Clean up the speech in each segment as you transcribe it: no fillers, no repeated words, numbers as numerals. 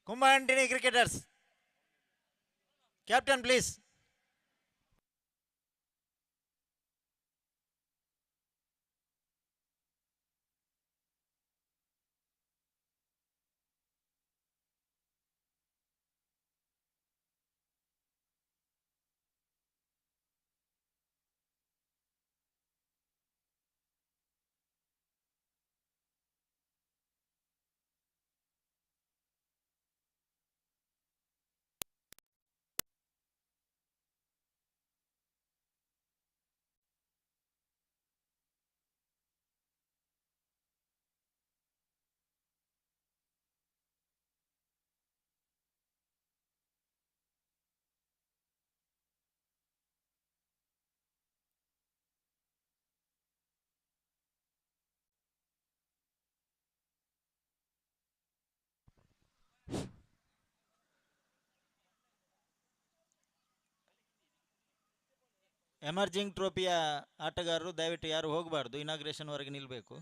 Kumbantini cricketers. Captain, please. Emerging ಟ್ರೋಫಿಯ ಆಟಗಾರರು ದಯವಿಟ್ಟು ಯಾರು ಹೋಗಬಾರ್ದು, ಇನಾಗ್ರೇಷನ್ ವರೆಗೆ ನಿಲ್ಲಬೇಕು.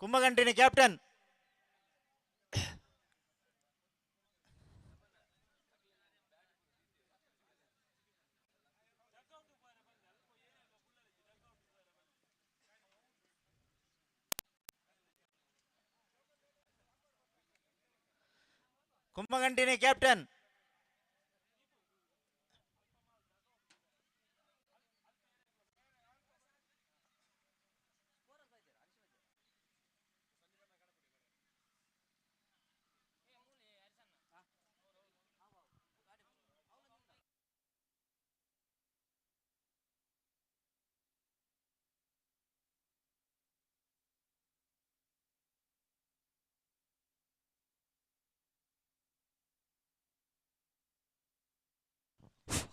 Kumbaganthini captain. Kumbaganthini captain.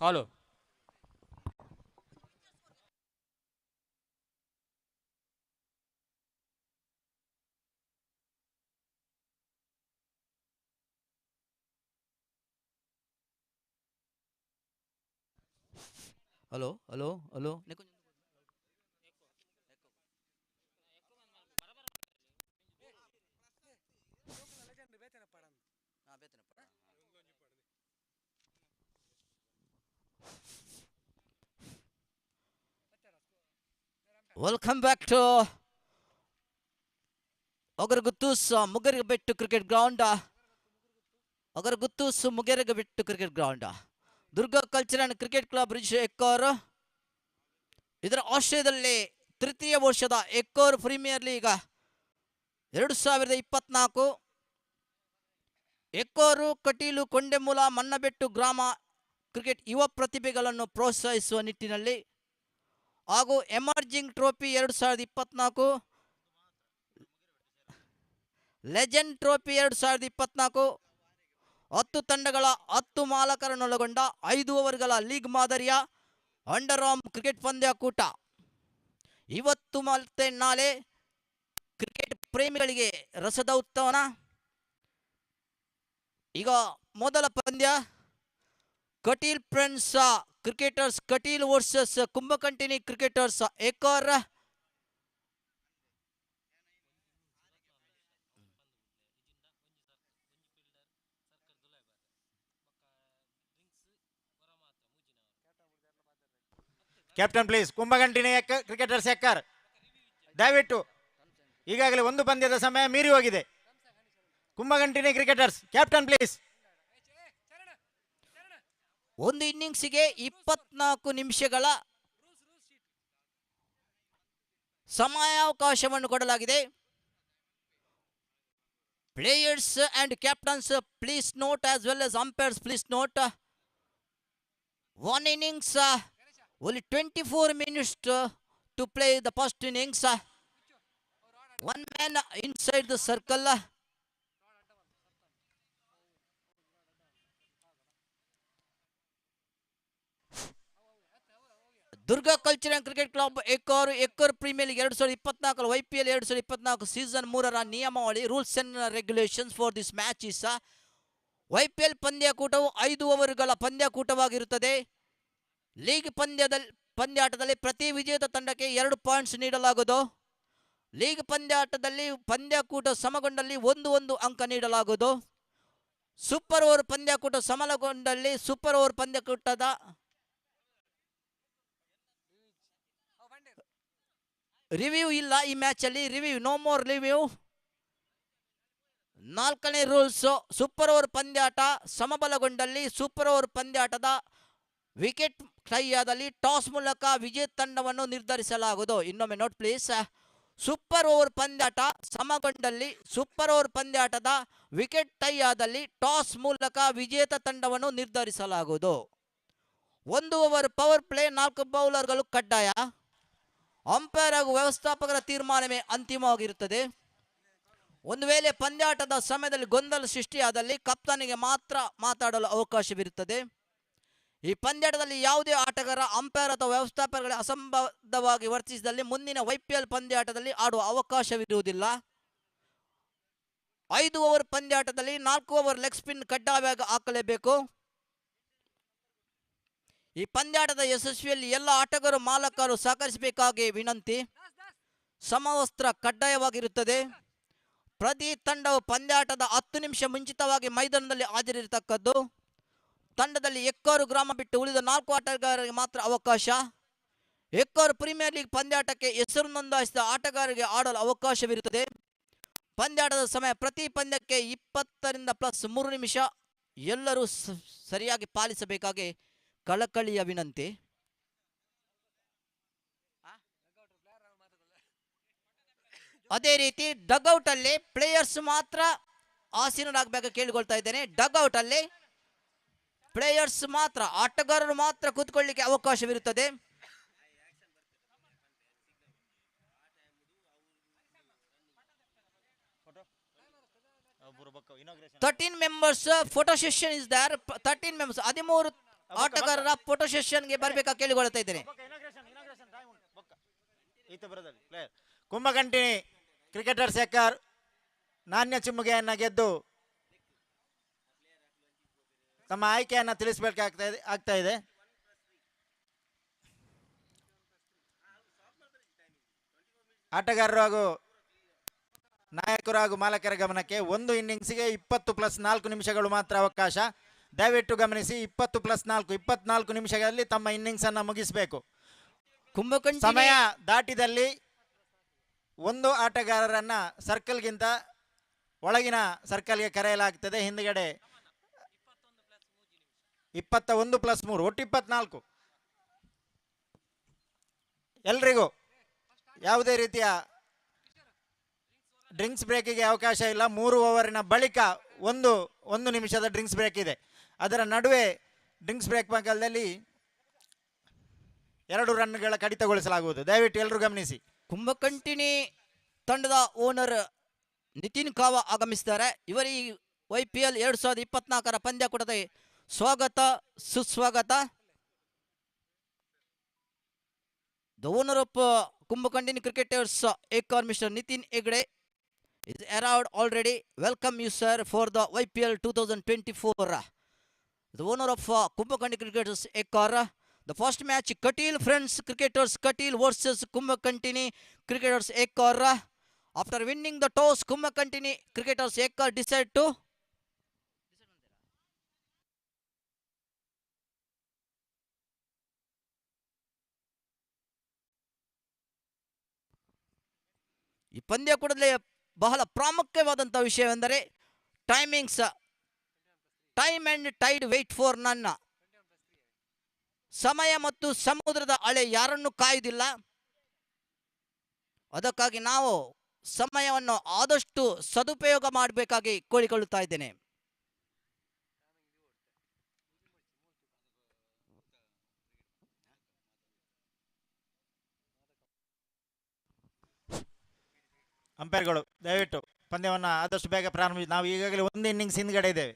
Hello hello hello hello welcome back to ಒಗರಗುತ್ತೂಸ್ ಮುಗರಿಗೆಬೆಟ್ಟು ಕ್ರಿಕೆಟ್ ಗ್ರೌಂಡ್. ಒಗರಗುತ್ತೂಸ್ Mugarigebettu cricket ground. Durga culture and cricket club register Ekkaru. ಇದರ ಆಶ್ರಯದಲ್ಲಿ ತೃತೀಯ ವರ್ಷದ ಎಕ್ಕಾರು ಪ್ರೀಮಿಯರ್ ಲೀಗ್ 2024 ಎಕ್ಕಾರು ಕಟೀಲು ಕೊಂಡೆಮೂಲ ಮನ್ನಬೆಟ್ಟು ಗ್ರಾಮ ಕ್ರಿಕೆಟ್ ಯುವ ಪ್ರತಿಭೆಗಳನ್ನು ಪ್ರೋತ್ಸಾಹಿಸುವ ನಿಟ್ಟಿನಲ್ಲಿ ಹಾಗೂ ಎಮರ್ಜಿಂಗ್ ಟ್ರೋಫಿ 2024, ಲೆಜೆಂಡ್ ಟ್ರೋಫಿ 2024 10 ತಂಡಗಳ 10 ಮಾಲಕರನ್ನೊಳಗೊಂಡ 5 ಓವರ್ಗಳ ಲೀಗ್ ಮಾದರಿಯ ಅಂಡರ್ ಆರ್ಮ್ ಕ್ರಿಕೆಟ್ ಪಂದ್ಯಾಕೂಟ ಇವತ್ತು ಮತ್ತೆ ನಾಳೆ ಕ್ರಿಕೆಟ್ ಪ್ರೇಮಿಗಳಿಗೆ ರಸದೌತಣ. ಈಗ ಮೊದಲ ಪಂದ್ಯ Kateel friends cricketers Kateel versus Kumbakantini cricketers Ekkar. Captain please. Kumbaganthini cricketers Ekkar, ದಯವಿಟ್ಟು ಈಗಾಗಲೇ ಒಂದು ಪಂದ್ಯದ ಸಮಯ ಮೀರಿ ಹೋಗಿದೆ. Kumbaganthini cricketers captain please. ಒಂದು ಇನ್ನಿಂಗ್ಸಿಗೆ 24 ನಿಮಿಷಗಳ ಸಮಯಾವಕಾಶವನ್ನು ಕೊಡಲಾಗಿದೆ. Players and captains please note as well as umpires please note. One innings, only 24 minutes to play the first innings. One man inside the circle. Durga culture and cricket club Ekkaru Ekkar premier league 2024 YPL 2024 season 3ರ ನಿಯಮಾವಳಿ rules and regulations for this match is. YPL ಪಂದ್ಯಾಕೂಟವು 5 ಓವರ್ಗಳ ಪಂದ್ಯಾಕೂಟವಾಗಿರುತ್ತದೆ. League ಪಂದ್ಯಾಟದಲ್ಲಿ ಪ್ರತಿ ವಿಜೇತ ತಂಡಕ್ಕೆ 2 points ನೀಡಲಾಗುವುದು. ಲೀಗ್ ಪಂದ್ಯಾಟದಲ್ಲಿ ಪಂದ್ಯಾಕೂಟ ಸಮಗೊಂಡಲ್ಲಿ 1 ಅಂಕ ನೀಡಲಾಗುವುದು. ಸೂಪರ್ ಓವರ್ ಪಂದ್ಯಾಕೂಟ ಸಮಗೊಂಡಲ್ಲಿ ಸೂಪರ್ ಓವರ್ ಪಂದ್ಯಾಕೂಟದ ರಿವ್ಯೂ ಇಲ್ಲ. ಈ ಮ್ಯಾಚ್ ಅಲ್ಲಿ ರಿವ್ಯೂ, ನೋ ಮೋರ್ ರಿವ್ಯೂ. 4ನೇ ರೂಲ್ಸ್, ಸೂಪರ್ ಓವರ್ ಪಂದ್ಯಾಟ ಸಮಬಲಗೊಂಡಲ್ಲಿ ಸೂಪರ್ ಓವರ್ ಪಂದ್ಯಾಟದ ವಿಕೆಟ್ ಟೈ ಆದಲ್ಲಿ ಟಾಸ್ ಮೂಲಕ ವಿಜೇತ ತಂಡವನ್ನು ನಿರ್ಧರಿಸಲಾಗುವುದು. ಇನ್ನೊಮ್ಮೆ ನೋಟ್ ಪ್ಲೀಸ್. ಸೂಪರ್ ಓವರ್ ಪಂದ್ಯಾಟ ಸಮಗೊಂಡಲ್ಲಿ ಸೂಪರ್ ಓವರ್ ಪಂದ್ಯಾಟದ ವಿಕೆಟ್ ಟೈ ಆದಲ್ಲಿ ಟಾಸ್ ಮೂಲಕ ವಿಜೇತ ತಂಡವನ್ನು ನಿರ್ಧರಿಸಲಾಗುವುದು. 1 ಓವರ್ ಪವರ್ ಪ್ಲೇ, 4 ಬೌಲರ್ಗಳು ಕಡ್ಡಾಯ. ಅಂಪೈರ್ ಹಾಗೂ ವ್ಯವಸ್ಥಾಪಕರ ತೀರ್ಮಾನವೇ ಅಂತಿಮವಾಗಿರುತ್ತದೆ. ಒಂದು ವೇಳೆ ಪಂದ್ಯಾಟದ ಸಮಯದಲ್ಲಿ ಗೊಂದಲ ಸೃಷ್ಟಿಯಾದಲ್ಲಿ ಕಪ್ತಾನಿಗೆ ಮಾತ್ರ ಮಾತಾಡಲು ಅವಕಾಶವಿರುತ್ತದೆ. ಈ ಪಂದ್ಯಾಟದಲ್ಲಿ ಯಾವುದೇ ಆಟಗಾರ ಅಂಪೈರ್ ಅಥವಾ ವ್ಯವಸ್ಥಾಪಕರಿಗೆ ಅಸಂಬದ್ಧವಾಗಿ ವರ್ತಿಸಿದಲ್ಲಿ ಮುಂದಿನ YPL ಪಂದ್ಯಾಟದಲ್ಲಿ ಆಡುವ ಅವಕಾಶವಿರುವುದಿಲ್ಲ. 5 ಓವರ್ ಪಂದ್ಯಾಟದಲ್ಲಿ 4 ಓವರ್ ಲೆಗ್ ಸ್ಪಿನ್ ಕಡ್ಡಾಯವಾಗಿ ಹಾಕಲೇಬೇಕು. ಈ ಪಂದ್ಯಾಟದ ಯಶಸ್ವಿಯಲ್ಲಿ ಎಲ್ಲ ಆಟಗಾರರು ಮಾಲಕರು ಸಹಕರಿಸಬೇಕಾಗಿ ವಿನಂತಿ. ಸಮವಸ್ತ್ರ ಕಡ್ಡಾಯವಾಗಿರುತ್ತದೆ. ಪ್ರತಿ ತಂಡವು ಪಂದ್ಯಾಟದ 10 ನಿಮಿಷ ಮುಂಚಿತವಾಗಿ ಮೈದಾನದಲ್ಲಿ ಹಾಜರಿರತಕ್ಕದ್ದು. ತಂಡದಲ್ಲಿ ಎಕ್ಕಾರು ಗ್ರಾಮ ಬಿಟ್ಟು ಉಳಿದ 4 ಆಟಗಾರರಿಗೆ ಮಾತ್ರ ಅವಕಾಶ. ಎಕ್ಕಾರು ಪ್ರೀಮಿಯರ್ ಲೀಗ್ ಪಂದ್ಯಾಟಕ್ಕೆ ಹೆಸರು ನೋಂದಾಯಿಸಿದ ಆಟಗಾರರಿಗೆ ಆಡಲು ಅವಕಾಶವಿರುತ್ತದೆ. ಪಂದ್ಯಾಟದ ಸಮಯ ಪ್ರತಿ ಪಂದ್ಯಕ್ಕೆ 20 + 3 ನಿಮಿಷ. ಎಲ್ಲರೂ ಸರಿಯಾಗಿ ಪಾಲಿಸಬೇಕಾಗಿ ಕಳಕಳಿಯ ವಿನಂತಿ. ಅದೇ ರೀತಿ ಡಗ್ಔಟ್ ಅಲ್ಲಿ ಪ್ಲೇಯರ್ಸ್ ಮಾತ್ರ ಆಸೀನರಾಗಬೇಕು ಕೇಳಿಕೊಳ್ತಾ ಇದ್ದೇನೆ. ಡಗ್ಔಟ್ ಅಲ್ಲಿ ಪ್ಲೇಯರ್ಸ್ ಮಾತ್ರ, ಆಟಗಾರರು ಮಾತ್ರ ಕೂತ್ಕೊಳ್ಳಿಕ್ಕೆ ಅವಕಾಶವಿರುತ್ತದೆ. Thirteen members photo session is there. 13 members 13 ಆಟಗಾರರ ಫೋಟೋ ಸೆಷನ್ಗೆ ಬರಬೇಕಾ ಕೇಳಿಕೊಳ್ತಾ ಇದ್ದೇನೆ. ಕುಂಭಕಂಟಿನಿ ಕ್ರಿಕೆಟರ್ಸ್ ಎಕ್ಕಾರ್ ನಾಣ್ಯ ಚಿಮ್ಮುಗೆಯನ್ನು ಗೆದ್ದು ತಮ್ಮ ಆಯ್ಕೆಯನ್ನು ತಿಳಿಸಬೇಕಾಗ್ತಾ ಇದೆ. ಆಟಗಾರರು ಹಾಗೂ ನಾಯಕರು ಹಾಗೂ ಮಾಲಕರ ಗಮನಕ್ಕೆ, ಒಂದು ಇನ್ನಿಂಗ್ಸ್ಗೆ 20 + 4 ನಿಮಿಷಗಳು ಮಾತ್ರ ಅವಕಾಶ. ದಯವಿಟ್ಟು ಗಮನಿಸಿ, 20 + 4 24 ನಿಮಿಷಗಳಲ್ಲಿ ತಮ್ಮ ಇನ್ನಿಂಗ್ಸ್ ಅನ್ನು ಮುಗಿಸಬೇಕು. ಸಮಯ ದಾಟಿದಲ್ಲಿ ಒಂದು ಆಟಗಾರರನ್ನ ಸರ್ಕಲ್ಗಿಂತ ಒಳಗಿನ ಸರ್ಕಲ್ಗೆ ಕರೆಯಲಾಗ್ತದೆ. ಹಿಂದ್ಗಡೆ 21 + 3 ಒಟ್ಟು 24. ಎಲ್ರಿಗೂ ಯಾವುದೇ ರೀತಿಯ ಡ್ರಿಂಕ್ಸ್ ಬ್ರೇಕಿಗೆ ಅವಕಾಶ ಇಲ್ಲ. 3 ಓವರಿನ ಬಳಿಕ ಒಂದು ನಿಮಿಷದ ಡ್ರಿಂಕ್ಸ್ ಬ್ರೇಕ್ ಇದೆ. ಅದರ ನಡುವೆ ಡ್ರಿಂಕ್ಸ್ ಬ್ರೇಕ್ ಕಾಲದಲ್ಲಿ 2 ರನ್ಗಳ ಕಡಿತಗೊಳಿಸಲಾಗುವುದು. ದಯವಿಟ್ಟು ಎಲ್ಲರೂ ಗಮನಿಸಿ. ಕುಂಭಕಂಟಿನಿ ತಂಡದ ಓನರ್ ನಿತಿನ್ ಕಾವ ಆಗಮಿಸಿದ್ದಾರೆ. ಇವರಿಗೆ YPL 2024 ಪಂದ್ಯಾಕೂಟದ ಸ್ವಾಗತ ಸುಸ್ವಾಗತ. The owner of Kumbhakantini Cricketers Yekkaru Mr. Nitin Egde is arrived already. Welcome you sir for the YPL 2024. The owner of Kumbhakantini Cricketers Yekkaru. The first match Katil Friends Cricketers Katil versus Kumbhakantini Cricketers Yekkaru. After winning the toss, Kumbhakantini Cricketers Yekkaru decided to ಈ ಪಂದ್ಯಾಕೂಟದಲ್ಲಿ ಬಹಳ ಪ್ರಾಮುಖ್ಯವಾದಂತಹ ವಿಷಯವೆಂದರೆ timings. Time and tide wait for none. ಸಮಯ ಮತ್ತು ಸಮುದ್ರದ ಅಲೆ ಯಾರನ್ನು ಕಾಯುವುದಿಲ್ಲ. ಅದಕ್ಕಾಗಿ ನಾವು ಸಮಯವನ್ನು ಆದಷ್ಟು ಸದುಪಯೋಗ ಮಾಡಬೇಕಾಗಿ ಕೋರಿಕೊಳ್ಳುತ್ತಾ ಇದ್ದೇನೆ. ಅಂಪೈರ್ಗಳು ದಯವಿಟ್ಟು ಪಂದ್ಯವನ್ನು ಆದಷ್ಟು ಬೇಗ ಪ್ರಾರಂಭಿಸಿ. ನಾವು ಈಗಾಗಲೇ ಒಂದು ಇನ್ನಿಂಗ್ಸ್ ಹಿಂದ್ಗಡೆ ಇದ್ದೇವೆ.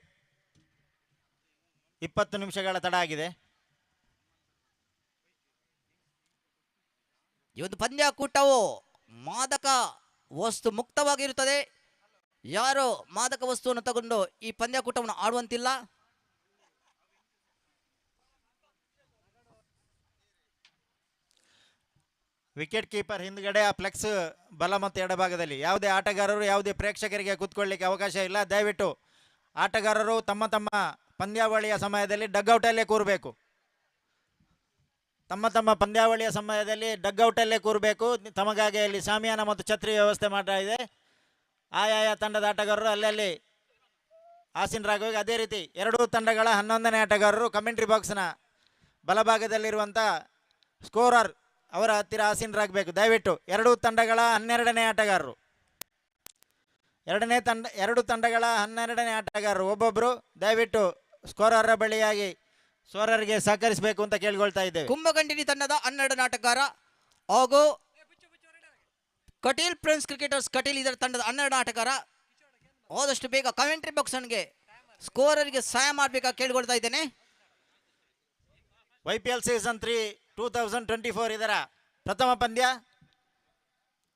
20 ನಿಮಿಷಗಳ ತಡ ಆಗಿದೆ. ಈ ಒಂದು ಪಂದ್ಯಾಕೂಟವು ಮಾದಕ ವಸ್ತು ಮುಕ್ತವಾಗಿರುತ್ತದೆ. ಯಾರು ಮಾದಕ ವಸ್ತುವನ್ನು ತಗೊಂಡು ಈ ಪಂದ್ಯಾಕೂಟವನ್ನು ಆಡುವಂತಿಲ್ಲ. ವಿಕೆಟ್ ಕೀಪರ್ ಹಿಂದ್ಗಡೆ ಆ ಫ್ಲೆಕ್ಸ್ ಬಲ ಮತ್ತು ಎಡಭಾಗದಲ್ಲಿ ಯಾವುದೇ ಆಟಗಾರರು ಯಾವುದೇ ಪ್ರೇಕ್ಷಕರಿಗೆ ಕೂತ್ಕೊಳ್ಳಿಕ್ಕೆ ಅವಕಾಶ ಇಲ್ಲ. ದಯವಿಟ್ಟು ಆಟಗಾರರು ತಮ್ಮ ತಮ್ಮ ಪಂದ್ಯಾವಳಿಯ ಸಮಯದಲ್ಲಿ ಡಗ್ಔಟಲ್ಲೇ ಕೂರಬೇಕು. ತಮ್ಮ ಪಂದ್ಯಾವಳಿಯ ಸಮಯದಲ್ಲಿ ಡಗ್ಔಟಲ್ಲೇ ಕೂರಬೇಕು. ತಮಗಾಗಿ ಅಲ್ಲಿ ಶಾಮಿಯಾನ ಮತ್ತು ಛತ್ರಿ ವ್ಯವಸ್ಥೆ ಮಾಡಿದೆ. ಆಯಾಯ ತಂಡದ ಆಟಗಾರರು ಅಲ್ಲಲ್ಲಿ ಆಸೀನರಾಗಬೇಕು. ಅದೇ ರೀತಿ ಎರಡೂ ತಂಡಗಳ 11ನೇ ಆಟಗಾರರು ಕಮೆಂಟ್ರಿ ಬಾಕ್ಸ್ನ ಬಲಭಾಗದಲ್ಲಿರುವಂಥ ಸ್ಕೋರರ್ ಅವರ ಹತ್ತಿರ ಆಸೀನರಾಗಬೇಕು. ದಯವಿಟ್ಟು ಎರಡೂ ತಂಡಗಳ 12ನೇ ಆಟಗಾರರು, ಎರಡು ತಂಡಗಳ 12ನೇ ಆಟಗಾರರು ಒಬ್ಬೊಬ್ಬರು ದಯವಿಟ್ಟು ಸ್ಕೋರರ್ ಬಳಿಯಾಗಿ ಸ್ಕೋರರ್ಗೆ ಸಹಕರಿಸಬೇಕು ಅಂತ ಕೇಳಿಕೊಳ್ತಾ ಇದ್ದೇವೆ. ಕುಂಭಕಂಟಿನಿ ತಂಡದ 12ನೇ ಆಟಗಾರ ಹಾಗೂ ಕಟೀಲ್ ಫ್ರೆಂಡ್ಸ್ ಕ್ರಿಕೆಟರ್ಸ್ ಕಟೀಲ್ ಇದರ ತಂಡದ 12ನೇ ಆಟಗಾರ ಆದಷ್ಟು ಬೇಗ ಕಮೆಂಟ್ರಿ ಬಾಕ್ಸ್ಗೆ ಸ್ಕೋರರ್ಗೆ ಸಹಾಯ ಮಾಡಬೇಕಾಗಿ ಕೇಳಿಕೊಳ್ತಾ ಇದ್ದೇನೆ. YPL ಸೀಸನ್ 3 2024 ಇದರ ಪ್ರಥಮ ಪಂದ್ಯ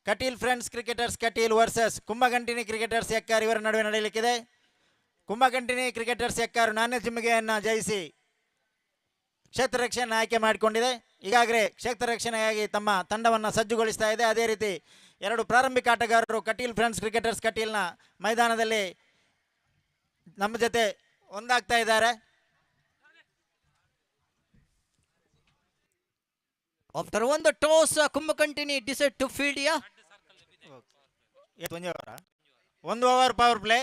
Kateel friends cricketers Kateel versus Kumbhakantini cricketers Ekkar ಇವರ ನಡುವೆ ನಡೆಯಲಿಕ್ಕಿದೆ. ಕುಂಭಕಂಟಿನಿ ಕ್ರಿಕೆಟರ್ಸ್ ಎಕ್ಕಾರ್ ನಾಣ್ಯ ಚಿಮ್ಮಿಗೆಯನ್ನು ಜಯಿಸಿ ಕ್ಷೇತ್ರ ರಕ್ಷಣೆಯನ್ನು ಆಯ್ಕೆ ಮಾಡಿಕೊಂಡಿದೆ. ಈಗಾಗಲೇ ಕ್ಷೇತ್ರ ರಕ್ಷಣೆಯಾಗಿ ತಮ್ಮ ತಂಡವನ್ನು ಸಜ್ಜುಗೊಳಿಸ್ತಾ ಇದೆ. ಅದೇ ರೀತಿ ಎರಡು ಪ್ರಾರಂಭಿಕ ಆಟಗಾರರು ಕಟೀಲ್ ಫ್ರೆಂಡ್ಸ್ ಕ್ರಿಕೆಟರ್ಸ್ ಕಟೀಲ್ನ ಮೈದಾನದಲ್ಲಿ ನಮ್ಮ ಜೊತೆ ಒಂದಾಗ್ತಾ ಇದ್ದಾರೆ. After one the toss, Kumbhakanti decide to field here. ಒಂದು ಓವರ್ ಪವರ್ ಪ್ಲೇ,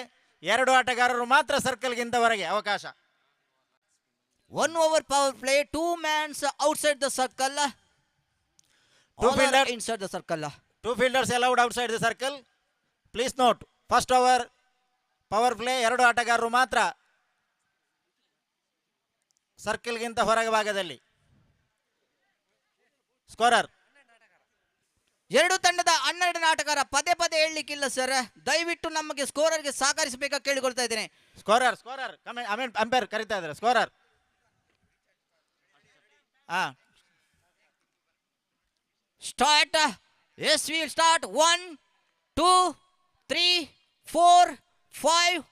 ಎರಡು ಆಟಗಾರರು ಮಾತ್ರ ಸರ್ಕಲ್ಗಿಂತ ಹೊರಗೆ ಅವಕಾಶ. 1 over power play, 2 men outside the circle. 2 fielders inside the circle. 2 fielders allowed outside the circle. Please note, first over power play, ಎರಡು ಆಟಗಾರರು ಮಾತ್ರ ಸರ್ಕಲ್ಗಿಂತ ಹೊರಗೆ ಭಾಗದಲ್ಲಿ. ಸ್ಕೋರರ್ ಎರಡು ತಂಡದ 12 ಆಟಗಾರ ಪದೇ ಪದೇ ಹೇಳಲಿಕ್ಕಿಲ್ಲ ಸರ್, ದಯವಿಟ್ಟು ನಮಗೆ ಸ್ಕೋರರ್ಗೆ ಸಹಕರಿಸಬೇಕಾ ಕೇಳಿಕೊಳ್ತಾ ಇದ್ದೇನೆ. ಸ್ಕೋರರ್ ಅಂಪೈರ್ ಕರೀತಾ ಇದ್ದಾರೆ. Scorer start. Yes we start. 1 2 3 4 5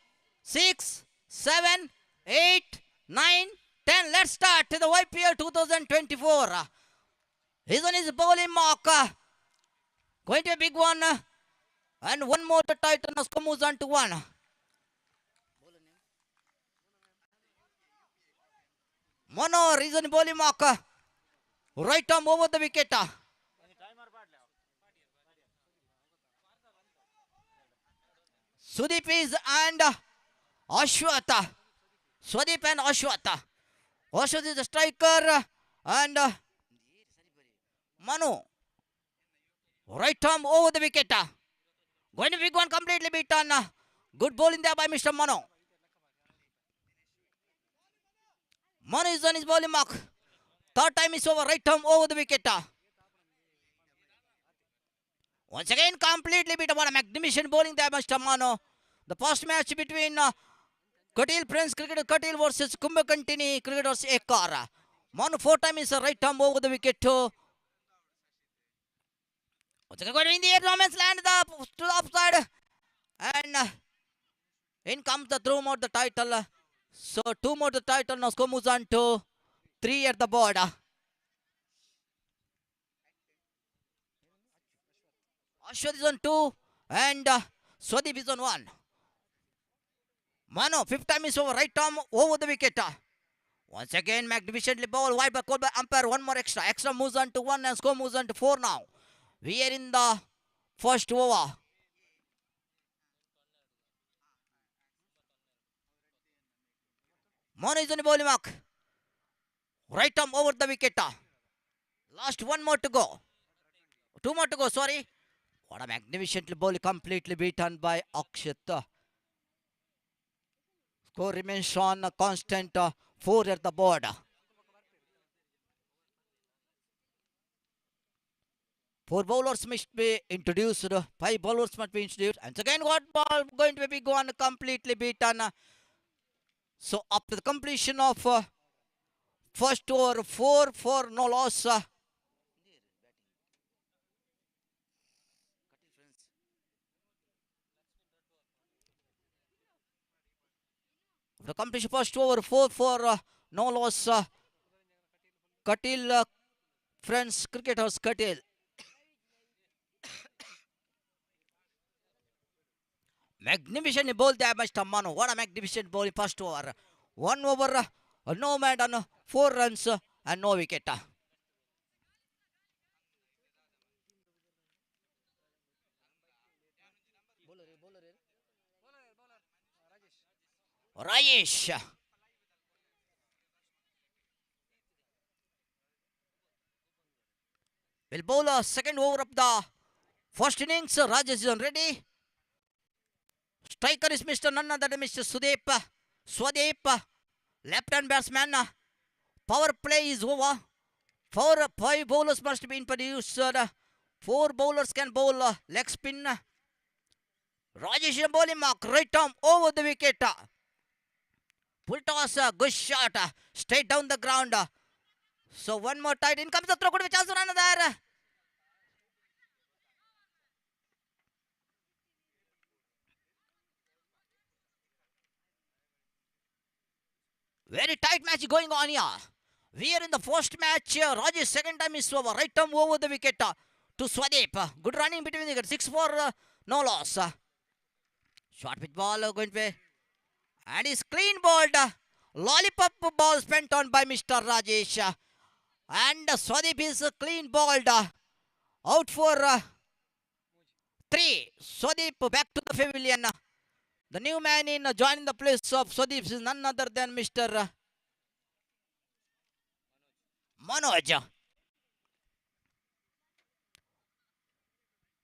6 7 8 9 10. Let's start the YPL 2024. This one is bowling mark. Going to be a big one. And one more the Titan moves on to 1. Mono reason bowling mark. Right arm over the wicket. Sudeep is and Ashwata. Sudeep and Ashwata. Ashwata is the striker and Manu. Right arm over the wicket. Going to be big one, completely beaten. Good bowling there by Mr. Manu. Manu is on his bowling mark. Third time is over. Right arm over the wicket. Once again, completely beaten. What a magnificent bowling there, Mr. Manu. The first match between Katil Prince Cricket Katil versus Kumbhakanti Cricket versus Yekkaru. Manu 4 time is a right arm over the wicket too. Once again, going in the air, no man's land to the upside. And in comes the throw more the title. So 2 more the title. Now score moves on to 3 at the board. Ashwat is on 2 and Swadeep is on 1. Mano, 5th time is over. Right arm over the wicket. Once again, magnificently bowled. Wide back called by umpire. One more extra. Extra moves on to 1 and score moves on to 4 now. We are in the first over. Mano is on the bowling mark. Right arm over the wicket. Last 1 more to go. 2 more to go, sorry. What a magnificently bowled, completely beaten by Akshat. Score remains on constant 4 at the board. 4 bowlers must be introduced. 5 bowlers must be introduced. And again, what ball going to be big one, completely beaten. So after the completion of first over, 4 for no loss. The completion first over, 4 for no loss. Katil Friends Cricketers Katil. Magnificent ball there, Mr. Manu. What a magnificent ball in first over. 1 over, no man and 4 runs and no wicket. Rajesh. Will bowl a second over of the first innings. Rajesh is on ready. Striker is Mr. none other than Mr. Swadeep. Left-hand batsman. Power play is over. 5 bowlers must be introduced. 4 bowlers can bowl leg spin. Rajesh is bowling mark. Right arm over the wicket. Full toss. Good shot. Straight down the ground. So 1 more tight. In comes the throw. Could be chance for another. Very tight match going on here. We are in the first match. Rajesh second time is over. Right arm over the wicket. to Swadeep. Good running between the wickets. 6 for no loss. Short pitch ball going to be. And is clean bowled. Lollipop ball spent on by Mr. Rajesh. And Swadeep is clean bowled. Out for 3. Swadeep back to the pavilion. The new man in joining the place of Swadeep is none other than Mr. Manoj.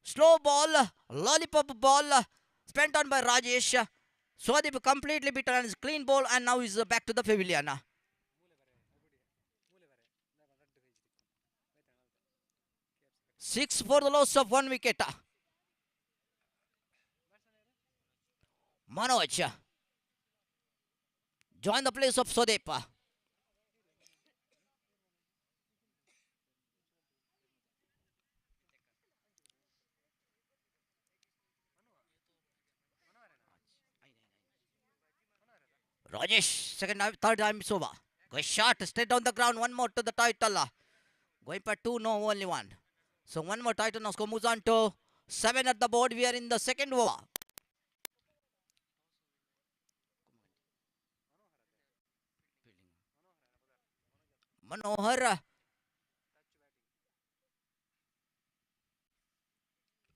Slow ball, lollipop ball spent on by Rajesh. Swadeep completely beaten and is clean ball and now is back to the pavilion. 6 for the loss of 1 wicket. Manoj join the place of Swadeep. Rajesh, third time is over. Go shot, straight down the ground. One more to the title. Going for 2, no, only 1. So one more title now. Score moves on to 7 at the board. We are in the second over. Manohar.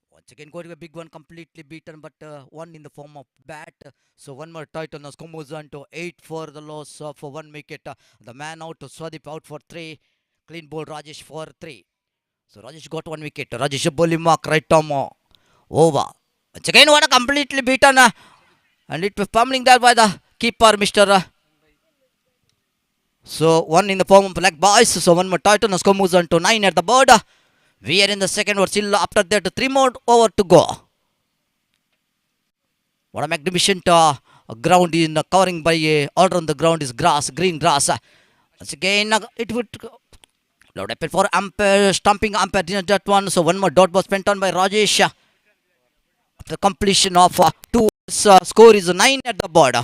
Once again, going to be a big one, completely beaten, but one in the form of bat. So one more title now. Score moves on to 8 for the loss of 1 wicket. The man out, Swadeep out for 3. Clean ball, Rajesh for 3. So Rajesh got 1 wicket. Rajesh bowling mark right arm over. Once again, what a completely beaten. And it was pummeling there by the keeper, Mr. So one in the form of leg boys. So one more title. Now score moves on to 9 at the board. We are in the second over. Still after that, 3 more over to go. What a magnificent ground in covering by all around the ground is grass, green grass. Once again, it would loud appeal for umpire, stumping umpire didn't that one. So one more dot was spent on by Rajesh. The completion of 2 score is 9 at the board.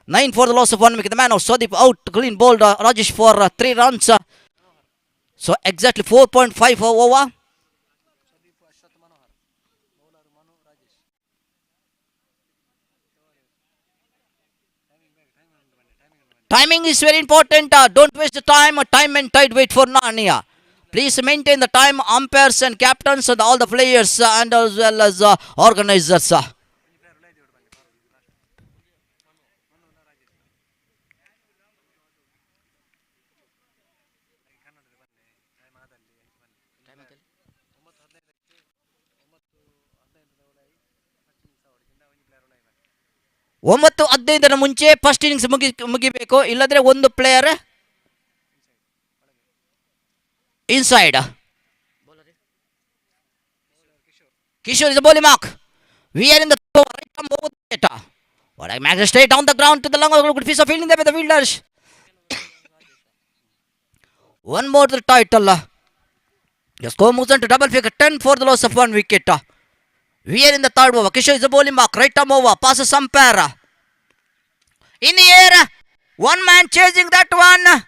9 for the loss of 1 wicket. The man of Swadeep out, clean bowled Rajesh for 3 runs. So exactly 4.5 over. Timing is very important. Don't waste the time. Time and tide wait for none here. Please maintain the time. Umpires and captains and all the players and as well as organizers. ಒಂಬತ್ತು 15 ಮುಂಚೆ first innings ಮುಗಿಬೇಕು. ಇಲ್ಲದ್ರೆ ಒಂದು player inside. Kishore is a bowling mark. We are in the right arm over the wicket. What I mag straight down the ground to the long good piece of fielding there with the fielders. One more to the title. The score moves on to double figure. 10 for the loss of 1 wicket. We are in the third over. Kishore is a bowling mark. Right arm over. Passes umpire. In the air. One man chasing that one.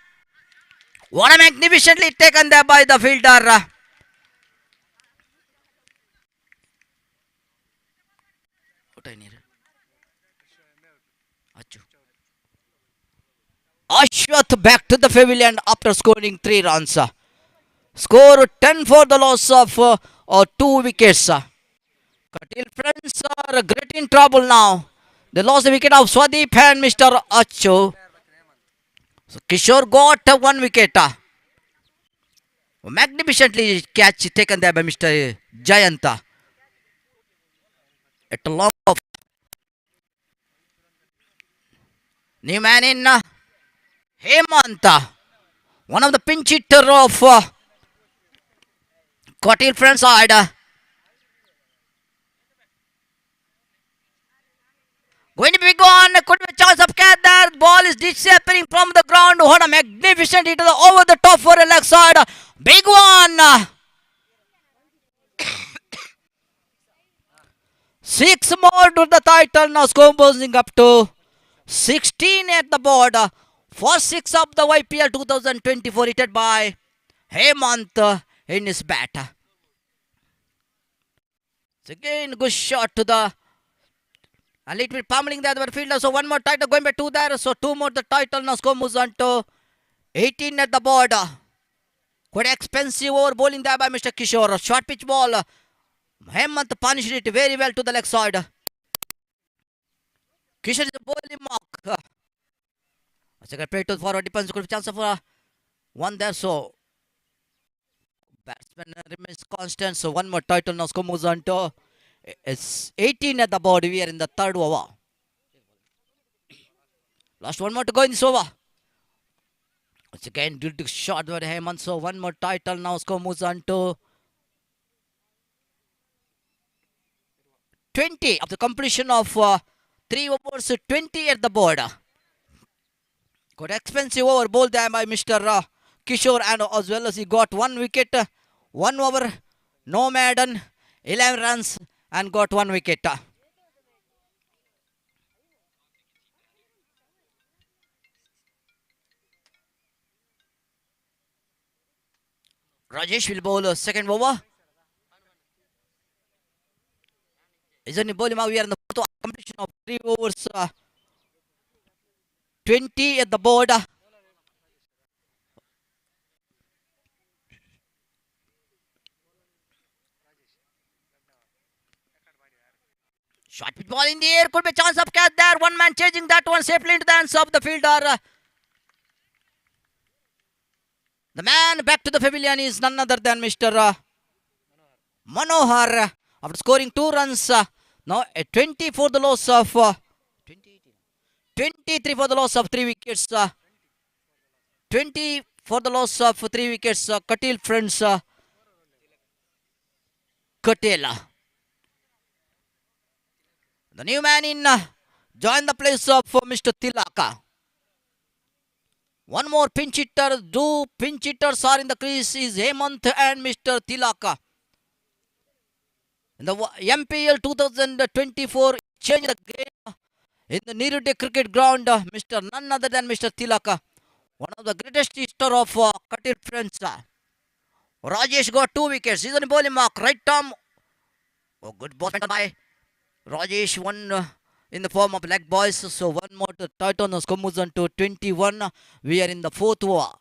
What a magnificently taken there by the fielder. Ashwath back to the pavilion after scoring 3 runs. Score 10 for the loss of 2 wickets. Katil friends are great in trouble now. They lost the wicket of Swadeep and Mr. Achu. So Kishore got 1 wicket. Magnificently catch taken there by Mr. Jayanta. At a long of new man in Hemanta. One of the pinch hitter of Katil friends side. Going to be gone. Could be a chance of catch there. Ball is disappearing from the ground. What a magnificent hit over the top for a leg side. Big one. 6 more to the title. Now score bouncing up to 16 at the board. First 6 of the YPL 2024 hit by Hemant in his bat. Again, good shot to the. A little bit pummeling the other fielder. So one more title going by 2 there. So 2 more the title. Now score moves on to 18 at the board. Quite expensive over bowling there by Mr. Kishore. Short pitch ball. Hemant punished it very well to the leg side. Kishore is a bowling mark. Second play to forward depends. Could be chance for one there. So batsman remains constant. So one more title now score moves on to. It's 18 at the board. We are in the third over. Last one more to go in this over. Once again, good shot by Hemant. So one more title now. Score moves on to 20 of the completion of 3 overs. 20 at the board. Got expensive over bowled there by Mr. Kishore, and as well as he got 1 wicket, 1 over, no maiden, 11 runs, and got 1 wicket. Rajesh will bowl second over. Isn't he bowling? We are in the fourth completion of 3 overs. 20 at the board. Short pitch ball in the air. Could be a chance of catch there. One man chasing that one safely into the hands of the fielder. The man back to the pavilion is none other than Mr. Manohar. After scoring 2 runs, now a 20 for the loss of 23 for the loss of 3 wickets. 20 for the loss of 3 wickets. Katil friends. Katela. The new man in join the place of Mr. Tilaka. One more pinch hitter. 2 pinch hitters are in the crease is Hemant and Mr. Tilaka. In the MPL 2024 change the game in the Nirute cricket ground. Mr. None other than Mr. Tilaka. One of the greatest hitter of Katil friends. Rajesh got 2 wickets. He's on the bowling mark. Right arm. Oh, good ball by Rajesh. One in the form of leg boys. So one more to title. Now score moves on to 21. We are in the 4th over.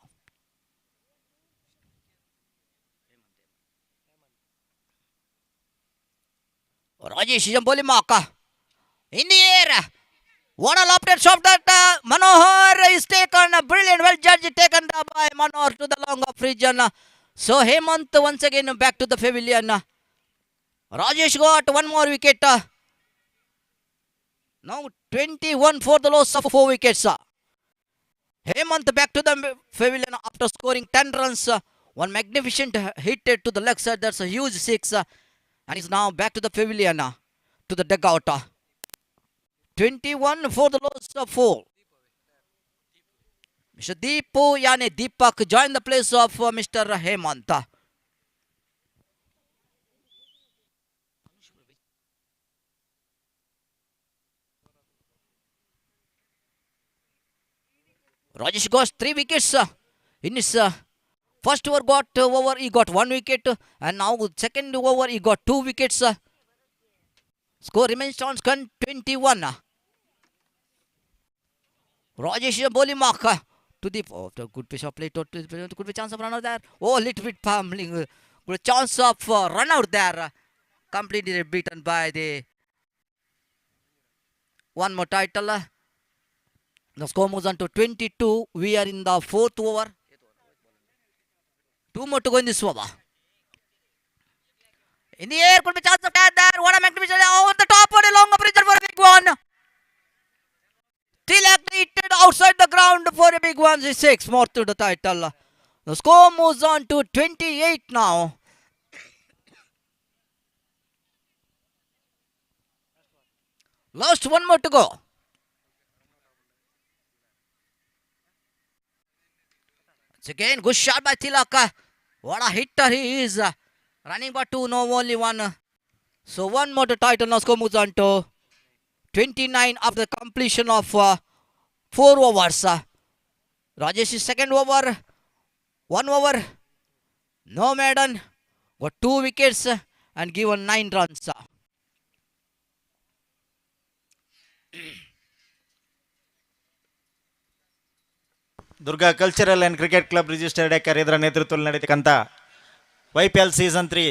Rajesh is on bowling mark. In the air. What a lofted shot that Manohar is taken. Brilliant, well judged, taken by Manohar to the long off region. So Hemant once again back to the pavilion. Rajesh got 1 more wicket. Now 21 for the loss of 4 wickets. Hemant back to the pavilion after scoring 10 runs. One magnificent hit to the leg side. That's a huge 6. And he's now back to the pavilion, to the dugout. 21 for the loss of 4. Mr. Deepak joined the place of Mr. Hemant. Rajesh got 3 wickets. In his first over, he got 1 wicket. And now second over, he got 2 wickets. Score remains on 21. Rajesh is a bowling mark to the good piece of play. Could be chance of run out there. Oh, little bit pummeling. Good chance of run out there. Completely beaten by the one more title. The score moves on to 22. We are in the 4th over. 2 more to go in this over. In the air, could be chance of catch there. What a magnificent over the top for a long operation for a big one. Tilak hit outside the ground for a big one. 6 more to the title. The score moves on to 28 now. Last 1 more to go. It's again good shot by Tilaka. What a hitter he is. Running for 2, no only 1. So 1 more to title. Now score moves on to 29 after the completion of 4 overs. Rajesh's second over. 1 over. No maiden. Got 2 wickets and given 9 runs. Durga cultural and cricket club registered acre ಇದರ ನೇತೃತ್ವದಲ್ಲಿ ನಡೀತಕ್ಕಂಥ YPL season 3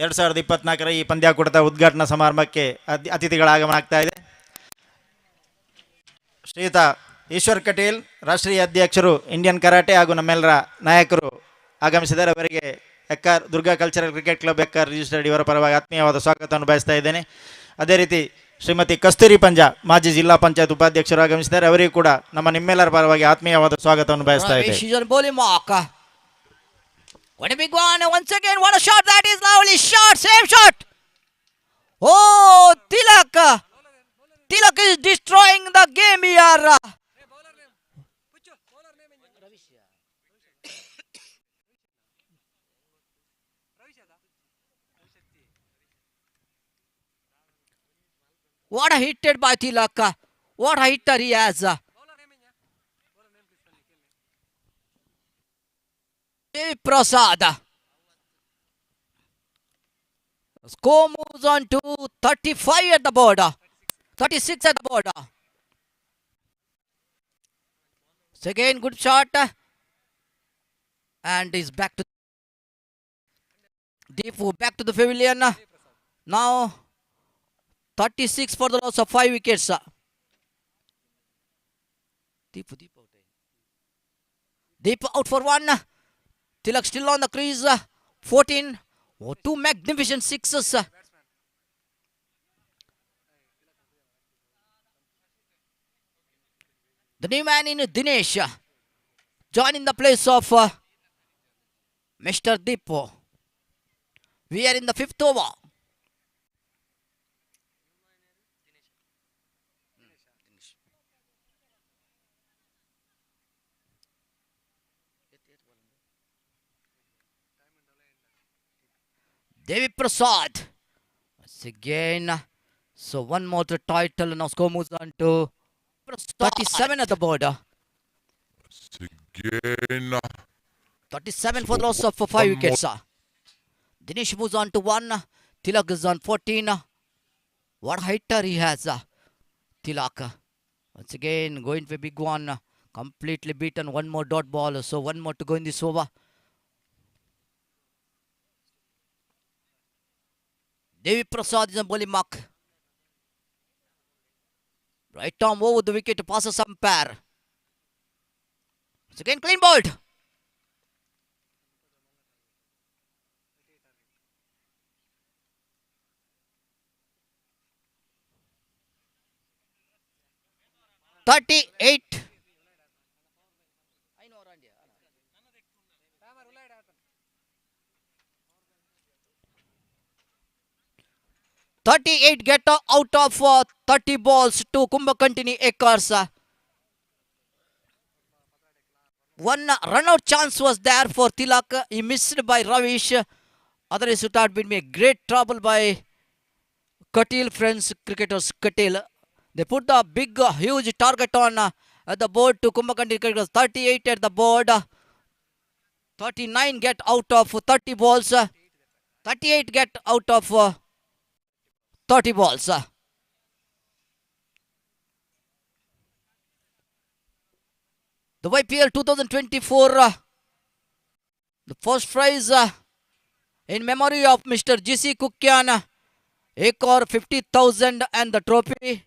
2024ರ ಈ ಪಂದ್ಯಾಕೂಟದ ಉದ್ಘಾಟನಾ ಸಮಾರಂಭಕ್ಕೆ ಅತಿಥಿಗಳ ಆಗಮನ ಆಗ್ತಾ ಇದೆ. ಶ್ರೀಯುತ ಈಶ್ವರ್ ಕಟೀಲ್, ರಾಷ್ಟ್ರೀಯ ಅಧ್ಯಕ್ಷರು, ಇಂಡಿಯನ್ ಕರಾಟೆ ಹಾಗೂ ನಮ್ಮೆಲ್ಲರ ನಾಯಕರು ಆಗಮಿಸಿದ್ದಾರೆ. ಅವರಿಗೆ Durga cultural cricket club acre registered ಇವರ ಪರವಾಗಿ ಆತ್ಮೀಯವಾದ ಸ್ವಾಗತವನ್ನು ಬಯಸ್ತಾ ಇದ್ದೇನೆ. ಅದೇ ರೀತಿ ಶ್ರೀಮತಿ ಕಸ್ತೂರಿ ಪಂಜಾ, ಮಾಜಿ ಜಿಲ್ಲಾ ಪಂಚಾಯತ್ ಉಪಾಧ್ಯಕ್ಷರು ಆಗಮಿಸಿದ್ದಾರೆ. ಅವರಿಗೂ ಕೂಡ ನಿಮ್ಮೆಲ್ಲರ ಪರವಾಗಿ ಆತ್ಮೀಯವಾದ ಸ್ವಾಗತವನ್ನು ಬಯಸ್ತಾ ಇದ್ದೇನೆ. What a big one, once again, what a shot, that is lovely shot, same shot. Oh, Tilak is destroying the game here. What a hit by Tilak, what a hitter he has. Prasad. Score moves on to 35 at the border, 36 at the border. So again, good shot, and is back to Deepu, back to the pavilion. Now 36 for the loss of 5 wickets. Deepu out for 1. Tilak still on the crease. 14. Oh, 2 magnificent sixes. The new man in Dinesh joining the place of Mr. Deepu. We are in the 5th over. Devi Prasad. Once again. So one more to title. Now score moves on to 37 at the border. Again. 37 for the loss of 5 wickets. Dinesh moves on to 1. Tilak is on 14. What a hitter he has. Tilak. Once again going for a big one. Completely beaten. One more dot ball. So one more to go in this over. Devi Prasad is on bowling mark. Right arm over the wicket to pass some pair. Once again clean bowled. "38. 38 get out of 30 balls to Kumbhakanti Yekkars. One run-out chance was there for Tilak. He missed by Ravish. Otherwise, it had been a great trouble by Katil, friends, cricketers, Katil. They put the big, huge target on at the board to Kumbhakanti cricketers. 38 at the board. 39 get out of 30 balls. 38 get out of 30 balls. The YPL 2024, the first prize in memory of Mr. G.C. Kukyan, Yekkaru 50,000 and the trophy.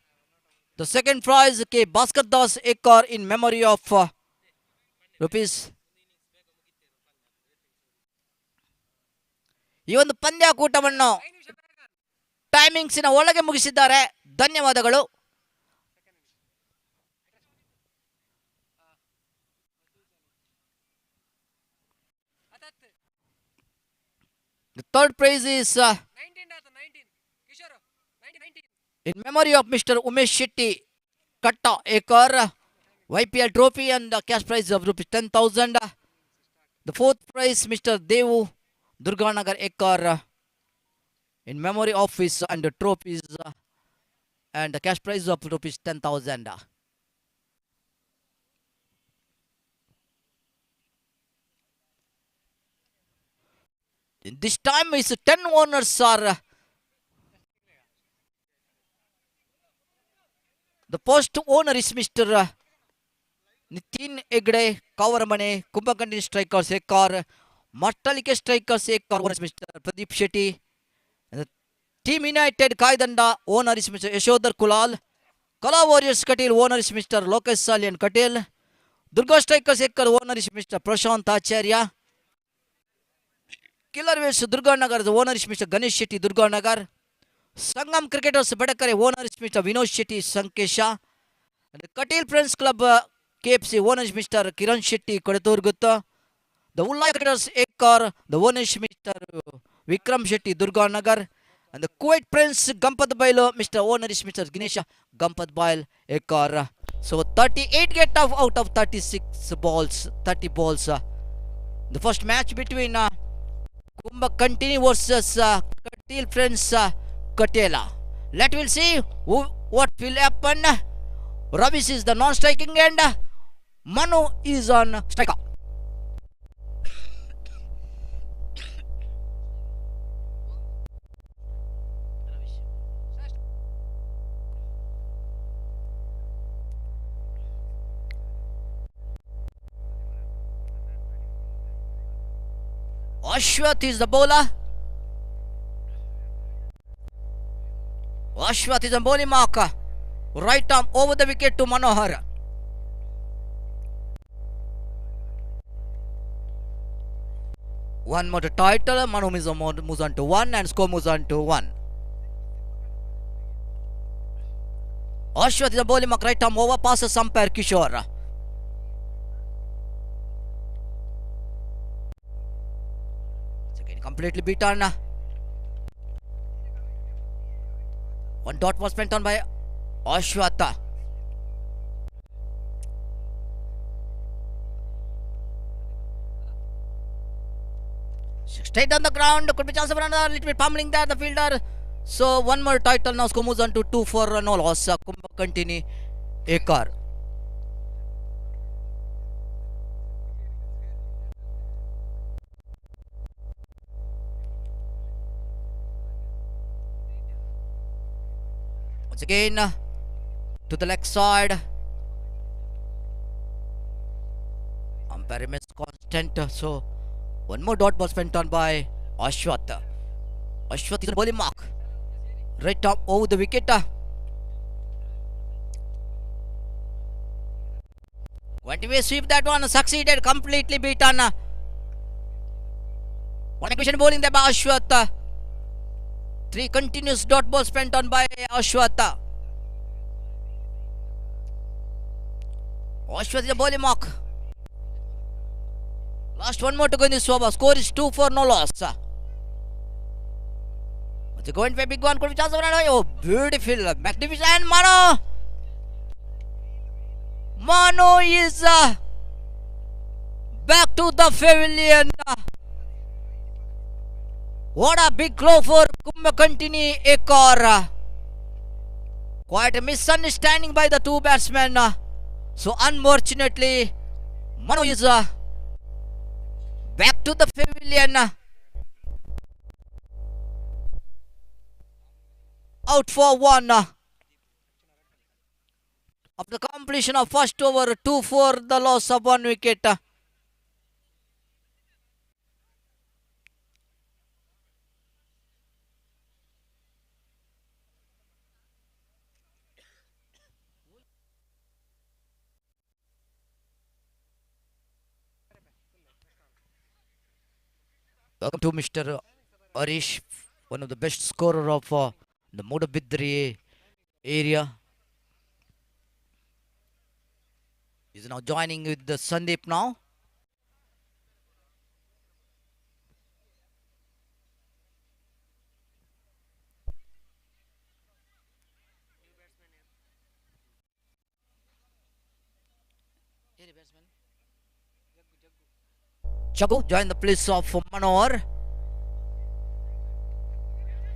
The second prize, K. Bhaskar Das Yekkaru in memory of rupees. ಈ ಒಂದು ಪಂದ್ಯಾಕೂಟವನ್ನು ಟೈಮಿಂಗ್ಸಿನ ಒಳಗೆ ಮುಗಿಸಿದ್ದಾರೆ. ಧನ್ಯವಾದಗಳು. The third prize is in memory of Mr. Umesh Shetty Katta Yekkaru, YPL trophy and the cash prize of rupees 10,000. The fourth prize, Mr. Devu Durganagar Yekkaru in memory of his and the trophies and the cash prize of rupees 10,000. This time is 10 owners are The post owner is Mr. Nitin Egde, Kavaramane, Kumbhakanti strikers Yekkaru, Mattalike strikers Yekkaru, owner is Mr. Pradeep Shetty. And the Team United Kaidanda, owner is Mr. Yashodhar Kulal. Kala Warriors Katil, owner is Mr. Lokesh Salian Katil. Durga strikers Yekkaru, owner is Mr. Prashant Acharya. Killer Wheels Durga Nagar, the owner is Mr. Ganesh Shetty, Durga Nagar. Sangam Cricketers Bedakare, owner is Mr. Vinod Shetty, Sankesha. And the Katil Friends Club KFC, owner is Mr. Kiran Shetty, Kodaturgutta. The Ullaya Cricketers Yekkaru, the owner is Mr. Vikram Shetty, Durga Nagar. And the Kuwait Prince Gampad Bailo, Mr. Owner is Mr. Ganesha Gampad Bail Yekkaru. So 38 get out of 36 balls, 30 balls. The first match between Kumbhakanti versus Katil Friends Katela. Let will see what will happen. Ravis is the non-striking end. Manu is on striker. Ashwath is the bowler. Ashwath is a bowling marker. Right arm over the wicket to Manohar. One more to title. Manu moves on to 1 and score moves on to 1. Ashwath is a bowling mark. Right arm over passes umpire Kishore. Completely beaten. One dot was spent on by Ashwatha. Straight on the ground. Could be chance for another little bit pummeling there, the fielder. So one more title now. Score moves on to 2 for no loss. Kumbhakanti Yekkaru. Once again to the leg side. Umpire remains constant. So one more dot was spent on by Ashwath. Ashwath is a bowling mark. Right arm over the wicket. Going to be sweep that one. Succeeded. Completely beaten. One question bowling there by Ashwath. 3 continuous dot balls spent on by Ashwath. Ashwath is a bowling mark. Last one more to go in this over. Score is 2 for no loss. What's going to be a big one? Could be chance of another. Oh, beautiful. Magnificent. And Manu. Manu is back to the pavilion. What a big blow for Kumbhakanti Yekkaru. Quite a misunderstanding by the two batsmen. So unfortunately, Manu is back to the pavilion. Out for 1. After the completion of first over, 2 for the loss of 1 wicket. Welcome to Mr. Arish, one of the best scorer of the Modabidri area. He's now joining with the Sandeep now. Chagu join the place of Manohar.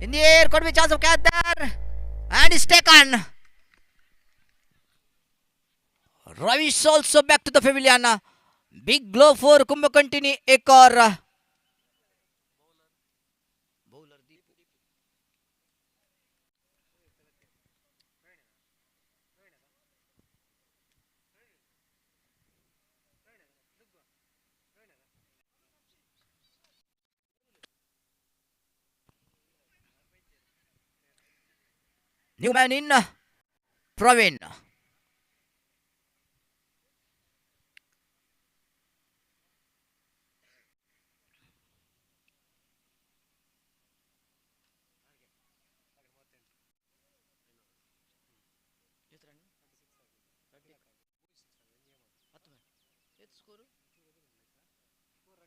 In the air, could be chance of catch there. And is taken. Ravi is also back to the pavilion. Big blow for Kumbhakanti Yekkaru. New man in Praveen.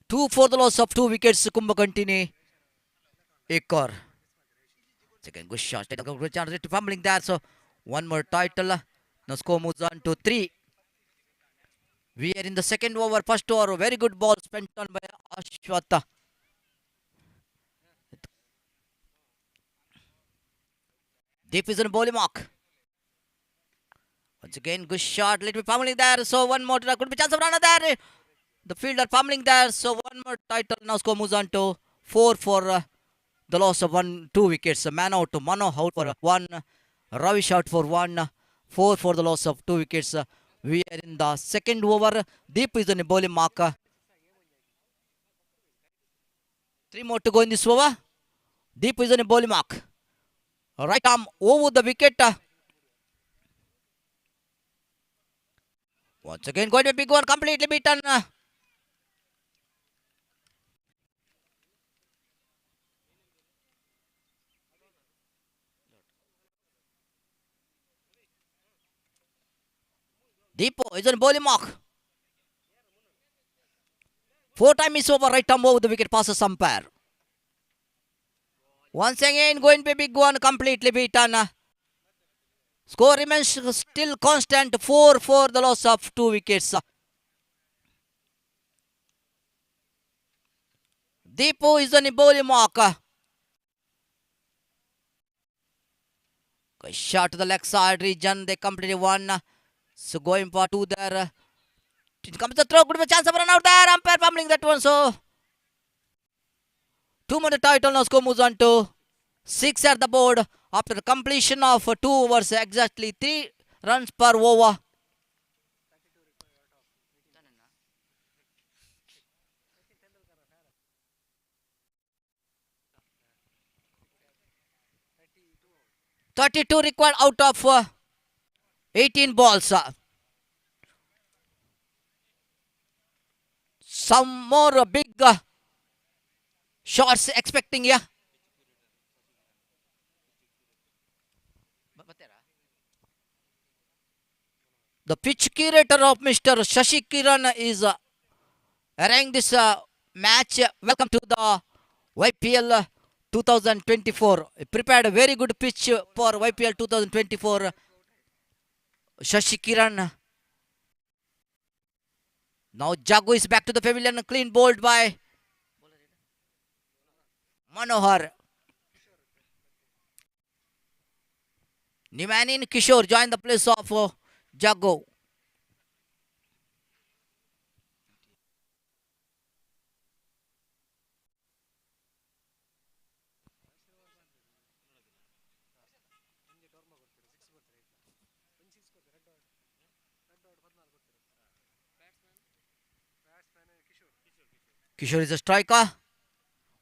Two for the loss of 2 wickets. Kumbhakarni. Yekkaru. Second good shot. Good chance to fumbling there. So one more title. Now score moves on to 3. We are in the second over. First over. Very good ball spent on by Ashwata. Deep is on bowling mark. Once again, good shot. Let me fumbling there. So one more. Could be chance of runner there. The fielder fumbling there. So one more title. Now score moves on to 4 for the loss of 2 wickets. A man out to Mano out for 1. Ravish out for 1. 4 for the loss of 2 wickets. We are in the second over. Deep is on the bowling mark. 3 more to go in this over. Deep is on the bowling mark. Right arm over the wicket. Once again, going to be big one, completely beaten. Deepo is on bowling mark. 4 times is over, right arm over the wicket, passes umpire. Once again, going to be big one, completely beaten. Score remains still constant, 4 for the loss of 2 wickets. Deepo is on the bowling mark. Shot to the leg side region, they completely won. So going for 2 there. It comes the throw, good chance of run out there. Umpire fumbling that one. So 2 more the title. Now score moves on to 6 at the board after the completion of 2 overs, exactly 3 runs per over. .32 required out of 18 balls. Some more big shots expecting here. The pitch curator of Mr. Shashi Kiran is arranging this match. Welcome to the YPL 2024. He prepared a very good pitch for YPL 2024. Shashi Kiran. Now Jagu is back to the pavilion. Clean bowled by Manohar. Nimanin Kishore joined the place of Jagu. Kishore is a striker.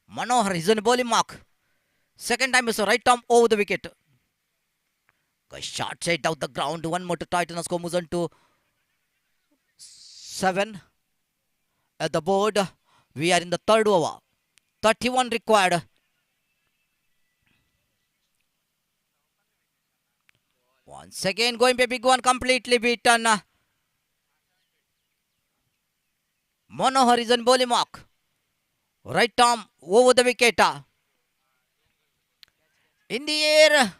Manohar is on the bowling mark. Second time is a right arm over the wicket. Shot straight out the ground. One more to Titan. Score moves on to 7 at the board. We are in the third over. 31 required. Once again going to be a big one, completely beaten. Manohar is on bowling mark. Right arm over the wicket. In the air.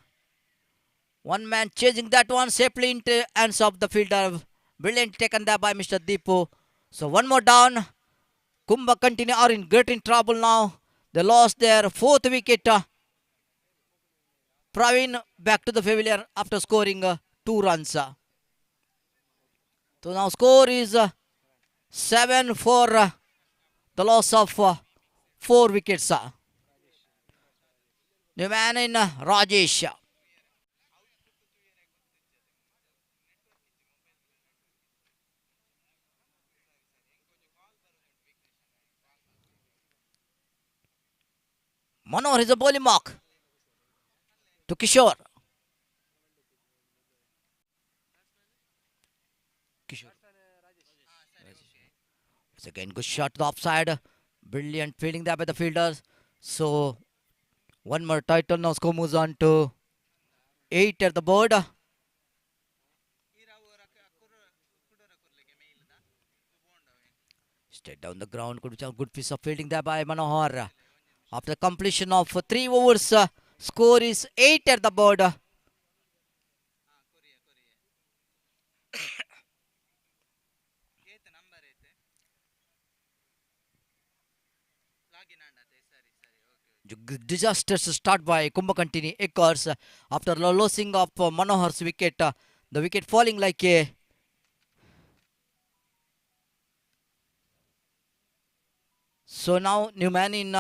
One man chasing that one safely into hands of the fielder. Brilliant taken there by Mr. Deepu. So one more down. Kumbhakarni are in great in trouble now. They lost their 4th wicket. Praveen back to the pavilion after scoring 2 runs. So now score is 7 for the loss of 4 wickets. The man in Rajesh. Manohar is a bowling mark to Kishore. Again, good shot to the offside. Brilliant fielding there by the fielders. So, one more title. Now score moves on to 8 at the board. Straight down the ground. Good piece of fielding there by Manohar. After completion of 3 overs, score is 8 at the board. Disastrous start by Kumbhakantini Yekkaru after losing of Manohar's wicket. The wicket falling like a so now new man in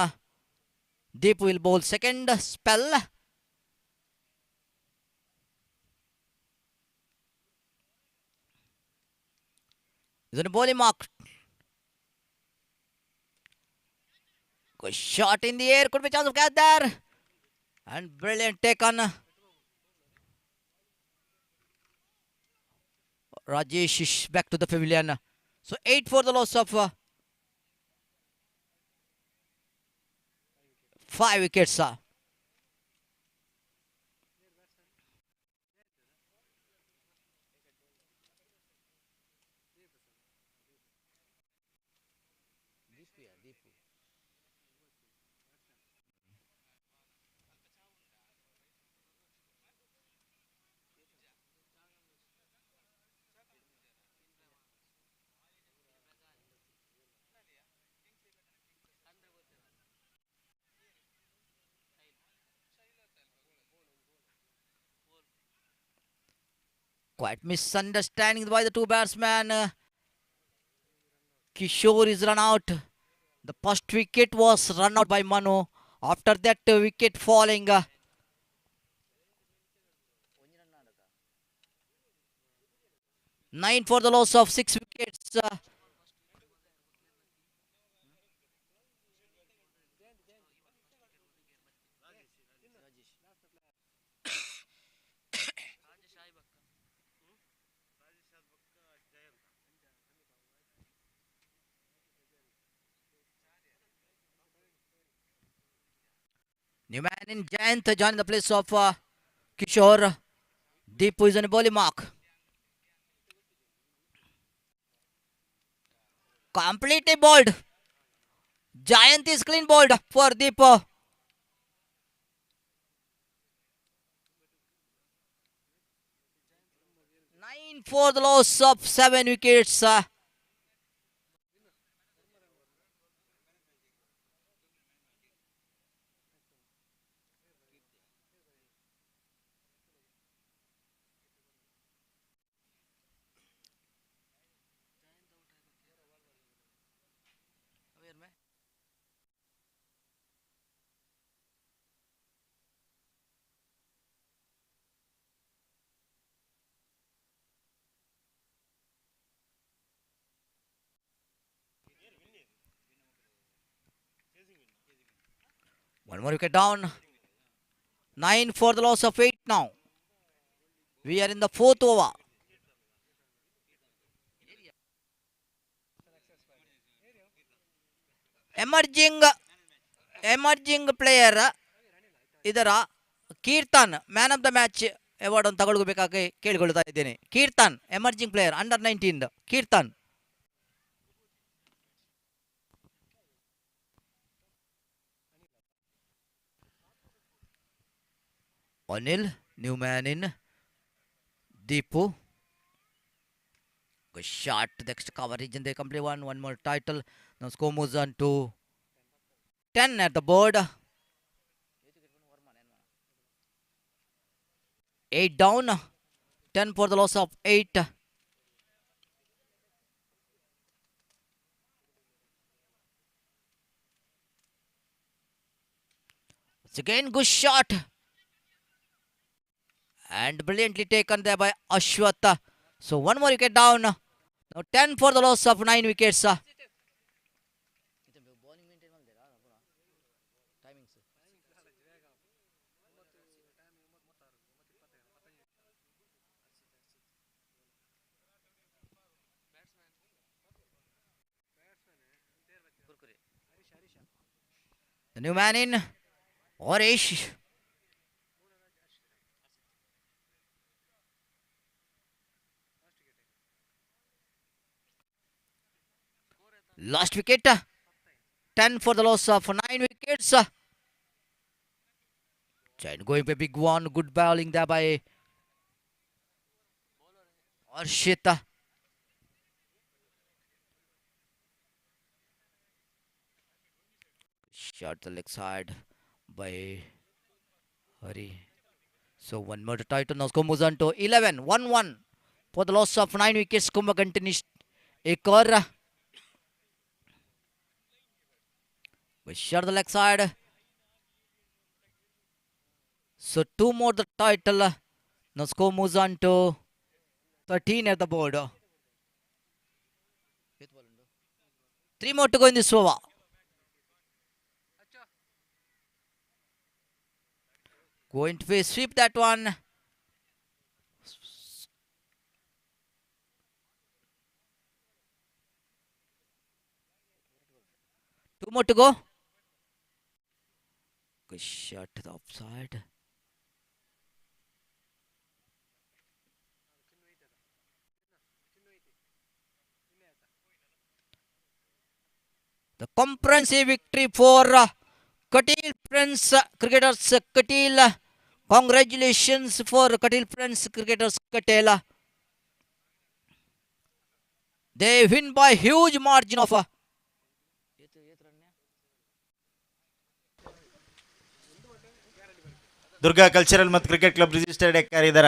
Deep will bowl second spell. Is a bowling mark. Good shot in the air. Could be chance of catch there. And brilliant take on Rajesh is back to the pavilion. So 8 for the loss of 5 wickets. Quite misunderstanding by the two batsmen. Kishore is run out. The first wicket was run out by Manu. After that wicket falling. 9 for the loss of 6 wickets. New man in Jayant joining the place of Kishore. Deepu is on a bowling mark. Completely bowled. Jayant is clean bowled for Deepu. 9 for the loss of 7 wickets. One more wicket down. 9 for the loss of 8 now. We are in the 4th over. Emerging player ಇದರ Keerthan man of the match award ಅನ್ನು ತಗೊಳ್ಬೇಕಾಗಿ ಕೇಳಿಕೊಳ್ತಾ ಇದ್ದೇನೆ. Keerthan emerging player under 19 Keerthan. Anil, new man in Deepu. Good shot. Next coverage and they complete one more title. Now score moves on to 10 at the board. 8 down. 10 for the loss of 8. It's again good shot. And brilliantly taken there by Ashwath. So one more wicket down. Now 10 for the loss of 9 wickets. The new man in, Orish. Last wicket, 10 for the loss of 9 wickets. Giant going for a big one. Good bowling there by Arshita. Shot the leg side by Hari. So one more title now. Moves on to 11. 1-1 for the loss of 9 wickets. Kumba continues. एक और shot the leg side. So two more the title. Now score moves on to 13 at the board. 3 more to go in this over. Going to sweep that one. Two more to go. Good shot to the offside. The comprehensive victory for Katil Prince Cricketers Katil. Congratulations for Katil Prince Cricketers Katil. They win by huge margin of Durga cultural ಮತ್ತು cricket club registered ಎಕ್ಕಾರ್ ಇದರ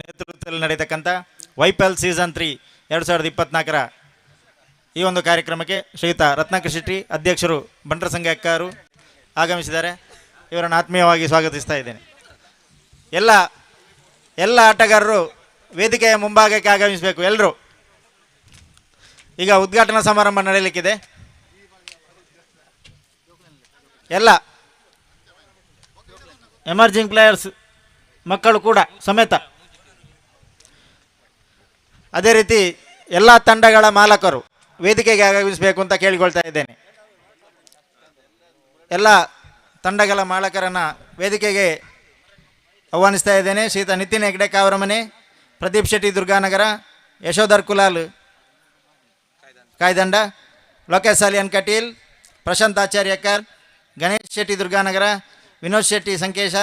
ನೇತೃತ್ವದಲ್ಲಿ ನಡೆಯತಕ್ಕಂಥ YPL season 3 2024ರ ಈ ಒಂದು ಕಾರ್ಯಕ್ರಮಕ್ಕೆ ಶ್ರೀಯುತ ರತ್ನಾಕರ್ ಶೆಟ್ಟಿ ಅಧ್ಯಕ್ಷರು ಬಂಟರ ಸಂಘ ಎಕ್ಕಾರು ಆಗಮಿಸಿದ್ದಾರೆ. ಇವರನ್ನು ಆತ್ಮೀಯವಾಗಿ ಸ್ವಾಗತಿಸ್ತಾ ಇದ್ದೇನೆ. ಎಲ್ಲ ಆಟಗಾರರು ವೇದಿಕೆಯ ಮುಂಭಾಗಕ್ಕೆ ಆಗಮಿಸಬೇಕು. ಎಲ್ಲರೂ ಈಗ ಉದ್ಘಾಟನಾ ಸಮಾರಂಭ ನಡೆಯಲಿಕ್ಕಿದೆ. ಎಲ್ಲ ಎಮರ್ಜಿಂಗ್ ಪ್ಲೇಯರ್ಸ್ ಮಕ್ಕಳು ಕೂಡ ಸಮೇತ, ಅದೇ ರೀತಿ ಎಲ್ಲ ತಂಡಗಳ ಮಾಲಕರು ವೇದಿಕೆಗೆ ಆಗಮಿಸಬೇಕು ಅಂತ ಕೇಳಿಕೊಳ್ತಾ ಇದ್ದೇನೆ. ಎಲ್ಲ ತಂಡಗಳ ಮಾಲಕರನ್ನು ವೇದಿಕೆಗೆ ಆಹ್ವಾನಿಸ್ತಾ ಇದ್ದೇನೆ. ಶ್ರೀಯುತ ನಿತಿನ್ ಹೆಗ್ಡೆ ಕಾವರ ಮನೆ, ಪ್ರದೀಪ್ ಶೆಟ್ಟಿ ದುರ್ಗಾನಗರ, ಯಶೋಧರ್ ಕುಲಾಲ್ ಕಾಯ್ದಂಡ, ಲೋಕೇಶ್ ಸಾಲಿಯನ್ ಕಟೀಲ್, ಪ್ರಶಾಂತ್ ಆಚಾರ್ಯಕರ್, ಗಣೇಶ್ ಶೆಟ್ಟಿ ದುರ್ಗಾನಗರ, ವಿನೋದ್ ಶೆಟ್ಟಿ ಸಂಕೇಶ,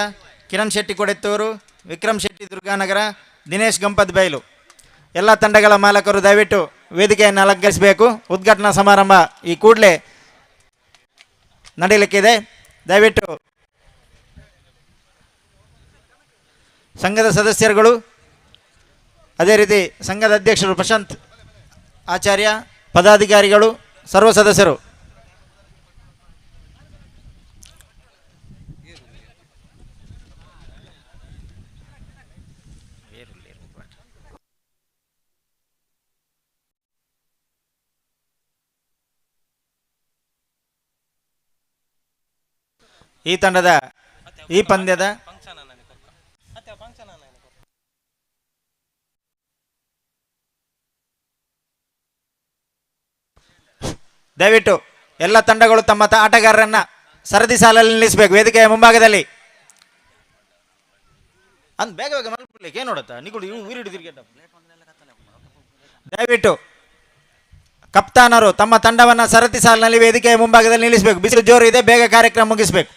ಕಿರಣ್ ಶೆಟ್ಟಿ ಕೊಡೆತ್ತೂರು, ವಿಕ್ರಮ್ ಶೆಟ್ಟಿ ದುರ್ಗಾನಗರ, ದಿನೇಶ್ ಗಂಪತ್ ಬೈಲು. ಎಲ್ಲ ತಂಡಗಳ ಮಾಲಕರು ದಯವಿಟ್ಟು ವೇದಿಕೆಯನ್ನು ಅಲಂಕರಿಸಬೇಕು. ಉದ್ಘಾಟನಾ ಸಮಾರಂಭ ಈ ಕೂಡಲೇ ನಡೆಯಲಿಕ್ಕಿದೆ. ದಯವಿಟ್ಟು ಸಂಘದ ಸದಸ್ಯರುಗಳು, ಅದೇ ರೀತಿ ಸಂಘದ ಅಧ್ಯಕ್ಷರು ಪ್ರಶಾಂತ್ ಆಚಾರ್ಯ, ಪದಾಧಿಕಾರಿಗಳು, ಸರ್ವ ಸದಸ್ಯರು ಈ ತಂಡದ ಈ ಪಂದ್ಯದ ದಯವಿಟ್ಟು ಎಲ್ಲ ತಂಡಗಳು ತಮ್ಮ ಆಟಗಾರರನ್ನ ಸರದಿ ಸಾಲಲ್ಲಿ ನಿಲ್ಲಿಸಬೇಕು. ವೇದಿಕೆಯ ಮುಂಭಾಗದಲ್ಲಿ ಬೇಗ ಬೇಗ ಮಲ್ಕೊಳ್ಳಿಕ್ಕೆ ಏನು ನೋಡುತ್ತಾ ನಿಗಳು ದಯವಿಟ್ಟು ಕಪ್ತಾನರು ತಮ್ಮ ತಂಡವನ್ನು ಸರತಿ ಸಾಲಿನಲ್ಲಿ ವೇದಿಕೆಯ ಮುಂಭಾಗದಲ್ಲಿ ನಿಲ್ಲಿಸಬೇಕು. ಬಿಸಿಲು ಜೋರು ಇದೆ, ಬೇಗ ಕಾರ್ಯಕ್ರಮ ಮುಗಿಸಬೇಕು.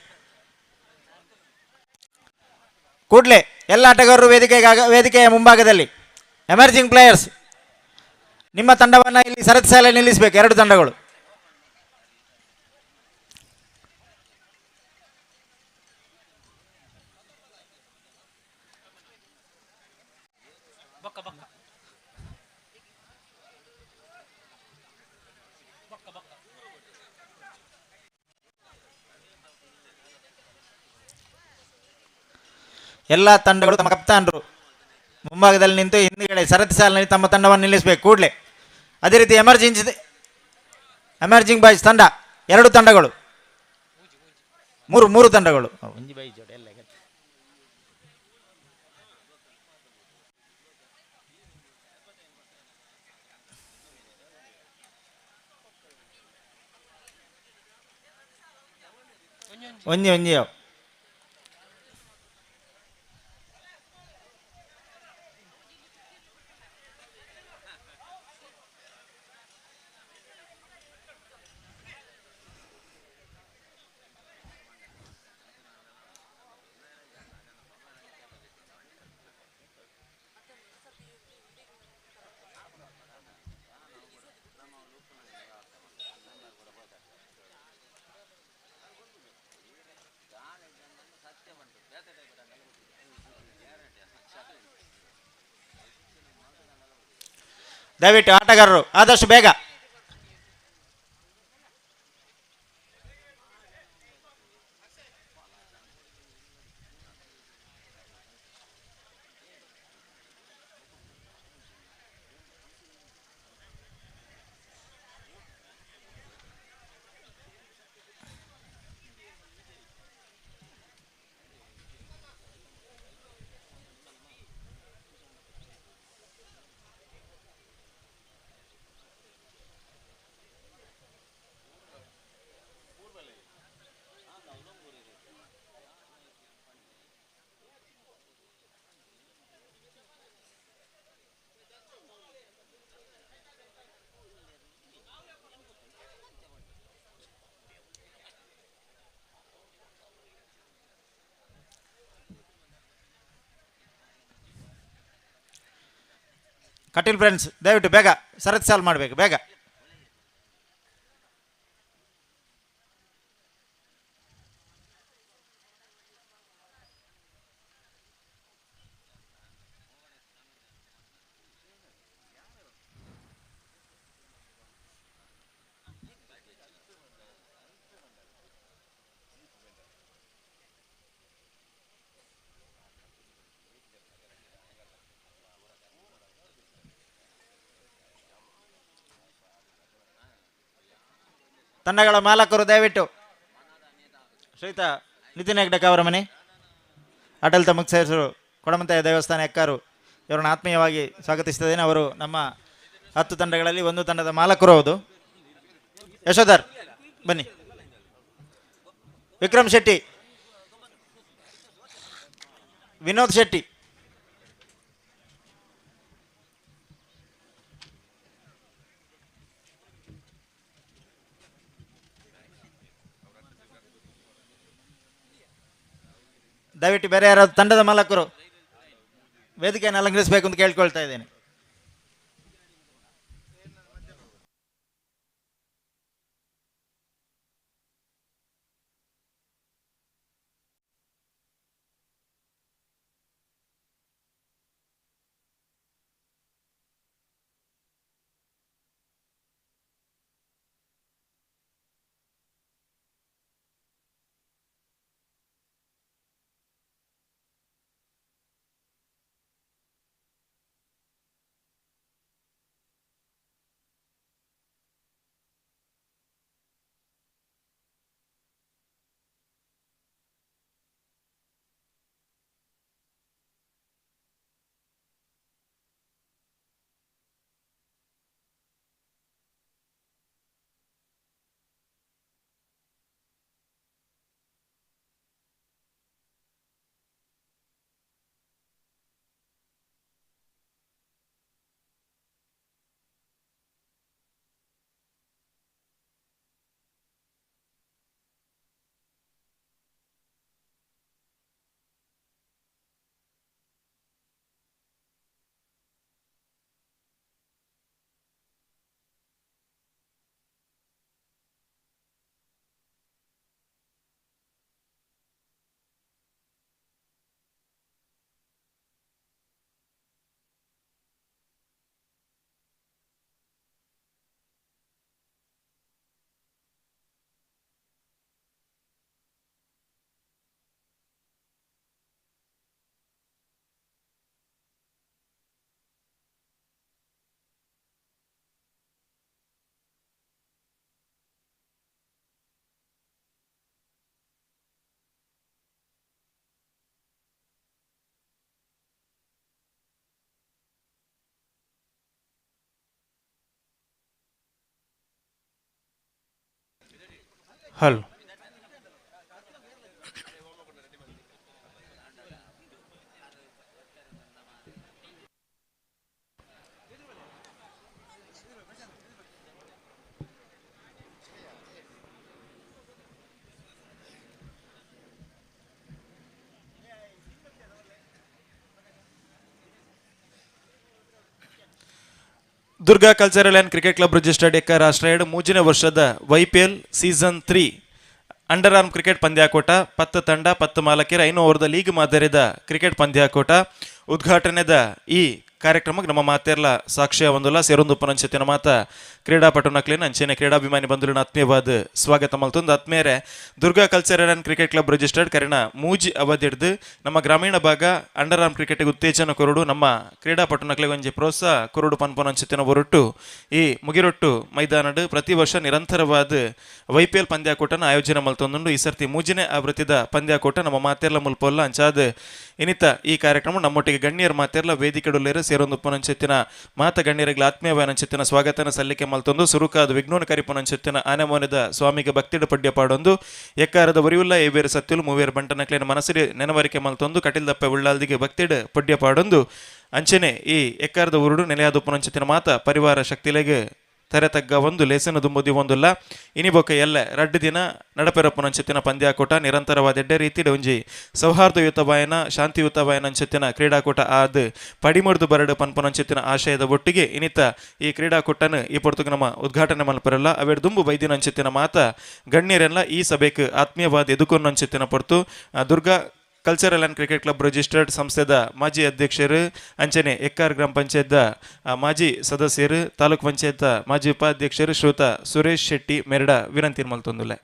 ಕೂಡಲೇ ಎಲ್ಲ ಆಟಗಾರರು ವೇದಿಕೆಯ ಮುಂಭಾಗದಲ್ಲಿ. ಎಮರ್ಜಿಂಗ್ ಪ್ಲೇಯರ್ಸ್ ನಿಮ್ಮ ತಂಡವನ್ನು ಇಲ್ಲಿ ಸರತಿ ಸಾಲಿನಲ್ಲಿ ನಿಲ್ಲಿಸಬೇಕು. ಎರಡು ತಂಡಗಳು ಎಲ್ಲ ತಂಡಗಳು ತಮ್ಮ ಕಪ್ತಾನರು ಮುಂಭಾಗದಲ್ಲಿ ನಿಂತು ಹಿಂದುಗಡೆ ಸರತಿ ಸಾಲಿನಲ್ಲಿ ತಮ್ಮ ತಂಡವನ್ನು ನಿಲ್ಲಿಸಬೇಕು ಕೂಡಲೇ. ಅದೇ ರೀತಿ ಎಮರ್ಜಿಂಗ್ ಬಾಯ್ಸ್ ತಂಡ, ಎರಡು ತಂಡಗಳು, ಮೂರು ತಂಡಗಳು. ಒಂಜಿ ಒಂಜಿಯೋ ದಯವಿಟ್ಟು ಆಟಗಾರರು ಆದಷ್ಟು ಬೇಗ. ಕಟೀಲ್ ಫ್ರೆಂಡ್ಸ್ ದಯವಿಟ್ಟು ಬೇಗ ಸರತಿ ಸಾಲ್ ಮಾಡಬೇಕು ಬೇಗ. ತಂಡಗಳ ಮಾಲಕರು ದಯವಿಟ್ಟು ಶ್ರೀಯುತ ನಿತಿನ್ ಹೆಗ್ಡೆ ಅವರ ಮನೆ, ಆಡಳಿತ ಮುಖ್ಯಸ್ಥರು, ಕೊಡಮಂತೆಯ ದೇವಸ್ಥಾನ ಯೆಕ್ಕಾರು ಇವರನ್ನು ಆತ್ಮೀಯವಾಗಿ ಸ್ವಾಗತಿಸುತ್ತೇನೆ. ಅವರು ನಮ್ಮ 10 ತಂಡಗಳಲ್ಲಿ ಒಂದು ತಂಡದ ಮಾಲಕರು ಹೌದು. ಯಶೋಧರ್ ಬನ್ನಿ. ವಿಕ್ರಮ್ ಶೆಟ್ಟಿ, ವಿನೋದ್ ಶೆಟ್ಟಿ, ದಯವಿಟ್ಟು ಬೇರೆ ಯಾರಾದ್ರು ತಂಡದ ಮಾಲಕರು ವೇದಿಕೆಯನ್ನು ಅಲಂಕರಿಸಬೇಕು ಅಂತ ಕೇಳ್ಕೊಳ್ತಾ ಇದ್ದೇನೆ. Hello Durga cultural and cricket club registered Ekka ರಾಷ್ಟ್ರ ಮೂಜನೇ ವರ್ಷದ YPL season 3 under arm cricket ಪಂದ್ಯಾಕೂಟ 10 ತಂಡ 10 ಮಾಲಕರು 5 ಓವರ್ದ ಲೀಗ್ ಮಾದರಿದ ಕ್ರಿಕೆಟ್ ಪಂದ್ಯಾಕೂಟ ಉದ್ಘಾಟನೆದ ಈ ಕಾರ್ಯಕ್ರಮಕ್ಕೆ ನಮ್ಮ ಮಾತೆರ್ಲ ಸಾಕ್ಷ್ಯ ಒಂದಲ್ಲ ಸೇರೊಂದು ಪನಂಚತಿನ ಮಾತ ಕ್ರೀಡಾಪಟು ನಕ್ಲಿನ ಅಂಚೆನೆ ಕ್ರೀಡಾಭಿಮಾನಿ ಬಂಧುಲಿನ ಆತ್ಮೀಯವಾದ ಸ್ವಾಗತ ಮಲ್ತೊಂದು ಆತ್ಮೇರೆ Durga cultural and cricket club registered ಕರಿನ ಮೂಜಿ ಅವಧಿಡ್ದು ನಮ್ಮ ಗ್ರಾಮೀಣ ಭಾಗ ಅಂಡರ್ ಆರ್ಮ್ ಕ್ರಿಕೆಟ್ಗೆ ಉತ್ತೇಜನ ಕೊರಡು ನಮ್ಮ ಕ್ರೀಡಾಪಟು ನಕ್ಲಿಗೆ ಒಂಜಿ ಪ್ರೋತ್ಸಾಹ ಕೊರಡು ಪನ್ಪನಂಚತಿನ ಹೊರಟು ಈ ಮುಗಿರೊಟ್ಟು ಮೈದಾನಡ್ ಪ್ರತಿ ವರ್ಷ ನಿರಂತರವಾದ YPL ಪಂದ್ಯಾಕೂಟನ ಆಯೋಜನೆ ಮಲ್ತೊಂದುಂಡು ಈ ಸರ್ತಿ ಮೂಜನೇ ಆವೃತ್ತಿದ ಪಂದ್ಯಾಕೂಟ ನಮ್ಮ ಮಾತೆರ್ಲ ಮುಲ್ಪೊಲ್ಲ ಅಂಚಾದ ಇನಿತ ಈ ಕಾರ್ಯಕ್ರಮ ನಮ್ಮೊಟ್ಟಿಗೆ ಗಣ್ಯರ ಮಾತೆರ್ಲ ವೇದಿಕೆಡುಲ್ಲೇರು ಸೇರೊಂದು ಪುನಂಚೆತ್ತಿನ ಮಾತ ಗಣ್ಯರಿಗೆ ಆತ್ಮೀಯವಾನಂಚೆತ್ತಿನ ಸ್ವಾಗತನ ಸಲ್ಲಿಕೆ ಮಲ್ತೊಂದು ಸುರುಕಾದ ವಿಘ್ನೋನಕಾರಿ ಪುನಂಚೆತ್ತಿನ ಆನೆಮೋನದ ಸ್ವಾಮಿಗೆ ಭಕ್ತಿಡ ಪಡ್ಯ ಪಾಡೊಂದು ಎಕ್ಕಾರದ ಒರಿಯುಲ್ಲ ಏವೇರು ಸತ್ಯುಲು ಮೂವೇರು ಬಂಟನಕ್ಲೇನ ಮನಸ್ಸಿಗೆ ನೆನವರಿಕೆ ಮಲ್ತೊಂದು ಕಟಿಲ್ದಪ್ಪ ಉಳ್ಳಾಲ್ದಿಗೆ ಭಕ್ತಿಡ ಪಡ್ಯ ಪಾಡೊಂದು ಅಂಚನೆ ಈ ಎಕ್ಕಾರದ ಉರುಡು ನೆಲೆಯಾದ ಪುನಂಚೆತ್ತಿನ ಮಾತ ಪರಿವಾರ ಶಕ್ತಿಲೆಗೆ ತೆರೆತಗ್ಗ ಒಂದು ಲೇಸನ ದುಂಬುದಿ ಒಂದುಲ್ಲ ಇನಿ ಬೊಕ್ಕ ಎಲ್ಲ ರಡ್ಡು ದಿನ ನಡಪೆರಪ್ಪನಂಚೆತ್ತಿನ ಪಂದ್ಯಾಕೂಟ ನಿರಂತರವಾದ ಎಡ್ಡೆ ರೀತಿಯ ಒಂಜಿ ಸೌಹಾರ್ದಯುತ ಬಾಯನ ಶಾಂತಿಯುತ ಬಾಯನಂಚೆತ್ತಿನ ಕ್ರೀಡಾಕೂಟ ಆದ ಪಡಿಮುಡ್ದು ಬರಡು ಪನ್ಪನಂಚೆತ್ತಿನ ಆಶಯದ ಒಟ್ಟಿಗೆ ಇನಿತ ಈ ಕ್ರೀಡಾಕೂಟನ ಈ ಪೊರ್ತುಗೆ ನಮ್ಮ ಉದ್ಘಾಟನೆ ಮಲ್ಪರಲ್ಲ ಅವೆಡ್ ದುಂಬು ಬೈದಿನಂಚೆತ್ತಿನ ಮಾತ ಗಣ್ಯರೆಲ್ಲ ಈ ಸಭೆಗೆ ಆತ್ಮೀಯವಾದ ಎದುಕೊನ್ನಂಚೆತ್ತಿನ ಪೊರ್ತು Durga cultural and cricket club registered ಸಂಸ್ಥೆದ ಮಾಜಿ ಅಧ್ಯಕ್ಷರು ಅಂಚನೆ ಎಕ್ಕಾರ್ ಗ್ರಾಮ ಪಂಚಾಯತ್ದ ಮಾಜಿ ಸದಸ್ಯರು ತಾಲೂಕ್ ಪಂಚಾಯತ್ ಮಾಜಿ ಉಪಾಧ್ಯಕ್ಷರು ಶ್ರೋತ ಸುರೇಶ್ ಶೆಟ್ಟಿ ಮೆರಡ ವಿನಂತಿ ಮಲ್ತೊಂದುಲ್ಲೆ.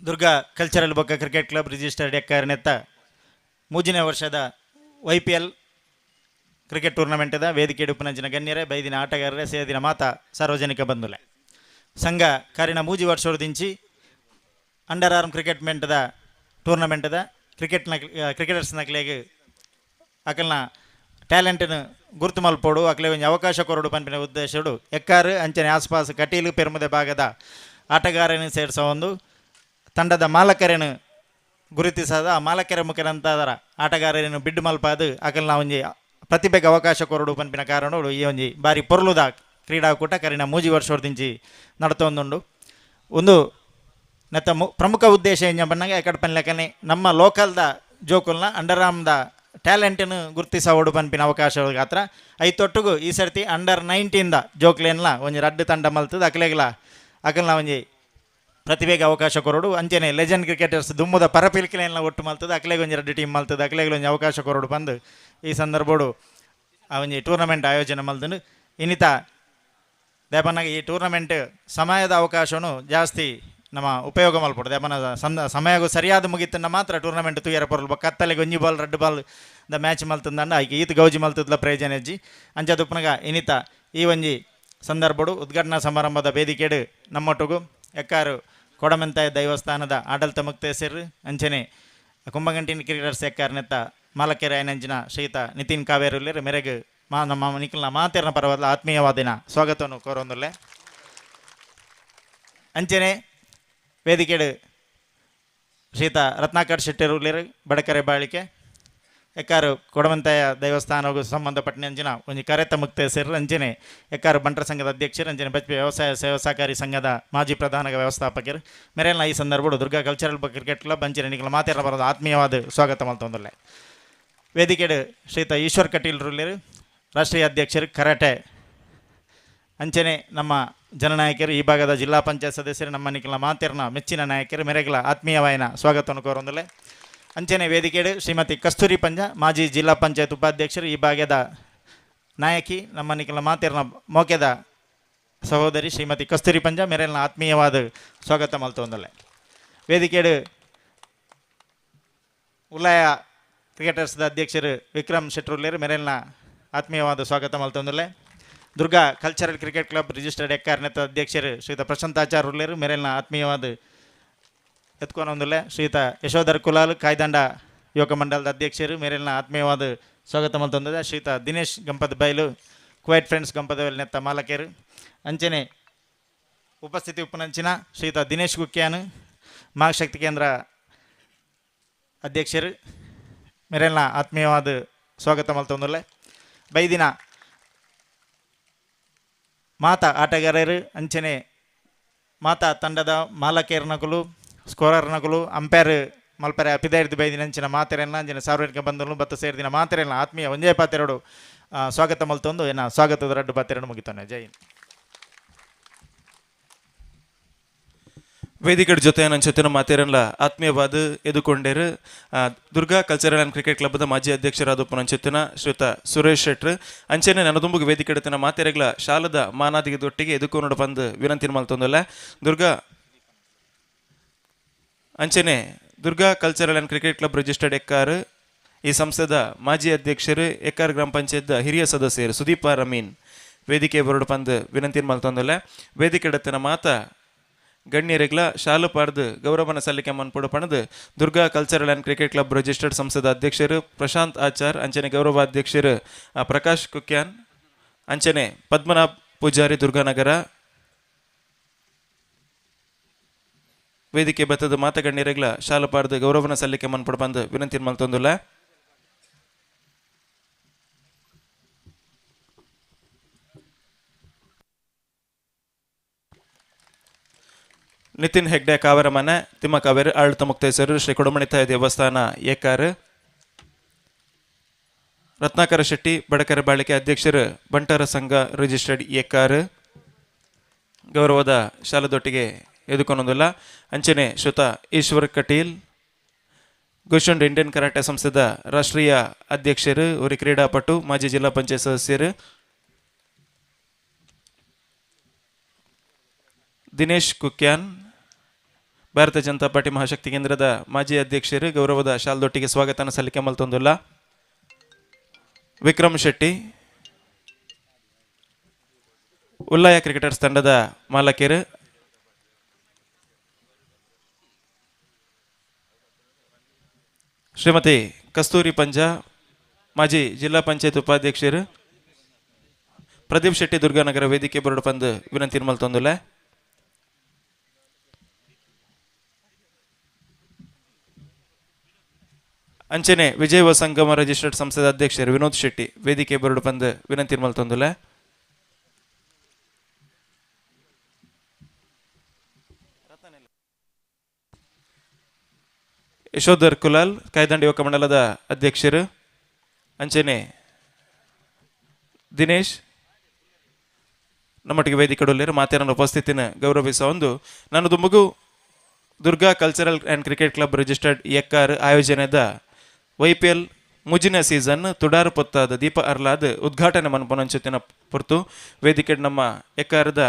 ದುರ್ಗಾ ಕಲ್ಚರಲ್ ಬೊಕ್ಕ ಕ್ರಿಕೆಟ್ ಕ್ಲಬ್ ರಿಜಿಸ್ಟರ್ಡ್ ಎಕ್ಕಾರ್ನೆತ್ತ ಮೂಜನೇ ವರ್ಷದ YPL ಕ್ರಿಕೆಟ್ ಟೂರ್ನಮೆಂಟ್ದ ವೇದಿಕೆ ಉಪನಂಚಿನ ಗಣ್ಯರೇ ಬೈದಿನ ಆಟಗಾರರೇ ಸೇದಿನ ಮಾತ ಸಾರ್ವಜನಿಕ ಬಂಧುಲೆ ಸಂಘ ಕಾರಿನ ಮೂಜಿ ವರ್ಷದಿಂಚಿ ಅಂಡರ್ ಆರ್ಮ್ ಕ್ರಿಕೆಟ್ ಮೆಂಟ್ದ ಟೂರ್ನಮೆಂಟ್ದ ಕ್ರಿಕೆಟರ್ಸ್ ನಕ್ಲೆಗೆ ಅಕಲ್ನ ಟ್ಯಾಲೆಂಟನ್ನು ಗುರುತು ಮಲ್ಪೋಡು ಅಕ್ಲೆ ಒಂದು ಅವಕಾಶ ಕೊರಡು ಪನ್ಪಿನ ಉದ್ದೇಶಡು ಎಕ್ಕಾರು ಅಂಚನೆ ಆಸ್ಪಾಸ್ ಕಟೀಲು ಪೆರ್ಮುದೆ ಭಾಗದ ಆಟಗಾರನ ಸೇರಿಸೋ ಒಂದು ತಂಡದ ಮಾಲಕರನ್ನು ಗುರುತಿಸದ ಆ ಮಾಲಕರ ಮುಖೇನಂತರ ಆಟಗಾರರನ್ನು ಬಿಡ್ ಮಲ್ಪಾದು ಅಕಲ್ನ ಒಂಜಿ ಪ್ರತಿಭೆಗೆ ಅವಕಾಶ ಕೊರಡು ಪನ್ಪಿನ ಕಾರಣಗಳು ಈ ಒಂಜಿ ಬಾರಿ ಪೊರ್ಲುದ ಕ್ರೀಡಾಕೂಟ ಕರಿನ ಮೂಜಿ ವರ್ಷದಿಂಚಿ ನಡ್ತೊಂದುಂಡು ಒಂದು ನೆತ್ತ ಪ್ರಮುಖ ಉದ್ದೇಶ ಏನು ಬಂದಾಗ ಎಕಡೆ ಪನ್ಲೆಕ್ಕನೆ ನಮ್ಮ ಲೋಕಲ್ದ ಜೋಕುಲ್ನ ಅಂಡರ್ ಆರ್ಮ್ದ ಟ್ಯಾಲೆಂಟನ್ನು ಗುರುತಿಸೋ ಓಡು ಪನ್ಪಿನ ಅವಕಾಶಗಳು ಹತ್ರ ಐತೊಟ್ಟಿಗೂ ಈ ಸರ್ತಿ ಅಂಡರ್ 19ದ ಜೋಕ್ಲೇನ್ಲ ಒಂಜಿ ರಡ್ಡು ತಂಡ ಮಲ್ತದ ಅಕಲ್ನ ಒಂಜಿ ಪ್ರತಿಭೆಗೆ ಅವಕಾಶ ಕೊರಡು ಅಂಚನೆ ಲೆಜೆಂಡ್ ಕ್ರಿಕೆಟರ್ಸ್ ದುಮ್ಮದ ಪರಪಿಲ್ಕಿಲೆಲ್ಲ ಒಟ್ಟು ಮಲ್ತದ ಅಕ್ಲೆಗೆ ಒಂಜಿ ರಡ್ಡು ಟೀಮ್ ಮಲ್ತದ ಅಕ್ಲೆಗೆ ಒಂಜಿ ಅವಕಾಶ ಕೊರಡು ಬಂದು ಈ ಸಂದರ್ಭಡು ಆ ಒಂಜಿ ಟೂರ್ನಮೆಂಟ್ ಆಯೋಜನೆ ಮಲ್ತಂಡು ಇನ್ನಿತ ದೇಪನಾಗ ಈ ಟೂರ್ನಮೆಂಟ್ ಸಮಯದ ಅವಕಾಶನು ಜಾಸ್ತಿ ನಮ್ಮ ಉಪಯೋಗ ಮಲ್ಪಡು ದೇಪನ ಸಮಯಗೂ ಸರಿಯಾದ ಮುಗಿತನ್ನ ಮಾತ್ರ ಟೂರ್ನಮೆಂಟ್ ತುಯ್ಯರ ಪೊರ್ಲು ಕತ್ತಲೆಗೆ ಒಂಜಿ ಬಾಲ್ ರಡ್ಡು ಬಾಲ್ ದ ಮ್ಯಾಚ್ ಮಲ್ತಂದಂಡ ಆಯ್ಕೆ ಈತ ಗೌಜಿ ಮಲ್ತದ್ಲ ಪ್ರಯೋಜನ ಹೆಜ್ಜಿ ಅಂಚದುಪ್ಪನಾಗ ಇನ್ನಿತ ಈ ಒಂಜಿ ಸಂದರ್ಭಡು ಉದ್ಘಾಟನಾ ಸಮಾರಂಭದ ವೇದಿಕೆಡು ನಮ್ಮೊಟ್ಟಿಗೂ ಎಕ್ಕಾರು ಕೊಡಮೆಂತಾಯ ದೇವಸ್ಥಾನದ ಆಡಳಿತ ಮುಕ್ತೇಸರು ಅಂಚನೆ ಕುಂಬಗಂಟಿನ ಕ್ರಿಕೆಟರ್ಸ್ ಎಕ್ಕಾರ್ನೆತ್ತ ಮಾಲಕೆರೆ ಆಯ್ನಂಚಿನ ಶ್ರೀತ ನಿತಿನ್ ಕಾವೇರುಲ್ಲೇರು ಮೆರೆಗೆ ನಮ್ಮ ನಿಖಲ್ನ ಮಾತೆರ್ನ ಪರವಾದ ಆತ್ಮೀಯವಾದಿನ ಸ್ವಾಗತವನ್ನು ಕೋರೊಂದುಲ್ಲೆ ಅಂಚನೆ ವೇದಿಕೆಡು ಶ್ರೀತ ರತ್ನಾಕರ್ ಶೆಟ್ಟಿರುಲ್ಲೇರು ಬಡಕರೆ ಬಾಳಿಕೆ ಎಕ್ಕಾರು ಕೊಡವಂತಾಯ ದೇವಸ್ಥಾನಗೂ ಸಂಬಂಧಪಟ್ಟಂಚಿನ ಒಂದು ಕರೆತ ಮುಕ್ತೇಸರು ಅಂಚನೆ ಎಕ್ಕಾರು ಬಂಟರ ಸಂಘದ ಅಧ್ಯಕ್ಷರು ಅಂಚನೆ ಬಜ್ಪೆ ವ್ಯವಸಾಯ ಸೇವಾ ಸಹಕಾರಿ ಸಂಘದ ಮಾಜಿ ಪ್ರಧಾನ ವ್ಯವಸ್ಥಾಪಕರು ಮೇರೆಲ್ಲ ಈ ಸಂದರ್ಭಗಳು ದುರ್ಗಾ ಕಲ್ಚರಲ್ ಕ್ರಿಕೆಟ್ ಕ್ಲಬ್ ಅಂಚನೆ ನಿಖಲ ಮಾತೆರ ಬರೋದು ಆತ್ಮೀಯವಾದ ಸ್ವಾಗತ ಮಲ್ತೊಂದುಲ್ಲೆ ವೇದಿಕೆಡು ಶ್ರೀತ ಈಶ್ವರ್ ಕಟೀಲ್ ರುಲ್ಲೇರು ರಾಷ್ಟ್ರೀಯ ಅಧ್ಯಕ್ಷರು ಕರಾಟೆ ಅಂಚನೆ ನಮ್ಮ ಜನನಾಯಕರು ಈ ಭಾಗದ ಜಿಲ್ಲಾ ಪಂಚಾಯತ್ ಸದಸ್ಯರು ನಮ್ಮ ನಿಖಲ ಮಾತೆರ್ನ ಮೆಚ್ಚಿನ ನಾಯಕರು ಮೆರೆಗಲ ಆತ್ಮೀಯವಾಯಿನ ಸ್ವಾಗತವನ್ನು ಕೋರೊಂದುಲ್ಲೆ ಅಂಚನೆ ವೇದಿಕೆಡು ಶ್ರೀಮತಿ ಕಸ್ತೂರಿ ಪಂಜ ಮಾಜಿ ಜಿಲ್ಲಾ ಪಂಚಾಯತ್ ಉಪಾಧ್ಯಕ್ಷರು ಈ ಭಾಗದ ನಾಯಕಿ ನಮ್ಮ ನಿಖಲ ಮಾತೆರ್ನ ಮೋಕೆದ ಸಹೋದರಿ ಶ್ರೀಮತಿ ಕಸ್ತೂರಿ ಪಂಜ ಮೆರೆಲ್ನ ಆತ್ಮೀಯವಾದ ಸ್ವಾಗತ ಮಲ್ತೊಂದುಲ್ಲೆ ವೇದಿಕೆಡು ಉಲಾಯ ಕ್ರಿಕೆಟರ್ಸ್ದ ಅಧ್ಯಕ್ಷರು ವಿಕ್ರಮ್ ಶೆಟ್ರುಲ್ಲೇರು ಮೆರೆಲ್ನ ಆತ್ಮೀಯವಾದ ಸ್ವಾಗತ ಮಲ್ತೊಂದುಲ್ಲೆ Durga cultural cricket club registered ಎಕ್ಕಾರ್ನೆತ್ತ ಅಧ್ಯಕ್ಷರು ಶ್ರೀತ ಪ್ರಶಾಂತಾಚಾರ್ ಉರ್ಲೇರು ಮೆರೆಲ್ನ ಆತ್ಮೀಯವಾದ ಎತ್ಕೊಂಡೊಂದುಲ್ಲೆ ಶ್ರೀತ ಯಶೋಧರ್ ಕುಲಾಲ್ ಕಾಯ್ದಂಡ ಯುವಕ ಮಂಡಲದ ಅಧ್ಯಕ್ಷರು ಮೇರೆಲ್ನ ಆತ್ಮೀಯವಾದ ಸ್ವಾಗತ ಮಲ್ತೊಂದಿದೆ ಶ್ರೀತ ದಿನೇಶ್ ಗಂಪದ ಬೈಲು ಕ್ವೈಟ್ ಫ್ರೆಂಡ್ಸ್ ಗಂಪದ ನೆತ್ತ ಮಾಲಕರು ಅಂಚನೆ ಉಪಸ್ಥಿತಿ ಉಪನಂಚಿನ ಶ್ರೀತ ದಿನೇಶ್ ಗುಕ್ಯಾನ್ ಮಾಗಶಕ್ತಿ ಕೇಂದ್ರ ಅಧ್ಯಕ್ಷರು ಮೇರೆಲ್ನ ಆತ್ಮೀಯವಾದ ಸ್ವಾಗತ ಮಲ್ತೊಂದುಲ್ಲೆ ಬೈದಿನ ಮಾತಾ ಆಟಗಾರರು ಅಂಚನೆ ಮಾತಾ ತಂಡದ ಮಾಲಕೇರ್ನಕಲು ಸ್ಕೋರರ್ನಕಲು ಅಂಪೈರ್ ಮಲ್ಪರೆ ಪಿದಾಯಿರ್ದು ಬೈದಿನಂಚಿನ ಮಾತೆರೆಲ್ಲ ಅಂಚಿನ ಸಾರ್ವಜನಿಕ ಬಂಧುಗಳು ಬತ್ತು ಸೇರಿದಿನ ಮಾತೆರೆಲ್ಲ ಆತ್ಮೀಯ ಒಂಜೇ ಪಾತೆರಡು ಸ್ವಾಗತ ಮಲ್ತೊಂದು ಏನ ಸ್ವಾಗತದ ರಡ್ಡು ಪಾತೆರಡು ಮುಗಿತಾನೆ. ಜೈ ಹಿಂದ್. ವೇದಿಕೆಡ್ ಜೊತೆ ನಂಚೊತ್ತಿನ ಮಾತೇರನ್ಲ ಆತ್ಮೀಯವಾದ ಎದುಕೊಂಡೇರು ದುರ್ಗಾ ಕಲ್ಚರಲ್ ಆ್ಯಂಡ್ ಕ್ರಿಕೆಟ್ ಕ್ಲಬ್ದ ಮಾಜಿ ಅಧ್ಯಕ್ಷರಾದ ನಂಚೊತ್ತಿನ ಶ್ರೀಯುತ ಸುರೇಶ್ ಶೆಟ್ರ್ ಅಂಚೆನೆ ನನದುಂಬುಗೆ ವೇದಿಕೆಡತಿನ ಮಾತೆರೆಗಳ ಶಾಲದ ಮಾನಾದಿಗೆದೊಟ್ಟಿಗೆ ಎದುಕೊಂಡು ಬಂದು ವಿನಂತಿ ಮಲ್ತೊಂದಲ್ಲ ದುರ್ಗಾ ಅಂಚೆನೆ Durga cultural and cricket club registered Ekkar ಈ ಸಂಸ್ಥೆದ ಮಾಜಿ ಅಧ್ಯಕ್ಷರು ಎಕ್ಕಾರ್ ಗ್ರಾಮ ಪಂಚಾಯತ್ ಹಿರಿಯ ಸದಸ್ಯರು ಸುದೀಪ ರಮೀನ್ ವೇದಿಕೆ ಬರೋಡು ಬಂದು ವಿನಂತಿ ಮಲ್ತೊಂದಲ್ಲ ವೇದಿಕೆಡತಿನ ಮಾತ ಗಣ್ಯರಿಗ್ಲ ಶಾಲು ಪಾರ್ದು ಗೌರವನ ಸಲ್ಲಿಕೆ ಮನ್ಪಡು ಪಣದು Durga cultural and cricket club registered ಸಂಸ್ಥೆದ ಅಧ್ಯಕ್ಷರು ಪ್ರಶಾಂತ್ ಆಚಾರ್ ಅಂಚನೆ ಗೌರವಾಧ್ಯಕ್ಷರು ಪ್ರಕಾಶ್ ಕುಕ್ಯಾನ್ ಅಂಚನೆ ಪದ್ಮನಾಭ್ ಪೂಜಾರಿ ದುರ್ಗಾನಗರ ವೇದಿಕೆ ಬತ್ತದ ಮಾತ ಗಣ್ಯರಿಗ್ಲ ಶಾಲು ಪಾರ್ದು ಗೌರವನ ಸಲ್ಲಿಕೆ ಮನ್ಪಡು ಬಂದು ವಿನಂತಿ ಮಲ್ತೊಂದುಲ್ಲ. ನಿತಿನ್ ಹೆಗ್ಡೆ ಕಾವರ ಮನೆ ತಿಮ್ಮ ಕಾವೇರಿ ಆಡಳಿತ ಮುಕ್ತೇಶ್ವರರು ಶ್ರೀ ಕೊಡಮಣಿತಾಯ ದೇವಸ್ಥಾನ ಏಕಾರು ರತ್ನಾಕರ ಶೆಟ್ಟಿ ಬಡಕರ ಬಾಳಿಕೆ ಅಧ್ಯಕ್ಷರು ಬಂಟರ ಸಂಘ ರಿಜಿಸ್ಟರ್ಡ್ ಏಕಾರು ಗೌರವದ ಶಾಲದೊಟ್ಟಿಗೆ ಎದುಕೊನೊಂದಿಲ್ಲ. ಅಂಚನೆ ಶ್ರುತ ಈಶ್ವರ್ ಕಟೀಲ್ ಗೋಶುಂಡ್ ಇಂಡಿಯನ್ ಕರಾಟೆ ಸಂಸ್ಥೆದ ರಾಷ್ಟ್ರೀಯ ಅಧ್ಯಕ್ಷರು ಉರಿ ಕ್ರೀಡಾಪಟು ಮಾಜಿ ಜಿಲ್ಲಾ ಪಂಚಾಯತ್ ಸದಸ್ಯರು ದಿನೇಶ್ ಕುಕ್ಯಾನ್ ಭಾರತೀಯ ಜನತಾ ಪಾರ್ಟಿ ಮಹಾಶಕ್ತಿ ಕೇಂದ್ರದ ಮಾಜಿ ಅಧ್ಯಕ್ಷರು ಗೌರವದ ಶಾಲದೊಟ್ಟಿಗೆ ಸ್ವಾಗತನ ಸಲ್ಲಿಕೆ ಮಲ್ತೊಂದುಲ್ಲ. ವಿಕ್ರಮ್ ಶೆಟ್ಟಿ ಉಲ್ಲಾಯ ಕ್ರಿಕೆಟರ್ಸ್ ತಂಡದ ಮಾಲಕರು ಶ್ರೀಮತಿ ಕಸ್ತೂರಿ ಪಂಜಾ ಮಾಜಿ ಜಿಲ್ಲಾ ಪಂಚಾಯತ್ ಉಪಾಧ್ಯಕ್ಷರು ಪ್ರದೀಪ್ ಶೆಟ್ಟಿ ದುರ್ಗಾನಗರ ವೇದಿಕೆ ಬರೋಡು ಬಂದು ವಿನಂತಿ ಮಲ್ತೊಂದುಲ್ಲ. ಅಂಚನೆ ವಿಜಯ ಸಂಗಮ ರಿಜಿಸ್ಟರ್ಡ್ ಸಂಸ್ಥೆದ ಅಧ್ಯಕ್ಷರು ವಿನೋದ್ ಶೆಟ್ಟಿ ವೇದಿಕೆ ಬರೋಡು ಬಂದು ವಿನಂತಿ ಮಲ್ತೊಂದುಲ್ಲ. ಯಶೋಧರ್ ಕುಲಾಲ್ ಕಾಯ್ದಂಡ ಯುವಕ ಮಂಡಲದ ಅಧ್ಯಕ್ಷರು ಅಂಚನೆ ದಿನೇಶ್ ನಮ್ಮೊಟ್ಟಿಗೆ ವೇದಿಕೆಡೊಲ್ಲೇರು ಮಾತೇರನ್ನು ಉಪಸ್ಥಿತಿನ ಗೌರವಿಸ ಒಂದು ನನ್ನದು ಮಗು Durga cultural and cricket club registered Ekkar ಆಯೋಜನೆದ YPL ಮುಜಿನ ಸೀಸನ್ ತುಡಾರು ಪೊತ್ತಾದ ದೀಪ ಅರ್ಲಾದ್ ಉದ್ಘಾಟನೆ ಮನ್ಪೊನಂಚುತ್ತಿನ ಪೊರ್ತು ವೇದಿಕೆ ನಮ್ಮ ಎಕ್ಕಾರದ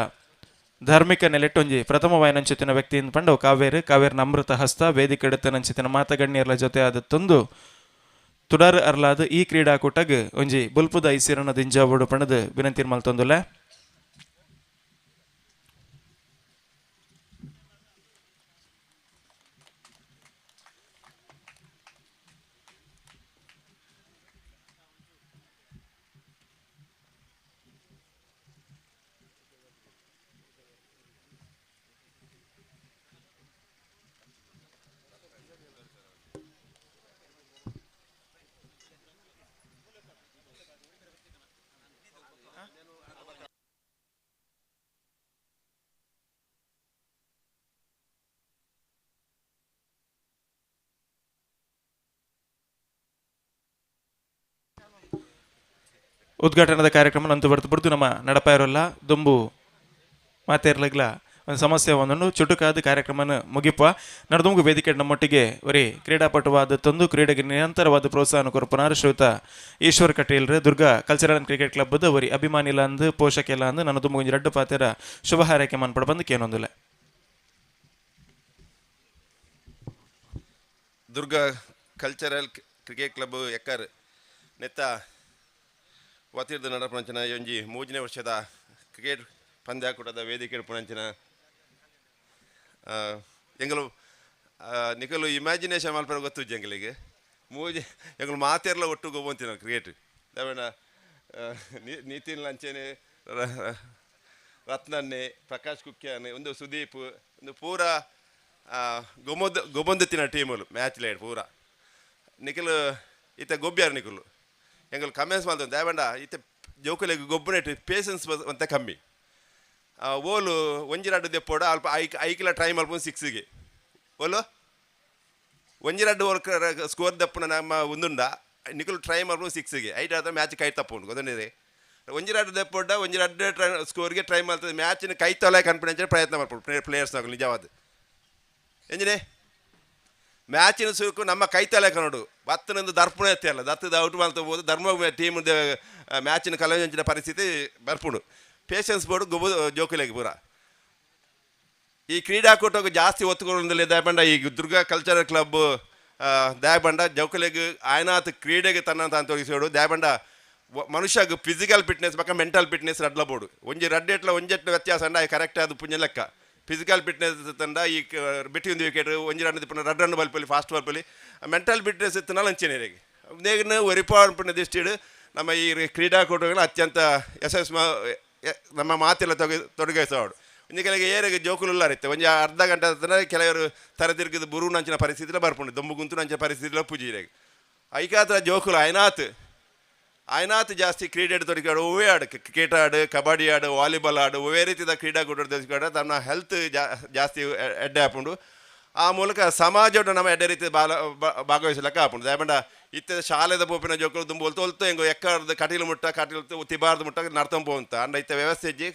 ಧಾರ್ಮಿಕ ನೆಲೆಟ್ಟೊಂಜಿ ಪ್ರಥಮ ವಾಯನಂಚುತ್ತಿನ ವ್ಯಕ್ತಿಯಿಂದ ಪಂಡ ಕಾವೇರಿನ ಅಮೃತ ಹಸ್ತ ವೇದಿಕೆ ಎಡತನಂಚಿತ್ತಿನ ಮಾತಗಣ್ಯರ್ಲ ಜೊತೆ ಆದತ್ತೊಂದು ತುಡಾರು ಅರ್ಲಾದ್ ಈ ಕ್ರೀಡಾಕೂಟಗ್ ಒಂಜಿ ಬುಲ್ಪುದ ಐಸಿರನ ದಿಂಜಾವಡು ಪಣದು ವಿನಂತಿ ಮಲ್ತೊಂದುಲ್ಲ. ಉದ್ಘಾಟನದ ಕಾರ್ಯಕ್ರಮ ನಂತು ಬರ್ತು ನಮ್ಮ ನಡಪಾಯರಲ್ಲ ದುಂಬು ಮಾತೇರ್ಲಗ್ಲ ಒಂದು ಸಮಸ್ಯೆ ಒಂದನ್ನು ಚುಟುಕಾದ ಕಾರ್ಯಕ್ರಮನ ಮುಗಿಪ ನಡೆದುಮುಗು ವೇದಿಕೆ ನಮ್ಮೊಟ್ಟಿಗೆ ಒರಿ ಕ್ರೀಡಾಪಟುವಾದ ತಂದು ಕ್ರೀಡೆಗೆ ನಿರಂತರವಾದ ಪ್ರೋತ್ಸಾಹ ಕೊರಪನಾರ ಶ್ರೀಯುತ Eshwar Kateel Durga cultural and cricket ಕ್ಲಬ್ದ ಒರಿ ಅಭಿಮಾನಿಲ ಅಂದು ಪೋಷಕೆಲ್ಲ ಅಂದು ನನ್ನದು ಮುಗಿಂಜಿ ರಡ್ಡು ಪಾತೆರ ಶುಭ ಹಾರೈಕೆ ಮನ್ಪಡ ಬಂದು ಕೇನೊಂದಿಲ್ಲ. Durga cultural cricket club Ekkar ನೆತ್ತ ವತಿರ್ದ ನಡಪಂಚನ ಒಂಜಿ 3ನೇ ವರ್ಷದ ಕ್ರಿಕೆಟ್ ಪಂದ್ಯಾಕೂಟದ ವೇದಿಕೆ ಪುಣಂಚಿನ ಎಂಗಳು ನಿಕಲು ಇಮ್ಯಾಜಿನೇಷನ್ ಮಲ್ಪರ ಗೊತ್ತು ಎಂಗಳಿಗೆ ಎಂಗಳು ಮಾತೆರ್ಲ ಒಟ್ಟು ಗೊಬ್ಬಂತಿನ ಕ್ರಿಕೆಟ್ ದವಣ ನಿತಿನ್ ಲಂಚನೆ ರತ್ನನ್ನೆ ಪ್ರಕಾಶ್ ಕುಕ್ಯಾನೆ ಒಂದು ಸುದೀಪ್ ಒಂದು ಪೂರ ಗೊಬ್ಬಂದತ್ತಿನ ಟೀಮಲು ಮ್ಯಾಚ್ ಲೇಡ್ ಪೂರ ನಿಖಲು ಈತ ಗೊಬ್ಬ್ಯಾರು ನಿಖಲು ಎಂಗಳು ಕಮೆನ್ಸ್ ಮಾಡ್ತಾರೆ ದೇವಂಡ ಈತ ಜೋಕುಲೆಗೆ ಗೊಬ್ಬನೆಟ್ಟು ಪೇಷನ್ಸ್ ಅಂತ ಕಮ್ಮಿ ಓಲು ಒಂಜಿ ರಡ್ಡು ದೆಪ್ಪೋಡು ಅಲ್ಪ ಐಕಿಲ ಟ್ರೈ ಮಲ್ಪೊಂದು 6ಗೆ ಓಲು ಒಂಜಿ 2 ಓವರ್ ಸ್ಕೋರ್ ದಪ್ಪುನ ನಮ್ಮ ಒಂದುಂಡ ನಿಕುಲು ಟ್ರೈ ಮಾಡ್ಬೋದು 6ಗೆ 5 ಆದ ಮ್ಯಾಚ್ ಕೈ ತಪ್ಪುಂಡು ಗೊತ್ತಂದಿರಿ ಒಂಜಿ 2 ದಪ್ಪುಂಡ ಒಂಜಿ 2 ಸ್ಕೋರ್ಗೆ ಟ್ರೈ ಮಾಡ್ತದೆ ಮ್ಯಾಚಿನ ಕೈ ತೊಲೆ ಕಾನ್ಫಿಡೆನ್ಸ್ ಪ್ರಯತ್ನ ಮಾಡ್ಬೋದು ಪ್ಲೇಯರ್ಸ್ನಾಗಲು ನಿಜವಾದ ಎಂಜಿನೇ ಮ್ಯಾಚಿನ ಸುರುಕು ನಮ್ಮ ಕೈ ತಲೆ ಕನ್ನಡು ಬತ್ತನೊಂದು ದರ್ಪಣ ಎತ್ತಿ ಅಲ್ಲ ದತ್ತದ ಔಟ್ ಮಾಡ್ಬೋದು ಧರ್ಮ ಟೀಮ್ ಮ್ಯಾಚಿನ ಕಲಂಚಿನ ಪರಿಸ್ಥಿತಿ ಬರ್ಪುಂಡು ಪೇಷನ್ಸ್ ಬೋರ್ಡು ಗೊಬ್ಬು ಜೋಕುಲೆಗೆ ಪೂರ ಈ ಕ್ರೀಡಾಕೂಟಕ್ಕೆ ಜಾಸ್ತಿ ಒತ್ತುಕೊಳ್ಳೋದಿಲ್ಲ ದಯಪಂಡ ಈ ದುರ್ಗಾ ಕಲ್ಚರಲ್ ಕ್ಲಬ್ ದಯಪಂಡ ಜೋಕುಲೆಗೆ ಆಯ್ನಾತ್ ಕ್ರೀಡೆಗೆ ತನ್ನ ತಾನು ತೋರಿಸೋಡು ದಯಪಂಡ ಮನುಷ್ಯಗೆ ಫಿಸಿಕಲ್ ಫಿಟ್ನೆಸ್ ಪಕ್ಕ ಮೆಂಟಲ್ ಫಿಟ್ನೆಸ್ ರಡ್ಲಬೋಡು ಒಂಜಿ ರಡ್ಡೆಟ್ಲ ಒಂಜೆಟ್ಟು ವ್ಯತ್ಯಾಸ ಅಂಡ ಕರೆಕ್ಟ್ ಅದು ಪುಣ್ಯ ಲೆಕ್ಕ ಫಿಸಿಕಲ್ ಫಿಟ್ನೆಸ್ ತಂಡ ಈ ಬಿಟ್ಟಿ ಒಂದು ವಿಕೆಟ್ ಒಂಜಿ ರನ್ ಪುನಃ 2 ರನ್ ಬಲ್ಪಲ್ಲಿ ಫಾಸ್ಟ್ ಬಲ್ಪಲ್ಲಿ ಮೆಂಟಲ್ ಫಿಟ್ನೆಸ್ ಇತ್ತನ ಲಂಚನೆರಿಗೆ ನೇಗಿನ ಒರಿಪಾರ್ಪುಣ ದಿಷ್ಟಿಡು ನಮ್ಮ ಈ ಕ್ರೀಡಾಕೂಟಗಳು ಅತ್ಯಂತ ಯಶಸ್ವಿ ನಮ್ಮ ಮಾತೆಲ್ಲ ತೊಡಗಿಸೋಡು ಒಂಜಿ ಕೆಲಗೆ ಏರಿಗೆ ಜೋಕುಲುಲ್ಲಾರಿತ್ತೆ ಒಂಜಿ ಅರ್ಧ ಗಂಟೆ ತನಕ ಕೆಲವರು ತರದಿರ್ಗದ ಬುರು ನಂಚಿನ ಪರಿಸ್ಥಿತಿలో ಬರ್ಪುಂಡು ದೊಂಬು ಗುಂತು ನಂಚಿನ ಪರಿಸ್ಥಿತಿలో ಪೂಜಿರೆಗೆ ಐಕಾತ್ರ ಜೋಕುಲು ಆಯ್ನಾತ್ ಜಾಸ್ತಿ ಕ್ರೀಡೆ ತೊಡಗಿಯಾಡು ಒವೇ ಆಡು ಕ್ರಿಕೆಟ್ ಆಡು ಕಬಡ್ಡಿ ಆಡು ವಾಲಿಬಾಲ್ ಆಡು ಒವೇ ರೀತಿಯ ಕ್ರೀಡಾಕೂಟ ತೆಗೆದುಕೊಂಡು ತನ್ನ ಹೆಲ್ತ್ ಜಾಸ್ತಿ ಎಡ್ಡೆ ಹಾಪುಂಡು ಆ ಮೂಲಕ ಸಮಾಜದ ನಮ್ಮ ಎಡ್ಡೆ ರೀತಿ ಭಾಗವಹಿಸಲಿಕ್ಕೆ ಹಾಪುಂಡು ದಯಪಂಡ ಇತ್ತ ಶಾಲೆದ ಪೋಪಿನ ಜೋಕುಲು ದುಂಬು ಹೊಲ್ತು ಹೆಂಗೋ ಎಕ್ಕರ್ದು ಕಟೀಲು ತಿಬಾರ್ದು ಮುಟ್ಟ ನಡ್ತಂಪು ಅಂತ ಅಂಡ ಇತ್ತ ವ್ಯವಸ್ಥೆ ಇಜ್ಜಿ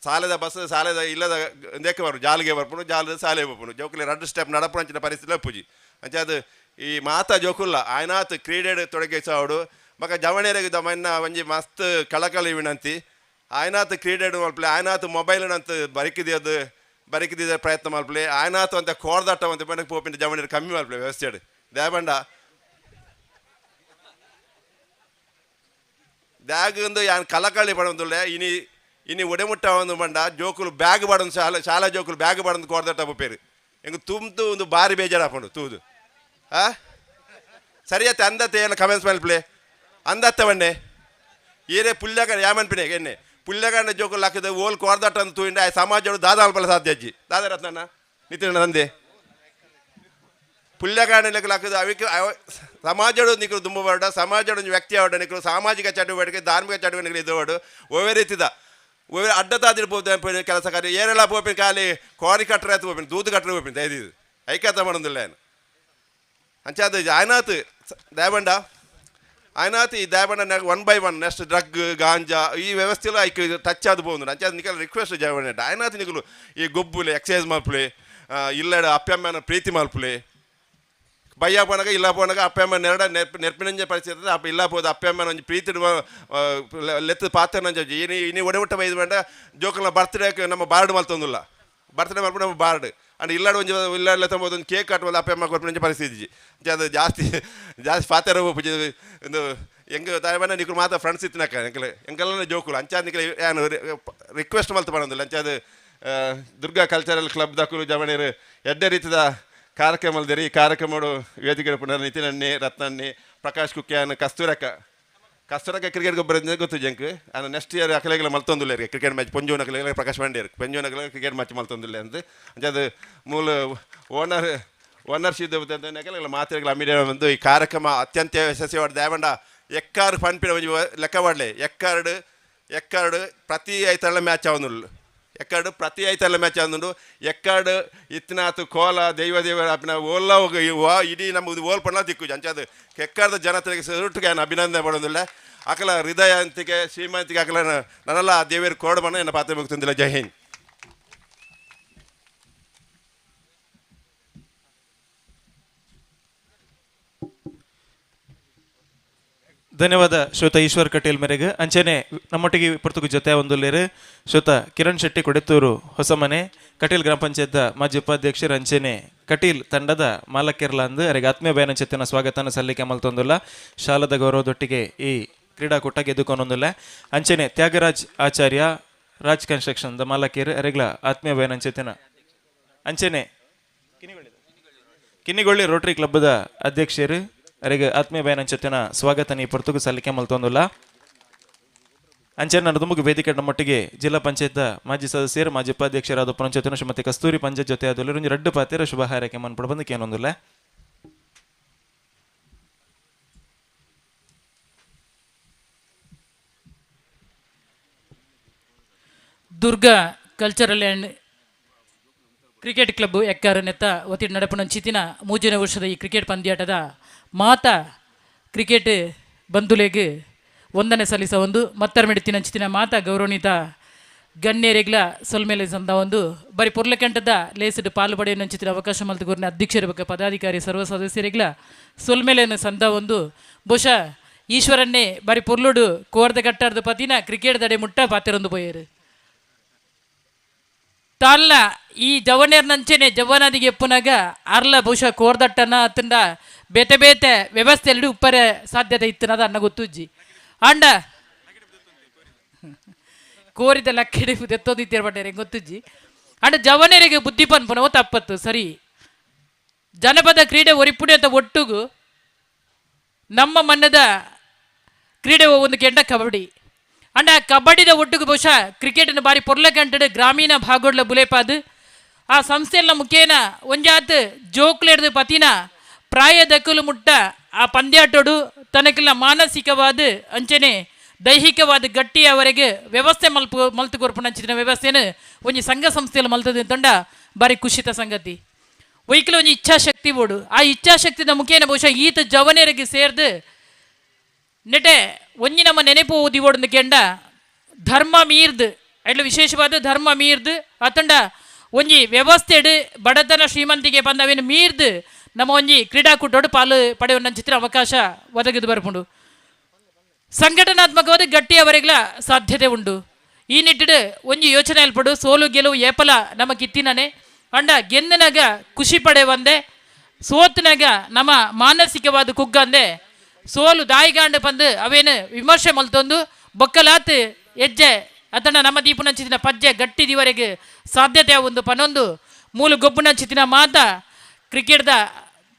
ಸಾಲದ ಬಸ್ ಸಾಲದ ಇಲ್ಲದ ದೇಕ್ಕೆ ಬರು ಜಾಲಿಗೆ ಬರ್ಪುಂಡು ಜಾಲದ ಸಾಲೆ ಬರ್ಪುಂಡು ಜೋಕುಲಿ 2 ಸ್ಟೆಪ್ ನಡಪುಂಚಿನ ಪರಿಸ್ಥಿತಿలో ಪೂಜಿ ಅಂಚೆ ಅದು ಈ ಮಾತಾ ಜೋಕುಲ್ಲ ಆಯ್ನಾತ್ ಕ್ರೀಡೆ ತೊಡಗಿಸೋಡು ಮಗ ಜವಣೆರಿಗೆ ದಮನ್ನ ಒಂಜಿ ಮಸ್ತ್ ಕಳಕಳಿ ವಿನಂತಿ ಆಯ್ನಾತ್ ಕ್ರೀಡೆ ಮಲ್ಪಲೆ ಆಯ್ನಾತ್ ಮೊಬೈಲ್ನಂತ ಬರಿಕಿದ ಪ್ರಯತ್ನ ಮಲ್ಪಲೆ ಆಯ್ನಾತ್ ಅಂತ ಕೋರ್ದಾಟ ಅಂತ ಬಂದ ಪೋಪಿನ ಜವಣೆರು ಕಮ್ಮಿ ಮಲ್ಪಲೆ ವ್ಯವಸ್ಥೆ ದೇವಂಡ ದ್ಯಾಗೊಂದು ಯಾನ್ ಕಳಕಳಿ ಪಡೋದಿಲ್ಲ ಇನಿ ಒಡೆಮುಟ್ಟ ಒಂದು ಬಂಡ ಜೋಕುಲು ಬ್ಯಾಗ್ ಬಾಡೊಂದು ಶಾಲಾ ಜೋಕುಲು ಬ್ಯಾಗ್ ಬಾಡೊಂದು ಕೋರ್ದಾಟ ಪೇರು ಹೆಂಗೆ ತುಂಬ್ತು ಒಂದು ಬಾರಿ ಬೇಜಾರು ಹಾಕೊಂಡು ತೂದು ಸರಿಯತ್ತೆ ಅಂದತ್ತೆ ಏನು ಕಮೆಂಟ್ಸ್ ಮಲ್ಪಲೆ ಅಂದತ್ತ ಬಣ್ಣೆ ಏನೇ ಪುಲ್ಯಗ ಯಾಮನ್ಪಿನೇ ಎಣ್ಣೆ ಪುಲ್ಯಗಂಡ ಜೋಕುಲು ಹಾಕಿದ ಓಲ್ ಕೋರ್ದಾಟ ಅಂತ ತೂಂಡ ಆ ಸಮಾಜಗಳು ದಾದಾಲ್ಪಲ ಸಾಧ್ಯ ಅಜ್ಜಿ ದಾದಾರತ್ನ ನಿತಿನ ನಂದೆ ಪುಲ್ಯಗಂಡ ಲೆಕ್ಕಲು ಹಾಕಿದ ಅವಿಕೆ ಸಮಾಜಗಳು ನಿಕ್ಕಲು ತುಂಬ ಬಾರ್ಡ ಸಮಾಜದ ವ್ಯಕ್ತಿ ಆಡ ನಿಕ್ಕಲು ಸಾಮಾಜಿಕ ಚಟುವಟಿಕೆ ಧಾರ್ಮಿಕ ಚಟುವಟಿಕೆ ಇದ್ದವಾಡು ಒವೇ ರೀತಿದ ಒವೇ ಅಡ್ಡತಾದಿರ್ಬೋದು ಕೆಲಸ ಕಾರ್ಯ ಏನೆಲ್ಲ ಪೋಪಿನ ಖಾಲಿ ಕೋರಿ ಕಟ್ಟರೆ ಆಯ್ತು ಪೋಪಿನ ದೂದು ಕಟ್ಟರೆ ಪೋಪಿನ ದಯದಿದ್ದು ಐಕ್ಯತ ಮಾಡೋದಿಲ್ಲ ಏನು ಅಂಚೆ ಅದು ಆಯ್ನಾತ್ ದಯಬಂಡ ಆಯ್ನಾತ್ ಈ ದಯಬಂಡ 1 by 1 ನೆಕ್ಸ್ಟ್ ಡ್ರಗ್ ಗಾಂಜಾ ಈ ವ್ಯವಸ್ಥೆಲ್ಲ ಐಕ್ ಟಚ್ ಆದ പോകുന്നുണ്ട് ಅಂಚೆ ಅದು ನಿಕಲ್ ರಿಕ್ವೆಸ್ಟ್ ಜಯಬಂಡ ಆಯ್ನಾತ್ ನಿಕಲು ಈ ಗೊಬ್ಬುಲೆ ಎಕ್ಸೈಸ್ ಮಲ್ಪುಲೆ ಇಲ್ಲಡ ಅಪ್ಪಮ್ಮನ ಪ್ರೀತಿ ಮಲ್ಪುಲೆ ಬಯ್ಯ ಪೋನಾಗ ಇಲ್ಲ ಪೋನಾಗ ಅಪ್ಪಮ್ಮ ನೆರ್ಪಿನಂಜ ಪರಿಸ್ಥಿತಿ ಅಪ್ಪ ಇಲ್ಲ ಪೋದು ಅಪ್ಪಮ್ಮನ ಒಂದು ಪ್ರೀತಿ ಲೆತ್ತು ಪಾತ್ರ ನಂಜ ಇನಿ ಒಡೆಮುಟ್ಟ ಬೈದು ಬೇಡ ಜೋಕಲ್ನ ಬರ್ತ್ಡೇಗೆ ನಮ್ಮ ಬಾರ್ಡ್ ಮಲ್ತೊಂದಿಲ್ಲ ಬರ್ತ್ಡೇ ಮಾಡ್ಬಿಟ್ಟು ನಮ್ಮ ಬಾರ್ಡ್ ಅಂಡ್ ಇಲ್ಲಾಡು ಒಂದು ಇಲ್ಲ ತೊಂಬೋದು ಒಂದು ಕೇಕ್ ಕಟ್ಟುವುದು ಅಪ್ಪಮ್ಮ ಕೊಟ್ಟು ಪರಿಸ್ಥಿತಿ ಅದು ಜಾಸ್ತಿ ಪಾತ್ರ ಒಂದು ಹೆಂಗೆ ತಾಯಬನ್ನ ನಿಕ್ಲು ಮಾತ್ರ ಫ್ರೆಂಡ್ಸ್ ಇತ್ತಿನಕ ಎಂಕಲ್ಲ ಜೋಕುಲು ಅಂಚಾದ ನಿಕಲು ಏನು ರಿಕ್ವೆಸ್ಟ್ ಮಲ್ತು ಮಾಡೋದಿಲ್ಲ ಅಂಚಾದ ದುರ್ಗಾ ಕಲ್ಚರಲ್ ಕ್ಲಬ್ ದಕ್ಕಲು ಜವಣೇರು ಎಡ್ಡೆ ರೀತಿಯ ಕಾರ್ಯಕ್ರಮದಲ್ಲಿ ಈ ಕಾರ್ಯಕ್ರಮಗಳು ವೇದಿಕೆ ಪುನರ್ ನಿತಿನಣ್ಣೆ ರತ್ನಣ್ಣೆ ಪ್ರಕಾಶ್ ಕುಕ್ಯಾನ್ ಕಸ್ತೂರಕ ಕ್ರಿಕೆಟ್ ಗೊಬ್ಬರ ಗೊತ್ತು ಜಂಕ್ ನಾನು ನೆಕ್ಸ್ಟ್ ಇಯರ್ ಅಕಲೆಗಳ ಮಲ್ತೊಂದಿಲ್ಲ ಕ್ರಿಕೆಟ್ ಮ್ಯಾಚ್ ಪೊಂಜೋನ ಅಕಲೆಗಳ ಪ್ರಕಾಶ್ ಪಾಂಡ್ಯರ್ ಪೊಂಜೋನ ಅಕಲೆಗಳ ಕ್ರಿಕೆಟ್ ಮ್ಯಾಚ್ ಮಲ್ತೊಂದಿಲ್ಲ ಅಂತ ಅದು ಮೂಲ ಓನರ್ಶಿಪ್ ಅಕಲೆಗಳ ಮಾತ್ರೆಗಳ ಮೀಡಿಯಾ ಬಂದು ಈ ಕಾರ್ಯಕ್ರಮ ಅತ್ಯಂತ ಯಶಸ್ವಿ ದಯವಂಡ ಎಕ್ಕಾರು ಪಂಪಿನ ಒಂದು ಲೆಕ್ಕ ಮಾಡಲಿ ಎಕ್ಕಾರ್ಡು ಪ್ರತಿ 5 ಮ್ಯಾಚ್ ಆವನುಳ್ಳು ಎಕ್ಕಡು ಪ್ರತಿ 5 ಮ್ಯಾಚ್ ಆದಂಡು ಎಕ್ಕಡು ಇತ್ನಾತು ಕೋಲ ದೈವ ಅಪಿನ ಓಲ್ಲ ಇಡೀ ನಮ್ಮದು ಓಲ್ ಪಣ್ಣ ದಿಕ್ಕು ಅಂಚದು ಎಕ್ಕಡದ ಜನತೆಗೆ ಸರುಟ್ಟಿಗೆ ನಾನು ಅಭಿನಂದನೆ ಮಾಡೋದಿಲ್ಲ ಅಕಲ ಹೃದಯ ಅಂತಿಗೆ ಶ್ರೀಮಂತಿಗೆ ಅಕಲ ನನ್ನೆಲ್ಲ ದೇವಿಯರು ಕೋಡಮಣ್ಣ ನನ್ನ ಪಾತ್ರ ಮುಗಿತಂದಿಲ್ಲ ಜೈ ಹಿಂದ್. ಧನ್ಯವಾದ ಶ್ರೋತ ಈಶ್ವರ್ ಕಟೀಲ್ ಮೇರೆಗೆ ಅಂಚೆನೆ ನಮ್ಮೊಟ್ಟಿಗೆ ಪುರ್ತುಕು ಜೊತೆ ಒಂದುಲ್ಲೇರು ಶ್ರೋತ ಕಿರಣ್ ಶೆಟ್ಟಿ ಕೊಡೆತ್ತೂರು ಹೊಸಮನೆ ಕಟೀಲ್ ಗ್ರಾಮ ಪಂಚಾಯತ್ ಮಾಜಿ ಉಪಾಧ್ಯಕ್ಷರು ಅಂಚೆನೆ ಕಟೀಲ್ ತಂಡದ ಮಾಲಕ್ಕೆರ್ಲ ಅಂದು ಅವರಿಗೆ ಆತ್ಮೀಯ ಬಯನಚೆತ್ತಿನ ಸ್ವಾಗತನ ಸಲ್ಲಿಕೆ ಮಲ್ತೊಂದಿಲ್ಲ ಶಾಲದ ಗೌರವದೊಟ್ಟಿಗೆ ಈ ಕ್ರೀಡಾಕೂಟ ಗೆದ್ದುಕೊಂಡೊಂದಿಲ್ಲ ಅಂಚೆನೆ ತ್ಯಾಗರಾಜ್ ಆಚಾರ್ಯ ರಾಜ್ ಕನ್ಸ್ಟ್ರಕ್ಷನ್ ದ ಮಾಲಕೇರು ಅವರಿಗಳ ಆತ್ಮೀಯ ಬಯನಚೆತ್ತಿನ ಅಂಚೆನೆ ಕಿನ್ನಿಗೊಳ್ಳಿ ರೋಟರಿ ಕ್ಲಬ್ದ ಅಧ್ಯಕ್ಷರು ಅವರಿಗೆ ಆತ್ಮೀಯ ಬಯನಂಚೆತ್ತಿನ ಸ್ವಾಗತ ನೀ ಪುರ್ತುಗು ಸಲ್ಲಿಕೆ ಮಲ್ತೊಂದಿಲ್ಲ ಅಂಚೆನ ನಡುಮುಗು ವೇದಿಕೆ ನಮ್ಮೊಟ್ಟಿಗೆ ಜಿಲ್ಲಾ ಪಂಚಾಯತ್ ಮಾಜಿ ಸದಸ್ಯರು ಮಾಜಿ ಉಪಾಧ್ಯಕ್ಷರಾದ ಪಂಚಾಯತ್ನ ಶ್ರೀಮತಿ ಕಸ್ತೂರಿ ಪಂಚಾಯತ್ ಜೊತೆ ಆದಲ್ಲೂ ಒಂದು 2 ಪಾತಿರ ಶುಭ ಹಾರೈಕೆ ಮನ್ಪಡ ಬಂದಕ್ಕೆ ಏನೊಂದಿಲ್ಲ. Durga cultural and cricket club Ekkaru ನೆತ್ತ ಒತ್ತಿಡ ನಡಪುನಂಚಿತಿನ ಮೂಜನೇ ವರ್ಷದ ಈ ಕ್ರಿಕೆಟ್ ಪಂದ್ಯಾಟದ ಮಾತ ಕ್ರಿಕೆಟ್ ಬಂಧುಲೆಗ್ ವಂದನೆ ಸಲ್ಲಿಸ ಒಂದು ಮತ್ತರ ಮೆಡಿತಿನಂಚಿತಿನ ಮಾತ ಗೌರವನೀತ ಗಣ್ಯರೆಗ್ಲ ಸೊಲ್ಮೇಲೆ ಸಂದ ಒಂದು ಬರೀ ಪೊರ್ಲಕೆಂಟದ ಲೇಸಿಡ್ ಪಾಲು ಪಡೆಯನಂಚಿತಿನ ಅವಕಾಶ ಮಲ್ತುಗೋರ್ನ ಅಧ್ಯಕ್ಷರ ಬಗ್ಗೆ ಪದಾಧಿಕಾರಿ ಸರ್ವ ಸದಸ್ಯರೆಗ್ಲ ಸೊಲ್ಮೇಲೆನ ಸಂದ ಒಂದು ಬಹುಶಃ ಈಶ್ವರನ್ನೇ ಬರೀ ಪೊರ್ಲುಡು ಕೋರ್ದ ಕಟ್ಟಾರ್ದ ಪತಿನ ಕ್ರಿಕೆಟ್ ದಡೆ ಮುಟ್ಟ ಪಾತಿರೊಂದು ಪೋಯರು ತಾಲ್ಲ ಈ ಜವನೇರ್ನಂಚೆನೆ ಜವನದಿಗೆ ಎಪ್ಪುನಾಗ ಅರ್ಲ ಬಹುಶಃ ಕೋರ್ದಟ್ಟನ ಅತ್ತಂಡ ಬೇತೆ ಬೇತೆ ವ್ಯವಸ್ಥೆ ಎರಡು ಉಪ್ಪರೆ ಸಾಧ್ಯತೆ ಇತ್ತನದ ಅನ್ನ ಗೊತ್ತುಜ್ಜಿ ಅಂಡ ಕೋರಿದ ಲಕ್ಕೆಡೆ ಎತ್ತೋದಿತ್ತಿರ್ಬಟ್ಟೆ ಗೊತ್ತುಜ್ಜಿ ಅಂಡ ಜವನೇರಿಗೆ ಬುದ್ಧಿ ಪನ್ಪನೋ ತಪ್ಪತ್ತು ಸರಿ ಜನಪದ ಕ್ರೀಡೆ ಒರಿಪುಣಿ ಅಂತ ಒಟ್ಟುಗು ನಮ್ಮ ಮನ್ನದ ಕ್ರೀಡೆ ಒಂದು ಕೆಂಡ ಕಬಡ್ಡಿ ಅಂಡ ಕಬಡ್ಡಿದ ಒಟ್ಟಿಗೆ ಬಹುಶಃ ಕ್ರಿಕೆಟ್ನ ಬಾರಿ ಪೊರ್ಲಕಂಟಡು ಗ್ರಾಮೀಣ ಭಾಗೋಡ್ಲ ಬುಲೆಪಾದು ಆ ಸಂಸ್ಥೆಲ್ಲ ಮುಖೇನ ಒಂಜಾತ್ ಜೋಕ್ಲೆಡ್ದು ಪತಿನ ಪ್ರಾಯದಕ್ಕಲು ಮುಟ್ಟ ಆ ಪಂದ್ಯಾಟೋಡು ತನಕೆಲ್ಲ ಮಾನಸಿಕವಾದ ಅಂಚನೆ ದೈಹಿಕವಾದ ಗಟ್ಟಿಯವರೆಗೆ ವ್ಯವಸ್ಥೆ ಮಲ್ತು ಕೊರ್ಪುನಂಚಿನ ವ್ಯವಸ್ಥೆನ ಒಂಜಿ ಸಂಘ ಸಂಸ್ಥೆಯಲ್ಲಿ ಮಲ್ತದೆ ತಂಡ ಬಾರಿ ಖುಷಿತ ಸಂಗತಿ ಒಯ್ಕಲು ಒಂಜಿ ಇಚ್ಛಾಶಕ್ತಿ ಬೋಡು ಆ ಇಚ್ಛಾಶಕ್ತಿದ ಮುಖೇನ ಬಹುಶಃ ಈತ ಜವನೇರಿಗೆ ಸೇರ್ದು ನೆಟೆ ಒಂಜಿ ನಮ್ಮ ನೆನಪು ಓದಿ ಓಡಂದು ಕೆಂಡ ಧರ್ಮ ಮೀರ್ದು ಅಟ್ಲ ವಿಶೇಷವಾದ ಧರ್ಮ ಮೀರ್ದು ಅತಂಡ ಒಂಜಿ ವ್ಯವಸ್ಥೆಡು ಬಡತನ ಶ್ರೀಮಂತಿಗೆ ಬಂದವೇನು ಮೀರ್ದು ನಮ್ಮ ಒಂಜಿ ಕ್ರೀಡಾಕೂಟೋಡು ಪಾಲು ಪಡೆಯುವ ಚಿತ್ರ ಅವಕಾಶ ಒದಗಿದು ಬರ್ಪುಂಡು ಸಂಘಟನಾತ್ಮಕವಾದ ಗಟ್ಟಿಯವರೆಗ್ಲ ಸಾಧ್ಯತೆ ಉಂಡು ಈ ನಿಟ್ಟಿಡು ಒಂಜಿ ಯೋಚನೆ ಅಲ್ಪಡು ಸೋಲು ಗೆಲುವು ಏಪಲ ನಮ್ಮ ಕಿತ್ತಿನನೆ ಅಂಡ ಗೆಂದನಾಗ ಖುಷಿ ಪಡೆ ಒಂದೆ ಸೋತ್ನಾಗ ನಮ್ಮ ಮಾನಸಿಕವಾದ ಕುಗ್ಗಂದೆ ಸೋಲು ದಾಯಿಗಾಂಡು ಬಂದು ಅವೇನು ವಿಮರ್ಶೆ ಮಲ್ತೊಂದು ಬೊಕ್ಕಲಾತ್ ಹೆಜ್ಜೆ ಅದನ್ನ ನಮ್ಮ ದೀಪುನಂಚಿತಿನ ಪಜ್ಜೆ ಗಟ್ಟಿದಿವರೆಗೆ ಸಾಧ್ಯತೆ ಒಂದು ಪನೊಂದು ಮೂಲು ಗೊಬ್ಬುನಂಚಿತಿನ ಮಾತ ಕ್ರಿಕೆಟ್ದ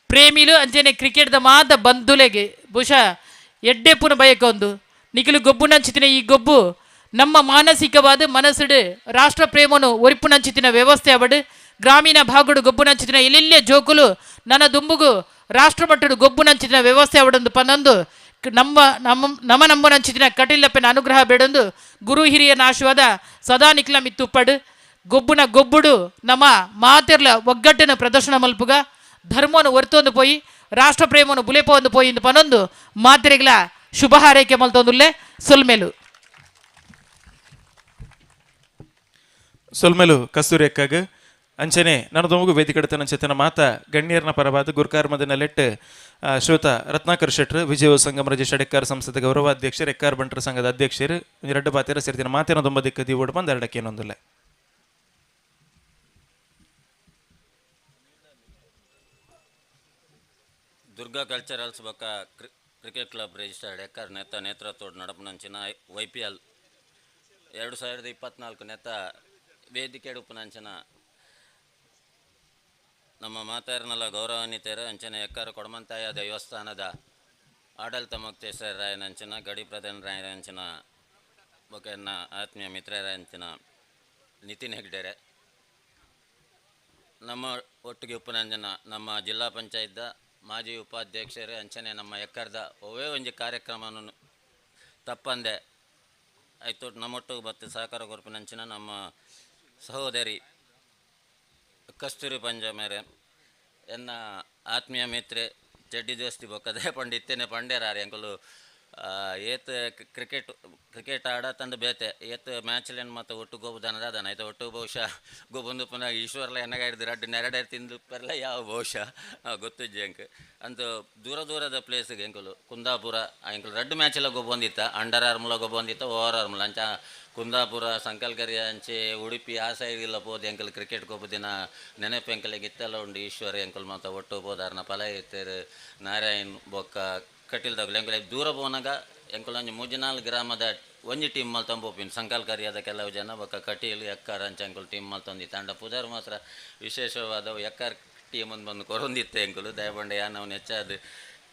ಪ್ರೇಮಿಲು ಅಂಚೆನೆ ಕ್ರಿಕೆಟ್ದ ಮಾತ ಬಂಧುಲೆಗೆ ಬಹುಶಃ ಎಡ್ಡೆಪ್ಪುನ ಬಯಕೊಂದು ನಿಖಿಲು ಗೊಬ್ಬುನಂಚಿತಿನ ಈ ಗೊಬ್ಬು ನಮ್ಮ ಮಾನಸಿಕವಾದ ಮನಸ್ಸುಡು ರಾಷ್ಟ್ರ ಪ್ರೇಮನು ಒರಿಪುನಂಚಿತಿನ ವ್ಯವಸ್ಥೆ ಅವಡು ಗ್ರಾಮೀಣ ಭಾಗಡು ಗೊಬ್ಬುನಂಚಿತಿನ ಎಲ್ಲೆಲ್ಲೇ ಜೋಕುಲು ನನ್ನ ದುಂಬುಗು ರಾಷ್ಟ್ರಮಟ್ಟಡು ಗೊಬ್ಬುನಂಚಿತಿನ ವ್ಯವಸ್ಥೆ ಅವಡೊಂದು ಪನ್ನೊಂದು ನಮ್ಮ ನಂಬುನಂಚಿತಿನ ಕಟಿಲಪ್ಪನ ಅನುಗ್ರಹ ಬೇಡೊಂದು ಗುರು ಹಿರಿಯನ ಆಶೀರ್ವಾದ ಸದಾ ನಿಕ್ಲ ಮಿತ್ತುಪ್ಪಡು ಗೊಬ್ಬುಡು ನಮ್ಮ ಮಾತೆರ್ಲ ಒಗ್ಗಟ್ಟಿನ ಪ್ರದರ್ಶನ ಮಲ್ಪುಗ ಧರ್ಮವನ್ನು ಒರ್ತೊಂದು ಪೋಯಿ ರಾಷ್ಟ್ರ ಪ್ರೇಮವನ್ನು ಬುಲೆಪೊಂದು ಪೋಯಿ ಇಂದು ಪನೊಂದು ಮಾತೆರೆಗ್ಲ ಶುಭ ಹಾರೈಕೆ ಮಲ್ತೊಂದುಲ್ಲೆ ಸೊಲ್ಮೆಲು ಕಸ್ತೂರಿ ಎಕ್ಕಾಗ ಅಂಚನೆ ನಾನು ತೊಮಗು ವೇದಿಕೆ ನಂಚೆತನ ಮಾತ ಗಣ್ಯರ್ನ ಪರವಾದ ಗುರುಕಾರ್ಮದ ನೆಲೆಟ್ ಶ್ರೋತ ರತ್ನಾಕರ್ ಶೆಟ್ರ್ ವಿಜಯ ಸಂಗಮ ರಜಿಸ್ಟರ್ಡ್ ಎಕ್ಕಾರ್ ಸಂಸ್ಥೆದ ಗೌರವಾಧ್ಯಕ್ಷರು ಎಕ್ಕಾರ್ ಬಂಟರ ಸಂಘದ ಅಧ್ಯಕ್ಷರು ಎರಡು ಬಾತಿರ ಸೇರ್ತಿನ ಮಾತೇನ ತುಂಬ ದಿಕ್ಕದಿ ಓಡ್ ಬಂದು ಎರಡಕ್ಕೆ ಏನೊಂದಿಲ್ಲ ದುರ್ಗಾ ಕಲ್ಚರಲ್ಸ್ ಬೊಕ್ಕ ಕ್ರಿಕೆಟ್ ಕ್ಲಬ್ ರಿಜಿಸ್ಟರ್ಡ್ ಎಕ್ಕಾರ್ ನೆತ್ತ ನೇತೃತ್ವದ ನಡಪುನಂಚಿನ YPL 2024 ನೆತ್ತ ವೇದಿಕೆ ಉಪನಂಚನ ನಮ್ಮ ಮಾತಾರನೆಲ್ಲ ಗೌರವಾನ್ವಿತರು ಅಂಚನೆ ಎಕ್ಕಾರು ಕೊಡಮಂತಾಯ ದೇವಸ್ಥಾನದ ಆಡಳಿತ ಮುಕ್ತೇಶ್ವರರಾಯನಂಚಿನ ಗಡಿ ಪ್ರಧಾನರಾಯನಂಚಿನ ಬೊಕೆನ್ನ ಆತ್ಮೀಯ ಮಿತ್ರರಾಯಂಚಿನ ನಿತಿನ್ ಹೆಗ್ಡೆರೆ ನಮ್ಮ ಒಟ್ಟಿಗೆ ಉಪನಂಜನ ನಮ್ಮ ಜಿಲ್ಲಾ ಪಂಚಾಯತ್ದ ಮಾಜಿ ಉಪಾಧ್ಯಕ್ಷರು ಅಂಚನೆ ನಮ್ಮ ಎಕ್ಕರ್ದ ಒವೇ ಒಂಜಿ ಕಾರ್ಯಕ್ರಮವನ್ನು ತಪ್ಪಂದೆ ಆಯಿತು ನಮ್ಮೊಟ್ಟಿಗೆ ಬತ್ತು ಸಹಕಾರ ಕೊರ್ಪಿನಂಚಿನ ನಮ್ಮ ಸಹೋದರಿ ಕಸ್ತೂರಿ ಪಂಜಮೇರೆ ಎನ್ನ ಆತ್ಮೀಯ ಮಿತ್ರೆ ಚೆಡ್ಡಿ ದೋಸ್ತಿ ಬೊಕ್ಕದೆ ಪಂಡಿತ್ತೇನೆ ಪಂಡೇರಾರೆ ಅಂಕಲು ಏತ್ ಕ್ರಿಕೆಟ್ ಆಡತಂದು ಬೇತೆ ಏತ್ ಮ್ಯಾಚ್ಲೇನು ಮತ್ತು ಒಟ್ಟು ಗೋಬುದಾನದ ಅದನ್ನ ಆಯ್ತು ಒಟ್ಟು ಬಹುಶಃ ಗೋಬಂದು ಪುನಃ ಈಶ್ವರ್ಲ ಎನ್ನಗ ಹಿಡಿದು ರಡ್ಡು ನೆರಡೆ ತಿಂದು ಪರ್ಲ ಯಾವ ಬಹುಶಃ ಗೊತ್ತಿಜ್ಜಿ ಅಂಕ ಅಂತೂ ದೂರದ ಪ್ಲೇಸಿಗೆ ಅಂಕಲು ಕುಂದಾಪುರ ಅಂಕಲು ರಡ್ಡು ಮ್ಯಾಚೆಲ್ಲ ಗೊಬ್ಬಂದಿತ್ತ ಅಂಡರ್ ಆರ್ಮ್ಲ ಗೊಬ್ಬಂದಿತ್ತ ಓವರ್ ಆರ್ಮ್ಲ ಅಂಚ ಕುಂದಾಪುರ ಸಂಕಲ್ಕರಿ ಅಂಚೆ ಉಡುಪಿ ಆ ಸೈಡ್ ಇಲ್ಲ ಪೋದು ಎಂಕಲ್ ಕ್ರಿಕೆಟ್ ಗೊಬ್ಬದಿನ ನೆನಪು ಎಂಕಲಿಗೆ ಇತ್ತೆಲ್ಲ ಉಂಡು ಈಶ್ವರಿ ಎಂಕಲ್ ಮತ್ತು ಒಟ್ಟು ಹೋದಾರ್ನ ಫಲ ಇತ್ತೇರು ನಾರಾಯಣ್ ಬೊಕ್ಕ ಕಟ್ಟಿಲ್ದಾಗಲಿ ಎಂಕಲ್ ದೂರ ಬೋನಾಗ ಎಂಕಲ್ ಒಂಜಿ ಮೂಜಿನಾಲ್ ಗ್ರಾಮದ ಒಂಜಿ ಟೀಮ್ ಮಲ್ತಂಬೋಪಿನ್ ಸಂಕಲ್ಕರಿ ಅದ ಕೆಲವು ಜನ ಬೊಕ್ಕ ಕಟೀಲ್ ಎಕ್ಕಾರ್ ಅಂಚ ಎಂಕಲ್ ಟೀಮ್ ಮಲ್ತೊಂದಿ ತಂಡ ಪುಜಾರ್ ಮಾತ್ರ ವಿಶೇಷವಾದವು ಎಕ್ಕಾರ್ ಟೀಮ್ ಒಂದು ಬಂದು ಕೊರೊಂದಿತ್ತೆ ಎಂಕಲು ದಯಬಂಡೆ ನಾವು ನೆಚ್ಚಾದ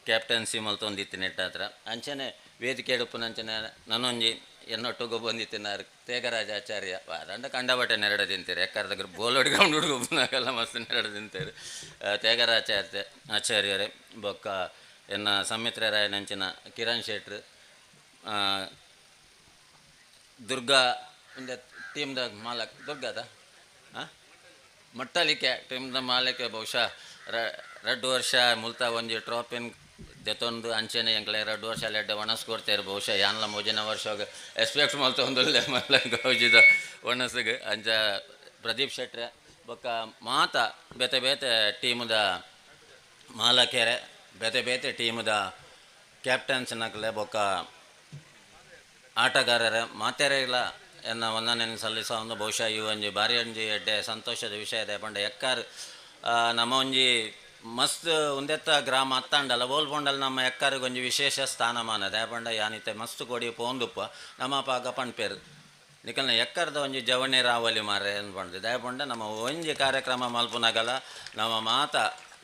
ಕ್ಯಾಪ್ಟನ್ಸಿ ಮಲ್ತೊಂದಿತ್ತು ನೆಟ್ಟ ಹತ್ರ ಅಂಚನೆ ವೇದಿಕೆ ಎಡುಪುನಂಚನೆ ನನ್ನೊಂಜಿ ಎನ್ನೊಟ್ಟಿಗೆ ಬಂದಿತ್ತಿನಾರು ತೇಗರಾಜಾಚಾರ್ಯ ಅದಂಡ ಕಂಡಬಟ್ಟೆ ನೆರಡು ತಿಂತೀರಿ ಎಕ್ಕಾರ್ದಾಗ ಬೋಲ್ ಹೊಡ್ಕೊಂಡು ಹುಡುಗಲ್ಲ ಮಸ್ತ್ ನೆರಡು ತಿಂತೀರಿ ಆಚಾರ್ಯರೇ ಬೊಕ್ಕ ಎನ್ನ ಸಮ್ಮಿತ್ರರಾಯನಂಚಿನ ಕಿರಣ್ ಶೆಟ್ರು ದುರ್ಗಾ ಇಂದ ಟೀಮ್ದಾಗ ಮಾಲಕ್ ದುರ್ಗಾದ ಮಟ್ಟಲಿಕ್ಕೆ ಟೀಮ್ದ ಮಾಲಿಕೆ ಬಹುಶಃ 2 ವರ್ಷ ಮುಲ್ತಾ ಒಂಜಿ ಟ್ರೋಫಿನ್ ದೆತೊಂದು ಅಂಚೆನೆ ಎಂಕ್ಲೆ 2 ವರ್ಷ ಲೆಡ್ಡೆ ಒಣಸ್ಕೊಡ್ತೇರು ಬಹುಶಃ ಯಾನ್ಲ ಮೊಜಿನ ವರ್ಷ ಎಕ್ಸ್ಪೆಕ್ಟ್ ಮಲ್ತೊಂದುಲ್ಲೆ ಮಲ್ಲ ಗೌಜಿದ ಒಣಸ್ಗೆ ಅಂಚ ಪ್ರದೀಪ್ ಶೆಟ್ರೆ ಬೊಕ್ಕ ಮಾತ ಬೇತೆ ಬೇತೆ ಟೀಮುದ ಮಾಲಕೆರೆ ಬೇತೆ ಬೇತೆ ಟೀಮುದ ಕ್ಯಾಪ್ಟನ್ಸ್ ನಕ್ಲೆ ಬೊಕ್ಕ ಆಟಗಾರರೇ ಮಾತೆರೆ ಇಲ್ಲ ಎನ್ನ ವಂದನೆಯನ್ನು ಸಲ್ಲಿಸೋ ಒಂದು ಬಹುಶಃ ಈ ಒಂಜಿ ಬಾರಿ ಒಂಜಿ ಎಡ್ಡೆ ಸಂತೋಷದ ವಿಷಯ ಇದೆ ಪಂಡ ಎಕ್ಕಾರ್ ನಮ್ಮ ಒಂಜಿ ಮಸ್ತ್ ಒಂದೆತ್ತ ಗ್ರಾಮ ಅತ್ತಾಂಡಲ್ಲ ಓಲ್ಪೊಂಡಲ್ಲಿ ನಮ್ಮ ಎಕ್ಕಾರಿಗೆ ಒಂಜಿ ವಿಶೇಷ ಸ್ಥಾನಮಾನ ದಯಪಂಡ ಯಾನಿತೆ ಮಸ್ತ್ ಕೊಡಿ ಪೋಂದುಪ್ಪ ನಮ್ಮ ಪಾಕ ಪಣ್ಪೇರು ನಿಕಲ್ನ ಎಕ್ಕರ್ದ ಒಂಜಿ ಜವಣಿ ರಾವಲಿ ಮಾರೆ ಅನ್ಪಂಡು ದಯಪಂಡ ನಮ್ಮ ಒಂಜಿ ಕಾರ್ಯಕ್ರಮ ಮಲ್ಪುನಾಗಲ್ಲ ನಮ್ಮ ಮಾತ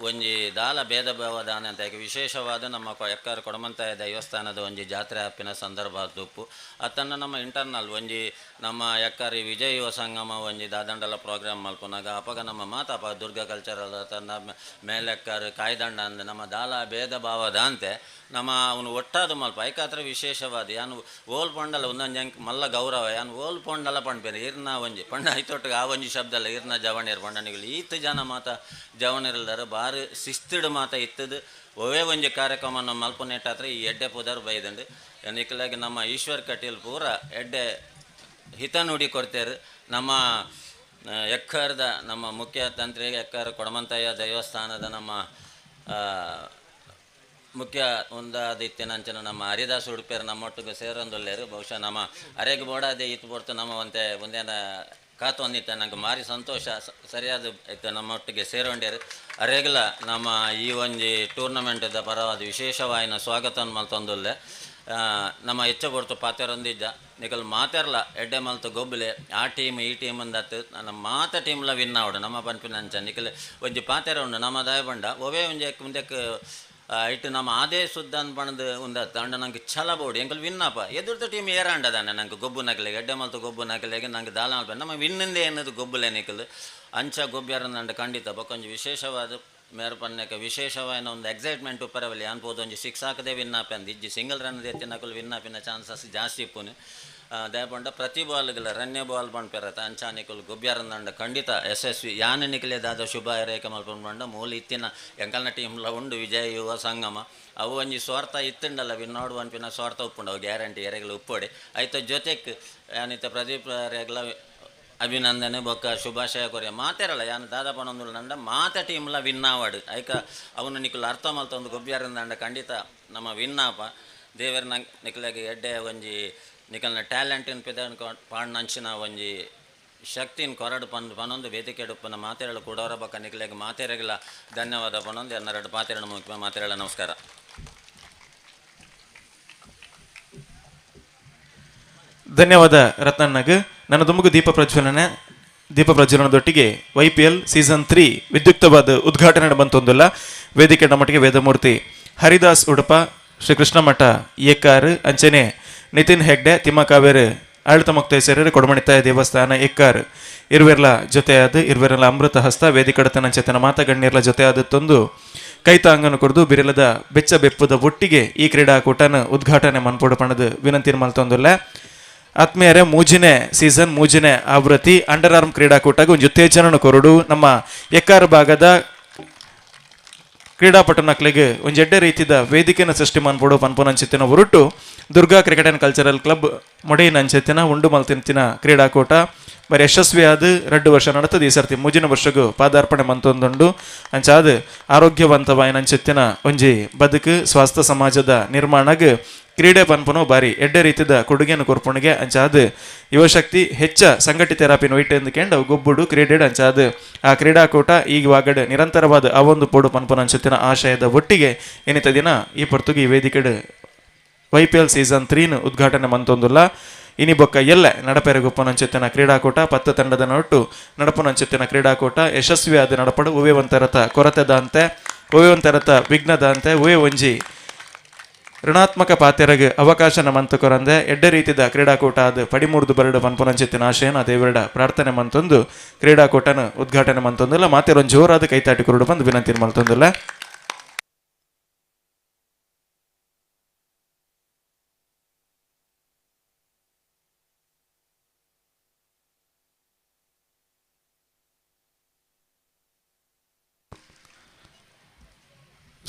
ಒಂಜಿ ದಾಲ ಭೇದ ಭಾವದಾನ ಅಂತ ವಿಶೇಷವಾದ ನಮ್ಮ ಎಕ್ಕರ್ ಕೊಡಮಂತಾಯ ದೇವಸ್ಥಾನದ ಒಂಜಿ ಜಾತ್ರೆ ಆಪಿನ ಸಂದರ್ಭ ತುಪ್ಪು ಅತ್ತನ್ನು ನಮ್ಮ ಇಂಟರ್ನಲ್ ಒಂಜಿ ನಮ್ಮ ಎಕ್ಕರಿ ವಿಜಯ ಯುವ ಸಂಗಮ ಒಂಜಿ ದಾದಂಡಲ ಪ್ರೋಗ್ರಾಮ್ ಮಲ್ಪುನಾಗ ಅಪಗ ನಮ್ಮ ಮಾತಪ್ಪ ದುರ್ಗಾ ಕಲ್ಚರಲ್ ತನ್ನ ಮೇಲೆಕ್ಕರ್ ಕಾಯ್ದಂಡ ಅಂದ ನಮ್ಮ ದಾಲ ಭೇದ ಭಾವದ ಅಂತೆ ನಮ್ಮ ಅವನು ಒಟ್ಟಾದ ಮಲ್ಪ ಐಕಾತ್ರ ವಿಶೇಷವಾದ ಯಾನು ಓಲ್ ಪೊಂಡಲ ಒಂದೊಂದು ಜಂಕ್ ಮಲ್ಲ ಗೌರವ ಯಾನು ಓಲ್ ಪೊಂಡಲ ಪಂಡ್ಪೇರು ಇರ್ನ ಒಂಜಿ ಪಂಡ ಐತೊಟ್ಟಿಗೆ ಆ ಒಂಜಿ ಶಬ್ದಲ್ಲ ಇರ್ನ ಜವಣಿರ್ ಪಂಡನಿಗಳು ಈತ್ ಜನ ಮಾತ ಜವಣಿರಲ್ದಾರ ಬಾರಿ ಶಿಸ್ತಿಡು ಮಾತ ಇತ್ತದು ಒವೇ ಒಂಜಿ ಕಾರ್ಯಕ್ರಮ ಮಲ್ಪುನೇಟಾತ್ರ ಈ ಎಡ್ಡೆ ಪುದರ್ ಬೈದಂಡು ನಿಕ್ಕಲಾಗಿ ನಮ್ಮ ಈಶ್ವರ್ ಕಟೀಲ್ ಪೂರ ಎಡ್ಡೆ ಹಿತ ನುಡಿ ಕೊಡ್ತೇರು ನಮ್ಮ ಎಕ್ಕರ್ದ ನಮ್ಮ ಮುಖ್ಯ ತಂತ್ರಿಗೆ ಎಕ್ಕರ್ ಕೊಡಮಂತಯ್ಯ ದೇವಸ್ಥಾನದ ನಮ್ಮ ಮುಖ್ಯ ಒಂದಾದಿತ್ಯನಂಚನ ನಮ್ಮ ಹರಿದಾಸ್ ಉಡುಪಿಯರು ನಮ್ಮೊಟ್ಟಿಗೆ ಸೇರೊಂದುಲ್ಲೇರು ಬಹುಶಃ ನಮ್ಮ ಅರೆಗೆ ಬೋಡಾದೆ ಇತ್ತು ಬರ್ತು ನಮ್ಮ ಒಂದೇನ ಕಾತು ಅಂದಿತ್ತ ನಂಗೆ ಮಾರಿ ಸಂತೋಷ ಸರಿಯಾದ ಇತ್ತು ನಮ್ಮೊಟ್ಟಿಗೆ ಸೇರೊಂಡ್ಯರು ಅರೆಗ್ಲ ನಮ್ಮ ಈ ಒಂಜಿ ಟೂರ್ನಮೆಂಟದ ಪರವಾದ ವಿಶೇಷವಾಯಿನ ಸ್ವಾಗತವನ್ನು ಮಲ್ತೊಂದುಲ್ಲೆ ನಮ್ಮ ಹೆಚ್ಚ ಬರ್ತು ಪಾತೆರೊಂದಿದ್ದ ನಿಕಲ್ ಮಾತೆರ್ಲ ಎಡ್ಡೆ ಮಲ್ತು ಗೊಬ್ಬಲೆ ಆ ಟೀಮ್ ಈ ಟೀಮ್ ಅಂದತ್ತು ನಮ್ಮ ಮಾತ ಟೀಮ್ಲ ವಿನ್ ಆವಡು ನಮ್ಮ ಪಂಪಿನ ಅಂಚ ನಿಕಲ್ ಒಂಜಿ ಪಾತೆರ ಉಂಡು ನಮ್ಮ ದಾಯ ಬಂಡ ಒವೇ ಒಂಜಿ ಮುಂದಕ್ಕೆ ಇಟ್ಟು ನಮ್ಮ ಆದೇ ಸುದ್ದ ಅನ್ಪಣದು ಉಂದತ್ತು ಅಂಡ ನಂಗೆ ಛಲ ಬೋಡಿ ಎಂಕಲ್ ವಿನ್ನಪ್ಪ ಎದುರ್ದ ಟೀಮ್ ಏರಾಂಡದಾನೆ ನಂಗೆ ಗೊಬ್ಬು ನಕಲೆಗೆ ಎಡ್ಡೆ ಮಲ್ತು ಗೊಬ್ಬು ನಕಲೆಗೆ ನಂಗೆ ದಾಲ ಮಲ್ಪ ನಮ್ಮ ವಿನ್ನಿಂದೆ ಅನ್ನೋದು ಗೊಬ್ಬುಲೆ ನಿಕಲ್ ಅಂಚ ಗೊಬ್ಬ್ಯಾರಂದಂಡ ಖಂಡಿತ ಬಕ್ಕೊಂಜಿ ವಿಶೇಷವಾದ ಮೇರ್ಪನ್ನಕ್ಕೆ ವಿಶೇಷವಾದ ಒಂದು ಎಕ್ಸೈಟ್ಮೆಂಟ್ ಉಪ್ಪರವಲ್ಲಿ ಅನ್ಬೋದು ಒಂಜಿ ಸಿಕ್ಸ್ ಹಾಕದೆ ವಿನ್ನಾಪೆ ಅಂದು ಇಜ್ಜಿ ಸಿಂಗಲ್ ರನ್ ಎತ್ತಿನಕಲು ವಿನ್ನಾಪಿನ ಚಾನ್ಸಸ್ ಜಾಸ್ತಿ ಇಪ್ಪುನು ದಯಪಂಡ ಪ್ರತಿ ಬಾಲ್ಗಳ ರನ್ನೇ ಬಾಲ್ ಪಂಡ್ಪೆರತ್ತೆ ಅಂಚಾನಿಕಲ್ ಗೊಬ್ಬ್ಯಾರಂದಂಡ ಖಂಡಿತ ಯಶಸ್ವಿ ಯಾನೆ ನಿಖಿಲೇದಾದ ಶುಭ ರೇಖ ಮಲ್ಪಂಡು ಬಂಡ ಮೂಲ ಇತ್ತಿನ ಎಂಕಲ್ನ ಟೀಮ್ಲ ಉಂಡು ವಿಜಯ ಯುವ ಸಂಗಮ ಅವು ಒಂಜಿ ಸ್ವಾರ್ಥ ಇತ್ತುಂಡಲ್ಲ ವಿನ್ನೋಡು ಅನ್ಪಿನ ಸ್ವಾರ್ಥ ಉಪ್ಪುಂಡು ಅವು ಗ್ಯಾರಂಟಿ ಎರೆಗಳು ಉಪ್ಪೋಡೆ ಆಯ್ತು ಜೊತೆಗೆ ಯಾನಿತ ಪ್ರದೀಪ್ ರೇಗ್ಲ ಅಭಿನಂದನೆ ಬೊಕ್ಕ ಶುಭಾಶಯ ಕೊರೆ ಮಾತೆರಲ್ಲ ಯಾನು ದಾದಾಪನೊಂದು ನಂಡ ಮಾತ ಟೀಮ್ಲ ವಿನ್ನಾವಾಡು ಐಕ ಅವನು ನಿಖಲ್ ಅರ್ಥ ಮಲ್ತ ಒಂದು ಗೊಬ್ಬ್ಯಾರಂದಂಡ ಖಂಡಿತ ನಮ್ಮ ವಿನ್ನಾಪ ದೇವರ ನಿಖಲಾಗಿ ಎಡ್ಡೆ ಒಂಜಿ ನಿಕಲ್ನ ಟ್ಯಾಲೆಂಟಿನ ಪಿದ ಪಾಡ್ನಂಚಿನ ಒಂಜಿ ಶಕ್ತಿನ ಕೊರಡು ಪನೊಂದು ವೇದಿಕೆ ಉಪ್ಪನ ಮಾತೆರಳು ಕೊಡೋರ ಬಕ್ಕ ನಿಖಲಾಗಿ ಮಾತೆರೆಗಿಲ್ಲ ಧನ್ಯವಾದ ಪನೊಂದು ಎನ್ನೆರಡು ಮಾತೆರಳು ಮುಖ್ಯ ಮಾತೆರಳ ನಮಸ್ಕಾರ. ಧನ್ಯವಾದ ರತ್ನಣ್ಣಗೆ. ನನ್ನ ದುಮುಗು ದೀಪ ಪ್ರಜ್ವಲನದೊಟ್ಟಿಗೆ YPL ಸೀಸನ್ 3 ವಿದ್ಯುಕ್ತವಾದ ಉದ್ಘಾಟನೆ ಬಂತೊಂದುಲ್ಲ ವೇದಿಕೆ ನಮ್ಮೊಟ್ಟಿಗೆ ವೇದಮೂರ್ತಿ ಹರಿದಾಸ್ ಉಡುಪ ಶ್ರೀ ಕೃಷ್ಣಮಠ ಯೆಕ್ಕಾರು ಅಂಚನೆ ನಿತಿನ್ ಹೆಗ್ಡೆ ತಿಮ್ಮಕಾವೇರು ಆಳ್ತ ಮುಕ್ತ ಸೇರಿ ಕೊಡಮಣಿತಾಯ ದೇವಸ್ಥಾನ ಎಕ್ಕಾರ್ ಇರುವೆರ್ಲ ಜೊತೆಯಾದ ಇರುವೆರ್ಲ ಅಮೃತ ಹಸ್ತ ವೇದಿಕಡತನ ಚೇತನ ಮಾತಗಣ್ಯರ್ಲ ಜೊತೆಯಾದತ್ತೊಂದು ಕೈತಾಂಗನ ಕೊಡ್ದು ಬಿರಲದ ಬೆಚ್ಚ ಬೆಪ್ಪುದ ಒಟ್ಟಿಗೆ ಈ ಕ್ರೀಡಾಕೂಟನ ಉದ್ಘಾಟನೆ ಮನ್ಪೊಡು ಪಣದು ವಿನಂತಿನ ಮಲ್ತೊಂದುಲ್ಲ. ಆತ್ಮೀಯರೇ, ಮೂಜಿನೇ ಸೀಸನ್ ಮೂಜಿನೇ ಆವೃತ್ತಿ ಅಂಡರ್ ಆರ್ಮ್ ಕ್ರೀಡಾಕೂಟಗೆ ಒಂದು ಉತ್ತೇಜನ ಕೊರಡು ನಮ್ಮ ಎಕ್ಕಾರ್ ಭಾಗದ ಕ್ರೀಡಾಪಟು ನಕ್ಲಿಗೆ ಒಂದು ಎಡ್ಡೆ ರೀತಿಯ ವೇದಿಕೆನ ಸೃಷ್ಟಿ ಮನ್ಪೊಡು ಪನ್ಪುನಂಚಿತ್ತಿನ ಹೊರಟು Durga cricket and cultural club ಮೊಡೆಯಿನ ಅಂಚೆತ್ತಿನ ಉಂಡು ಮಲ್ತಿನ ಕ್ರೀಡಾಕೂಟ ಬರೀ ಯಶಸ್ವಿಯಾದ 2 ವರ್ಷ ನಡತದೆ. ಈ ಸರ್ತಿ ಮುಂಜಿನ ವರ್ಷಗೂ ಪಾದಾರ್ಪಣೆ ಮಂತೊಂದುಂಡು ಅಂಚಾದ ಆರೋಗ್ಯವಂತವಾಯಿನ ಅಂಚೆತ್ತಿನ ಒಂಜಿ ಬದುಕು ಸ್ವಾಸ್ಥ್ಯ ಸಮಾಜದ ನಿರ್ಮಾಣಗೆ ಕ್ರೀಡೆ ಪನ್ಪುನು ಬಾರಿ ಎಡ್ಡೆ ರೀತಿಯ ಕೊಡುಗೆಯನ್ನು ಕೊರ್ಪುಣಿಗೆ ಅಂಚಾದ ಯುವಶಕ್ತಿ ಹೆಚ್ಚ ಸಂಘಟಿತ ರಾಪಿನ ವೈಟ್ ಎಂದುಕೊಂಡು ಗೊಬ್ಬುಡು ಕ್ರೀಡೆಡ್ ಅಂಚಾದ ಆ ಕ್ರೀಡಾಕೂಟ ಈಗವಾಗಡೆ ನಿರಂತರವಾದ ಅವೊಂದು ಪೋಡು ಪನ್ಪುನ ಅಂಚೆತ್ತಿನ ಆಶಯದ ಒಟ್ಟಿಗೆ ಏನಿತ ದಿನ ಈ ಪೊರ್ತುಗಿ ವೇದಿಕೆಡ್ YPL ಸೀಸನ್ 3 ಉದ್ಘಾಟನೆ ಮಂತೊಂದುಲ್ಲ. ಇನಿ ಬೊಕ್ಕ ಎಲ್ಲ ನಡಪೆರಗುಪ್ಪನಂಚೆತ್ತಿನ ಕ್ರೀಡಾಕೂಟ 10 ತಂಡದ ನೊಟ್ಟು ನಡಪುನಂಚೆತ್ತಿನ ಕ್ರೀಡಾಕೂಟ ಯಶಸ್ವಿಯಾದ ನಡಪಡು ಉವೆ ಒಂತರತ ಕೊರತೆದ ಅಂತೆ ಉವೆ ಒಂತರತ ವಿಘ್ನದ ಅಂತೆ ಉವೆ ಒಂಜಿ ಋಣಾತ್ಮಕ ಪಾತೆರಗೆ ಅವಕಾಶನ ಮಂತು ಕೊರಂದೆ ಎಡ್ಡೆ ರೀತಿಯ ಕ್ರೀಡಾಕೂಟ ಅದು ಪಡಿಮೂರ್ದು ಬರಡು ಪನ್ಪುನಂಚೆತ್ತಿನ ಆಶಯನ ದೇವರಡ ಪ್ರಾರ್ಥನೆ ಮಂತೊಂದು ಕ್ರೀಡಾಕೂಟನ ಉದ್ಘಾಟನೆ ಮಂತೊಂದಿಲ್ಲ. ಮಾತೆರೊಂದು ಜೋರಾದ ಕೈತಾಟಿ ಕೊರಡು ಬಂದು ವಿನಂತಿ ಮಲ್ತೊಂದಿಲ್ಲ.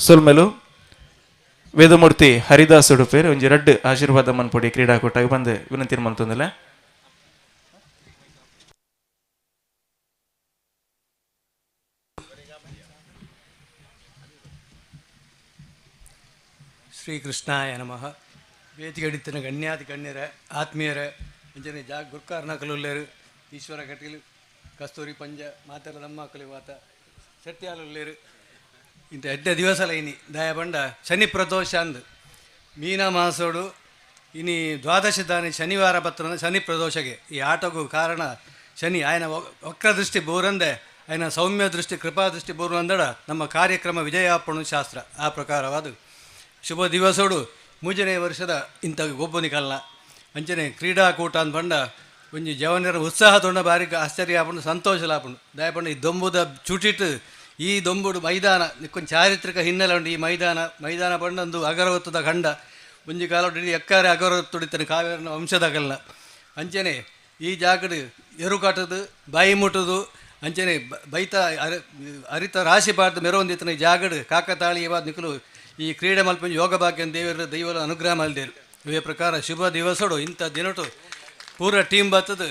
ಸೊಲ್ಮೆಲು ವೇದಮೂರ್ತಿ ಹರಿದಾಸ್ ಉಡುಪೇರು ಒಂಜಿ ರಡ್ಡ್ ಆಶೀರ್ವಾದ ಮನ್ಪೊಡಿ ಕ್ರೀಡಾಕೂಟ ಬಂದು ವಿನಂತಿ ಮಲ್ತೊಂದಿಲ್ಲ. ಶ್ರೀಕೃಷ್ಣಾಯ ನಮಃ. ವೇದಿಕೆ ಅಡಿತನ ಗಣ್ಯಾತಿ ಗಣ್ಯರ ಆತ್ಮೀಯರ ಅಂಜನೆ ಗುರ್ಕಾರ್ನಕಲುಲ್ಲೇರು ಈಶ್ವರ ಕಟೀಲು ಕಸ್ತೂರಿ ಪಂಜ ಮಾತರ ನಮ್ಮ ಕಲಿವಾತ ಸತ್ಯಾಲುಲ್ಲೇರು ಇಂಥ ಎಡ್ಡೆ ದಿವಸಲ ಇನಿ ದಯ ಬಂಡ ಶನಿ ಪ್ರದೋಷ ಅಂದು ಮೀನ ಮಾಸೋಡು ಇನಿ ದ್ವಾದಶಿ ದಾನಿ ಶನಿವಾರ ಪತ್ರ ಶನಿ ಪ್ರದೋಷಗೆ ಈ ಆಟಗೂ ಕಾರಣ ಶನಿ ಆಯನ ವಕ್ರ ದೃಷ್ಟಿ ಬೋರಂದೆ ಆಯನ ಸೌಮ್ಯ ದೃಷ್ಟಿ ಕೃಪಾ ದೃಷ್ಟಿ ಬೋರು ಅಂದಡ ನಮ್ಮ ಕಾರ್ಯಕ್ರಮ ವಿಜಯಾಪಣು ಶಾಸ್ತ್ರ ಆ ಪ್ರಕಾರವಾದ ಶುಭ ದಿವಸೋಡು ಮೂಜನೇ ವರ್ಷದ ಇಂಥ ಗೊಬ್ಬನಿಕಲ್ಲ ಅಂಚನೆ ಕ್ರೀಡಾಕೂಟ ಅಂತ ಬಂಡ ಒಂಜಿ ಜವನರ ಉತ್ಸಾಹ ತೊಂಡ ಬಾರಿ ಆಶ್ಚರ್ಯ ಆಪುಂಡು ಸಂತೋಷ ಲಾಪುಂಡು ದಯಪಂಡ ಈ ದೊಂಬುದ ಚುಟಿಟ್ಟು ಈ ದೊಂಬುಡು ಮೈದಾನ ನಿಕ್ಕೊಂದು ಚಾರಿತ್ರಿಕ ಹಿನ್ನೆಲೆ ಉಂಡು ಈ ಮೈದಾನ ಬಂಡೊಂದು ಅಗರವತ್ತದ ಖಂಡ ಒಂಜಿ ಕಾಲ ಎಕ್ಕಾರೆ ಅಗರವತ್ತುಡಿತಾನೆ ಕಾವೇರಿನ ವಂಶದಾಗಲ್ಲ ಅಂಚನೆ ಈ ಜಾಗಡು ಎರುಕಾಟದು ಬಾಯಿ ಮುಟ್ಟುದು ಅಂಚನೆ ಬೈತ ಅರಿತ ರಾಶಿ ಪಾಡ್ದು ಮೆರವೊಂದಿತ್ತನ ಈ ಜಾಗಡು ಕಾಕತಾಳೀಯವಾದ ನಿಖಲು ಈ ಕ್ರೀಡೆ ಮಲ್ಪಂಜಿ ಯೋಗ ಭಾಗ್ಯ ದೈವದ ಅನುಗ್ರಹ ಮಲ್ದೇರು ಇವೇ ಪ್ರಕಾರ ಶುಭ ದಿವಸಡು ಇಂಥ ದಿನಟು ಪೂರ ಟೀಮ್ ಬತ್ತದು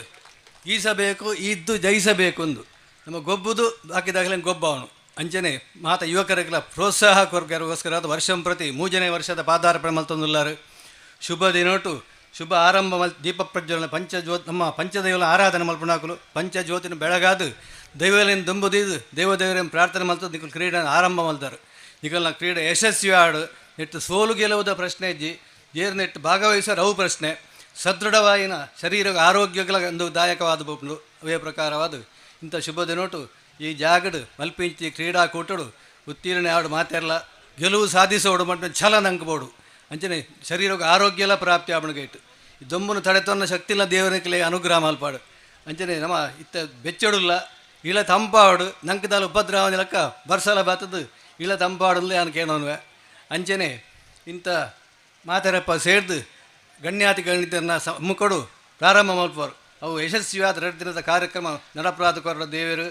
ಈಸಬೇಕು ಇದ್ದು ಜಯಿಸಬೇಕು ಒಂದು ನಮ್ಮ ಗೊಬ್ಬುದು ಬಾಕಿದಾಗಲೇ ಗೊಬ್ಬ ಅವನು ಅಂಚನೆ ಮಾತ ಯುವಕರಿಗೆಲ್ಲ ಪ್ರೋತ್ಸಾಹ ಕೊರಗೋಸ್ಕರ ಅದು ವರ್ಷಂ ಪ್ರತಿ ಮೂಜನೇ ವರ್ಷದ ಪಾದಾರ್ಪಣೆ ಮಲ್ತೊಂದುಲ್ಲಾರು ಶುಭ ದಿನೋಟು ಶುಭ ಆರಂಭ ದೀಪ ಪ್ರಜ್ವಲನ ನಮ್ಮ ಪಂಚದೈವಲ ಆರಾಧನೆ ಮಲ್ಪುಣಾಕಲು ಪಂಚಜ್ಯೋತಿನ ಬೆಳಗಾದು ದೈವಲಿನ ದುಂಬುದಿದ್ದು ದೇವದೇವರೇನು ಪ್ರಾರ್ಥನೆ ಮಲ್ತದ್ದು ನಿಖಲ್ ಕ್ರೀಡೆ ಆರಂಭ ಮಲ್ತಾರೆ ನಿಖಲ್ನ ಕ್ರೀಡೆ ಯಶಸ್ವಿ ಆಡು ನೆಟ್ಟು ಸೋಲು ಗೆಲುವುದ ಪ್ರಶ್ನೆ ಇಜ್ಜಿ ಜೇರು ನೆಟ್ಟು ಭಾಗವಹಿಸೋರು ಅವು ಪ್ರಶ್ನೆ ಸದೃಢವಾಯಿನ ಶರೀರ ಆರೋಗ್ಯಗಳ ಒಂದು ದಾಯಕವಾದ ಬೋಪುಂಡು ಅವೇ ಪ್ರಕಾರವಾದ ಇಂಥ ಶುಭ ದಿನೋಟು ಈ ಜಾಗಡು ಮಲ್ಪಿಂಚಿ ಕ್ರೀಡಾಕೂಟಡು ಉತ್ತೀರ್ಣ ಆಡು ಮಾತೆಲ್ಲ ಗೆಲುವು ಸಾಧಿಸೋಡು ಮಟ್ಟ ಛಲ ನಂಕಬೋಡು ಅಂಚನೆ ಶರೀರಕ್ಕೆ ಆರೋಗ್ಯ ಎಲ್ಲ ಪ್ರಾಪ್ತಿ ಆವಣಗೈಟು ಈ ದೊಂಬನ್ನು ತಡೆತೊನ್ನ ಶಕ್ತಿಲ್ಲ ದೇವರಕ್ಕೆ ಅನುಗ್ರಹ ಮಲ್ಪಾಡು ಅಂಚನೆ ನಮ್ಮ ಇತ್ತ ಬೆಚ್ಚಡುಲ್ಲ ಇಳ ತಂಪಾಡು ನಂಕದಾಲ ಉಪದ್ರವ ಲೆಕ್ಕ ಬರ್ಸಲ ಬಾತದ್ದು ಇಳ ತಂಪಾಡಲ್ಲೇ ನಾನು ಕೇಳೋನ್ವೆ ಅಂಚನೆ ಇಂಥ ಮಾತೆರಪ್ಪ ಸೇರ್ದು ಗಣ್ಯಾತಿ ಗಣಿತನ ಮುಕ್ಕಡು ಪ್ರಾರಂಭ ಮಲ್ಪರು ಅವು ಯಶಸ್ವಿಯಾದ 2 ದಿನದ ಕಾರ್ಯಕ್ರಮ ನಡಪ್ರಾದ ಕೊರ ದೇವರು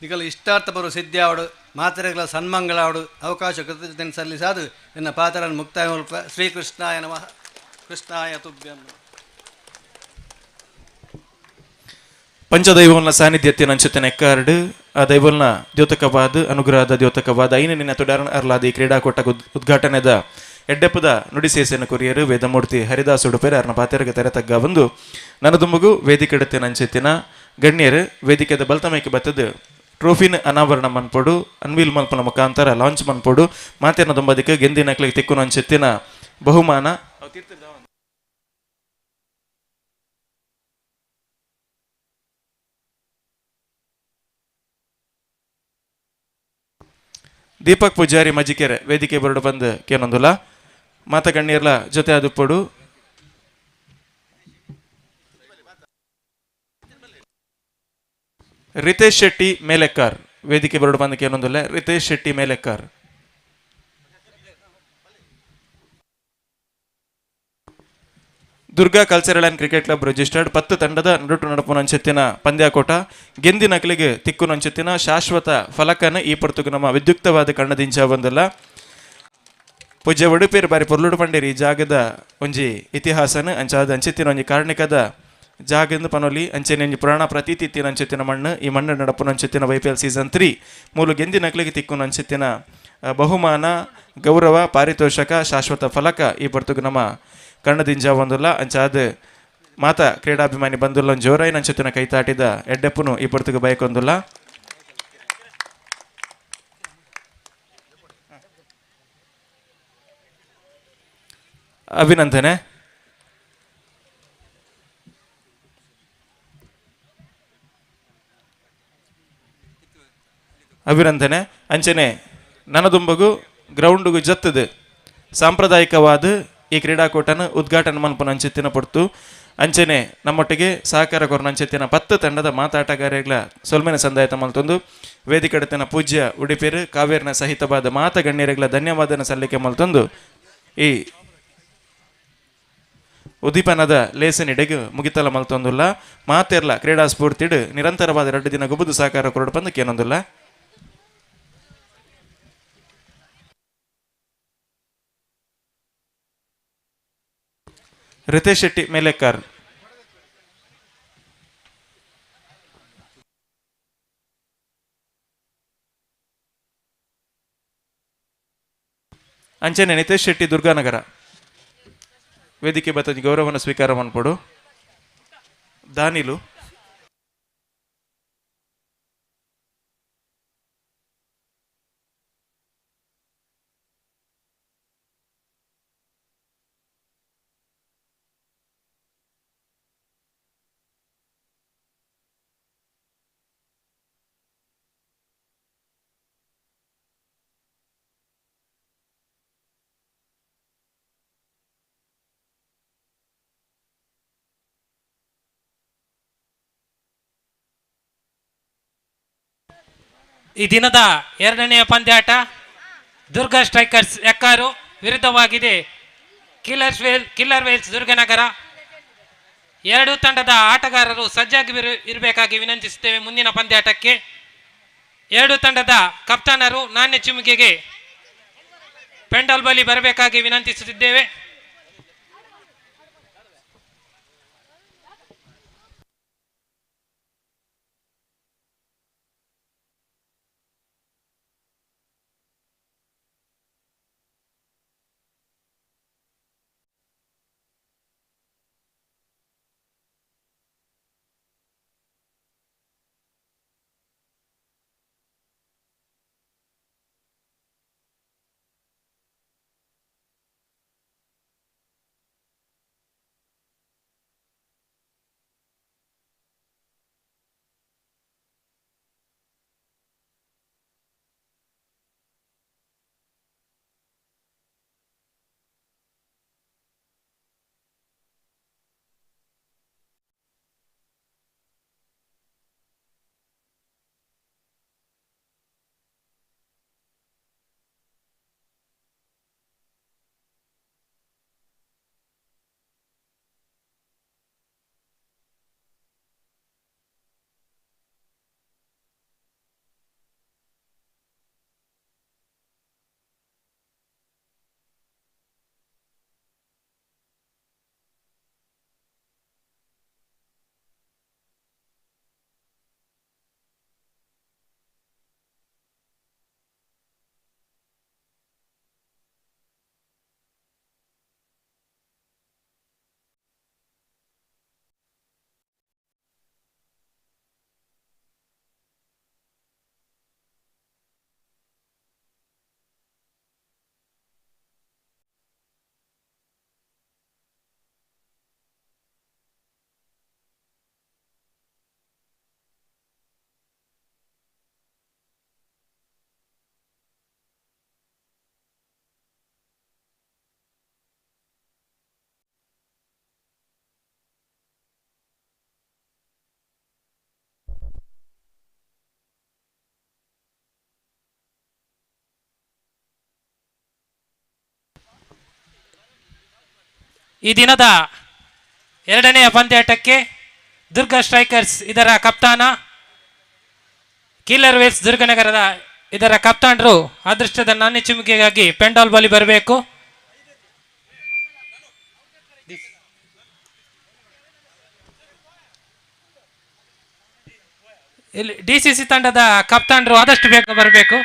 ನಿಗಲು ಇಷ್ಟಾರ್ಥ ಬರುವ ಸಿದ್ಧಾವಡು ಮಾತೆರೆಗಳ ಸನ್ಮಂಗಳಾವಡು ಅವಕಾಶ ಕೃತಜ್ಞತೆ ಸಲ್ಲಿಸಾದು ಎನ್ನ ಪಾತ್ರನ ಮುಕ್ತಾಯ ಮಲ್ಪ. ಶ್ರೀಕೃಷ್ಣಾಯ ನಮಃ. ಕೃಷ್ಣಾಯ ತುಭ್ಯಂ. ಪಂಚದೈವಲ್ನ ಸಾನ್ನಿಧ್ಯತೆ ಅಂಚುತ್ತೆ ಎಕ್ಕಾರ್ಡ್ ಆ ದೈವಲ್ನ ದ್ಯೋತಕವಾದ ಅನುಗ್ರಹದ ದ್ಯೋತಕವಾದ ಐನ ನಿನ್ನ ತುಡಾರಣ ಅರ್ಲಾದ ಈ ಕ್ರೀಡಾಕೂಟ ಉದ್ಘಾಟನೆದ ಎಡ್ಡೆಪ್ಪದ ನುಡಿಸೇಸೆನ ಕೊರಿಯರು ವೇದಮೂರ್ತಿ ಹರಿದಾಸ್ ಉಡುಪೇರು ಅರ್ನ ಪಾತೆರಗೆ ತೆರೆತಗ್ಗ ಬಂದು ನನ್ನದುಂಬುಗು ವೇದಿಕೆ ಇಡುತ್ತೆ ನಂಚೆತ್ತಿನ ಗಣ್ಯರು ವೇದಿಕೆದ ಬಲ್ತಮೈಕೆ ಬತ್ತದು ಟ್ರೋಫಿನ ಅನಾವರಣ ಮನ್ಪೊಡು ಅನ್ವೀಲ್ ಮಲ್ಪನ ಮುಖಾಂತರ ಲಾಂಚ್ ಮನ್ಪೊಡು ಮಾತೇನ ದುಂಬದಿಕ್ಕೆ ಗೆಂದಿನಕ್ಲಿಗೆ ತಿಕ್ಕು ನಂಚೆತ್ತಿನ ಬಹುಮಾನ ದೀಪಕ್ ಪೂಜಾರಿ ಮಜಿಕೆರೆ ವೇದಿಕೆ ಬರಡು ಬಂದು ಕೇನೊಂದುಲ್ಲ ಮಾತ ಗಣ್ಯರ್ಲ ಜೊತೆ ಆದುಪ್ಪಡು ರಿತೇಶ್ ಶೆಟ್ಟಿ ಮೇಲೆಕ್ಕಾರ್ ವೇದಿಕೆ ಬರಡು ಬಂದು ಕೇನೊಂದುಲ್ಲ ರಿತೇಶ್ ಶೆಟ್ಟಿ ಮೇಲೆಕ್ಕಾರ್. Durga cultural and cricket club registered 10 ತಂಡದ ನಡುಟು ನಡುಪು ನಂಚೆತ್ತಿನ ಪಂದ್ಯಾಕೋಟ ಗೆಂದಿನಕ್ಲಿಗೆ ತಿಕ್ಕು ನಂಚೆತ್ತಿನ ಶಾಶ್ವತ ಫಲಕನ ಈ ಪೊರ್ತುಗು ನಮ್ಮ ವಿದ್ಯುಕ್ತವಾದ ಕಣ್ಣದಿಂಚ ಬಂದಲ್ಲ ಪೂಜ್ಯ ಉಡುಪೇರು ಬಾರಿ ಪೊರ್ಲುಡು ಪಂಡೇರಿ ಈ ಜಾಗದ ಒಂಜಿ ಇತಿಹಾಸನ ಅಂಚಾದ ಅಂಚೆತ್ತಿನ ಒಂಜಿ ಕಾರಣಿಕದ ಜಾಗದಿಂದ ಪನೊಲಿ ಅಂಚೆನೆ ಒಂಜಿ ಪುರಾಣ ಪ್ರತೀತಿ ಇತ್ತಿನ ಅಂಚೆತ್ತಿನ ಮಣ್ಣು ಈ ಮಣ್ಣು ನಡಪು ನಂಚೆತ್ತಿನ YPL ಸೀಸನ್ 3 ಮೂಲು ಗೆಂದಿನಕ್ಲಿಗೆ ತಿಕ್ಕು ನಂಚೆತ್ತಿನ ಬಹುಮಾನ ಗೌರವ ಪಾರಿತೋಷಕ ಶಾಶ್ವತ ಫಲಕ ಈ ಪೊರ್ತುಗು ನಮ್ಮ ಕಣ್ಣದಿಂಜ ಒಂದುಲ್ಲ ಅಂಚಾದ ಮಾತ ಕ್ರೀಡಾಭಿಮಾನಿ ಬಂದುಲ್ಲ ಜೋರಾಯಿ ನಂಚೆತ್ತಿನ ಕೈತಾಟಿದ ಎಡ್ಡೆಪ್ಪುನು ಈ ಪೊರ್ತುಗು ಬಯಕೊಂದುಲ್ಲ. ಅಭಿನಂದನೆ. ಅಭಿನಂದನೆ ಅಂಚನೆ ನನದುಂಬಗು ಗ್ರೌಂಡ್ಗು ಜತ್ತದು ಸಾಂಪ್ರದಾಯಿಕವಾದ ಈ ಕ್ರೀಡಾಕೂಟನ ಉದ್ಘಾಟನೆ ಮನ್ಪುನ ಅಂಚೆತ್ತಿನ ಪೊರ್ತು ಅಂಚನೆ ನಮ್ಮೊಟ್ಟಿಗೆ ಸಹಕಾರ ಕೊರನ ಅಂಚೆತ್ತಿನ 10 ತಂಡದ ಮಾತಾಟಗಾರಗಳ ಸೊಲ್ಮೆನ ಸಂದಾಯತ ಮಲ್ತೊಂದು ವೇದಿಕೆಡತಿನ ಪೂಜ್ಯ ಉಡುಪೇರು ಕಾವೇರಿನ ಸಹಿತವಾದ ಮಾತ ಗಣ್ಯರಿಗಳ ಧನ್ಯವಾದನ ಸಲ್ಲಿಕೆ ಮಲ್ತೊಂದು ಈ ಉದ್ದೀಪನದ ಲೇಸನಿಡೆಗೆ ಮುಗಿತಲ ಮಲ್ತೊಂದುಲ್ಲ ಮಾತೆರ್ಲ ಕ್ರೀಡಾ ಸ್ಫೂರ್ತಿಡು ನಿರಂತರವಾದ 2 ದಿನ ಗುಬುದು ಸಹಕಾರ ಕೊರಡು ಬಂದು ಕೇನೊಂದುಲ್ಲ. ರಿತೇಶ್ ಶೆಟ್ಟಿ ಮೇಲೆಕಾರ್. ಅಂಚನೆ ನಿತೇಶ್ ಶೆಟ್ಟಿ ದುರ್ಗಾನಗರ. ವೇದಿಕೆ ಬತ್ತ ಗೌರವವನ್ನು ಸ್ವೀಕಾರ ಮಾಡ್ಕೊಡು. ದಾನಿಲು ಈ ದಿನದ ಎರಡನೆಯ ಪಂದ್ಯಾಟ ದುರ್ಗಾ ಸ್ಟ್ರೈಕರ್ಸ್ ಯಕ್ಕಾರು ವಿರುದ್ಧವಾಗಿದೆ ಕಿಲ್ಲರ್ ವೇಲ್ಸ್ ದುರ್ಗನಗರ. ಎರಡು ತಂಡದ ಆಟಗಾರರು ಸಜ್ಜಾಗಿ ಇರಬೇಕಾಗಿ ವಿನಂತಿಸುತ್ತೇವೆ. ಮುಂದಿನ ಪಂದ್ಯಾಟಕ್ಕೆ ಎರಡು ತಂಡದ ಕಪ್ತಾನರು ನಾಣ್ಯ ಚಿಮುಕೆಗೆ ಪೆಂಡಲ್ ಬಲಿ ಬರಬೇಕಾಗಿ ವಿನಂತಿಸುತ್ತಿದ್ದೇವೆ. ಈ ದಿನದ ಎರಡನೆಯ ಪಂದ್ಯಾಟಕ್ಕೆ ದುರ್ಗಾ ಸ್ಟ್ರೈಕರ್ಸ್ ಇದರ ಕಪ್ತಾನ, ಕಿಲ್ಲರ್ ವೇಲ್ಸ್ ದುರ್ಗನಗರದ ಇದರ ಕಪ್ತಾನರು ಅದೃಷ್ಟದ ನಾಣ್ಯ ಚಿಮುಕೆಗಾಗಿ ಪೆಂಡಾಲ್ ಬಲಿ ಬರಬೇಕು. ಇಲ್ಲಿ ಡಿಸಿಸಿ ತಂಡದ ಕಪ್ತಾನರು ಆದಷ್ಟು ಬೇಗ ಬರಬೇಕು.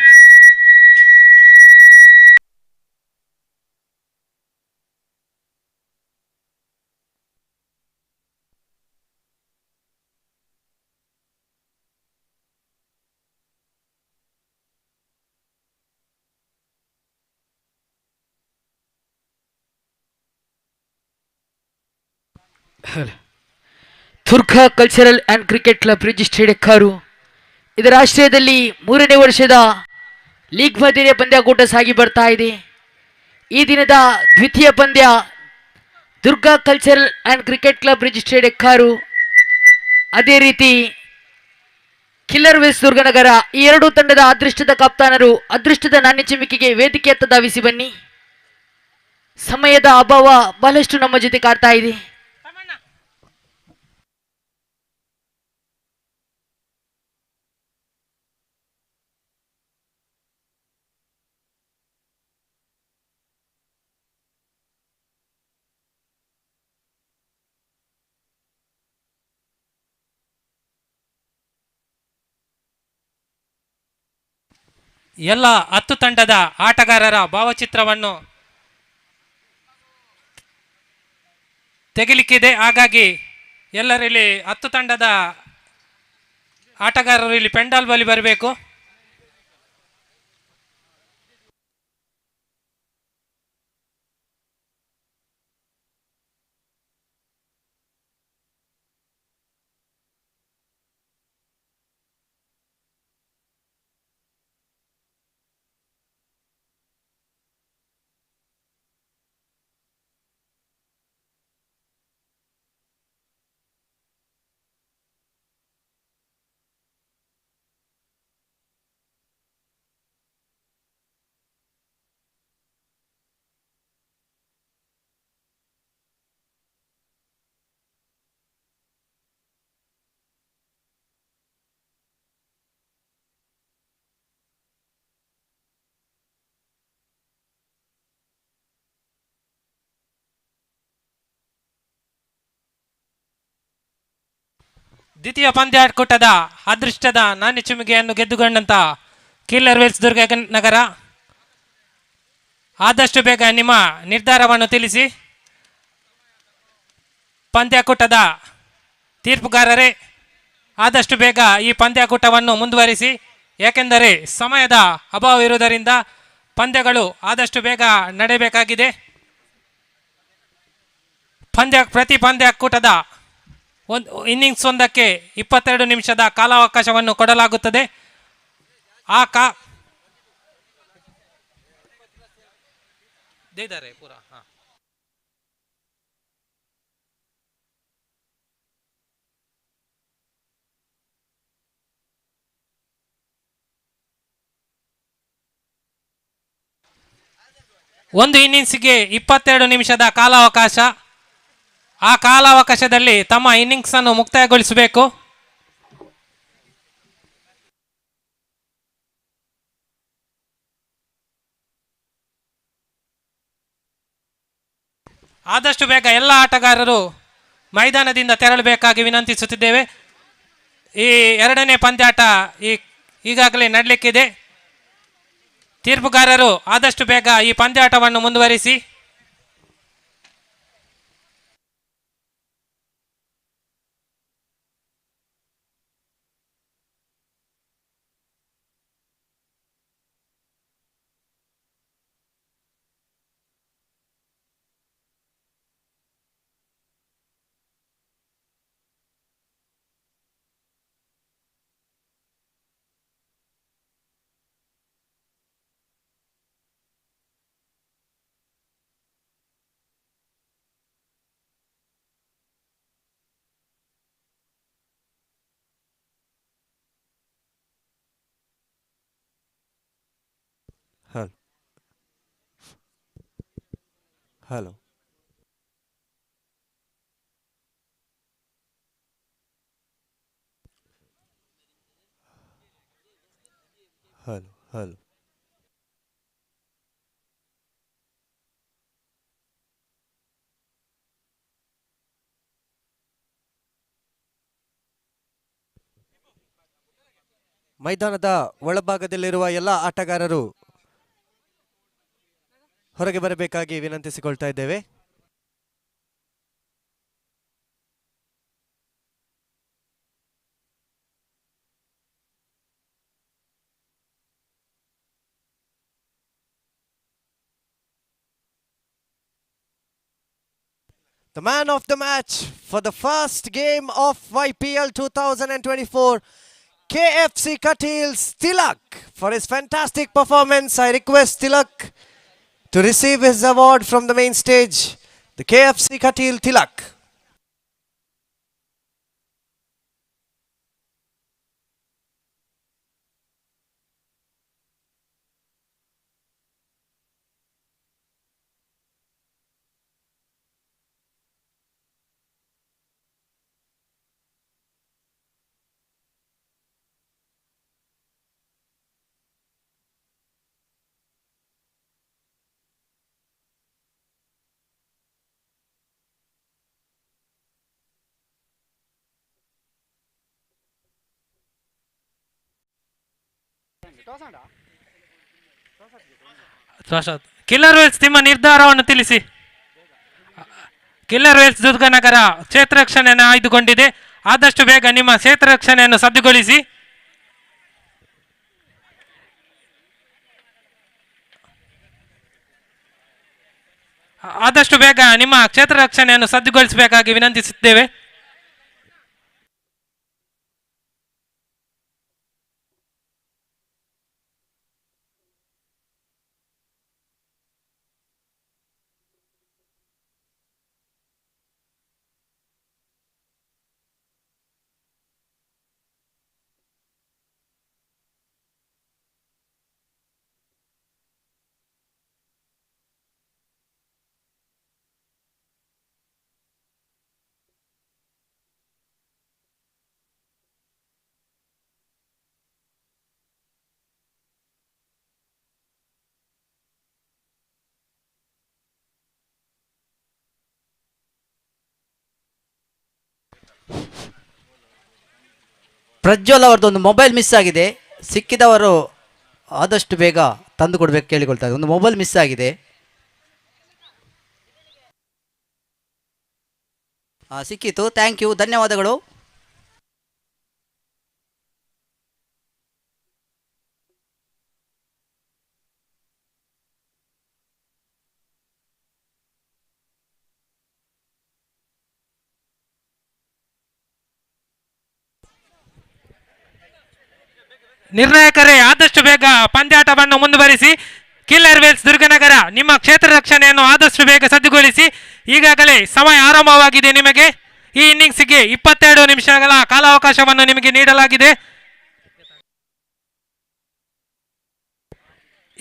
Durga cultural and cricket club registered Ekkaru ಇದರ ಆಶ್ರಯದಲ್ಲಿ 3ನೇ ವರ್ಷದ ಲೀಗ್ ಮಾದರಿಯ ಪಂದ್ಯಾಕೂಟ ಸಾಗಿ ಬರ್ತಾ ಇದೆ. ಈ ದಿನದ ದ್ವಿತೀಯ ಪಂದ್ಯ Durga cultural and cricket club registered Ekkaru, ಅದೇ ರೀತಿ ಕಿಲ್ಲರ್ ವೇಲ್ಸ್ ದುರ್ಗನಗರ. ಈ ಎರಡೂ ತಂಡದ ಅದೃಷ್ಟದ ಕಪ್ತಾನರು ಅದೃಷ್ಟದ ನಾಣ್ಯ ಚಿಮಿಕೆಗೆ ವೇದಿಕೆಯತ್ತ ಧಾವಿಸಿ ಬನ್ನಿ. ಸಮಯದ ಅಭಾವ ಬಹಳಷ್ಟು ನಮ್ಮ ಜೊತೆ ಕಾಡ್ತಾ ಇದೆ. ಎಲ್ಲ 10 ತಂಡದ ಆಟಗಾರರ ಭಾವಚಿತ್ರವನ್ನು ತೆಗಿಲಿಕ್ಕಿದೆ. ಹಾಗಾಗಿ ಎಲ್ಲರೂ ಇಲ್ಲಿ 10 ತಂಡದ ಆಟಗಾರರು ಇಲ್ಲಿ ಪೆಂಡಾಲ್ ಬಳಿ ಬರಬೇಕು. ದ್ವಿತೀಯ ಪಂದ್ಯಾಟಕೂಟದ ಅದೃಷ್ಟದ ನಾಣ್ಯ ಚಿಮುಗೆಯನ್ನು ಗೆದ್ದುಕೊಂಡಂತ ಕಿಲ್ಲರ್ ವೇಲ್ಸ್ ದುರ್ಗ ನಗರ, ಆದಷ್ಟು ಬೇಗ ನಿಮ್ಮ ನಿರ್ಧಾರವನ್ನು ತಿಳಿಸಿ. ಪಂದ್ಯಾಕೂಟದ ತೀರ್ಪುಗಾರರೇ, ಆದಷ್ಟು ಬೇಗ ಈ ಪಂದ್ಯಾಕೂಟವನ್ನು ಮುಂದುವರಿಸಿ. ಏಕೆಂದರೆ ಸಮಯದ ಅಭಾವ ಇರುವುದರಿಂದ ಪಂದ್ಯಗಳು ಆದಷ್ಟು ಬೇಗ ನಡೆಯಬೇಕಾಗಿದೆ. ಪ್ರತಿ ಪಂದ್ಯಾಕೂಟದ ಇನ್ನಿಂಗ್ಸ್ ಒಂದಕ್ಕೆ 22 ನಿಮಿಷದ ಕಾಲಾವಕಾಶವನ್ನು ಕೊಡಲಾಗುತ್ತದೆ. ಒಂದು ಇನ್ನಿಂಗ್ಸ್ಗೆ 22 ನಿಮಿಷದ ಕಾಲಾವಕಾಶ. ಆ ಕಾಲಾವಕಾಶದಲ್ಲಿ ತಮ್ಮ ಇನ್ನಿಂಗ್ಸ್ ಅನ್ನು ಮುಕ್ತಾಯಗೊಳಿಸಬೇಕು. ಆದಷ್ಟು ಬೇಗ ಎಲ್ಲ ಆಟಗಾರರು ಮೈದಾನದಿಂದ ತೆರಳಬೇಕಾಗಿ ವಿನಂತಿಸುತ್ತಿದ್ದೇವೆ. ಈ ಎರಡನೇ ಪಂದ್ಯಾಟ ಈಗಾಗಲೇ ನಡೆಯಲಿಕ್ಕಿದೆ. ತೀರ್ಪುಗಾರರು ಆದಷ್ಟು ಬೇಗ ಈ ಪಂದ್ಯಾಟವನ್ನು ಮುಂದುವರಿಸಿ. Hello. Hello. Hello. ಮೈದಾನದ ಒಳಭಾಗದಲ್ಲಿರುವ ಎಲ್ಲ ಆಟಗಾರರು ಹೊರಗೆ ಬರಬೇಕಾಗಿ ವಿನಂತಿಸಿಕೊಳ್ತಾ ಇದ್ದೇವೆ. The man of the match for the first game of YPL 2024, KFC Katil's Tilak. For his fantastic performance, I request Tilak to receive his award from the main stage. The KFC Katil Tilak. Killer Wales ನಿಮ್ಮ ನಿರ್ಧಾರವನ್ನು ತಿಳಿಸಿ. Killer Wales ದುರ್ಗನಗರ ಕ್ಷೇತ್ರ ರಕ್ಷಣೆಯನ್ನು ಆಯ್ದುಕೊಂಡಿದೆ. ಆದಷ್ಟು ಬೇಗ ನಿಮ್ಮ ಕ್ಷೇತ್ರ ರಕ್ಷಣೆಯನ್ನು ಸಜ್ಜುಗೊಳಿಸಿ. ಆದಷ್ಟು ಬೇಗ ನಿಮ್ಮ ಕ್ಷೇತ್ರ ರಕ್ಷಣೆಯನ್ನು ಸಜ್ಜುಗೊಳಿಸಬೇಕಾಗಿ ವಿನಂತಿಸುತ್ತೇವೆ. ಪ್ರಜ್ವಲ್ ಅವರದ್ದು ಒಂದು ಮೊಬೈಲ್ ಮಿಸ್ ಆಗಿದೆ. ಸಿಕ್ಕಿದವರು ಆದಷ್ಟು ಬೇಗ ತಂದು ಕೊಡಬೇಕು ಕೇಳಿಕೊಳ್ತಾರೆ. ಒಂದು ಮೊಬೈಲ್ ಮಿಸ್ ಆಗಿದೆ. ಸಿಕ್ಕಿತು. ಥ್ಯಾಂಕ್ ಯು, ಧನ್ಯವಾದಗಳು. ನಿರ್ಣಾಯಕರೇ, ಆದಷ್ಟು ಬೇಗ ಪಂದ್ಯಾಟವನ್ನು ಮುಂದುವರಿಸಿ. ಕಿಲ್ಲರ್ ವೇಲ್ಸ್ ದುರ್ಗನಗರ ನಿಮ್ಮ ಕ್ಷೇತ್ರ ರಕ್ಷಣೆಯನ್ನು ಆದಷ್ಟು ಬೇಗ ಸಜ್ಜುಗೊಳಿಸಿ. ಈಗಾಗಲೇ ಸಮಯ ಆರಂಭವಾಗಿದೆ. ನಿಮಗೆ ಈ ಇನ್ನಿಂಗ್ಸ್ಗೆ 22 ನಿಮಿಷಗಳ ಕಾಲಾವಕಾಶವನ್ನು ನಿಮಗೆ ನೀಡಲಾಗಿದೆ.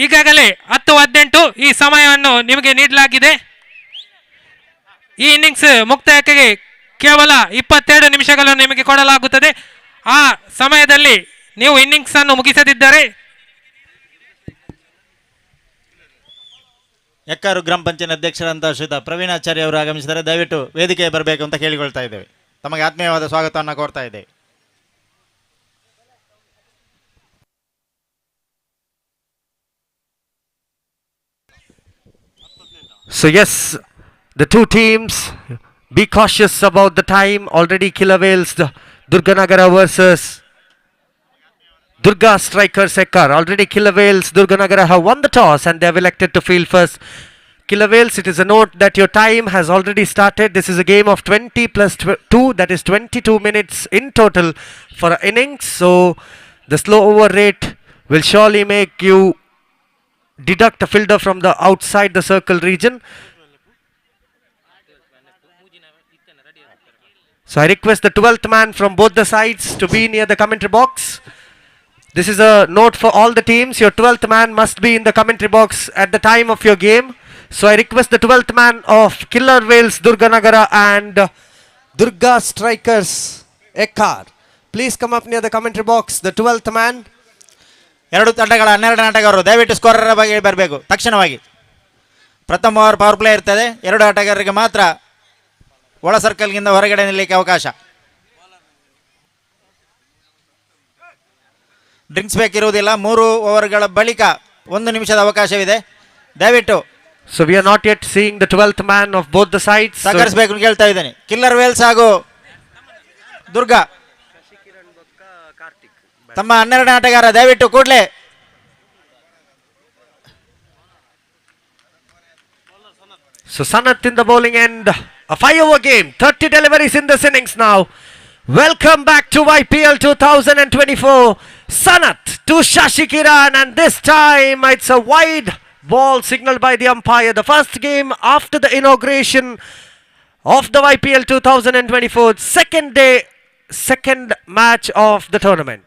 ಈಗಾಗಲೇ 10:18 ಈ ಸಮಯವನ್ನು ನಿಮಗೆ ನೀಡಲಾಗಿದೆ. ಈ ಇನ್ನಿಂಗ್ಸ್ ಮುಕ್ತಾಯಕ್ಕೆ ಕೇವಲ 22 ನಿಮಿಷಗಳನ್ನು ನಿಮಗೆ ಕೊಡಲಾಗುತ್ತದೆ. ಆ ಸಮಯದಲ್ಲಿ ನೀವು ಇನ್ನಿಂಗ್ಸ್ ಅನ್ನು ಮುಗಿಸದಿದ್ದರೆ ಯಕ್ಕರು ಗ್ರಾಮ ಪಂಚಾಯತ್ ಅಧ್ಯಕ್ಷರಂತ ಶ್ರೀಯುತ ಪ್ರವೀಣಾಚಾರ್ಯ ಅವರು ಆಗಮಿಸಿದರೆ ದಯವಿಟ್ಟು ವೇದಿಕೆ ಬರಬೇಕು ಅಂತ ಕೇಳಿಕೊಳ್ತಾ ಇದ್ದೇವೆ. ತಮಗೆ ಆತ್ಮೀಯವಾದ ಸ್ವಾಗತವನ್ನು ಕೋರ್ತಾ ಇದ್ದೇವೆ. So yes, the two teams, be cautious about the time. Already Killer Whales, the Durganagara versus Durga Strikers Yekkaru. Already Killer Whales, Durganagara have won the toss and they have elected to field first. Killer Whales, it is a note that your time has already started. This is a game of 20 plus 2, that is 22 minutes in total for an innings. So the slow over rate will surely make you deduct a fielder from the outside the circle region. So I request the 12th man from both the sides to be near the commentary box. This is a note for all the teams. Your 12th man must be in the commentary box at the time of your game. So I request the 12th man of Killer Whales Durganagara and Durga Strikers Yekkaru. Please come up near the commentary box. The 12th man. ಎರಡು ತಂಡಗಳ 12 ಆಟಗಾರರು ದಯವಿಟ್ಟು ಸ್ಕೋರರ ಬಗ್ಗೆ ಬರಬೇಕು ತಕ್ಷಣವಾಗಿ. ಪ್ರಥಮ over power play ಇರ್ತದೆ. 2 ಆಟಗಾರರಿಗೆ ಮಾತ್ರ ಒಳ ಸರ್ಕಲ್ಗಿಂತ ಹೊರಗಡೆ ನಿಲ್ಲಕ್ಕೆ ಅವಕಾಶ. ಡ್ರಿಂಕ್ಸ್ ಬೇಕಿರುವುದಿಲ್ಲ. 3 ಓವರ್ಗಳ ಬಳಿಕ 1 ನಿಮಿಷದ ಅವಕಾಶವಿದೆ. ದಯವಿಟ್ಟು. So we are not yet seeing the 12th man of both the sides. ಸಹಕರಿಸಬೇಕು ಅಂತ ಕೇಳ್ತಾ ಇದ್ದೇನೆ. ಕಿಲ್ಲರ್ ವೇಲ್ಸ್ ಹಾಗೂ ದುರ್ಗಾ ತಮ್ಮ 12 ಆಟಗಾರ ದಯವಿಟ್ಟು ಕೂಡಲೇ. So Sanath in the bowling end. A 5-over game. 30 deliveries in this innings now. Welcome back to YPL 2024. Sanath to Shashi Kiran, and this time it's a wide ball signaled by the umpire. The first game after the inauguration of the YPL 2024. Second day, second match of the tournament.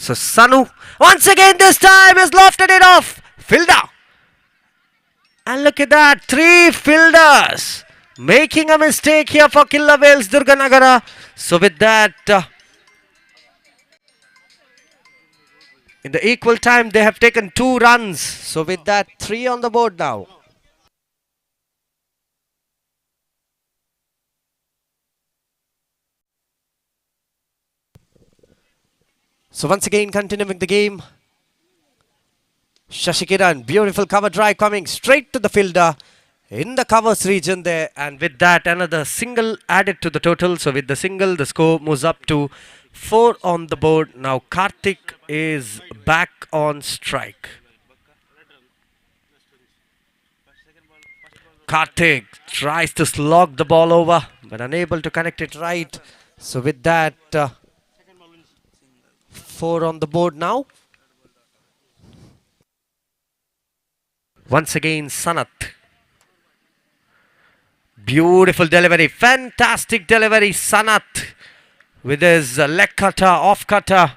So Sanu once again this time has lofted it off. Fielder. And look at that, 3 fielders making a mistake here for Killer Whales Durganagara. So with that, in the equal time they have taken 2 runs. So with that, 3 on the board now. So once again, continuing the game. Shashikiran, beautiful cover drive coming straight to the fielder in the covers region there. And with that, another single added to the total. So with the single, the score moves up to 4 on the board. Now Karthik is back on strike. Karthik tries to slog the ball over, but unable to connect it right. So with that, 4 on the board now. Once again, Sanat. Beautiful delivery, fantastic delivery, Sanat. With his leg cutter, off cutter.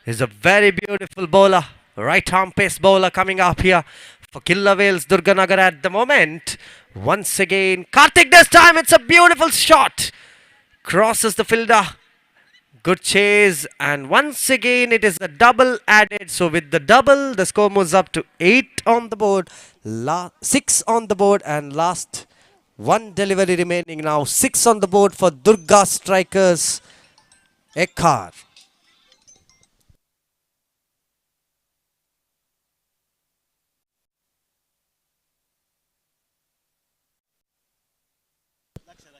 Is a very beautiful bowler. Right arm pace bowler coming up here for Killer Wales, Durga Nagar at the moment. Once again, Karthik this time, it's a beautiful shot. Crosses the fielder. Good chase, and once again it is a double added. So with the double, the score moves up to 8 on the board, 6 on the board, and last one delivery remaining now. 6 on the board for Durga strikers, Yekkaru.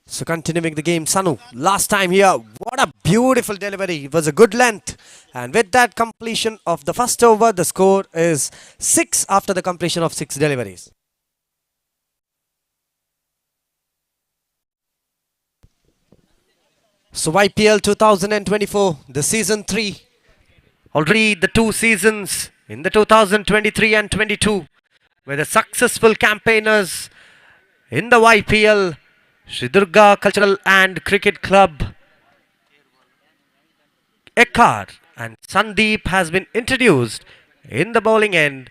So continuing the game, Sanu, last time here, what a beautiful delivery. It was a good length. And with that completion of the first over, the score is 6 after the completion of 6 deliveries. So YPL 2024, the season 3. Already the 2 seasons in the 2023 and 22 were the successful campaigners in the YPL. Sri Durga Cultural and Cricket Club, Yekkaru and Sandeep has been introduced in the bowling end.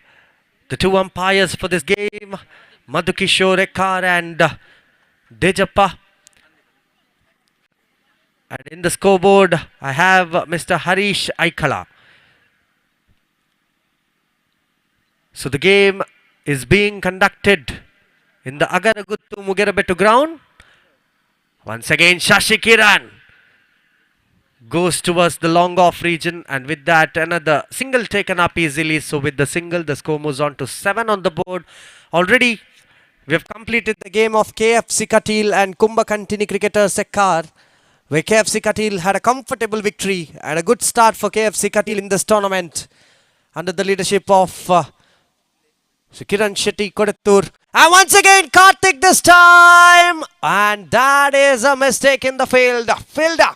The 2 umpires for this game, Madhukishore Yekkaru and Dejappa. And in the scoreboard, I have Mr. Harish Aikala. So the game is being conducted in the Agaraguttu Mugerabettu ground. Once again, Shashikiran goes towards the long off region, and with that, another single taken up easily. So with the single, the score moves on to 7 on the board. Already, we have completed the game of KFC Katil and Kumbhakantini cricketers Yekkaru, where KFC Katil had a comfortable victory and a good start for KFC Katil in this tournament under the leadership of Kiran Shetty Kodettur. And once again, Karthik this time. And that is a mistake in the field. Fielder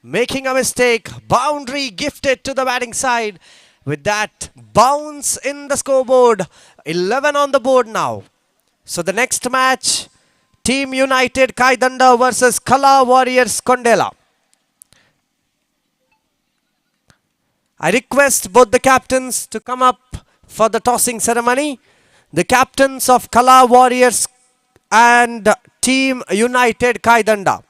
making a mistake. Boundary gifted to the batting side. With that, bounce in the scoreboard. 11 on the board now. So the next match, Team United Kaidanda versus Kala Warriors Kondela. I request both the captains to come up for the tossing ceremony. The captains of Kala Warriors and Team United Kaidanda.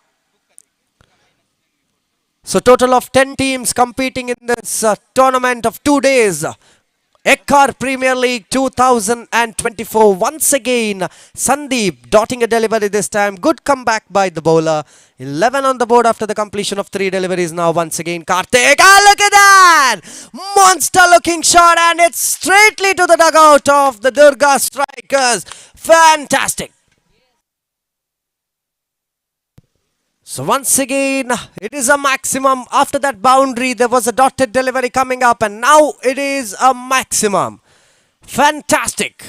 So total of 10 teams competing in this tournament of 2 days. Yekkaru Premier League 2024. Once again, Sandeep dotting a delivery this time. Good comeback by the bowler. 11 on the board after the completion of 3 deliveries now. Once again, Karthik. Ah, look at that! Monster looking shot, and it's straightly to the dugout of the Durga strikers. Fantastic. So once again, it is a maximum. After that boundary, there was a dotted delivery coming up, and now it is a maximum. Fantastic.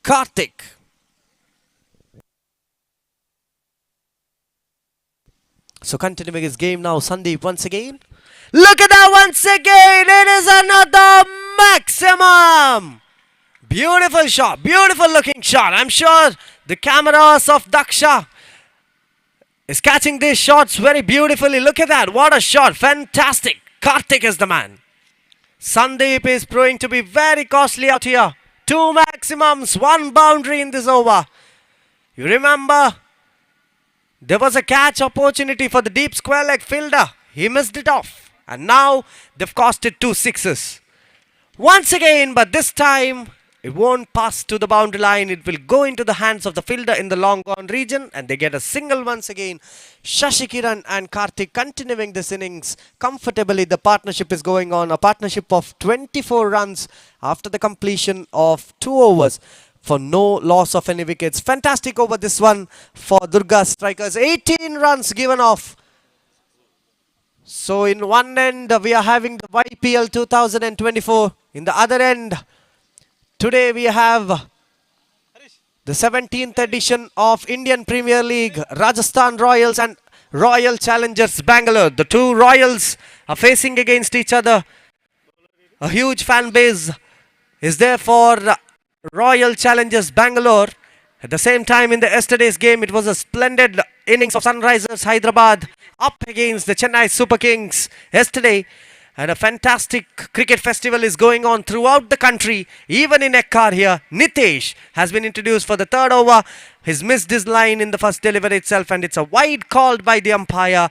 Karthik. So continuing his game now, Sandeep once again. Look at that once again. It is another maximum. Beautiful shot. Beautiful looking shot. I'm sure the cameras of DAKSHA is catching these shots very beautifully. Look at that. What a shot. Fantastic. Karthik is the man. Sandeep is proving to be very costly out here. 2 maximums, 1 boundary in this over. You remember, there was a catch opportunity for the deep square leg fielder. He missed it off. And now they've costed 2 sixes. Once again, but this time It won't pass to the boundary line. It will go into the hands of the fielder in the long gone region, and they get a single once again. Shashikiran and Karthik continuing this innings comfortably. The partnership is going on, a partnership of 24 runs after the completion of 2 overs for no loss of any wickets. Fantastic over this one for Durga strikers. 18 runs given off. So in one end we are having the YPL 2024. In the other end, today we have the 17th edition of Indian Premier League, Rajasthan Royals and Royal Challengers Bangalore. The two Royals are facing against each other. A huge fan base is there for Royal Challengers Bangalore. At the same time, in the yesterday's game, it was a splendid innings of Sunrisers Hyderabad up against the Chennai Super Kings yesterday. And a fantastic cricket festival is going on throughout the country, even in Yekkaru here. Nitesh has been introduced for the third over. He's missed his line in the first delivery itself, and it's a wide called by the umpire.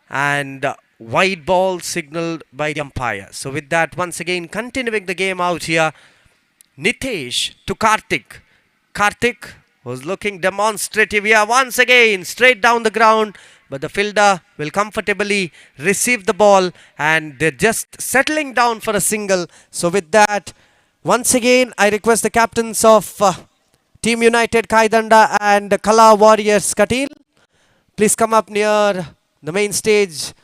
And wide ball signalled by the umpire. So with that, once again, continuing the game out here, Nitesh to Karthik. Karthik was looking demonstrative here once again, straight down the ground. But the fielder will comfortably receive the ball, and they're just settling down for a single. So with that, once again, I request the captains of Team United Kaidanda and Kala Warriors Katil, please come up near the main stage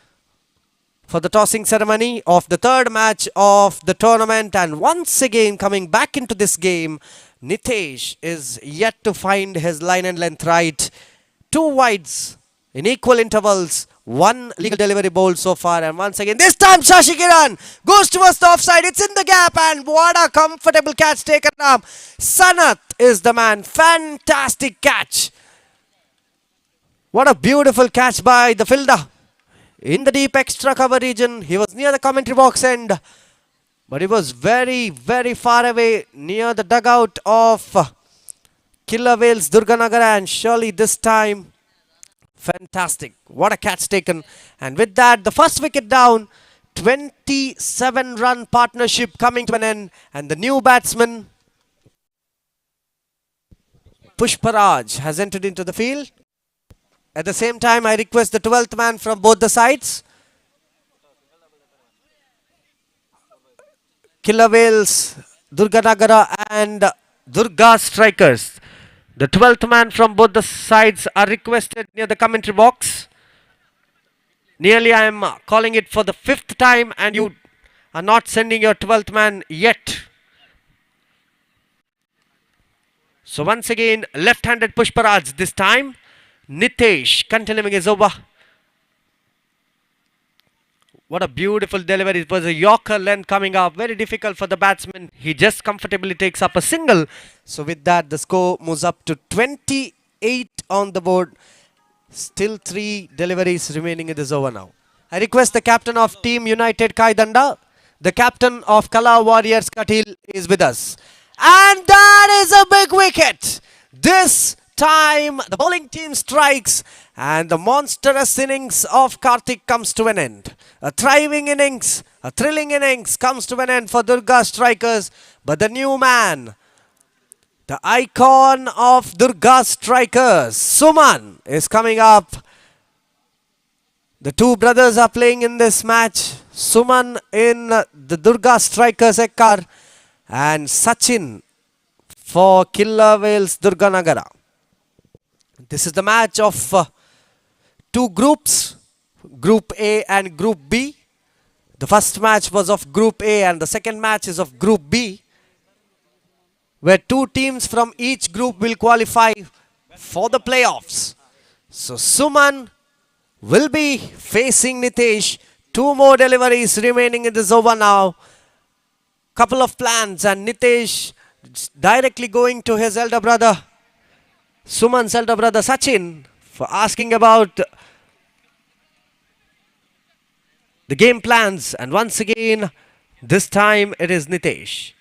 for the tossing ceremony of the third match of the tournament. And once again, coming back into this game, Nitesh is yet to find his line and length right. 2 wides in equal intervals, 1 legal delivery bowled so far, and once again, this time Shashikiran goes towards the offside. It's in the gap, and what a comfortable catch taken up. Sanath is the man. Fantastic catch. What a beautiful catch by the fielder. In the deep extra cover region, he was near the commentary box end, but he was very, very far away near the dugout of Killer Wales Durganagara, and surely this time, fantastic. What a catch taken. And with that, the first wicket down. 27-run partnership coming to an end. And the new batsman, Pushparaj, has entered into the field. At the same time, I request the 12th man from both the sides. Killer Wales, Durganagara and Durga strikers. The 12th man from both the sides are requested near the commentary box. Nearly I am calling it for the 5th time, and you are not sending your 12th man yet. So once again, left-handed Pushparaj this time. Nitesh continuing his over. What a beautiful delivery. It was a Yorker length coming up. Very difficult for the batsman. He just comfortably takes up a single. So with that, the score moves up to 28 on the board. Still 3 deliveries remaining in this over now. I request the captain of Team United Kaidanda, the captain of Kala Warriors Katil, is with us. And that is a big wicket. This time the bowling team strikes, and the monstrous innings of Karthik comes to an end. A thriving innings, a thrilling innings comes to an end for Durga strikers. But the new man, the icon of Durga strikers, Suman, is coming up. The two brothers are playing in this match. Suman in the Durga strikers Yekkaru, and Sachin for Killer Wales Durganagara. This is the match of 2 groups, Group A and Group B. The first match was of Group A, and the second match is of Group B, where 2 teams from each group will qualify for the playoffs. So Suman will be facing Nitesh. 2 more deliveries remaining in this over now. Couple of plans, and Nitesh directly going to his elder brother, Suman's elder brother Sachin, for asking about the game plans. And once again, this time it is Nitesh.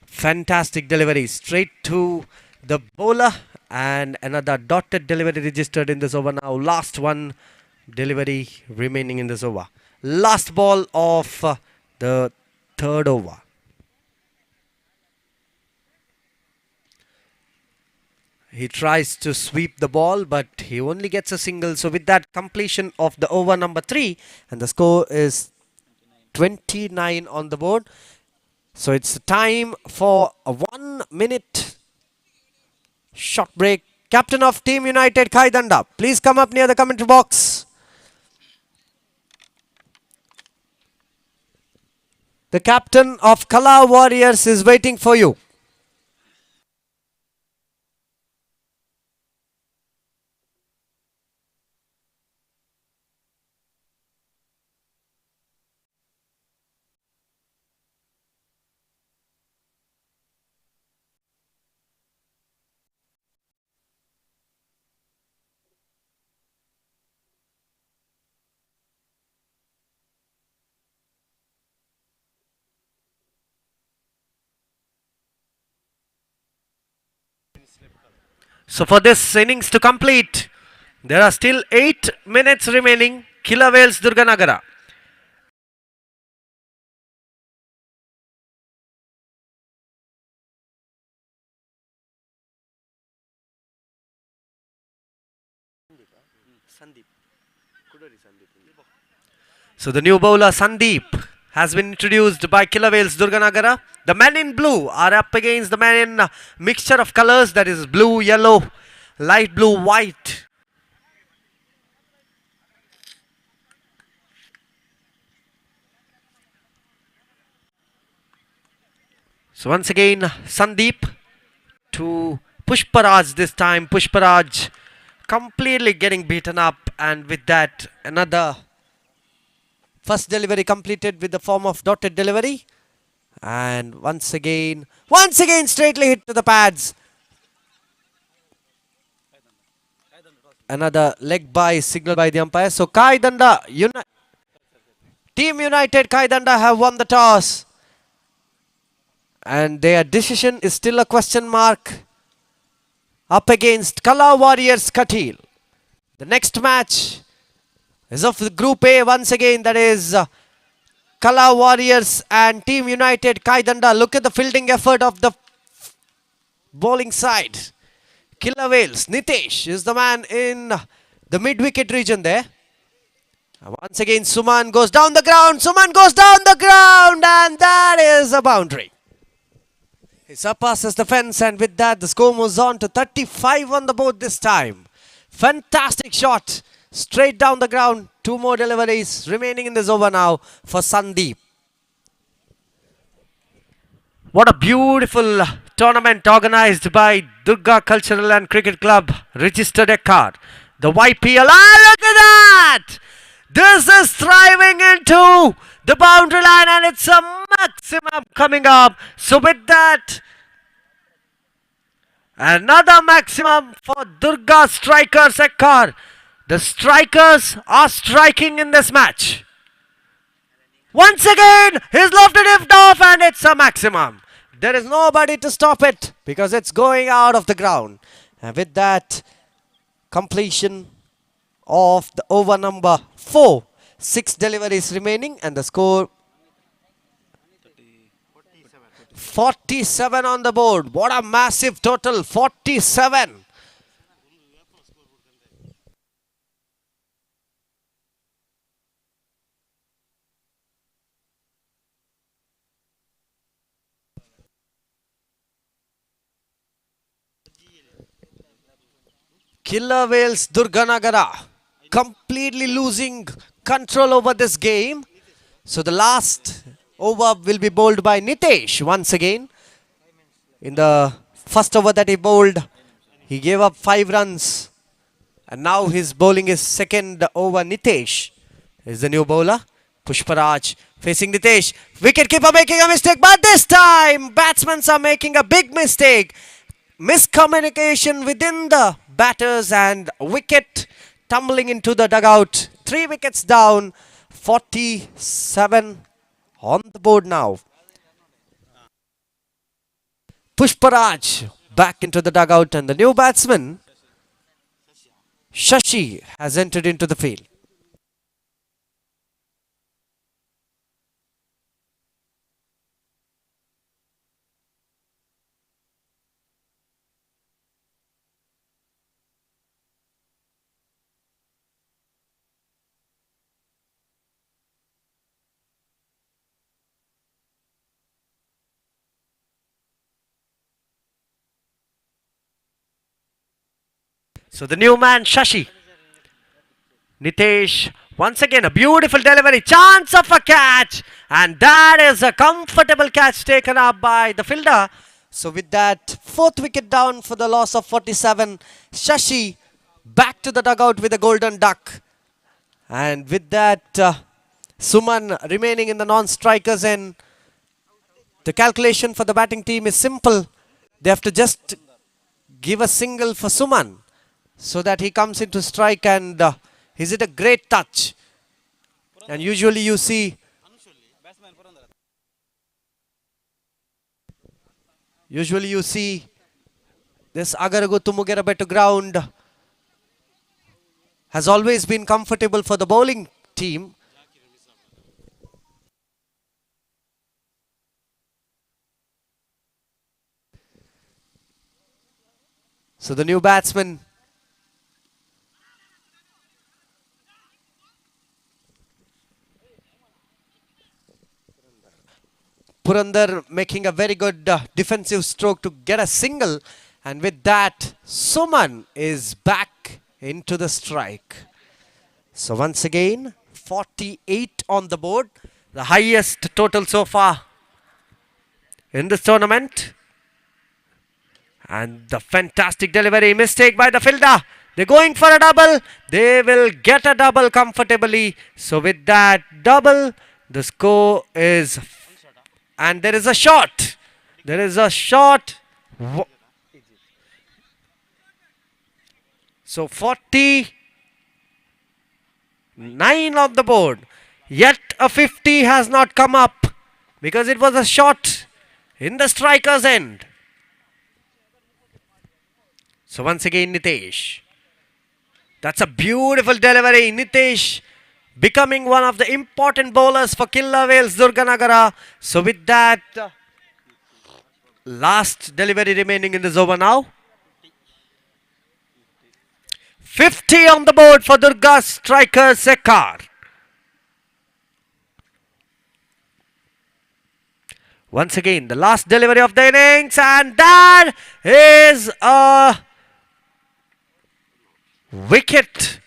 Fantastic delivery straight to the bowler, and another dotted delivery registered in this over now. Last one delivery remaining in this over. Last ball of the third over. He tries to sweep the ball, but he only gets a single. So with that, completion of the over number 3, and the score is 29 on the board. So it's time for a 1 minute short break. Captain of Team United, Kaidanda, please come up near the commentary box. The captain of Kala Warriors is waiting for you. So for this innings to complete, there are still 8 minutes remaining. Killer Whales Durganagara. So the new bowler Sandeep has been introduced by Killer Whales Durganagara. The men in blue are up against the men in mixture of colors, that is blue, yellow, light blue, white. So once again Sandeep to Pushparaj this time. Pushparaj completely getting beaten up, and with that another first delivery completed with the form of dotted delivery. And once again straightly hit to the pads. Another leg by signal by the umpire. So Kaidanda, Team United Kaidanda have won the toss. And their decision is still a question mark up against Kala Warriors Katil. The next match is of the Group A once again, that is Kala Warriors and Team United Kaidanda. Look at the fielding effort of the bowling side. Killer Whales, Nitesh is the man in the mid-wicket region there. Once again Suman goes down the ground. And that is a boundary. He surpasses the fence, and with that the score moves on to 35 on the board this time. Fantastic shot straight down the ground. 2 more deliveries remaining in this over now for Sandeep. What a beautiful tournament organized by Durga Cultural and Cricket Club, registered Yekkaru. The YPL, look at that! This is thriving into the boundary line, and it's a maximum coming up. So with that, another maximum for Durga strikers Yekkaru. The strikers are striking in this match. Once again, he's lofted it off, and it's a maximum. There is nobody to stop it because it's going out of the ground. And with that, completion of the over number 4. 6 deliveries remaining, and the score 47 on the board. What a massive total, 47. Killer Whales Durganagara completely losing control over this game. So the last over will be bowled by Nitesh once again. In the first over that he bowled, he gave up 5 runs. And now his bowling is second over. Nitesh is the new bowler. Pushparaj facing Nitesh. Wicketkeeper making a mistake, but this time batsmen are making a big mistake. Miscommunication within the batters, and wicket tumbling into the dugout. 3 wickets down, 47 on the board now. Pushparaj back into the dugout, and the new batsman Shashi has entered into the field. So the new man Shashi. Nitesh, once again a beautiful delivery, chance of a catch, and that is a comfortable catch taken up by the fielder. So with that, fourth wicket down for the loss of 47, Shashi back to the dugout with a golden duck. And with that, Suman remaining in the non-strikers end. The calculation for the batting team is simple. They have to just give a single for Suman so that he comes into strike, and is it a great touch? And usually you see this Agaragu Tumugera Bettu ground has always been comfortable for the bowling team. So the new batsman Purandar making a very good defensive stroke to get a single, and with that Suman is back into the strike. So once again 48 on the board, the highest total so far in this tournament. And the fantastic delivery, mistake by the fielder. They're going for a double. They will get a double comfortably. So with that double, the score is, and there is a shot. There is a shot. So 49 on the board. Yet a 50 has not come up because it was a shot in the striker's end. So once again Nitesh. That's a beautiful delivery. Nitesh becoming one of the important bowlers for Killa Wales Durganagara. So with that, last delivery remaining in this over now. 50 on the board for Durga striker Yekkaru. Once again, the last delivery of the innings, and that is a wicket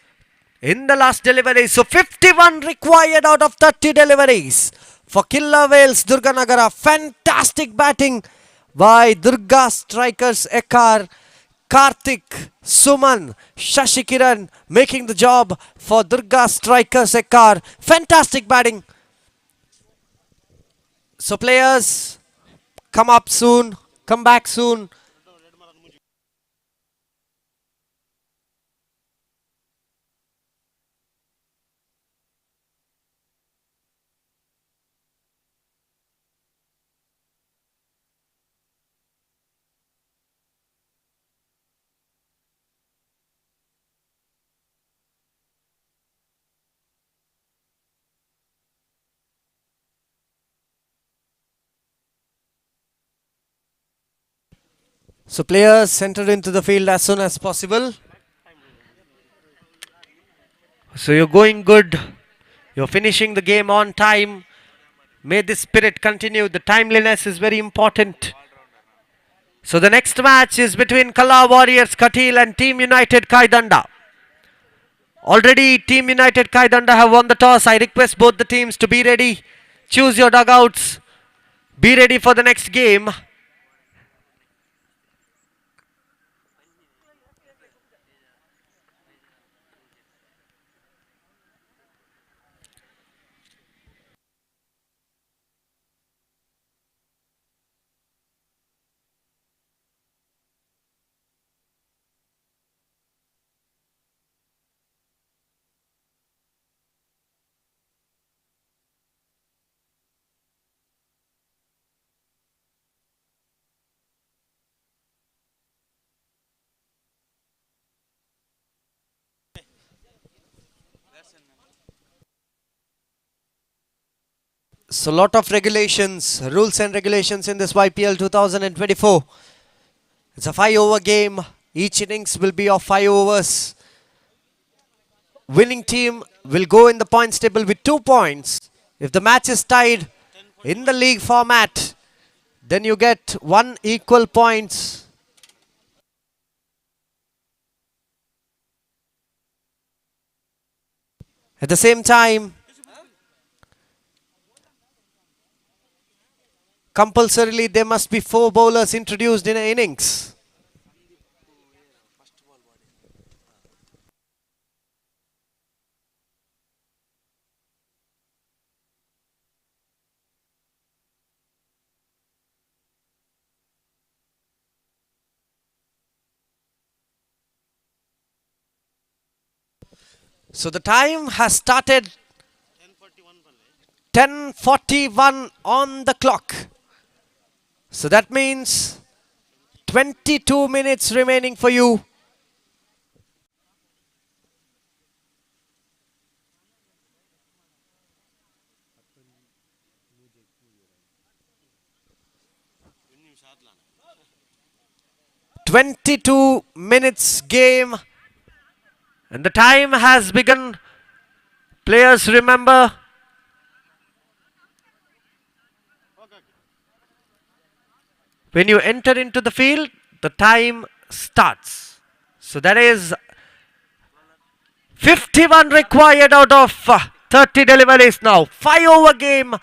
in the last delivery. So 51 required out of 30 deliveries for Killa Wales Durganagara. Fantastic batting by Durga strikers Yekkaru, Karthik, Suman, Shashikiran making the job for Durga strikers Yekkaru. Fantastic batting. So players, come up soon, come back soon. So players enter into the field as soon as possible. So you're going good. You're finishing the game on time. May this spirit continue. The timeliness is very important. So the next match is between Kala Warriors Katil and Team United Kaidanda. Already Team United Kaidanda have won the toss. I request both the teams to be ready. Choose your dugouts. Be ready for the next game. So lot of regulations, rules and regulations in this YPL 2024. It's a 5-over game. Each innings will be of 5 overs. Winning team will go in the points table with 2 points. If the match is tied in the league format, then you get 1 equal points. At the same time, compulsorily there must be 4 bowlers introduced in an innings. So the time has started. 10:41 on the clock. So that means 22 minutes remaining for you. "22 minutes game, and the time has begun. Players, remember, when you enter into the field, the time starts. So that is 51 required out of 30 deliveries now. 5 over game,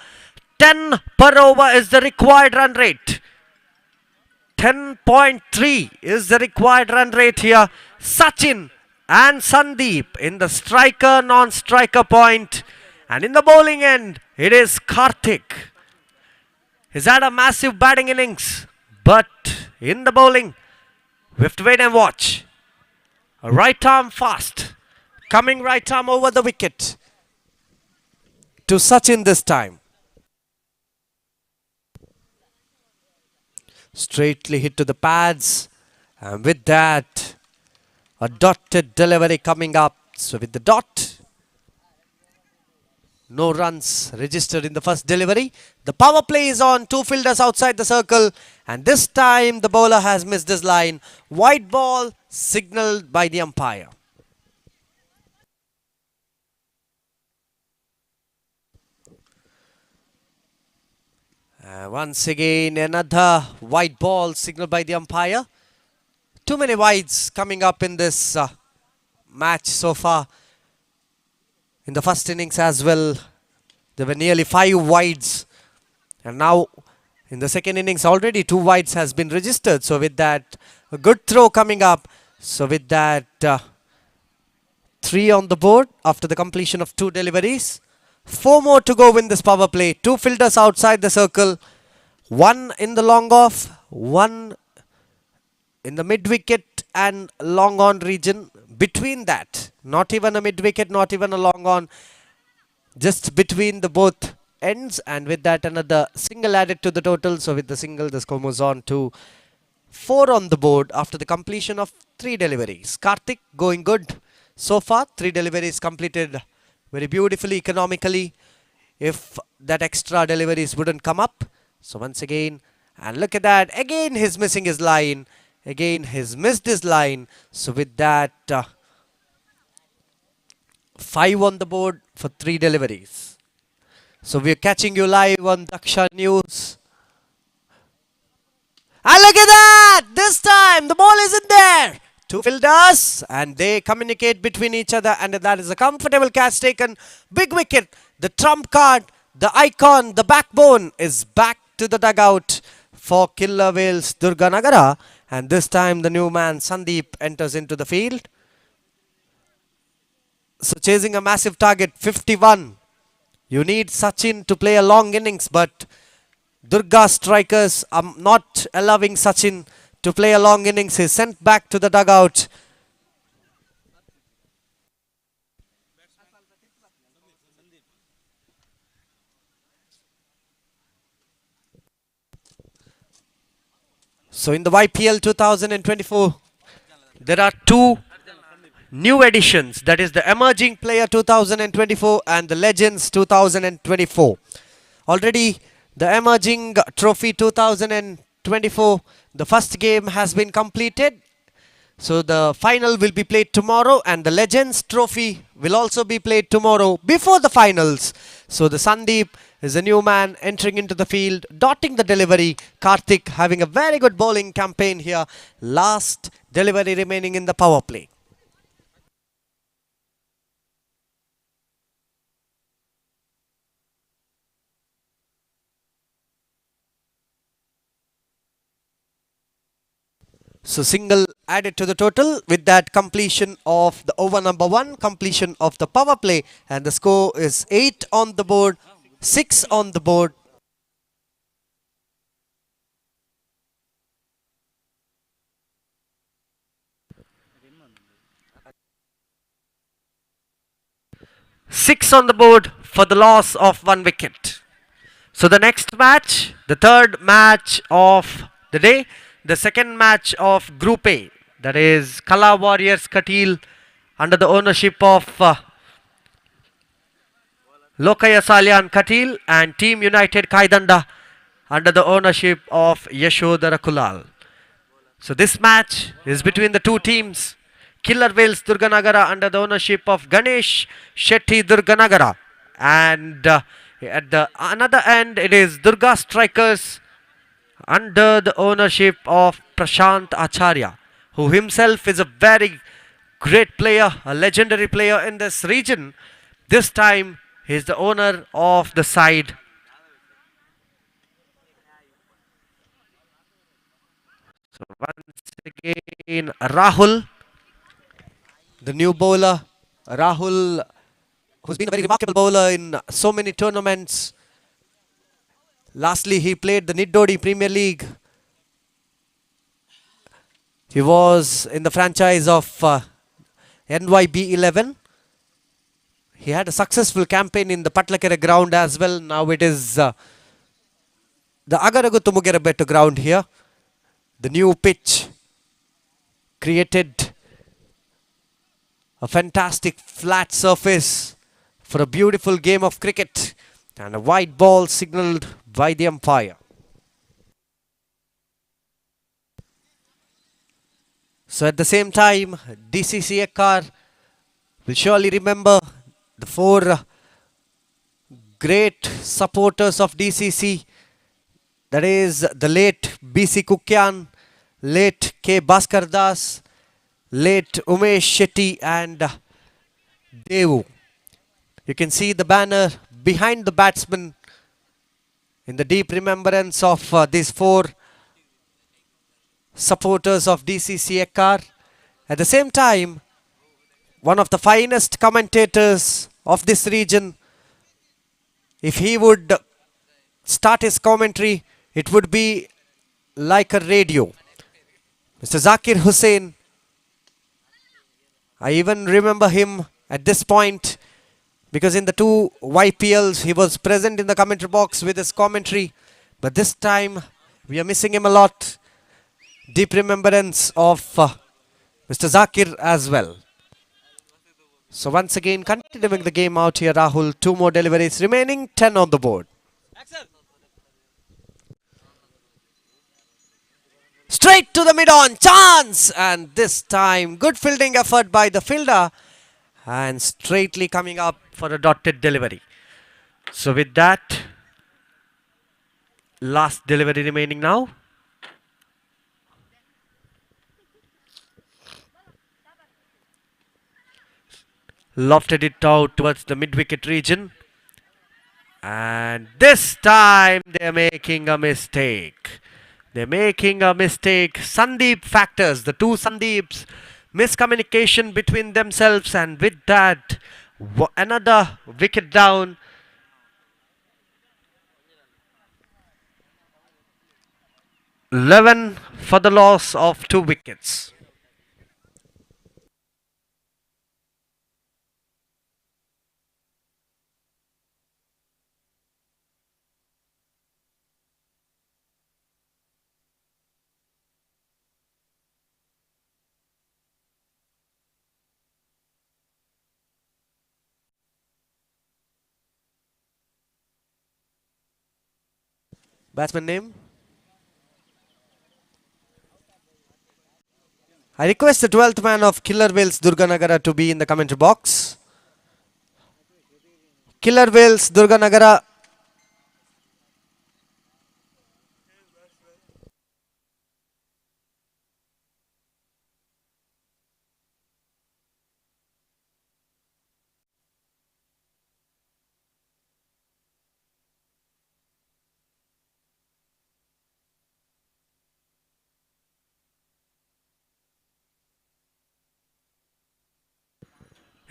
10 per over is the required run rate. 10.3 is the required run rate here. Sachin and Sandeep in the striker, non-striker point. And in the bowling end, it is Karthik. He's had a massive batting innings. But in the bowling, we have to wait and watch. A right arm fast. Coming right arm over the wicket. To Sachin this time. Straightly hit to the pads. And with that, a dotted delivery coming up. So with the dot, no runs registered in the first delivery. The power play is on. 2 fielders outside the circle. And this time the bowler has missed his line. White ball signalled by the umpire. Once again another white ball signalled by the umpire. Too many wides coming up in this match so far. In the first innings as well, there were nearly 5 wides. And now in the second innings already 2 wides has been registered. So with that, a good throw coming up. So with that, 3 on the board after the completion of 2 deliveries. 4 more to go in this power play. 2 fielders outside the circle. 1 in the long off. 1 in the mid wicket and long on region. Between that, not even a mid wicket, not even a long on. Just between the both ends, and with that another single added to the total. So with the single, the score moves on to 4 on the board after the completion of 3 deliveries. Karthik going good so far. 3 deliveries completed very beautifully, economically. If that extra deliveries wouldn't come up. So once again, and look at that, again he's missing his line. Again he's missed his line. So with that, 5 on the board for 3 deliveries. So we're catching you live on DAKSHA News. And look at that! This time the ball isn't there. 2 fielders and they communicate between each other, and that is a comfortable catch taken. Big wicket, the trump card, the icon, the backbone is back to the dugout for Killer Whales Durga Nagara. And this time the new man Sandeep enters into the field. So chasing a massive target, 51. You need Sachin to play a long innings, but Durga strikers are not allowing Sachin to play a long innings. He's sent back to the dugout. So in the YPL 2024, there are 2 new additions. That is the Emerging Player 2024 and the Legends 2024. Already the Emerging Trophy 2024, the first game has been completed. So the final will be played tomorrow, and the Legends Trophy will also be played tomorrow before the finals. So the Sandeep is a new man entering into the field, dotting the delivery. Karthik having a very good bowling campaign here. Last delivery remaining in the power play. So single added to the total with that completion of the over number 1, completion of the power play, and the score is 8 on the board, 6 on the board. Six on the board for the loss of 1 wicket. So the next match, the third match of the day, the second match of Group A, that is Kala Warriors Katil under the ownership of Lokaya Salyan Katil and Team United Kaidanda under the ownership of Yashodhara Kulal. So this match is between the two teams. Killer Whales Durganagara under the ownership of Ganesh Shetty Durganagara, and at the another end it is Durga Strikers under the ownership of Prashant Acharya, who himself is a very great player, a legendary player in this region. This time he is the owner of the side. So once again Rahul, the new bowler, Rahul, who's been a very remarkable bowler in so many tournaments. Lastly, he played the Niddodi Premier League. He was in the franchise of NYB 11. He had a successful campaign in the Patlakere ground as well. Now it is the Agaragu Tumugere ground here. The new pitch created a fantastic flat surface for a beautiful game of cricket, and a white ball signalled by the umpire. So at the same time, DCC Yekkaru will surely remember the four great supporters of DCC. That is the late BC Kukyan, late K. Bhaskar Das, late Umesh Shetty and Devu. You can see the banner behind the batsman in the deep remembrance of these four supporters of DCC Yekkaru. At the same time, one of the finest commentators of this region, if he would start his commentary, it would be like a radio. Mr. Zakir Hussain, I even remember him at this point because in the two YPLs he was present in the commentary box with his commentary, but this time we are missing him a lot. Deep remembrance of Mr. Zakir as well. So once again continuing the game out here, Rahul, 2 more deliveries remaining, 10 on the board. Straight to the mid-on, chance! And this time good fielding effort by the fielder and straightly coming up for a dotted delivery. So with that, last delivery remaining now. Lofted it out towards the mid-wicket region. And this time they're making a mistake. They're making a mistake. Sandeep factors, the two Sandeeps, miscommunication between themselves, and with that, another wicket down. $11 for the loss of 2 wickets. Batsman name? I request the 12th man of Killer Whales Durganagara to be in the commentary box. Killer Whales Durganagara.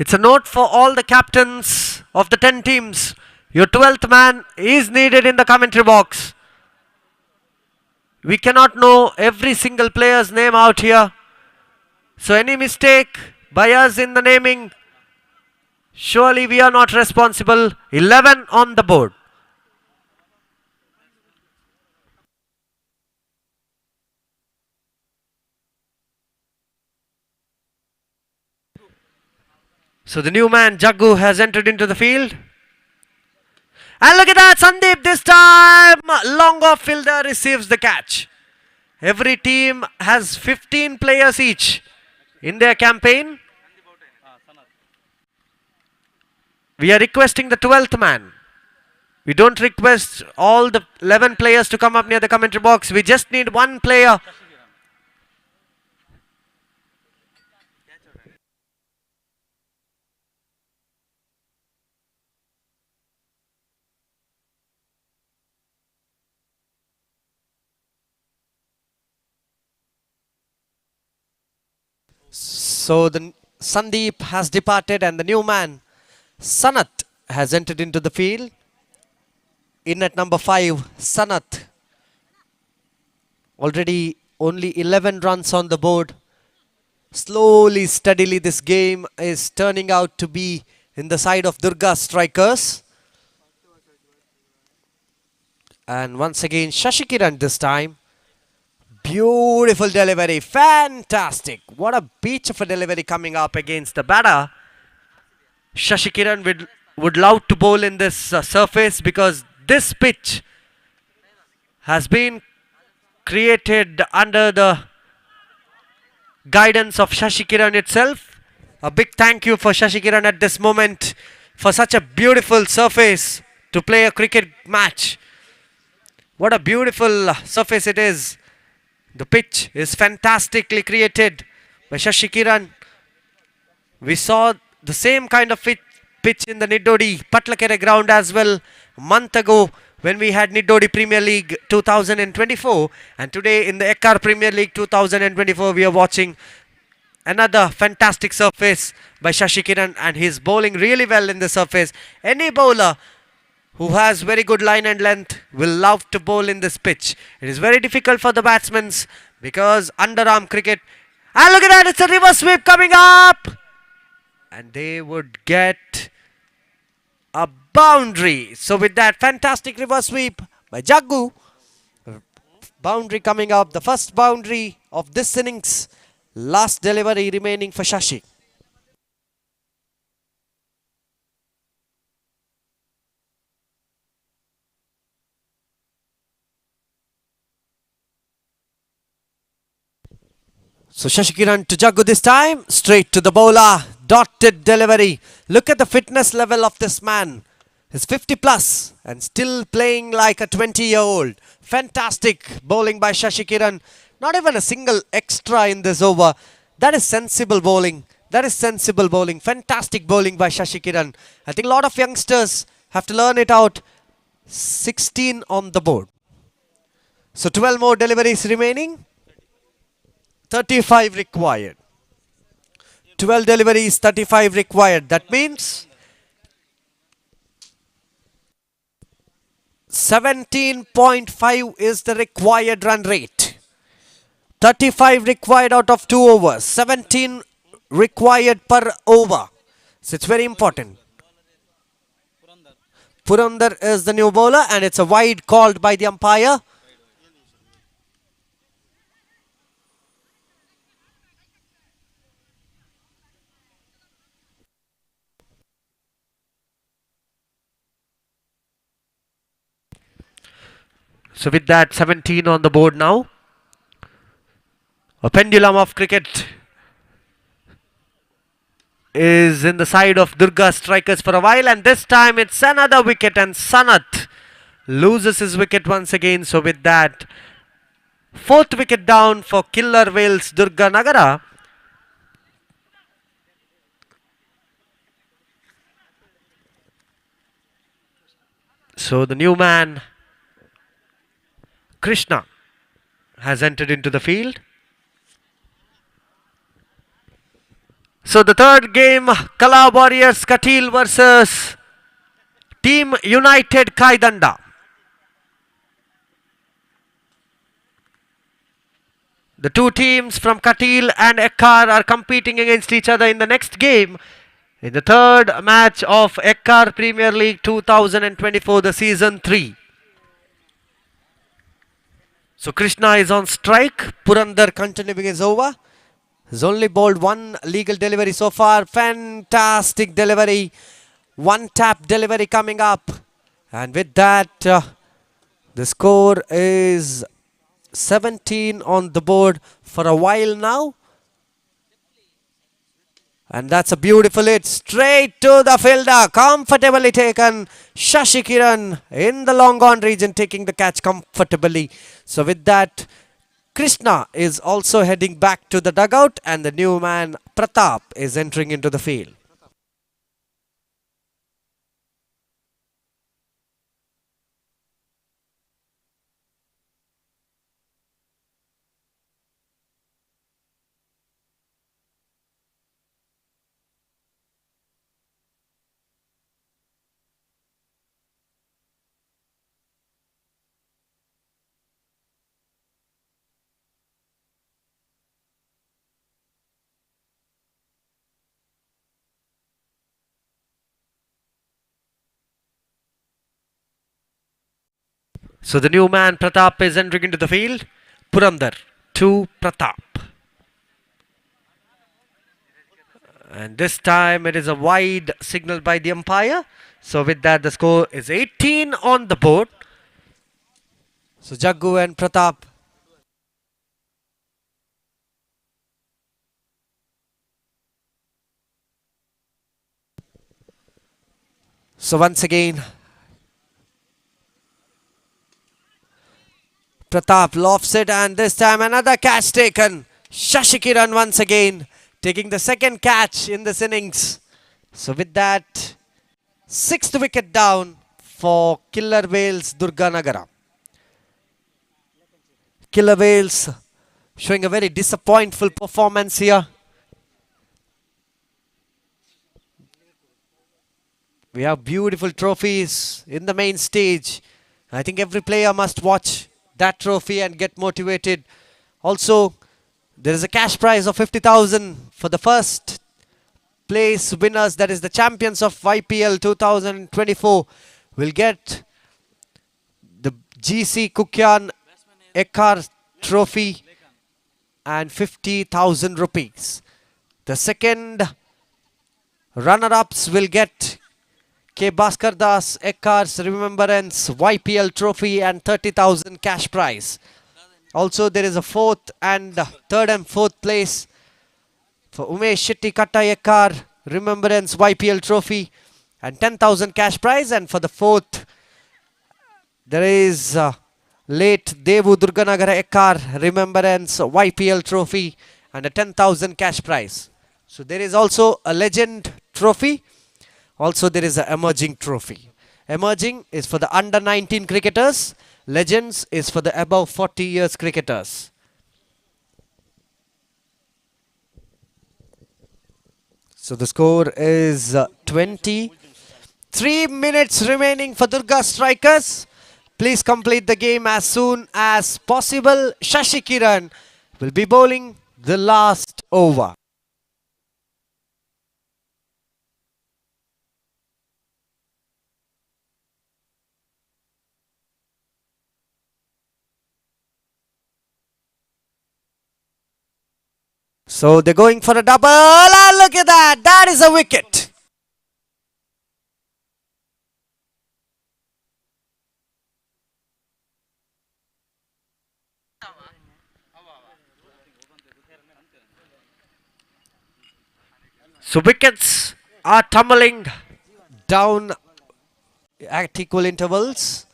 It's a note for all the captains of the 10 teams. Your 12th man is needed in the commentary box. We cannot know every single player's name out here. So any mistake by us in the naming, surely we are not responsible. 11 on the board. So the new man, Jaggu, has entered into the field. And look at that, Sandeep this time, long off fielder receives the catch. Every team has 15 players each in their campaign. We are requesting the 12th man. We don't request all the 11 players to come up near the commentary box. We just need one player. So the Sandeep has departed and the new man, Sanat, has entered into the field. In at number 5, Sanat. Already only 11 runs on the board. Slowly, steadily this game is turning out to be in the side of Durga strikers. And once again Shashikiran this time. Beautiful delivery, fantastic. What a beach of a delivery coming up against the batter. Shashikiran would love to bowl in this surface because this pitch has been created under the guidance of Shashikiran itself. A big thank you for Shashikiran at this moment for such a beautiful surface to play a cricket match. What a beautiful surface it is. The pitch is fantastically created by Shashikiran. We saw the same kind of pitch in the Niddodi Patlakere ground as well a month ago when we had Niddodi Premier League 2024, and today in the Yekkaru Premier League 2024 we are watching another fantastic surface by Shashikiran, and he is bowling really well in the surface. Any bowler who has very good line and length will love to bowl in this pitch. It is very difficult for the batsmen because underarm cricket. And look at that, it's a reverse sweep coming up. And they would get a boundary. So with that fantastic reverse sweep by Jaggu, boundary coming up, the first boundary of this innings. Last delivery remaining for Shashi. So Shashikiran to Jaggu this time, straight to the bowler, dotted delivery. Look at the fitness level of this man. He's 50 plus and still playing like a 20-year-old. Fantastic bowling by Shashikiran. Not even a single extra in this over. That is sensible bowling. That is sensible bowling. Fantastic bowling by Shashikiran. I think a lot of youngsters have to learn it out. 16 on the board. So 12 more deliveries remaining. 35 required. 12 deliveries, 35 required. That means 17.5 is the required run rate. 35 required out of 2 overs. 17 required per over. So it's very important. Purandar is the new bowler and it's a wide called by the umpire. So with that, 17 on the board now. A pendulum of cricket is in the side of Durga strikers for a while, and this time it's another wicket and Sanat loses his wicket once again. So with that, 4th wicket down for Killer Whales Durga Nagara. So the new man Krishna has entered into the field. So the third game, Kala Warriors Katil versus Team United Kaidanda. The two teams from Katil and Yekkaru are competing against each other in the next game. In the third match of Yekkaru Premier League 2024, the season 3. So Krishna is on strike. Purandar continuing his over. He's only bowled one legal delivery so far. Fantastic delivery. One tap delivery coming up. And with that, the score is 17 on the board for a while now. And that's a beautiful hit straight to the fielder. Comfortably taken. Shashi Kiran in the long on region taking the catch comfortably. So with that, Krishna is also heading back to the dugout and the new man Pratap is entering into the field. So the new man Pratap is entering into the field. Purandar to Pratap. And this time it is a wide signal by the umpire. So with that, the score is 18 on the board. So Jaggu and Pratap. So once again, Pratap lofts it and this time another catch taken. Shashi Kiran once again taking the second catch in this innings. So with that, 6th wicket down for Killer Whales Durga Nagara. Killer Whales showing a very disappointful performance here. We have beautiful trophies in the main stage. I think every player must watch that trophy and get motivated. Also, there is a cash prize of 50,000 for the first place winners, that is the champions of YPL 2024 will get the GC Kukyan Yekkaru trophy and 50,000 rupees. The second runner-ups will get K. Bhaskar Das Yekkaru's Remembrance YPL trophy and 30,000 cash prize. Also, there is a third and fourth place for Umesh Shetty Katta Yekkaru Remembrance YPL trophy and 10,000 cash prize. And for the fourth, there is late Devu Durganagara Yekkaru Remembrance YPL trophy and a 10,000 cash prize. So there is also a legend trophy. Also, there is an emerging trophy. Emerging is for the under 19 cricketers. Legends is for the above 40 years cricketers. So the score is 20. 3 minutes remaining for Durga strikers. Please complete the game as soon as possible. Shashi Kiran will be bowling the last over. So they're going for a double. Ah, look at that. That is a wicket. So wickets are tumbling down at equal intervals.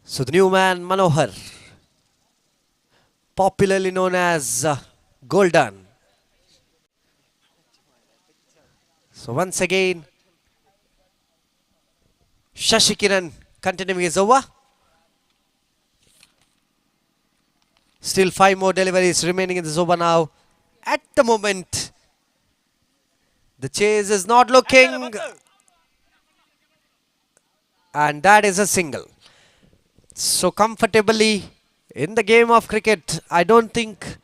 So the new man Manohar, popularly known as Golden. So once again, Shashi Kiran continuing his over. Still 5 more deliveries remaining in this over now. At the moment, the chase is not looking. And that is a single. So comfortably in the game of cricket, I don't think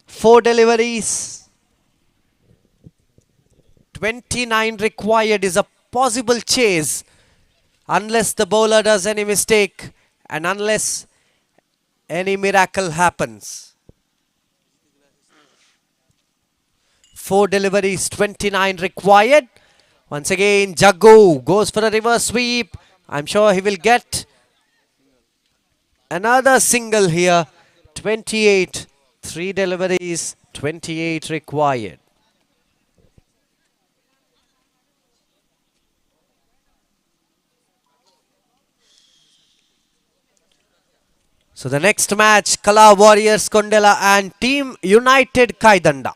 4 deliveries, 29 required is a possible chase unless the bowler does any mistake and unless any miracle happens. 4 deliveries, 29 required. Once again, Jaggu goes for a reverse sweep. I'm sure he will get another single here. 28, 3 deliveries, 28 required. So the next match, Kala Warriors Kondela and Team United Kaidanda.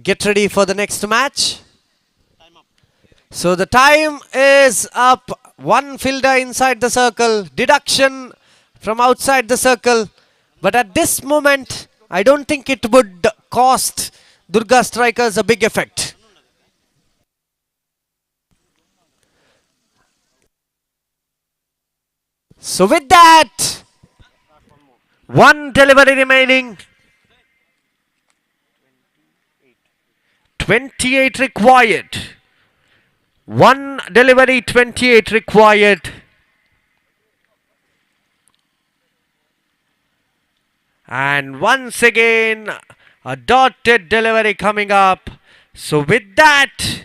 Get ready for the next match. So the time is up. One fielder inside the circle. Deduction from outside the circle. But at this moment, I don't think it would cost Durga strikers a big effect. So with that, 1 delivery remaining. 28 required. 1 delivery, 28 required. And once again, a dotted delivery coming up. So with that,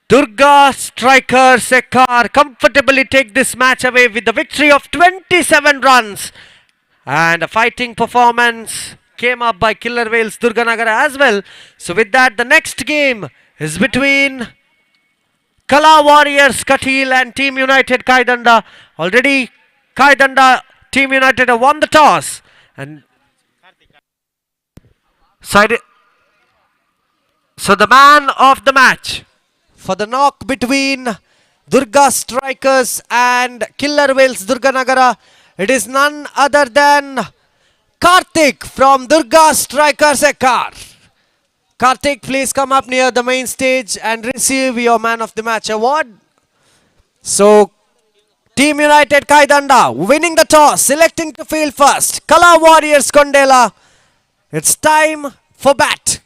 Durga strikers Yekkaru comfortably take this match away with the victory of 27 runs. And a fighting performance came up by Killer Whales Durganagara as well. So with that, the next game is between Kala Warriors Katil and Team United Kaidanda. Already Kaidanda Team United have won the toss. And so the man of the match for the knock between Durga strikers and Killer Whales Durganagara, it is none other than Karthik from Durga strikers Yekkaru. Karthik, please come up near the main stage and receive your Man of the Match award. So, Team United Kaidanda winning the toss, selecting to field first. Kala Warriors Kondela, it's time for bat.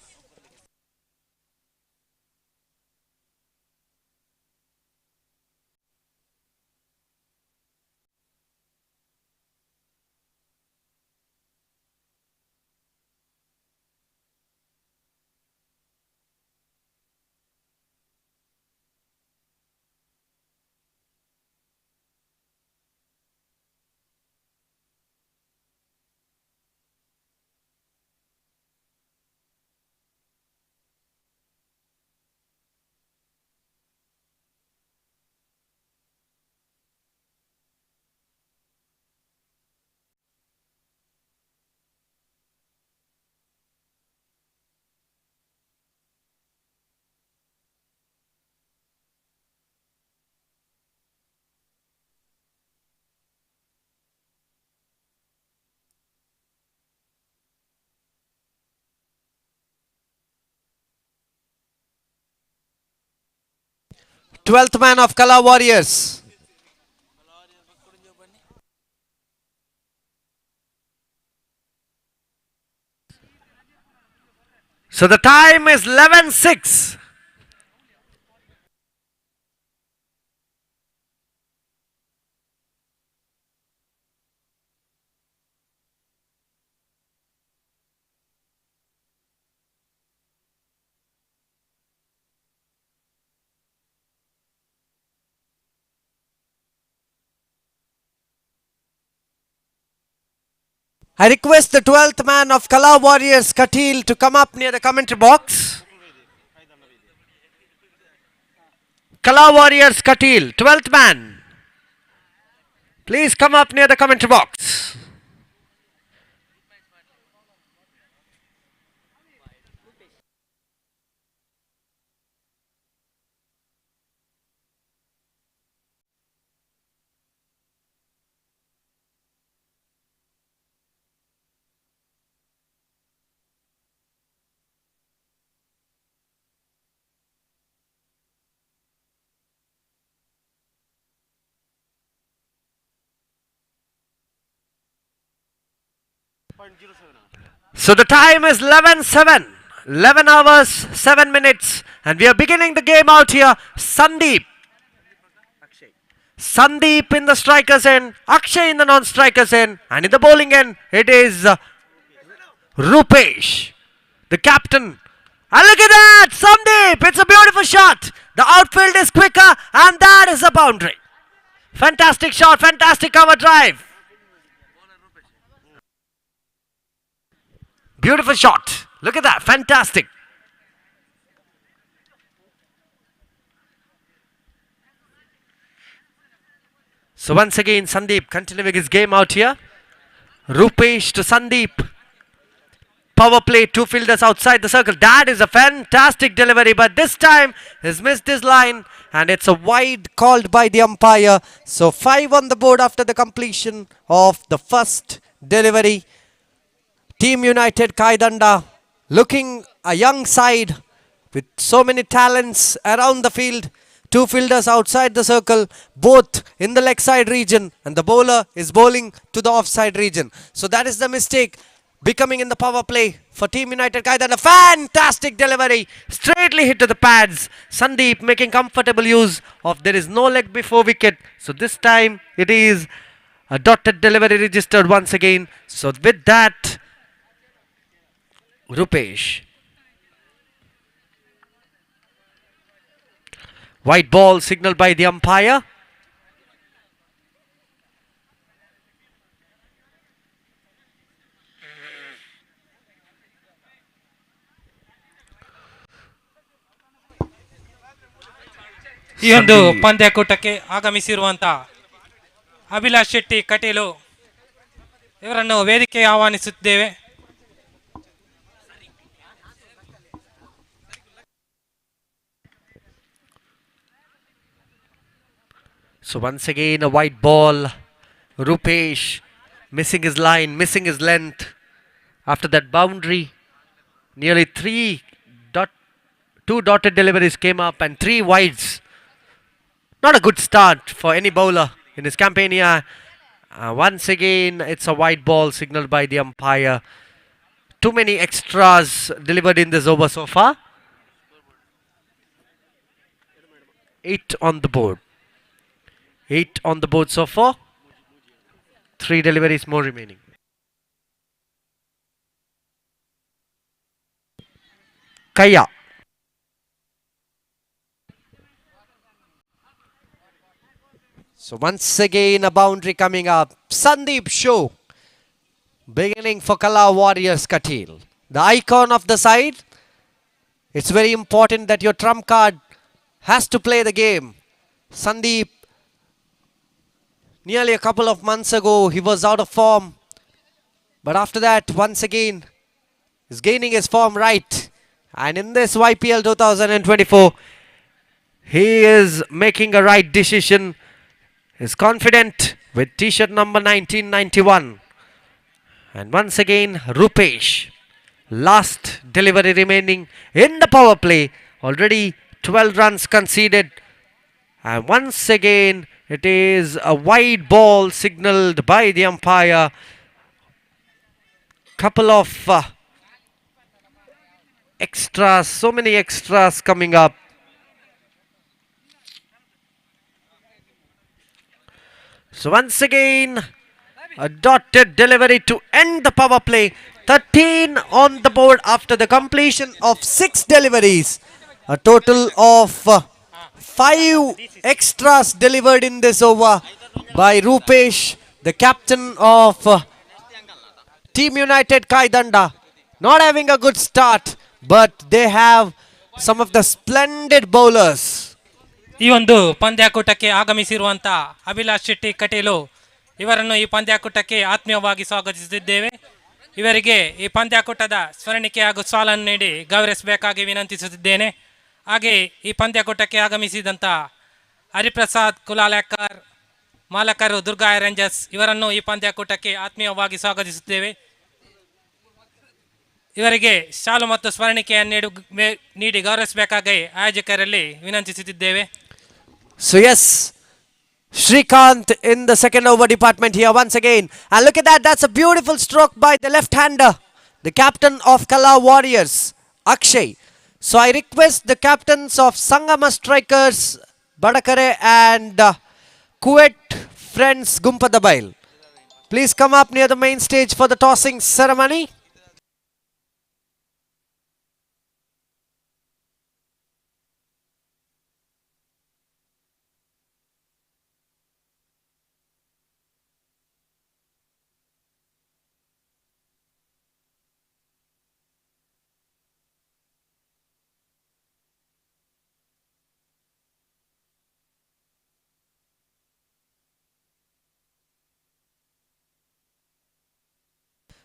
Twelfth man of Kala Warriors. So the time is 11:06. I request the 12th man of Kala Warriors, Katil, to come up near the commentary box. Kala Warriors, Katil, 12th man. Please come up near the commentary box. So the time is 11:07. 11 hours, 7 minutes. And we are beginning the game out here. Sandeep in the strikers end. Akshay in the non-strikers end. And in the bowling end, it is Rupesh, the captain. And look at that! Sandeep! It's a beautiful shot. The outfield is quicker. And that is a boundary. Fantastic shot. Fantastic cover drive. Beautiful shot. Look at that. Fantastic. So once again, Sandeep continuing his game out here. Rupesh to Sandeep. Power play, two fielders outside the circle. That is a fantastic delivery, but this time he's missed his line and it's a wide called by the umpire. So 5 on the board after the completion of the first delivery. Team United Kaidanda looking a young side with so many talents around the field. Two fielders outside the circle, both in the leg side region, and the bowler is bowling to the offside region. So that is the mistake becoming in the power play for Team United Kaidanda. Fantastic delivery, straightly hit to the pads. Sandeep making comfortable use of there is no leg before wicket. So this time it is a dotted delivery registered once again. So with that, Rupesh. White ball signaled by the umpire. ಈ ಒಂದು ಪಂದ್ಯಾಕೂಟಕ್ಕೆ ಆಗಮಿಸಿರುವಂತ ಅಭಿಲಾಷ್ ಶೆಟ್ಟಿ ಕಟೀಲು ಇವರನ್ನು ವೇದಿಕೆಗೆ ಆಹ್ವಾನಿಸುತ್ತೇವೆ. So once again a white ball. Rupesh missing his line, missing his length. After that boundary, nearly 2 dotted deliveries came up and 3 wides. Not a good start for any bowler in his campaign here. Once again it's a white ball signaled by the umpire. Too many extras delivered in this over so far. 8 on the board. 8 on the board so far. 3 deliveries more remaining. Kaya. So once again a boundary coming up. Sandeep show. Beginning for Kala Warriors Katil. The icon of the side. It's very important that your trump card has to play the game. Sandeep, nearly a couple of months ago, he was out of form. But after that, once again, he's gaining his form right. And in this YPL 2024, he is making a right decision. He's confident with t-shirt number 1991. And once again, Rupesh. Last delivery remaining in the power play. Already 12 runs conceded. And once again, it is a wide ball signaled by the umpire. Couple of extras, so many extras coming up. So once again, a dotted delivery to end the power play. 13 on the board after the completion of 6 deliveries. A total of 5 extras delivered in this over by Rupesh, the captain of Team United Kaidanda. Not having a good start, but they have some of the splendid bowlers. ಈ ಒಂದು ಪಂದ್ಯಾಕೂಟಕ್ಕೆ ಆಗಮಿಸಿರುವಂತ ಅಭಿಲಾಷ್ ಶೆಟ್ಟಿ ಕಟೀಲು ಇವರನ್ನು ಈ ಪಂದ್ಯಾಕೂಟಕ್ಕೆ ಆತ್ಮೀಯವಾಗಿ ಸ್ವಾಗತಿಸುತ್ತಿದ್ದೇವೆ. ಇವರಿಗೆ ಈ ಪಂದ್ಯಾಕೂಟದ ಸ್ಮರಣಿಕೆ ಹಾಗೂ ಸಾಲನ್ನು ನೀಡಿ ಗೌರವಿಸಬೇಕಾಗಿ ವಿನಂತಿಸುತ್ತಿದ್ದೇನೆ. ಹಾಗೆ ಈ ಪಂದ್ಯಾಕೂಟಕ್ಕೆ ಆಗಮಿಸಿದಂಥ ಹರಿಪ್ರಸಾದ್ ಕುಲಾಲೇಕರ್, ಮಾಲಕರು ದುರ್ಗಾ ರೇಂಜರ್ಸ್ ಇವರನ್ನು ಈ ಪಂದ್ಯಾಕೂಟಕ್ಕೆ ಆತ್ಮೀಯವಾಗಿ ಸ್ವಾಗತಿಸುತ್ತೇವೆ. ಇವರಿಗೆ ಶಾಲು ಮತ್ತು ಸ್ಮರಣಿಕೆಯನ್ನು ನೀಡಿ ಗೌರವಿಸಬೇಕಾಗಿ ಆಯೋಜಕರಲ್ಲಿ ವಿನಂತಿಸುತ್ತಿದ್ದೇವೆ. So yes, Shrikant in the second over department here once again. And look at that, that's a beautiful stroke by the left-hander, the captain of Kala Warriors, Akshay. So I request the captains of Sangama Strikers, Badakare and Kuwait Friends Gumpadabail, please come up near the main stage for the tossing ceremony.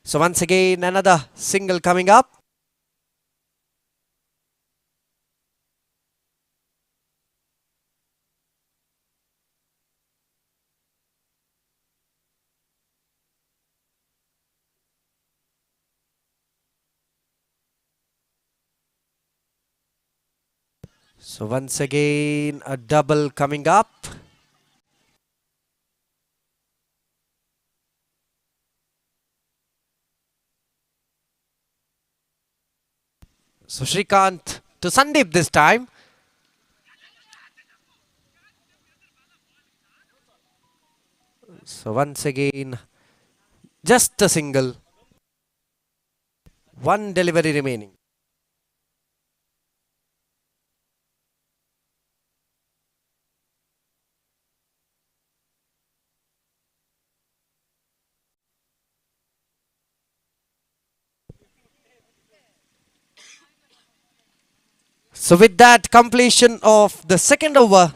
So once again, another single coming up. So once again, a double coming up. So Shrikant to Sandeep this time. So once again, just a single. One delivery remaining. So with that completion of the second over,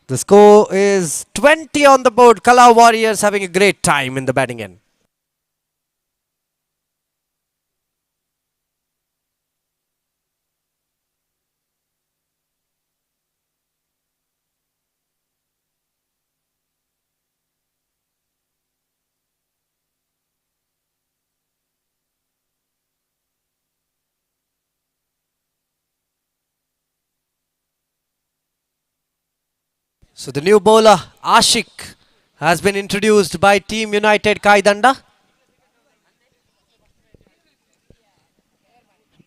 the score is 20 on the board. Kala Warriors having a great time in the batting end. So the new bowler Ashik has been introduced by Team United Kaidanda.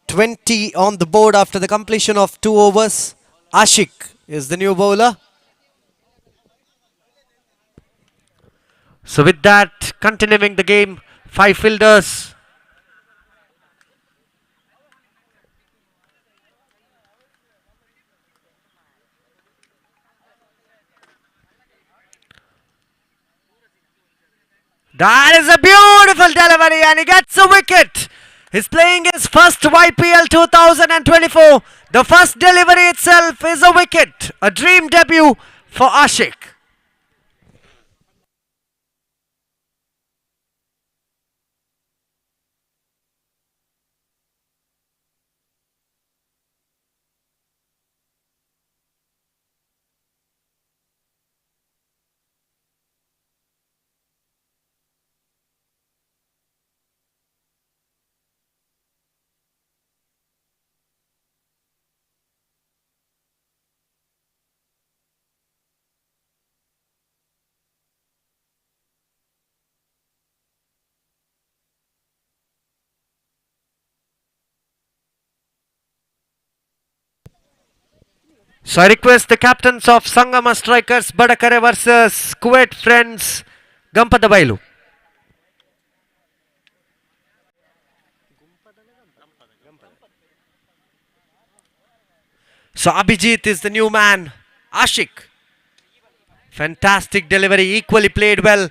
20 on the board after the completion of 2 overs. Ashik is the new bowler. So with that, continuing the game, 5 fielders. That is a beautiful delivery and he gets a wicket. He's playing his first YPL 2024. The first delivery itself is a wicket. A dream debut for Ashik. So I request the captains of Sangama Strikers, Badakare versus Kuwait Friends, Gampadabailu. So Abhijit is the new man. Ashik. Fantastic delivery, equally played well.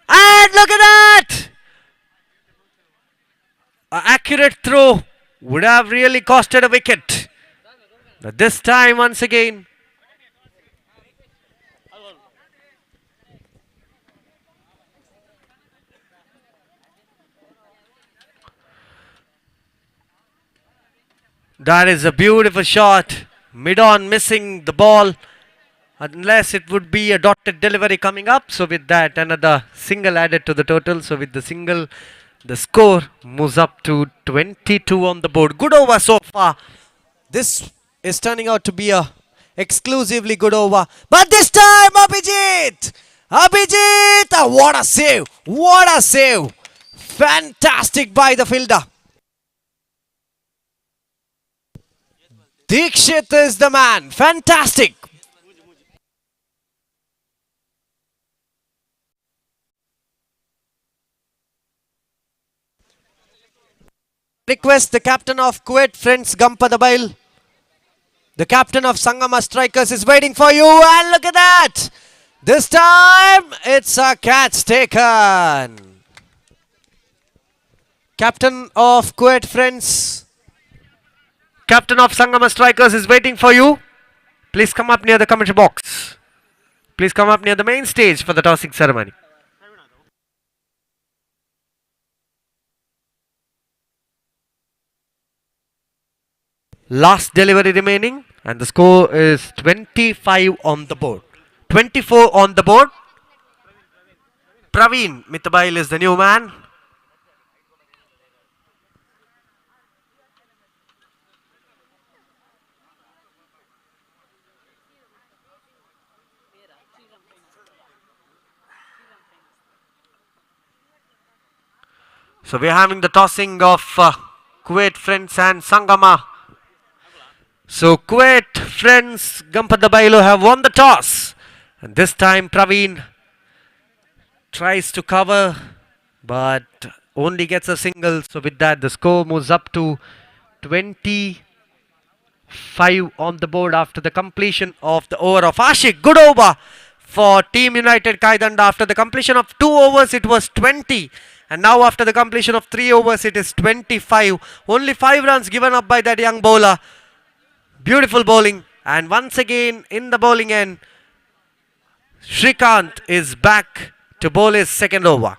And look at that! An accurate throw would have really costed a wicket. But this time, once again, that is a beautiful shot. Mid-on missing the ball. Unless it would be a dotted delivery coming up. So with that, another single added to the total. So with the single, the score moves up to 22 on the board. Good over so far. This is turning out to be a exclusively good over. But this time, Abhijit! Abhijit! What a save! What a save! Fantastic by the fielder. Dikshit is the man. Fantastic. Request the captain of Kuwait Friends Gampadabail. The captain of Sangama Strikers is waiting for you, and look at that! This time it's a catch taken. Captain of Kuwait Friends, captain of Sangama Strikers is waiting for you. Please come up near the commentary box. Please come up near the main stage for the tossing ceremony. Last delivery remaining, and the score is 25 on the board. 24 on the board. Praveen Mitabail is the new man. So we're having the tossing of Kuwait Friends and Sangama. So Kuwait Friends Gampadabailu have won the toss. And this time Praveen tries to cover, but only gets a single. So with that, the score moves up to 25 on the board after the completion of the over of Ashik. Good over for Team United Kaidanda. After the completion of 2 overs, it was 20. And now after the completion of 3 overs, it is 25. Only 5 runs given up by that young bowler. Beautiful bowling. And once again in the bowling end, Shrikant is back to bowl his second over.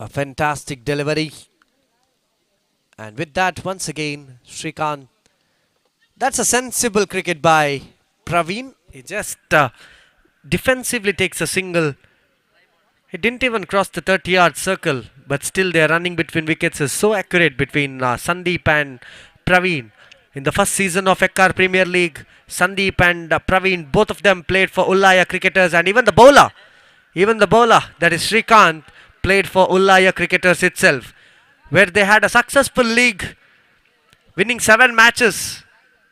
A fantastic delivery. And with that, once again, Shrikant. That's a sensible cricket by Praveen. He just defensively takes a single. He didn't even cross the 30-yard circle, but still their running between wickets is so accurate between Sandeep and Praveen. In the first season of Yekkaru Premier League, Sandeep and Praveen, both of them played for Ullaya Cricketers, and even the bowler, that is Shrikant, played for Ullaya Cricketers itself, where they had a successful league, winning 7 matches,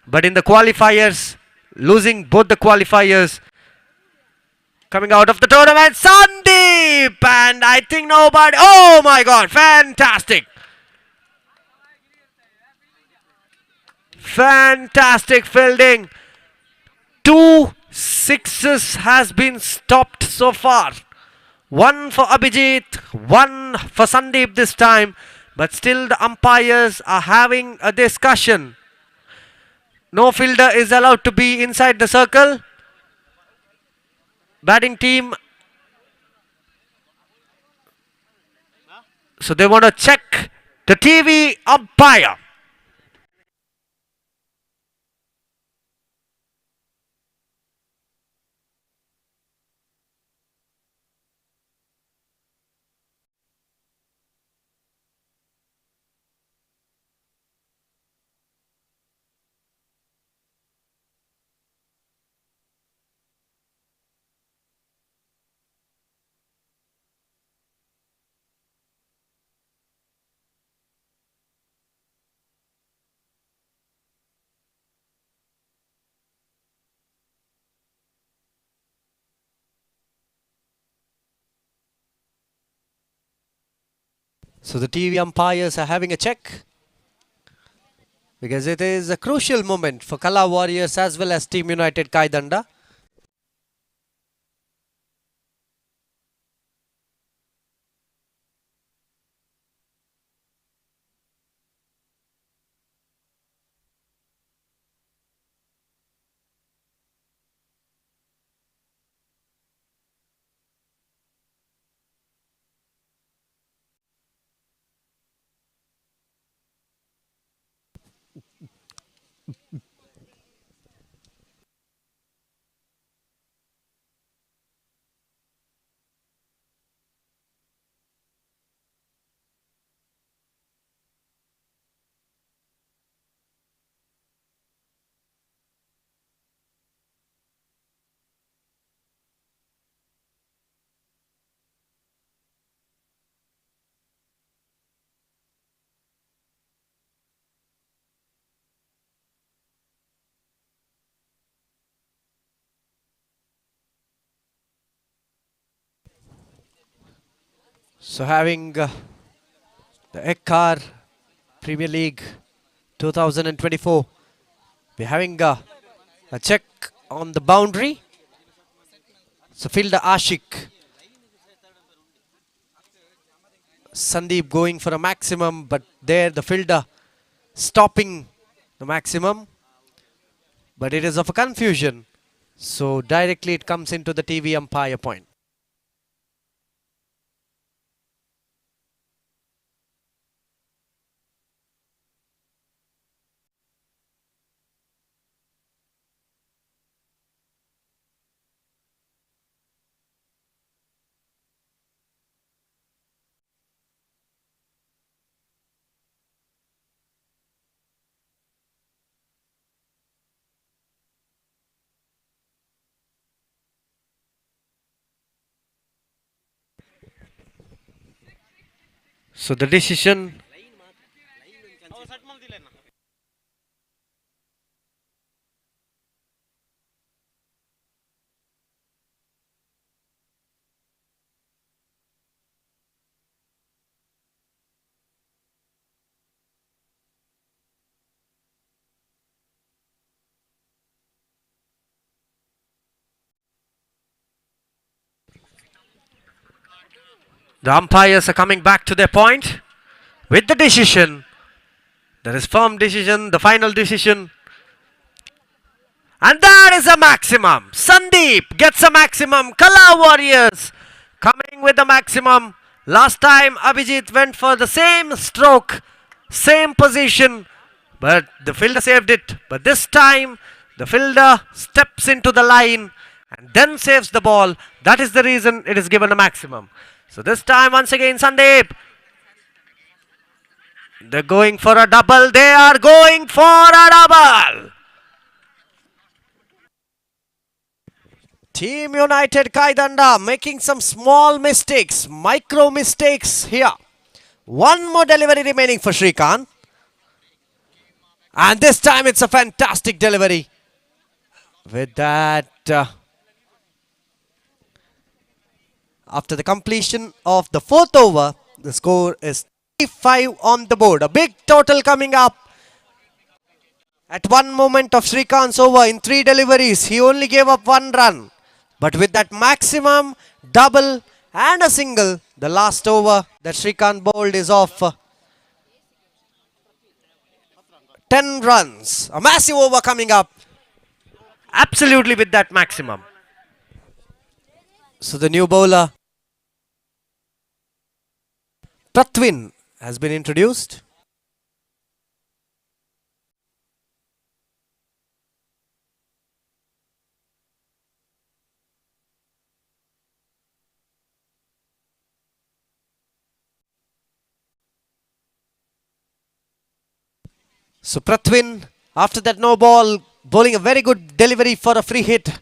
but in the qualifiers, losing both the qualifiers. Coming out of the tournament, Sandeep, and I think nobody, oh my god, fantastic. Fantastic fielding. 2 sixes has been stopped so far. 1 for Abhijit, 1 for Sandeep this time, but still the umpires are having a discussion. No fielder is allowed to be inside the circle. Batting team, so they want to check the TV umpire. So the TV umpires are having a check, because it is a crucial moment for Kala Warriors as well as Team United Kaidanda. So having the Yekkaru Premier League 2024. We're having a check on the boundary. So fielder Ashik. Sandeep going for a maximum, but there the fielder stopping the maximum. But it is of a confusion. So directly it comes into the TV umpire point. So the decision. The umpires are coming back to their point with the decision. There is firm decision, the final decision. And that is a maximum. Sandeep gets a maximum. Kala Warriors coming with the maximum. Last time Abhijit went for the same stroke, same position, but the fielder saved it. But this time the fielder steps into the line and then saves the ball. That is the reason it is given a maximum. So this time once again Sandeep. They're going for a double. They are going for a double. Team United Kaidanda making some small mistakes, micro mistakes here. One more delivery remaining for Shrikant. And this time it's a fantastic delivery. With that, after the completion of the fourth over, the score is 5 on the board. A big total coming up. At one moment of Shrikant's over in 3 deliveries, he only gave up 1 run. But with that maximum, double and a single, the last over that Shrikant bowled is of 10 runs. A massive over coming up. Absolutely with that maximum. So the new bowler, Prathwin, has been introduced. So Prathwin, after that no ball, bowling a very good delivery for a free hit.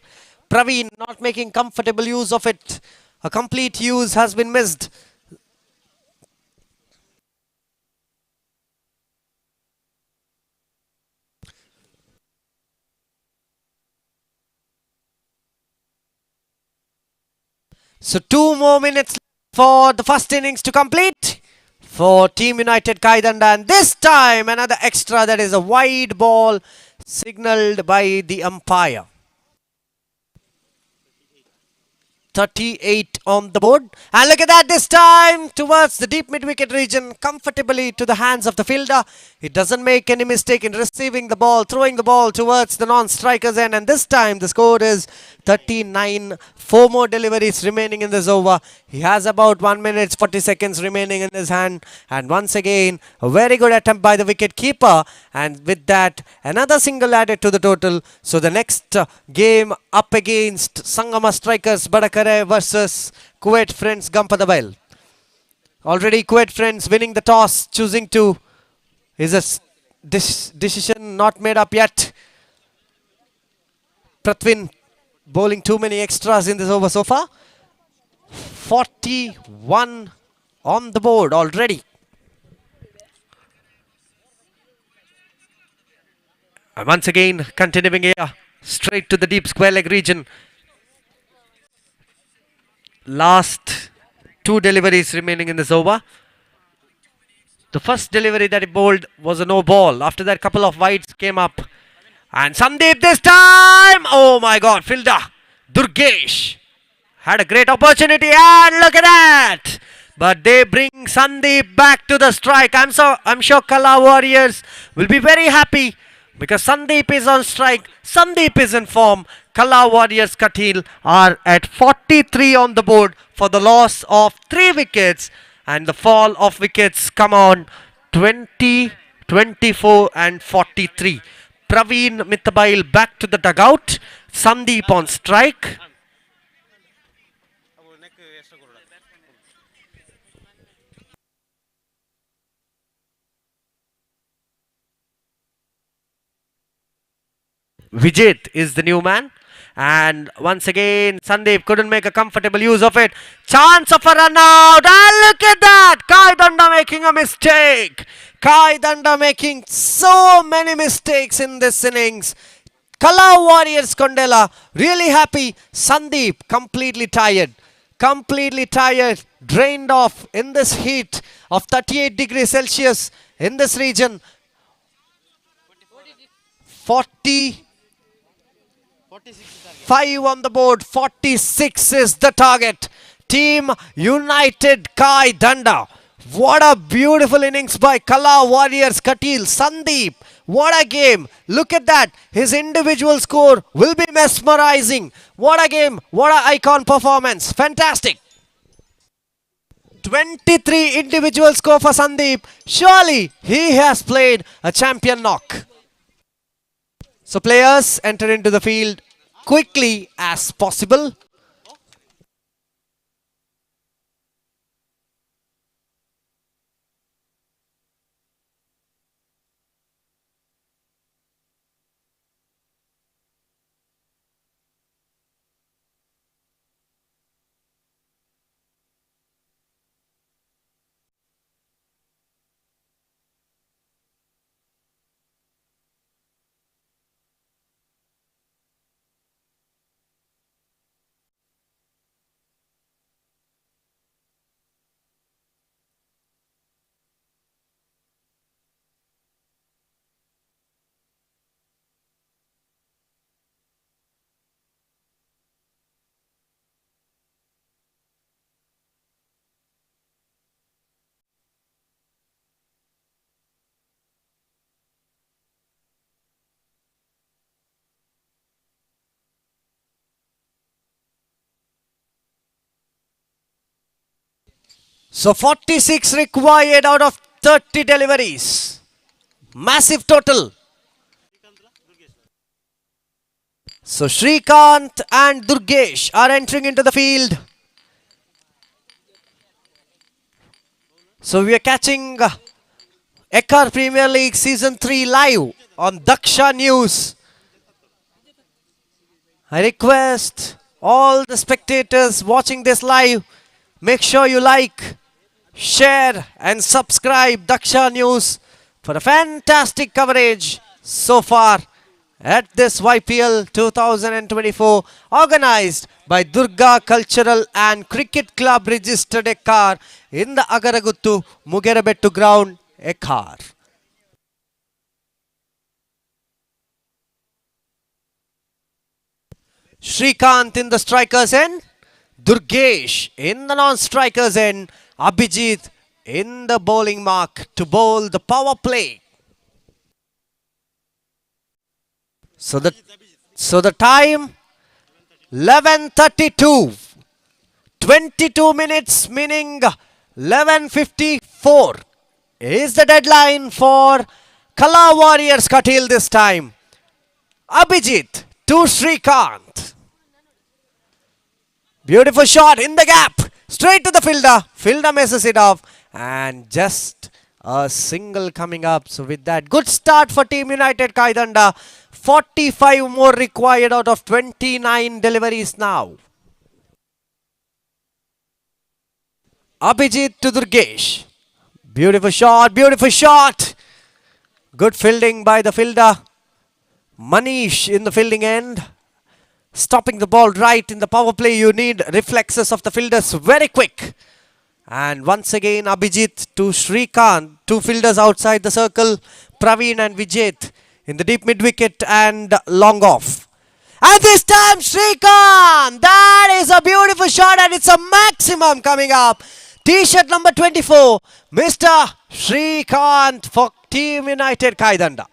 Praveen not making comfortable use of it. A complete use has been missed. So 2 more minutes for the first innings to complete for Team United Kaidanda, and this time another extra, that is a wide ball signalled by the umpire. 38 on the board, and look at that, this time towards the deep mid-wicket region, comfortably to the hands of the fielder. He doesn't make any mistake in receiving the ball, throwing the ball towards the non-striker's end, and this time the score is 39. 4 more deliveries remaining in this over. He has about 1 minute 40 seconds remaining in his hand, and once again a very good attempt by the wicket keeper, and with that another single added to the total. So the next game up against Sangama Strikers Badakare versus Kuwait Friends Gampadabail. Already Kuwait Friends winning the toss, choosing to, is a decision not made up yet. Prathwin bowling too many extras in this over so far. 41 on the board already. And once again continuing here straight to the deep square leg region. Last 2 deliveries remaining in this over. The first delivery that he bowled was a no ball. After that, couple of wides came up. And Sandeep this time! Oh my God, fielder Durgesh had a great opportunity, and look at that! But they bring Sandeep back to the strike. I'm sure Kala Warriors will be very happy because Sandeep is on strike. Sandeep is in form. Kala Warriors Katil are at 43 on the board for the loss of 3 wickets, and the fall of wickets come on 20, 24 and 43. Praveen Mitabail back to the dugout. Sandeep on strike. Vijay is the new man. And once again, Sandeep couldn't make a comfortable use of it. Chance of a run out. And look at that. Kai Danda making a mistake. Kai Danda making so many mistakes in this innings. Kala Warriors Kondela really happy. Sandeep completely tired. Completely tired. Drained off in this heat of 38 degrees Celsius in this region. 45 on the board, 46 is the target. Team United Kai Danda. What a beautiful innings by Kala Warriors Katil. Sandeep, what a game. Look at that. His individual score will be mesmerizing. What a game. What an icon performance. Fantastic. 23 individual score for Sandeep. Surely he has played a champion knock. So players enter into the field quickly as possible. So 46 required out of 30 deliveries. Massive total. So Shrikant and Durgesh are entering into the field. So we are catching Yekkaru Premier League Season 3 live on DAKSHA News. I request all the spectators watching this live, make sure you like, share and subscribe DAKSHA News for a fantastic coverage so far at this YPL 2024 organized by Durga Cultural and Cricket Club registered Yekkaru in the Agaraguttu Mugerabettu ground, Yekkaru. Shrikant in the strikers end, Durgesh in the non-strikers end, Abhijit in the bowling mark to bowl the power play. So the time 11:32, 22 minutes meaning 11:54 is the deadline for Kala Warriors Katil this time. Abhijit to Shrikant. Beautiful shot in the gap. Straight to the fielder. Fielder messes it off. And just a single coming up. So with that, good start for Team United Kai Danda. 45 more required out of 29 deliveries now. Abhijit to Durgesh. Beautiful shot. Beautiful shot. Good fielding by the fielder. Manish in the fielding end. Stopping the ball right in the power play. You need reflexes of the fielders very quick. And once again, Abhijit to Shrikant. Two fielders outside the circle. Praveen and Vijay in the deep mid wicket and long off. And this time Shrikant! That is a beautiful shot and it's a maximum coming up. T-shirt number 24, Mr. Shrikant for Team United Kaidanda.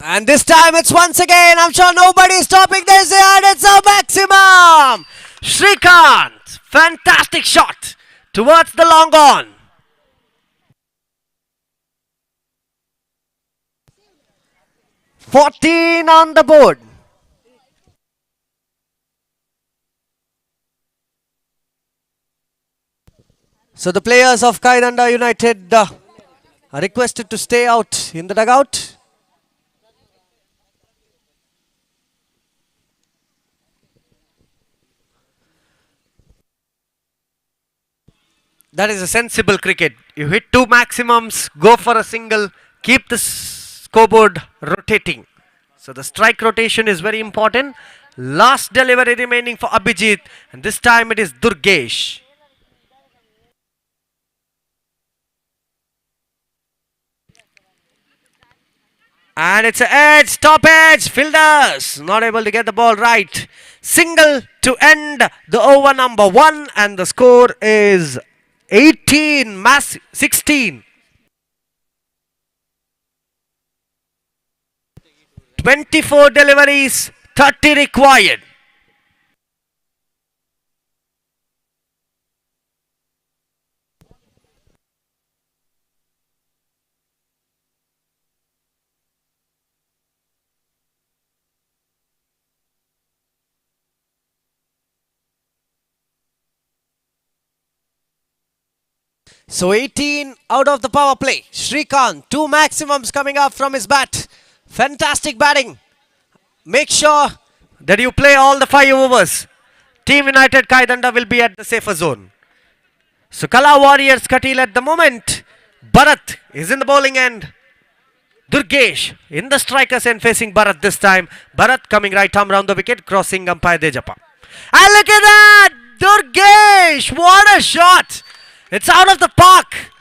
And this time it's once again, I'm sure nobody is stopping this, and it's a maximum! Shrikant, fantastic shot towards the long on. "14 on the board. So the players of Kaidanda United are requested to stay out in the dugout. That is a sensible cricket. You hit two maximums, go for a single, keep the scoreboard rotating. So the strike rotation is very important. Last delivery remaining for Abhijit, and this time it is Durgesh. And it's an edge, top edge, fielders not able to get the ball right. Single to end the over number 1, and the score is 18, 16. 24 deliveries, 30 required. So 18 out of the power play. Shrikant, two maximums coming up from his bat. Fantastic batting. Make sure that you play all the 5 overs. Team United Kaidanda will be at the safer zone. So Kala Warriors Katil at the moment. Bharat is in the bowling end. Durgesh in the strikers end facing Bharat this time. Bharat coming right arm round the wicket, crossing umpire Dejappa. And look at that! Durgesh! What a shot! It's out of the park.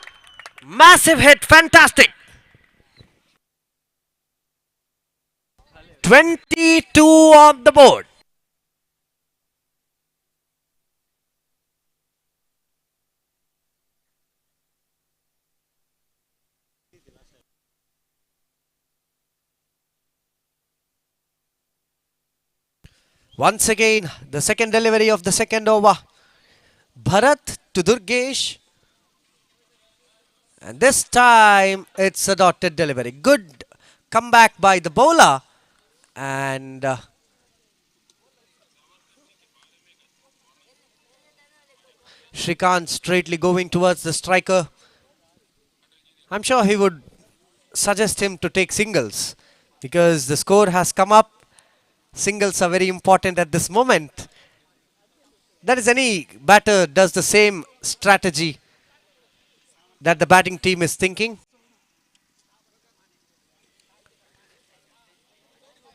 Massive hit. Fantastic. 22 on the board. Once again, the second delivery of the second over. Bharat to Durgesh. And this time it's a dotted delivery. Good comeback by the bowler. And Shrikant straightly going towards the striker. I'm sure he would suggest him to take singles because the score has come up. Singles are very important at this moment. That is, any batter does the same strategy that the batting team is thinking.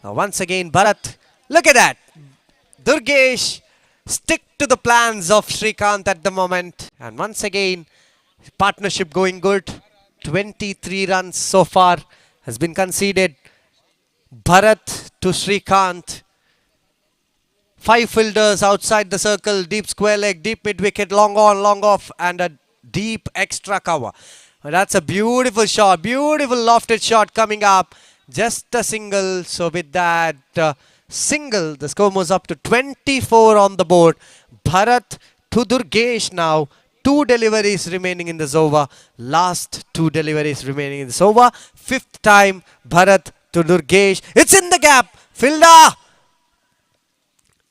Now once again Bharat, look at that. Durgesh stick to the plans of Shrikant at the moment. And once again, partnership going good. 23 runs so far has been conceded. Bharat to Shrikant. 5 fielders outside the circle, deep square leg, deep mid wicket, long on, long off, and a deep extra cover. That's a beautiful shot, beautiful lofted shot coming up. Just a single. So with that single, the score moves up to 24 on the board. Bharat to Durgesh now. 2 deliveries remaining in this over. Last 2 deliveries remaining in this over. 5th time, Bharat to Durgesh. It's in the gap. Fielder.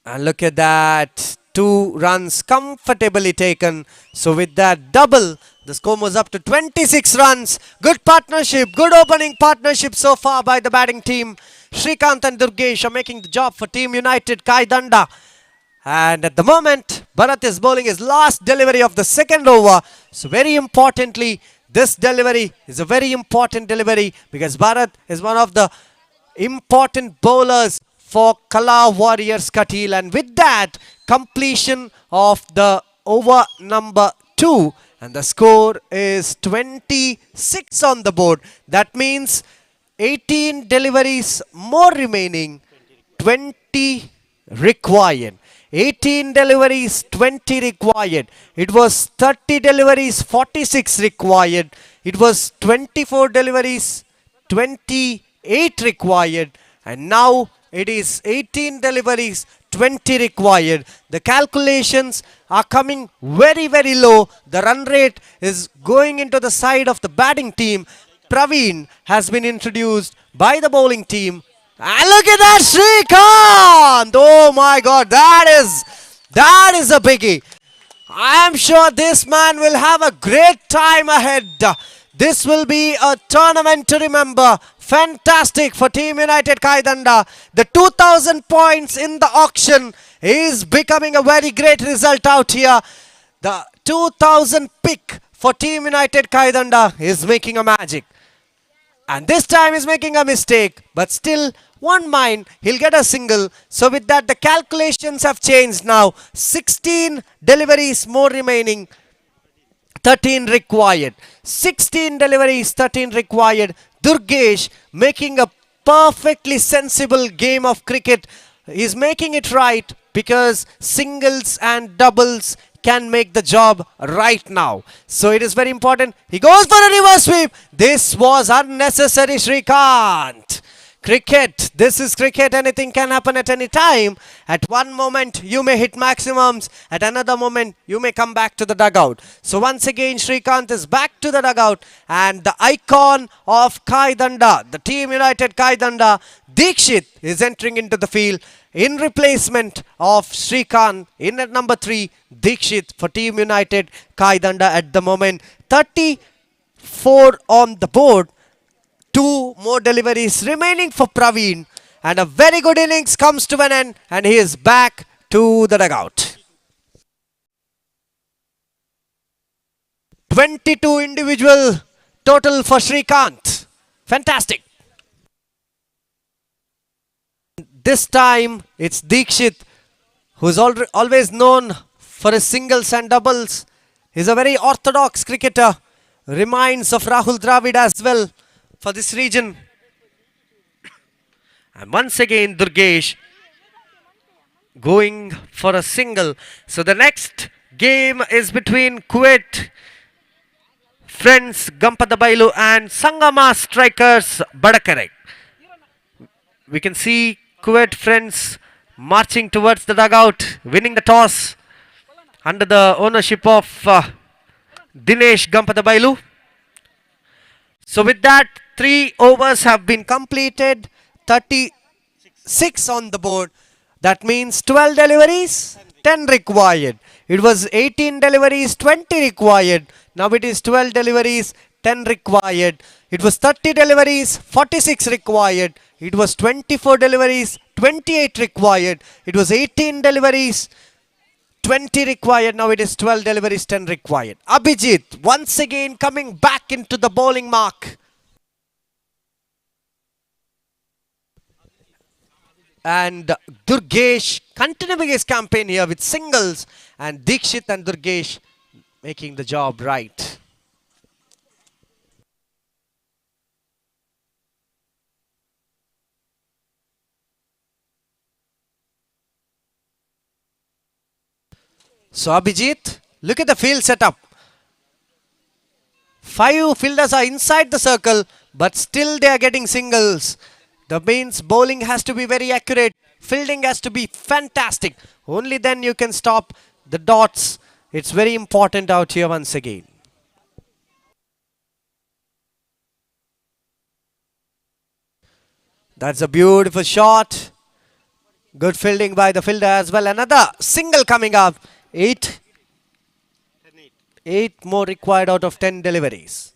And look at that. 2 runs comfortably taken. So with that double, the score moves up to 26 runs. Good partnership, good opening partnership so far by the batting team. Shrikant and Durgesh are making the job for Team United Kaidanda. And at the moment, Bharat is bowling his last delivery of the second over. So very importantly, this delivery is a very important delivery because Bharat is one of the important bowlers for Kala Warriors Katil. And with that, completion of the over number 2. And the score is 26 on the board. That means 18 deliveries more remaining, 20 required. 18 deliveries, 20 required. It was 30 deliveries, 46 required. It was 24 deliveries, 28 required. And now it is 18 deliveries, 20 required. The calculations are coming very, very low. The run rate is going into the side of the batting team. Praveen has been introduced by the bowling team. And look at that, Srikanth! Oh my God, that is a biggie. I am sure this man will have a great time ahead. This will be a tournament to remember. Fantastic for Team United Kaidanda. The 2000 points in the auction is becoming a very great result out here. The 2000 pick for Team United Kaidanda is making a magic. And this time he's making a mistake, but still, one mind, he'll get a single. So with that, the calculations have changed now. 16 deliveries more remaining, 13 required. 16 deliveries, 13 required. Durgesh making a perfectly sensible game of cricket. He's making it right because singles and doubles can make the job right now. So it is very important. He goes for a reverse sweep. This was unnecessary, Srikanth. Cricket, this is cricket. Anything can happen at any time. At one moment, you may hit maximums. At another moment, you may come back to the dugout. So once again, Srikanth is back to the dugout. And the icon of Kaidanda, the Team United Kaidanda, Dikshit, is entering into the field in replacement of Srikanth. In at number 3, Dikshit for Team United Kaidanda at the moment. 34 on the board. 2 more deliveries remaining for Praveen. And a very good innings comes to an end. And he is back to the dugout. 22 individual total for Srikanth. Fantastic. This time it's Dikshit, who's always known for his singles and doubles. He's a very orthodox cricketer. Reminds of Rahul Dravid as well for this region. And once again, Durgesh going for a single. So the next game is between Kuwait Friends Gampadabailu and Sangama Strikers Badakare. We can see Kuwait Friends marching towards the dugout, winning the toss under the ownership of Dinesh Gampadabailu. So with that, 3 overs have been completed, 36 on the board. That means 12 deliveries, 10 required. It was 18 deliveries, 20 required. Now it is 12 deliveries, 10 required. It was 30 deliveries, 46 required. It was 24 deliveries, 28 required. It was 18 deliveries, 20 required. Now it is 12 deliveries, 10 required. Abhijit once again coming back into the bowling mark. And Durgesh continuing his campaign here with singles. And Dikshit and Durgesh making the job right. So Abhijit, look at the field setup. 5 fielders are inside the circle, but still they are getting singles. That means bowling has to be very accurate. Fielding has to be fantastic. Only then you can stop the dots. It's very important out here once again. That's a beautiful shot. Good fielding by the fielder as well. Another single coming up. 8 more required out of 10 deliveries.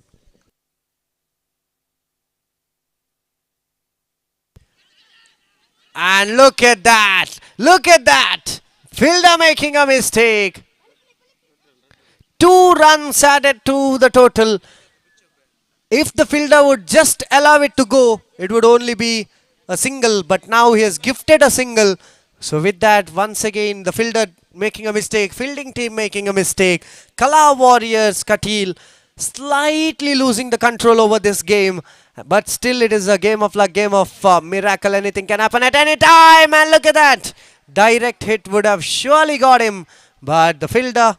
And look at that. Look at that. Fielder making a mistake. 2 runs added to the total. If the fielder would just allow it to go, it would only be a single. But now he has gifted a single. So with that, once again, the fielder making a mistake. Fielding team making a mistake. Kala Warriors, Katil, slightly losing the control over this game. But still, it is a game of luck, game of miracle. Anything can happen at any time. And look at that. Direct hit would have surely got him. But the fielder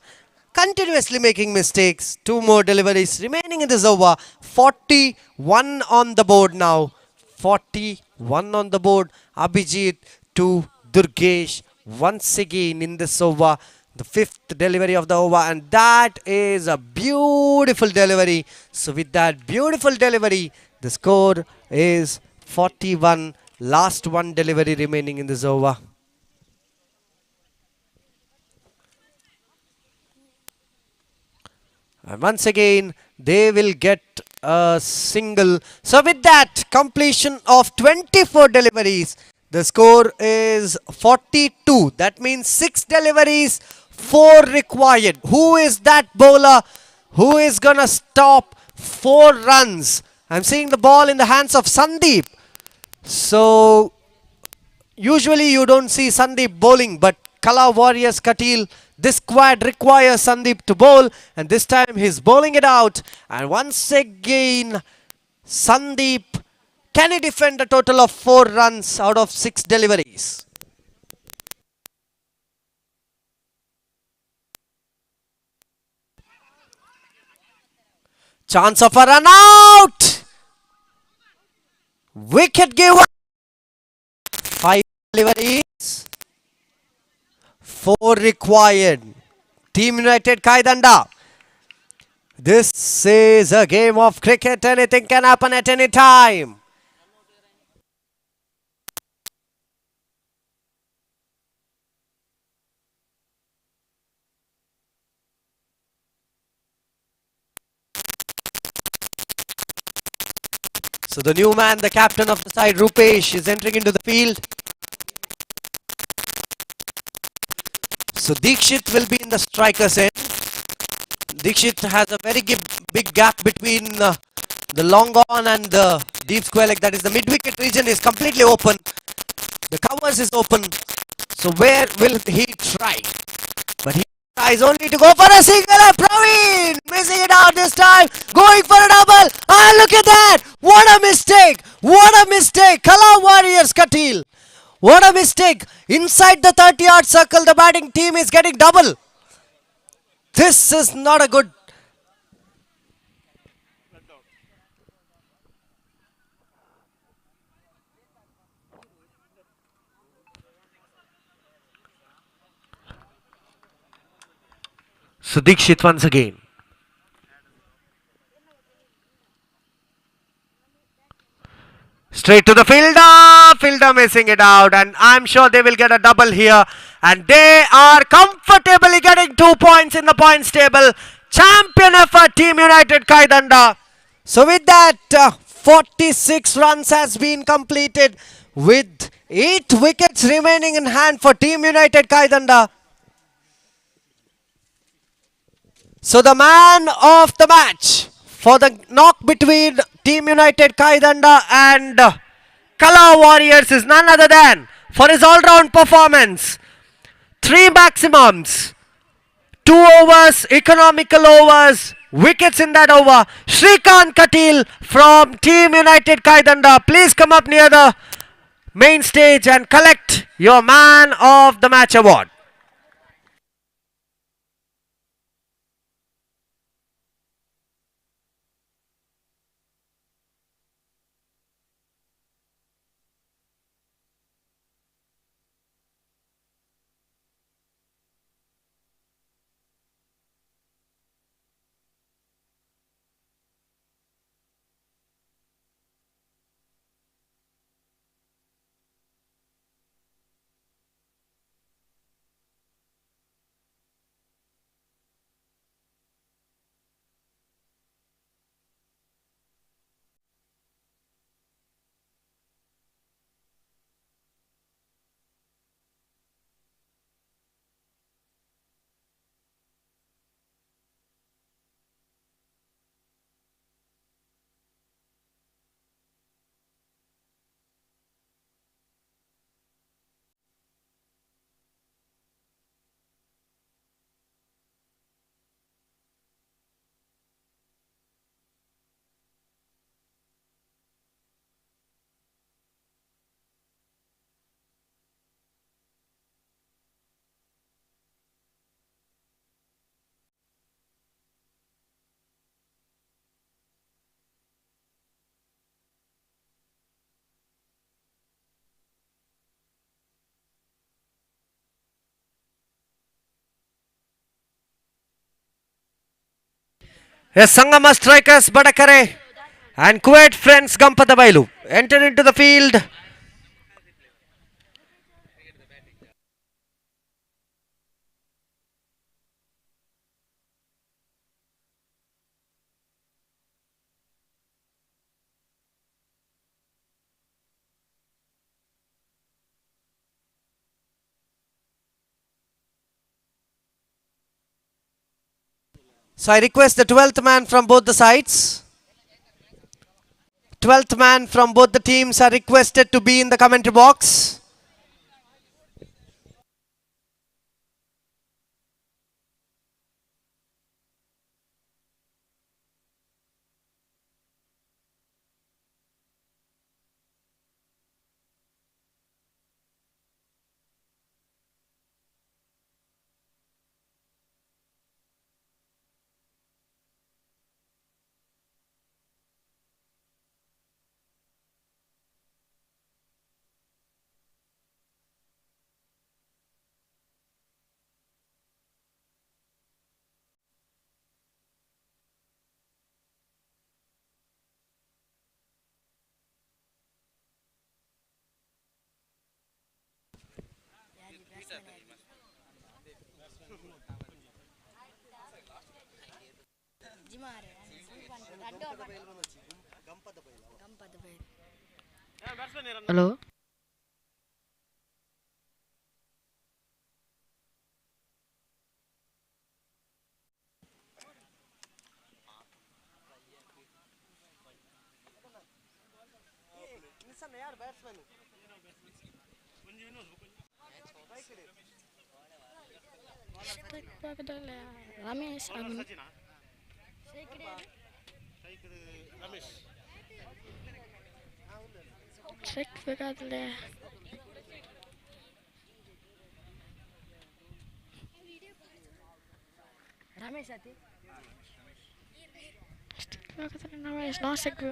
continuously making mistakes. 2 more deliveries remaining in this over. 41 on the board now. 41 on the board. Abhijit to Durgesh once again in this over. The 5th delivery of the over, and that is a beautiful delivery. So with that beautiful delivery, the score is 41. Last 1 delivery remaining in this over. And once again, they will get a single. So with that, completion of 24 deliveries, the score is 42. That means 6 deliveries, 4 required. Who is that bowler who is going to stop 4 runs? I'm seeing the ball in the hands of Sandeep. So usually you don't see Sandeep bowling, but Kala Warriors Katil, this squad requires Sandeep to bowl, and this time he's bowling it out. And once again, Sandeep, can he defend a total of 4 runs out of 6 deliveries? Chance of a run out! Wicket giver! 5 deliveries. 4 required. Team United Kaidanda. This is a game of cricket. Anything can happen at any time. So the new man, the captain of the side, Rupesh, is entering into the field. So Dikshit will be in the striker's end. Dikshit has a very big gap between the long on and the deep square leg. That is, the mid-wicket region is completely open. The covers is open. So where will he try? But he tries only to go for a single. And Praveen missing it out this time. Going for a double. Ah, look at that. What a mistake. What a mistake. Kala Warriors Katil. What a mistake. Inside the 30-yard circle, the batting team is getting double. This is not a good. So Dikshit once again. Straight to the fielder. Fielder missing it out. And I'm sure they will get a double here. And they are comfortably getting 2 points in the points table. Champion effort, Team United Kaidanda. So with that, 46 runs has been completed with 8 wickets remaining in hand for Team United Kaidanda. So the man of the match for the knock between Team United Kaidanda and Kala Warriors is none other than, for his all-round performance, 3 maximums, 2 overs, economical overs, wickets in that over, Shrikant Katil from Team United Kaidanda. Please come up near the main stage and collect your man of the match award. Yes, Sangama strikers Badakare and Kuwait friends Gampadabailu enter into the field. So I request the 12th man from both the sides. 12th man from both the teams are requested to be in the commentary box. Hello. Ramesh check ಬೇಕಾದ್ರೆ ರಮೇಶ್ ಅತಿ ರಮೇಶ್ ನೋ ಸಿಗ್ಬು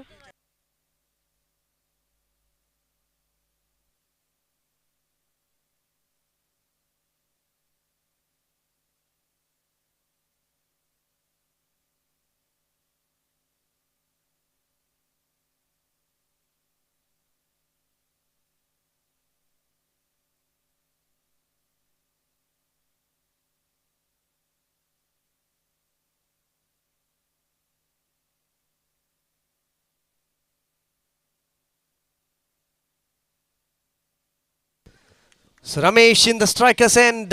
So Ramesh in the strikers end,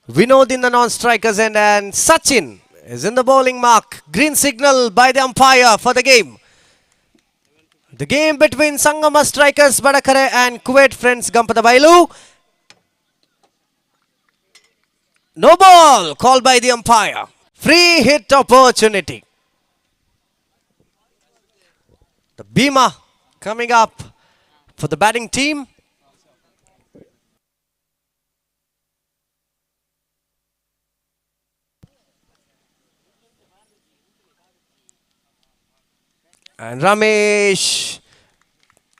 Vinod in the non-strikers end, and Sachin is in the bowling mark. Green signal by the umpire for the game. The game between Sangama strikers Badakare and Kuwait friends Gampadabailu. No ball called by the umpire. Free hit opportunity. The Bima coming up for the batting team. And Ramesh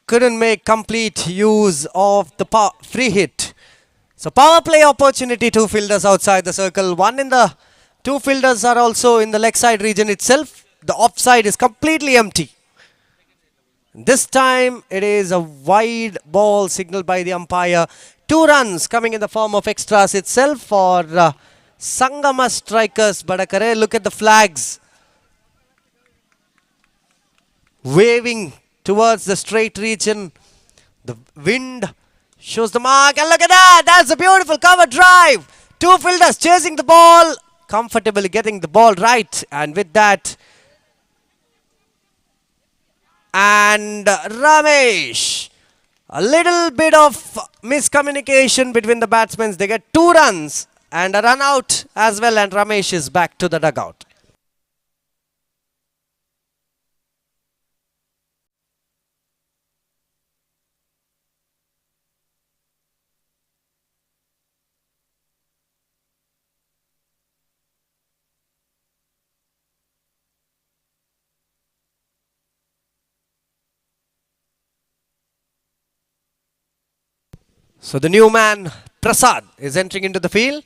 couldn't make complete use of the free hit. So power play opportunity, two fielders outside the circle. One in the two fielders are also in the leg side region itself. The offside is completely empty. This time it is a wide ball signaled by the umpire. 2 runs coming in the form of extras itself for Sangama strikers Badakare. Look at the flags waving towards the straight region. The wind shows the mark, and look at that, that's a beautiful cover drive. 2 fielders chasing the ball, comfortably getting the ball right, and with that, and Ramesh, a little bit of miscommunication between the batsmen. They get 2 runs and a run out as well, and Ramesh is back to the dugout. So the new man, Prasad, is entering into the field.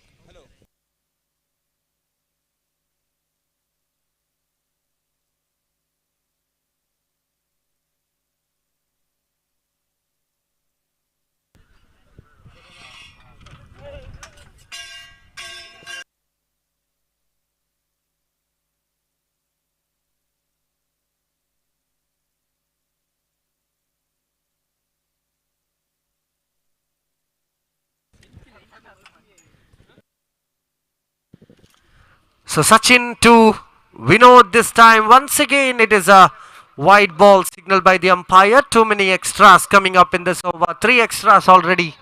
So Sachin to Vinod this time. Once again, it is a white ball signaled by the umpire. Too many extras coming up in this over. 3 extras already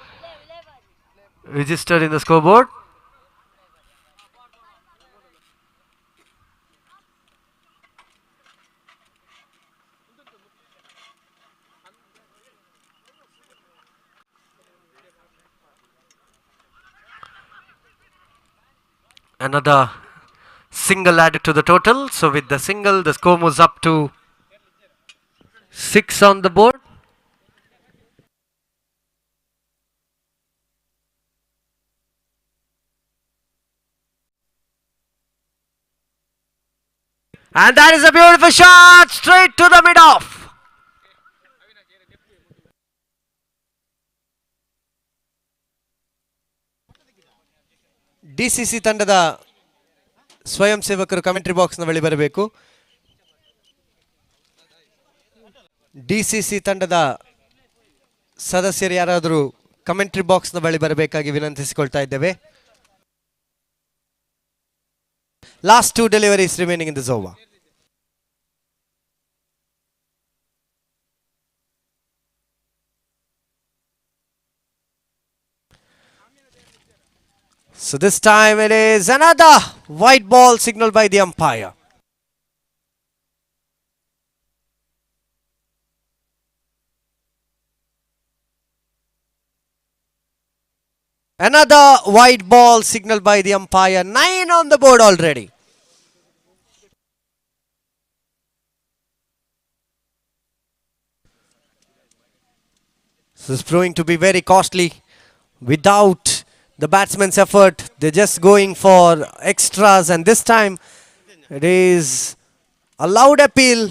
registered in the scoreboard. Another single added to the total. So with the single, the score moves up to 6 on the board. And that is a beautiful shot straight to the mid-off. DCC ತಂಡದ ಸ್ವಯಂ ಸೇವಕರು commentary ಬಾಕ್ಸ್ನ ಬಳಿ ಬರಬೇಕು. DCC ತಂಡದ ಸದಸ್ಯರು ಯಾರಾದರೂ commentary ಬಾಕ್ಸ್ನ ಬಳಿ ಬರಬೇಕಾಗಿ ವಿನಂತಿಸಿಕೊಳ್ತಾ ಇದ್ದೇವೆ. Last 2 deliveries remaining in this over. So this time it is another white ball signaled by the umpire. Another white ball signaled by the umpire. 9 on the board already. This is proving to be very costly. Without the batsman's effort, they're just going for extras, and this time it is a loud appeal.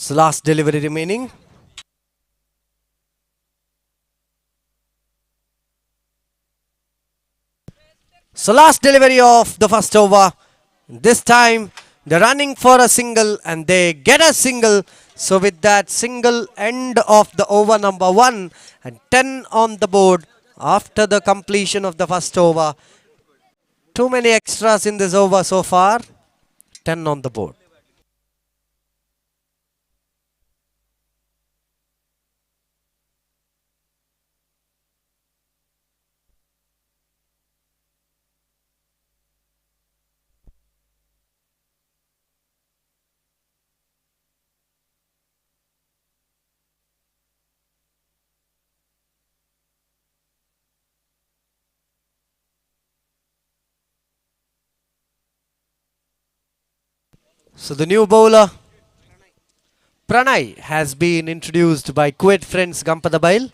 So last delivery remaining. So last delivery of the first over. This time they're running for a single and they get a single. So with that single, end of the over number 1 and 10 on the board after the completion of the first over. Too many extras in this over so far. 10 on the board. So the new bowler Pranay has been introduced by Kuwait friends Gampadabail.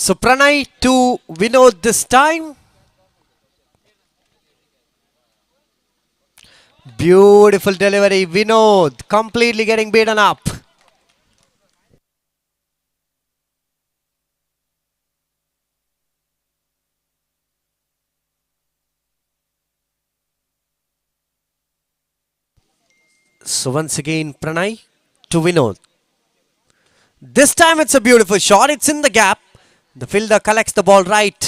So Pranay to Vinod this time. Beautiful delivery. Vinod completely getting beaten up. So once again Pranay to Vinod. This time it's a beautiful shot. It's in the gap. The fielder collects the ball right.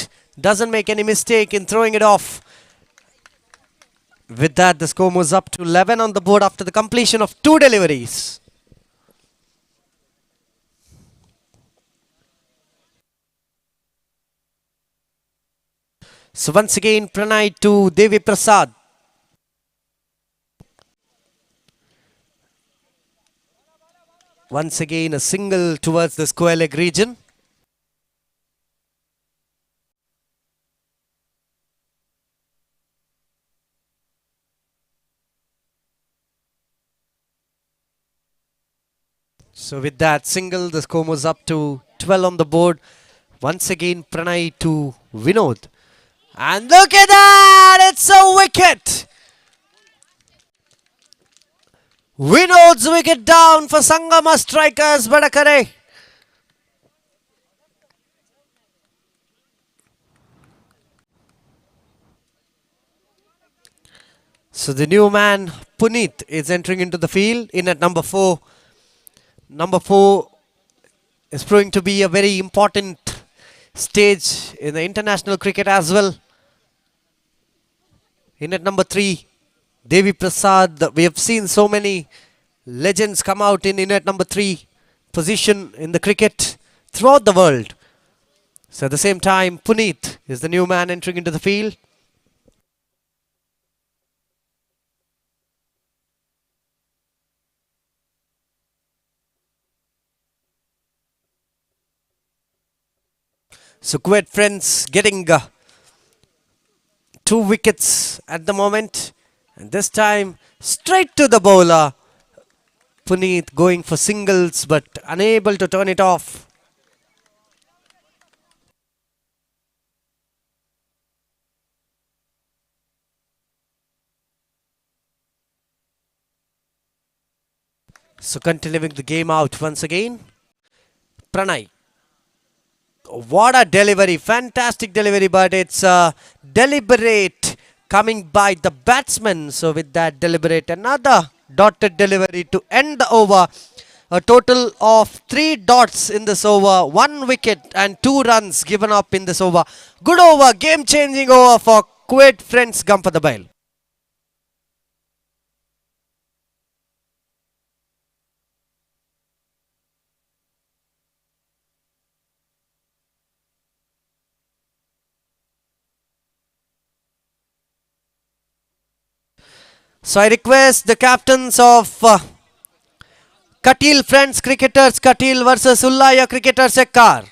Doesn't make any mistake in throwing it off. With that, the score moves up to 11 on the board after the completion of 2 deliveries. So once again, Pranay to Devi Prasad. Once again, a single towards the square leg region. So with that single, the score moves up to 12 on the board. Once again, Pranay to Vinod. And look at that! It's a wicket! Vinod's wicket down for Sangama strikers, Badakare. So the new man, Puneet, is entering into the field in at number 4. Number 4 is proving to be a very important stage in the international cricket as well. In at number 3, Devi Prasad. We have seen so many legends come out in at number 3 position in the cricket throughout the world. So at the same time, Puneet is the new man entering into the field. So Kuwait friends getting 2 wickets at the moment. And this time straight to the bowler. Puneet going for singles but unable to turn it off. So continuing the game out once again. Pranay. What a delivery, fantastic delivery, but it's deliberate coming by the batsman. So with that deliberate, another dotted delivery to end the over. A total of 3 dots in this over, 1 wicket and 2 runs given up in this over. Good over, game changing over for Kuwait friends Gampathapally. So I request the captains of Katil friends cricketers, Katil versus Ullaya cricketers Yekkaru.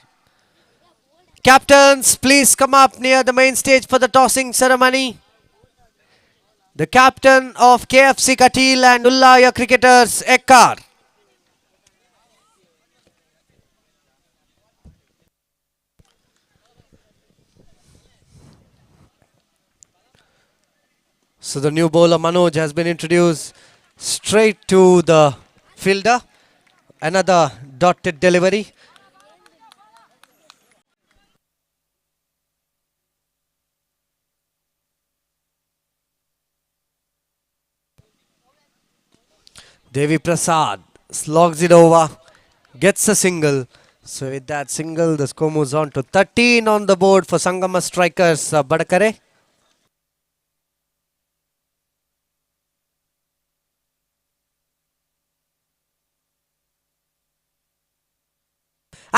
Captains, please come up near the main stage for the tossing ceremony. The captain of KFC Katil and Ullaya cricketers Yekkaru. So the new bowler Manoj has been introduced straight to the fielder. Another dotted delivery. Devi Prasad slogs it over, gets a single. So with that single, the score moves on to 13 on the board for Sangama strikers Badakare.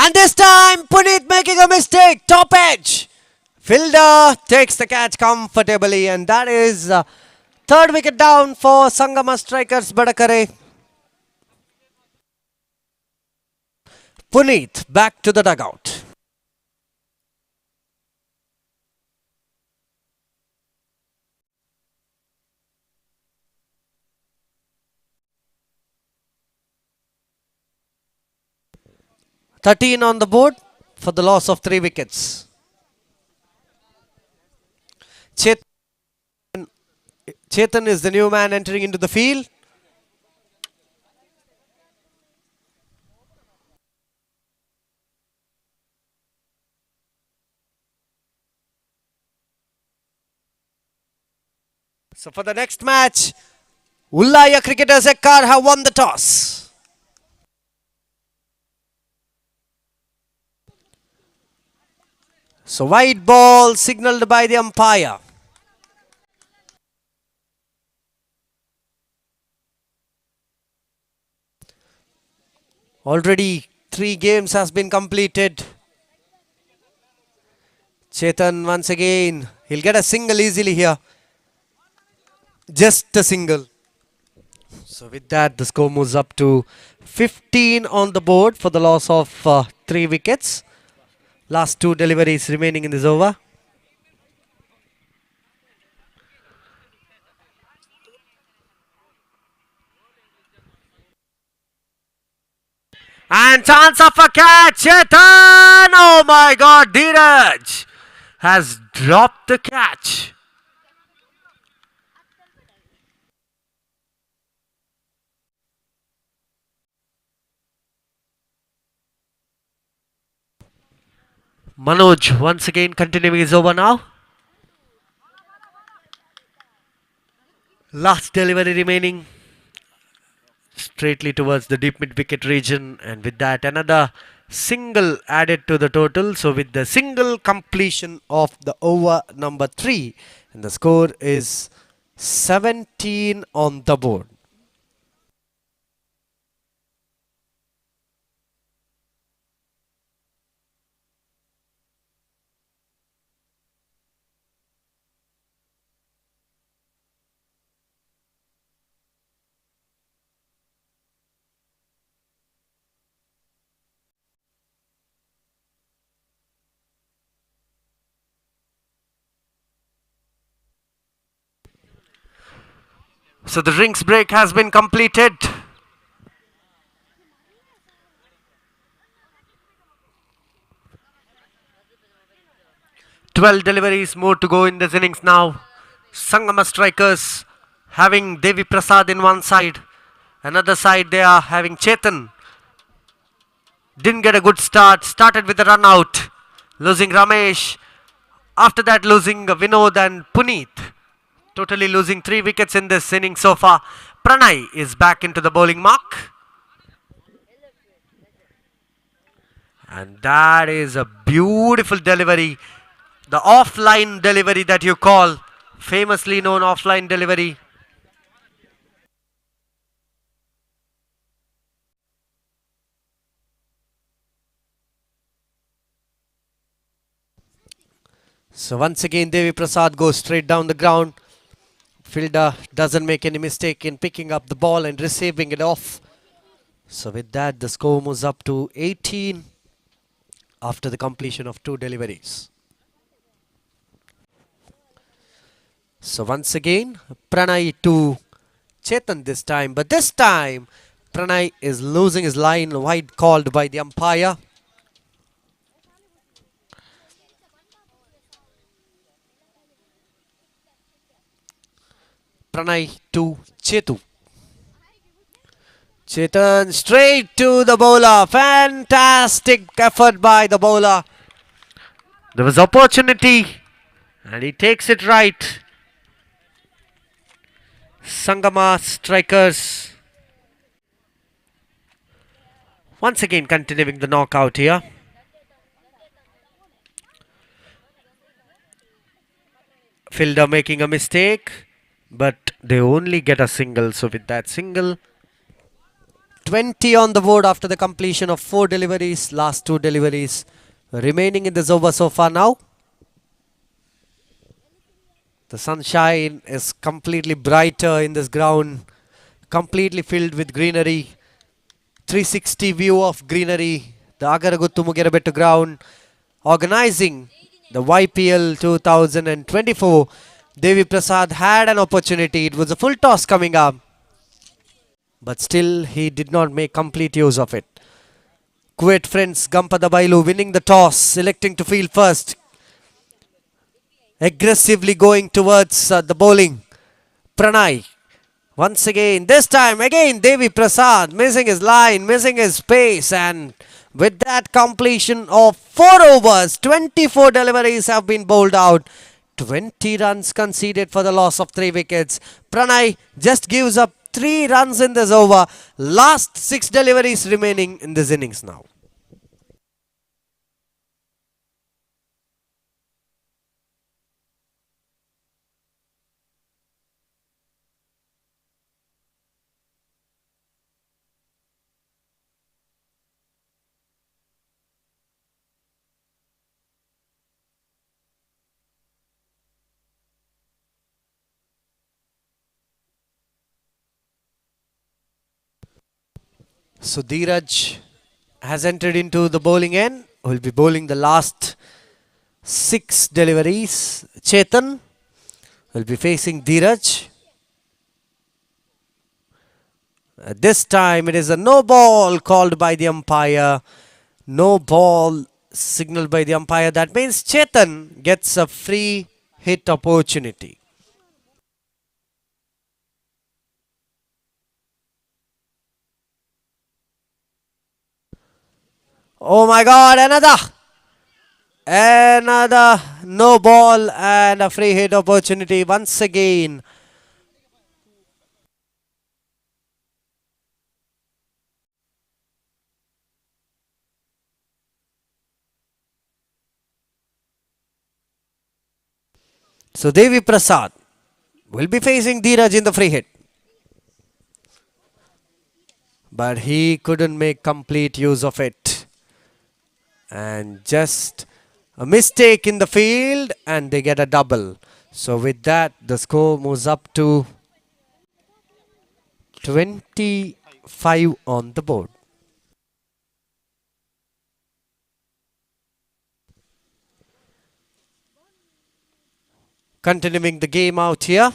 And this time, Puneet making a mistake. Top edge. Fielder takes the catch comfortably. And that is 3rd wicket down for Sangama strikers Badakare. Puneet back to the dugout. "13 on the board for the loss of 3 wickets. Chetan is the new man entering into the field. So for the next match, Ullaya cricketers Yekkaru have won the toss. So wide ball signalled by the umpire. Already 3 games has been completed. Chetan once again, he'll get a single easily here. Just a single. So with that, the score moves up to 15 on the board for the loss of 3 wickets. Last 2 deliveries remaining in this over. And chance of a catch. Chetan! Oh my God, Dheeraj has dropped the catch. Manoj once again continuing his over now. Last delivery remaining. Straightly towards the deep mid wicket region, and with that another single added to the total. So with the single completion of the over number 3, and the score is 17 on the board. So the drinks break has been completed. "12 deliveries more to go in this innings now. Sangama strikers having Devi Prasad in one side. Another side they are having Chetan. Didn't get a good start. Started with a run out. Losing Ramesh. After that losing Vinod and Puneet. Totally losing 3 wickets in this inning so far. Pranay is back into the bowling mark. And that is a beautiful delivery. The offline delivery that you call. Famously known offline delivery. So once again Devi Prasad goes straight down the ground. Fielder doesn't make any mistake in picking up the ball and receiving it off. So with that the score moves up to 18 after the completion of 2 deliveries. So once again Pranay to Chetan this time, but this time Pranay is losing his line, wide called by the umpire. Pranay to Chetu. Chetan straight to the bowler. Fantastic effort by the bowler. There was opportunity and he takes it right. Sangama strikers once again continuing the knockout here. Fielder making a mistake, but they only get a single. So with that single, 20 on the board after the completion of 4 deliveries. Last 2 deliveries remaining in this over so far now. The sunshine is completely brighter in this ground, completely filled with greenery. 360 view of greenery. The Agaraguttu Mugerabettu ground organizing the YPL 2024. Devi Prasad had an opportunity. It was a full toss coming up, but still he did not make complete use of it. Kuwait friends Gampada Bailu winning the toss, electing to field first. Aggressively going towards the bowling. Pranay once again, this time again Devi Prasad missing his line, missing his pace, and with that completion of 4 overs, 24 deliveries have been bowled out. 20 runs conceded for the loss of 3 wickets. Pranay just gives up 3 runs in this over. Last 6 deliveries remaining in this innings now. So Dheeraj has entered into the bowling end. Will be bowling the last 6 deliveries. Chetan will be facing Dheeraj. This time it is a no ball called by the umpire. No ball signaled by the umpire. That means Chetan gets a free hit opportunity. Oh my God, another no ball and a free hit opportunity once again. So Devi Prasad will be facing Dheeraj in the free hit. But he couldn't make complete use of it. And just a mistake in the field and they get a double. So with that, the score moves up to 25 on the board. Continuing the game out here.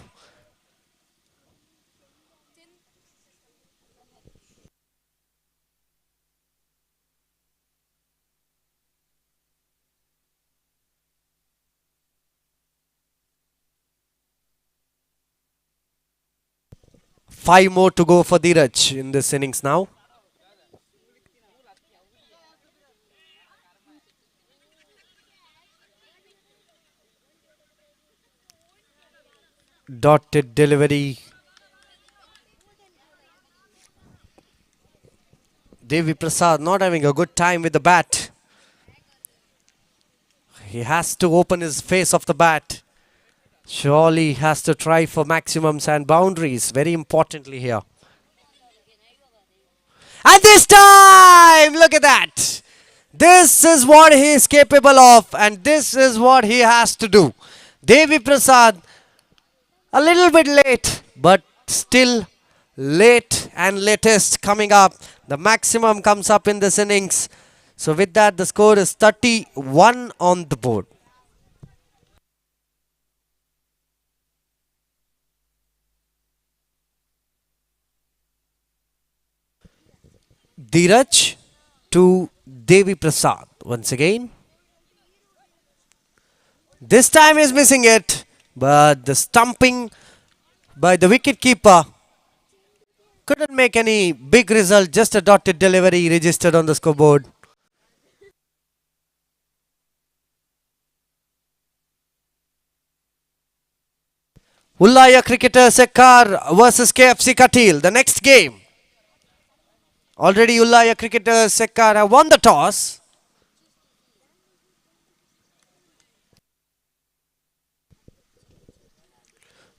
Five more to go for Dheeraj in this innings now. Dotted delivery. Devi Prasad not having a good time with the bat. He has to open his face off the bat. Surely he has to try for maximums and boundaries. Very importantly here. And this time, look at that. This is what he is capable of and this is what he has to do. Devi Prasad a little bit late, but still late and latest coming up. The maximum comes up in this innings. So with that, the score is 31 on the board. Dheeraj to Devi Prasad once again. This time he's missing it, but the stumping by the wicket keeper couldn't make any big result, just a dotted delivery registered on the scoreboard. Ullaya Cricketers Yekkaru versus KFC Katil. The next game. Already Ullaya Cricketers Yekkaru have won the toss.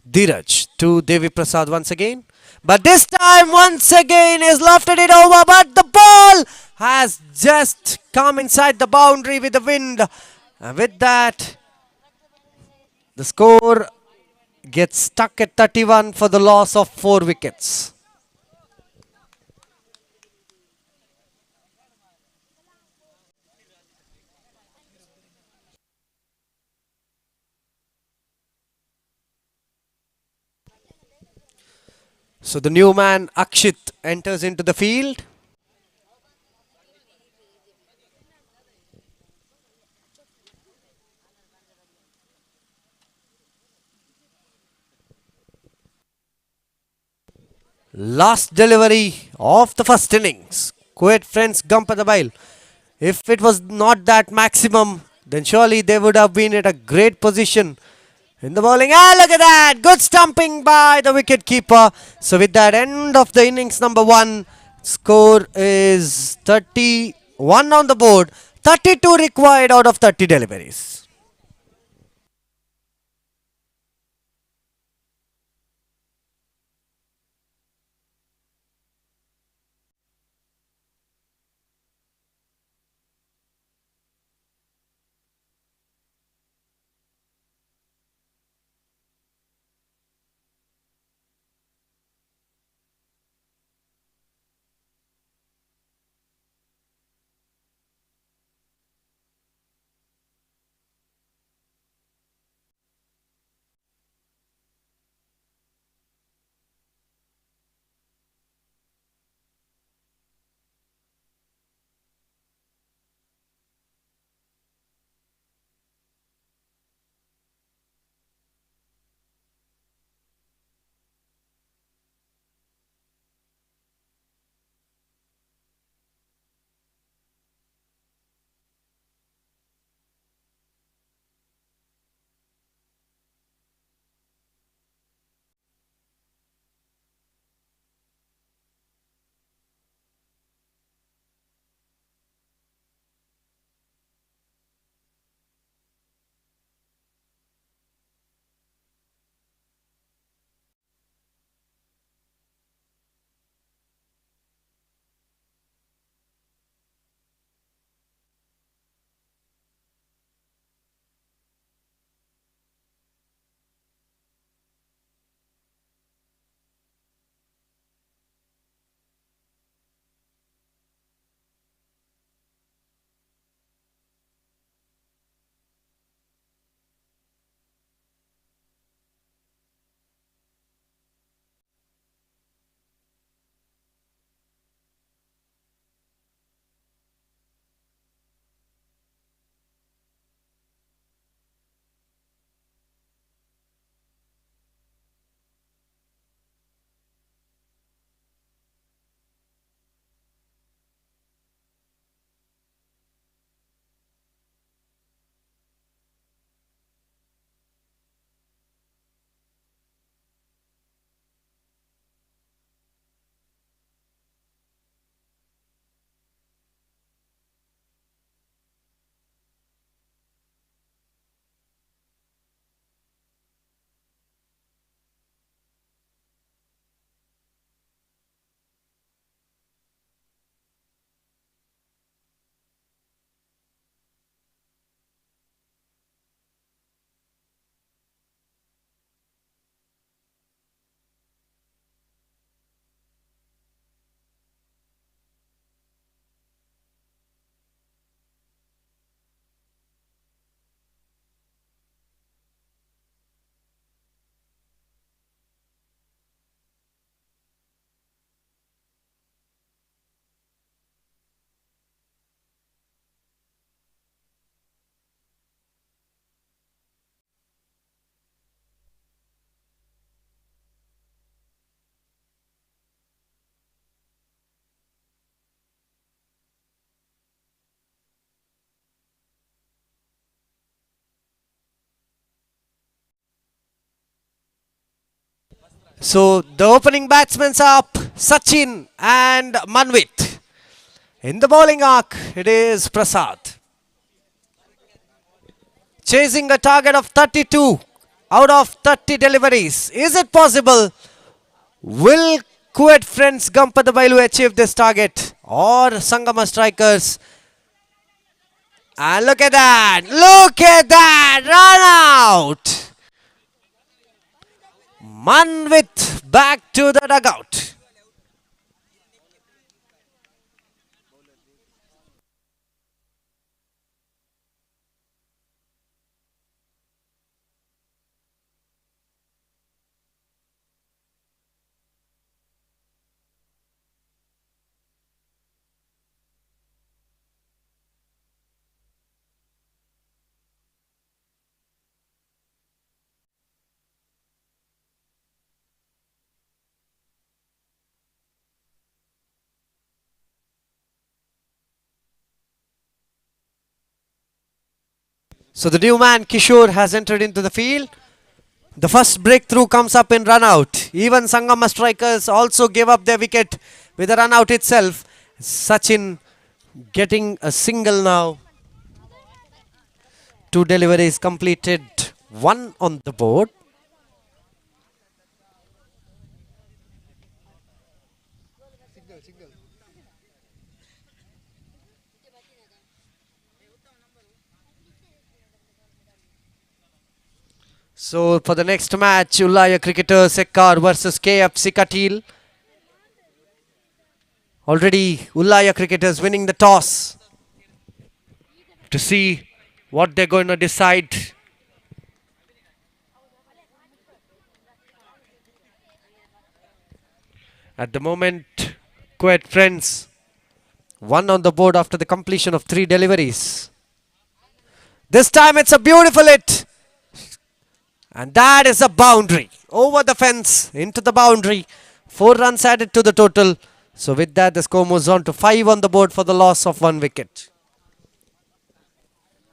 Dheeraj to Devi Prasad once again. But this time once again is lofted it over, but the ball has just come inside the boundary with the wind. And with that, the score gets stuck at 31 for the loss of 4 wickets. So the new man Akshit enters into the field. Last delivery of the first innings. Quite friends Gampadabail. If it was not that maximum, then surely they would have been at a great position in the bowling. Ah, look at that! Good stumping by the wicket keeper. So with that, end of the innings number 1. Score is 31 on the board. 32 required out of 30 deliveries. So the opening batsmen are up, Sachin and Manvit. In the bowling arc, it is Prasad. Chasing a target of 32 out of 30 deliveries. Is it possible? Will Kuwait Friends Gampada Bailu achieve this target? Or Sangama Strikers? And look at that! Look at that! Run out! Manvit back to the dugout. So the new man Kishore has entered into the field. The first breakthrough comes up in run out. Even Sangama Strikers also gave up their wicket with a run out itself. Sachin getting a single now. 2 deliveries completed, 1 on the board. So for the next match, Ullaya Cricketers Yekkaru versus KFC Katil. Already Ullaya Cricketers winning the toss to see what they're going to decide. At the moment, Kuwait Friends 1 on the board after the completion of 3 deliveries. This time it's a beautiful hit. And that is a boundary. Over the fence, into the boundary. 4 runs added to the total. So with that, the score moves on to 5 on the board for the loss of 1 wicket.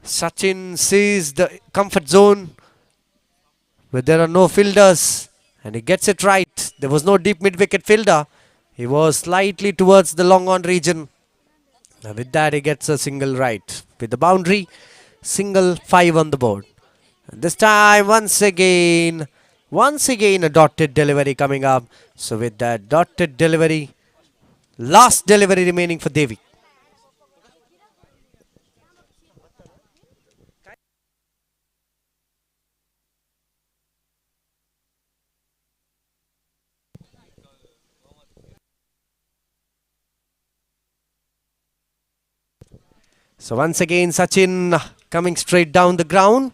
Sachin sees the comfort zone where there are no fielders. And he gets it right. There was no deep mid-wicket fielder. He was slightly towards the long-on region. And with that, he gets a single right. With the boundary, single 5 on the board. And this time, once again, a dotted delivery coming up. So with that dotted delivery, last delivery remaining for Devi. So once again, Sachin coming straight down the ground.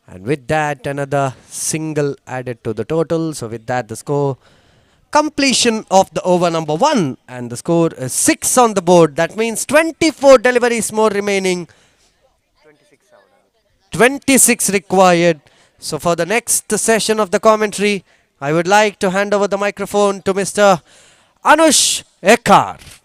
And with that, another single added to the total. So with that, the score, completion of the over number 1. And the score is 6 on the board. That means 24 deliveries more remaining. 26 required. So for the next session of the commentary, I would like to hand over the microphone to Mr. Anush Yekkaru.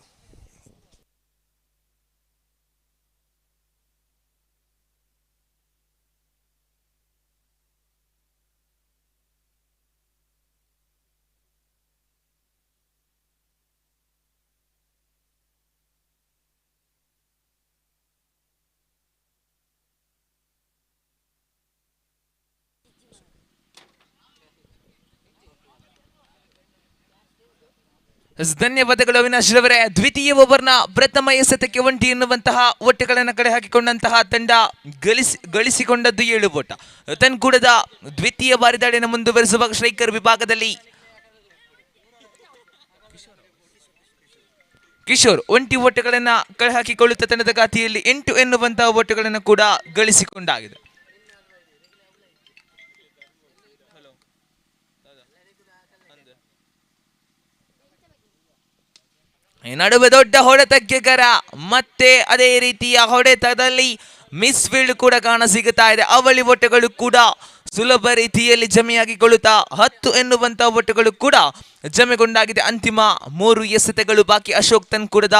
ಧನ್ಯವಾದಗಳು ಅವಿನಾಶ್ ರವರೇ. ದ್ವಿತೀಯ ಓವರ್ನ ಪ್ರಥಮ ಎಸೆತಕ್ಕೆ ಒಂಟಿ ಎನ್ನುವಂತಹ ಓಟಗಳನ್ನು ಕಡೆ ಹಾಕಿಕೊಂಡಂತಹ ತಂಡ ಗಳಿಸಿಕೊಂಡದ್ದು 7 ಓಟ. ತನ್ಕೂಡದ ದ್ವಿತೀಯ ಬಾರಿ ದಾಳಿಯನ್ನು ಮುಂದುವರಿಸುವ ಸ್ಟ್ರೈಕರ್ ವಿಭಾಗದಲ್ಲಿ ಕಿಶೋರ್ ಒಂಟಿ ಓಟಗಳನ್ನು ಕಳೆ ಹಾಕಿಕೊಳ್ಳುತ್ತಾ ತಂಡದ ಖಾತೆಯಲ್ಲಿ 8 ಎನ್ನುವಂತಹ ಓಟಗಳನ್ನು ಕೂಡ ಗಳಿಸಿಕೊಂಡಾಗಿದೆ. ನಡುವೆ ದೊಡ್ಡ ಹೊಡೆತಕ್ಕೆ ಕರ, ಮತ್ತೆ ಅದೇ ರೀತಿಯ ಹೊಡೆತದಲ್ಲಿ ಮಿಸ್ ಫೀಲ್ಡ್ ಕೂಡ ಕಾಣಸಿಗುತ್ತಾ ಇದೆ. ಅವಳಿ ಓಟಗಳು ಕೂಡ ಸುಲಭ ರೀತಿಯಲ್ಲಿ ಜಮೆಯಾಗಿಕೊಳ್ಳುತ್ತಾ 10 ಎನ್ನುವಂತಹ ಓಟಗಳು ಕೂಡ ಜಮೆಗೊಂಡಾಗಿದೆ. ಅಂತಿಮ 3 ಎಸೆತಗಳು ಬಾಕಿ. ಅಶೋಕ್ ತನ್ಕೂಡದ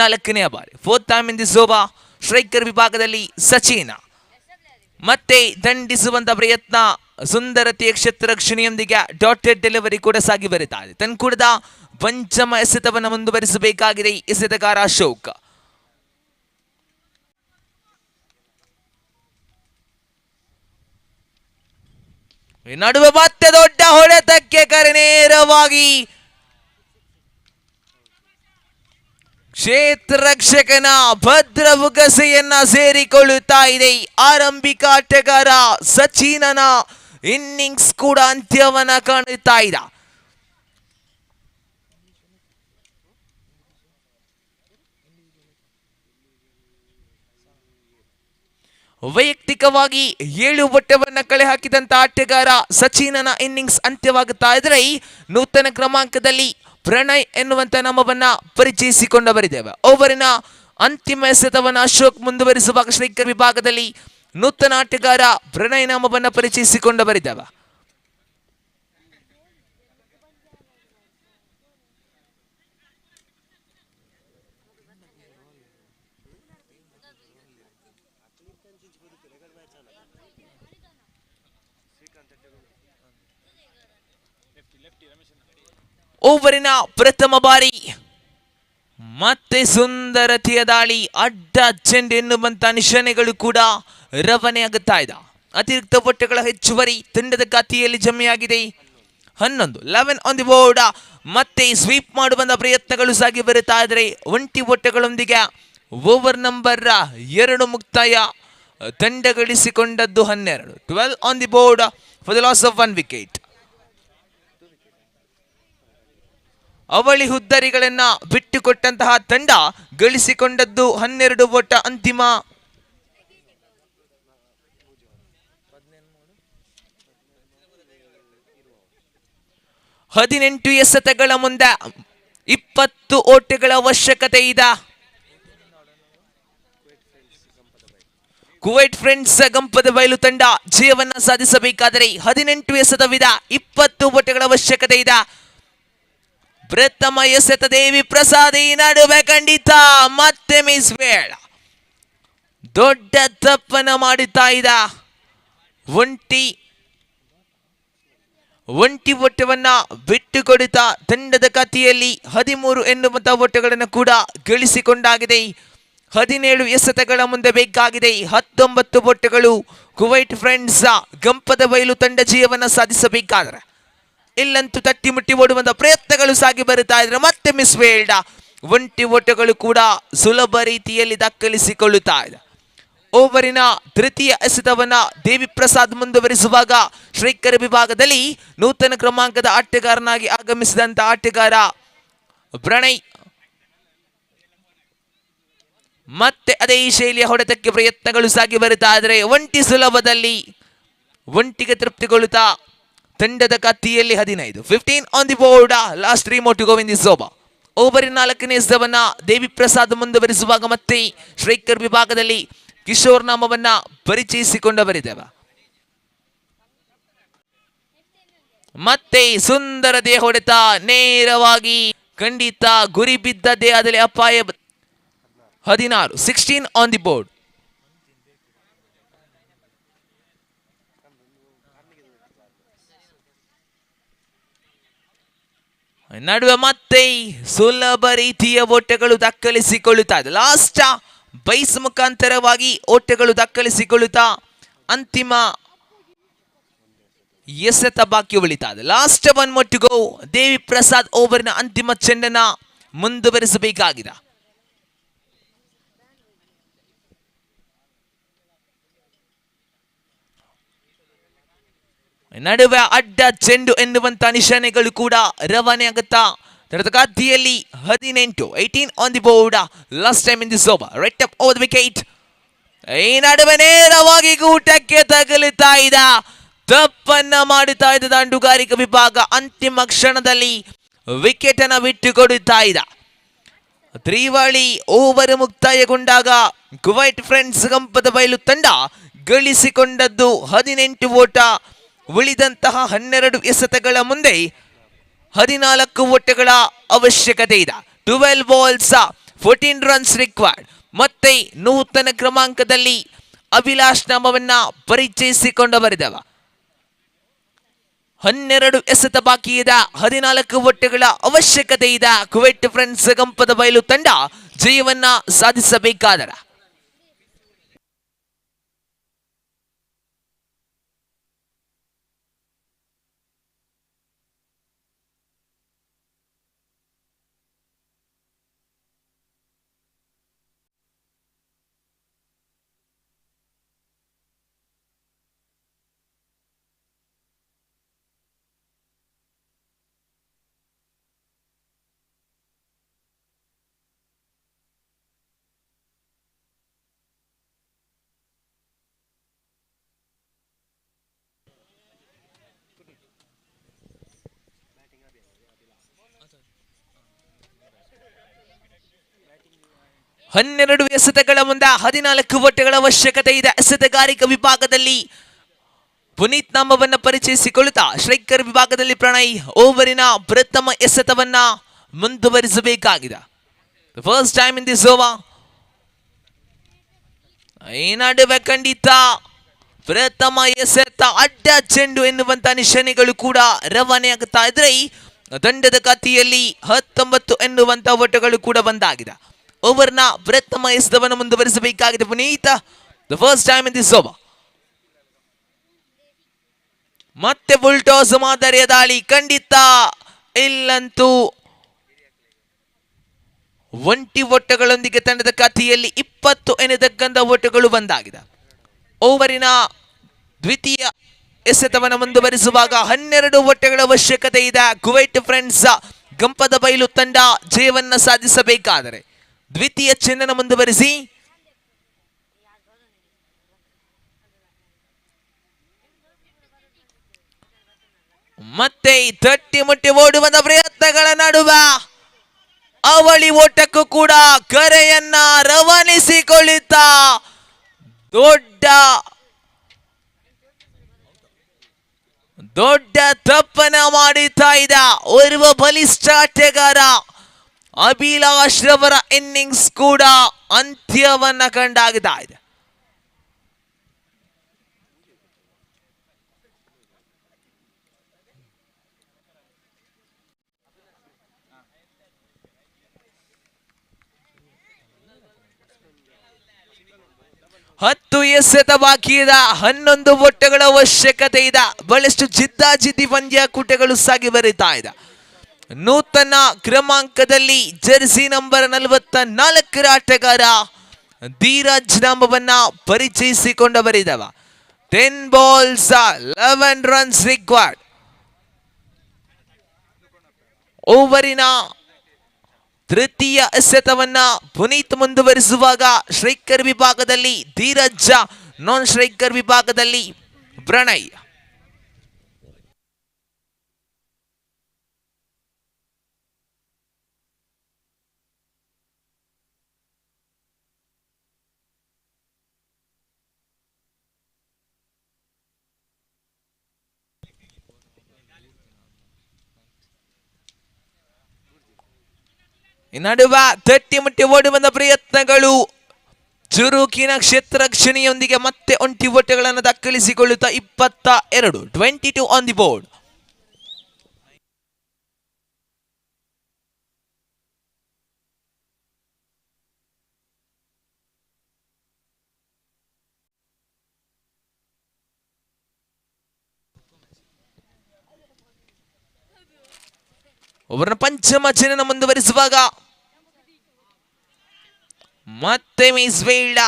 4ನೇ ಬಾರಿ. 4th time in this over. Striker ವಿಭಾಗದಲ್ಲಿ ಸಚಿನ್ ಮತ್ತೆ ದಂಡಿಸುವಂತ ಪ್ರಯತ್ನ ಸುಂದರತೆಯ ಕ್ಷೇತ್ರರಕ್ಷಣೆಯೊಂದಿಗೆ ಡಾಟೆಡ್ ಡೆಲಿವರಿ ಕೂಡ ಸಾಗಿ ಬರುತ್ತಾ ಇದೆ. ತನ್ಕೂಡದ ಪಂಚಮ ಎಸೆತವನ್ನು ಮುಂದುವರಿಸಬೇಕಾಗಿದೆ ಎಸೆತಗಾರ ಅಶೋಕ್. ನಡುವೆ ಮತ್ತೆ ದೊಡ್ಡ ಹೊಡೆತಕ್ಕೆ ಕರೆ ನೇರವಾಗಿ ಕ್ಷೇತ್ರ ರಕ್ಷಕನ ಭದ್ರ ಬುಗಸೆಯನ್ನ ಸೇರಿಕೊಳ್ಳುತ್ತಾ ಇದೆ. ಆರಂಭಿಕ ಆಟಗಾರ ಸಚಿನನ ಇನ್ನಿಂಗ್ಸ್ ಕೂಡ ಅಂತ್ಯವನ್ನ ಕಾಣುತ್ತಾ ಇದೆ. ವೈಯಕ್ತಿಕವಾಗಿ 7 ಬಟ್ಟೆವನ್ನ ಕಳೆ ಹಾಕಿದಂತ ಆಟಗಾರ ಸಚಿನನ ಇನ್ನಿಂಗ್ಸ್ ಅಂತ್ಯವಾಗುತ್ತಾ ಇದ್ರೆ ನೂತನ ಕ್ರಮಾಂಕದಲ್ಲಿ ಪ್ರಣಯ್ ಎನ್ನುವಂತ ನಾಮವನ್ನ ಪರಿಚಯಿಸಿಕೊಂಡು ಬರಿದ್ದೇವೆ. ಓವರಿನ ಅಂತಿಮ ಎಸೆತವನ್ನ ಅಶೋಕ್ ಮುಂದುವರಿಸುವಾಗ ಸ್ಟ್ರೈಕರ್ ವಿಭಾಗದಲ್ಲಿ ನೂತನ ಆಟಗಾರ ಪ್ರಣಯ್ ನಾಮವನ್ನ ಪರಿಚಯಿಸಿಕೊಂಡು ಬರಿದ್ದೇವೆ. ಓವರಿನ ಪ್ರಥಮ ಬಾರಿ ಮತ್ತೆ ಸುಂದರತೆಯ ದಾಳಿ, ಅಡ್ಡ ಚೆಂಡು ಎನ್ನುವಂತ ನಿಶಾನೆಗಳು ಕೂಡ ರವಾನೆಯಾಗುತ್ತಾ ಇದೆ. ಅತಿರಿಕ್ತ ಬಟ್ಟೆಗಳ ಹೆಚ್ಚುವರಿ ತಂಡದ ಖಾತೆಯಲ್ಲಿ ಜಮೆಯಾಗಿದೆ. 11 ಆನ್ ದಿ ಬೋರ್ಡ್. ಮತ್ತೆ ಸ್ವೀಪ್ ಮಾಡುವಂತ ಪ್ರಯತ್ನಗಳು ಸಾಗಿ ಬರುತ್ತಾ ಇದ್ರೆ ಒಂಟಿ ಬಟ್ಟೆಗಳೊಂದಿಗೆ ಓವರ್ ನಂಬರ್ 2 ಮುಕ್ತಾಯ. ತಂಡ ಗಳಿಸಿಕೊಂಡದ್ದು 12 on the board for the loss of 1 wicket. ಅವಳಿ ಹುದ್ದರಿಗಳನ್ನ ಬಿಟ್ಟುಕೊಟ್ಟಂತಹ ತಂಡ ಗಳಿಸಿಕೊಂಡದ್ದು 12 ಓಟ. ಅಂತಿಮ 18 ಎಸೆತಗಳ ಮುಂದೆ 20 ಓಟಗಳ ಅವಶ್ಯಕತೆ ಇದೆ. ಕುವೈಟ್ ಫ್ರೆಂಡ್ಸ್ ಗಂಪದ ಬಯಲು ತಂಡ ಜಯವನ್ನ ಸಾಧಿಸಬೇಕಾದರೆ 18 ಎಸೆತವಿದೆ, 20 ಓಟಗಳ ಅವಶ್ಯಕತೆ ಇದೆ. ಪ್ರಥಮ ಎಸೆತ ದೇವಿ ಪ್ರಸಾದಿ ನಡುವೆ ಖಂಡಿತ ಮತ್ತೆ ಮಿಸ್ ಬೇಡ. ದೊಡ್ಡ ತಪ್ಪನ ಮಾಡುತ್ತಾ ಇದ್ದ ಒಂಟಿ ಓಟವನ್ನ ಬಿಟ್ಟು ಕೊಡುತ್ತಾ ತಂಡದ ಖಾತೆಯಲ್ಲಿ 13 ಎನ್ನುವಂತ ಓಟಗಳನ್ನು ಕೂಡ ಗಳಿಸಿಕೊಂಡಾಗಿದೆ. 17 ಎಸೆತಗಳ ಮುಂದೆ ಬೇಕಾಗಿದೆ 19 ಓಟಗಳು. ಕುವೈಟ್ ಫ್ರೆಂಡ್ಸ್ ಗಂಪದ ಬಯಲು ತಂಡ ಜಯವನ್ನ ಸಾಧಿಸಬೇಕಾದ್ರೆ ಇಲ್ಲಂತೂ ತಟ್ಟಿ ಮುಟ್ಟಿ ಓಡುವಂತ ಪ್ರಯತ್ನಗಳು ಸಾಗಿ ಬರುತ್ತಾ ಇದ್ರೆ ಮತ್ತೆ ಮಿಸ್ ವೇಲ್ಡ್. ಒಂಟಿ ಓಟಗಳು ಕೂಡ ಸುಲಭ ರೀತಿಯಲ್ಲಿ ದಾಖಲಿಸಿಕೊಳ್ಳುತ್ತಾ ಇದೆ. ಓವರಿನ ತೃತೀಯ ಎಸೆತವನ್ನ ದೇವಿ ಪ್ರಸಾದ್ ಮುಂದುವರಿಸುವಾಗ ಸ್ಟ್ರೈಕರ್ ವಿಭಾಗದಲ್ಲಿ ನೂತನ ಕ್ರಮಾಂಕದ ಆಟಗಾರನಾಗಿ ಆಗಮಿಸಿದಂತ ಆಟಗಾರ ಪ್ರಣಯ್ ಮತ್ತೆ ಅದೇ ಶೈಲಿಯ ಹೊಡೆತಕ್ಕೆ ಪ್ರಯತ್ನಗಳು ಸಾಗಿ ಬರುತ್ತಾ ಇದ್ರೆ ಒಂಟಿ ಸುಲಭದಲ್ಲಿ ಒಂಟಿಗೆ ತೃಪ್ತಿಗೊಳ್ಳುತ್ತಾ ತಂಡದ ಖಾತೆಯಲ್ಲಿ 15 on the board. Last 3 more to go in this over. ಓವರಿನ 4ನೇ ಎಸೆತವನ್ನ ದೇವಿ ಪ್ರಸಾದ್ ಮುಂದುವರಿಸುವಾಗ ಮತ್ತೆ ಸ್ಟ್ರೈಕರ್ ವಿಭಾಗದಲ್ಲಿ ಕಿಶೋರ್ ನಾಮವನ್ನ ಪರಿಚಯಿಸಿಕೊಂಡು ಬರಿದ್ದೇವೆ. ಮತ್ತೆ ಸುಂದರತೆ ಹೊಡೆತ ನೇರವಾಗಿ ಖಂಡಿತ ಗುರಿ ಬಿದ್ದದ್ದೇ ಆದಲ್ಲಿ ಅಪಾಯ. 16 ಆನ್ ದಿ ಬೋರ್ಡ್. ನಡುವೆ ಮತ್ತೆ ಸುಲಭ ರೀತಿಯ ಓಟಗಳು ದಾಖಲಿಸಿಕೊಳ್ಳುತ್ತಾ ಇದೆ. ಲಾಸ್ಟ್ ಬೈಸ್ ಮುಖಾಂತರವಾಗಿ ಓಟಗಳು ದಾಖಲಿಸಿಕೊಳ್ಳುತ್ತಾ ಅಂತಿಮ ಎಸೆತ ಬಾಕಿ ಉಳಿತಾ ಇದೆ. Last 1 more to go. ದೇವಿ ಪ್ರಸಾದ್ ಓವರ್ನ ಅಂತಿಮ ಚೆಂಡನ್ನ ಮುಂದುವರಿಸಬೇಕಾಗಿದೆ. ನಡುವೆ ಅಡ್ಡ ಚೆಂಡು ಎನ್ನುವಂತ ನಿಶಾನೆಗಳು ಕೂಡ ರವಾನೆಯಾಗುತ್ತಾ ತಂಡದ ಖಾತೆಯಲ್ಲಿ 18 on the board. Last time in this over right ಅಪ್ ಓವರ್ ದ ವಿಕೆಟ್. ಈ ನಡುವೆ ನೇರವಾಗಿ ಗೂಟಕ್ಕೆ ತಗುಲುತ್ತಾ ಇದ್ದ ತಪ್ಪನ್ನ ಮಾಡುತ್ತಾ ಇದ್ದ ದಂಡುಗಾರಿಕೆ ವಿಭಾಗ ಅಂತಿಮ ಕ್ಷಣದಲ್ಲಿ ವಿಕೆಟ್ ಅನ್ನ ಬಿಟ್ಟು ಕೊಡುತ್ತಾ ಇದ್ದ. ತ್ರಿವಳಿ ಓವರ್ ಮುಕ್ತಾಯಗೊಂಡಾಗ ಕುವೈಟ್ ಫ್ರೆಂಡ್ಸ್ ಗಂಪದ ಬಯಲು ತಂಡ ಗಳಿಸಿಕೊಂಡದ್ದು 18 ಓಟ. ಉಳಿದಂತಹ 12 ಎಸೆತಗಳ ಮುಂದೆ 14 ಓಟಗಳ ಅವಶ್ಯಕತೆ ಇದೆ. 12 balls 14 runs ರಿಕ್ವೈರ್ಡ್. ಮತ್ತೆ ನೂತನ ಕ್ರಮಾಂಕದಲ್ಲಿ ಅಭಿಲಾಷ್ ನಾಮವನ್ನ ಪರಿಚಯಿಸಿಕೊಂಡು ಬರೆದವ. 12 ಎಸೆತ ಬಾಕಿ ಇದೆ. 14 ಒಟ್ಟುಗಳ ಅವಶ್ಯಕತೆ ಇದೆ. ಕುವೈಟ್ ಫ್ರೆಂಡ್ಸ್ ಗಂಪದ ಬಯಲು ತಂಡ ಜಯವನ್ನ ಸಾಧಿಸಬೇಕಾದರೆ. ಹನ್ನೆರಡು ಎಸೆತಗಳ ಮುಂದೆ 14 ಒಟ್ಟುಗಳ ಅವಶ್ಯಕತೆ ಇದೆ. ಎಸೆತಗಾರಿಕಾ ವಿಭಾಗದಲ್ಲಿ ಪುನೀತ್ ನಾಮವನ್ನ ಪರಿಚಯಿಸಿಕೊಳ್ಳುತ್ತಾ ಸ್ಟ್ರೈಕರ್ ವಿಭಾಗದಲ್ಲಿ ಪ್ರಣಯ್ ಓವರಿನ ಪ್ರಥಮ ಎಸೆತವನ್ನ ಮುಂದುವರಿಸಬೇಕಾಗಿದೆ. First time in this over. ಈ ನಡುವೆ ಖಂಡಿತ ಪ್ರಥಮ ಎಸೆತ ಅಡ್ಡ ಚೆಂಡು ಎನ್ನುವಂತ ನಿಶಾನೆಗಳು ಕೂಡ ರವಾನೆಯಾಗುತ್ತಾ ಇದ್ರೆ ದಂಡದ ಖಾತೆಯಲ್ಲಿ 19 ಎನ್ನುವಂತ ಒಟ್ಟುಗಳು ಕೂಡ ಬಂದಾಗಿದೆ. ಓವರ್ನ ಪ್ರಥಮ ಎಸೆತವನ್ನು ಮುಂದುವರಿಸಬೇಕಾಗಿದೆ Puneeth. The first time in this over. ಮತ್ತೆ ಬುಲ್ಟೋಸ್ ಮಾದರಿಯ ದಾಳಿ ಖಂಡಿತ ಇಲ್ಲಂತೂ ಒಂಟಿ ಒಟ್ಟುಗಳೊಂದಿಗೆ ತಂಡದ ಖಾತೆಯಲ್ಲಿ 20 ಎನ್ನುತಕ್ಕಂಥ ಒಟ್ಟುಗಳು ಬಂದಾಗಿದೆ. ಓವರಿನ ದ್ವಿತೀಯ ಎಸೆತವನ್ನು ಮುಂದುವರಿಸುವಾಗ 12 ಒಟ್ಟುಗಳ ಅವಶ್ಯಕತೆ ಇದೆ. ಕುವೈಟ್ ಫ್ರೆಂಡ್ಸ್ ಗಂಪದ ಬಯಲು ತಂಡ ಜಯವನ್ನ ಸಾಧಿಸಬೇಕಾದರೆ ದ್ವಿತೀಯ ಚೆಂಡನ್ನು ಮುಂದುವರಿಸಿ ಮತ್ತೆ ತಟ್ಟಿ ಮುಟ್ಟಿ ಓಡುವ ಪ್ರಯತ್ನಗಳ ನಡುವೆ ಅವಳಿ ಓಟಕ್ಕೂ ಕೂಡ ಕರೆಯನ್ನ ರವಾನಿಸಿಕೊಳ್ಳುತ್ತಾ ದೊಡ್ಡ ತಪ್ಪನ ಮಾಡುತ್ತಾ ಇದ್ದ ಓರ್ವ ಬಲಿಷ್ಠ ಆಟಗಾರ ಅಭಿಲಾಷ್ ರವರ ಇನ್ನಿಂಗ್ಸ್ ಕೂಡ ಅಂತ್ಯವನ್ನ ಕಂಡಾಗ್ತಾ ಇದೆ. ಹತ್ತು ಎಸೆತ ಬಾಕಿ ಇದೆ. 11 ಒಟ್ಟುಗಳ ಅವಶ್ಯಕತೆ ಇದೆ. ಬಹಳಷ್ಟು ಜಿದ್ದಾಜಿದ್ದಿ ಪಂದ್ಯಾಕೂಟಗಳು ಸಾಗಿ ಬರೀತಾ ಇದೆ. ನೂತನ ಕ್ರಮಾಂಕದಲ್ಲಿ ಜೆರ್ಸಿ ನಂಬರ್ 44 ಆಟಗಾರ ಧೀರಜ್ ನಾಮವನ್ನ ಪರಿಚಯಿಸಿಕೊಂಡವರಿದವ. 10 balls 11 runs ರಿಕ್ವೈರ್ಡ್. ಓವರಿನ ತೃತೀಯ ಎಸೆತವನ್ನ ಪುನೀತ್ ಮುಂದುವರಿಸುವಾಗ ಸ್ಟ್ರೈಕರ್ ವಿಭಾಗದಲ್ಲಿ ಧೀರಜ್, ನಾನ್ ಸ್ಟ್ರೈಕರ್ ವಿಭಾಗದಲ್ಲಿ ಪ್ರಣಯ್. ನಡುವೆ ತಟ್ಟಿ ಮುಟ್ಟಿ ಓಡುವ ಪ್ರಯತ್ನಗಳು ಚುರುಕಿನ ಕ್ಷೇತ್ರಕ್ಷಣಿಯೊಂದಿಗೆ ಮತ್ತೆ ಒಂಟಿ ಒಟ್ಟುಗಳನ್ನು ದಾಖಲಿಸಿಕೊಳ್ಳುತ್ತಾ 22 ಆನ್ ದಿ ಬೋರ್ಡ್. ಅವರನ್ನ ಪಂಚಮ ಚೆಂಡನ್ನು ಮುಂದುವರಿಸುವಾಗ ಮತ್ತೆ ಮಿಸ್ಫೀಲ್ಡ್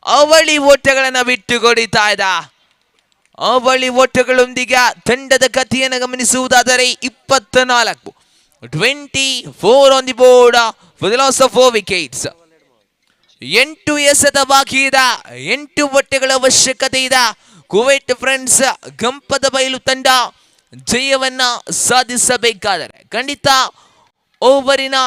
ಅವಳಿ ಓಟಗಳನ್ನು ಬಿಟ್ಟುಕೊಡುತ್ತಾ ಇದ್ದ. ಅವಳಿ ಓಟಗಳೊಂದಿಗೆ ತಂಡದ ಗತಿಯನ್ನು ಗಮನಿಸುವುದಾದರೆ 24 on the board for the loss of 4 wickets. 8 ಎಸೆತ ಬಾಕಿ ಇದೆ. 8 ಒಟ್ಟುಗಳ ಅವಶ್ಯಕತೆ ಇದೆ. ಕುವೈಟ್ ಫ್ರೆಂಡ್ಸ್ ಗಂಪದ ಬಯಲು ತಂಡ ಜಯವನ್ನ ಸಾಧಿಸಬೇಕಾದರೆ ಖಂಡಿತ ಓವರಿನ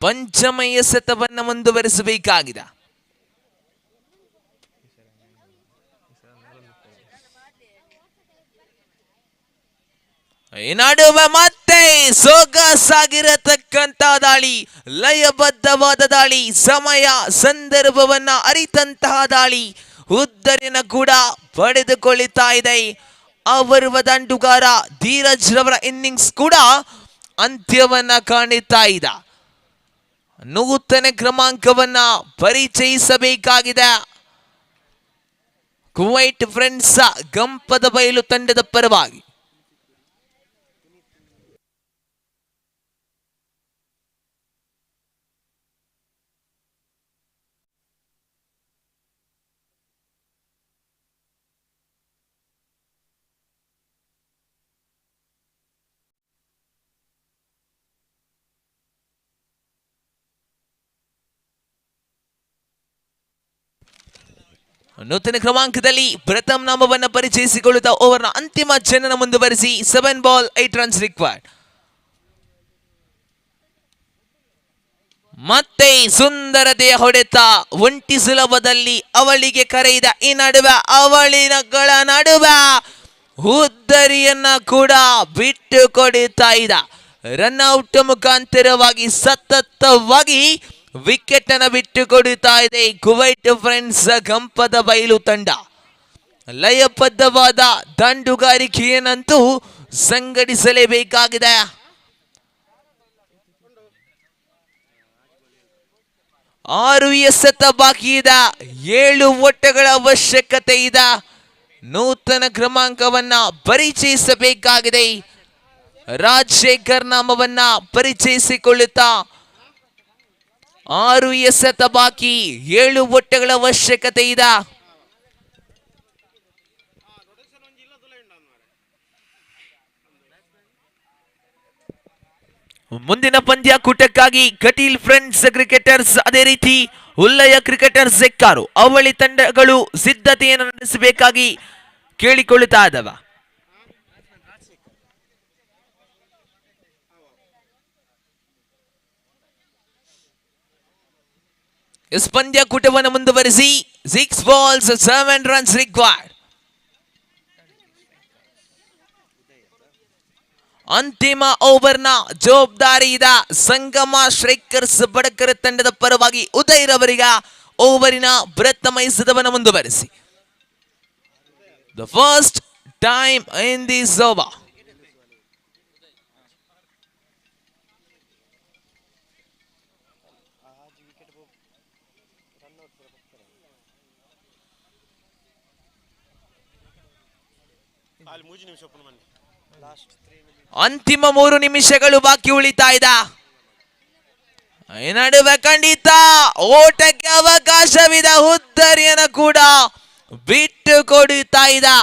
ಪಂಚಮ ಎಸೆತವನ್ನು ಮುಂದುವರಿಸಬೇಕಾಗಿದೆ. ಈ ನಡುವೆ ಮತ್ತೆ ಸೊಗಸಾಗಿರತಕ್ಕಂತ ದಾಳಿ, ಲಯಬದ್ಧವಾದ ದಾಳಿ, ಸಮಯ ಸಂದರ್ಭವನ್ನ ಅರಿತಂತಹ ದಾಳಿ ಉದ್ದರಿನ ಕೂಡ ಪಡೆದುಕೊಳ್ಳುತ್ತಾ ಇದೆ. ಅವರ ದಂಡುಗಾರ ಧೀರಜ್ ರವರ ಇನ್ನಿಂಗ್ಸ್ ಕೂಡ ಅಂತ್ಯವನ್ನ ಕಾಣುತ್ತಾ ಇದೆ. ನೂತನ ಕ್ರಮಾಂಕವನ್ನ ಪರಿಚಯಿಸಬೇಕಾಗಿದೆ. ಕುವೈಟ್ ಫ್ರೆಂಡ್ಸ್ ಗಂಪದ ಬಯಲು ತಂಡದ ಪರವಾಗಿ ನೂತನ ಕ್ರಮಾಂಕದಲ್ಲಿ ಪ್ರಥಮ ನಾಮವನ್ನು ಪರಿಚಯಿಸಿಕೊಳ್ಳುತ್ತಾ ಓವರ್ನ ಅಂತಿಮ ಜನನ ಮುಂದುವರಿಸಿ 7 ಬಾಲ್ 8 ರನ್ಸ್ ರಿಕ್ವೈರ್ಡ್. ಮತ್ತೆ ಸುಂದರತೆಯ ಹೊಡೆತ ಒಂಟಿ ಸುಲಭದಲ್ಲಿ ಅವಳಿಗೆ ಕರೆಯಿದ ಈ ನಡುವೆ ಅವಳಿಗಳ ನಡುವೆ ಉದ್ದರಿಯನ್ನ ಕೂಡ ಬಿಟ್ಟು ಕೊಡುತ್ತಾ ಇದ್ದ. ರನ್ಔಟ್ ಮುಖಾಂತರವಾಗಿ ಸತತವಾಗಿ ವಿಕೆಟ್ ಅನ್ನು ಬಿಟ್ಟು ಕೊಡುತ್ತಾ ಇದೆ ಕುವೈಟ್ ಫ್ರೆಂಡ್ಸ್ ಗಂಪದ ಬಯಲು ತಂಡ. ಲಯಬದ್ಧವಾದ ದಂಡುಗಾರಿಕೆಯನ್ನಂತೂ ಸಂಘಟಿಸಲೇಬೇಕಾಗಿದೆ. ಆರು ಎಸೆತ ಬಾಕಿ ಇದೆ, 7 ಓಟಗಳ ಅವಶ್ಯಕತೆ ಇದೆ. ನೂತನ ಕ್ರಮಾಂಕವನ್ನ ಪರಿಚಯಿಸಬೇಕಾಗಿದೆ. ರಾಜಶೇಖರ್ ನಾಮವನ್ನ ಪರಿಚಯಿಸಿಕೊಳ್ಳುತ್ತಾ 6 ಎಸೆತ ಬಾಕಿ, 7 ಓಟಗಳ ಅವಶ್ಯಕತೆ ಇದೆ. ಮುಂದಿನ ಪಂದ್ಯಾಕೂಟಕ್ಕಾಗಿ ಕಟೀಲ್ ಫ್ರೆಂಡ್ಸ್ ಕ್ರಿಕೆಟರ್ಸ್ ಅದೇ ರೀತಿ ಉಲ್ಲಯ ಕ್ರಿಕೆಟರ್ಸ್ ಯೆಕ್ಕಾರು ಅವಳಿ ತಂಡಗಳು ಸಿದ್ಧತೆಯನ್ನು ನಡೆಸಬೇಕಾಗಿ ಕೇಳಿಕೊಳ್ಳುತ್ತಾ ಇದ್ದಾವ. ಪಂದ್ಯಾಕೂಟವನ್ನು ಮುಂದುವರಿಸಿ 6 ಬಾಲ್ಸ್ 7 ರನ್ಸ್ ರಿಕ್ವೈರ್ಡ್. ಅಂತಿಮ ಓವರ್ನ ಜವಾಬ್ದಾರಿಯಿದ ಸಂಗಮ ಸ್ಟ್ರೈಕರ್ಸ್ ಬಡಕರ ತಂಡದ ಪರವಾಗಿ ಉದಯ್ ರವರಿಗ ಓವರಿನ ಪ್ರಥಮ ಎಸೆತವನ್ನು ಮುಂದುವರಿಸಿ. The first time in this over. ಅಂತಿಮ 3 ನಿಮಿಷಗಳು ಬಾಕಿ ಉಳಿತಾ ಇದೆ. ಈ ನಡುವೆ ಖಂಡಿತ ಓಟಕ್ಕೆ ಅವಕಾಶವಿದೆ. ಉದ್ದರಿಯನ್ನು ಕೂಡ ಬಿಟ್ಟು ಕೊಡುತ್ತಾ ಇದೆ.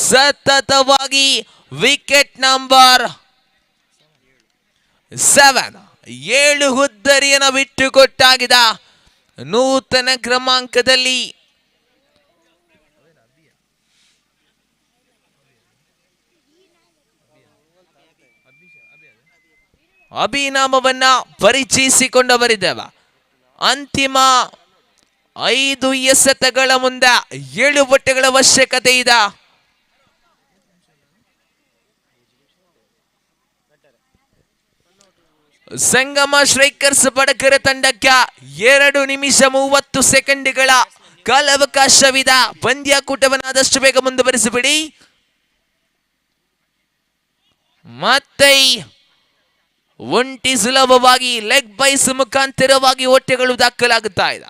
ಸತತವಾಗಿ ವಿಕೆಟ್ ನಂಬರ್ 7 ಉದ್ದರಿಯನ್ನು ಬಿಟ್ಟು ಕೊಟ್ಟಾಗಿದೆ. ನೂತನ ಕ್ರಮಾಂಕದಲ್ಲಿ ಅಭಿನಾಮವನ್ನ ಪರಿಚಯಿಸಿಕೊಂಡವರಿದ್ದೇವೆ. ಅಂತಿಮ 5 ಎಸೆತಗಳ ಮುಂದೆ 7 ಓಟಗಳ ಅವಶ್ಯಕತೆ ಇದೆ. ಸಂಗಮ ಸ್ಟ್ರೈಕರ್ಸ್ ಬಡಕರ ತಂಡಕ್ಕೆ 2 ನಿಮಿಷ 30 ಸೆಕೆಂಡ್ಗಳ ಕಾಲಾವಕಾಶವಿದೆ. ಪಂದ್ಯಾಕೂಟವನ್ನು ಆದಷ್ಟು ಬೇಗ ಮುಂದುವರಿಸಿಬಿಡಿ. ಮತ್ತೆ ಒಂಟಿ ಸುಲಭವಾಗಿ ಲೆಗ್ ಬೈಸ್ ಮುಖಾಂತರವಾಗಿ ಓಟಗಳು ದಾಖಲಾಗುತ್ತಾ ಇದೆ.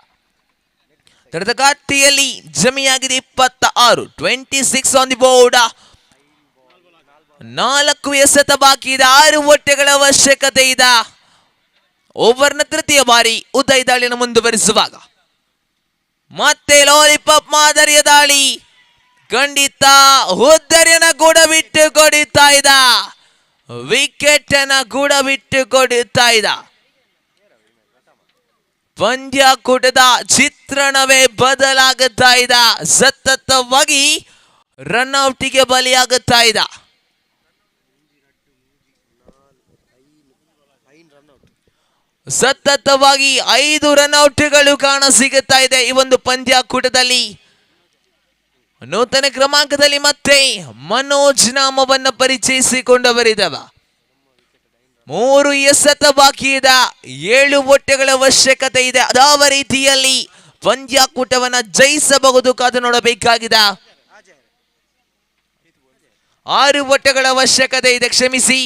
ತಡದಗಾತಿಯಲ್ಲಿ ಜಮಿಯಾಗಿದೆ 26, 26 ಆನ್ ದಿ ಬೋರ್ಡ್. 4 ಎಸೆತ ಬಾಕಿ ಇದೆ, 6 ಓಟಗಳ ಅವಶ್ಯಕತೆ ಇದೆ. ಓವರ್ನ ತೃತೀಯ ಬಾರಿ ಉದಯ್ ದಾಳಿಯನ್ನು ಮುಂದುವರಿಸುವಾಗ ಮತ್ತೆ ಲಾಲಿಪಾಪ್ ಮಾದರಿಯ ದಾಳಿ. ಖಂಡಿತ ಉದ್ದರಿಯನ್ನು ಕೂಡ ಬಿಟ್ಟು ಕೊಡುತ್ತಾ ಇದೆ. ವಿಕೆಟ್ ಅನ್ನ ಕೂಡ ಬಿಟ್ಟು ಕೊಡುತ್ತಾ ಇದ್ದ. ಪಂದ್ಯಾಕೂಟದ ಚಿತ್ರಣವೇ ಬದಲಾಗುತ್ತಾ ಇದೆ. ಸತತವಾಗಿ ರನ್ಔಟಿಗೆ ಬಲಿಯಾಗುತ್ತಾ ಇದ್ದ. ಸತತವಾಗಿ 5 ರನ್ಔಟ್ಗಳು ಕಾಣ ಸಿಗುತ್ತಾ ಇದೆ ಈ ಒಂದು ಪಂದ್ಯಾಕೂಟದಲ್ಲಿ. ನೂತನ ಕ್ರಮಾಂಕದಲ್ಲಿ ಮತ್ತೆ ಮನೋಜ್ ನಾಮವನ್ನು ಪರಿಚಯಿಸಿಕೊಂಡವರಿದ್ದವ. 3 ಎಸೆತ ಬಾಕಿ ಇದೆ, 7 ಮೊಟ್ಟೆಗಳ ಅವಶ್ಯಕತೆ ಇದೆ. ಅದಾವ ರೀತಿಯಲ್ಲಿ ಪಂದ್ಯಾಕೂಟವನ್ನ ಜಯಿಸಬಹುದು, ಕಾದು ನೋಡಬೇಕಾಗಿದೆ. 6 ಮೊಟ್ಟೆಗಳ ಅವಶ್ಯಕತೆ ಇದೆ, ಕ್ಷಮಿಸಿ.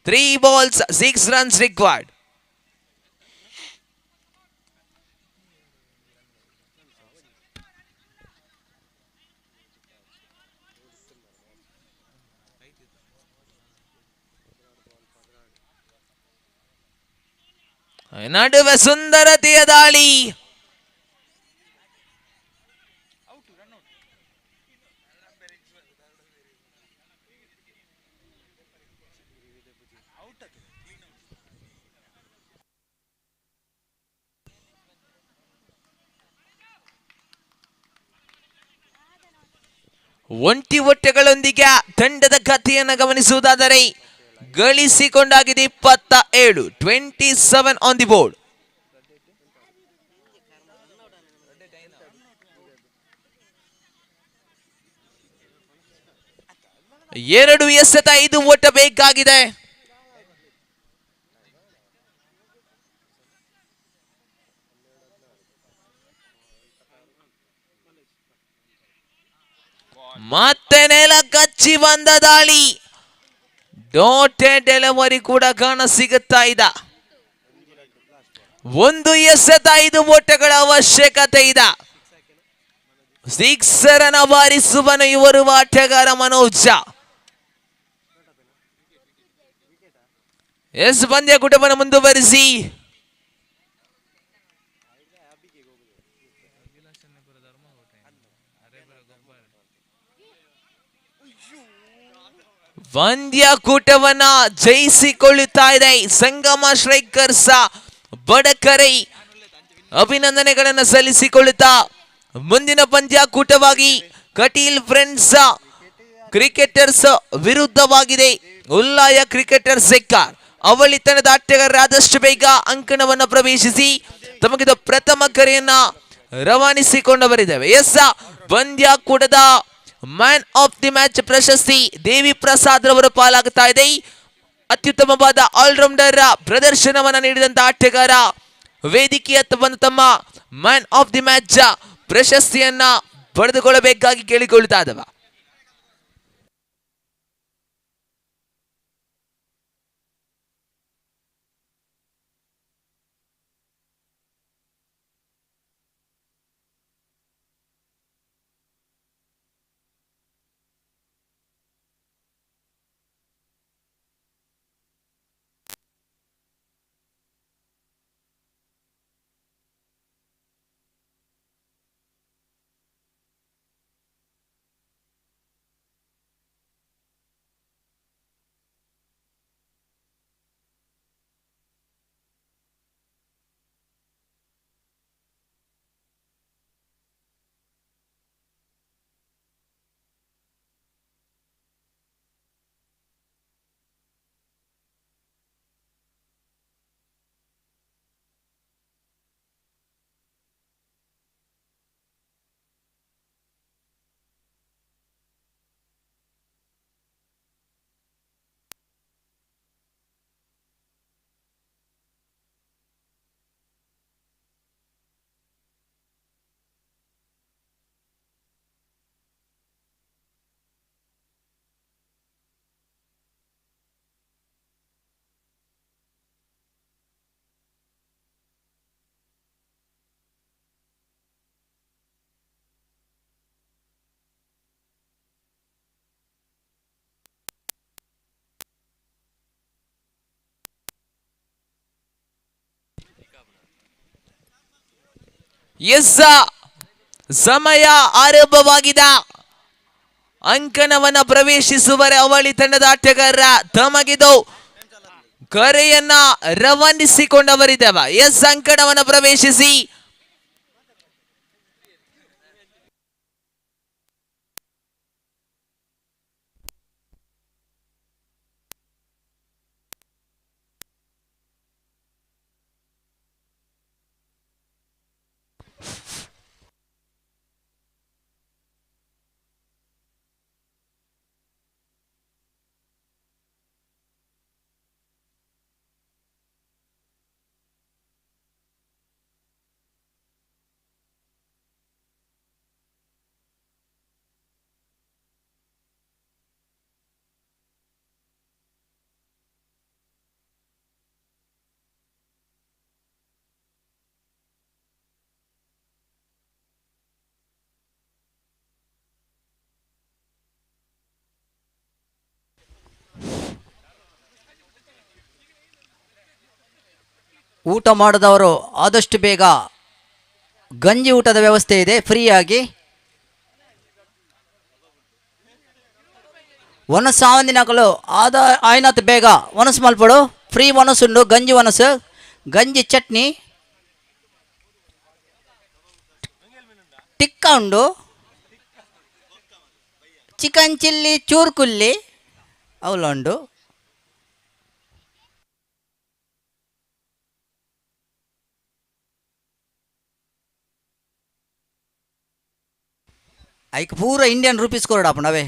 3 balls 6 runs required. ನಡುವೆ ಸುಂದರತೆಯ ದಾಳಿ. ಒಂಟಿ ಹೊಟ್ಟೆಗಳೊಂದಿಗೆ ತಂಡದ ಕಥೆಯನ್ನು ಗಮನಿಸುವುದಾದರೆ ಗಳಿಸಿಕೊಂಡಾಗಿದೆ 27, 27 ಆನ್ ದಿ ಬೋರ್ಡ್. ಎರಡು ಎಸೆತ 5 ಓಟ ಬೇಕಾಗಿದೆ. ಮತ್ತೆ ನೆಲ ಕಚ್ಚಿ ಬಂದ ದಾಳಿ. ಡಾಟೆಡ್ ಡೆಲಿವರಿ ಕೂಡ ಕಾಣ ಸಿಗುತ್ತಾ ಇದೆ. 1 ಎಸೆತ 5 ಓಟಗಳ ಅವಶ್ಯಕತೆ ಇದೆ. ಸಿಕ್ಸರ್ ಅನ್ನು ಬಾರಿಸುವನು ಇವರು ಆಟಗಾರ ಮನೋಜ. ಎಸ್ ಪಂದ್ಯ ಕೂಟವನ್ನು ಮುಂದುವರಿಸಿ. ಪಂದ್ಯಾಕೂಟವನ್ನ ಜಯಿಸಿಕೊಳ್ಳುತ್ತಾ ಇದೆ ಸಂಗಮ ಸ್ಟ್ರೈಕರ್ಸ್ ಬಡಕರೈ. ಅಭಿನಂದನೆಗಳನ್ನು ಸಲ್ಲಿಸಿಕೊಳ್ಳುತ್ತಾ ಮುಂದಿನ ಪಂದ್ಯಾಕೂಟವಾಗಿ ಕಟೀಲ್ ಫ್ರೆಂಡ್ಸ್ ಕ್ರಿಕೆಟರ್ಸ್ ವಿರುದ್ಧವಾಗಿದೆ ಉಲ್ಲಾಯ ಕ್ರಿಕೆಟರ್ಸ್ ಎಕ್ಕಾರ್. ಅವಳಿ ತಂಡದ ಆಟಗಾರರು ಆದಷ್ಟು ಬೇಗ ಅಂಕಣವನ್ನು ಪ್ರವೇಶಿಸಿ ತಮಗಿದ ಪ್ರಥಮ ಕರೆಯನ್ನ ರವಾನಿಸಿಕೊಂಡವರಿದ್ದೇವೆ. ಎಸ್ ಪಂದ್ಯಾಕೂಟದ ಮ್ಯಾನ್ ಆಫ್ ದಿ ಮ್ಯಾಚ್ ಪ್ರಶಸ್ತಿ ದೇವಿ ಪ್ರಸಾದ್ ರವರ ಪಾಲಾಗುತ್ತಾ ಇದೆ. ಅತ್ಯುತ್ತಮವಾದ ಆಲ್ರೌಂಡರ್ ಪ್ರದರ್ಶನವನ್ನ ನೀಡಿದಂತ ಆಟಗಾರ ವೇದಿಕೆಯ ಬಂದು ತಮ್ಮ ಮ್ಯಾನ್ ಆಫ್ ದಿ ಮ್ಯಾಚ್ ಪ್ರಶಸ್ತಿಯನ್ನ ಪಡೆದುಕೊಳ್ಳಬೇಕಾಗಿ ಕೇಳಿಕೊಳ್ಳುತ್ತಾ ಇದ್ದಾವ. ಎಸ್ ಸಮಯ ಆರಂಭವಾಗಿದೆ. ಅಂಕಣವನ್ನ ಪ್ರವೇಶಿಸುವರೆ ಅವಳಿ ತಂಡದ ಆಟಗಾರ ತಮಗಿದು ಕರೆಯನ್ನ ರವಾನಿಸಿಕೊಂಡವರಿದ್ದೇವೆ. ಎಸ್ ಅಂಕಣವನ್ನ ಪ್ರವೇಶಿಸಿ ಊಟ ಮಾಡದವರು ಆದಷ್ಟು ಬೇಗ ಗಂಜಿ ಊಟದ ವ್ಯವಸ್ಥೆ ಇದೆ ಫ್ರೀಯಾಗಿ. ಒನಸ್ ಸಾವಂದಿನಕಲು ಆದ ಆಯ್ನತ್ ಬೇಗ ಒನಸ್ ಮಲ್ಪಡು ಫ್ರೀ ಒನಸ್ ಉಂಡು ಗಂಜಿ ಒನಸ್ ಗಂಜಿ ಚಟ್ನಿ ಟಿಕ್ಕ ಉಂಡು ಚಿಕನ್ ಚಿಲ್ಲಿ ಚೂರ್ಕುಲ್ಲಿ ಅವಲ ಉಂಡು. ಐಕ್ ಪೂರ ಇಂಡಿಯನ್ ರೂಪೀಸ್ ಕೊರಡಪ್ಪ ನಾವೇ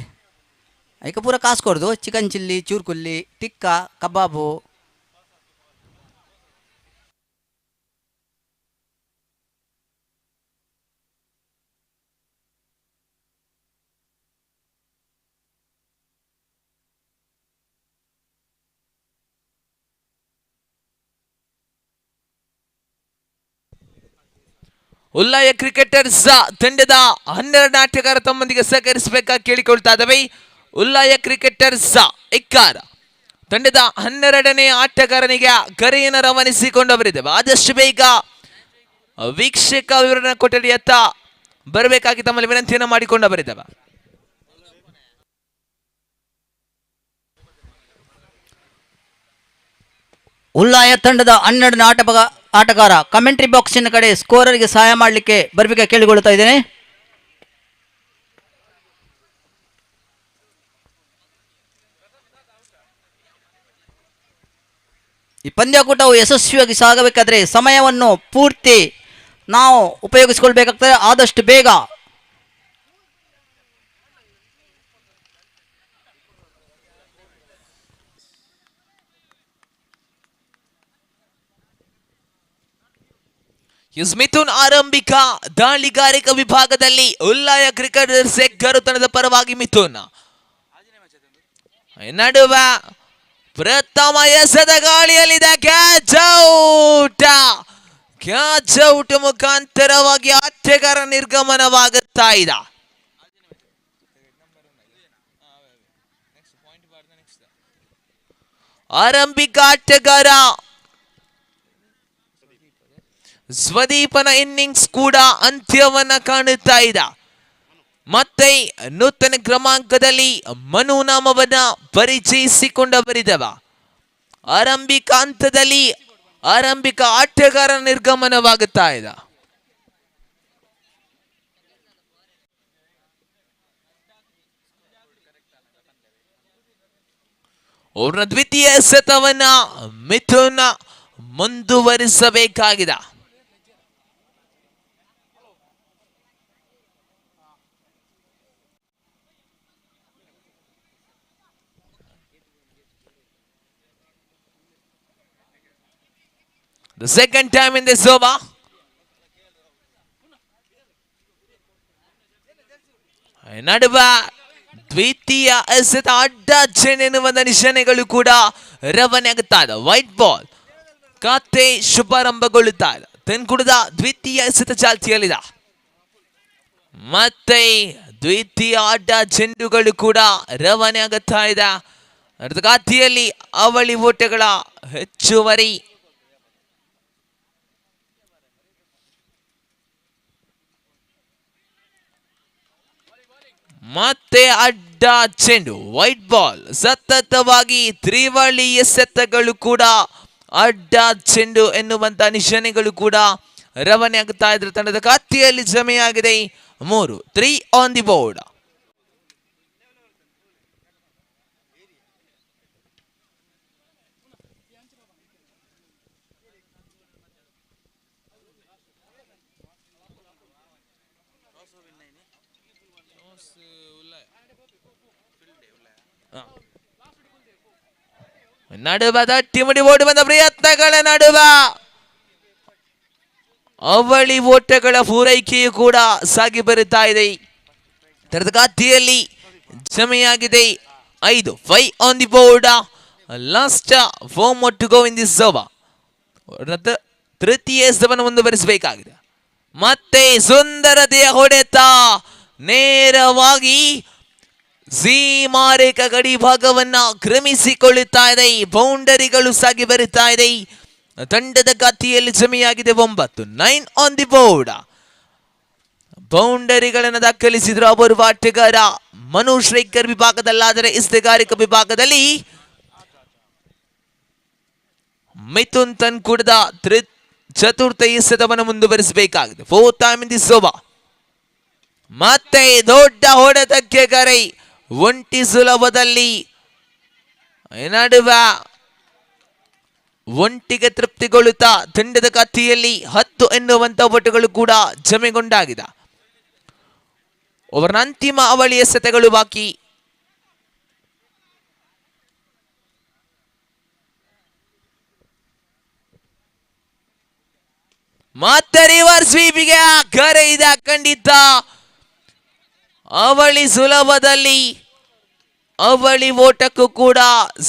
ಐಕ ಪೂರ ಕಾಸು ಕೊಡ್ದು ಚಿಕನ್ ಚಿಲ್ಲಿ ಚೂರ್ಕುಲ್ಲಿ ಟಿಕ್ಕ ಕಬಾಬು. ಉಲ್ಲಾಯ ಕ್ರಿಕೆಟರ್ಸ್ ತಂಡದ 12 ಆಟಗಾರ ತಮ್ಮೊಂದಿಗೆ ಸಹಕರಿಸಬೇಕಾಗಿ ಕೇಳಿಕೊಳ್ತಾ ಇದ್ದಾವೆ. ಉಲ್ಲಾಯ ಕ್ರಿಕೆಟರ್ಸ್ ಎಕ್ಕಾರ ತಂಡದ 12ನೇ ಆಟಗಾರನಿಗೆ ಕರೆಯನ್ನು ರವಾನಿಸಿಕೊಂಡು ಬರಿದ್ದೇವೆ. ಆದಷ್ಟು ಬೇಗ ವೀಕ್ಷಕ ವಿವರಣಾ ಕೊಠಡಿಯತ್ತ ಬರಬೇಕಾಗಿ ತಮ್ಮಲ್ಲಿ ವಿನಂತಿಯನ್ನು ಮಾಡಿಕೊಂಡು ಬರಿದ್ದೇವೆ. ಉಲ್ಲಾಯ ತಂಡದ 12ನೇ ಆಟಗಾರ ಕಮೆಂಟ್ರಿ ಬಾಕ್ಸಿನ ಕಡೆ ಸ್ಕೋರರ್ಗೆ ಸಹಾಯ ಮಾಡಲಿಕ್ಕೆ ಬರಬೇಕಾಗಿ ಕೇಳಿಕೊಳ್ತಾ ಇದ್ದೇನೆ. ಈ ಪಂದ್ಯಾಕೂಟವು ಯಶಸ್ವಿಯಾಗಿ ಸಾಗಬೇಕಾದ್ರೆ ಸಮಯವನ್ನು ಪೂರ್ತಿ ನಾವು ಉಪಯೋಗಿಸಿಕೊಳ್ಬೇಕಾಗ್ತದೆ. ಆದಷ್ಟು ಬೇಗ ಮಿಥುನ್ ಆರಂಭಿಕ ದಾಳಿಗಾರಿಕಾ ವಿಭಾಗದಲ್ಲಿ ಉಲ್ಲಾಯ ಕ್ರಿಕೆಟರ್ಸ್ ಎಕ್ಕರು ತಂಡದ ಪರವಾಗಿ ಮಿಥುನ್ ನಡುವ ಪ್ರಥಮ ಎಸೆದ ಗಾಳಿಯಲ್ಲಿದೆ ಕ್ಯಾಚ್ ಔಟ್ ಮುಖಾಂತರವಾಗಿ ಆಟಗಾರ ನಿರ್ಗಮನವಾಗುತ್ತಾ ಇದೆ. ಆರಂಭಿಕ ಆಟಗಾರ ಸ್ವದೀಪನ ಇನ್ನಿಂಗ್ಸ್ ಕೂಡ ಅಂತ್ಯವನ್ನ ಕಾಣುತ್ತಾ ಇದೆ. ಮತ್ತೆ ನೂತನ ಕ್ರಮಾಂಕದಲ್ಲಿ ಮನು ನಾಮವನ್ನ ಪರಿಚಯಿಸಿಕೊಂಡ ಬರಿದವ. ಆರಂಭಿಕ ಹಂತದಲ್ಲಿ ಆರಂಭಿಕ ಆಟಗಾರ ನಿರ್ಗಮನವಾಗುತ್ತಾ ಇದೆ. ಅವರ ದ್ವಿತೀಯ ಎಸೆತವನ್ನ Mithun ಮುಂದುವರಿಸಬೇಕಾಗಿದೆ. The second time in this over. ನಡುವ ದ್ವಿತೀಯ ಎಸೆತ ಅಡ್ಡ ಚೆಂಡೆನ್ನುವ ನಿಶಾನೆಗಳು ಕೂಡ ರವಾನೆ ಆಗುತ್ತಾ ಇದೆ. ವೈಟ್ ಬಾಲ್ ಖಾತೆ ಶುಭಾರಂಭಗೊಳ್ಳುತ್ತಾ ಇದೆ. ತೆನ್ಕುಡದ ದ್ವಿತೀಯ ಎಸೆತ ಚಾಲ್ತಿಯಲ್ಲಿದೆ. ಮತ್ತೆ ದ್ವಿತೀಯ ಅಡ್ಡ ಚೆಂಡುಗಳು ಕೂಡ ರವಾನೆ ಆಗುತ್ತಾ ಇದೆ. ಖಾತೆಯಲ್ಲಿ ಅವಳಿ ಓಟಗಳ ಹೆಚ್ಚುವರಿ. ಮತ್ತೆ ಅಡ್ಡ ಚೆಂಡು ವೈಟ್ ಬಾಲ್. ಸತತವಾಗಿ ತ್ರಿವಳಿ ಎಸೆತಗಳು ಕೂಡ ಅಡ್ಡ ಚೆಂಡು ಎನ್ನುವಂತ ನಿಶಾನೆಗಳು ಕೂಡ ರವಾನೆ ಆಗುತ್ತಾ ಇದ್ರೆ ತಂಡದ ಖಾತೆಯಲ್ಲಿ ಜಮೆಯಾಗಿದೆ 3 ಆನ್ ದಿ ಬೋರ್ಡ್. ನಡುವ ದಟ್ಟಿಮುಡಿ ಓಡಿ ಬಂದ ಪ್ರಯತ್ನಗಳ ನಡುವ ಅವಳಿ ಓಟಗಳ ಪೂರೈಕೆಯು ಕೂಡ ಸಾಗಿ ಬರುತ್ತಾ ಇದೆ. ತರದ ಖಾತೆಯಲ್ಲಿ ಜಮೆಯಾಗಿದೆ 5 on the board. Last 4 more to go in this over. ತೃತೀಯ ಎಸೆತವನ್ನು ಮುಂದುವರಿಸಬೇಕಾಗಿದೆ. ಮತ್ತೆ ಸುಂದರತೆಯ ಹೊಡೆತ ನೇರವಾಗಿ ಸೀಮಾರೇಖಾ ಗಡಿ ಭಾಗವನ್ನ ಕ್ರಮಿಸಿಕೊಳ್ಳುತ್ತಾ ಇದೆ. ಬೌಂಡರಿಗಳು ಸಾಗಿ ಬರುತ್ತಾ ಇದೆ. ತಂಡದ ಖಾತೆಯಲ್ಲಿ ಜಮೆಯಾಗಿದೆ 9. 9 ಆನ್ ದಿ ಬೋರ್ಡ್. ಬೌಂಡರಿಗಳನ್ನು ದಾಖಲಿಸಿದ್ರು ಅವರು ಆಟಗಾರ ಮನು ಶ್ರೇಕರ್ ವಿಭಾಗದಲ್ಲಾದರೆ ಇಸ್ತೆಗಾರಿಕ ವಿಭಾಗದಲ್ಲಿ Mithun ತನ್ಕೂಡದ ಚತುರ್ಥ ಎಸೆತವನ್ನು ಮುಂದುವರಿಸಬೇಕಾಗಿದೆ. 4th time in this over. ಮತ್ತೆ ದೊಡ್ಡ ಹೊಡೆತಕ್ಕೆ ಕರೆ ಒಂಟಿ ಸುಲಭದಲ್ಲಿ ನಡುವ ಒಂಟಿಗೆ ತೃಪ್ತಿಗೊಳ್ಳುತ್ತಾ ತಂಡದ ಖಾತೆಯಲ್ಲಿ 10 ಎನ್ನುವಂತ ಓಟಗಳು ಕೂಡ ಜಮೆಗೊಂಡಾಗಿದೆ. ಅವರ ಅಂತಿಮ ಅವಳಿ ಎಸೆತಗಳು ಬಾಕಿ. ಮತ್ತೆ ರಿವರ್ಸ್ ಸ್ವೀಪಿಗೆ ಕರೆ ಇದೆ ಖಂಡಿತ. ಅವಳಿ ಸುಲಭದಲ್ಲಿ ಅವಳಿ ಓಟಕ್ಕೂ ಕೂಡ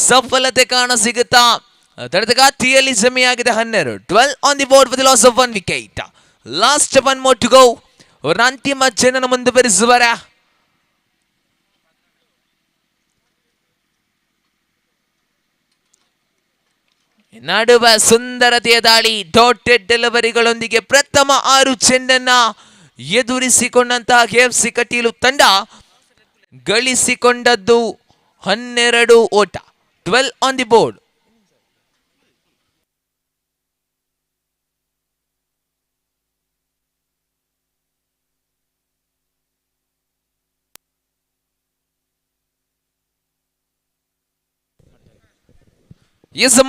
ಸಫಲತೆ ಕಾಣಸಿಗುತ್ತಾ ತಂಡದ ಖಾತೆಯಲ್ಲಿ ಜಮೆಯಾಗಿದೆ 12. 12 on the board for the loss of 1 wicket. Last 1 more to go. ಅವರ ಅಂತಿಮ ಜನನ ಮುಂದುವರಿಸುವರ ನಡುವ ಸುಂದರತೆಯ ದಾಳಿ ಡಾಟೆಡ್ ಡೆಲಿವರಿಗಳೊಂದಿಗೆ ಪ್ರಥಮ 6 ಚೆಂಡನ್ನ ಎದುರಿಸಿಕೊಂಡಂತಹ ಕೆಎಫ್ಸಿ ಕಟೀಲು ತಂಡ ಗಳಿಸಿಕೊಂಡದ್ದು 12 ಓಟ. 12 ಆನ್ ದಿ ಬೋರ್ಡ್.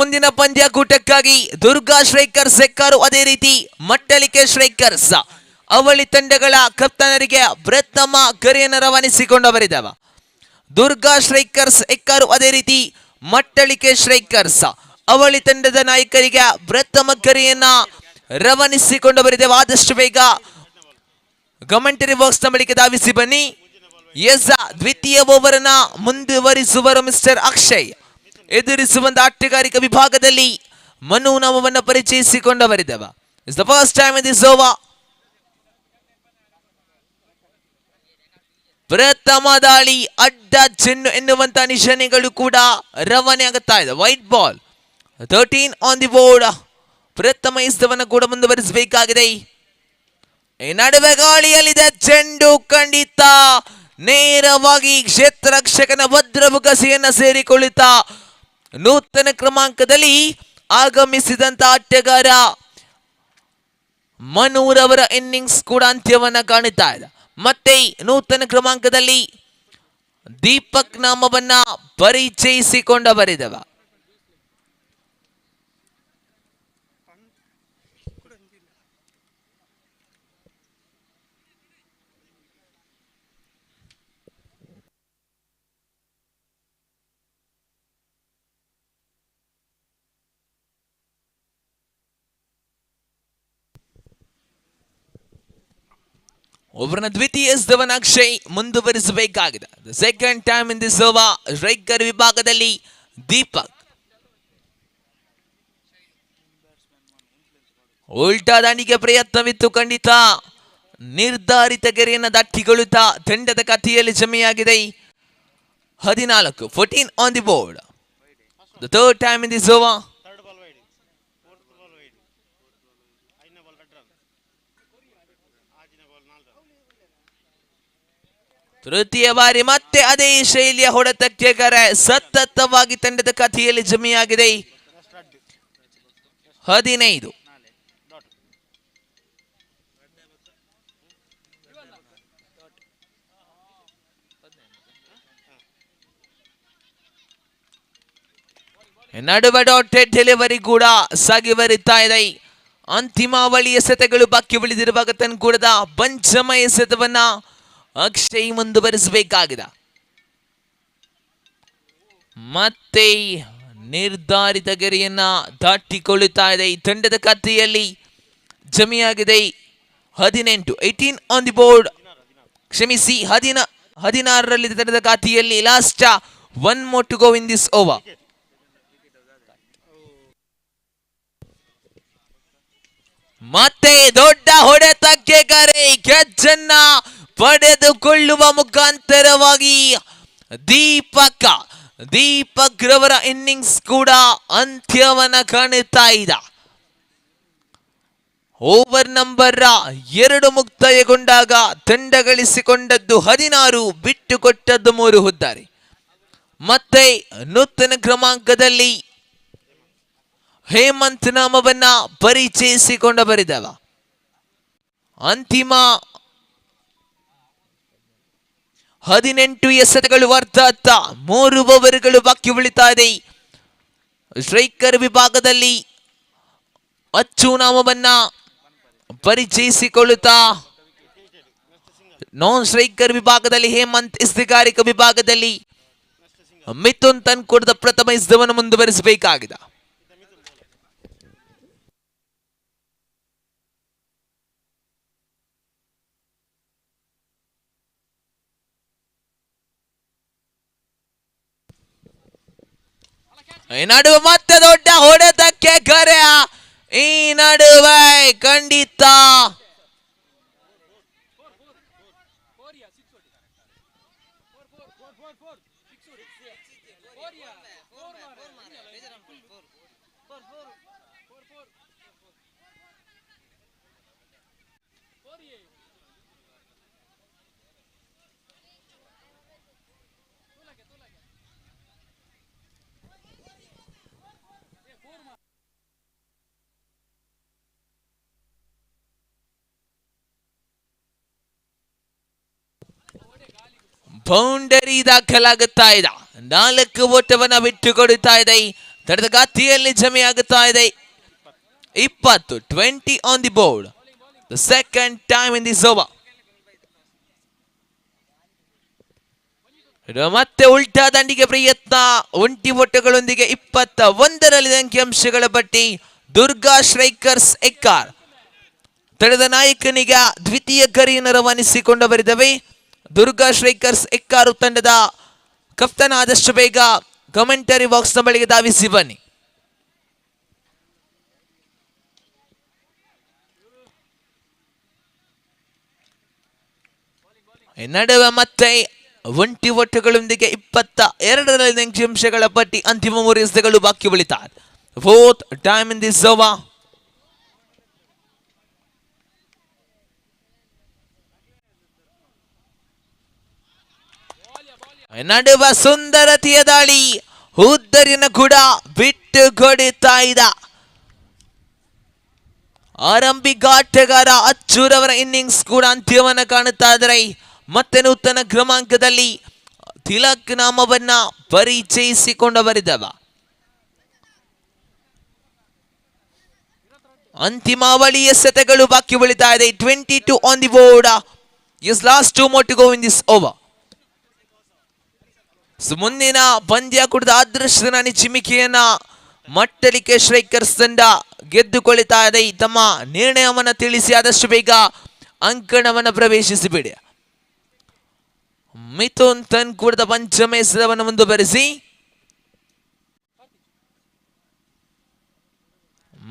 ಮುಂದಿನ ಪಂದ್ಯಾಕೂಟಕ್ಕಾಗಿ ದುರ್ಗಾ ಶ್ರೈಕರ್ಸ್ ಯೆಕ್ಕಾರು ಅದೇ ರೀತಿ ಮಟ್ಟಳಿಕೆ ಶ್ರೈಕರ್ಸ್ ಅವಳಿ ತಂಡಗಳ ಕಪ್ತಾನರಿಗೆ ಪ್ರಥಮ ಕರೆಯನ್ನು ರವಾನಿಸಿಕೊಂಡು ಬರಿದವ. ದುರ್ಗಾ ಶ್ರೈಕರ್ಸ್ ಯೆಕ್ಕಾರು ಅದೇ ರೀತಿ ಮಟ್ಟಳಿಕೆ ಶ್ರೈಕರ್ಸ್ ಅವಳಿ ತಂಡದ ನಾಯಕರಿಗೆ ಪ್ರಥಮ ಕರೆಯನ್ನ ರವಾನಿಸಿಕೊಂಡು ಬರಿದವ. ಆದಷ್ಟು ಬೇಗ ಕಮೆಂಟರಿ ಬಾಕ್ಸ್ ನ ಬಳಿಗೆ ಧಾವಿಸಿ ಬನ್ನಿ. ದ್ವಿತೀಯ ಓವರ್ ಅನ್ನ ಮುಂದುವರಿಸುವರು ಮಿಸ್ಟರ್ ಅಕ್ಷಯ್. ಎದುರಿಸುವಂತ ಆಟಗಾರಿಕ ವಿಭಾಗದಲ್ಲಿ ಮನು ನಾಮವನ್ನು ಪರಿಚಯಿಸಿಕೊಂಡ ಬರಿದವ. It's the first time in this over. ಪ್ರಥಮ ದಾಳಿ ಅಡ್ಡ ಚೆನ್ನು ಎನ್ನುವಂತ ನಿಶಾನೆಗಳು ಕೂಡ ರವಾನೆ ಆಗುತ್ತಾ ಇದೆ. White ball. 13 on the board. ಪ್ರಥಮ ಎಸೆತವನ್ನು ಕೂಡ ಮುಂದುವರಿಸಬೇಕಾಗಿದೆ. ಈ ನಡುವೆ ಗಾಳಿಯಲ್ಲಿದೆ ಚೆಂಡು ಖಂಡಿತ ನೇರವಾಗಿ ಕ್ಷೇತ್ರ ರಕ್ಷಕನ ಭದ್ರಮುಖಸಿಯನ್ನ ಸೇರಿಕೊಳ್ಳುತ್ತಾ ನೂತನ ಕ್ರಮಾಂಕದಲ್ಲಿ ಆಗಮಿಸಿದಂತ ಆಟಗಾರ ಮನೂರವರ ಇನ್ನಿಂಗ್ಸ್ ಕೂಡ ಅಂತ್ಯವನ್ನ ಕಾಣುತ್ತಾ ಇದೆ. ಮತ್ತೆ ನೂತನ ಕ್ರಮಾಂಕದಲ್ಲಿ ದೀಪಕ್ ನಾಮವನ್ನ ಪರಿಚಯಿಸಿಕೊಂಡ ಬರೆದವ. ಒಬ್ಬರನ್ನ ದ್ವಿತೀಯ ಎಸೆತವನ್ನು ಅಕ್ಷಯ್ ಮುಂದುವರಿಸಬೇಕಾಗಿದೆ. Second time in this over. Striker ವಿಭಾಗದಲ್ಲಿ ದೀಪಕ್. ಉಲ್ಟಾ ದಾಂಡಿಗೆ ಪ್ರಯತ್ನವಿತ್ತು ಖಂಡಿತ. ನಿರ್ಧಾರಿತ ಗೆರೆಯನ್ನು ದಾಟಿಕೊಳ್ಳುತ್ತಾ ತಂಡದ ಖಾತೆಯಲ್ಲಿ ಜಮೆಯಾಗಿದೆ 14. 14 on the board. The third time in this over. ತೃತೀಯ ಬಾರಿ ಮತ್ತೆ ಅದೇ ಶೈಲಿಯ ಹೊಡೆತಕ್ಕೆ ಕರೆ ಸತತವಾಗಿ ತಂಡದ ಖಾತೆಯಲ್ಲಿ ಜಮೆಯಾಗಿದೆ 15. ನಡುವೆ ಡಾಟೆಡ್ ಡೆಲಿವರಿ ಕೂಡ ಸಾಗಿ ಬರುತ್ತಾ ಇದೆ. ಅಂತಿಮ ಅವಳಿ ಎಸೆತಗಳು ಬಾಕಿ ಉಳಿದಿರುವಾಗ ತನ್ಕೂಡದ ಪಂಚಮ ಎಸೆತವನ್ನ ಅಕ್ಷಯ್ ಮುಂದುವರಿಸಬೇಕಾಗಿದೆ. ಮತ್ತೆ ನಿರ್ಧಾರಿತ ಗೆರೆಯನ್ನ ದಾಟಿಕೊಳ್ಳುತ್ತಾ ಇದೆ. ಈ ತಂಡದ ಖಾತೆಯಲ್ಲಿ ಜಮೆಯಾಗಿದೆ 18. 18 ಆನ್ ದಿ ಬೋರ್ಡ್. ಕ್ಷಮಿಸಿ 16ರಲ್ಲಿ ತಂಡದ ಖಾತೆಯಲ್ಲಿ. Last 1 more to go in this over. ಮತ್ತೆ ದೊಡ್ಡ ಹೊಡೆತಕ್ಕೆ ಕರೆ ಕ್ಯಾಚನ್ನ ಪಡೆದುಕೊಳ್ಳುವ ಮುಖಾಂತರವಾಗಿ ದೀಪಕ್ ರವರ ಇನ್ನಿಂಗ್ಸ್ ಕೂಡ ಅಂತ್ಯವನ್ನ ಕಾಣುತ್ತಾ ಇದೆ. ಓವರ್ ನಂಬರ್ 2 ಮುಕ್ತಾಯಗೊಂಡಾಗ ತಂಡ ಗಳಿಸಿಕೊಂಡದ್ದು 16, ಬಿಟ್ಟುಕೊಟ್ಟದ್ದು 3 ಹುದ್ದಾರಿ. ಮತ್ತೆ ನೂತನ ಕ್ರಮಾಂಕದಲ್ಲಿ ಹೇಮಂತ್ ನಾಮವನ್ನ ಪರಿಚಯಿಸಿಕೊಂಡ ಬರಿದವ. ಅಂತಿಮ 18 ಎಸೆತಗಳು ಅರ್ಥಾತ್ 3 ಓವರ್ಗಳು ಬಾಕಿ ಉಳಿತಾ ಇದೆ. ಸ್ಟ್ರೈಕರ್ ವಿಭಾಗದಲ್ಲಿ ಅಚ್ಚು ನಾಮವನ್ನ ಪರಿಚಯಿಸಿಕೊಳ್ಳುತ್ತಾ, ನಾನ್ ಸ್ಟ್ರೈಕರ್ ವಿಭಾಗದಲ್ಲಿ ಹೇಮಂತ್, ಇಸ್ತಿಗಾರಿಕ ವಿಭಾಗದಲ್ಲಿ ಮಿಥುನ್ ತನ್ಕೂಡದ ಪ್ರಥಮ ಇಸದವನ್ನು ಮುಂದುವರಿಸಬೇಕಾಗಿದೆ. ಈ ನಡುವೆ ಮತ್ತೆ ದೊಡ್ಡ ಹೊಡೆತಕ್ಕೆ ಕರೆ. ಈ ನಡುವೆ ಖಂಡಿತ ಬೌಂಡರಿ ದಾಖಲಾಗುತ್ತಾ ಇದೆ. 4 ಓಟವನ್ನ ಬಿಟ್ಟುಕೊಡುತ್ತಾ ಇದೆ. ತಡೆದ ಗಾತಿಯಲ್ಲಿ ಜಮೆಯಾಗುತ್ತಾ ಇದೆ. 20 on the board. The second time in this over. ಮತ್ತೆ ಉಲ್ಟಾ ದಂಡಿಗೆ ಪ್ರಯತ್ನ. 20 ಓಟಗಳೊಂದಿಗೆ 21ರಲ್ಲಿ ಅಂಕಿಅಂಶಗಳ ಪಟ್ಟಿ. ದುರ್ಗಾ ಸ್ಟ್ರೈಕರ್ಸ್ ಎಕ್ಕಾರ್ ತಡೆದ ನಾಯಕನಿಗೆ ದ್ವಿತೀಯ ಕರಿಯನ್ನು ರವಾನಿಸಿಕೊಂಡ ಬರಿದವೆ. ದುರ್ಗಾ ಸ್ಟ್ರೈಕರ್ಸ್ ಎಕ್ಕಾರು ತಂಡದ ಕಪ್ತಾನ ಆದಷ್ಟು ಬೇಗ ಕಮೆಂಟರಿ ಬಾಕ್ಸ್ ನ ಬಳಿಗೆ ಧಾವಿಸಿ ಬನ್ನಿ. ನಡುವೆ ಮತ್ತೆ 20 ಓಟಗಳೊಂದಿಗೆ 22ರಲ್ಲಿ ಅಂಕಿಅಂಶಗಳ ಪಟ್ಟಿ. ಅಂತಿಮ 3 ಎಸೆತಗಳು ಬಾಕಿ ಉಳಿತಾರೆ. Fourth time in this over. ನಡುವ ಸುಂದರತೆಯ ದಾಳಿ. ಹುದ್ದರಿಯನ್ನು ಕೂಡ ಬಿಟ್ಟು ಕೊಡುತ್ತಾ ಇದ್ದ ಆರಂಭಿಕ ಆಟಗಾರ ಅಚ್ಚೂರವರ ಇನ್ನಿಂಗ್ಸ್ ಕೂಡ ಅಂತ್ಯವನ್ನು ಕಾಣುತ್ತಾ ಇದ್ದಾರೆ. ಮತ್ತೆ ನೂತನ ಕ್ರಮಾಂಕದಲ್ಲಿ ತಿಲಕ್ ನಾಮವನ್ನ ಪರಿಚಯಿಸಿಕೊಂಡ ಬರಿದವ. ಅಂತಿಮಾವಳಿ ಎಸೆತಗಳು ಬಾಕಿ ಉಳಿತಾ ಇದೆ. 22 on the board. Is last 2 more to go in this over. ಮುಂದಿನ ಪಂದ್ಯಾಕೂಟದ ಅದೃಷ್ಟದ ಚಿಮಿಕೆಯನ್ನ ಮಟ್ಟಲಿಕೆ ಸ್ಟ್ರೈಕರ್ಸ್ ತಂಡ ಗೆದ್ದುಕೊಳ್ತಾ ಇದೆ. ತಮ್ಮ ನಿರ್ಣಯವನ್ನ ತಿಳಿಸಿ ಆದಷ್ಟು ಬೇಗ ಅಂಕಣವನ್ನ ಪ್ರವೇಶಿಸಿಬಿಡಿ. ಮಿಥುನ್ ತನ್ಕೂಡದ ಪಂಚಮ ಎಸೆತವನ್ನು ಮುಂದುವರಿಸಿ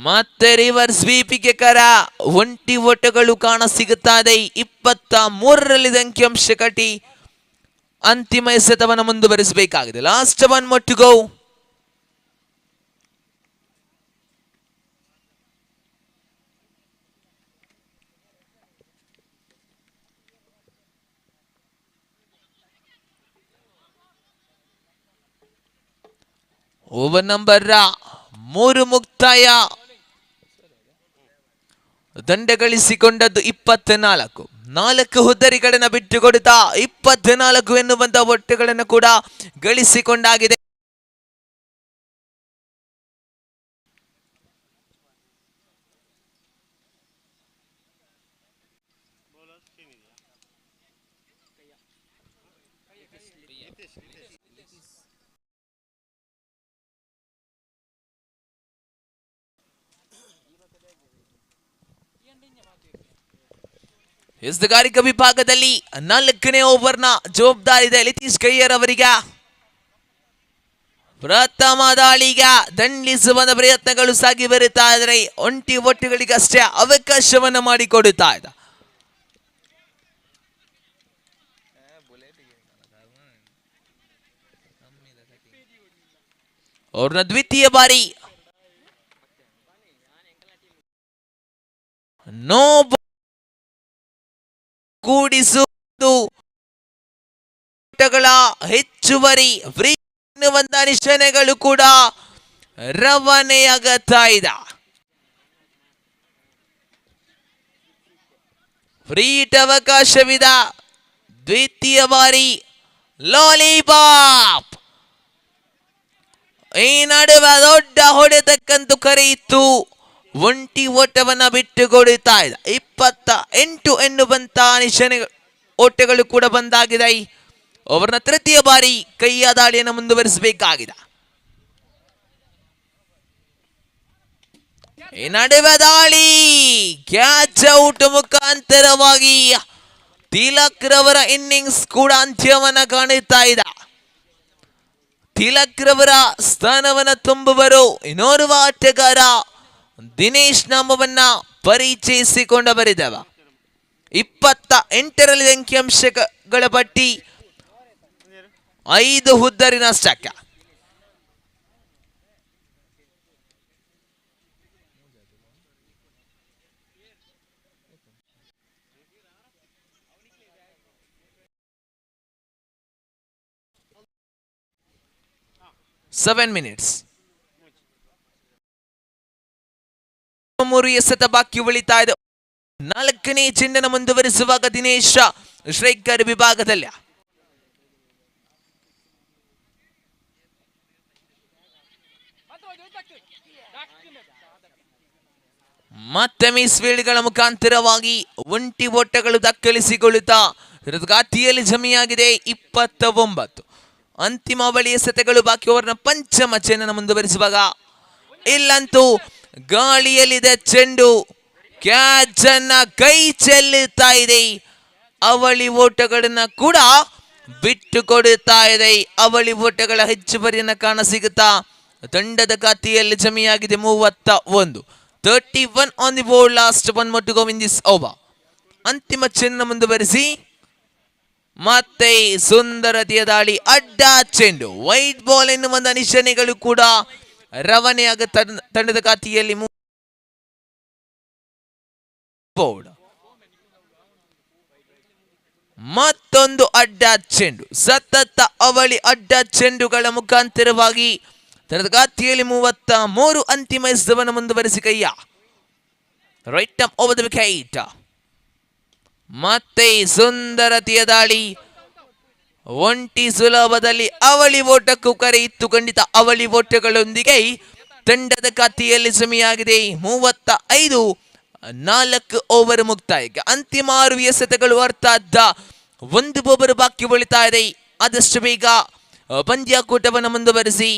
ಮತ್ತೆ ರಿವರ್ಸ್ ಸ್ವೀಪಿಗೆ ಕರ. 20 ಓಟಗಳು ಕಾಣ ಸಿಗುತ್ತಾ ಇದೆ. 23ರಲ್ಲಿ ಅಂಕಿಅಂಶ ಕಟ್ಟಿ ಅಂತಿಮ ಎಸೆತವನ್ನು ಮುಂದುವರಿಸಬೇಕಾಗಿದೆ. Last 1 more to go. Over number 3 ಮುಕ್ತಾಯ. ದಂಡ ಗಳಿಸಿಕೊಂಡದ್ದು 24. 4 ಹುದ್ದರಿಗಳನ್ನು ಬಿಟ್ಟುಕೊಡುತ್ತಾ 24 ಎನ್ನುವಂತ ಒಟ್ಟುಗಳನ್ನು ಕೂಡ ಗಳಿಸಿಕೊಂಡಾಗಿದೆ. ಎಸೆಗಾರಿಕಾ ವಿಭಾಗದಲ್ಲಿ 4ನೇ ಓವರ್ನ ಜವಾಬ್ದಾರಿ ಇದೆ ಲಿತೀಶ್ ಕಯ್ಯರ್ ಅವರಿಗೆ. ಪ್ರಥಮ ದಾಳಿಗೆ ದಂಡಿಸುವ ಪ್ರಯತ್ನಗಳು ಸಾಗಿ ಬರುತ್ತಾ ಇದ್ರೆ 20 ಒಟ್ಟುಗಳಿಗಷ್ಟೇ ಅವಕಾಶವನ್ನು ಮಾಡಿಕೊಡುತ್ತಾ ಇದೆ. ಅವ್ರನ್ನ ದ್ವಿತೀಯ ಬಾರಿ ನೋ ಕೂಡಿಸುವುದು ಹೆಚ್ಚುವರಿ ಫ್ರೀ ಎನ್ನುವಂತ ನಿಶಾನೆಗಳು ಕೂಡ ರವಾನೆಯಾಗುತ್ತಾ ಇದೆ. ಫ್ರೀಟ್ ಅವಕಾಶವಿದೆ. ದ್ವಿತೀಯ ಬಾರಿ ಲಾಲಿಪಾಪ್. ಈ ನಡುವೆ ದೊಡ್ಡ ಹೊಡೆತಕ್ಕಂತೂ ಕರೆಯಿತು. ಒಂಟಿ ಓಟವನ್ನ ಬಿಟ್ಟುಕೊಡುತ್ತಾ ಇದೆ. 28 ಎನ್ನುವಂತ ನಿಶಾನೆ ಓಟಗಳು ಕೂಡ ಬಂದಾಗಿದೆ. ಅವರನ್ನ ತೃತೀಯ ಬಾರಿ ಕೈಯ ದಾಳಿಯನ್ನು ಮುಂದುವರಿಸಬೇಕಾಗಿದೆ. ಈ ನಡುವೆ ದಾಳಿ ಕ್ಯಾಚ್ ಔಟ್ ಮುಖಾಂತರವಾಗಿ ತಿಲಕ್ ರವರ ಇನ್ನಿಂಗ್ಸ್ ಕೂಡ ಅಂತ್ಯವನ್ನ ಕಾಣುತ್ತಾ ಇದೆ. ತಿಲಕ್ ರವರ ಸ್ಥಾನವನ್ನ ತುಂಬುವರು ಇನ್ನೋರ್ವ ಆಟಗಾರ ದಿನೇಶ್ ನಾಮವನ್ನ ಪರಿಚಯಿಸಿಕೊಂಡ ಬರಿದವ. 28ರಲ್ಲಿ ಅಂಕಿಅಂಶಗಳ ಪಟ್ಟಿ 5 ಹುದ್ದರಿನಷ್ಟಕ್ಕೆ. Seven minutes. 3 ಎಸೆತ ಬಾಕಿ ಉಳಿತಾ ಇದೆ. 4ನೇ ಚೆಂಡನ್ನು ಮುಂದುವರಿಸುವಾಗ ದಿನೇಶ್ ಶ್ರೈಕರ್ ವಿಭಾಗದಲ್ಲಿ ಮತ್ತೆ ಮಿಸ್ ಫೀಲ್ಡ್ಗಳ ಮುಖಾಂತರವಾಗಿ ಒಂಟಿ ಓಟಗಳು ದಾಖಲಿಸಿಕೊಳ್ಳುತ್ತಾ ಗಾತಿಯಲ್ಲಿ ಜಮೆಯಾಗಿದೆ 29. ಅಂತಿಮ ಬಳಿ ಎಸೆತಗಳು ಬಾಕಿ. ಓವರ್ನ ಪಂಚಮ ಚೆಂಡನ್ನು ಮುಂದುವರಿಸುವಾಗ ಇಲ್ಲಂತೂ ಗಾಳಿಯಲ್ಲಿದೆ ಚೆಂಡು. ಕ್ಯಾಚ್ ಅನ್ನ ಕೈ ಚೆಲ್ಲುತ್ತಾ ಇದೆ. ಅವಳಿ ಓಟಗಳನ್ನ ಕೂಡ ಬಿಟ್ಟು ಕೊಡುತ್ತಾ ಇದೆ. ಅವಳಿ ಓಟಗಳ ಹೆಚ್ಚುವರಿಯನ್ನ ಕಾಣಸಿಗುತ್ತಾ ತಂಡದ ಖಾತೆಯಲ್ಲಿ ಜಮೆಯಾಗಿದೆ 31. 31 on the board. Last one more to go in this over. ಅಂತಿಮ ಚೆಂಡನ್ನು ಮುಂದುವರಿಸಿ ಮತ್ತೆ ಸುಂದರತೆಯ ದಾಳಿ. ಅಡ್ಡ ಚೆಂಡು ವೈಟ್ ಬಾಲ್ ಎನ್ನುವ ನಿಶಾನೆಗಳು ಕೂಡ ರವಾನೆಯಾಗ ತಂಡದ ಖಾತೆಯಲ್ಲಿ ಮತ್ತೊಂದು ಅಡ್ಡ ಚೆಂಡು. ಸತತ ಅವಳಿ ಅಡ್ಡ ಚೆಂಡುಗಳ ಮುಖಾಂತರವಾಗಿ ತಂಡದ ಖಾತೆಯಲ್ಲಿ 33. ಅಂತಿಮ ಎಸೆತವನ್ನು ಮುಂದುವರಿಸಿ ಕೈಯ ರೈಟ್ ಅಪ್ ಓವರ್ ದ ವಿಕೆಟ್. ಮತ್ತೆ ಸುಂದರತೆಯ ದಾಳಿ. ಒಂಟಿ ಸುಲಭದಲ್ಲಿ ಅವಳಿ ಓಟಕ್ಕೂ ಕರೆಯಿತ್ತು. ಖಂಡಿತ ಅವಳಿ ಓಟಗಳೊಂದಿಗೆ ತಂಡದ ಖಾತೆಯಲ್ಲಿ ಜಮೆಯಾಗಿದೆ 35. 4 ಓವರ್ ಮುಕ್ತಾಯಕ್ಕೆ. ಅಂತಿಮ 6 ಎಸೆತಗಳು ಅರ್ಥಾತ್ 1 ಓವರ್ ಬಾಕಿ ಉಳಿತಾ ಇದೆ. ಆದಷ್ಟು ಬೇಗ ಪಂದ್ಯಾಕೂಟವನ್ನು ಮುಂದುವರಿಸಿ.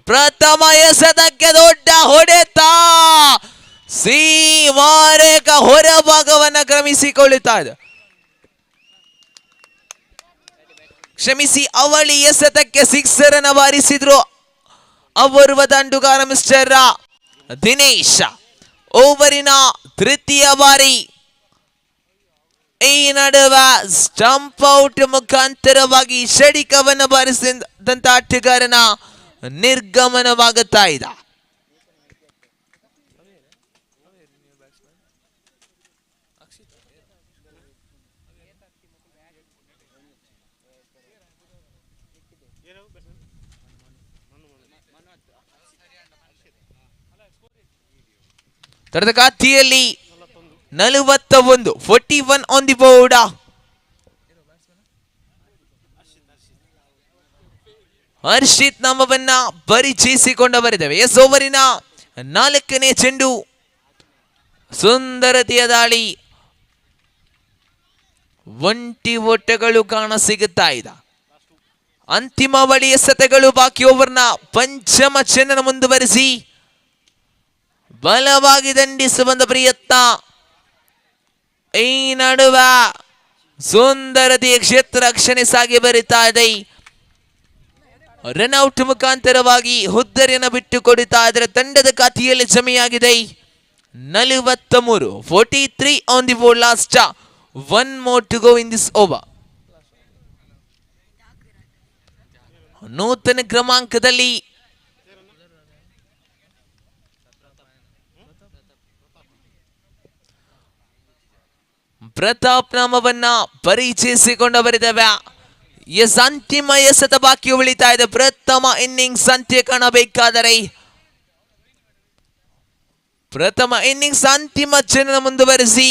ಪ್ರಥಮ ಎಸೆತಕ್ಕೆ ದೊಡ್ಡ ಹೊಡೆತ. ಸೀಮಾರೇಖ ಹೊರಭಾಗವನ್ನ ಕ್ರಮಿಸಿಕೊಳ್ಳುತ್ತಾ ಇದೆ. ಕ್ಷಮಿಸಿ, ಅವಳಿ ಎಸೆತಕ್ಕೆ ಸಿಕ್ಸರ್ ಅನ್ನು ಬಾರಿಸಿದ್ರು ಅವರುವ ದಂಡುಗಾರ ಮಿಸ್ಟರ್ ದಿನೇಶ್. ಓವರಿನ ತೃತೀಯ ಬಾರಿ ಈ ನಡುವೆ ಸ್ಟಂಪ್ ಔಟ್ ಮುಖಾಂತರವಾಗಿ ಷಡಿಕವನ್ನು ಬಾರಿಸಿದಂತ ಆಟಗಾರನ ನಿರ್ಗಮನವಾಗುತ್ತಾ ಇದೆ. ತರದ ಖಾತೆಯಲ್ಲಿ 41. 41 on the board. ಹರ್ಷಿತ್ ನಾಮವನ್ನ ಪರಿಚಯಿಸಿಕೊಂಡ ಬರಿದ್ದೇವೆ. ಎಸ್, ಓವರಿನ 4ನೇ ಚೆಂಡು. ಸುಂದರತೆಯ ದಾಳಿ. ಒಂಟಿ ಓಟಗಳು ಕಾಣ ಸಿಗುತ್ತಾ ಇದೆ. ಅಂತಿಮ ಬಳಿ ಎಸೆತಗಳು ಬಾಕಿ. ಓವರ್ನ ಪಂಚಮ ಚೆಂಡನ್ನು ಮುಂದುವರಿಸಿ ಬಲವಾಗಿ ದಂಡಿಸುವ ಪ್ರಯತ್ನ. ಈ ನಡುವ ಸುಂದರತೆಯ ಕ್ಷೇತ್ರ ರಕ್ಷಣೆ ಸಾಗಿ ಬರಿತಾ ಇದೆ. ರನ್ಔಟ್ ಮುಖಾಂತರವಾಗಿ ಹುದ್ದರಿಯನ್ನು ಬಿಟ್ಟು ಕೊಡುತ್ತಾ ಇದ್ರೆ ತಂಡದ ಖಾತೆಯಲ್ಲಿ ಜಮೆಯಾಗಿದೆ 43. 43 on the board. Last 1 more to go in this over. ನೂತನ ಕ್ರಮಾಂಕದಲ್ಲಿ ಪ್ರತಾಪ್ ನಾಮವನ್ನ ಪರಿಚಯಿಸಿಕೊಂಡ ಬರಿದವೆ. ಎಸ್, ಅಂತಿಮ ಎಸೆತ ಬಾಕಿ ಉಳಿತಾ ಇದೆ. ಪ್ರಥಮ ಇನ್ನಿಂಗ್ಸ್ ಅಂತ್ಯ ಕಾಣಬೇಕಾದರೆ ಪ್ರಥಮ ಇನ್ನಿಂಗ್ಸ್ ಅಂತಿಮ ಚೆಂಡನ್ನು ಮುಂದುವರಿಸಿ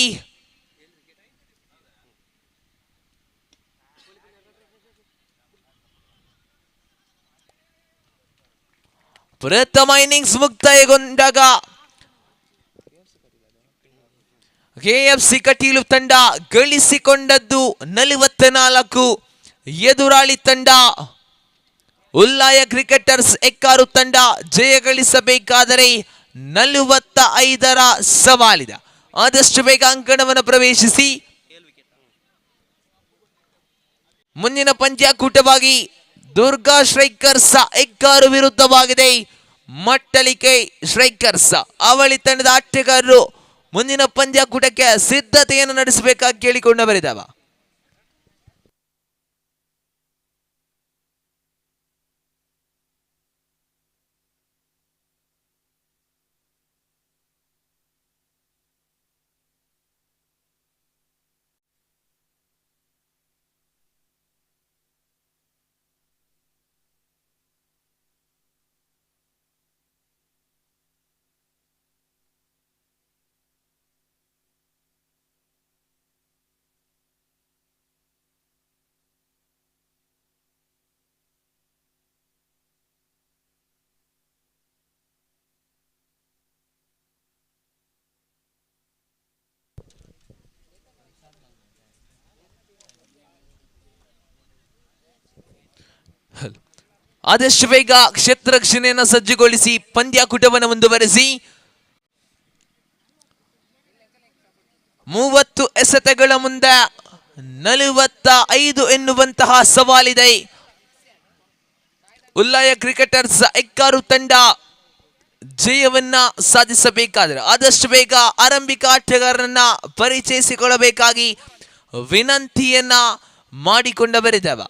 ಪ್ರಥಮ ಇನ್ನಿಂಗ್ಸ್ ಮುಕ್ತಾಯಗೊಂಡಾಗ ಕೆಎಫ್ಸಿ ಕಟೀಲು ತಂಡ ಗಳಿಸಿಕೊಂಡದ್ದು 44. ಎದುರಾಳಿ ತಂಡ ಉಲ್ಲಾಯ ಕ್ರಿಕೆಟರ್ಸ್ ಎಕ್ಕಾರು ತಂಡ ಜಯ ಗಳಿಸಬೇಕಾದರೆ 45ರ ಸವಾಲಿದೆ. ಆದಷ್ಟು ಬೇಗ ಅಂಕಣವನ್ನು ಪ್ರವೇಶಿಸಿ ಮುಂದಿನ ಪಂದ್ಯಾಕೂಟವಾಗಿ ದುರ್ಗಾ ಸ್ಟ್ರೈಕರ್ಸ್ ಎಕ್ಕಾರು ವಿರುದ್ಧವಾಗಿದೆ. ಮಟ್ಟಳಿಕೆ ಸ್ಟ್ರೈಕರ್ಸ್ ಅವಳಿ ತಂಡದ ಆಟಗಾರರು ಮುಂದಿನ ಪಂದ್ಯಾಕೂಟಕ್ಕೆ ಸಿದ್ಧತೆಯನ್ನು ನಡೆಸಬೇಕಾಗಿ ಕೇಳಿಕೊಂಡು ಬರಿದವ. ಆದಷ್ಟು ಬೇಗ ಕ್ಷೇತ್ರ ರಕ್ಷಣೆಯನ್ನು ಸಜ್ಜುಗೊಳಿಸಿ ಪಂದ್ಯಾಕೂಟವನ್ನು ಮುಂದುವರೆಸಿ 30 ಎಸೆತಗಳ ಮುಂದೆ 45 ಎನ್ನುವಂತಹ ಸವಾಲಿದೆ. ಉಲ್ಲಾಯ ಕ್ರಿಕೆಟರ್ಸ್ ಎಕ್ಕಾರು ತಂಡ ಜಯವನ್ನ ಸಾಧಿಸಬೇಕಾದ್ರೆ ಆದಷ್ಟು ಬೇಗ ಆರಂಭಿಕ ಆಟಗಾರರನ್ನ ಪರಿಚಯಿಸಿಕೊಳ್ಳಬೇಕಾಗಿ ವಿನಂತಿಯನ್ನ ಮಾಡಿಕೊಂಡ ಬರೆದವ.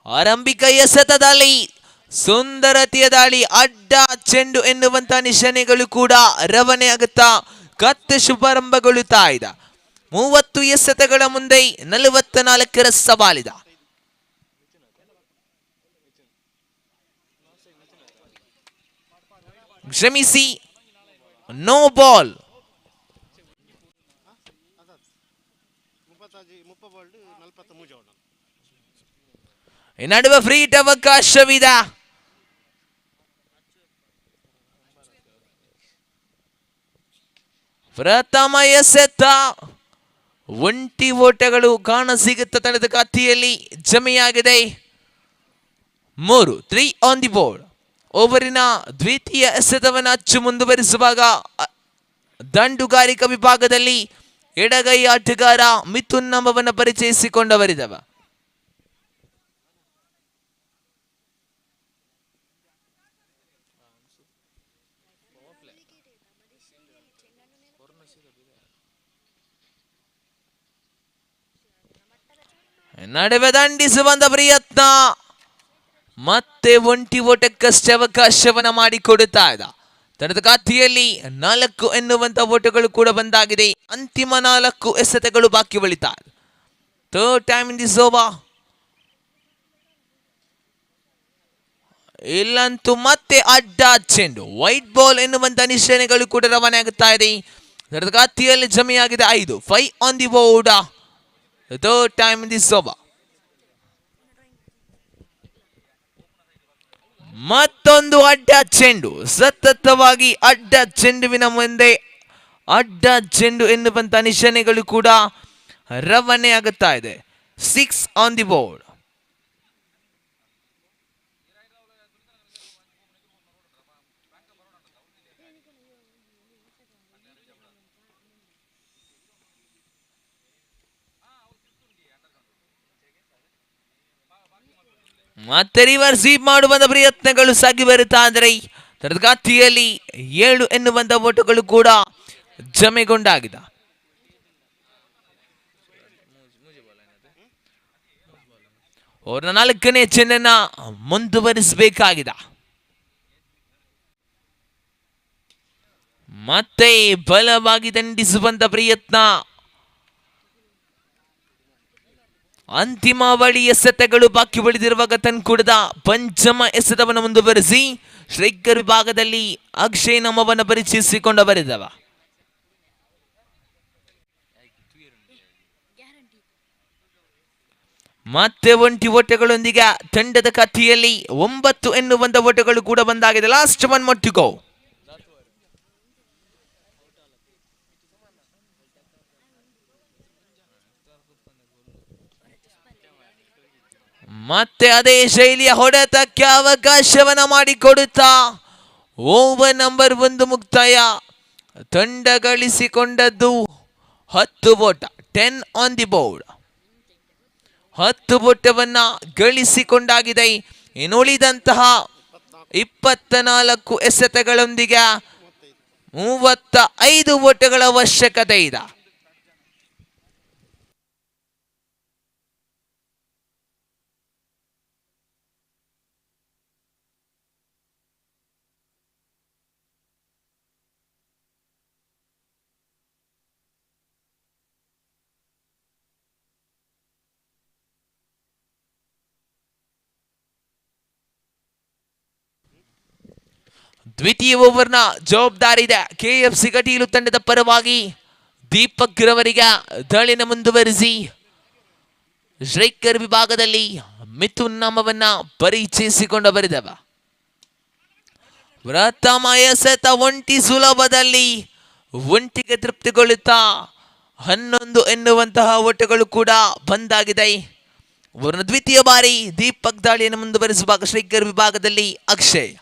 ಆರಂಭಿಕ ಎಸೆತದಲ್ಲಿ ಸುಂದರತೆಯ ದಾಳಿ, ಅಡ್ಡ ಚೆಂಡು ಎನ್ನುವಂತ ನಿಶಾನೆಗಳು ಕೂಡ ರವಾನೆಯಾಗುತ್ತಾ ಕತ್ತೆ ಶುಭಾರಂಭಗೊಳ್ಳುತ್ತಾ ಇದೆ. 30 ಎಸೆತಗಳ ಮುಂದೆ 44ರ ಸವಾಲಿದ. ಕ್ಷಮಿಸಿ, ನೋ ಬಾಲ್. ಈ ನಡುವೆ ಫ್ರೀ ಹಿಟ್ ಅವಕಾಶವಿದೆ. ಪ್ರಥಮ ಎಸೆತ ಒಂಟಿ ಓಟಗಳು ಕಾಣಸಿಗುತ್ತ ತಂಡದ ಖಾತೆಯಲ್ಲಿ ಜಮೆಯಾಗಿದೆ. 3 ಆನ್ ದಿ ಬೋರ್ಡ್. ಓವರಿನ ದ್ವಿತೀಯ ಎಸೆತವನ್ನು ಅಚ್ಚು ಮುಂದುವರಿಸುವಾಗ ದಂಡುಗಾರಿಕಾ ವಿಭಾಗದಲ್ಲಿ ಎಡಗೈ ಆಟಗಾರ ಮಿಥುನ್ ನಮವನ್ನು ಪರಿಚಯಿಸಿಕೊಂಡವರಿದವ. ನಡುವೆ ದಂಡಿಸುವಂತ ಪ್ರಯತ್ನ, ಮತ್ತೆ ಒಂಟಿ ಓಟಕ್ಕಷ್ಟೇ ಅವಕಾಶವನ್ನ ಮಾಡಿಕೊಡುತ್ತಾ ಇದ್ದ. ತನ್ನದ ಖಾತೆಯಲ್ಲಿ 4 ಎನ್ನುವಂತ ಓಟಗಳು ಕೂಡ ಬಂದಾಗಿದೆ. ಅಂತಿಮ 4 ಎಸೆತಗಳು ಬಾಕಿ ಉಳಿತಾ ಇದೆ. Third time in this over. ಇಲ್ಲಂತೂ ಮತ್ತೆ ಅಡ್ಡ ಚೆಂಡು, ವೈಟ್ ಬಾಲ್ ಎನ್ನುವಂತ ನಿಶಾನೆಗಳು ಕೂಡ ರವಾನೆ ಆಗುತ್ತಾ ಇದೆ. ತನ್ನದ ಖಾತೆಯಲ್ಲಿ ಜಮೆಯಾಗಿದೆ 5 on the board. Third time in this over. ಮತ್ತೊಂದು ಅಡ್ಡ ಚೆಂಡು, ಸತತವಾಗಿ ಅಡ್ಡ ಚೆಂಡುವಿನ ಮುಂದೆ ಅಡ್ಡ ಚೆಂಡು ಎನ್ನುವಂತ ನಿಶಾನೆಗಳು ಕೂಡ ರವಾನೆ ಆಗುತ್ತಾ ಇದೆ. 6 ಆನ್ ದಿ ಬೋರ್ಡ್. ಮತ್ತೆ ರಿವರ್ಸ್ ಸ್ವೀಪ್ ಮಾಡುವಂತ ಪ್ರಯತ್ನಗಳು ಸಾಗಿ ಬರುತ್ತಾ ಅಂದರೆ ತರದ ಖಾತೆಯಲ್ಲಿ 7 ಎನ್ನುವಂತ ಓಟಗಳು ಕೂಡ ಜಮೆಗೊಂಡಾಗಿದೆ. ಅವರ 4ನೇ ಚೆಂಡನ್ನ ಮುಂದುವರಿಸಬೇಕಾಗಿದೆ. ಮತ್ತೆ ಬಲವಾಗಿ ದಂಡಿಸುವಂತ ಪ್ರಯತ್ನ, ಅಂತಿಮ ಬಳಿ ಎಸೆತಗಳು ಬಾಕಿ ಉಳಿದಿರುವಾಗ ತನ್ಕೂಡದ ಪಂಚಮ ಎಸೆತವನ್ನು ಮುಂದುವರಿಸಿ ಶ್ರೀಕರ್ ವಿಭಾಗದಲ್ಲಿ ಅಕ್ಷಯ್ ನಮವನ್ನು ಪರಿಚಯಿಸಿಕೊಂಡ ಬರೆದವ. ಮತ್ತೆ ಒಂಟಿ ಓಟಗಳೊಂದಿಗೆ ತಂಡದ ಖಾತೆಯಲ್ಲಿ 9 ಎನ್ನುವಂತ ಓಟಗಳು ಕೂಡ ಬಂದಾಗಿದೆ. Last one more to go. ಮತ್ತೆ ಅದೇ ಶೈಲಿಯ ಹೊಡೆತಕ್ಕೆ ಅವಕಾಶವನ್ನ ಮಾಡಿಕೊಡುತ್ತಾ ಓವರ್ ನಂಬರ್ 1 ಮುಕ್ತಾಯ. ತಂಡ ಗಳಿಸಿಕೊಂಡದ್ದು 10 ಓಟ, 10 ಆನ್ ದಿ ಬೋರ್ಡ್. 10 ಓಟವನ್ನ ಗಳಿಸಿಕೊಂಡಾಗಿದೆ. ಇನ್ನುಳಿದಂತಹ 24 ಎಸೆತಗಳೊಂದಿಗೆ 35 ಓಟಗಳ ಅವಶ್ಯಕತೆ ಇದೆ. ದ್ವಿತೀಯ ಓವರ್ನ ಜವಾಬ್ದಾರಿ ಇದೆ ಕೆಎಫ್ಸಿ ಕಟೀಲು ತಂಡದ ಪರವಾಗಿ ದೀಪಕ್ ರವರಿಗೆ. ದಾಳಿನ ಮುಂದುವರಿಸಿ ಶ್ರೀಕರ್ ವಿಭಾಗದಲ್ಲಿ ಮಿಥುನ್ ನಾಮವನ್ನ ಪರಿಚಯಿಸಿಕೊಂಡ ಬರೆದವ. ಪ್ರಥಮ ಎಸೆತ ಒಂಟಿ ಸುಲಭದಲ್ಲಿ ಒಂಟಿಗೆ ತೃಪ್ತಿಗೊಳ್ಳುತ್ತಾ 11 ಎನ್ನುವಂತಹ ಓಟಗಳು ಕೂಡ ಬಂದಾಗಿದೆ. ದ್ವಿತೀಯ ಬಾರಿ ದೀಪಕ್ ದಾಳಿಯನ್ನು ಮುಂದುವರಿಸುವಾಗ ಶ್ರೀಕರ್ ವಿಭಾಗದಲ್ಲಿ ಅಕ್ಷಯ್.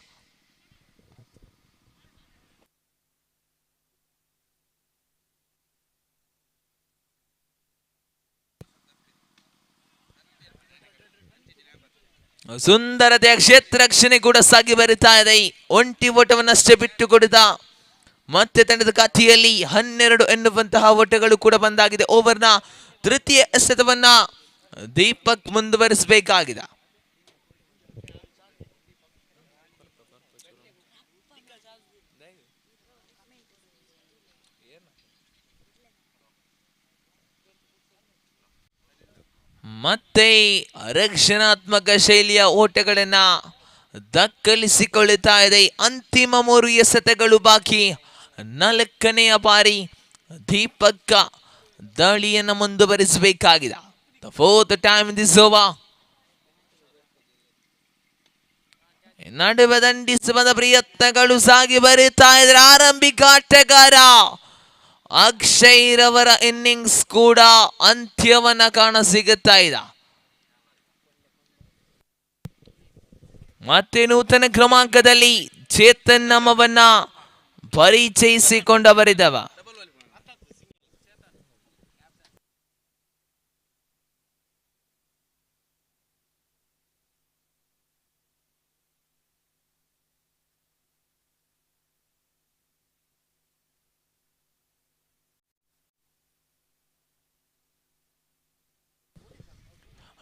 ಸುಂದರತೆಯ ಕ್ಷೇತ್ರ ರಕ್ಷಣೆ ಕೂಡ ಸಾಗಿ ಬರುತ್ತಾ ಇದೆ. ಒಂಟಿ ಓಟವನ್ನಷ್ಟೇ ಬಿಟ್ಟು ಕೊಡುತ್ತ ಮತ್ತೆ ತಂಡದ ಖಾತೆಯಲ್ಲಿ 12 ಎನ್ನುವಂತಹ ಓಟಗಳು ಕೂಡ ಬಂದಾಗಿದೆ. ಓವರ್ನ ತೃತೀಯ ಎಸೆತವನ್ನ ದೀಪಕ್ ಮುಂದುವರಿಸಬೇಕಾಗಿದೆ. ಮತ್ತೆ ರಕ್ಷಣಾತ್ಮಕ ಶೈಲಿಯ ಓಟಗಳನ್ನ ದಾಖಲಿಸಿಕೊಳ್ಳುತ್ತಾ ಇದೆ. ಅಂತಿಮ 3 ಎಸೆತಗಳು ಬಾಕಿ. 4ನೆಯ ಬಾರಿ ದೀಪಕ್ ದಾಳಿಯನ್ನು ಮುಂದುವರಿಸಬೇಕಾಗಿದೆ. Fourth time in this over. ನಡುವೆ ದಂಡಿಸುವ ಪ್ರಯತ್ನಗಳು ಸಾಗಿ ಬರುತ್ತಾ ಇದ್ರೆ ಆರಂಭಿಕ ಆಟಗಾರ ಅಕ್ಷಯ್ ರವರ ಇನ್ನಿಂಗ್ಸ್ ಕೂಡ ಅಂತ್ಯವನ್ನ ಕಾಣಸಿಗುತ್ತಾ ಇದೆ. ಮತ್ತೆ ನೂತನ ಕ್ರಮಾಂಕದಲ್ಲಿ ಚೇತನ್ ನಮ್ಮವನ್ನ ಪರಿಚಯಿಸಿಕೊಂಡವರಿದ್ದವ.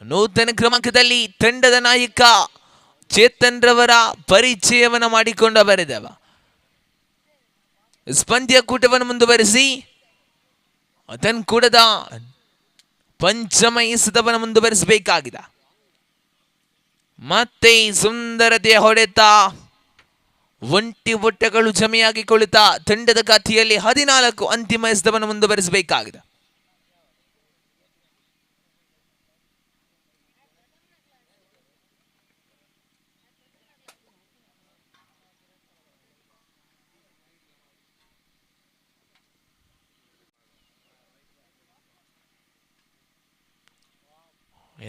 ನೂತನ ಕ್ರಮಾಂಕದಲ್ಲಿ ತಂಡದ ನಾಯಕ ಚೇತನ್ ರವರ ಪರಿಚಯವನ್ನು ಮಾಡಿಕೊಂಡು ಬರೆದವ. ಪಂದ್ಯ ಕೂಟವನ್ನು ಮುಂದುವರಿಸಿ ಅದನ್ನು ಕೂಡದ ಪಂಚಮ ಎಸೆತವನ್ನು ಮುಂದುವರಿಸಬೇಕಾಗಿದೆ. ಮತ್ತೆ ಸುಂದರತೆಯ ಹೊಡೆತ, ಒಂಟಿ ಒಟ್ಟಗಳು ಜಮೆಯಾಗಿ ಕುಳಿತ ತಂಡದ ಖಾತೆಯಲ್ಲಿ 14 ಅಂತಿಮ ಎಸೆತವನ್ನು ಮುಂದುವರಿಸಬೇಕಾಗಿದೆ.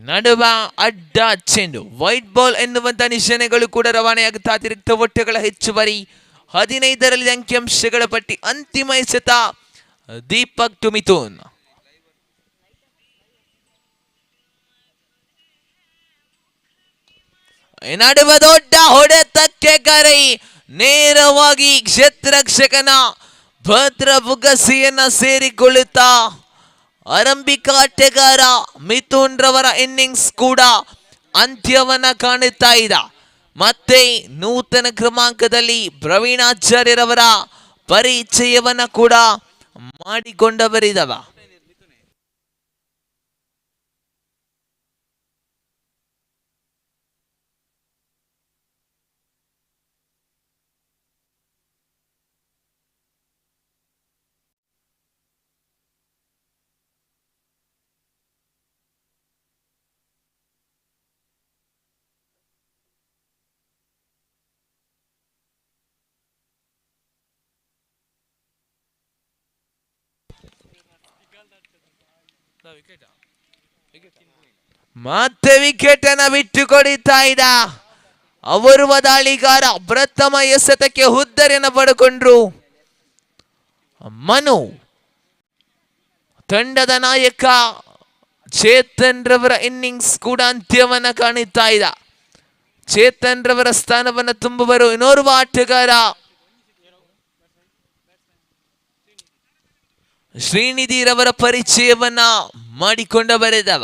ನಡುವ ಅಡ್ಡ ಚೆಂಡು, ವೈಟ್ ಬಾಲ್ ಎನ್ನುವಂತ ನಿಶಾನೆಗಳು ಕೂಡ ರವಾನೆಯಾಗುತ್ತಾ ಅತಿರಿಕ್ತ ಒಟ್ಟಗಳ ಹೆಚ್ಚುವರಿ 15ರಲ್ಲಿ ಅಂಕಿಅಂಶಗಳ ಪಟ್ಟಿ. ಅಂತಿಮ ಎಸೆತ ದೀಪಕ್ ಟು ಮಿಥುನ್. ನಡುವ ದೊಡ್ಡ ಹೊಡೆತಕ್ಕೆ ಕರೆ, ನೇರವಾಗಿ ಕ್ಷೇತ್ರರಕ್ಷಕನ ಭದ್ರ ಬುಗಸಿಯನ್ನ ಸೇರಿಕೊಳ್ಳುತ್ತಾ ಆರಂಭಿಕ ಆಟಗಾರ ಮಿಥುನ್ ರವರ ಇನ್ನಿಂಗ್ಸ್ ಕೂಡ ಅಂತ್ಯವನ್ನ ಕಾಣುತ್ತಾ ಇದೆ. ಮತ್ತೆ ನೂತನ ಕ್ರಮಾಂಕದಲ್ಲಿ ಪ್ರವೀಣಾಚಾರ್ಯರವರ ಪರಿಚಯವನ್ನ ಕೂಡ ಮಾಡಿಕೊಂಡವರಿದವ. ಮತ್ತೆ ವಿಕೆಟ್ ಅನ್ನ ಬಿಟ್ಟು ಕೊಡುತ್ತಾ ಇದ್ದ ಅವರುವ ದಾಳಿಗಾರ. ಪ್ರಥಮ ಎಸೆತಕ್ಕೆ ಹುದ್ದರಿಯನ್ನು ಪಡೆಕೊಂಡ್ರು ಮನು. ತಂಡದ ನಾಯಕ ಚೇತನ್ ರವರ ಇನ್ನಿಂಗ್ಸ್ ಕೂಡ ಅಂತ್ಯವನ್ನ ಕಾಣುತ್ತಾ ಇದ್ದ. ಚೇತನ್ ರವರ ಸ್ಥಾನವನ್ನು ತುಂಬುವರು ಇನ್ನೋರ್ವ ಆಟಗಾರ ಶ್ರೀನಿಧಿ ರವರ ಪರಿಚಯವನ್ನ ಮಾಡಿಕೊಂಡ ಬರೆದವ.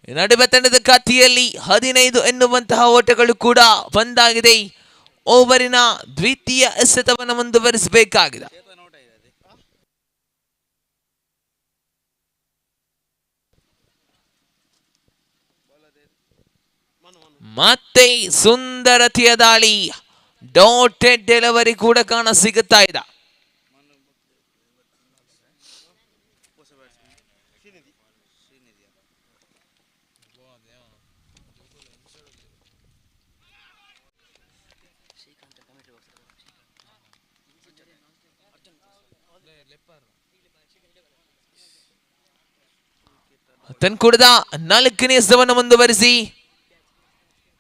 ನಡುವೆ ತಂಡದ ಖಾತೆಯಲ್ಲಿ 15 ಎನ್ನುವಂತಹ ಓಟಗಳು ಕೂಡ ಬಂದಾಗಿದೆ. ಓವರಿನ ದ್ವಿತೀಯ ಎಸೆತವನ್ನು ಮುಂದುವರಿಸಬೇಕಾಗಿದೆ. ಮತ್ತೆ ಸುಂದರತೆಯ ದಾಳಿ, ಡಾಟೆಡ್ ಡೆಲಿವರಿ ಕೂಡ ಕಾಣ ಸಿಗುತ್ತಾ ಇದೆ. ತನ್ಕೂಡದ 4ನೇ ಎಸೆತವನ್ನು ಮುಂದುವರಿಸಿ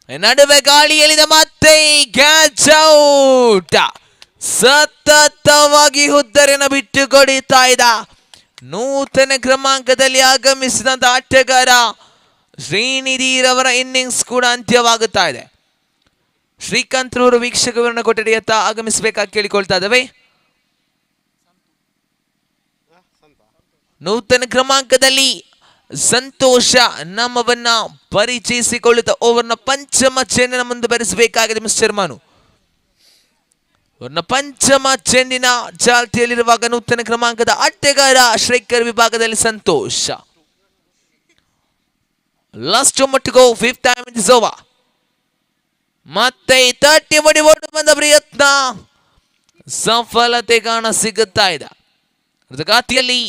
ನಡುವೆ ಗಾಳಿಯಲ್ಲಿದೆ. ಮತ್ತೆ ಕ್ಯಾಚ್ ಔಟ್. ಸತತವಾಗಿ ಹುದ್ದರಿಯನ್ನು ಬಿಟ್ಟು ಕೊಡುತ್ತಾ ಇದ್ದ ನೂತನ ಕ್ರಮಾಂಕದಲ್ಲಿ ಆಗಮಿಸಿದಂತ ಆಟಗಾರ ಶ್ರೀನಿಧಿ ರವರ ಇನ್ನಿಂಗ್ಸ್ ಕೂಡ ಅಂತ್ಯವಾಗುತ್ತಾ ಇದೆ. ಶ್ರೀಕಾಂತ್ ರವರು ವೀಕ್ಷಕ ವಿವರಣೆ ಕೊಠಡಿಯತ್ತ ಆಗಮಿಸಬೇಕಾಗಿ ಕೇಳಿಕೊಳ್ತಾ ಇದ್ದಾವೆ. ನೂತನ ಕ್ರಮಾಂಕದಲ್ಲಿ ಸಂತೋಷ ನಮ್ಮವನ್ನ ಪರಿಚಯಿಸಿಕೊಳ್ಳುತ್ತಾ ಓವರ್ನ ಪಂಚಮ ಚೆಂಡಿನ ಮುಂದುವರಿಸಬೇಕಾಗಿದೆ ಮಿಸ್ಟರ್ ಮನು. ಪಂಚಮ ಚೆಂಡಿನ ಚಾಲ್ತಿಯಲ್ಲಿರುವಾಗ ನೂತನ ಕ್ರಮಾಂಕದ ಆಟಗಾರ ಶ್ರೀಕರ್ ವಿಭಾಗದಲ್ಲಿ ಸಂತೋಷ. Last to go, 5th time it is over. ಮತ್ತೆ 30 ಬಡಿ ಓಡು ಬಂದ ಪ್ರಯತ್ನ ಸಫಲತೆ ಕಾಣ ಸಿಗುತ್ತಾ ಇದೆ. ಖಾತೆಯಲ್ಲಿ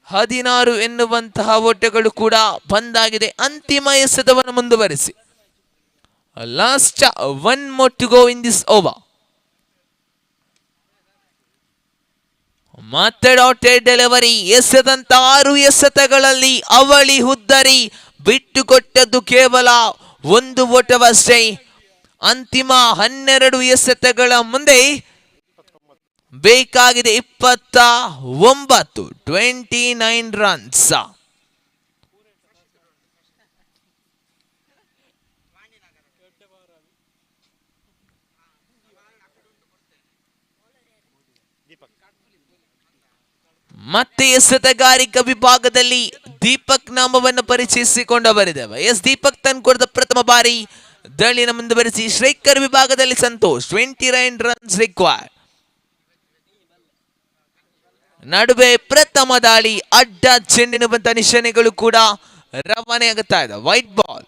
16 ಎನ್ನುವಂತಹ ಓಟಗಳು ಕೂಡ ಬಂದಾಗಿದೆ. ಅಂತಿಮ ಎಸೆತವನ್ನು ಮುಂದುವರಿಸಿ. Last 1 more to go in this over. ಮತ್ತೆ ಡಾಟೆಡ್ ಡೆಲಿವರಿ ಎಸೆದಂತ 6 ಎಸೆತಗಳಲ್ಲಿ ಅವಳಿ ಹುದ್ದರಿ ಬಿಟ್ಟುಕೊಟ್ಟದ್ದು ಕೇವಲ 1 ಓಟವಷ್ಟೇ. ಅಂತಿಮ 12 ಎಸೆತಗಳ ಮುಂದೆ ಬೇಕಾಗಿದೆ 29 ರನ್ಸ್. ಮತ್ತೆ ಎಸೆತಗಾರಿಕಾ ವಿಭಾಗದಲ್ಲಿ ದೀಪಕ್ ನಾಮವನ್ನು ಪರಿಚಯಿಸಿಕೊಂಡ ಬರೆದವ. ದೀಪಕ್ ತಂದುಕೊಡಿದ ಪ್ರಥಮ ಬಾರಿ ದಳಿನ ಮುಂದುವರಿಸಿ. ಶ್ರೇಕರ್ ವಿಭಾಗದಲ್ಲಿ ಸಂತೋಷ್ 29 ರನ್ಸ್ ರಿಕ್ವೈರ್ಡ್. ನಡುವೆ ಪ್ರಥಮ ದಾಳಿ ಅಡ್ಡ ಚೆಂಡಿನ ಬಂತ ನಿಶಾನೆಗಳು ಕೂಡ ರವಾನೆ ಆಗುತ್ತಾ ಇದೆ. White ball.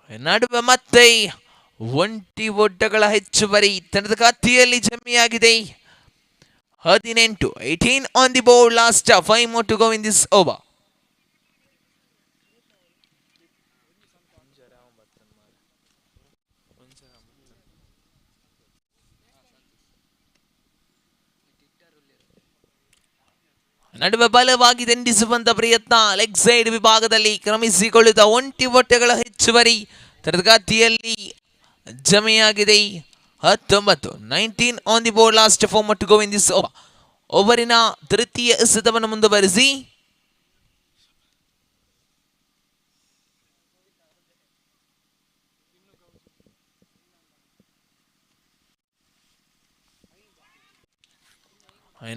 ನಡುವೆ ಮತ್ತೆ ಒಂಟಿ ಒಡ್ಡಗಳ ಹೆಚ್ಚುವರಿ ತಂಡದ ಖಾತೆಯಲ್ಲಿ ಜಮೆಯಾಗಿದೆ. 18 on the board. Last 5 more to go in this over. ನಡುವೆ ಬಲವಾಗಿ ದಂಡಿಸುವಂತ ಪ್ರಯತ್ನ. ಲೆಗ್ ಸೈಡ್ ವಿಭಾಗದಲ್ಲಿ ಕ್ರಮಿಸಿಕೊಳ್ಳುತ್ತಾ ಒಂಟಿ ಹೊಟ್ಟೆಗಳ ಹೆಚ್ಚುವರಿ ತರಗತಿಯಲ್ಲಿ ಜಮೆಯಾಗಿದೆ. 19 on the board. Last 4 more to go in this over. ಓವರಿನ ತೃತೀಯ ಎಸೆತವನ್ನು ಮುಂದುವರಿಸಿ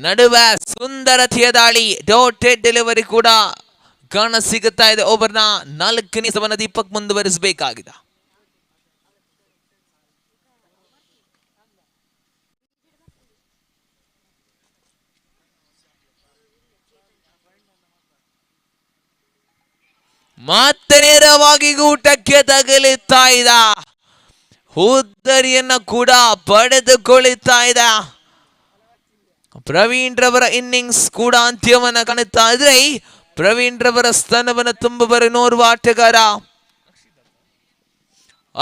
ನಡುವೆ ಸುಂದರತೆಯ ದಾಳಿ. ಡಾಟೆಡ್ ಡೆಲಿವರಿ ಕೂಡ ಕಾಣ ಸಿಗುತ್ತಾ ಇದೆ. ಓವರ್ನ 4ನೇ ಎಸೆತವನ್ನು ದೀಪಕ್ ಮುಂದುವರಿಸಬೇಕಾಗಿದೆ. ಮತ್ತೆ ನೇರವಾಗಿ ಗೂಟಕ್ಕೆ ತಗಲುತ್ತಾ ಇದ್ದ ಹುದ್ದರಿಯನ್ನ ಕೂಡ ಪಡೆದುಕೊಳ್ಳುತ್ತಾ ಇದ್ದ. ಪ್ರವೀಣ್ ರವರ ಇನ್ನಿಂಗ್ಸ್ ಕೂಡ ಅಂತ್ಯವನ್ನ ಕಾಣುತ್ತಾ ಇದ್ರೆ ಪ್ರವೀಣ್ ರವರ ಸ್ಥಾನವನ್ನು ತುಂಬುವ ನೋರ್ವ ಆಟಗಾರ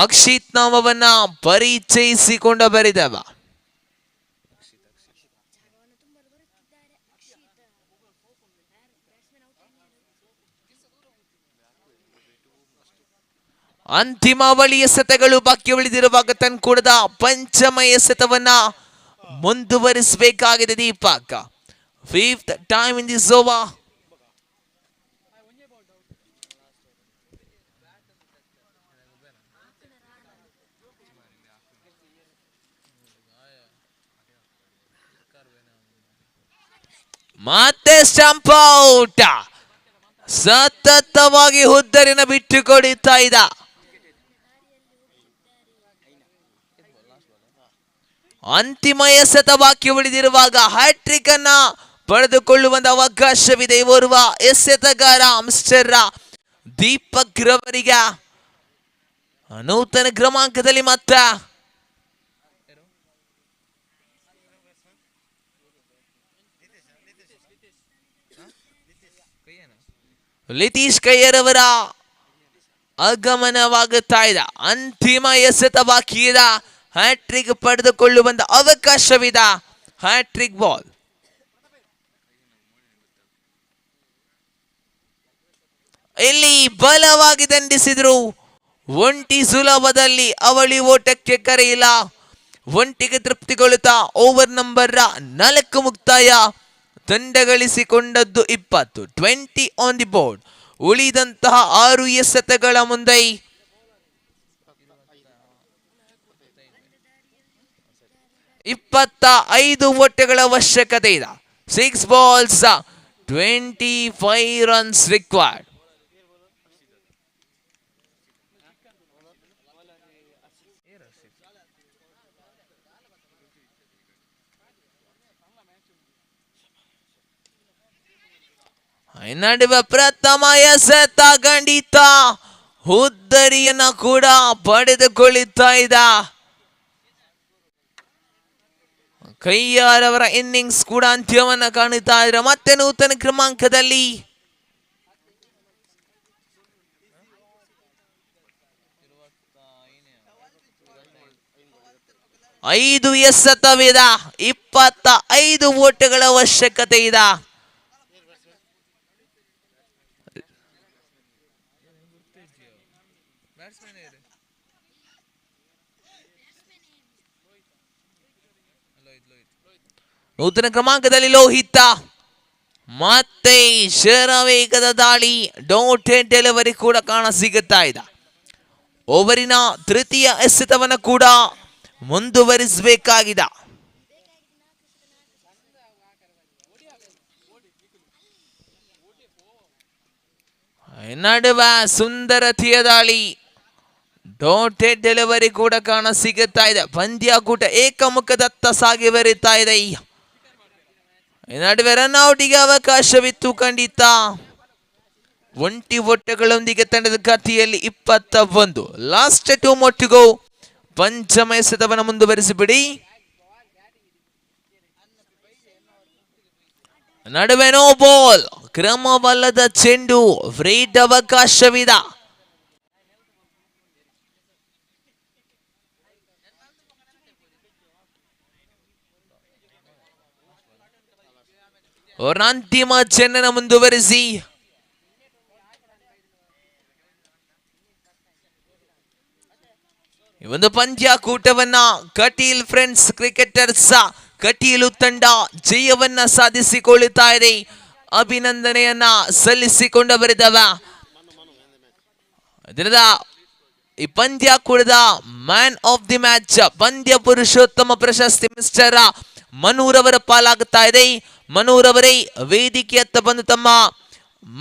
ಅಕ್ಷಿತ್ ನಾಮವನ್ನ ಪರಿಚಯಿಸಿಕೊಂಡ ಬರೆದವ. ಅಂತಿಮ ಅವಳಿ ಎಸೆತಗಳು ಬಾಕಿ ಉಳಿದಿರುವಾಗ ತಂದ್ಕೊಡದ ಪಂಚಮ ಎಸೆತವನ್ನ ಮುಂದುವರಿಸಬೇಕಾಗಿದೆ Deepak. 5th time in this over. ಮತ್ತೆ ಸ್ಟಂಪ್ ಔಟ್. ಸತತವಾಗಿ ಹುದ್ದರಿನ ಬಿಟ್ಟುಕೊಡುತ್ತಾ ಇದ್ದ. ಅಂತಿಮ ಎಸೆತ ಬಾಕಿ ಉಳಿದಿರುವಾಗ ಹ್ಯಾಟ್ರಿಕ್ ಅನ್ನ ಪಡೆದುಕೊಳ್ಳುವಂತ ಅವಕಾಶವಿದೆ. ಓರ್ವ ಎಸೆತಗಾರ ಮಿಸ್ಟರ್ ದೀಪಕ್ ರವರಿಗೆ ನೂತನ ಕ್ರಮಾಂಕದಲ್ಲಿ ಮತ್ತೆ ಲಿತೀಶ್ ಕಯ್ಯರವರ ಆಗಮನವಾಗುತ್ತಾ ಇದೆ. ಅಂತಿಮ ಎಸೆತ ಬಾಕಿ ಇದೆ. ಹ್ಯಾಟ್ರಿಕ್ ಪಡೆದುಕೊಳ್ಳುವಂತ ಅವಕಾಶವಿದೆ. Hattrick ball. ಇಲ್ಲಿ ಬಲವಾಗಿ ದಂಡಿಸಿದ್ರು. ಒಂಟಿ ಸುಲಭದಲ್ಲಿ ಅವಳಿ ಓಟಕ್ಕೆ ಕರೆಯಿಲ್ಲ. ಒಂಟಿಗೆ ತೃಪ್ತಿಗೊಳ್ಳುತ್ತಾ ಓವರ್ ನಂಬರ್ 4 ಮುಕ್ತಾಯ. ತಂಡ ಗಳಿಸಿಕೊಂಡದ್ದು 20 ಆನ್ ದಿ ಬೋರ್ಡ್. ಉಳಿದಂತಹ 6 ಎಸೆತಗಳ ಮುಂದೆ 25 ಓಟಗಳ ಅವಶ್ಯಕತೆ ಇದೆ. 6 balls 25 runs required. ನಡುವೆ ಪ್ರಥಮ ಎಸೆತ ಖಂಡಿತ ಹುದ್ದರಿಯನ್ನ ಕೂಡ ಪಡೆದುಕೊಳ್ಳುತ್ತಾ ಇದ್ದ. ಕೈಯಾರವರ ಇನ್ನಿಂಗ್ಸ್ ಕೂಡ ಅಂತ್ಯವನ್ನ ಕಾಣುತ್ತಾ ಇದ್ರೆ ಮತ್ತೆ ನೂತನ ಕ್ರಮಾಂಕದಲ್ಲಿ 5 ಎಸೆತವಿದ 25 ಓಟಗಳ ಅವಶ್ಯಕತೆ ಇದೆ. ನೂತನ ಕ್ರಮಾಂಕದಲ್ಲಿ ಲೋಹಿತ ಮತ್ತೆ ಶರವೇಗದ ದಾಳಿ, ಡೋಂಟ್ ಡೆಲಿವರಿ ಕೂಡ ಕಾಣಸಿಗುತ್ತಾ ಇದೆ. ಓವರಿನ ತೃತೀಯ ಎಸೆತವನ್ನು ಕೂಡ ಮುಂದುವರಿಸಬೇಕಾಗಿದೆ. ನಡುವೆ ಸುಂದರತೆಯ ದಾಳಿ, ಡೋಂಟ್ ಡೆಲಿವರಿ ಕೂಡ ಕಾಣಸಿಗುತ್ತಾ ಇದೆ. ಪಂದ್ಯಾಕೂಟ ಏಕಮುಖದತ್ತ ಸಾಗಿ ಬರುತ್ತಾ ಇದೆ. ನಡುವೆ ರನ್ಔಟಿಗೆ ಅವಕಾಶವಿತ್ತು ಖಂಡಿತ. 20 ಓಟಗಳೊಂದಿಗೆ ತಂಡದ ಖಾತೆಯಲ್ಲಿ 21. Last 2 more to go. ಪಂಚಮ ಎಸೆತವನ್ನು ಮುಂದುವರಿಸಿಬಿಡಿ. ನಡುವೆ ನೋ ಬಾಲ್, ಕ್ರಮವಲ್ಲದ ಚೆಂಡು, ಫ್ರೀಟ್ ಅವಕಾಶವಿದೆ. ಅಂತಿಮ ಚೆಂಡನ ಮುಂದುವರಿಸಿ ಈ ಒಂದು ಪಂದ್ಯಾಕೂಟವನ್ನ ಕಟೀಲ್ ಫ್ರೆಂಡ್ಸ್ ಕ್ರಿಕೆಟರ್ಸ್ ಕಟೀಲು ತಂಡ ಜಯವನ್ನ ಸಾಧಿಸಿಕೊಳ್ಳುತ್ತಾ ಇದೆ. ಅಭಿನಂದನೆಯನ್ನ ಸಲ್ಲಿಸಿಕೊಂಡು ಬರೆದವ ದಿನದ ಈ ಪಂದ್ಯಾಕೂಟದ ಮ್ಯಾನ್ ಆಫ್ ದಿ ಮ್ಯಾಚ್, ಪಂದ್ಯ ಪುರುಷೋತ್ತಮ ಪ್ರಶಸ್ತಿ ಮಿಸ್ಟರ್ ಮನೂರವರ ಪಾಲಾಗುತ್ತಾ ಇದೆ. ಮನೂರವರೇ ವೇದಿಕೆಯತ್ತ ಬಂದು ತಮ್ಮ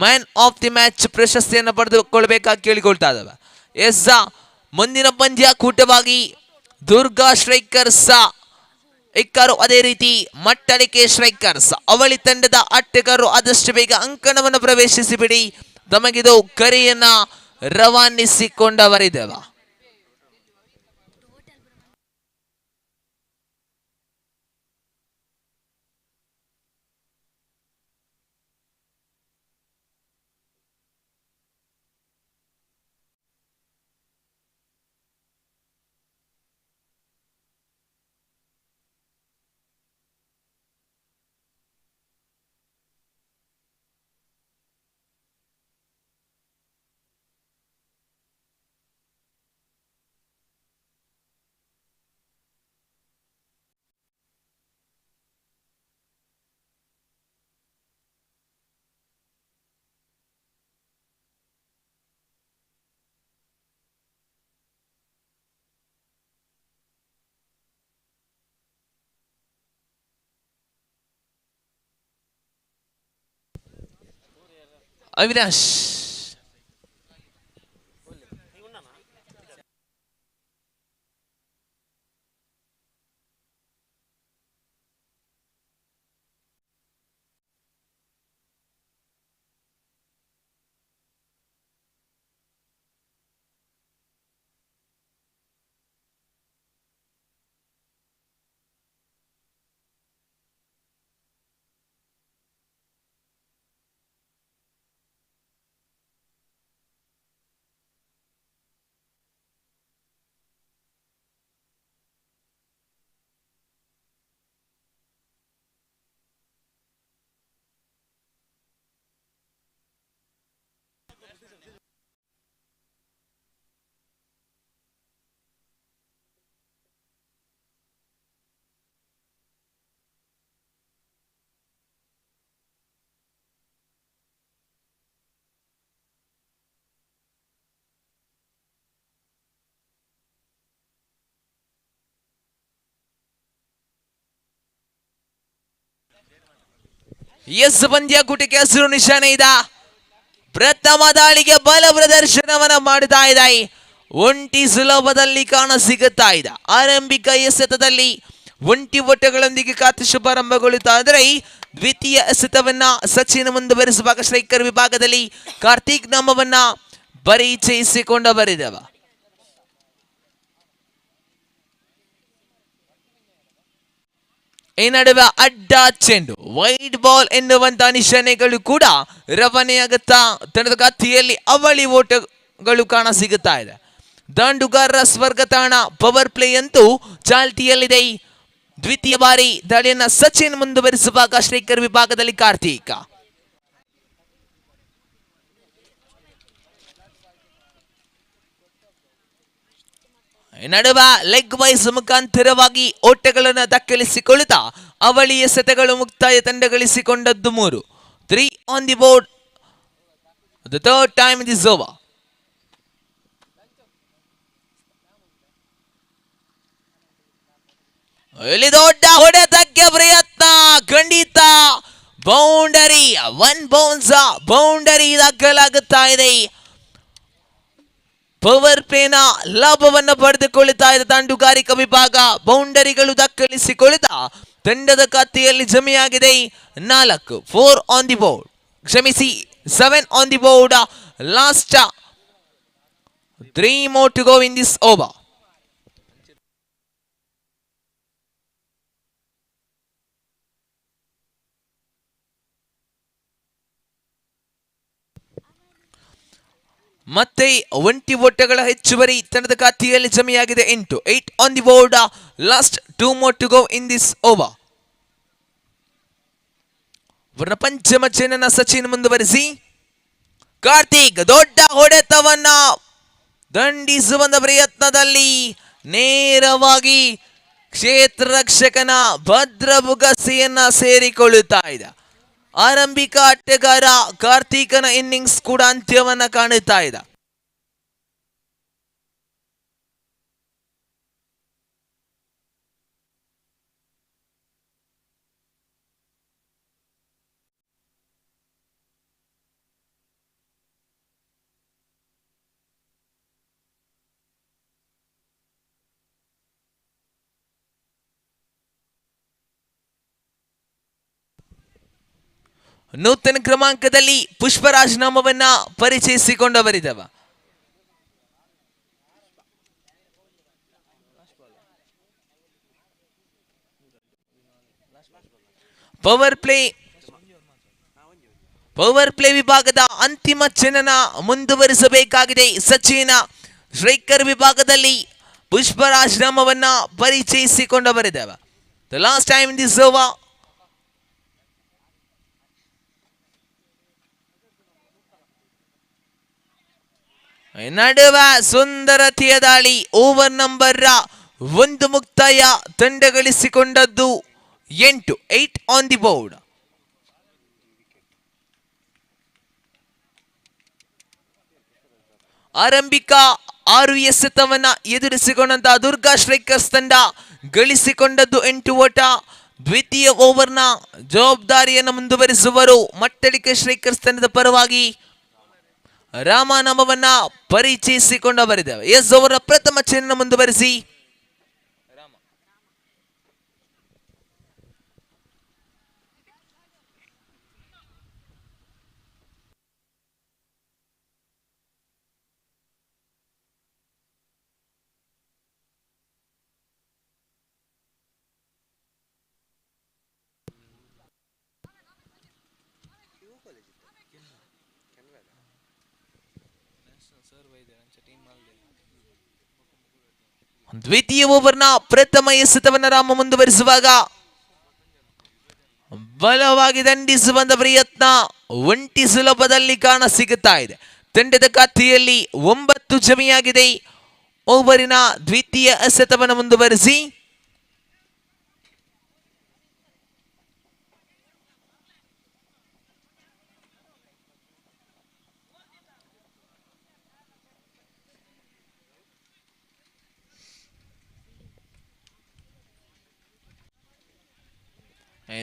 ಮ್ಯಾನ್ ಆಫ್ ದಿ ಮ್ಯಾಚ್ ಪ್ರಶಸ್ತಿಯನ್ನು ಪಡೆದುಕೊಳ್ಬೇಕಾಗಿ ಕೇಳಿಕೊಳ್ತಾ ಇದ್ದಾವೆ. ಎಸ್, ಮುಂದಿನ ಪಂದ್ಯಾಕೂಟವಾಗಿ ದುರ್ಗಾ ಸ್ಟ್ರೈಕರ್ಸ್ ಯೆಕ್ಕಾರು, ಅದೇ ರೀತಿ ಮಟ್ಟಳಿಕೆ ಸ್ಟ್ರೈಕರ್ಸ್ ಅವಳಿ ತಂಡದ ಆಟಗಾರರು ಆದಷ್ಟು ಬೇಗ ಅಂಕಣವನ್ನು ಪ್ರವೇಶಿಸಿ ಬಿಡಿ. ತಮಗಿದು ಕರೆಯನ್ನ ರವಾನಿಸಿಕೊಂಡವರಿದ್ದೇವೆ. ಅವಿನಾಶ್, ಎಸ್, ಪಂದ್ಯಾಕೂಟಕ್ಕೆ ಹಸಿರು ನಿಶಾನೆ ಇದೆ. ಪ್ರಥಮ ದಾಳಿಗೆ ಬಲ ಪ್ರದರ್ಶನವನ್ನ ಮಾಡ್ತಾ ಇದೆ. ಒಂಟಿ ಸುಲಭದಲ್ಲಿ ಕಾಣಸಿಗುತ್ತಾ ಇದೆ. ಆರಂಭಿಕ ಎಸೆತದಲ್ಲಿ 20 ಓಟಗಳೊಂದಿಗೆ ಖಾತೆ ಶುಭಾರಂಭಗೊಳ್ಳುತ್ತಾ ಇದ್ರೆ, ದ್ವಿತೀಯ ಎಸೆತವನ್ನ ಸಚಿನ್ ಮುಂದುವರಿಸುವಾಗ ಸ್ಟ್ರೈಕರ್ ವಿಭಾಗದಲ್ಲಿ ಕಾರ್ತಿಕ್ ನಾಮವನ್ನ ಪರಿಚಯಿಸಿಕೊಂಡ ಬರೆದವ. ಈ ನಡುವೆ ಅಡ್ಡ ಚೆಂಡು, ವೈಟ್ ಬಾಲ್ ಎನ್ನುವಂತ ನಿಶಾನೆಗಳು ಕೂಡ ರವಾನೆಯಾಗುತ್ತಾ ತಂಡದ ಖಾತೆಯಲ್ಲಿ ಅವಳಿ ಓಟಗಳು ಕಾಣಸಿಗುತ್ತಾ ಇದೆ. ದಾಂಡುಗಾರರ ಸ್ವರ್ಗ ತಾಣ ಪವರ್ ಪ್ಲೇ ಅಂತೂ ಚಾಲ್ತಿಯಲ್ಲಿದೆ. ದ್ವಿತೀಯ ಬಾರಿ ದಾಳಿಯನ್ನ ಸಚಿನ್ ಮುಂದುವರಿಸುವಾಗ ಶ್ರೀಕರ್ ವಿಭಾಗದಲ್ಲಿ ಕಾರ್ತಿಕ್. ನಡುವ ಲೆಗ್ ವೈಸ್ ಮುಖಾಂತರವಾಗಿ ಓಟಗಳನ್ನು ದಾಖಲಿಸಿಕೊಳ್ಳುತ್ತಾ ಅವಳಿ ಎಸೆತಗಳು ಮುಕ್ತಾಯ ತಂಡಗಳಿಸಿಕೊಂಡದ್ದು 3. 3 on the board. The third time it is over. ಇಲ್ಲಿ ದೊಡ್ಡ ಹೊಡೆತಕ್ಕೆ ಪ್ರಯತ್ನ, ಖಂಡಿತ ಬೌಂಡರಿ, 1 ಬೌನ್ಸ್ ಬೌಂಡರಿ ದಾಖಲಾಗುತ್ತಾ ಇದೆ. ಪವರ್ ಪ್ಲೇನ ಲಾಭವನ್ನು ಪಡೆದುಕೊಳ್ಳುತ್ತಾ ಇದೆ ದಾಂಡುಗಾರಿಕಾ ವಿಭಾಗ. ಬೌಂಡರಿಗಳು ದಾಖಲಿಸಿಕೊಳ್ಳುತ್ತಾ ತಂಡದ ಖಾತೆಯಲ್ಲಿ ಜಮೆಯಾಗಿದೆ 4. 4 ಆನ್ ದಿ ಬೋರ್ಡ್, ಕ್ಷಮಿಸಿ 7 on the board. Last 3 more to go in this over. ಮತ್ತೆ ಒಂಟಿ ಓಟಗಳ ಹೆಚ್ಚುವರಿ ತಂಡದ ಖಾತೆಯಲ್ಲಿ ಜಮೆಯಾಗಿದೆ 8. 8 on the board. Last 2 more to go in this over. ಪಂಚಮ ಜನನ ಸಚಿನ್ ಮುಂದುವರಿಸಿ ಕಾರ್ತಿಕ್ ದೊಡ್ಡ ಹೊಡೆತವನ್ನ ದಂಡಿಸುವ ಪ್ರಯತ್ನದಲ್ಲಿ ನೇರವಾಗಿ ಕ್ಷೇತ್ರ ರಕ್ಷಕನ ಭದ್ರ ಬುಗಸೆಯನ್ನ ಸೇರಿಕೊಳ್ಳುತ್ತಾ ಇದೆ. ಆರಂಭಿಕ ಆಟಗಾರ ಕಾರ್ತಿಕನ ಇನ್ನಿಂಗ್ಸ್ ಕೂಡ ಅಂತ್ಯವನ್ನ ಕಾಣುತ್ತಾ ಇದೆ. ನೂತನ ಕ್ರಮಾಂಕದಲ್ಲಿ ಪುಷ್ಪರಾಜ್ ನಾಮವನ್ನ ಪರಿಚಯಿಸಿಕೊಂಡವರಿದ್ದವ. ಪವರ್ ಪ್ಲೇ ವಿಭಾಗದ ಅಂತಿಮ ಜನನ ಮುಂದುವರಿಸಬೇಕಾಗಿದೆ ಸಚಿನ್. ಶ್ರೀಕರ್ ವಿಭಾಗದಲ್ಲಿ Pushparaj ನಾಮವನ್ನ ಪರಿಚಯಿಸಿಕೊಂಡವರಿದ್ದವ. The last time in this over. ನಡುವ ಸುಂದರತೆಯ ದಾಳಿ. ಓವರ್ ನಂಬರ್ 1 ಮುಕ್ತಾಯ ತಂಡಗಳಿಸಿಕೊಂಡದ್ದು 8. 8 ಆನ್ ದಿ ಬೋರ್ಡ್. ಆರಂಭಿಕ 6 ಎಸೆತವನ್ನ ಎದುರಿಸಿಕೊಂಡಂತಹ ದುರ್ಗಾ ಸ್ಟ್ರೈಕರ್ಸ್ ತಂಡ ಗಳಿಸಿಕೊಂಡದ್ದು 8 ಓಟ. ದ್ವಿತೀಯ ಓವರ್ನ ಜವಾಬ್ದಾರಿಯನ್ನು ಮುಂದುವರಿಸುವರು ಮಟ್ಟಳಿಕೆ ಸ್ಟ್ರೈಕರ್ಸ್ ತಂಡದ ಪರವಾಗಿ ರಾಮನಾಮವನ್ನ ಪರಿಚಯಿಸಿಕೊಂಡವರಿದ್ದೇವೆ. ಎಸ್ ಅವರ ಪ್ರಥಮ ಚಿನ್ನ ಮುಂದುವರಿಸಿ ದ್ವಿತೀಯ ಓವರ್ನ ಪ್ರಥಮ ಎಸೆತವನ್ನ ರಾಮ ಮುಂದುವರಿಸುವಾಗ ಬಲವಾಗಿ ದಂಡಿಸುವ ಪ್ರಯತ್ನ ಒಂಟಿ ಸುಲಭದಲ್ಲಿ ಕಾಣ ಸಿಗುತ್ತಾ ಇದೆ. ತಂಡದ ಖಾತೆಯಲ್ಲಿ 9 ಜಮೆಯಾಗಿದೆ. ಓವರಿನ ದ್ವಿತೀಯ ಎಸೆತವನ್ನು ಮುಂದುವರಿಸಿ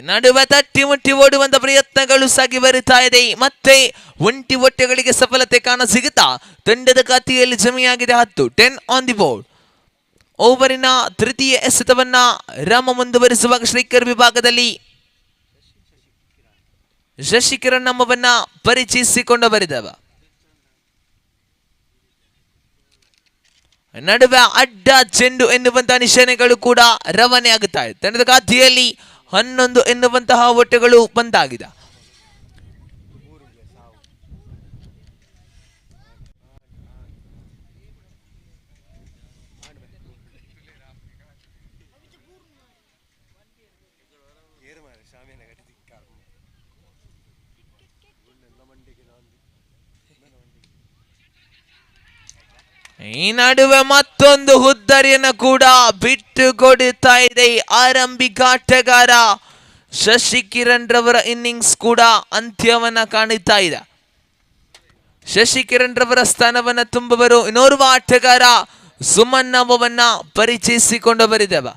ನಡುವೆ ತಟ್ಟಿ ಮುಟ್ಟಿ ಓಡುವಂತ ಪ್ರಯತ್ನಗಳು ಸಾಗಿ ಬರುತ್ತಾ ಇದೆ. ಮತ್ತೆ ಒಂಟಿ ಒಟ್ಟೆಗಳಿಗೆ ಸಫಲತೆ ಕಾಣ ಸಿಗುತ್ತಾ ತಂಡದ ಖಾತೆಯಲ್ಲಿ ಜಮೆಯಾಗಿದೆ 10. 10 ಆನ್ ದಿ ಬೋರ್ಡ್. ಓವರಿನ ತೃತೀಯ ಎಸೆತವನ್ನ ರಾಮ ಮುಂದುವರಿಸುವಾಗ ಶ್ರೀಕರ್ ವಿಭಾಗದಲ್ಲಿ ಶಶಿಕಿರಣ್ ನಮ್ಮವನ್ನ ಪರಿಚಯಿಸಿಕೊಂಡು ಬರಿದವ. ನಡುವೆ ಅಡ್ಡ ಚೆಂಡು ಎನ್ನುವಂತಹ ನಿಶಾನೆಗಳು ಕೂಡ ರವಾನೆ ಆಗುತ್ತಾ ಇದೆ. ತಂಡದ ಖಾತೆಯಲ್ಲಿ 11 ಎನ್ನುವಂತಹ ಒಟ್ಟೆಗಳು ಬಂದಾಗಿದೆ. ಈ ನಡುವೆ ಮತ್ತೊಂದು ಹುದ್ದರಿಯನ್ನು ಕೂಡ ಬಿಟ್ಟು ಕೊಡುತ್ತಾ ಇದೆ ಆರಂಭಿಕ ಆಟಗಾರ ಶಶಿ ಕಿರಣ್ ರವರ ಇನ್ನಿಂಗ್ಸ್ ಕೂಡ ಅಂತ್ಯವನ್ನ ಕಾಣುತ್ತಾ ಇದೆ. ಶಶಿ ಕಿರಣ್ ರವರ ಸ್ಥಾನವನ್ನ ತುಂಬುವರು ಇನ್ನೋರ್ವ ಆಟಗಾರ ಸುಮನ್ ನಾಮವನ್ನ ಪರಿಚಯಿಸಿಕೊಂಡು ಬರಿದೆವ.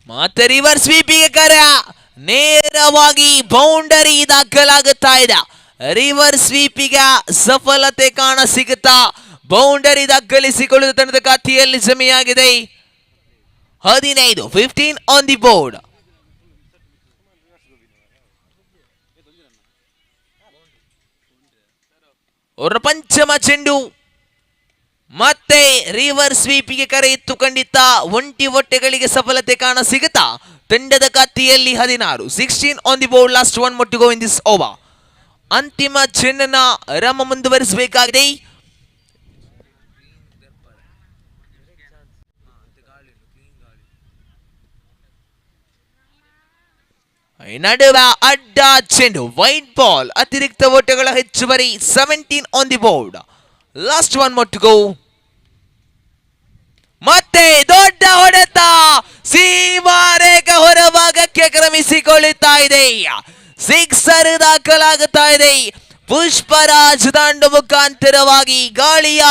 ಮತ್ತೆ ರಿವರ್ಸ್ ಸ್ವೀಪಿಗೆ ಕರೆ, ನೇರವಾಗಿ ಬೌಂಡರಿ ದಾಖಲಾಗುತ್ತಾ ಇದೆ. ರಿವರ್ಸ್ ಸ್ವೀಪಿಗೆ ಸಫಲತೆ ಕಾಣ ಸಿಗುತ್ತಾ ಬೌಂಡರಿ ದಾಖಲಿಸಿಕೊಳ್ಳುವ ತಂಡದ ಖಾತೆಯಲ್ಲಿ ಜಮೆಯಾಗಿದೆ 15 15 ಆನ್ ದಿ ಬೋರ್ಡ್. ಅವರ ಪಂಚಮ ಚೆಂಡು ಮತ್ತೆ ರಿವರ್ಸ್ ಸ್ವೀಪಿಗೆ ಕರೆ ಇತ್ತು. ಖಂಡಿತ ಒಂಟಿ ಹೊಟ್ಟೆಗಳಿಗೆ ಸಫಲತೆ ಕಾಣ ಸಿಗುತ್ತಾ ತಂಡದ ಖಾತೆಯಲ್ಲಿ 16 16 on the board. Last one more to go in this over. ಅಂತಿಮ ಚೆಂಡನ್ನ ರಮ ಮುಂದುವರಿಸಬೇಕಾಗಿದೆ. ನಡುವೆ ಅಡ್ಡ ಚೆಂಡು ವೈಟ್ ಬಾಲ್, ಅತಿರಿಕ್ತ ಓಟಗಳ ಹೆಚ್ಚುವರಿ 17 on the board. Last one more to go. ಮತ್ತೆ ದೊಡ್ಡ ಹೊಡೆತ ಸೀಮಾರೇಖೆ ಹೊರಭಾಗಕ್ಕೆ ಕ್ರಮಿಸಿಕೊಳ್ಳುತ್ತಾ ಇದೆ. ಸಿಕ್ಸರ್ ದಾಖಲಾಗುತ್ತಾ ಇದೆ. ಪುಷ್ಪರಾಜ್ ದಾಂಡು ಮುಖಾಂತರವಾಗಿ ಗಾಳಿಯ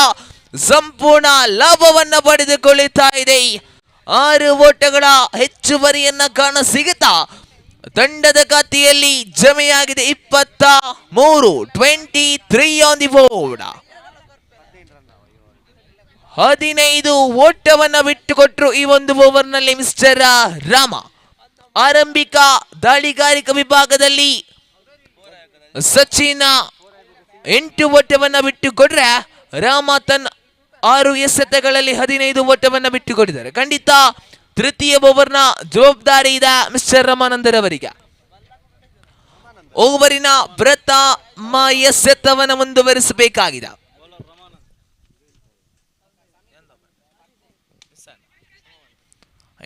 ಸಂಪೂರ್ಣ ಲಾಭವನ್ನ ಪಡೆದುಕೊಳ್ಳುತ್ತಾ ಇದೆ. 6 ಓಟಗಳ ಹೆಚ್ಚುವರಿಯನ್ನ ಕಾಣ ಸಿಗುತ್ತಾ ತಂಡದ ಖಾತೆಯಲ್ಲಿ ಜಮೆಯಾಗಿದೆ 23 23 ಆನ್ ದಿ ಬೋರ್ಡ್. 15 ಓಟವನ್ನ ಬಿಟ್ಟುಕೊಟ್ರು ಈ ಒಂದು ಓವರ್ನಲ್ಲಿ ಮಿಸ್ಟರ್ ರಾಮ. ಆರಂಭಿಕ ದಾಳಿಗಾರಿಕ ವಿಭಾಗದಲ್ಲಿ ಸಚಿನ್ 8 ಓಟವನ್ನ ಬಿಟ್ಟುಕೊಟ್ರೆ ರಾಮ ತನ್ನ 6 ಎಸೆತಗಳಲ್ಲಿ 15 ಓಟವನ್ನ ಬಿಟ್ಟುಕೊಟ್ಟಿದ್ದಾರೆ. ಖಂಡಿತ ತೃತೀಯ ಓವರ್ನ ಜವಾಬ್ದಾರಿ ಇದೆ ಮಿಸ್ಟರ್ ರಮಾನಂದರ್ ಅವರಿಗೆ. ಓವರಿನ ಪ್ರಥಮ ಎಸೆತವನ್ನು ಮುಂದುವರಿಸಬೇಕಾಗಿದೆ.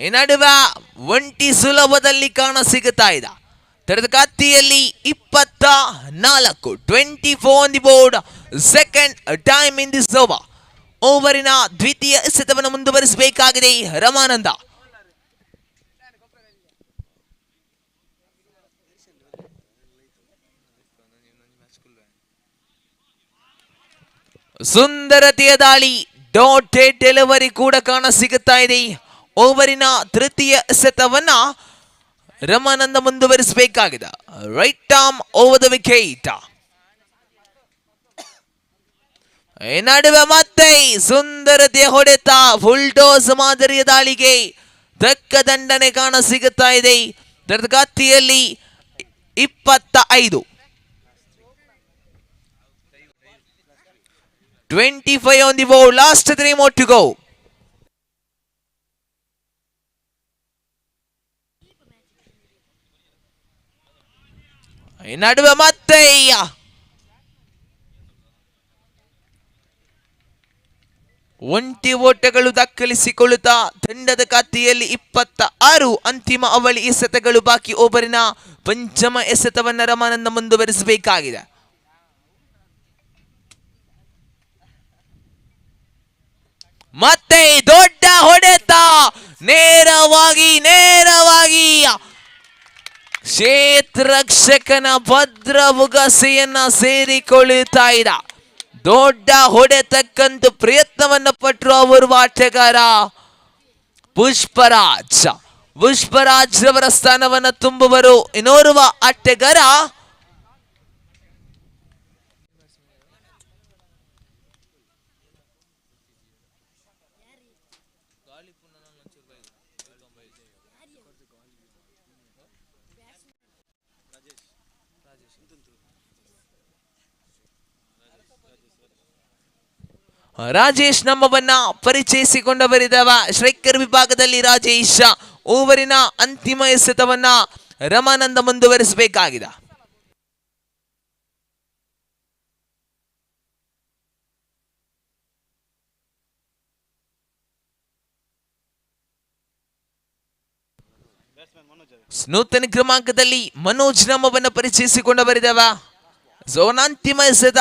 ಈ ನಡುವೆ ಒಂಟಿ ಸುಲಭದಲ್ಲಿ ಕಾಣ ಸಿಗುತ್ತಾ ಇದೆ. ತರದ ಖಾತೆಯಲ್ಲಿ 24 24 on the board. Second time in this over. ಓವರಿನ ದ್ವಿತೀಯ ಎಸೆತವನ್ನು ಮುಂದುವರಿಸಬೇಕಾಗಿದೆ ರಮಾನಂದ. ಸುಂದರತೆಯ ದಾಳಿ, ಡಾಟೆಡ್ ಡೆಲಿವರಿ ಕೂಡ ಕಾಣ ಸಿಗುತ್ತಾ ಇದೆ. ಓವರಿನ ತೃತೀಯ ಎಸೆತವನ್ನ ರಮಾನಂದ ಮುಂದುವರಿಸಬೇಕಾಗಿದೆ. Right arm over the wicket. ನಡುವೆ ಮತ್ತೆ ಸುಂದರತೆಯ ಹೊಡೆತ, ಫುಲ್ಟೋಸ್ ಮಾದರಿಯ ದಾಳಿಗೆ ತಕ್ಕ ದಂಡನೆ ಕಾಣ ಸಿಗುತ್ತಾ ಇದೆ. ತರದ ಖಾತೆಯಲ್ಲಿ 25 25 on the board. Last 3 more to go. ನಡುವೆ ಮತ್ತೆ ಒಂಟಿ ಓಟಗಳು ದಾಖಲಿಸಿಕೊಳ್ಳುತ್ತಾ ತಂಡದ ಖಾತೆಯಲ್ಲಿ 26 ಅಂತಿಮ ಅವಳಿ ಎಸೆತಗಳು ಬಾಕಿ. ಓವರಿನ ಪಂಚಮ ಎಸೆತವನ್ನ ರಮಾನಂದ ಮುಂದುವರಿಸಬೇಕಾಗಿದೆ. ಮತ್ತೆ ದೊಡ್ಡ ಹೊಡೆತ, ನೇರವಾಗಿ ಕ್ಷೇತ್ರರಕ್ಷಕನ ಭದ್ರ ಮುಗಸೆಯನ್ನ ಸೇರಿಕೊಳ್ಳುತ್ತಾ ಇದೆ. ದೊಡ್ಡ ಹೊಡೆತಕ್ಕಂತ ಪ್ರಯತ್ನವನ್ನ ಪಟ್ಟರು ಅವರು ಆಟಗಾರ ಪುಷ್ಪರಾಜ್ ರವರ ಸ್ಥಾನವನ್ನ ತುಂಬುವರು ಇನ್ನೋರ್ವ ಆಟಗಾರ ರಾಜೇಶ್ ನಮ್ಮವನ್ನ ಪರಿಚಯಿಸಿಕೊಂಡ ಬರಿದವ ಶ್ರೈಕರ್ ವಿಭಾಗದಲ್ಲಿ ರಾಜೇಶ್ ಓವರಿನ ಅಂತಿಮ ಎಸೆತವನ್ನ ರಮಾನಂದ ಮುಂದುವರಿಸಬೇಕಾಗಿದೆ. ನೂತನ ಕ್ರಮಾಂಕದಲ್ಲಿ ಮನೋಜ್ ನಮ್ಮವನ್ನ ಪರಿಚಯಿಸಿಕೊಂಡ ಬರಿದವ ಝೋನ್ ಅಂತಿಮ ಎಸೆತ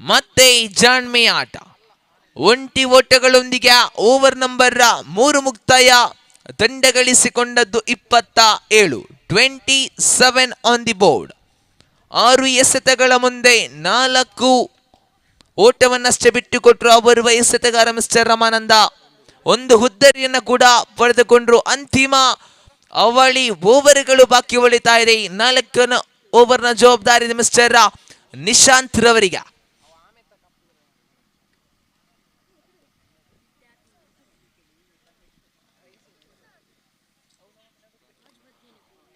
ಮತ್ತೆ ಜಾಣ್ಮೆ ಆಟ. ಒಂಟಿ ಓಟಗಳೊಂದಿಗೆ ಓವರ್ ನಂಬರ್ 3 ಮುಕ್ತಾಯ. ತಂಡ ಗಳಿಸಿಕೊಂಡದ್ದು 27, 27 ಆನ್ ದಿ ಬೋರ್ಡ್. 6 ಎಸೆತಗಳ ಮುಂದೆ 4 ಓಟವನ್ನಷ್ಟೇ ಬಿಟ್ಟುಕೊಟ್ರು ಅವರು ಎಸೆತಗಾರ ಮಿಸ್ಟರ್ ರಮಾನಂದ. ಒಂದು ಹುದ್ದರಿಯನ್ನು ಕೂಡ ಪಡೆದುಕೊಂಡ್ರು. ಅಂತಿಮ ಅವಳಿ ಓವರ್ಗಳು ಬಾಕಿ ಉಳಿತಾ ಇದೆ. 4ನೇ ಓವರ್ನ ಜವಾಬ್ದಾರಿ ಮಿಸ್ಟರ್ ನಿಶಾಂತ್ ರವರಿಗೆ.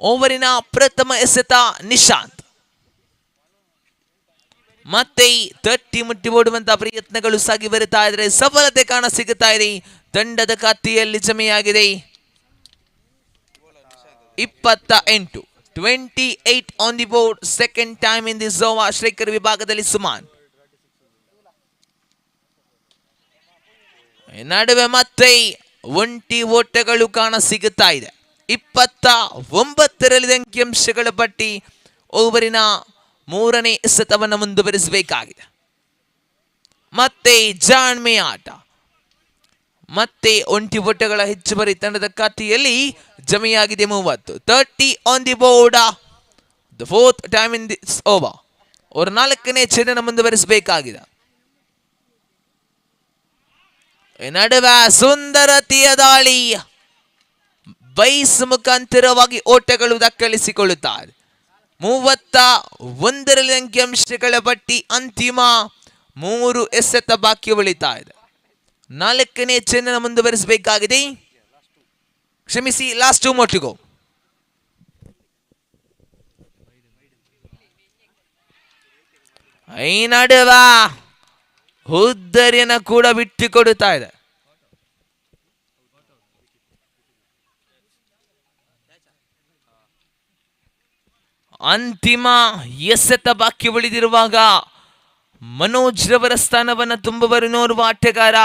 ಓವರಿನ ಪ್ರಥಮ ಎಸೆತ ನಿಶಾಂತ್. ಮತ್ತೆ ತಟ್ಟಿ ಮುಟ್ಟಿ ಓಡುವಂತಹ ಪ್ರಯತ್ನಗಳು ಸಾಗಿ ಬರುತ್ತಾ ಇದ್ರೆ ಸಫಲತೆ ಕಾಣ ಸಿಗುತ್ತಾ ಇದೆ. ತಂಡದ ಖಾತೆಯಲ್ಲಿ ಜಮೆಯಾಗಿದೆ 28, 28 on the board. Second time in this over. Shrikar ವಿಭಾಗದಲ್ಲಿ ಸುಮಾನ್. ನಡುವೆ ಮತ್ತೆ ಒಂಟಿ ಓಟಗಳು ಕಾಣ ಸಿಗುತ್ತಾ ಇದೆ. 29ರಲ್ಲಿ ಅಂಕಿಅಂಶಗಳ ಪಟ್ಟಿ. ಓವರಿನ 3ನೇ ಎಸೆತವನ್ನು ಮುಂದುವರಿಸಬೇಕಾಗಿದೆ. ಮತ್ತೆ ಜಾಣ್ಮೆ ಆಟ. ಮತ್ತೆ ಒಂಟಿ ಓಟಗಳ ಹೆಚ್ಚುವರಿ ತಂಡದ ಖಾತೆಯಲ್ಲಿ ಜಮೆಯಾಗಿದೆ 30. 30 on the board. The fourth time in this over. ಅವರ 4ನೇ ಛೇದನ ಮುಂದುವರಿಸಬೇಕಾಗಿದೆ. ನಡುವೆ ಸುಂದರತೆಯ ದಾಳಿ. ಬೈಸ್ ಮುಖಾಂತರವಾಗಿ ಓಟಗಳು ದಾಖಲಿಸಿಕೊಳ್ಳುತ್ತಾರೆ. 31ರಲ್ಲಿ ಅಂಕಿಅಂಶಗಳ ಪಟ್ಟಿ. ಅಂತಿಮ 3 ಎಸೆತ ಬಾಕಿ ಉಳಿತಾ ಇದೆ. 4ನೇ ಚೆನ್ನ ಮುಂದುವರಿಸಬೇಕಾಗಿದೆ. ಕ್ಷಮಿಸಿ, ಲಾಸ್ಟ್ 2 more to go. ಈ ನಡುವ ಹುದ್ದರಿಯನ್ನು ಕೂಡ ಬಿಟ್ಟುಕೊಡುತ್ತಾ ಇದೆ. ಅಂತಿಮ ಎಸೆತ ಬಾಕಿ ಉಳಿದಿರುವಾಗ ಮನೋಜ್ ರವರ ಸ್ಥಾನವನ್ನು ತುಂಬುವರು ನೋರುವ ಆಟಗಾರ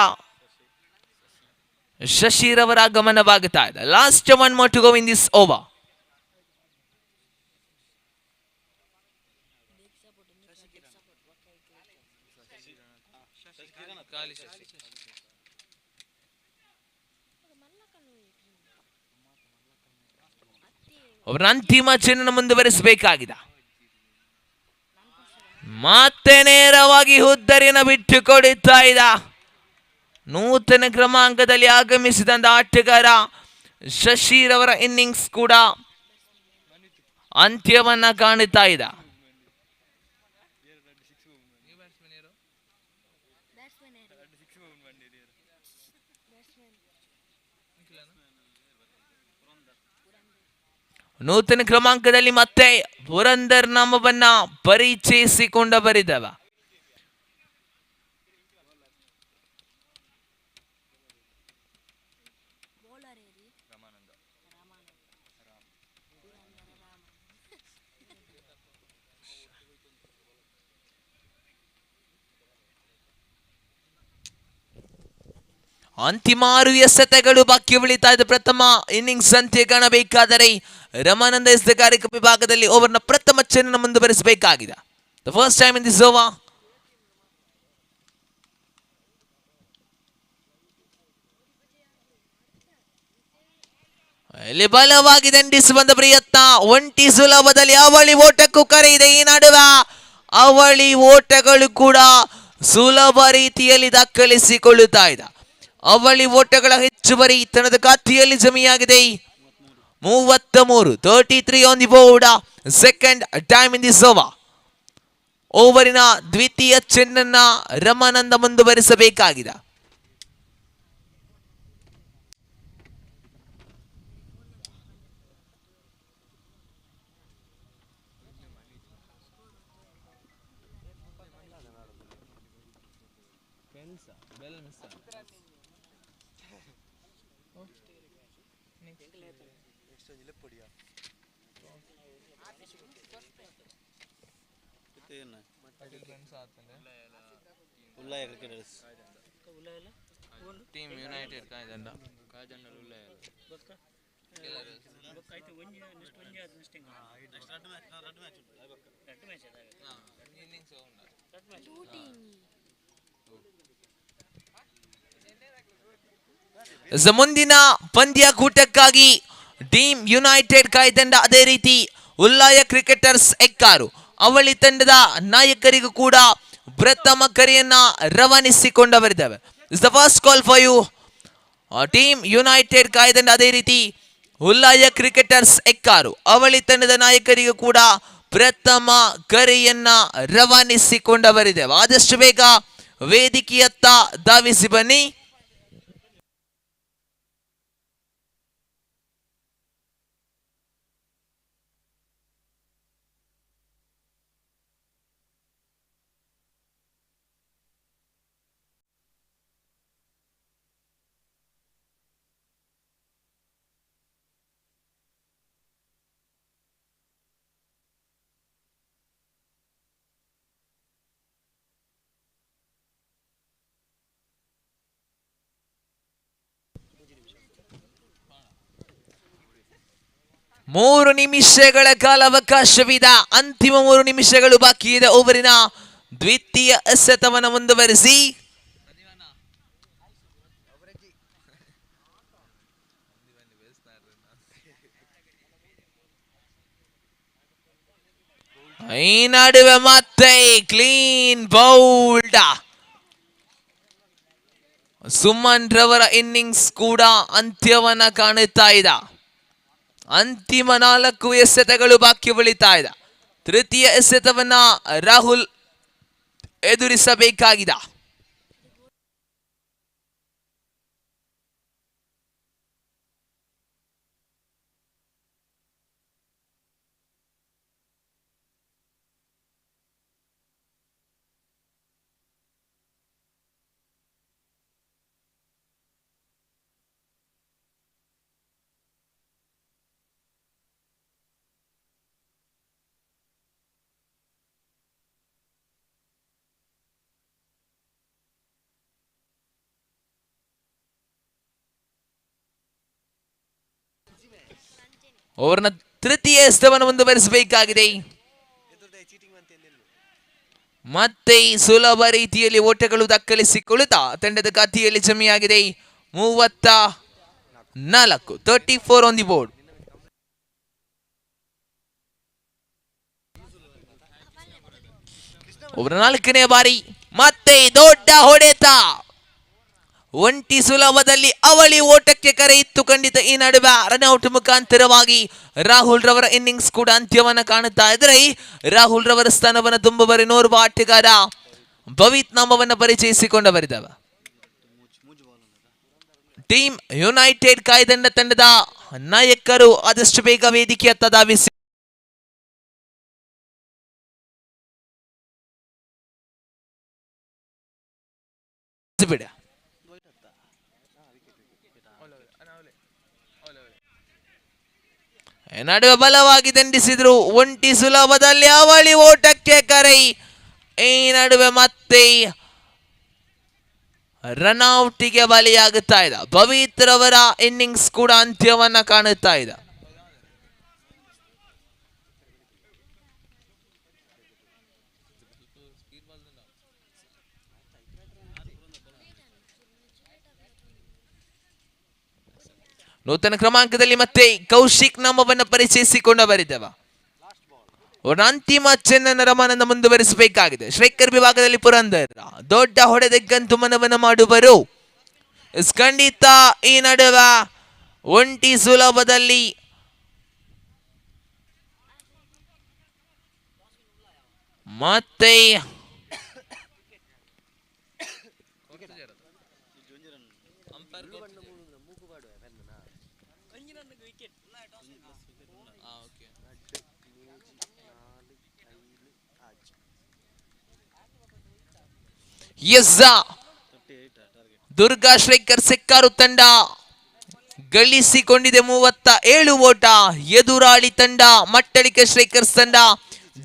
ಶಶಿರವರ ಆಗಮನವಾಗುತ್ತಾ ಇದೆ. Last 1 more to go in this over. ಅವರ ಅಂತಿಮ ಚಿನ್ನ ಮುಂದುವರಿಸಬೇಕಾಗಿದೆ. ಮತ್ತೆ ನೇರವಾಗಿ ಹುದ್ದರಿಯನ್ನು ಬಿಟ್ಟುಕೊಡುತ್ತಾ ಇದ್ದ ನೂತನ ಕ್ರಮಾಂಕದಲ್ಲಿ ಆಗಮಿಸಿದಂತ ಆಟಗಾರ ಶಶಿರವರ ಇನ್ನಿಂಗ್ಸ್ ಕೂಡ ಅಂತ್ಯವನ್ನ ಕಾಣುತ್ತಾ ಇದ್ದ. ನೂತನ ಕ್ರಮಾಂಕದಲ್ಲಿ ಮತ್ತೆ ಪುರಂದರ್ ನಾಮವನ್ನ ಪರಿಚಯಿಸಿಕೊಂಡ ಬರಿದವ. ಅಂತಿಮ 6 ಎಸೆತಗಳು ಬಾಕಿ ಉಳಿತಾ ಇದೆ. ಪ್ರಥಮ ಇನ್ನಿಂಗ್ಸ್ ಅಂತ್ಯ ಕಾಣಬೇಕಾದರೆ ರಮಾನಂದ ಎಸೆಗಾರಿಕೆ ವಿಭಾಗದಲ್ಲಿ ಓವರ್ನ ಪ್ರಥಮ ಚೆನ್ನ ಮುಂದುವರಿಸಬೇಕಾಗಿದೆ. The first time in this over. ಇಲ್ಲಿ ಬಲವಾಗಿ ದಂಡಿಸುವಂತ ಪ್ರಯತ್ನ. ಒಂಟಿ ಸುಲಭದಲ್ಲಿ ಅವಳಿ ಓಟಕ್ಕೂ ಕರೆ ಇದೆ. ಈ ನಡುವೆ ಅವಳಿ ಓಟಗಳು ಕೂಡ ಸುಲಭ ರೀತಿಯಲ್ಲಿ ದಾಖಲಿಸಿಕೊಳ್ಳುತ್ತಾ ಇದೆ. ಅವಳಿ ಓಟಗಳ ಹೆಚ್ಚುವರಿ ತನ್ನದ ಖಾತೆಯಲ್ಲಿ ಜಮೆಯಾಗಿದೆ 33, 33 on the board. Second time in this over. ಓವರಿನ ದ್ವಿತೀಯ ಚೆನ್ನನ್ನ ರಮಾನಂದ ಮುಂದುವರಿಸಬೇಕಾಗಿದೆ. ಟೀಮ್ ಯುನೈಟೆಡ್ ಕಾಯ್ದಂಡ ಮುಂದಿನ ಪಂದ್ಯಕೂಟಕ್ಕಾಗಿ ಟೀಮ್ ಯುನೈಟೆಡ್ ಕಾಯ್ದಂಡ ಅದೇ ರೀತಿ ಉಲ್ಲಾಯ ಕ್ರಿಕೆಟರ್ಸ್ ಎಕ್ಕಾರು ಅವಳಿ ತಂಡದ ನಾಯಕರಿಗೂ ಕೂಡ ಪ್ರಥಮ ಕರೆಯನ್ನ ರವಾನಿಸಿಕೊಂಡವರಿದ್ದಾವೆ. Is the first call for you team united ಕಾಯ್ದಂಡ ಅದೇ ರೀತಿ ಉಲ್ಲಾಯ ಕ್ರಿಕೆಟರ್ಸ್ ಎಕ್ಕಾರು ಅವಳಿ ತಂಡದ ನಾಯಕರಿಗೂ ಕೂಡ ಪ್ರಥಮ ಕರೆಯನ್ನ ರವಾನಿಸಿಕೊಂಡವರಿದ್ದೇವೆ. ಆದಷ್ಟು ಬೇಗ ವೇದಿಕೆಯತ್ತ ಧಾವಿಸಿ ಬನ್ನಿ. ಮೂರು ನಿಮಿಷಗಳ ಕಾಲಾವಕಾಶವಿದೆ. ಅಂತಿಮ 3 ನಿಮಿಷಗಳು ಬಾಕಿ ಇದೆ. ಓವರಿನ ದ್ವಿತೀಯ ಎಸೆತವನ್ನು ಮುಂದುವರಿಸಿ ಈ ನಡುವೆ ಮತ್ತೆ ಕ್ಲೀನ್ ಬೌಲ್ಡ್. ಸುಮನ್ ರವರ ಇನ್ನಿಂಗ್ಸ್ ಕೂಡ ಅಂತ್ಯವನ್ನ ಕಾಣುತ್ತಾ ಇದೆ. ಅಂತಿಮ 4 ಎಸೆತಗಳು ಬಾಕಿ ಉಳಿತಾ ಇದೆ. ತೃತೀಯ ಎಸೆತವನ್ನ ರಾಹುಲ್ ಎದುರಿಸಬೇಕಾಗಿದೆ. ಓವರ್ನ ತೃತೀಯ ಎಸೆತವನ್ನು ಮುಂದುವರಿಸಬೇಕಾಗಿದೆ. ಮತ್ತೆ ಸುಲಭ ರೀತಿಯಲ್ಲಿ ಓಟಗಳು ದಾಖಲಿಸಿಕೊಳ್ಳುತ್ತಾ ತಂಡದ ಖಾತೆಯಲ್ಲಿ ಜಮೆಯಾಗಿದೆ 34 ಆನ್ ದಿ ಬೋರ್ಡ್. ಓವರ್ 4ನೇ ಬಾರಿ ಮತ್ತೆ ದೊಡ್ಡ ಹೊಡೆತ. ಒಂಟಿ ಸುಲಭದಲ್ಲಿ ಅವಳಿ ಓಟಕ್ಕೆ ಕರೆ ಇತ್ತು ಖಂಡಿತ. ಈ ನಡುವೆ ರನ್ಔಟ್ ಮುಖಾಂತರವಾಗಿ ರಾಹುಲ್ ರವರ ಇನ್ನಿಂಗ್ಸ್ ಕೂಡ ಅಂತ್ಯವನ್ನ ಕಾಣುತ್ತಾ ಇದ್ರೆ ರಾಹುಲ್ ರವರ ಸ್ಥಾನವನ್ನು ತುಂಬುವರೆನೋರ್ವ ಆಟಗಾರ ಭವಿತ್ ನಾಮವನ್ನು ಪರಿಚಯಿಸಿಕೊಂಡವರಿದ್ದಾವೆ. ಟೀಮ್ ಯುನೈಟೆಡ್ ಕಾಯ್ದಂಡ ತಂಡದ ನಾಯಕರು ಆದಷ್ಟು ಬೇಗ ವೇದಿಕೆಯತ್ತ ಧಾವಿಸಿ ಬಿಡ. ನಡುವೆ ಬಲವಾಗಿ ದಂಡಿಸಿದ್ರು. ಒಂಟಿ ಸುಲಭದಲ್ಲಿ ಅವಳಿ ಓಟಕ್ಕೆ ಕರೆ. ಈ ನಡುವೆ ಮತ್ತೆ ರನ್ಔಟಿಗೆ ಬಲಿಯಾಗುತ್ತಾ ಇದೆ. ಭವಿತ್ ರವರ ಇನ್ನಿಂಗ್ಸ್ ಕೂಡ ಅಂತ್ಯವನ್ನ ಕಾಣುತ್ತಾ ಇದೆ. ನೂತನ ಕ್ರಮಾಂಕದಲ್ಲಿ ಮತ್ತೆ ಕೌಶಿಕ್ ನಾಮವನ್ನು ಪರಿಚಯಿಸಿಕೊಂಡವರಿದ್ದೇವೆ. ಅಂತಿಮ ಚೆನ್ನ ರಮನನ್ನ ಮುಂದುವರಿಸಬೇಕಾಗಿದೆ. ಶ್ರೇಕರ್ ವಿಭಾಗದಲ್ಲಿ ಪುರಂದರ್ ದೊಡ್ಡ ಹೊಡೆದಕ್ಕಂತೂ ಮನವನ್ನ ಮಾಡುವರು. ಖಂಡಿತ ಈ ನಡುವೆ ಒಂಟಿ ಸುಲಭದಲ್ಲಿ ಮತ್ತೆ ದುರ್ಗಾ ಸ್ಟ್ರೈಕರ್ಸ್ ಯೆಕ್ಕಾರು ತಂಡ ಗಳಿಸಿಕೊಂಡಿದೆ 37 ಓಟ. ಎದುರಾಳಿ ತಂಡ ಮಟ್ಟಳಿಕೆ ಸ್ಟ್ರೈಕರ್ಸ್ ತಂಡ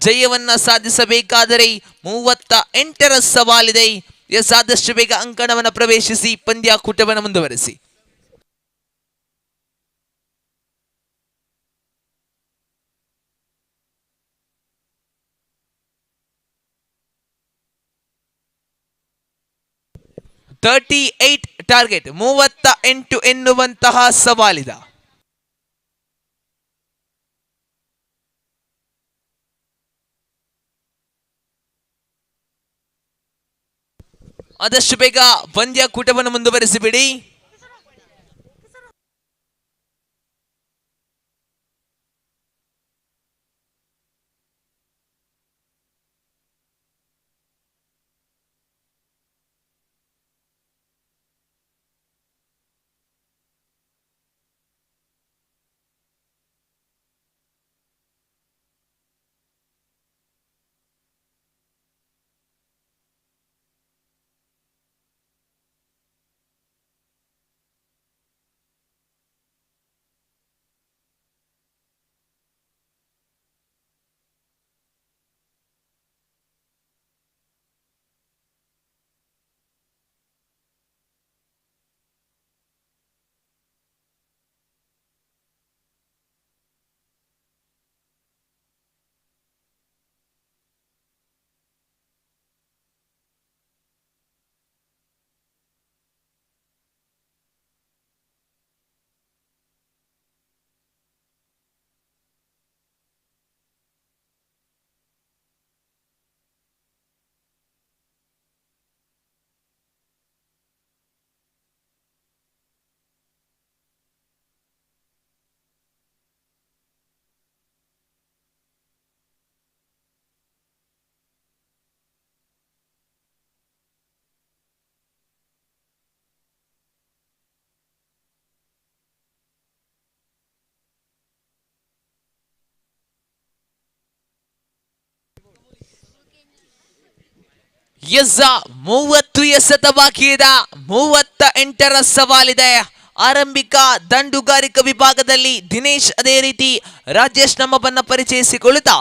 ಜಯವನ್ನ ಸಾಧಿಸಬೇಕಾದರೆ 38ರ ಸವಾಲಿದೆ. ಆದಷ್ಟು ಬೇಗ ಅಂಕಣವನ್ನು ಪ್ರವೇಶಿಸಿ ಪಂದ್ಯಾಕೂಟವನ್ನು ಮುಂದುವರೆಸಿ. ಟಾರ್ಗೆಟ್ 38 ಎನ್ನುವಂತಹ ಸವಾಲಿದ. ಆದಷ್ಟು ಬೇಗ ಪಂದ್ಯಾಕೂಟವನ್ನು ಮುಂದುವರೆಸಿಬಿಡಿ. ಎಸ್ 30 ಎಸೆತ ಬಾಕಿ ಇದೆ. 38ರ ಸವಾಲಿದೆ. ಆರಂಭಿಕ ದಂಡುಗಾರಿಕಾ ವಿಭಾಗದಲ್ಲಿ ದಿನೇಶ್, ಅದೇ ರೀತಿ ರಾಜೇಶ್ ನಮ್ಮವನ್ನ ಪರಿಚಯಿಸಿಕೊಳ್ಳುತ್ತಾ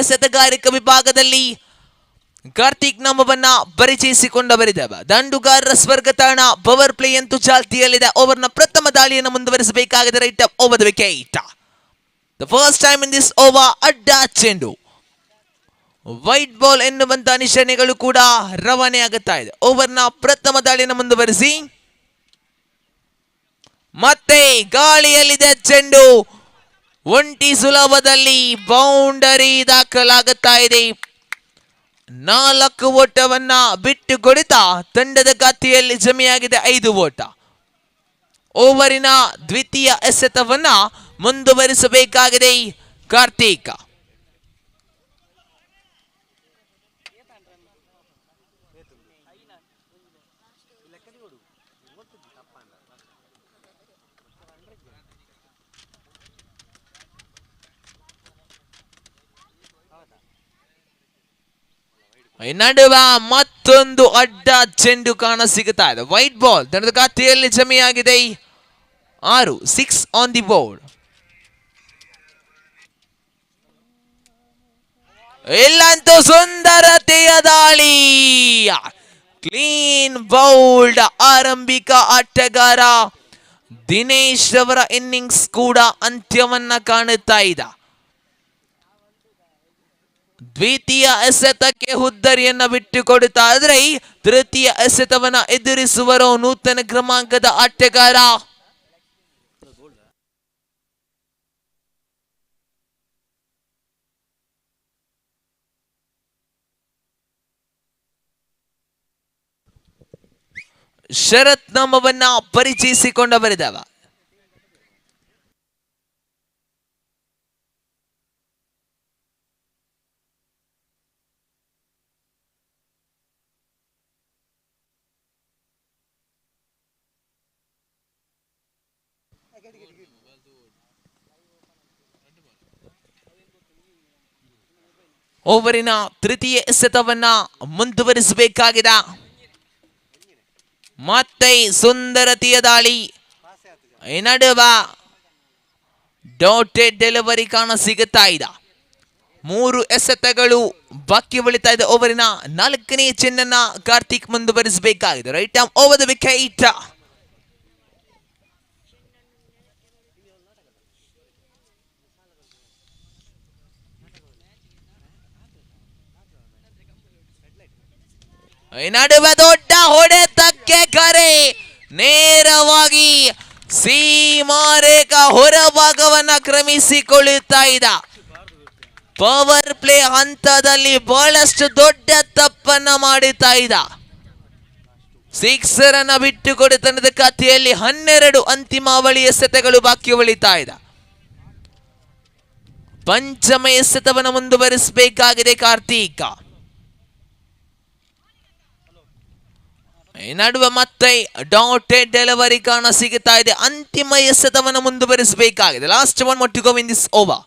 ಎಸೆತಗಾರಿಕಾ ವಿಭಾಗದಲ್ಲಿ ಕಾರ್ತಿಕ್ ನಮ್ಮವನ್ನ ಪರಿಚಯಿಸಿಕೊಂಡವರಿದ್ದೇವೆ. ದಂಡುಗಾರರ ಸ್ವರ್ಗ ತಾಣ ಪವರ್ ಪ್ಲೇ ಅಂತೂ ಚಾಲ್ತಿಯಲ್ಲಿದೆ. ಓವರ್ನ ಪ್ರಥಮ ದಾಳಿಯನ್ನು ಮುಂದುವರಿಸಬೇಕಾಗಿದೆ. ರೈಟ್ ಅಪ್ over the wicket. The first time in this over ಅಡ್ಡ ಚೆಂಡು ವೈಟ್ ಬಾಲ್ ಎನ್ನುವಂತಹ ನಿಶಾನೆಗಳು ಕೂಡ ರವಾನೆ ಆಗುತ್ತಾ ಇದೆ. ಓವರ್ನ ಪ್ರಥಮ ದಾಳಿಯನ್ನು ಮುಂದುವರಿಸಿ ಮತ್ತೆ ಗಾಳಿಯಲ್ಲಿದೆ ಚೆಂಡು. ಒಂಟಿ ಸುಲಭದಲ್ಲಿ ಬೌಂಡರಿ ದಾಖಲಾಗುತ್ತಾ ಇದೆ. 4 ಓಟವನ್ನ ಬಿಟ್ಟು ಕೊಡುತ್ತಾ ತಂಡದ ಖಾತೆಯಲ್ಲಿ ಜಮೆಯಾಗಿದೆ 5 ಓಟ. ಓವರಿನ ದ್ವಿತೀಯ ಎಸೆತವನ್ನ ಮುಂದುವರಿಸಬೇಕಾಗಿದೆ ಕಾರ್ತಿಕ್. ನಡುವ ಮತ್ತೊಂದು ಅಡ್ಡ ಚೆಂಡು ಕಾಣ ಸಿಗುತ್ತಾ ಇದೆ. ವೈಟ್ ಬಾಲ್ ತಂಡದ ಖಾತೆಯಲ್ಲಿ ಜಮೆಯಾಗಿದೆ 6. 6 ಆನ್ ದಿ ಬೋರ್ಡ್. ಇಲ್ಲಂತೂ ಸುಂದರತೆಯ ದಾಳಿ. ಕ್ಲೀನ್ ಬೌಲ್ಡ್ ಆರಂಭಿಕ ಆಟಗಾರ ದಿನೇಶ್ ಅವರ ಇನ್ನಿಂಗ್ಸ್ ಕೂಡ ಅಂತ್ಯವನ್ನ ಕಾಣುತ್ತಾ ಇದೆ. ದ್ವಿತೀಯ ಎಸೆತಕ್ಕೆ ಹುದ್ದರಿಯನ್ನ ಬಿಟ್ಟುಕೊಡುತ್ತಾ ಇದ್ರೆ ತೃತೀಯ ಎಸೆತವನ್ನ ಎದುರಿಸುವರು ನೂತನ ಕ್ರಮಾಂಕದ ಆಟಗಾರ ಶರತ್ ನಾಮವನ್ನ ಪರಿಚಯಿಸಿಕೊಂಡವರಿದ್ದಾವ. ಓವರಿನ ತೃತೀಯ ಎಸೆತವನ್ನ ಮುಂದುವರಿಸಬೇಕಾಗಿದೆ. ಮತ್ತೆ ಸುಂದರತೆಯ ದಾಳಿ ಈ ನಡುವ ಡಾಟೆಡ್ ಡೆಲಿವರಿ ಕಾಣ ಸಿಗುತ್ತಾ ಇದೆ. 3 ಎಸೆತಗಳು ಬಾಕಿ ಉಳಿತಾ ಇದೆ. ಓವರಿನ 4ನೇ ಚೆಂಡನ್ನ ಕಾರ್ತಿಕ್ ಮುಂದುವರಿಸಬೇಕಾಗಿದೆ. Right arm over the wicket. ನಡುವೆ ದೊಡ್ಡ ಹೊಡೆತಕ್ಕೆ ಕರೆ, ನೇರವಾಗಿ ಸೀಮಾರೇಖಾ ಹೊರಭಾಗವನ್ನ ಕ್ರಮಿಸಿಕೊಳ್ಳುತ್ತಾ ಇದೆ. ಪವರ್ ಪ್ಲೇ ಹಂತದಲ್ಲಿ ಬಹಳಷ್ಟು ದೊಡ್ಡ ತಪ್ಪನ್ನ ಮಾಡುತ್ತಾ ಇದ್ದ. ಸಿಕ್ಸರ್ ಅನ್ನ ಬಿಟ್ಟುಕೊಡು ತಂಡದ ಖಾತೆಯಲ್ಲಿ 12 ಅಂತಿಮಾವಳಿ ಎಸೆತಗಳು ಬಾಕಿ ಉಳಿತಾ ಇದೆ. ಪಂಚಮ ಎಸೆತವನ್ನು ಮುಂದುವರಿಸಬೇಕಾಗಿದೆ ಕಾರ್ತಿಕ್. ಈ ನಡುವೆ ಮತ್ತೆ ಡಾಟೆಡ್ ಡೆಲಿವರಿ ಕಾಣ ಸಿಗುತ್ತಾ ಇದೆ. ಅಂತಿಮ ಎಸೆತವನ್ನು ಮುಂದುವರಿಸಬೇಕಾಗಿದೆ. Last one more to go in this over.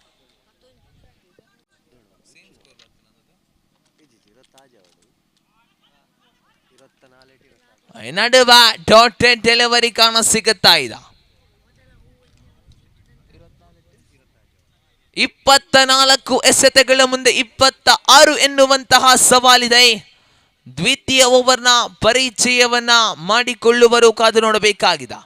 ನಡುವೆ ಡಾಟೆಡ್ ಡೆಲಿವರಿ ಕಾಣ ಸಿಗುತ್ತಾ ಇದೆ. 24 ಎಸೆತಗಳ ಮುಂದೆ 26 ಎನ್ನುವಂತಹ ಸವಾಲಿದೆ. ದ್ವಿತೀಯ ಓವರ್ನ ಪರಿಚಯವನ್ನ ಮಾಡಿಕೊಳ್ಳುವರು, ಕಾದು ನೋಡಬೇಕಾಗಿದೆ.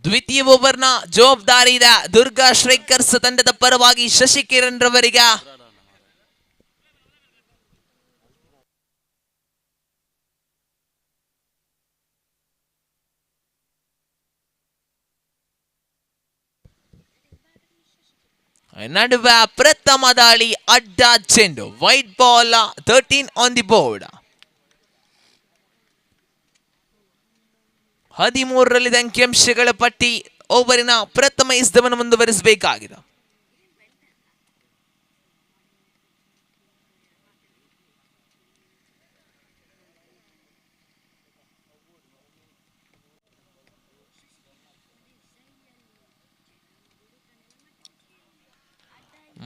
ದ್ವಿತೀಯ ಓವರ್ನ ಜವಾಬ್ದಾರಿ ಇದೆ ದುರ್ಗಾ ಸ್ಟ್ರೈಕರ್ಸ್ ತಂಡದ ಪರವಾಗಿ ಶಶಿಕಿರಣ್ ರವರಿಗೆ. ನಡುವೆ ಪ್ರಥಮ ದಾಳಿ ಅಡ್ಡ ಚೆಂಡು, wide ball, 13 on the board. 13ರಲ್ಲಿ ಅಂಕಿಅಂಶಗಳ ಪಟ್ಟಿ. ಓವರಿನ ಪ್ರಥಮ ಎಸೆತವನ್ನು ಮುಂದುವರಿಸಬೇಕಾಗಿದೆ.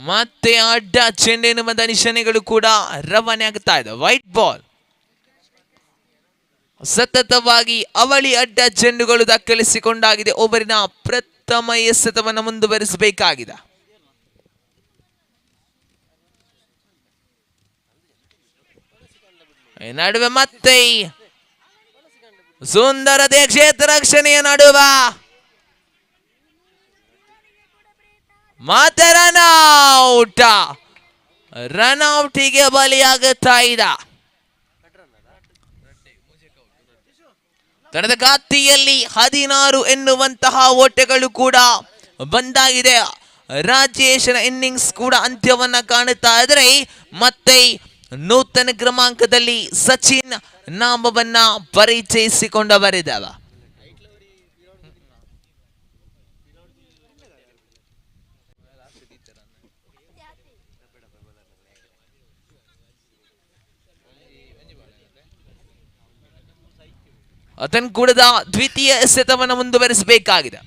ಮತ್ತೆ ಅಡ್ಡ ಚೆಂಡು ಎನ್ನುವಂತ ನಿಶಾನೆಗಳು ಕೂಡ ರವಾನೆ ಆಗುತ್ತಾ ಇದೆ. White ball. ಸತತವಾಗಿ ಅವಳಿ ಅಡ್ಡ ಚೆಂಡುಗಳು ದಾಖಲಿಸಿಕೊಂಡಾಗಿದೆ. ಓವರಿನ ಪ್ರಥಮ ಎಸೆತವನ್ನು ಮುಂದುವರಿಸಬೇಕಾಗಿದೆ. ನಡುವೆ ಮತ್ತೆ ಸುಂದರತೆ ಕ್ಷೇತ್ರ ರಕ್ಷಣೆಯ ನಡುವೆ ಮತ್ತೆ ರನ್ಔಟಿಗೆ ಬಲಿಯಾಗುತ್ತಾ ಇದೆ. ತಂಡದ ಖಾತೆಯಲ್ಲಿ 16 ಎನ್ನುವಂತಹ ಓಟಗಳು ಕೂಡ ಬಂದಾಗಿದೆ. ರಾಜೇಶನ ಇನ್ನಿಂಗ್ಸ್ ಕೂಡ ಅಂತ್ಯವನ್ನ ಕಾಣುತ್ತಾ ಇದ್ರೆ ಮತ್ತೆ ನೂತನ ಕ್ರಮಾಂಕದಲ್ಲಿ ಸಚಿನ್ ನಾಮವನ್ನ ಪರಿಚಯಿಸಿಕೊಂಡವರಿದ್ದಾವ. ಅದನ್ನು ಕೂಡ ದ್ವಿತೀಯ ಎಸೆತವನ್ನು ಮುಂದುವರಿಸಬೇಕಾಗಿದೆ.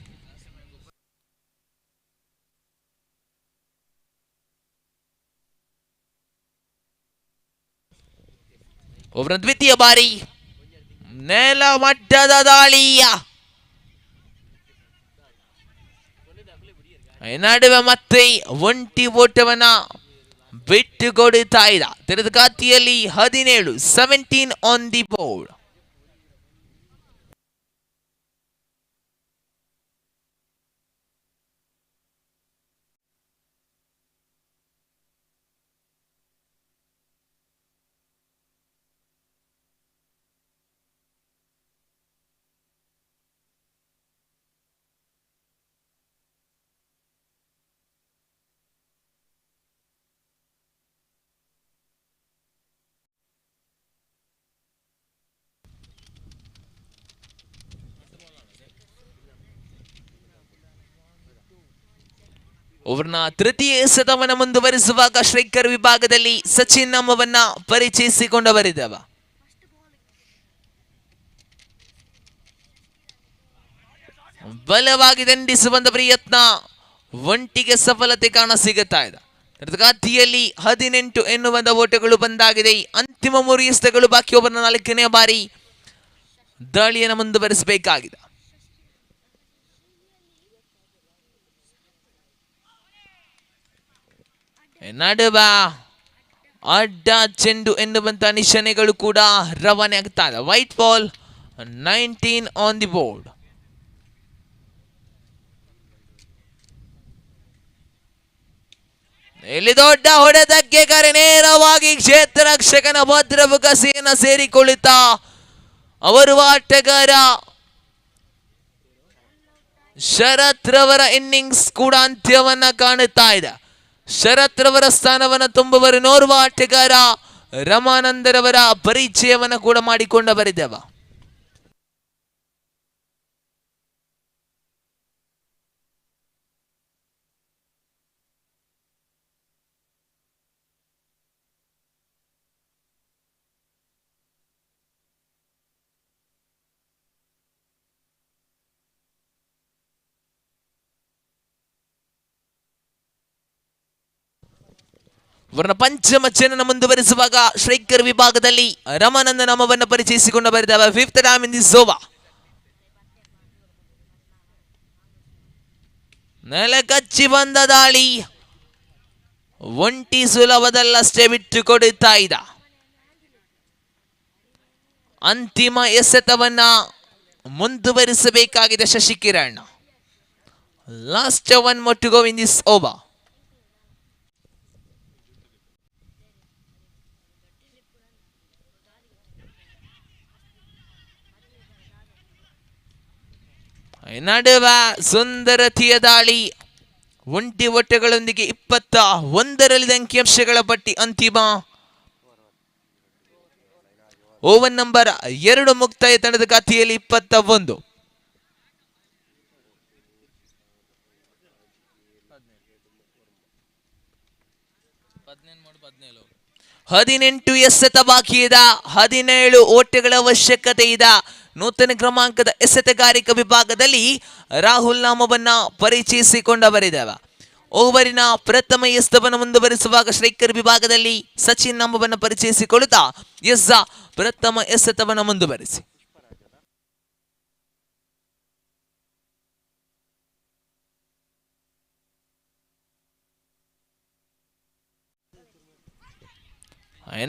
ಒಬ್ಬರ ದ್ವಿತೀಯ ಬಾರಿ ನೆಲ ಮಟ್ಟದ ದಾಳಿಯ ನಡುವೆ ಮತ್ತೆ ಒಂಟಿ ಓಟವನ್ನ ಬಿಟ್ಟುಕೊಡುತ್ತಾ ಇದೆ. ತೆರೆದ ಖಾತೆಯಲ್ಲಿ 17, 17 ಆನ್ ದಿ ಬೋರ್ಡ್. ಓವರ್ನ ತೃತೀಯ ಎಸೆತವನ್ನ ಮುಂದುವರಿಸುವಾಗ ಸ್ಟ್ರೈಕರ್ ವಿಭಾಗದಲ್ಲಿ ಸಚಿನ್ ನಾಮವನ್ನ ಪರಿಚಯಿಸಿಕೊಂಡ ಬರಿದವ. ಬಲವಾಗಿ ದಂಡಿಸುವಂತ ಪ್ರಯತ್ನ, ಒಂಟಿಗೆ ಸಫಲತೆ ಕಾಣಸಿಗುತ್ತಾ ಇದೆ. ಗಾತಿಯಲ್ಲಿ 18 ಎನ್ನುವಂತ ಓಟಗಳು ಬಂದಾಗಿದೆ. ಅಂತಿಮ 3 ಎಸೆತಗಳು ಬಾಕಿ. ಓವರ್ನ 4ನೇ ಬಾರಿ ದಾಳಿಯನ್ನು ಮುಂದುವರಿಸಬೇಕಾಗಿದೆ. ನಡುವ ಅಡ್ಡ ಚೆಂಡು ಎನ್ನುವಂತ ನಿಶಾನೆಗಳು ಕೂಡ ರವಾನೆ ಆಗ್ತಾ ಇದೆ. White ball, 19 on the board. ಇಲ್ಲಿ ದೊಡ್ಡ ಹೊಡೆತಕ್ಕೆ ಕರೆ, ನೇರವಾಗಿ ಕ್ಷೇತ್ರ ರಕ್ಷಕನ ಭದ್ರಮುಖ ಸೇನ ಸೇರಿಕೊಳ್ಳುತ್ತಾ ಅವರು ಆಟಗಾರ ಶರತ್ ರವರ ಇನ್ನಿಂಗ್ಸ್ ಕೂಡ ಅಂತ್ಯವನ್ನ ಕಾಣುತ್ತಾ ಇದೆ. ಶರತ್ ರವರ ಸ್ಥಾನವನ್ನು ತುಂಬುವರು ನೋರ್ವ ಆಟಗಾರ ರಮಾನಂದರವರ ಪರಿಚಯವನ್ನ ಕೂಡ ಮಾಡಿಕೊಂಡ ಬರಿದೆವ. ವರ್ಣ ಪಂಚಮ ಚಲನ ಮುಂದುವರಿಸುವಾಗ ಸ್ಟ್ರೈಕರ್ ವಿಭಾಗದಲ್ಲಿ ರಮಾನಂದ ನಾಮವನ್ನು ಪರಿಚಯಿಸಿಕೊಂಡ ಬರೆದವ. 5th time in this over. ನೆಲಕಚ್ಚಿ ಬಂದ ದಾಳಿ, ಒಂಟಿ ಸುಲಭದಲ್ಲಷ್ಟೇ ಬಿಟ್ಟು ಕೊಡುತ್ತಾ ಇದ್ದ. ಅಂತಿಮ ಎಸೆತವನ್ನ ಮುಂದುವರಿಸಬೇಕಾಗಿದೆ Shashikiran. Last 1 more to go in this over. ನಡುವ ಸುಂದರತೆಯ ದಾಳಿ, ಒಂಟಿ ಒಟ್ಟೆಗಳೊಂದಿಗೆ 21 ಅಂಕಿಅಂಶಗಳ ಪಟ್ಟಿ. ಅಂತಿಮ ಓವರ್ ನಂಬರ್ 2 ಮುಕ್ತಾಯ ತಂಡದ ಖಾತೆಯಲ್ಲಿ 21. ಹದಿನೆಂಟು ಎಸೆತ ಬಾಕಿ ಇದೆ. 17 ಓಟಗಳ ಅವಶ್ಯಕತೆ ಇದೆ. ನೂತನ ಕ್ರಮಾಂಕದ ಎಸೆತಗಾರಿಕಾ ವಿಭಾಗದಲ್ಲಿ ರಾಹುಲ್ ನಾಮವನ್ನ ಪರಿಚಯಿಸಿಕೊಂಡ ಬರೆದವ. ಓವರಿನ ಪ್ರಥಮ ಎಸೆತವನ್ನು ಮುಂದುವರಿಸುವಾಗ ಸ್ಟ್ರೈಕರ್ ವಿಭಾಗದಲ್ಲಿ ಸಚಿನ್ ನಾಮವನ್ನು ಪರಿಚಯಿಸಿಕೊಳ್ಳುತ್ತಾ ಪ್ರಥಮ ಎಸೆತವನ್ನು ಮುಂದುವರಿಸಿ.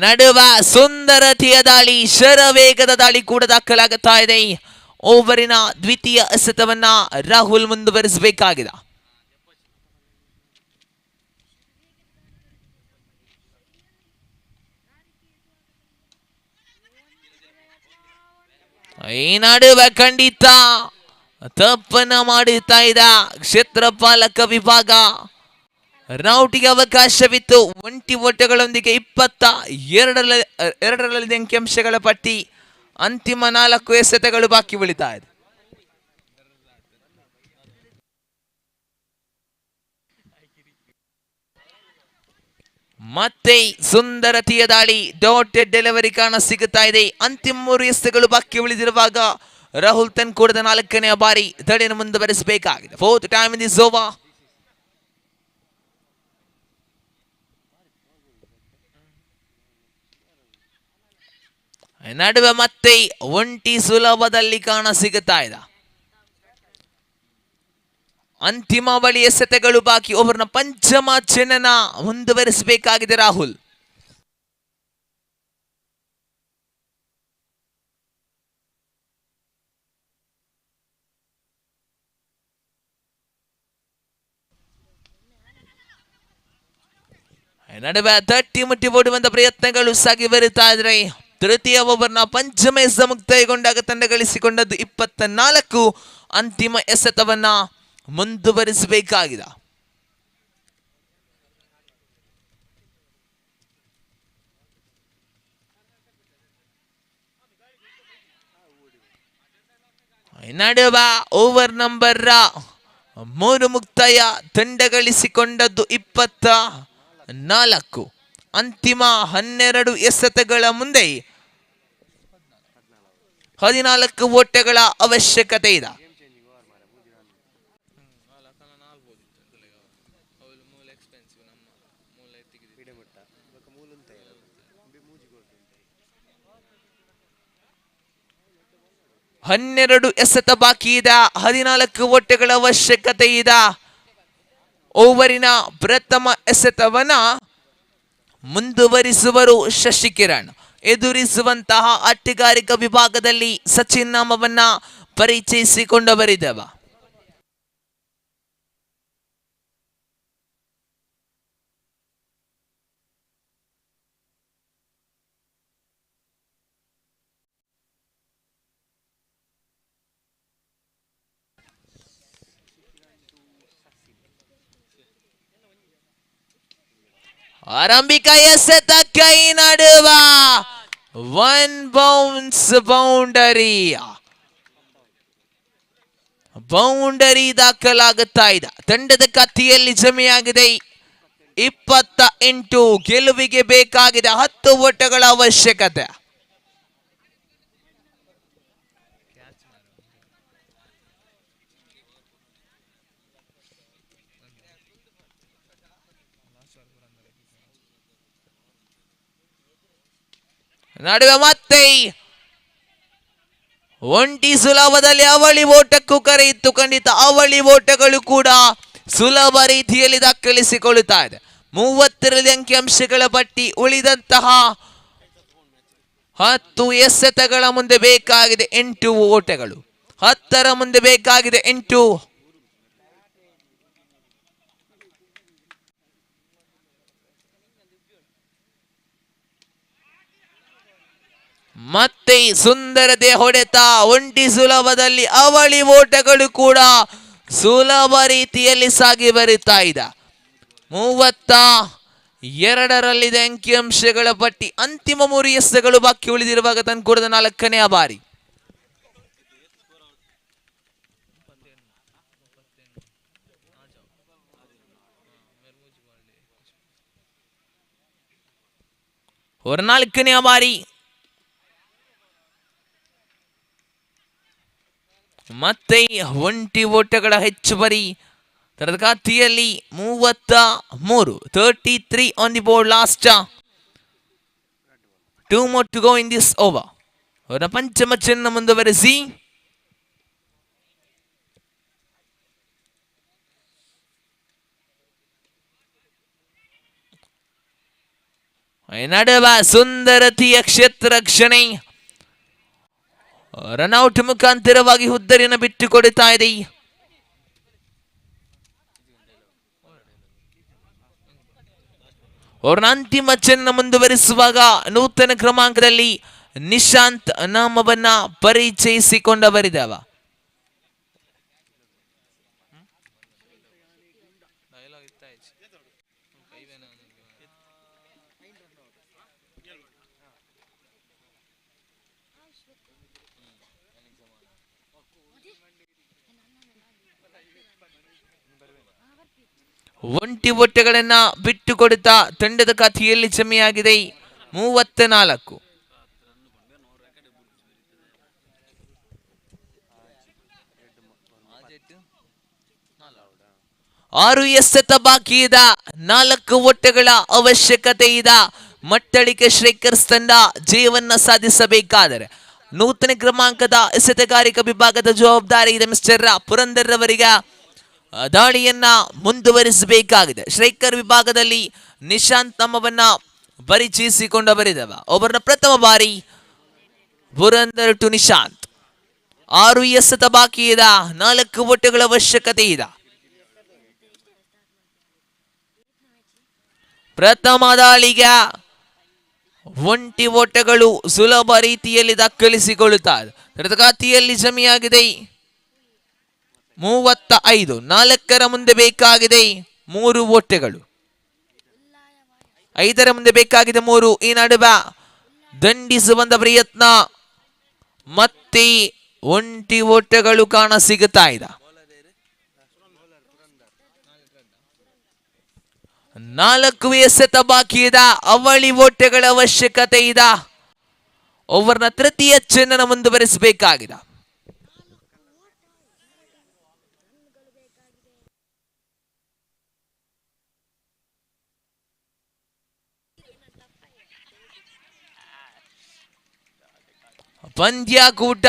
ನಡುವ ಸುಂದರತೆಯ ದಾಳಿ, ಶರವೇಗದ ದಾಳಿ ಕೂಡ ದಾಖಲಾಗುತ್ತಾ ಇದೆ. ಓವರಿನ ದ್ವಿತೀಯ ಎಸೆತವನ್ನ ರಾಹುಲ್ ಮುಂದುವರಿಸಬೇಕಾಗಿದೆ. ಈ ನಡುವೆ ಖಂಡಿತ ತಪ್ಪನ್ನ ಮಾಡುತ್ತಾ ಇದ್ದ ಕ್ಷೇತ್ರಪಾಲಕ ವಿಭಾಗ. ರೌಟಿಗೆ ಅವಕಾಶವಿತ್ತು. ಒಂಟಿ ಓಟಗಳೊಂದಿಗೆ 22 ಅಂಕಿಅಂಶಗಳ ಪಟ್ಟಿ. ಅಂತಿಮ 4 ಎಸೆತಗಳು ಬಾಕಿ ಉಳಿತಾ ಇದೆ. ಮತ್ತೆ ಸುಂದರತೆಯ ದಾಳಿ, ಡಾಟೆಡ್ ಡೆಲಿವರಿ ಕಾಣ ಸಿಗುತ್ತಾ ಇದೆ. ಅಂತಿಮ 3 ಎಸೆತಗಳು ಬಾಕಿ ಉಳಿದಿರುವಾಗ ರಾಹುಲ್ ತನ್ಕೂಡದ 4ನೇ ಬಾರಿ ದಡೆಯನ್ನು ಮುಂದುವರಿಸಬೇಕಾಗಿದೆ. 4th time in this over. ನಡುವೆ ಮತ್ತೆ ಒಂಟಿ ಸುಲಭದಲ್ಲಿ ಕಾಣ ಸಿಗುತ್ತಾ ಇದೆ. ಅಂತಿಮ ಬಳಿ ಎಸೆತಗಳು ಬಾಕಿ. ಓವರ್ನ ಪಂಚಮ ಚಲನ ಮುಂದುವರಿಸಬೇಕಾಗಿದೆ ರಾಹುಲ್. ನಡುವೆ ತಟ್ಟಿ ಮುಟ್ಟಿ ಓಡುವಂತ ಪ್ರಯತ್ನಗಳು ಸಾಗಿ ಬರುತ್ತಾ ಇದ್ರೆ ತೃತೀಯ ಓವರ್ನ ಪಂಚಮ ಎಸೆತ ಮುಕ್ತಾಯಗೊಂಡಾಗ ತಂಡ ಗಳಿಸಿಕೊಂಡದ್ದು 24. ಅಂತಿಮ ಎಸೆತವನ್ನ ಮುಂದುವರಿಸಬೇಕಾಗಿದೆ. ನಡುವ ಓವರ್ ನಂಬರ್ 3 ಮುಕ್ತಾಯ, ತಂಡ ಗಳಿಸಿಕೊಂಡದ್ದು 24. ಅಂತಿಮ 12 ಎಸೆತಗಳ ಮುಂದೆ 14 ಓಟಗಳ ಅವಶ್ಯಕತೆ ಇದೆ. ಹನ್ನೆರಡು ಎಸೆತ ಬಾಕಿ ಇದೆ, 14 ಓಟಗಳ ಅವಶ್ಯಕತೆ ಇದೆ. ಓವರಿನ ಪ್ರಥಮ ಎಸೆತವನ್ನ ಮುಂದುವರಿಸುವರು ಶಶಿಕಿರಣ್. ಎದುರಿಸುವಂತಹ ಆಟಗಾರಿಕಾ ವಿಭಾಗದಲ್ಲಿ ಸಚಿನ್ ನಾಮವನ್ನ ಪರಿಚಯಿಸಿಕೊಂಡವರಿದ್ದೇವೆ. ಆರಂಭಿಕ ಎಸೆತ ಕೈ ನಡುವ 1 ಬೌನ್ಸ್ ಬೌಂಡರಿ ದಾಖಲಾಗುತ್ತಾ ಇದೆ. ತಂಡದ ಖಾತೆಯಲ್ಲಿ ಜಮೆಯಾಗಿದೆ 28. ಗೆಲುವಿಗೆ ಬೇಕಾಗಿದೆ 10 ಓಟಗಳ ಅವಶ್ಯಕತೆ. ನಡುವೆ ಮತ್ತೆ ಒಂಟಿ ಸುಲಭದಲ್ಲಿ ಅವಳಿ ಓಟಕ್ಕೂ ಕರೆಯಿತ್ತು. ಖಂಡಿತ ಅವಳಿ ಓಟಗಳು ಕೂಡ ಸುಲಭ ರೀತಿಯಲ್ಲಿ ದಾಖಲಿಸಿಕೊಳ್ಳುತ್ತಾ ಇದೆ. 32 ಅಂಕಿಅಂಶಗಳ ಪಟ್ಟಿ. ಉಳಿದಂತಹ 10 ಎಸೆತಗಳ ಮುಂದೆ ಬೇಕಾಗಿದೆ 8 ಓಟಗಳು. 10ರ ಮುಂದೆ ಬೇಕಾಗಿದೆ 8. ಮತ್ತೆ ಸುಂದರತೆ ಹೊಡೆತ. ಒಂಟಿ ಸುಲಭದಲ್ಲಿ ಅವಳಿ ಓಟಗಳು ಕೂಡ ಸುಲಭ ರೀತಿಯಲ್ಲಿ ಸಾಗಿ ಬರುತ್ತಾ ಇದೆ. 32ರಲ್ಲಿದೆ ಅಂಕಿಅಂಶಗಳ ಪಟ್ಟಿ. ಅಂತಿಮ 3 ಎಸೆತಗಳು ಬಾಕಿ ಉಳಿದಿರುವಾಗ ತಂದ್ಕೊಡದ 4ನೇ ಬಾರಿ. ಅವರ 4ನೇ ಬಾರಿ. ಮತ್ತೆ ಒಂಟಿ ಓಟಗಳ ಹೆಚ್ಚುವರಿ. ತರಗತಿಯಲ್ಲಿ 33. 33 on the board. Last 2 more to go in this over. ಅವರ ಪಂಚಮ ಚೆನ್ನ ಮುಂದುವರೆಸಿ ನಡುವ ಸುಂದರತೆಯ ಕ್ಷೇತ್ರ ರಕ್ಷಣೆ. ರನ್ಔಟ್ ಮುಖಾಂತರವಾಗಿ ಹುದ್ದರಿಯನ್ನು ಬಿಟ್ಟುಕೊಡುತ್ತಾ ಇದೆ. ಅವರ ಅಂತಿಮ ಚೆನ್ನ ಮುಂದುವರಿಸುವಾಗ ನೂತನ ಕ್ರಮಾಂಕದಲ್ಲಿ ನಿಶಾಂತ್ ನಾಮವನ್ನ ಪರಿಚಯಿಸಿಕೊಂಡವರಿದ್ದಾವ. ಒಂಟಿ ಓಟಗಳನ್ನ ಬಿಟ್ಟುಕೊಡುತ್ತಾ ತಂಡದ ಖಾತೆಯಲ್ಲಿ ಜಮೆಯಾಗಿದೆ 34. 6 ಎಸೆತ ಬಾಕಿ ಇದೆ. 4 ಓಟಗಳ ಅವಶ್ಯಕತೆ ಇದೆ. ಮಟ್ಟಳಿಕೆ ಶ್ರೇಕರ್ಸ್ ತಂಡ ಜಯವನ್ನ ಸಾಧಿಸಬೇಕಾದರೆ ನೂತನ ಕ್ರಮಾಂಕದ ಎಸೆತಗಾರಿಕಾ ವಿಭಾಗದ ಜವಾಬ್ದಾರಿ ಇದೆ ಮಿಸ್ಟರ್ ಪುರಂದರ್ ಅವರಿಗೆ. ದಾಳಿಯನ್ನ ಮುಂದುವರಿಸಬೇಕಾಗಿದೆ. ಶ್ರೇಕರ್ ವಿಭಾಗದಲ್ಲಿ ನಿಶಾಂತ್ ನಮ್ಮವನ್ನ ಪರಿಚಯಿಸಿಕೊಂಡವರಿದ್ದಾವ. ಒಬ್ಬರನ್ನ ಪ್ರಥಮ ಬಾರಿ ಪುರಂದರ್ ಟು ನಿಶಾಂತ್. 6 ಎಸೆತ ಬಾಕಿ ಇದೆ. 4 ಓಟಗಳ ಅವಶ್ಯಕತೆ ಇದೆ. ಪ್ರಥಮ ದಾಳಿಗೆ ಒಂಟಿ ಓಟಗಳು ಸುಲಭ ರೀತಿಯಲ್ಲಿ ದಾಖಲಿಸಿಕೊಳ್ಳುತ್ತಾರೆ. ತರಗತಿಯಲ್ಲಿ ಜಮೆಯಾಗಿದೆ 35. 4ರ ಮುಂದೆ ಬೇಕಾಗಿದೆ 3 ಓಟಗಳು. 5ರ ಮುಂದೆ ಬೇಕಾಗಿದೆ 3. ಈ ನಡುವೆ ದಂಡಿಸುವಂತ ಪ್ರಯತ್ನ. ಮತ್ತೆ ಒಂಟಿ ಓಟಗಳು ಕಾಣ ಸಿಗುತ್ತಾ ಇದೆ. 4 ಎಸೆತ ಬಾಕಿ ಇದೆ. ಅವಳಿ ಓಟಗಳ ಅವಶ್ಯಕತೆ ಇದೆ. ಓವರ್ನ ತೃತೀಯ ಚೆಂಡನ್ನು ಮುಂದುವರಿಸಬೇಕಾಗಿದೆ. ಪಂದ್ಯಾಕೂಟ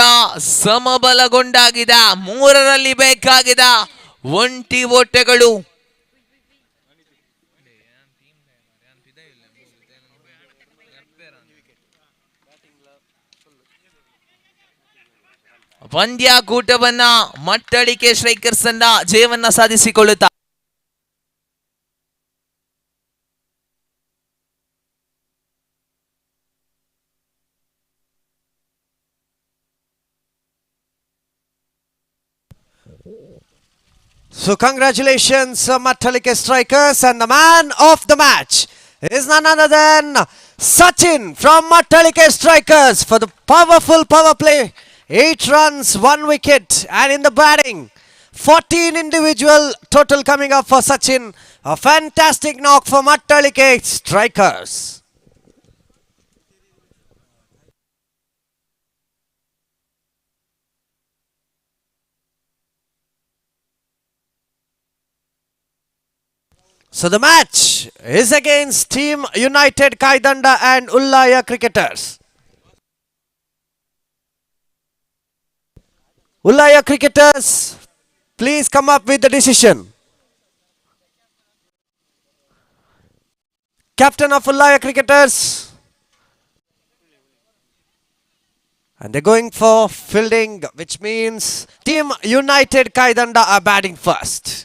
ಸಮಬಲಗೊಂಡಾಗಿದೆ. 3ರಲ್ಲಿ ಬೇಕಾಗಿದೆ 20 ಓಟಗಳು. ಪಂದ್ಯಾಕೂಟವನ್ನ ಮಟ್ಟಳಿಕೆ ಸ್ಟ್ರೈಕರ್ಸ್ ತಂಡ ಜಯವನ್ನ ಸಾಧಿಸಿಕೊಳ್ಳುತ್ತಾ So congratulations, Mattalike Strikers, and the man of the match is none other than Sachin from Mattalike Strikers for the powerful power play. 8 runs, 1 wicket, and in the batting, 14 individual total coming up for Sachin. A fantastic knock for Mattalike Strikers. So the match is against Team United Kaidanda and Ullaya cricketers. Ullaya cricketers, please come up with the decision. Captain of Ullaya cricketers. And they're going for fielding, which means Team United Kaidanda are batting first.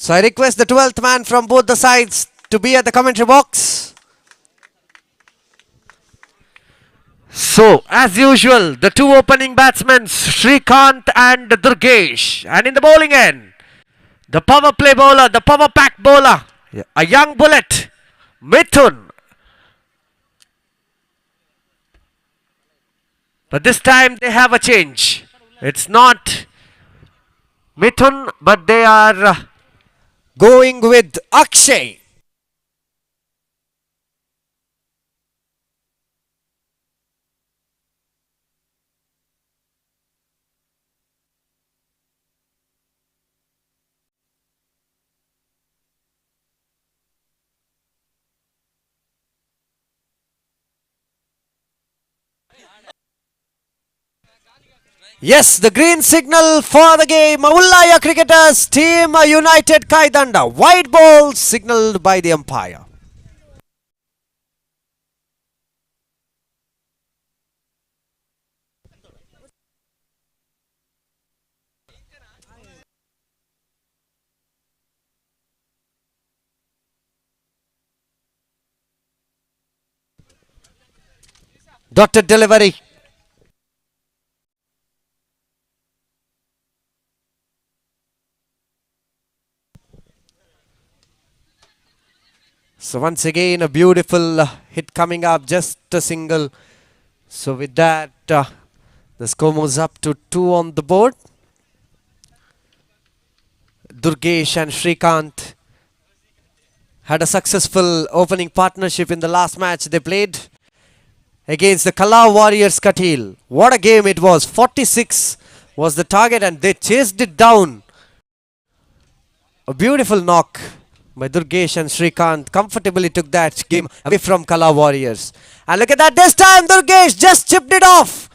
So I request the 12th man from both the sides to be at the commentary box. So, as usual, the two opening batsmen, Shrikant and Durgesh. And in the bowling end, the power play bowler, the power pack bowler, a young bullet, Mithun. But this time they have a change. It's not Mithun, but they are going with Akshay. Yes, the green signal for the game. Ullaya cricketers, Team United Kaidanda. White ball signaled by the umpire. Dotted delivery. So once again a beautiful hit coming up, just a single. So with that the score moves up to 2 on the board. Durgesh and Shrikant had a successful opening partnership in the last match they played against the Kala Warriors Katil. What a game it was. 46 was the target and they chased it down. A beautiful knock by Durgesh and Shrikant comfortably took that game away from Kala Warriors. And look at that, this time Durgesh just chipped it off.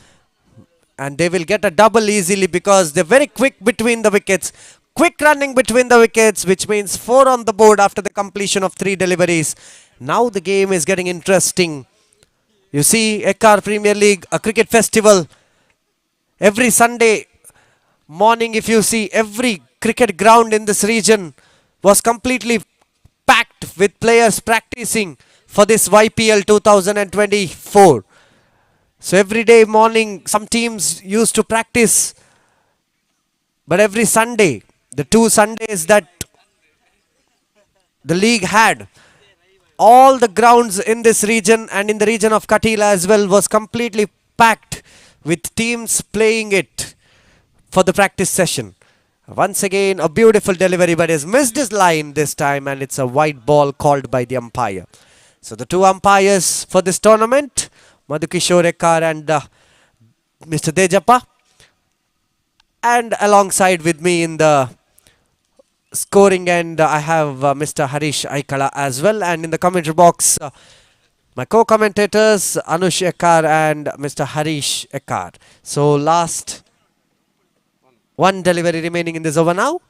And they will get a double easily because they're very quick between the wickets. quick running between the wickets, which means 4 on the board after the completion of 3 deliveries. Now the game is getting interesting. You see, Yekkaru Premier League, a cricket festival. Every Sunday morning, if you see, every cricket ground in this region was completely packed with players practicing for this YPL 2024. So every day morning, some teams used to practice. But every Sunday, the 2 Sundays that the league had, all the grounds in this region and in the region of Katila as well was completely packed with teams playing it for the practice session. Once again, a beautiful delivery, but has missed his line this time, and it's a white ball called by the umpire. So the 2 umpires for this tournament, Madhukishore Yekkaru and Mr. Dejappa. And alongside with me in the scoring end, I have Mr. Harish Aikala as well. And in the commentary box, my co-commentators, Anush Yekkaru and Mr. Harish Yekkaru. So last one delivery remaining in this over now.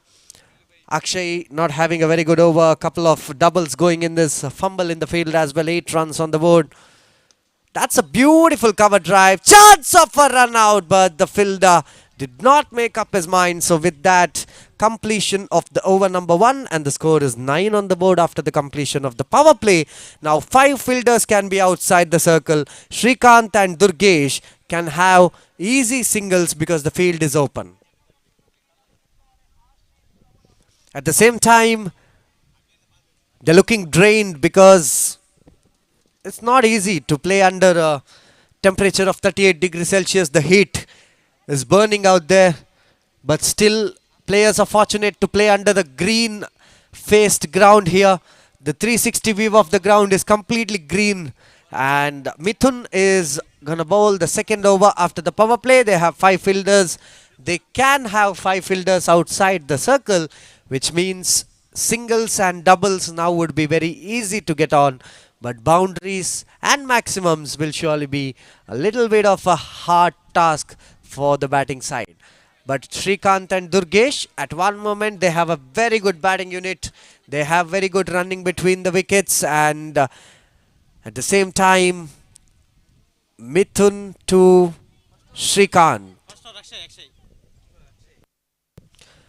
Akshay not having a very good over. A couple of doubles going in this fumble in the field as well. 8 runs on the board. That's a beautiful cover drive. Chance of a run out, but the fielder did not make up his mind. So with that, completion of the over number 1, and the score is 9 on the board after the completion of the power play. Now 5 fielders can be outside the circle. Srikanth and Durgesh can have easy singles because the field is open. At the same time, they're looking drained because it's not easy to play under a temperature of 38 degrees Celsius. The heat is burning out there, but still players are fortunate to play under the green faced ground here. The 360 view of the ground is completely green, and Mithun is gonna bowl the second over after the power play. They have 5 fielders. They can have 5 fielders outside the circle, which means singles and doubles now would be very easy to get on, but boundaries and maximums will surely be a little bit of a hard task for the batting side. But Srikanth and Durgesh, at one moment they have a very good batting unit. They have very good running between the wickets, and at the same time, Mithun to Srikanth.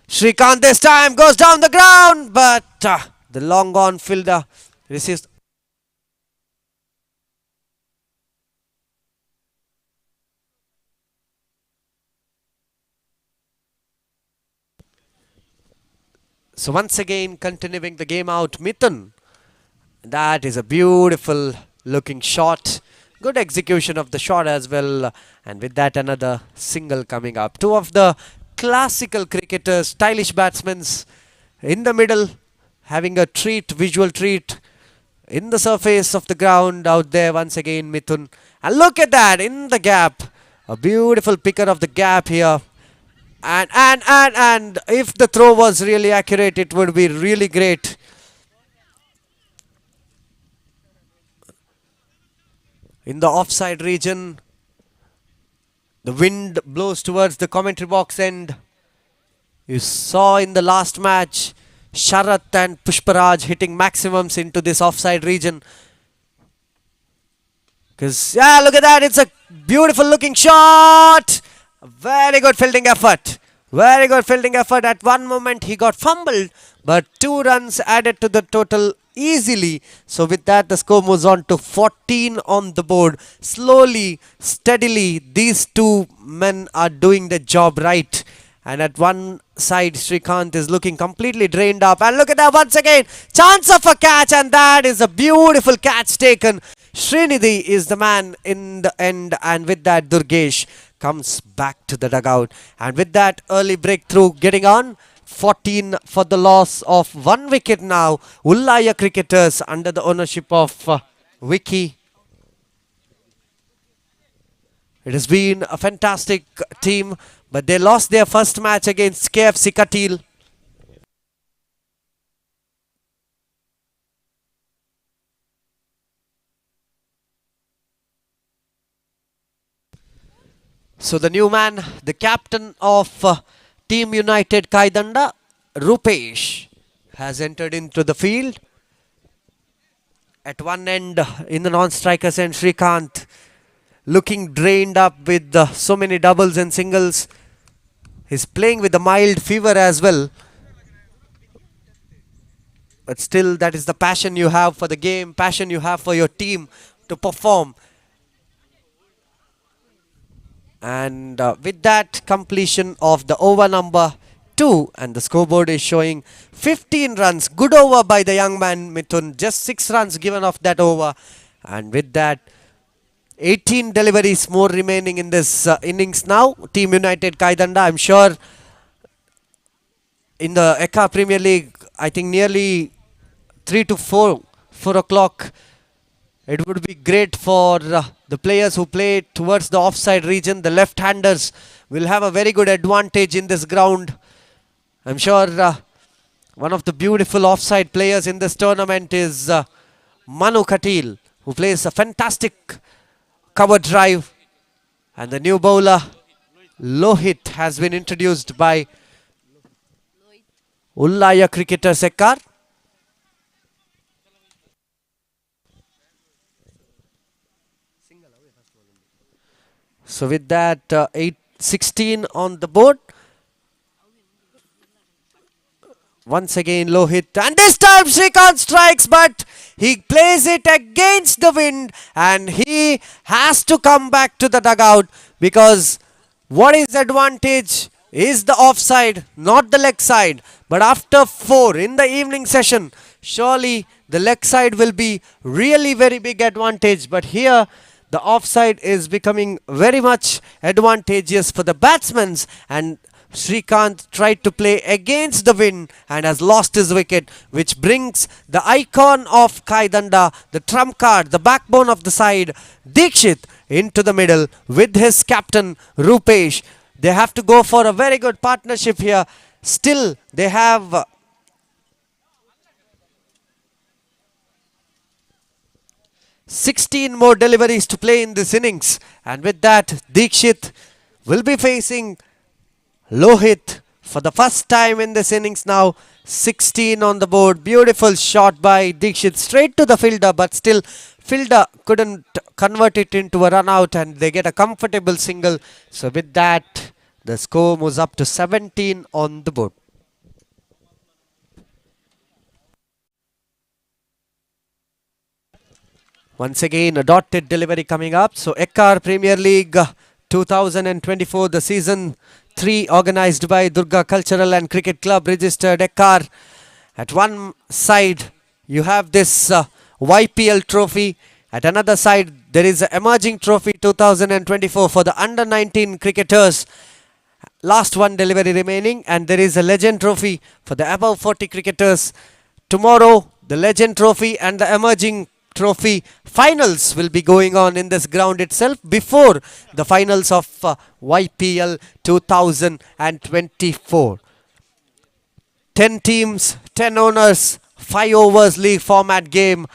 Srikanth this time goes down the ground, but the long gone fielder receives. So once again, continuing the game out, Mithun. That is a beautiful looking shot. Good execution of the shot as well. And with that, another single coming up. 2 of the classical cricketers, stylish batsmen in the middle, having a treat, visual treat in the surface of the ground out there. Once again, Mithun. And look at that, in the gap. A beautiful picker of the gap here. And if the throw was really accurate, it would be really great. In the offside region, the wind blows towards the commentary box end. You saw in the last match, Sharath and Pushparaj hitting maximums into this offside region. Because, yeah, look at that. It's a beautiful looking shot. Very good fielding effort. Very good fielding effort. At one moment he got fumbled, but 2 runs added to the total easily. So with that, the score moves on to 14 on the board. Slowly, steadily, these 2 men are doing the job right. And at one side, Srikanth is looking completely drained up. And look at that once again. Chance of a catch, and that is a beautiful catch taken. Srinidhi is the man in the end, and with that, Durgesh comes back to the dugout. And with that, early breakthrough getting on. 14 for the loss of 1 wicket now. Ullaya cricketers under the ownership of Vicky. It has been a fantastic team, but they lost their first match against KFC Katil. So the new man, the captain of Team United Kaidanda, Rupesh has entered into the field. At one end, in the non-strikers end, Srikanth looking drained up with so many doubles and singles. He's playing with a mild fever as well. But still, that is the passion you have for the game, passion you have for your team to perform. And with that, completion of the over number 2, and the scoreboard is showing 15 runs. Good over by the young man Mithun. Just 6 runs given off that over. And with that, 18 deliveries more remaining in this innings now. Team United Kaidanda, I'm sure in the Yekkaru Premier League, I think nearly 3 to 4 o'clock. It would be great for the players who play towards the offside region. The left-handers will have a very good advantage in this ground. I'm sure one of the beautiful offside players in this tournament is Manu Katil, who plays a fantastic cover drive. And the new bowler, Lohit, has been introduced by Ullaya cricketer Yekkaru. So with that, 16 on the board. Once again, Lohit. And this time Srikanth strikes, but he plays it against the wind. And he has to come back to the dugout, because what is advantage is the offside, not the leg side. But after 4 in the evening session, surely the leg side will be really very big advantage. But here, the offside is becoming very much advantageous for the batsmen, and Srikanth tried to play against the wind and has lost his wicket, which brings the icon of Kaidanda, the trump card, the backbone of the side, Dikshit, into the middle with his captain Rupesh. They have to go for a very good partnership here. Still, they have 16 more deliveries to play in this innings, and with that, Dikshit will be facing Lohit for the first time in this innings now. 16 on the board. Beautiful shot by Dikshit straight to the fielder, but still fielder couldn't convert it into a run out, and they get a comfortable single. So with that, the score moves up to 17 on the board. Once again, a dotted delivery coming up. So Yekkaru Premier League 2024, the season 3, organized by Durga Cultural and Cricket Club, registered Yekkaru. At one side, you have this YPL trophy. At another side, there is an emerging trophy 2024 for the under 19 cricketers. Last one delivery remaining, and there is a legend trophy for the above 40 cricketers. Tomorrow, the legend trophy and the emerging trophy finals will be going on in this ground itself before the finals of YPL 2024. 10 teams, 10 owners, 5 overs league format game.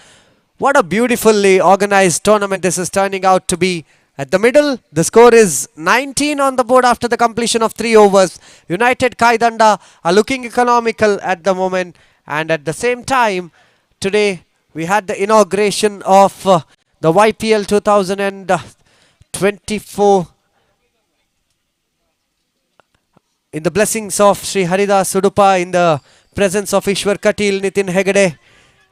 What a beautifully organized tournament this is turning out to be. At the middle, the score is 19 on the board after the completion of 3 overs. United Kaidanda are looking economical at the moment, and at the same time, today we had the inauguration of the YPL 2024 in the blessings of Sri Haridas Udupa, in the presence of Ishwar Katil, Nitin Hegde,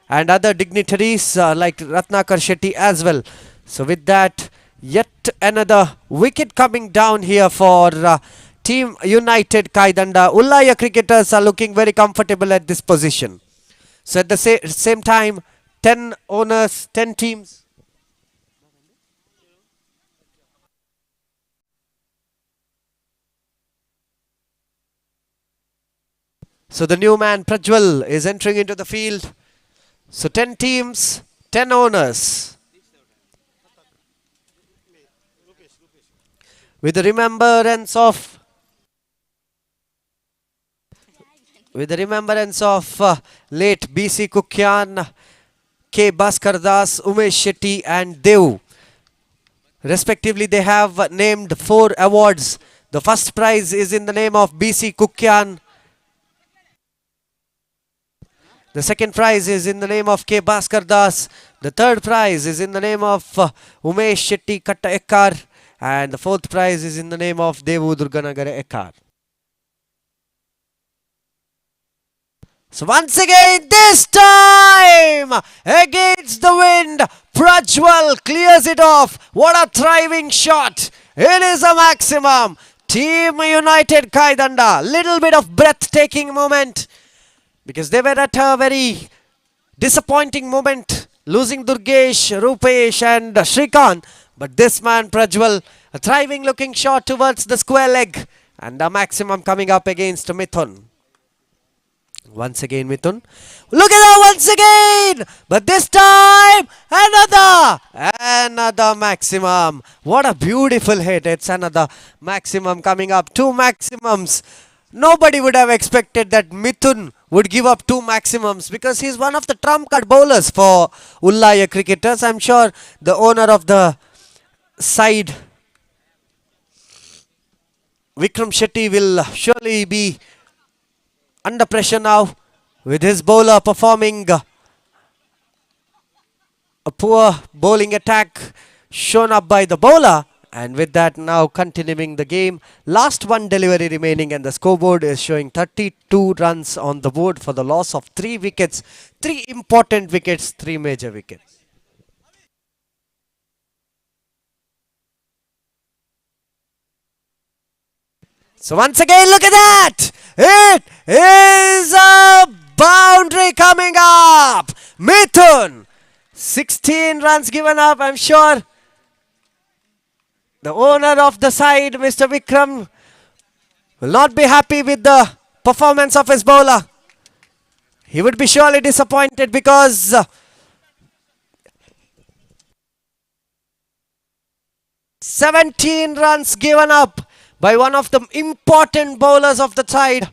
and other dignitaries like Ratnakar Shetty as well. So with that, yet another wicket coming down here for Team United Kaidanda. Ullaya cricketers are looking very comfortable at this position. So at the same time, 10 owners, 10 teams. So the new man Prajwal is entering into the field. So 10 teams, 10 owners. With the remembrance of late BC Kukyan, K. Bhaskar Das, Umesh Shetty and Dev. Respectively, they have named 4 awards. The first prize is in the name of BC Kukyan. The second prize is in the name of K. Bhaskar Das. The third prize is in the name of Umesh Shetty Katta Ekkar. And the fourth prize is in the name of Devu Durganagara Ekkar. So once again, this time, against the wind, Prajwal clears it off. What a thriving shot. It is a maximum. Team United Kaidanda. Little bit of breathtaking moment, because they were at a very disappointing moment, losing Durgesh, Rupesh and Shrikant. But this man, Prajwal, a thriving looking shot towards the square leg. And a maximum coming up against Mithun. Once again, Mithun. Look at that once again! But this time, another maximum. What a beautiful hit. It's another maximum coming up. Two maximums. Nobody would have expected that Mithun would give up two maximums, because he's one of the trump card bowlers for Ullaya cricketers. I'm sure the owner of the side, Vikram Shetty, will surely be under pressure now, with his bowler performing a poor bowling attack shown up by the bowler. And with that, now continuing the game. Last one delivery remaining, and the scoreboard is showing 32 runs on the board for the loss of 3 wickets. 3 important wickets, 3 major wickets. So once again, look at that! It is a boundary coming up! Mithun! 16 runs given up. I'm sure the owner of the side, Mr. Vikram, will not be happy with the performance of his bowler. He would be surely disappointed, because 17 runs given up by one of the important bowlers of the side.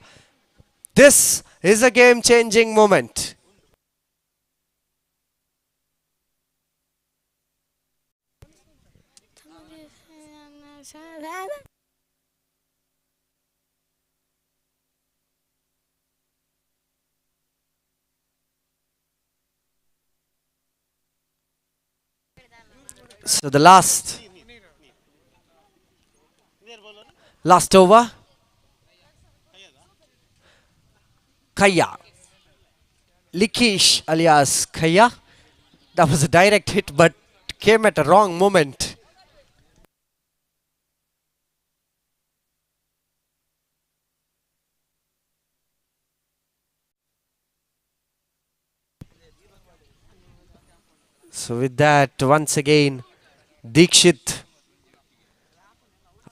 This is a game-changing moment. So the last over. Kaya. Likish alias Kaya. That was a direct hit, but came at a wrong moment. So with that, once again, Dikshit.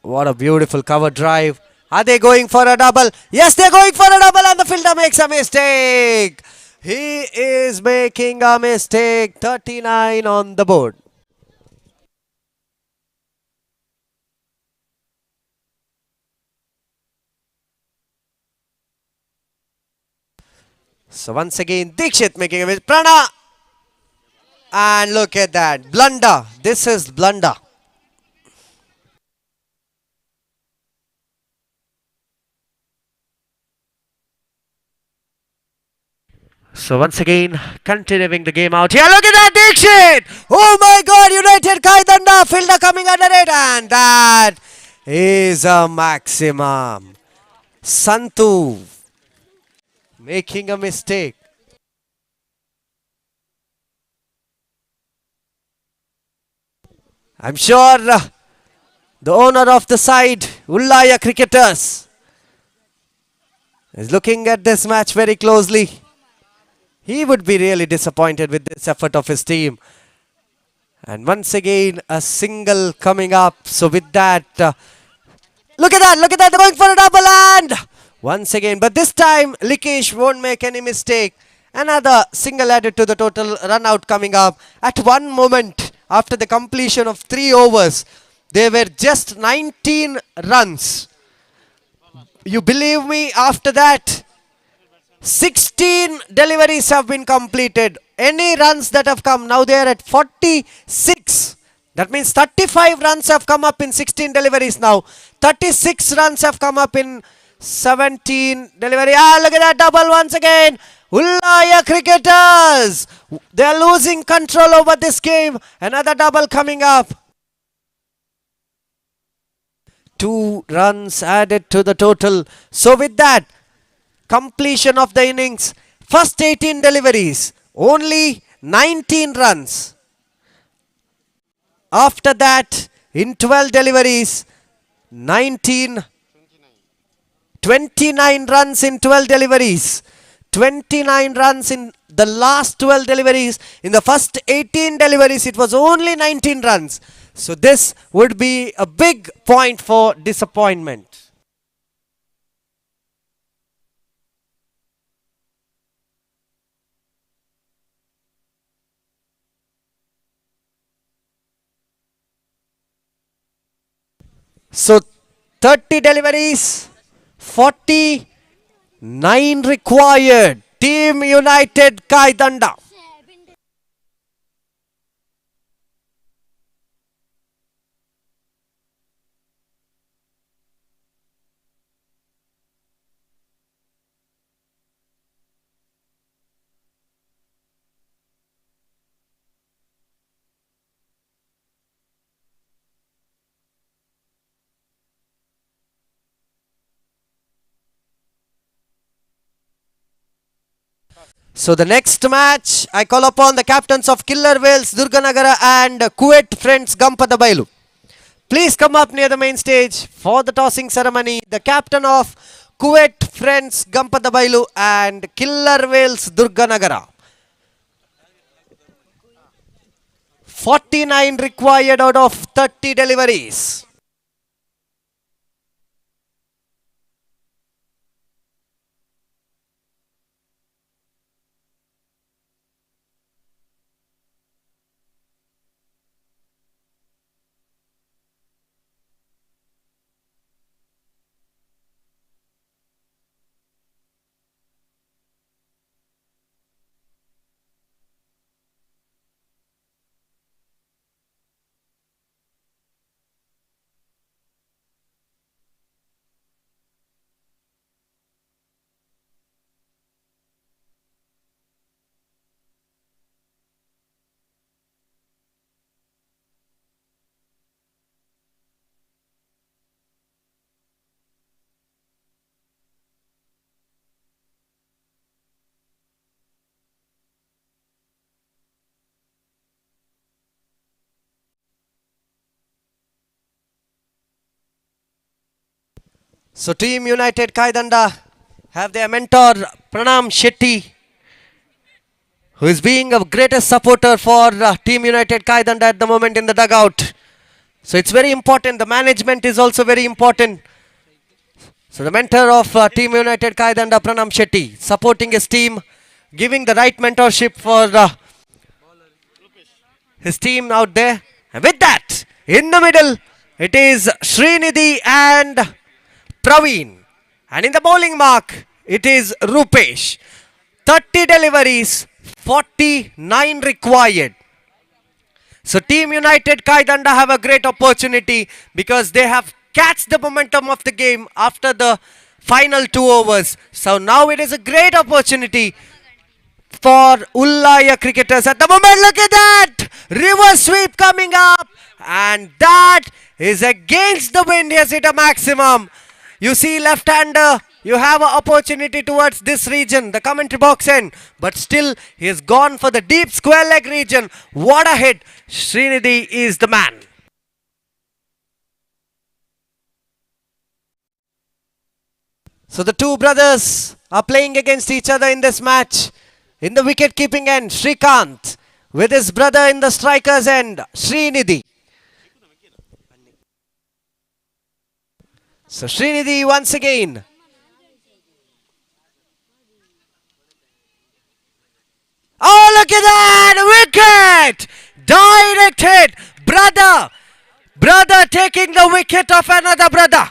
What a beautiful cover drive. Are they going for a double? Yes, they're going for a double, and the fielder makes a mistake. He is making a mistake. 39 on the board. So once again, Dikshit making a mistake. Prana. And look at that. Blunder. This is blunder. So once again, continuing the game out here. Look at that, Dikshit! Oh my God, United Kaidanda. Fielder coming under it. And that is a maximum. Santu making a mistake. I'm sure the owner of the side, Ullaya Cricketers, is looking at this match very closely. He would be really disappointed with this effort of his team. And once again, a single coming up. So with that, look at that, they're going for a double, and once again, but this time Likesh won't make any mistake. Another single added to the total run out coming up. At one moment, after the completion of 3 overs, there were just 19 runs. You believe me, after that, 16 deliveries have been completed. Any runs that have come, now they are at 46. That means 35 runs have come up in 16 deliveries now. 36 runs have come up in 17 delivery. Ah, look at that double once again. Ullaya cricketers, they are losing control over this game. Another double coming up. 2 runs added to the total. So with that, completion of the innings, first 18 deliveries, only 19 runs. After that, in 12 deliveries, 29 runs in 12 deliveries. 29 runs in the last 12 deliveries. In the first 18 deliveries, it was only 19 runs. So this would be a big point for disappointment. So 30 deliveries, 49 required. Team United Kaidanda. So the next match, I call upon the captains of Killer Whales, Durga Nagara and Kuwait Friends, Gampada Bailu. Please come up near the main stage for the tossing ceremony. The captain of Kuwait Friends, Gampada Bailu and Killer Whales, Durga Nagara. 49 required out of 30 deliveries. So Team United Kaidanda have their mentor Pranam Shetty, who is being a greatest supporter for Team United Kaidanda at the moment in the dugout. So it's very important. The management is also very important. So the mentor of Team United Kaidanda, Pranam Shetty, supporting his team, giving the right mentorship for his team out there. And with that, in the middle, it is Srinidhi and Praveen. And in the bowling mark, it is Rupesh. 30 deliveries, 49 required. So Team United Kaidanda have a great opportunity because they have catched the momentum of the game after the final 2 overs. So now it is a great opportunity for Ullaya cricketers at the moment. Look at that! Reverse sweep coming up. And that is against the wind. He has hit a maximum. You see left-hander, you have an opportunity towards this region, the commentary box end. But still, he has gone for the deep square leg region. What a hit. Srinidhi is the man. So the two brothers are playing against each other in this match. In the wicket-keeping end, Srikanth with his brother in the strikers end, Srinidhi. So Srinidhi once again. Oh, look at that! Wicket! Direct hit! Brother taking the wicket of another brother.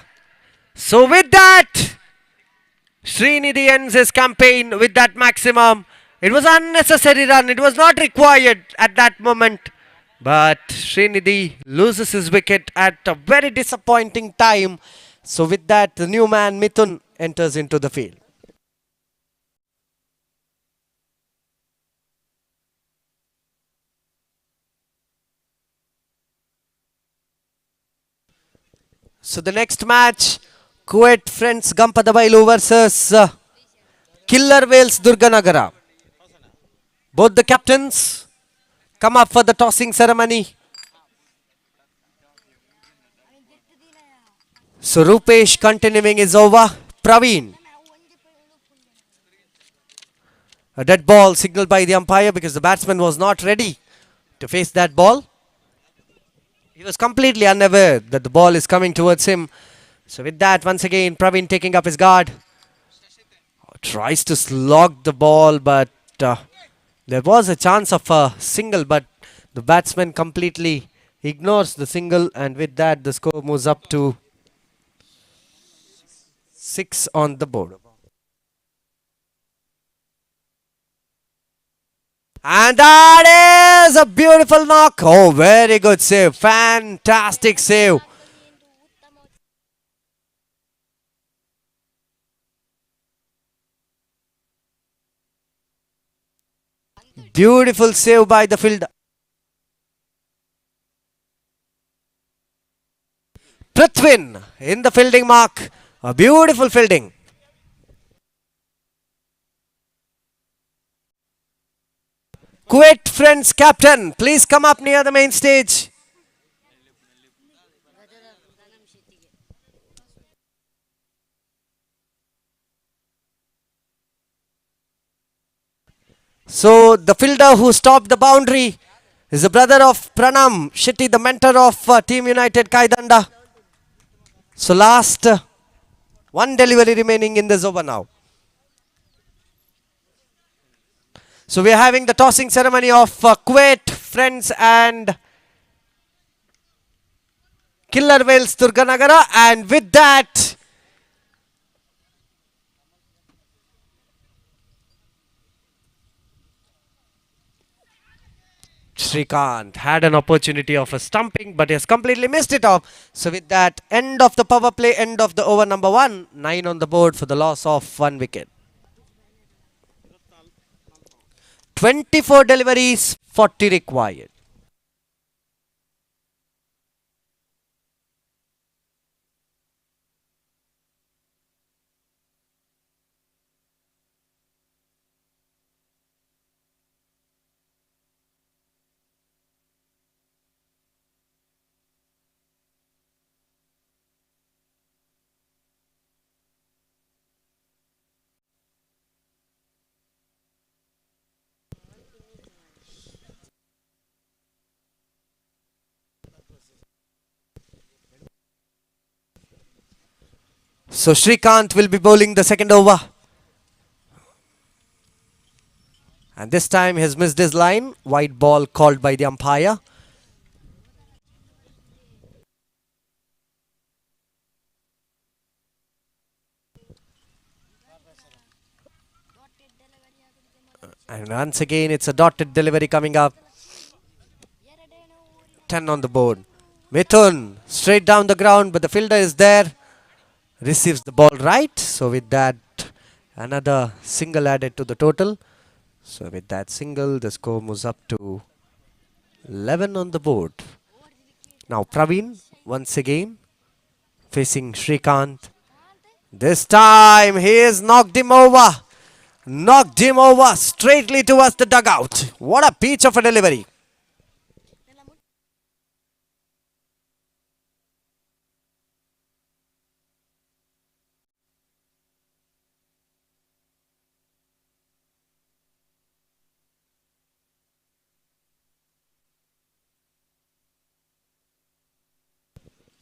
So with that, Srinidhi ends his campaign with that maximum. It was unnecessary run. It was not required at that moment. But Srinidhi loses his wicket at a very disappointing time. So with that, the new man Mithun enters into the field. So the next match, Kuwait Friends Gampadabailu versus Killer Whales Durganagara. Both the captains come up for the tossing ceremony. So Rupesh continuing his over. Praveen. A dead ball signaled by the umpire because the batsman was not ready to face that ball. He was completely unaware that the ball is coming towards him. So with that, once again, Praveen taking up his guard. Tries to slog the ball, but there was a chance of a single, but the batsman completely ignores the single, and with that, the score moves up to 6 on the board. And that is a beautiful knock. Oh, very good save. Fantastic save. Beautiful save by the fielder. Prithwin in the fielding mark. A beautiful fielding. Kuwait Friends captain, please come up near the main stage. So the fielder who stopped the boundary is the brother of Pranam Shetty, the mentor of Team United Kaidanda. So last one delivery remaining in this over now. So we are having the tossing ceremony of Kuwait Friends and Killer Whales Durganagara, and with that, Srikanth had an opportunity of a stumping, but he has completely missed it off. So with that, end of the power play, end of the over number 1, 9 on the board for the loss of 1 wicket. 24 deliveries, 40 required. So Srikanth will be bowling the second over. And this time he has missed his line. White ball called by the umpire. And once again it's a dotted delivery coming up. 10 on the board. Mithun straight down the ground, but the fielder is there. Receives the ball right. So with that, another single added to the total. So with that single, the score moves up to 11 on the board. Now Praveen once again facing Srikanth. This time he has knocked him over. Knocked him over straightly towards the dugout. What a peach of a delivery.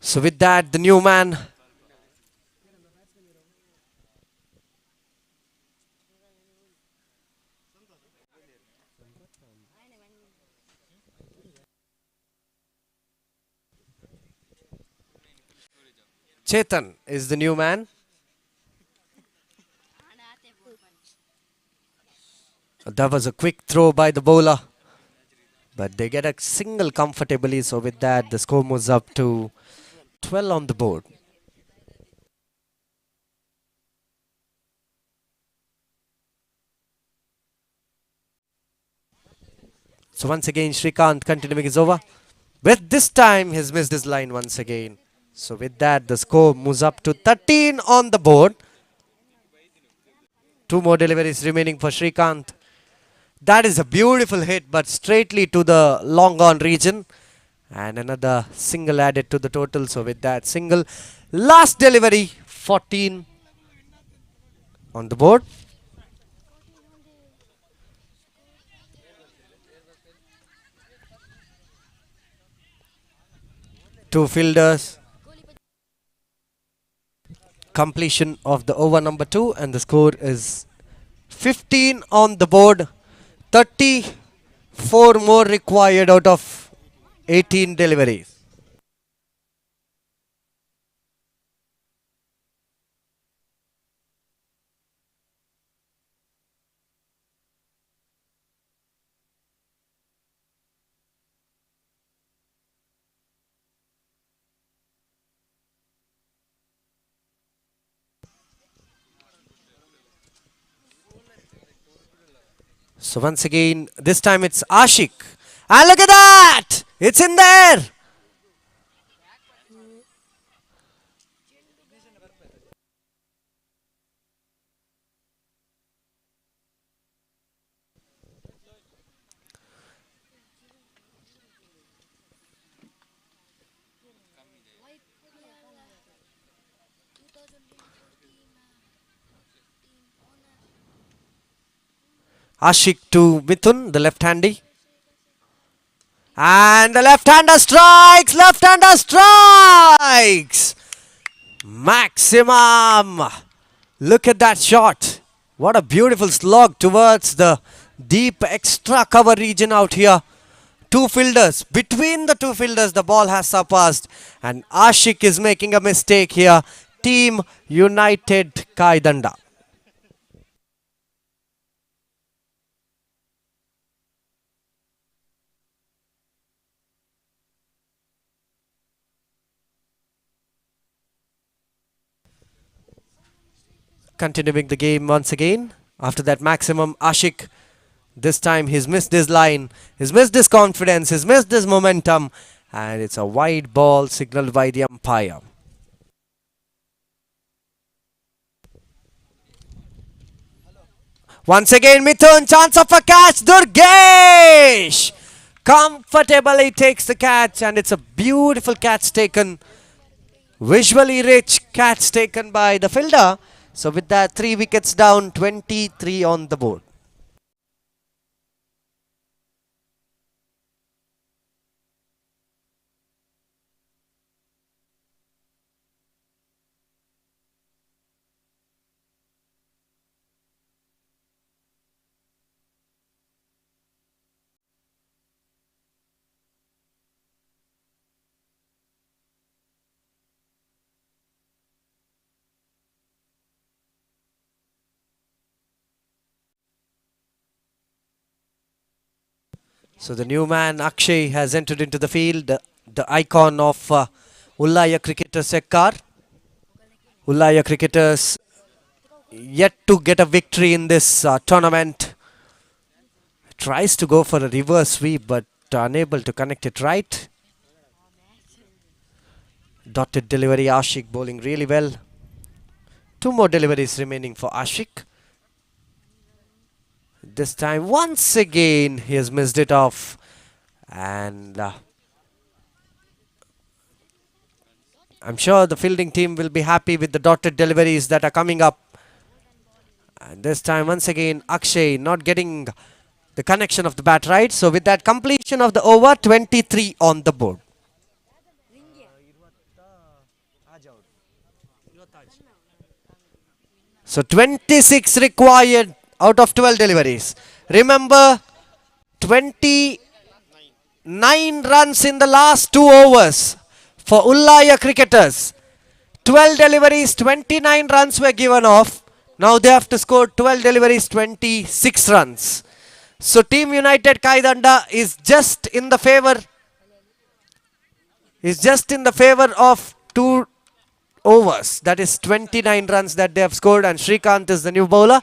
So with that, the new man Chetan is the new man. That was a quick throw by the bowler, but they get a single comfortably. So with that, the score moves up to 12 on the board. So once again, Srikanth continuing his over. But this time, he's missed his line once again. So with that, the score moves up to 13 on the board. 2 more deliveries remaining for Shrikant. That is a beautiful hit, but straightly to the long on region. And another single added to the total. So with that single, last delivery, 14 on the board. Two fielders. Completion of the over number 2, and the score is 15 on the board. 34 more required out of 18 deliveries. So once again, this time it's Ashik. And look at that! It's in there! Ashik to Mithun, the left-handy. And the left-hander strikes! Left-hander strikes! Maximum! Look at that shot. What a beautiful slog towards the deep extra cover region out here. Two fielders. Between the two fielders, the ball has surpassed. And Ashik is making a mistake here. Team United Kaidanda. Continuing the game once again. After that maximum, Ashik, this time he's missed his line, he's missed his confidence, he's missed his momentum, and it's a wide ball signaled by the umpire. Once again, Mithun, chance of a catch. Durgesh comfortably takes the catch, and it's a beautiful catch taken. Visually rich catch taken by the fielder. So with that, 3 wickets down, 23 on the board. So the new man Akshay has entered into the field, the icon of Ullaya cricketers Yekkaru. Ullaya cricketers yet to get a victory in this tournament. Tries to go for a reverse sweep but unable to connect it right. Dotted delivery, Ashik bowling really well. 2 more deliveries remaining for Ashik. This time, once again, he has missed it off. And I'm sure the fielding team will be happy with the dotted deliveries that are coming up. And this time, once again, Akshay not getting the connection of the bat right. So with that completion of the over, 23 on the board. So 26 required out of 12 deliveries. Remember, 29 runs in the last 2 overs for Ullaya cricketers. 12 deliveries, 29 runs were given off. Now they have to score 12 deliveries, 26 runs. So Team United Kaidanda is just in the favor. Of 2 overs. That is 29 runs that they have scored, and Shrikant is the new bowler.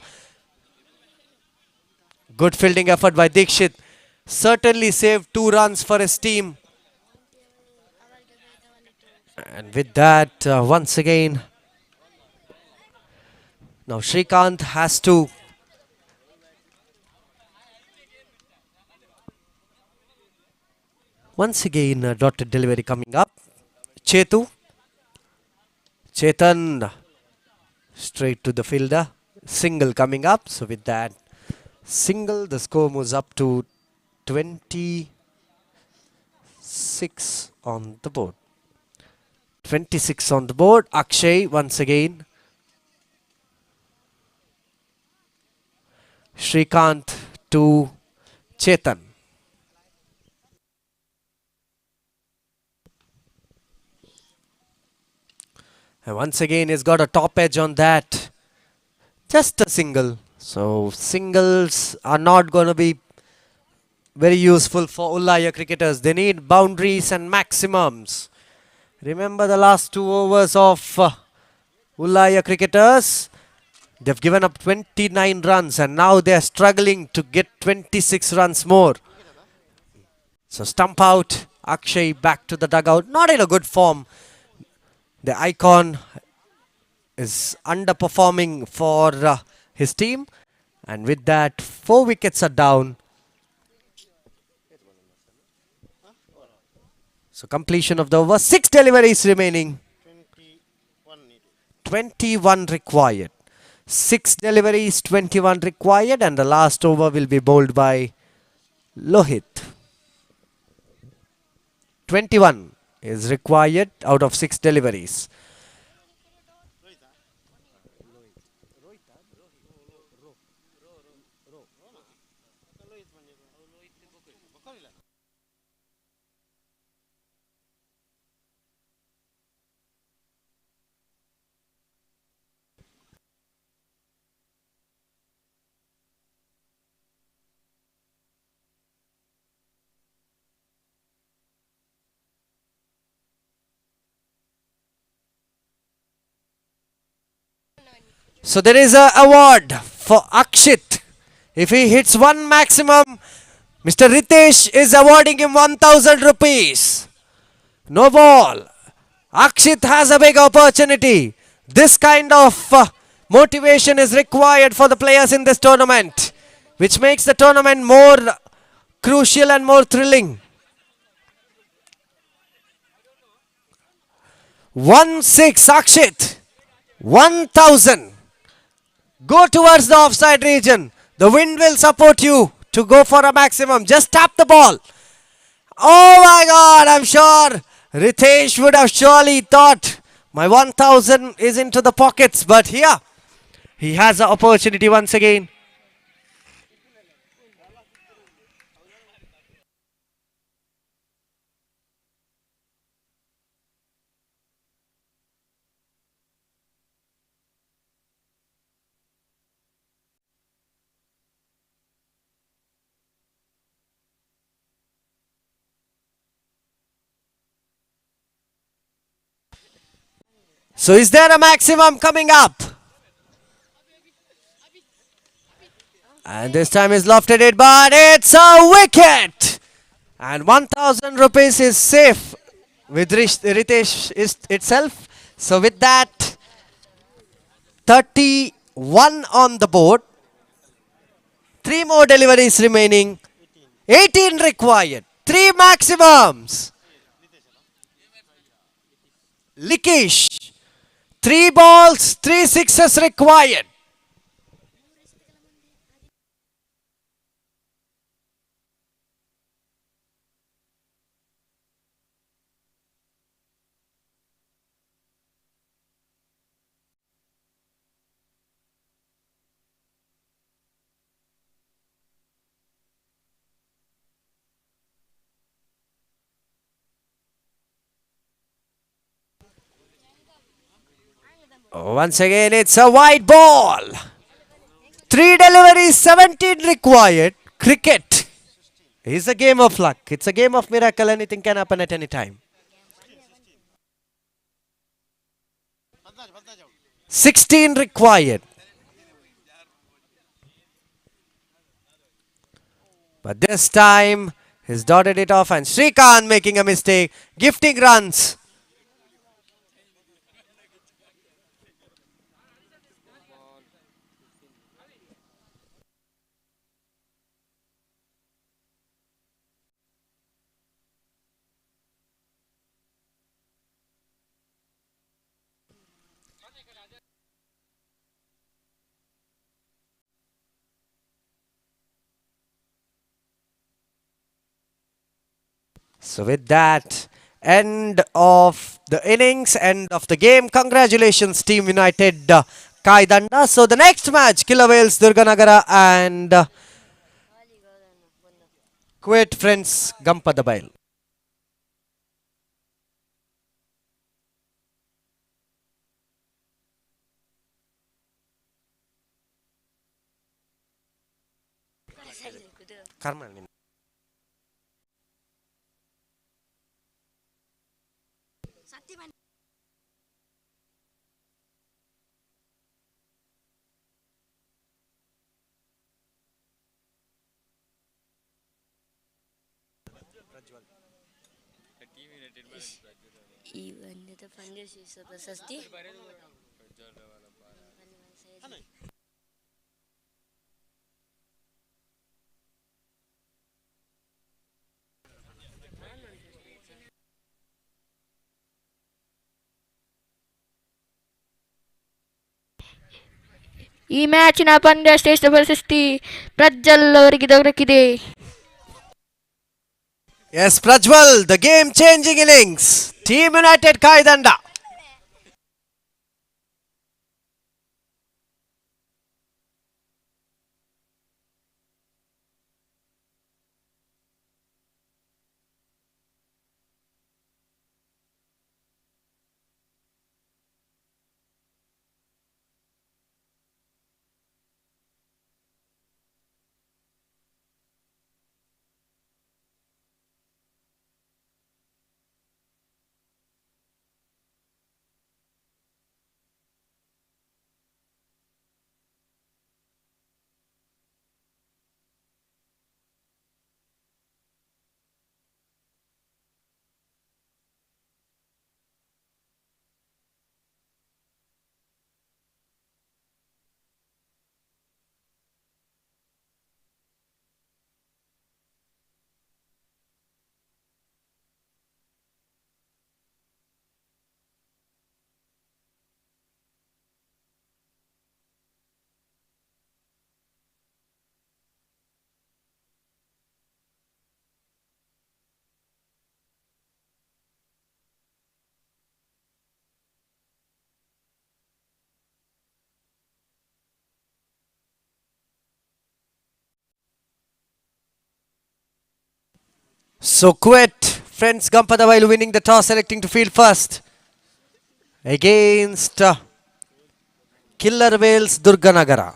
Good fielding effort by Dikshit. Certainly saved 2 runs for his team. And with that, once again, now Shrikant has to once again dotted delivery coming up. Chetan straight to the fielder. Single coming up. So with that single, the score moves up to 26 on the board. 26 on the board. Akshay once again. Shrikant to Chetan. And once again, he's got a top edge on that. Just a single. So singles are not going to be very useful for Ullaya cricketers. They need boundaries and maximums. Remember the last 2 overs of Ullaya cricketers. They've given up 29 runs and now they're struggling to get 26 runs more. So stump out. Akshay back to the dugout. Not in a good form. The icon is underperforming for his team. And with that, 4 wickets are down. So completion of the over. 6 deliveries remaining. 21 required. 6 deliveries, 21 required. And the last over will be bowled by Lohit. 21 is required out of 6 deliveries. So there is an award for Akshit. If he hits one maximum, Mr. Ritesh is awarding him 1,000 rupees. No ball. Akshit has a big opportunity. This kind of motivation is required for the players in this tournament, which makes the tournament more crucial and more thrilling. 1-6 Akshit. 1,000. Go towards the offside region. The wind will support you to go for a maximum. Just tap the ball. Oh my God, I'm sure Ritesh would have surely thought my 1,000 is into the pockets. But here, he has an opportunity once again. So is there a maximum coming up? And this time is lofted it, but it's a wicket. And 1,000 rupees is safe with Ritesh itself. So with that, 31 on the board. 3 more deliveries remaining. 18 required. 3 maximums. Likish. 3 balls, 3 sixes required. Once again, it's a wide ball. 3 deliveries, 17 required. Cricket is a game of luck. It's a game of miracle. Anything can happen at any time. 16 required. But this time, he's dotted it off and Shrikant making a mistake. Gifting runs. So with that, end of the innings, end of the game. Congratulations, Team United Kaidanda. So the next match, Killer Whales Durganagara and Kuwait Friends Gampadabail. ಈ ಬಂದಿದ್ದ ಪಂದ್ಯ ಶೀರ್ಷ ಪ್ರಶಸ್ತಿ ಈ ಮ್ಯಾಚಿನ ಪಂದ್ಯ ಶ್ರೇಷ್ಠ ಪ್ರಶಸ್ತಿ ಪ್ರಜ್ವಲ್ ಅವರಿಗೆ ದೊರಕಿದೆ. Yes, Prajwal, the game-changing innings. Team United Kaidanda. So Kuwait Friends Gampadabail winning the toss, selecting to field first against Killer Whales Durganagara.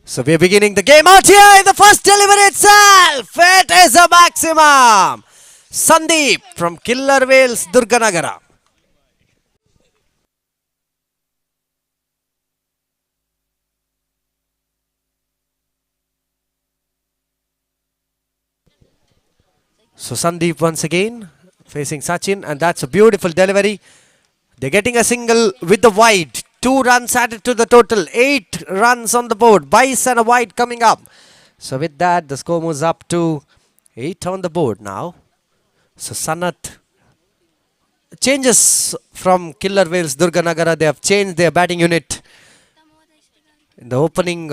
So we're beginning the game out here in the first delivery itself. It is a maximum. Sandeep from Killer Whales Durganagara. So Sandeep once again facing Sachin, and that's a beautiful delivery. They're getting a single with the wide. 2 runs added to the total. 8 runs on the board. Bice and a wide coming up. So with that, the score moves up to 8 on the board now. So Sanat changes from Killer Whales Durga Nagara. They have changed their batting unit. In the opening,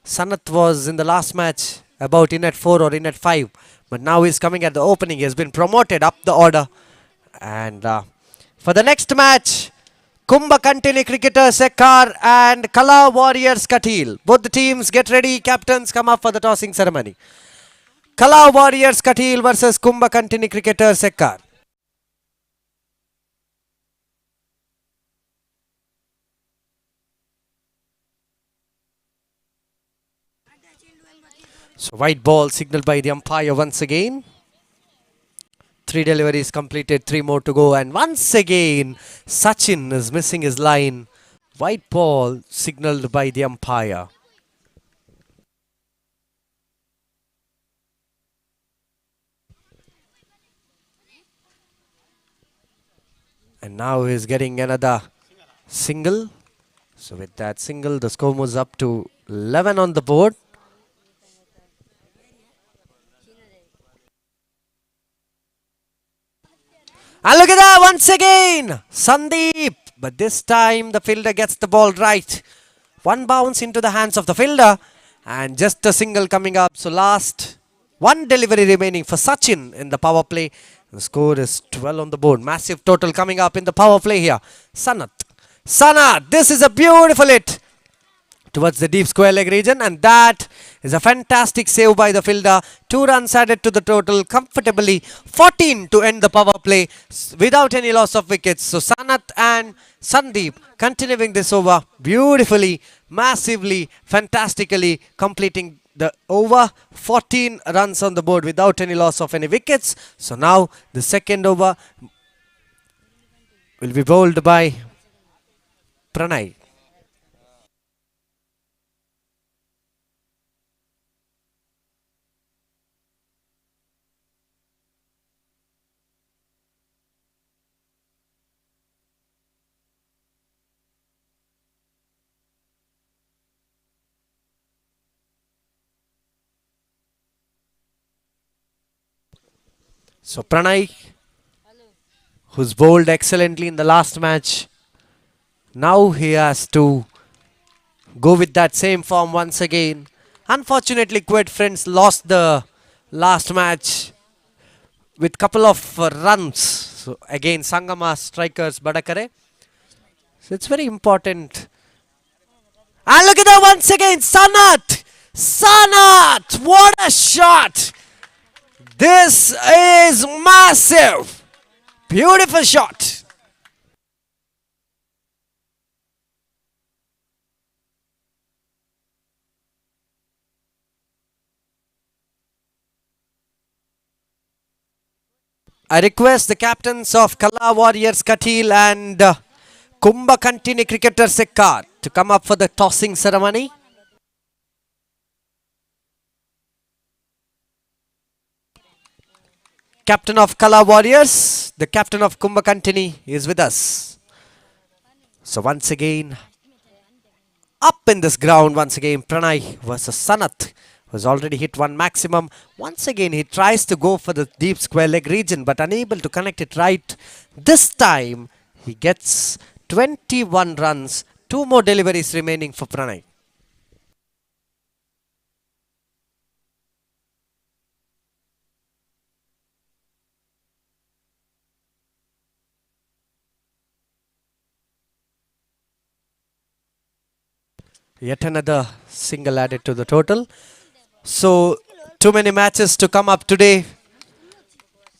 Sanat was in the last match about in at 4 or in at 5. But now he's coming at the opening. He has been promoted up the order. And for the next match, Kumbha Kantini Cricketers Yekkaru and Kala Warriors Katil. Both the teams get ready. Captains come up for the tossing ceremony. Kala Warriors Katil versus Kumbha Kantini Cricketers Yekkaru. So white ball signaled by the umpire once again. 3 deliveries completed, 3 more to go, and once again Sachin is missing his line. White ball signaled by the umpire. And now he's getting another single. So with that single, the score moves up to 11 on the board. And look at that once again, Sandeep. But this time the fielder gets the ball right. 1 bounce into the hands of the fielder and just a single coming up. So last 1 delivery remaining for Sachin in the power play. The score is 12 on the board. Massive total coming up in the power play here. Sanat, this is a beautiful hit towards the deep square leg region, and that is a fantastic save by the fielder. 2 runs added to the total comfortably. 14 to end the power play without any loss of wickets. So Sanat and Sandeep continuing this over beautifully, massively, fantastically completing the over. 14 runs on the board without any loss of any wickets. So now the second over will be bowled by Pranay. So Pranay, who's bowled excellently in the last match, now he has to go with that same form once again. Unfortunately, Kuwait Friends lost the last match with couple of runs. So again, Sangama strikers Badakare. So it's very important. And look at that once again, Sanat! Sanat! What a shot! This is massive. Beautiful shot. I request the captains of Kala Warriors Katil and Kumbha Kantini Cricketers Yekkaru to come up for the tossing ceremony. Captain of Kala Warriors, the captain of Kumbha Kantini is with us. So once again, up in this ground, once again, Pranay versus Sanat, who's already hit 1 maximum. Once again, he tries to go for the deep square leg region, but unable to connect it right. This time, he gets 21 runs, 2 more deliveries remaining for Pranay. Yet another single added to the total. So, too many matches to come up today.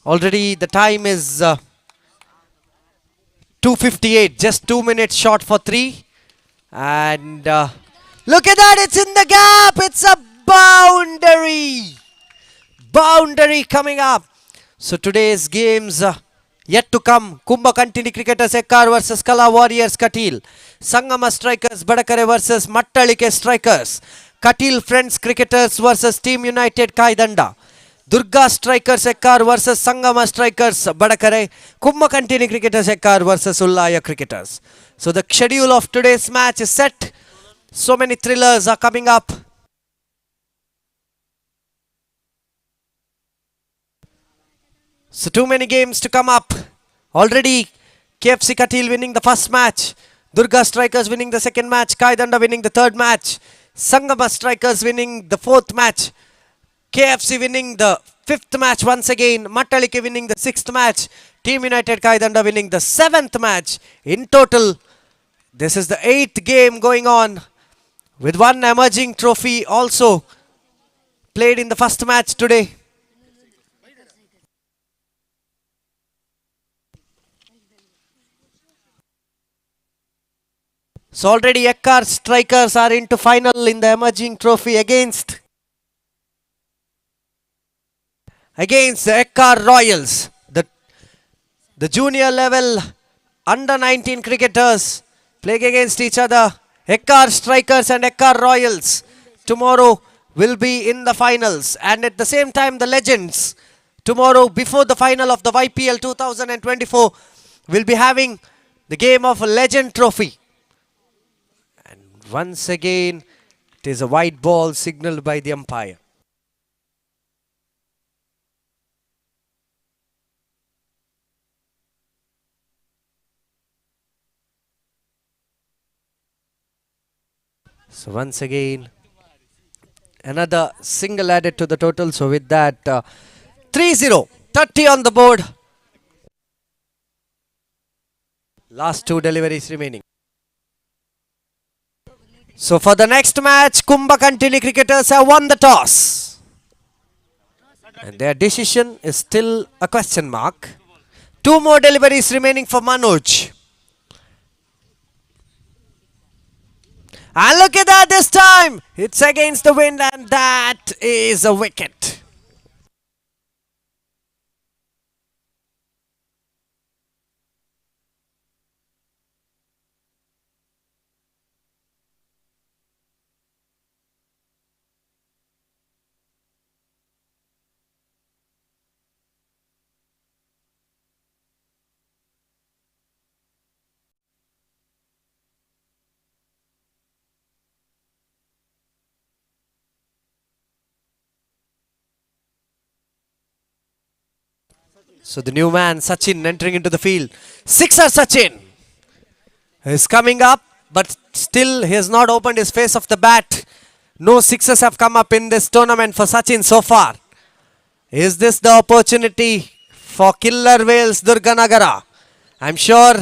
Already the time is 2:58, just 2 minutes short for 3. And look at that, it's in the gap. It's a boundary. Boundary coming up. So today's games yet to come. Kumbha Kantini Cricketers Yekkaru versus Kala Warriors Katil. Sangama Strikers Badakare versus Mattalike Strikers. Katil Friends Cricketers versus Team United Kaidanda. Durga Strikers Yekkaru versus Sangama Strikers Badakare. Kummakantini Cricketers Yekkaru versus Ullaya Cricketers. So the schedule of today's match is set. So many thrillers are coming up. So too many games to come up. Already KFC Katil winning the first match. Durga Strikers winning the second match. Kaidanda winning the third match. Sangama Strikers winning the fourth match. KFC winning the fifth match once again. Mattalike winning the sixth match. Team United Kaidanda winning the seventh match. In total, this is the eighth game going on, with one emerging trophy also played in the first match today. So already Yekkaru Strikers are into final in the emerging trophy against the Yekkaru Royals. The junior level under 19 cricketers playing against each other. Yekkaru Strikers and Yekkaru Royals tomorrow will be in the finals. And at the same time, the Legends tomorrow, before the final of the YPL 2024, will be having the game of a Legend Trophy. And once again, it is a white ball signaled by the umpire. So once again, another single added to the total. So with that, 3-0, 30 on the board. Last two deliveries remaining. So for the next match, Kummakantini Cricketers have won the toss. And their decision is still a question mark. Two more deliveries remaining for Manoj. And look at that this time. It's against the wind and that is a wicket. So the new man, Sachin, entering into the field. Sixer Sachin is coming up, but still he has not opened his face of the bat. No sixes have come up in this tournament for Sachin so far. Is this the opportunity for Killer Whales Durganagara? I'm sure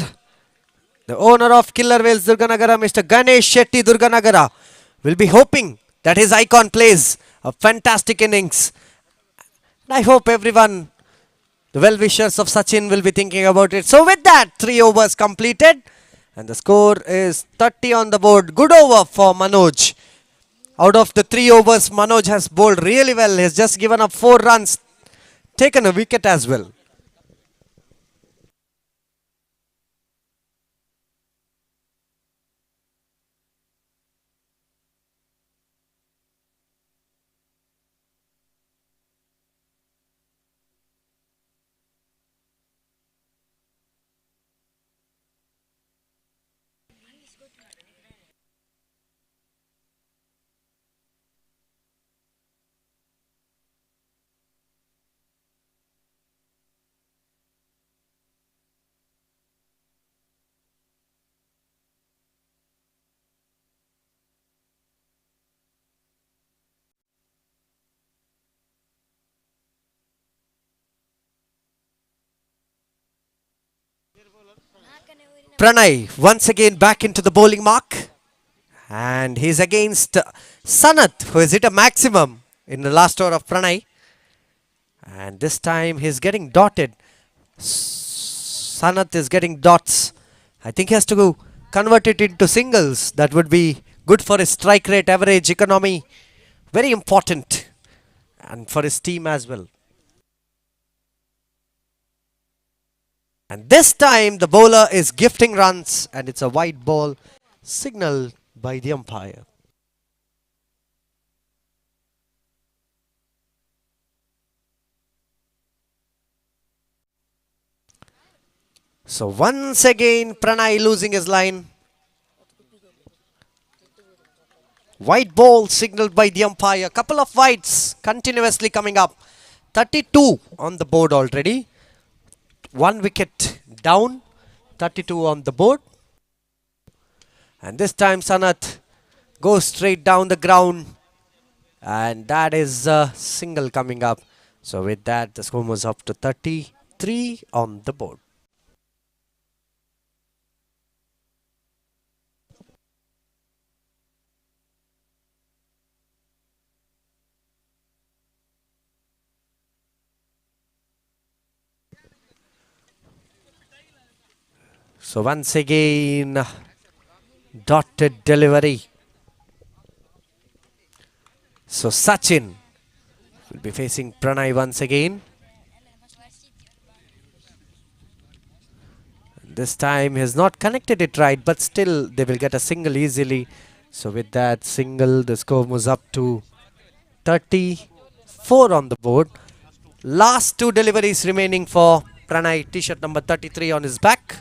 the owner of Killer Whales Durganagara, Mr. Ganesh Shetty Durganagara, will be hoping that his icon plays a fantastic innings. And I hope everyone, the well-wishers of Sachin, will be thinking about it. So with that, 3 overs completed. And the score is 30 on the board. Good over for Manoj. Out of the 3 overs, Manoj has bowled really well. He has just given up 4 runs. Taken a wicket as well. Pranay once again back into the bowling mark. And he's against Sanath, who has hit a maximum in the last over of Pranay. And this time he's getting dotted. Sanath is getting dots. I think he has to convert it into singles. That would be good for his strike rate, average, economy. Very important. And for his team as well. And this time the bowler is gifting runs and it's a white ball signaled by the umpire. So once again, Pranay losing his line. White ball signaled by the umpire. Couple of whites continuously coming up. 32 on the board already. 1 wicket down. 32 on the board. And this time Sanath goes straight down the ground. And that is a single coming up. So with that, the score was up to 33 on the board. So once again, dotted delivery. So Sachin will be facing Pranay once again. This time he has not connected it right, but still they will get a single easily. So with that single, the score moves up to 34 on the board. Last 2 deliveries remaining for Pranay, t-shirt number 33 on his back.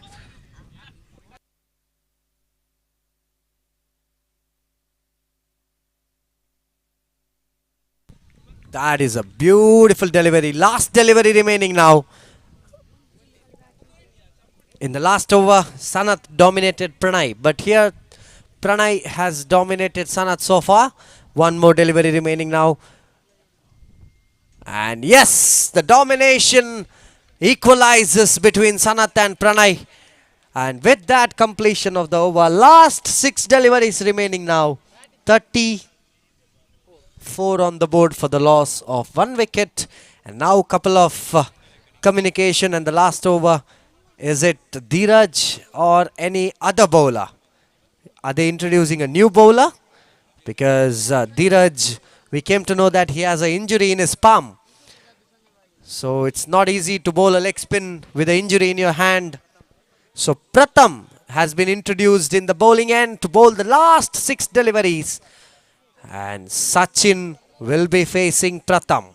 That is a beautiful delivery. Last delivery remaining now. In the last over, Sanath dominated Pranay. But here, Pranay has dominated Sanath so far. 1 more delivery remaining now. And yes, the domination equalizes between Sanath and Pranay. And with that completion of the over, last 6 deliveries remaining now. 34 on the board for the loss of 1 wicket. And now a couple of communication and the last over. Is it Dheeraj or any other bowler? Are they introducing a new bowler? Because Dheeraj, we came to know that he has an injury in his palm. So it's not easy to bowl a leg spin with an injury in your hand. So Pratham has been introduced in the bowling end to bowl the last 6 deliveries. And Sachin will be facing Pratham.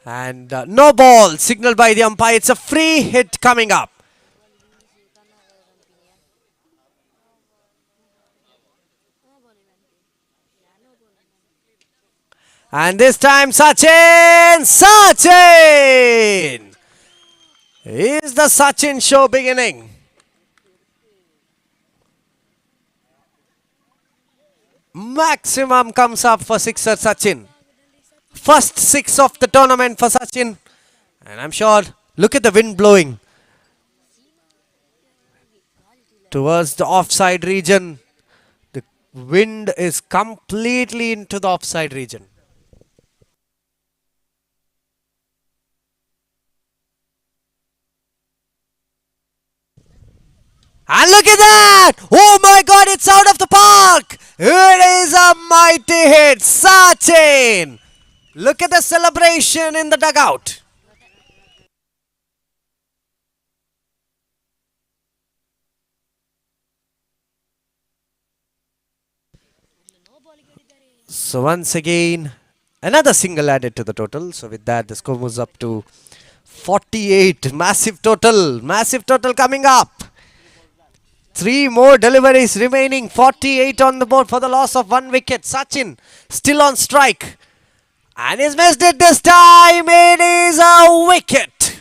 And no ball signaled by the umpire. It's a free hit coming up. And this time Sachin! Sachin! Is the Sachin show beginning? Maximum comes up for sixer Sachin. First 6 of the tournament for Sachin. And I'm sure, look at the wind blowing towards the offside region. The wind is completely into the offside region. And look at that! Oh my God, it's out of the park! It is a mighty hit, Sachin! Look at the celebration in the dugout. So once again, another single added to the total. So with that, the score moves up to 48. Massive total coming up. 3 more deliveries remaining. 48 on the board for the loss of 1 wicket. Sachin still on strike. And he's missed it this time. It is a wicket.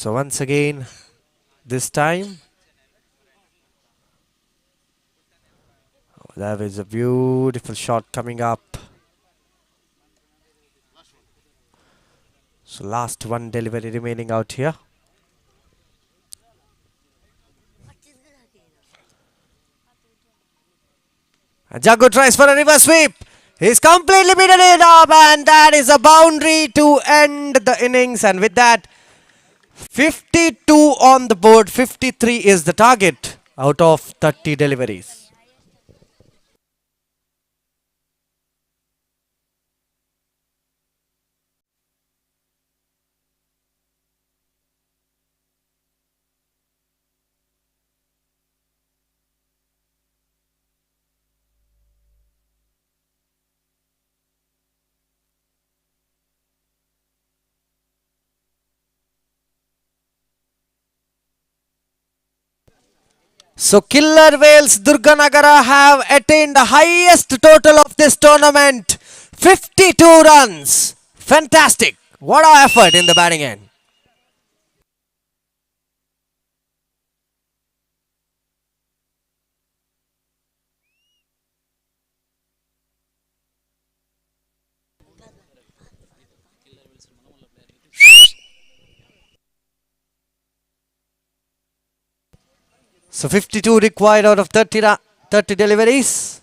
So once again, this time, there is a beautiful shot coming up. So last one delivery remaining out here. And Jago tries for a reverse sweep. He's completely beaten it up, and that is a boundary to end the innings. And with that, 52 on the board, 53 is the target out of 30 deliveries. So Killer Whales Durga Nagara have attained the highest total of this tournament, 52 runs. Fantastic. What an effort in the batting end. So 52 required out of 30 deliveries.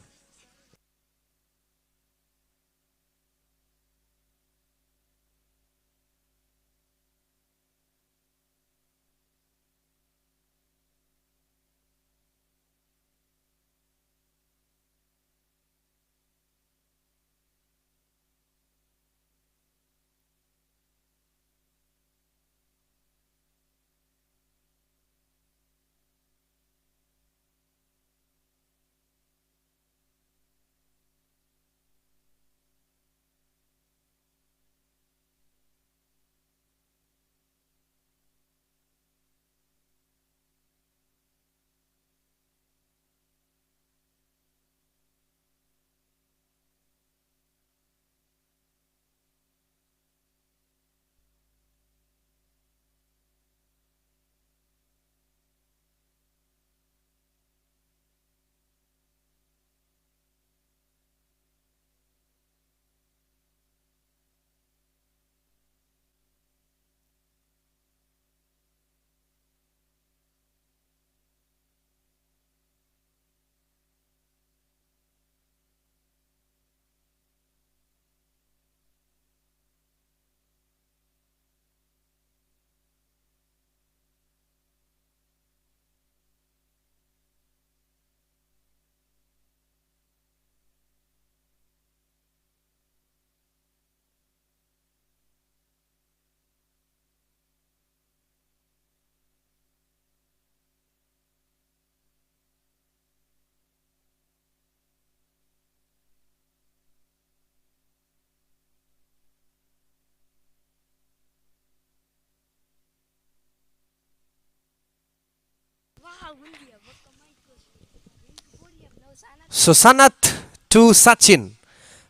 So Sanath to Sachin.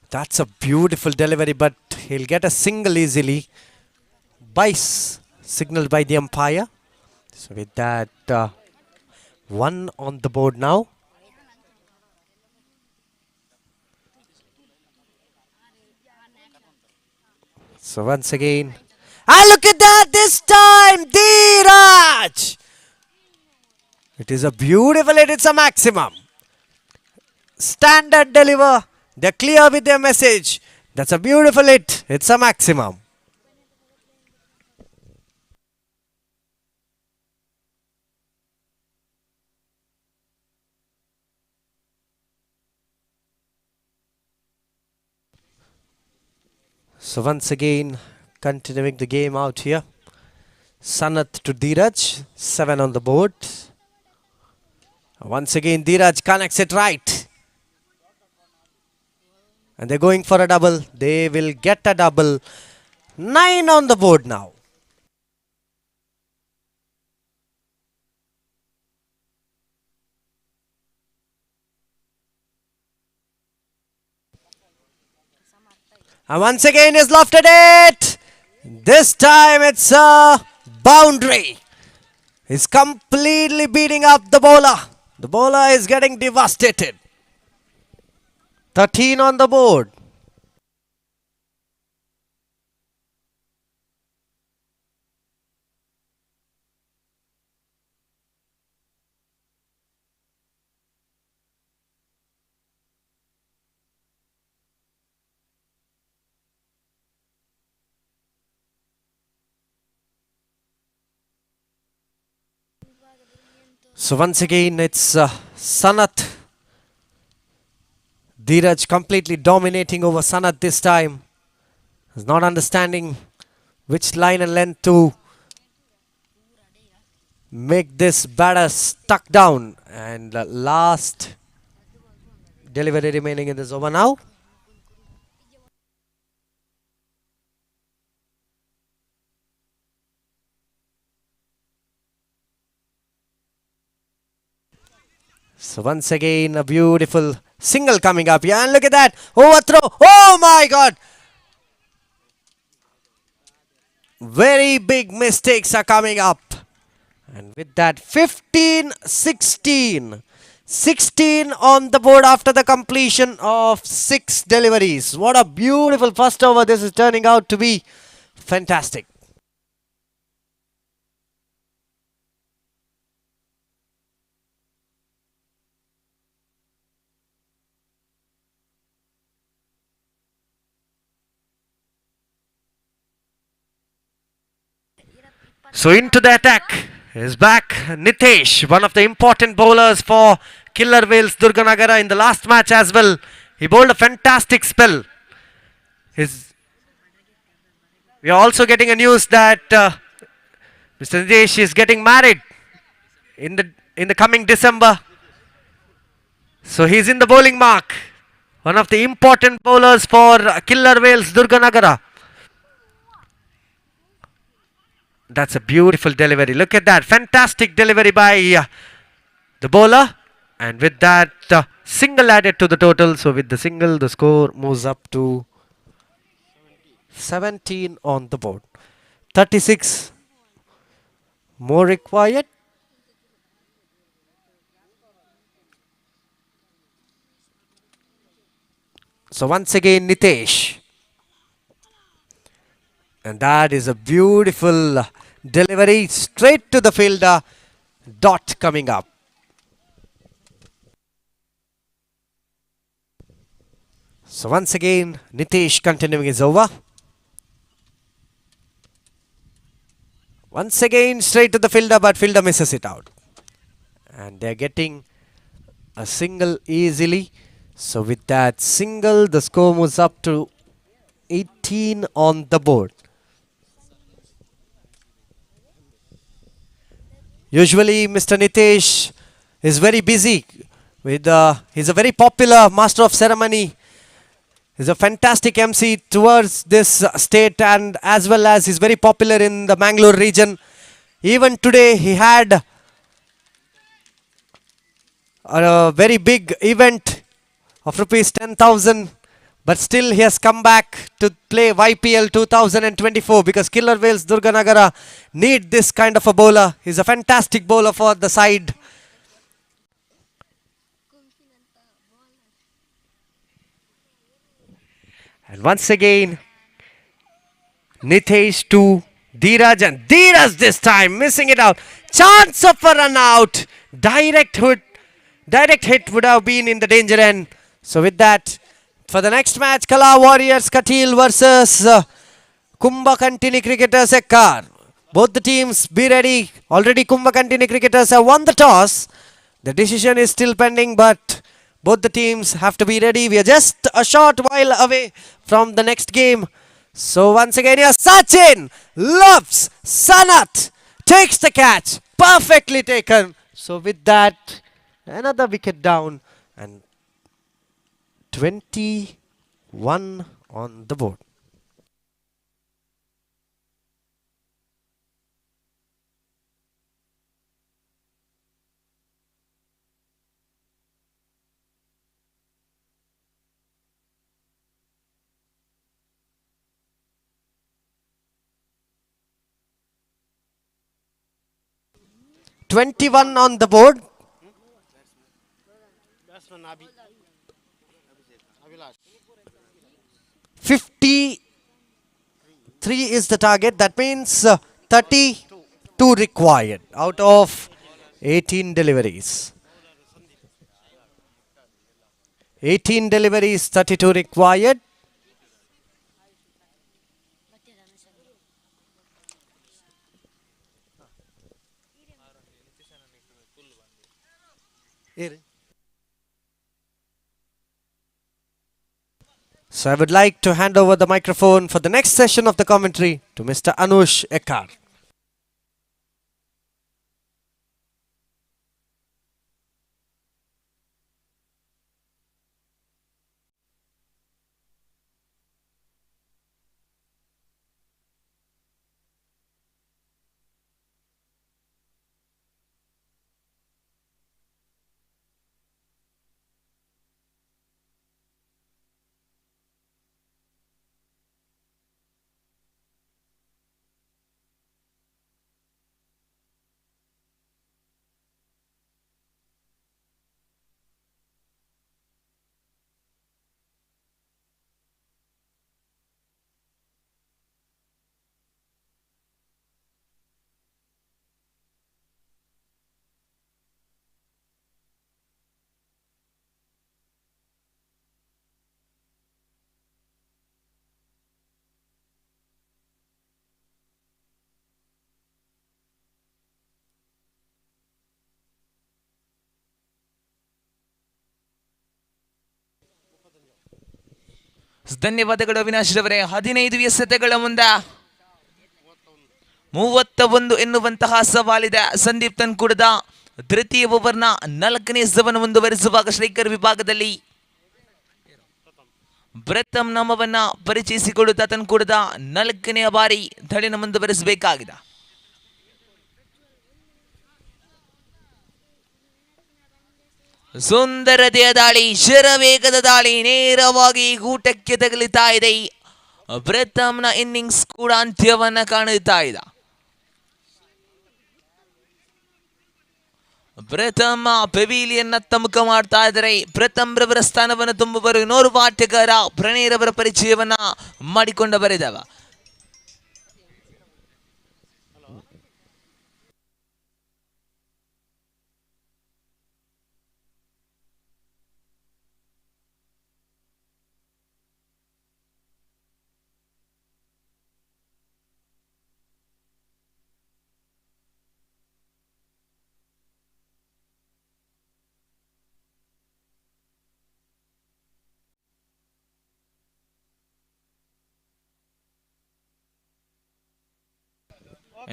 That's a beautiful delivery, but he'll get a single easily. Signaled by the umpire. So with that, one on the board now. So once again, look at that this time, Dheeraj! It is a beautiful hit, it's a maximum. Standard deliver, they're clear with their message. That's a beautiful hit, it's a maximum. So once again, continuing the game out here. Sanath to Dheeraj, 7 on the board. Once again, Dheeraj connects it right. And they're going for a double. They will get a double. 9 on the board now. And once again, he's lofted it. This time it's a boundary. He's completely beating up the bowler. The bowler is getting devastated. 13 on the board. So once again, it's Sanat. Dheeraj completely dominating over Sanat this time. He's not understanding which line and length to make this batter stuck down. And last delivery remaining in this over now. So once again, a beautiful single coming up here. And look at that. Overthrow. Oh my God. Very big mistakes are coming up. And with that, 15-16. 16 on the board after the completion of 6 deliveries. What a beautiful first over this is turning out to be. Fantastic. So into the attack is back Nitesh, one of the important bowlers for Killer Whales Durganagara in the last match as well. He bowled a fantastic spell. We are also getting a news that Mr. Nitesh is getting married in the coming December. So he's in the bowling mark. One of the important bowlers for Killer Whales Durganagara. That's a beautiful delivery. Look at that. Fantastic delivery by the bowler. And with that, single added to the total. So with the single, the score moves up to 17 on the board. 36 more required. So once again, Nitesh. And that is a beautiful delivery straight to the fielder. Dot coming up. So once again, Nitesh continuing his over. Once again, straight to the fielder, but fielder misses it out. And they're getting a single easily. So with that single, the score moves up to 18 on the board. Usually, Mr. Nitesh is very busy. He's a very popular master of ceremony. He's a fantastic MC towards this state, and as well as he's very popular in the Mangalore region. Even today, he had a very big event of rupees 10,000. But still he has come back to play YPL 2024 because Killer Whales Durganagara need this kind of a bowler. He's a fantastic bowler for the side. And once again, Nitesh to Dheeraj, and Dheeraj this time missing it out. Chance of a run out. Direct hit would have been in the danger end. So with that, for the next match, Kala Warriors Katil versus Kumbha Kantini Cricketers Yekkaru. Both the teams be ready. Already Kumbha Kantini Cricketers have won the toss. The decision is still pending, but both the teams have to be ready. We are just a short while away from the next game. So once again here, Sachin loves Sanat. Takes the catch. Perfectly taken. So with that, another wicket down. And 21 on the board. 21 on the board. 53 is the target. That means 32 required out of 18 deliveries. 18 deliveries, 32 required. So I would like to hand over the microphone for the next session of the commentary to Mr. Anush Yekkaru. ಧನ್ಯವಾದಗಳು ಅವಿನಾಶ್ ರವರೇ. 15 ಎಸೆತಗಳ ಮುಂದೆ 31 ಎನ್ನುವಂತಹ ಸವಾಲಿದೆ. ಸಂದೀಪ್ ತನ್ಕೂಡದ ತೃತೀಯ ಓವರ್ನ 4ನೇ ಎಸೆತವನ್ನು ಮುಂದುವರಿಸುವಾಗ ಶ್ರೀಕರ್ ವಿಭಾಗದಲ್ಲಿ ಪ್ರಥಮ್ ನಾಮವನ್ನ ಪರಿಚಯಿಸಿಕೊಳ್ಳುತ್ತಾ ತನ್ಕೂಡದ 4ನೇ ಬಾರಿ ದಾಳಿಯನ್ನು ಮುಂದುವರಿಸಬೇಕಾಗಿದೆ. ಸುಂದರತೆಯ ದಾಳಿ, ಶರವೇಗದ ದಾಳಿ ನೇರವಾಗಿ ಗೂಟಕ್ಕೆ ತಗಲಿತಾ ಇದೆ. ಪ್ರಥಮ್ನ ಇನ್ನಿಂಗ್ಸ್ ಕೂಡ ಅಂತ್ಯವನ್ನ ಕಾಣುತ್ತಾ ಇದೆ. ಪ್ರಥಮ ಪೆವಿಲಿಯನ್ ಅತ್ತ ಮುಖ ಮಾಡ್ತಾ ಇದ್ದಾರೆ. ಪ್ರಥಮ್ ರವರ ಸ್ಥಾನವನ್ನು ತುಂಬುವರು ಇನ್ನೋರ್ವ ಆಟಗಾರ ಪ್ರಣಯ್ ರವರ ಪರಿಚಯವನ್ನ ಮಾಡಿಕೊಂಡ ಬರೆದವ.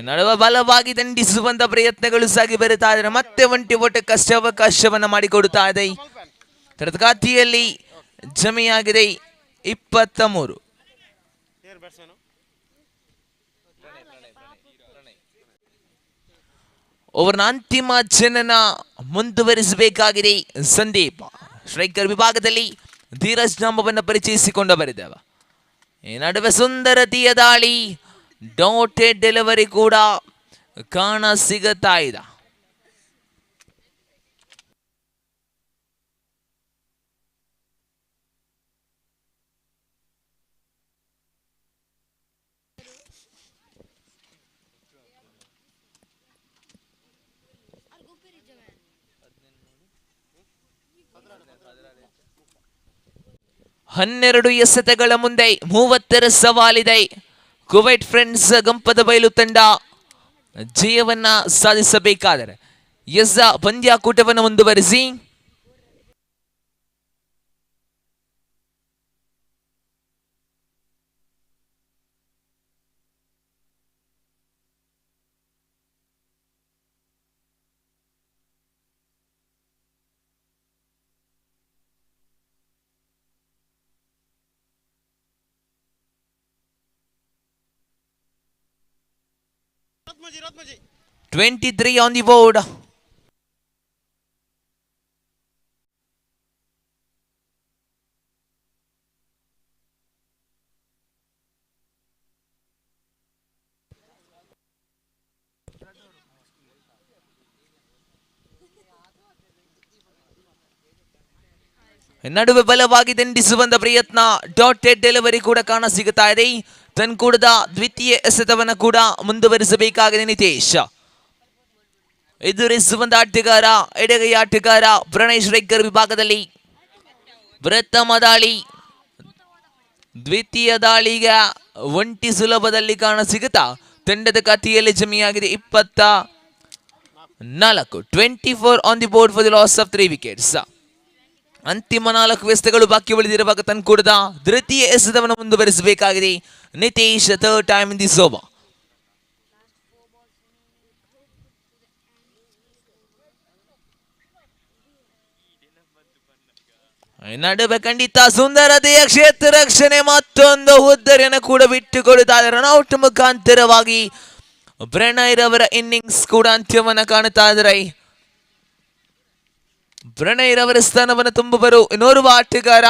ನಡುವ ಬಲವಾಗಿ ದಂಡಿಸುವಂತ ಪ್ರಯತ್ನಗಳು ಸಾಗಿ ಬರುತ್ತಾ ಇದ್ದಾರೆ. ಮತ್ತೆ ಒಂಟಿ ಓಟಕ್ಕಷ್ಟೇ ಅವಕಾಶವನ್ನ ಮಾಡಿಕೊಡುತ್ತಾ ಇದೆ. ತರಗತಿಯಲ್ಲಿ ಜಮೆಯಾಗಿದೆ 23. ಓವರ್ನ ಅಂತಿಮ ಜನನ ಮುಂದುವರಿಸಬೇಕಾಗಿದೆ ಸಂದೀಪ್. ಸ್ಟ್ರೈಕರ್ ವಿಭಾಗದಲ್ಲಿ ಧೀರಜ್ ನಾಮವನ್ನು ಪರಿಚಯಿಸಿಕೊಂಡ ಬರೆದವ. ಈ ನಡುವೆ ಸುಂದರತೆಯ ದಾಳಿ, ಡಾಟೆಡ್ ಡೆಲಿವರಿ ಕೂಡ ಕಾಣ ಸಿಗುತ್ತಾ ಇದೆ. ಹನ್ನೆರಡು ಎಸೆತಗಳ ಮುಂದೆ 30ರ ಸವಾಲಿದೆ. ಕುವೈಟ್ ಫ್ರೆಂಡ್ಸ್ ಗಂಪದ ಬಯಲು ತಂಡ ಜಯವನ್ನ ಸಾಧಿಸಬೇಕಾದರೆ ಪಂದ್ಯಾಕೂಟವನ್ನು ಮುಂದುವರಿಸಿ (23 on the board). ನಡುವೆ ಬಲವಾಗಿ ದಂಡಿಸುವಂತ ಪ್ರಯತ್ನ, ಡಾಟೆಡ್ ಡೆಲಿವರಿ ಕೂಡ ಕಾಣ ಸಿಗುತ್ತಾ ಇದೆ. ತನ್ಕೂಡದ ದ್ವಿತೀಯ ಎಸೆತವನ್ನು ಕೂಡ ಮುಂದುವರಿಸಬೇಕಾಗಿದೆ ನಿತೇಶ್. ಎದುರಿಸುವಂತ ಆಟಗಾರ ಎಡಗೈ ಆಟಗಾರ ಪ್ರಣಯ್ ಶ್ರೇಕರ್ ವಿಭಾಗದಲ್ಲಿ ಪ್ರಥಮ ದಾಳಿ, ದ್ವಿತೀಯ ದಾಳಿಗೆ ಒಂಟಿ ಸುಲಭದಲ್ಲಿ ಕಾಣ ಸಿಗುತ್ತಾ. ತಂಡದ ಖಾತೆಯಲ್ಲಿ ಜಮೆಯಾಗಿದೆ 24, 24 on the board for the loss of 3 wickets. ಅಂತಿಮ 4 ಎಸೆತಗಳು ಬಾಕಿ ಉಳಿದಿರುವಾಗ ತನ್ಕೂಡದ ತೃತೀಯ ಎಸೆತವನ್ನು ಮುಂದುವರಿಸಬೇಕಾಗಿದೆ Nitesh. Third time in this over. ನಡುವೆ ಖಂಡಿತ ಸುಂದರತೆಯ ಕ್ಷೇತ್ರ ರಕ್ಷಣೆ, ಮತ್ತೊಂದು ಹುದ್ದರಿಯನ್ನು ಕೂಡ ಬಿಟ್ಟುಕೊಡುತ್ತಾರೆ. ರನ್ಔಟ್ ಮುಖಾಂತರವಾಗಿ ಪ್ರಣಯ್ ರವರ ಇನ್ನಿಂಗ್ಸ್ ಕೂಡ ಅಂತ್ಯವನ್ನು ಕಾಣುತ್ತಾ ಇದ್ದಾರೆ. ಪ್ರಣಯ್ ರವರ ಸ್ಥಾನವನ್ನು ತುಂಬುವರು ಇನ್ನೋರ್ವ ಆಟಗಾರ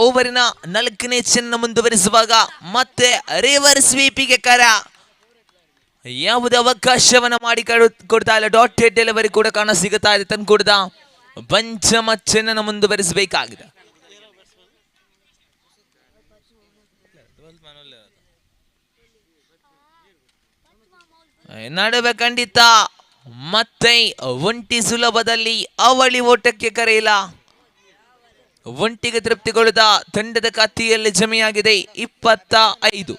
ಓವರಿನ 4ನೇ ಚೆನ್ನ ಮುಂದುವರಿಸುವಾಗ ಮತ್ತೆ ರಿವರ್ ಸ್ವೀಪಿಗೆ ಕರ. ಯಾವುದೇ ಅವಕಾಶವನ್ನ ಮಾಡಿ ಕೊಡ್ತಾ ಇಲ್ಲ. ಡಾಟೆಡ್ ಡೆಲಿವರಿ ಕೂಡ ಕಾಣ ಸಿಗುತ್ತಾ ಇದೆ. ತನ್ಕೂಡದ ಪಂಚಮ ಚೆನ್ನ ಮುಂದುವರಿಸಬೇಕಾಗಿದೆ. ನಡುವೆ ಖಂಡಿತ ಮತ್ತೆ ಒಂಟಿ ಸುಲಭದಲ್ಲಿ ಅವಳಿ ಓಟಕ್ಕೆ ಕರೆಯಿಲ್ಲ. ಒಂಟಿಗೆ ತೃಪ್ತಿಗೊಳ್ಳದ ತಂಡದ ಖಾತೆಯಲ್ಲಿ ಜಮೆಯಾಗಿದೆ 25.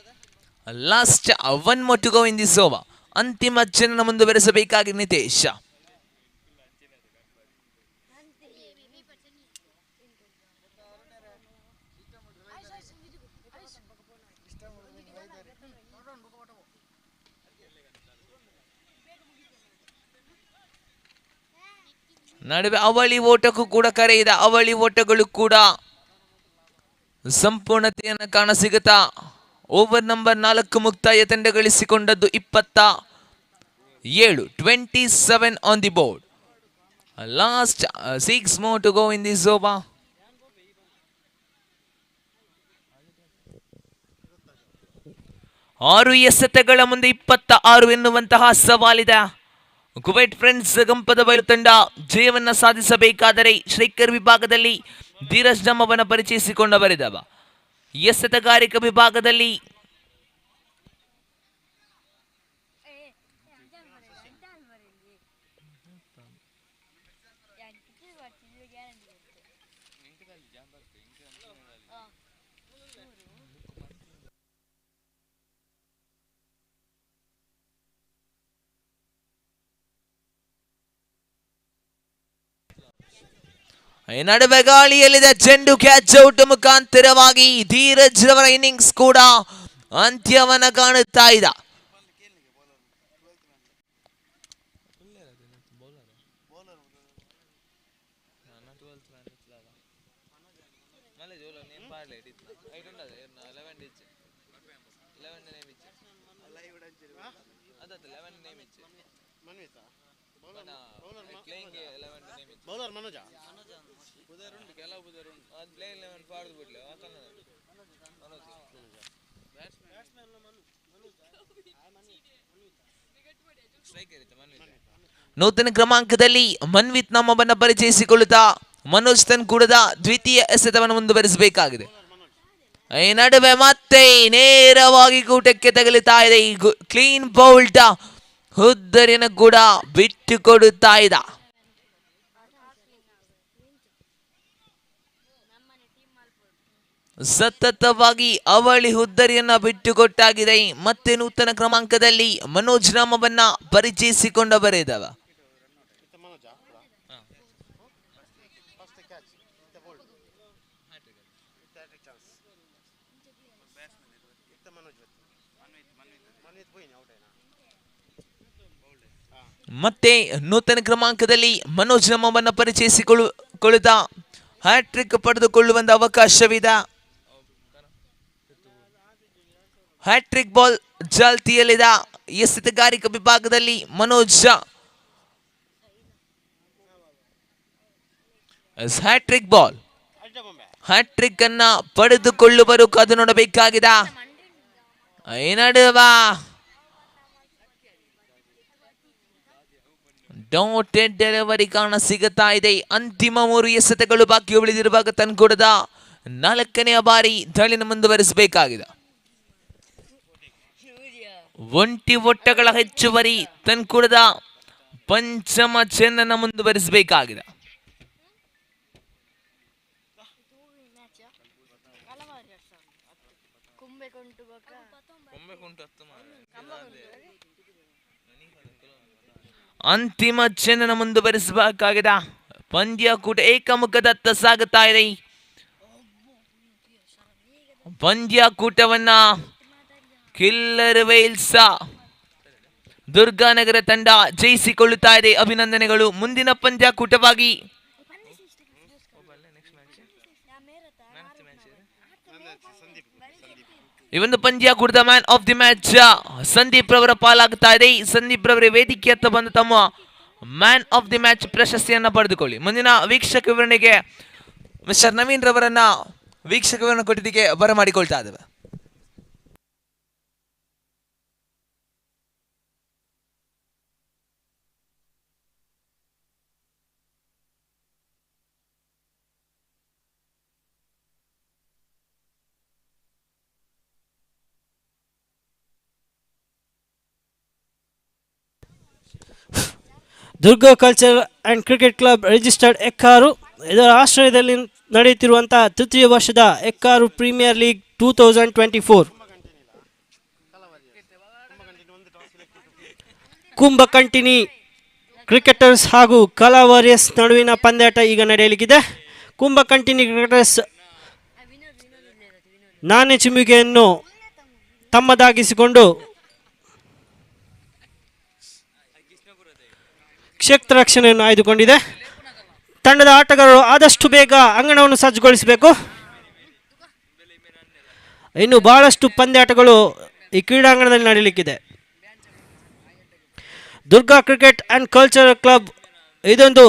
Last 1 more to go in this over. ಅಂತಿಮ ಚೆನ್ನ ಮುಂದುವರಿಸಬೇಕಾಗಿ ನಿತೇಶ್. ನಡುವೆ ಅವಳಿ ಓಟಕ್ಕೂ ಕೂಡ ಕರೆಯಿದ. ಅವಳಿ ಓಟಗಳು ಕೂಡ ಸಂಪೂರ್ಣತೆಯನ್ನು ಕಾಣ ಸಿಗುತ್ತಾ. ಓವರ್ ನಂಬರ್ 4 ಮುಕ್ತಾಯ ತಂಡ ಗಳಿಸಿಕೊಂಡದ್ದು 27, 27 on the board. Last 6 more to go in this over. ಆರು ಎಸೆತಗಳ ಮುಂದೆ 26 ಎನ್ನುವಂತಹ ಸವಾಲಿದೆ. ಕುವೈಟ್ ಫ್ರೆಂಡ್ಸ್ ಗಂಪದ ಬಯಲು ತಂಡ ಜಯವನ್ನ ಸಾಧಿಸಬೇಕಾದರೆ ಶ್ರೇಕರ್ ವಿಭಾಗದಲ್ಲಿ ಧೀರಜ್ ನಮ್ಮವನ್ನ ಪರಿಚಯಿಸಿಕೊಂಡ ಬರೆದವ. ಎಸೆತಗಾರಿಕಾ ವಿಭಾಗದಲ್ಲಿ ನಡುವೆ ಗಾಳಿಯಲ್ಲಿದೆ ಚೆಂಡು ಕ್ಯಾಚ್ ಔಟ್ ಮುಖಾಂತರವಾಗಿ ಧೀರಜ್ ರವರ ಇನ್ನಿಂಗ್ಸ್ ಕೂಡ ಅಂತ್ಯವನ್ನ ಕಾಣುತ್ತಾ ಇದೆ. ನೂತನ ಕ್ರಮಾಂಕದಲ್ಲಿ ಮನ್ವಿತ್ ನಮ್ಮವನ್ನ ಪರಿಚಯಿಸಿಕೊಳ್ಳುತ್ತಾ ಮನೋಜ್ ತನ್ಕೂಡದ ದ್ವಿತೀಯ ಎಸೆತವನ್ನು ಮುಂದುವರಿಸಬೇಕಾಗಿದೆ. ಈ ನಡುವೆ ಮತ್ತೆ ನೇರವಾಗಿ ಕೂಟಕ್ಕೆ ತಗಲುತ್ತಾ ಇದೆ. ಕ್ಲೀನ್ ಬೌಲ್ಡ್ ಹುದ್ದರಿಯನ್ನು ಕೂಡ ಬಿಟ್ಟು ಕೊಡುತ್ತಾ ಇದೆ. ಸತತವಾಗಿ ಅವಳಿ ಹುದ್ದರಿಯನ್ನ ಬಿಟ್ಟುಕೊಟ್ಟಾಗಿದೆ. ಮತ್ತೆ ನೂತನ ಕ್ರಮಾಂಕದಲ್ಲಿ ಮನೋಜ್ ನಾಮವನ್ನ ಪರಿಚಯಿಸಿಕೊಂಡ ಬರೆದವ. ಮತ್ತೆ ನೂತನ ಕ್ರಮಾಂಕದಲ್ಲಿ ಮನೋಜ್ ನಮ್ಮವನ್ನ ಪರಿಚಯಿಸಿಕೊಳ್ಳುತ್ತಾ ಹ್ಯಾಟ್ರಿಕ್ ಪಡೆದುಕೊಳ್ಳುವಂತ ಅವಕಾಶವಿದೆ. ಹ್ಯಾಟ್ರಿಕ್ ಬಾಲ್ ಚಾಲ್ತಿಯಲ್ಲಿದೆ. ಎಸೆತಗಾರಿಕಾ ವಿಭಾಗದಲ್ಲಿ ಮನೋಜ್ ಹ್ಯಾಟ್ರಿಕ್ ಬಾಲ್, ಹ್ಯಾಟ್ರಿಕ್ ಅನ್ನ ಪಡೆದುಕೊಳ್ಳುವರು, ಕಾದು ನೋಡಬೇಕಾಗಿದೆ. ನಡುವ ಡಾಟೆಡ್ ಡೆಲಿವರಿ ಕಾಣ ಸಿಗುತ್ತಾ ಇದೆ. ಅಂತಿಮ 3 ಎಸೆತಗಳು ಬಾಕಿ ಉಳಿದಿರುವಾಗ ತನ್ಕೂಡದ 4ನೇ ಬಾರಿ ದಾಳಿನ ಮುಂದುವರಿಸಬೇಕಾಗಿದೆ. ಒಂಟಿ ಒಟ್ಟಗಳ ಹೆಚ್ಚುವರಿ ತನ್ಕೂಡದ ಪಂಚಮ ಚೆನ್ನನ್ನು ಮುಂದುವರಿಸಬೇಕಾಗಿದೆ. ಅಂತಿಮ ಚೆನ್ನನ್ನು ಮುಂದುವರಿಸಬೇಕಾಗಿದೆ. ಪಂದ್ಯಾಕೂಟ ಏಕಮುಖದತ್ತ ಸಾಗುತ್ತಾ ಇದೆ. ಪಂದ್ಯಾಕೂಟವನ್ನ ಕಿಲ್ಲರ್ ವೇಲ್ಸ್ ದುರ್ಗಾನಗರ ತಂಡ ಜಯಿಸಿಕೊಳ್ಳುತ್ತಾ ಇದೆ. ಅಭಿನಂದನೆಗಳು. ಮುಂದಿನ ಪಂದ್ಯಾಕೂಟವಾಗಿ ಈ ಒಂದು ಪಂದ್ಯಾಕೂಟದ man of the match Sandeep ರವರ ಪಾಲಾಗ್ತಾ ಇದೆ. ಸಂದೀಪ್ ರವರ ವೇದಿಕೆ ಹತ್ತ ಬಂದು ತಮ್ಮ ಮ್ಯಾನ್ ಆಫ್ ದಿ ಮ್ಯಾಚ್ ಪ್ರಶಸ್ತಿಯನ್ನ ಪಡೆದುಕೊಳ್ಳಿ. ಮುಂದಿನ ವೀಕ್ಷಕ ವಿವರಣೆಗೆ ಮಿಸ್ಟರ್ ನವೀನ್ ರವರನ್ನ ವೀಕ್ಷಕ ವಿವರಣೆ ಕೊಟ್ಟಿದ್ದಕ್ಕೆ ಬರಮಾಡಿಕೊಳ್ತಾ ಇದ್ದೇವೆ. Durga culture and cricket club registered Ekkar ಇದರ ಆಶ್ರಯದಲ್ಲಿ ನಡೆಯುತ್ತಿರುವಂತಹ ತೃತೀಯ ವರ್ಷದ ಎಕ್ಕಾರು ಪ್ರೀಮಿಯರ್ ಲೀಗ್ 2024 ಕುಂಭಕಂಟಿನಿ ಕ್ರಿಕೆಟರ್ಸ್ ಹಾಗೂ ಕಲಾ ವಾರಿಯರ್ಸ್ ನಡುವಿನ ಪಂದ್ಯಾಟ ಈಗ ನಡೆಯಲಿಕ್ಕಿದೆ. ಕುಂಭಕಂಟಿನಿ ಕ್ರಿಕೆಟರ್ಸ್ ನಾಣ್ಯ ಚಿಮ್ಮುಗೆಯನ್ನು ತಮ್ಮದಾಗಿಸಿಕೊಂಡು ಕ್ಷೇತ್ರ ರಕ್ಷಣೆಯನ್ನು ಆಯ್ದುಕೊಂಡಿದೆ. ತಂಡದ ಆಟಗಾರರು ಆದಷ್ಟು ಬೇಗ ಅಂಗಣವನ್ನು ಸಜ್ಜುಗೊಳಿಸಬೇಕು. ಇನ್ನು ಬಹಳಷ್ಟು ಪಂದ್ಯಾಟಗಳು ಈ ಕ್ರೀಡಾಂಗಣದಲ್ಲಿ ನಡೆಯಲಿಕ್ಕಿದೆ. Durga cricket and cultural club ಇದೊಂದು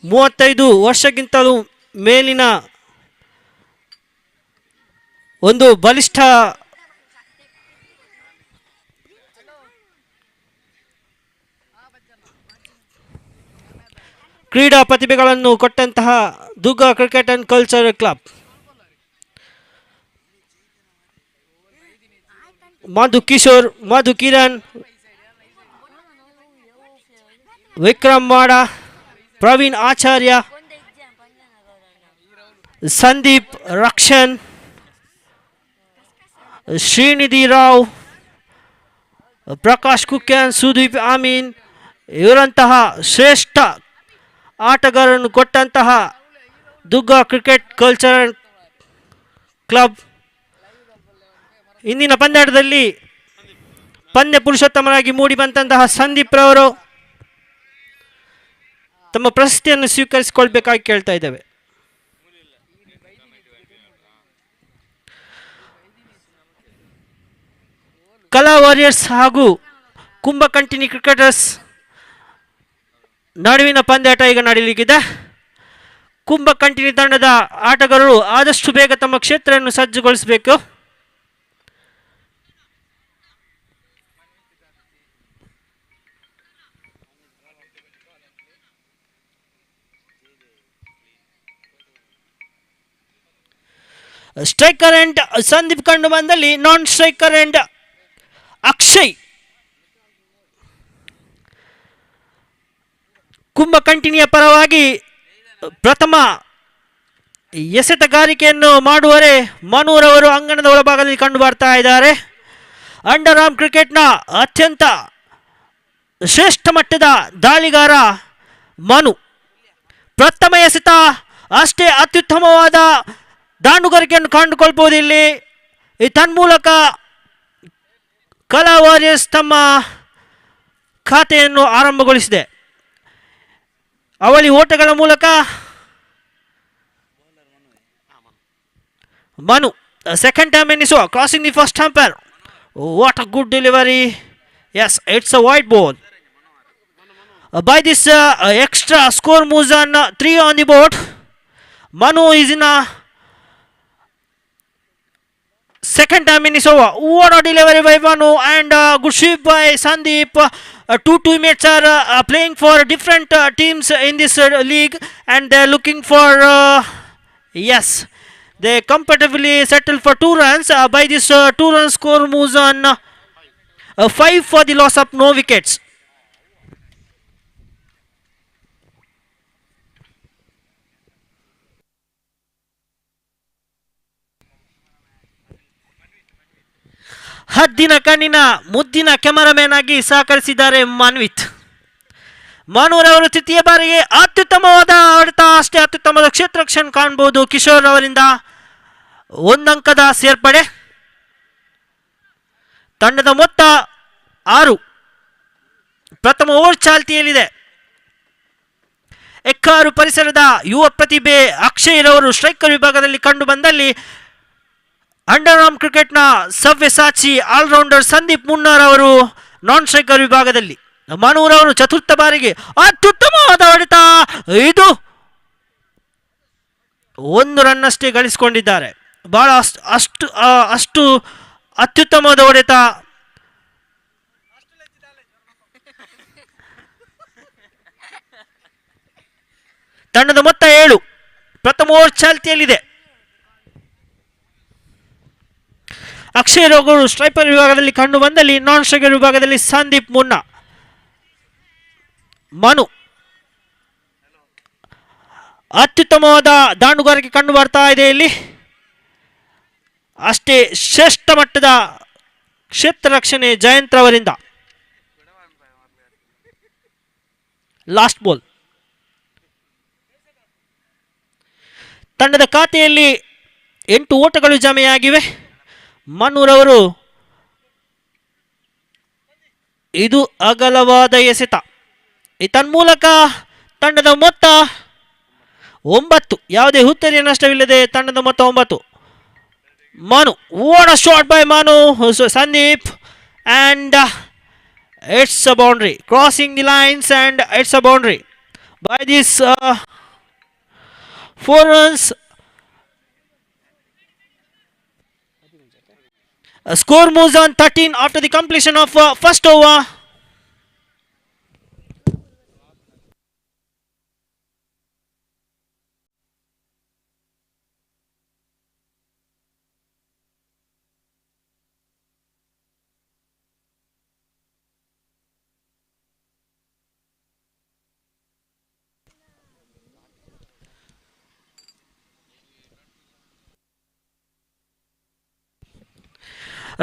35 ವರ್ಷಕ್ಕಿಂತಲೂ ಮೇಲಿನ ಒಂದು ಬಲಿಷ್ಠ ಕ್ರೀಡಾ ಪ್ರತಿಭೆಗಳನ್ನು ಕೊಟ್ಟಂತಹ Durga cricket and cultural club. Madhu Kishore, Madhu Kiran, Vikram ಮಾಡ, ಪ್ರವೀಣ್ ಆಚಾರ್ಯ, ಸಂದೀಪ್ ರಕ್ಷನ್, ಶ್ರೀನಿಧಿ ರಾವ್, ಪ್ರಕಾಶ್ ಕುಕ್ಯಾನ್, ಸುದೀಪ್ ಆಮೀನ್ ಇವರಂತಹ ಶ್ರೇಷ್ಠ ಆಟಗಾರರನ್ನು ಕೊಟ್ಟಂತಹ ದುರ್ಗಾ ಕ್ರಿಕೆಟ್ ಕಲ್ಚರ್ ಕ್ಲಬ್ ಇಂದಿನ ಪಂದ್ಯಾಟದಲ್ಲಿ ಪಂದ್ಯ ಪುರುಷೋತ್ತಮರಾಗಿ ಮೂಡಿ ಬಂದಂತಹ ಸಂದೀಪ್ ರವರು ತಮ್ಮ ಪ್ರಶಸ್ತಿಯನ್ನು ಸ್ವೀಕರಿಸಿಕೊಳ್ಬೇಕಾಗಿ ಕೇಳ್ತಾ ಇದ್ದೇವೆ. ಕಲಾ ವಾರಿಯರ್ಸ್ ಹಾಗೂ ಕುಂಭಕಂಟಿನಿ ಕ್ರಿಕೆಟರ್ಸ್ ನಡುವಿನ ಪಂದ್ಯಾಟ ಈಗ ನಡೆಯಲಿಕ್ಕಿದೆ. ಕುಂಭಕಂಟಿನಿ ತಂಡದ ಆಟಗಾರರು ಆದಷ್ಟು ಬೇಗ ತಮ್ಮ ಕ್ಷೇತ್ರವನ್ನು ಸಜ್ಜುಗೊಳಿಸಬೇಕು. ಸ್ಟ್ರೈಕರ್ ಅಂಡ್ ಸಂದೀಪ್ ಕಂಡು ಬಂದಲ್ಲಿ ನಾನ್ ಸ್ಟ್ರೈಕರ್ ಅಂಡ್ ಅಕ್ಷಯ್ ಕುಂಭಕಂಟಿನಿಯ ಪರವಾಗಿ ಪ್ರಥಮ ಎಸೆತಗಾರಿಕೆಯನ್ನು ಮಾಡುವರೆ ಮನೂರವರು ಅಂಗಣದ ಒಳಭಾಗದಲ್ಲಿ ಕಂಡು ಬರ್ತಾ ಇದ್ದಾರೆ. ಅಂಡರ್ ಆರ್ಮ್ ಕ್ರಿಕೆಟ್ನ ಅತ್ಯಂತ ಶ್ರೇಷ್ಠ ಮಟ್ಟದ ದಾಳಿಗಾರ ಮನು. ಪ್ರಥಮ ಎಸೆತ ಅಷ್ಟೇ ಅತ್ಯುತ್ತಮವಾದ ದಾಂಡುಗಾರಿಕೆಯನ್ನು ಕಂಡುಕೊಳ್ಬಹುದು. ಇಲ್ಲಿ ತನ್ಮೂಲಕ ಕಲಾ ವಾರಿಯರ್ಸ್ ತಮ್ಮ ಖಾತೆಯನ್ನು ಆರಂಭಗೊಳಿಸಿದೆ. ಅವಳಿ ಓಟಗಳ ಮೂಲಕ Manu, second time in Niswa, crossing the first umpire. What a good delivery. Yes, it's a wide ball. By this extra score moves on 3 on the board. Manu is in a second time in Niswa. What a delivery by Manu and good sweep by Sandeep. Two teammates are playing for different teams in this league and they're looking for yes. They comfortably settle for 2 runs. By this 2-run score moves on 5 for the loss of no wickets. ಹದ್ದಿನ ಕಣ್ಣಿನ ಮುದ್ದಿನ cameraman ಆಗಿ ಸಹಕರಿಸಿದ್ದಾರೆ ಮಾನ್ವಿತ್. ಮಾನೂರವರು ತೃತೀಯ ಬಾರಿಗೆ ಅತ್ಯುತ್ತಮವಾದ ಆಡಳಿತ, ಅಷ್ಟೇ ಅತ್ಯುತ್ತಮವಾದ ಕ್ಷೇತ್ರ ರಕ್ಷಣೆ ಕಾಣಬಹುದು. ಕಿಶೋರ್ ಅವರಿಂದ 1 ಅಂಕದ ಸೇರ್ಪಡೆ. ತಂಡದ ಮೊತ್ತ 6. ಪ್ರಥಮ ಓವರ್ ಚಾಲ್ತಿಯಲ್ಲಿದೆ. ಎಕ್ಕಾರು ಪರಿಸರದ ಯುವ ಪ್ರತಿಭೆ ಅಕ್ಷಯ್ ರವರು ಸ್ಟ್ರೈಕರ್ ವಿಭಾಗದಲ್ಲಿ ಕಂಡು ಬಂದಲ್ಲಿ ಅಂಡರ್ ಆರ್ಮ್ ಕ್ರಿಕೆಟ್ನ ಸವ್ಯಸಾಚಿ ಆಲ್ರೌಂಡರ್ ಸಂದೀಪ್ ಮುನ್ನಾರ್ ಅವರು ನಾನ್ ಸ್ಟ್ರೈಕರ್ ವಿಭಾಗದಲ್ಲಿ. ಮಾನೂರವರು ಚತುರ್ಥ ಬಾರಿಗೆ ಅತ್ಯುತ್ತಮವಾದ ಹೊಡೆತ, ಇದು 1 ರನ್ ಅಷ್ಟೇ ಗಳಿಸಿಕೊಂಡಿದ್ದಾರೆ. ಬಹಳ ಅಷ್ಟು ಅತ್ಯುತ್ತಮವಾದ ಹೊಡೆತ. ತಂಡದ ಮೊತ್ತ 7. ಪ್ರಥಮ ಓವರ್ ಚಾಲ್ತಿಯಲ್ಲಿದೆ. ಅಕ್ಷಯ್ ರೋಗರು ಸ್ಟ್ರೈಕರ್ ವಿಭಾಗದಲ್ಲಿ ಕಂಡು ಬಂದಲ್ಲಿ ನಾನ್ ಸ್ಟ್ರೈಕರ್ ವಿಭಾಗದಲ್ಲಿ ಸಂದೀಪ್ ಮುನ್ನಾ. ಮನು ಅತ್ಯುತ್ತಮವಾದ ದಾಂಡುಗಾರಿಕೆ ಕಂಡು ಬರ್ತಾ ಇದೆ ಇಲ್ಲಿ. ಅಷ್ಟೇ ಶ್ರೇಷ್ಠ ಮಟ್ಟದ ಕ್ಷೇತ್ರ ರಕ್ಷಣೆ ಜಯಂತ್ ಅವರಿಂದ. Last ball. ತಂಡದ ಖಾತೆಯಲ್ಲಿ 8 ಓಟಗಳು ಜಮೆಯಾಗಿವೆ. ಮನ್ನೂರವರು ಇದು ಅಗಲವಾದ ಎಸೆತ. ತನ್ಮೂಲಕ ತಂಡದ ಮೊತ್ತ 9. ಯಾವುದೇ ಹುತ್ತರಿಯ ನಷ್ಟವಿಲ್ಲದೆ ತಂಡದ ಮೊತ್ತ 9. Manu, what a shot by Manu. Sandeep, and it's a boundary. Crossing the lines and it's a boundary. By this 4 runs. Score moves on 13 after the completion of first over.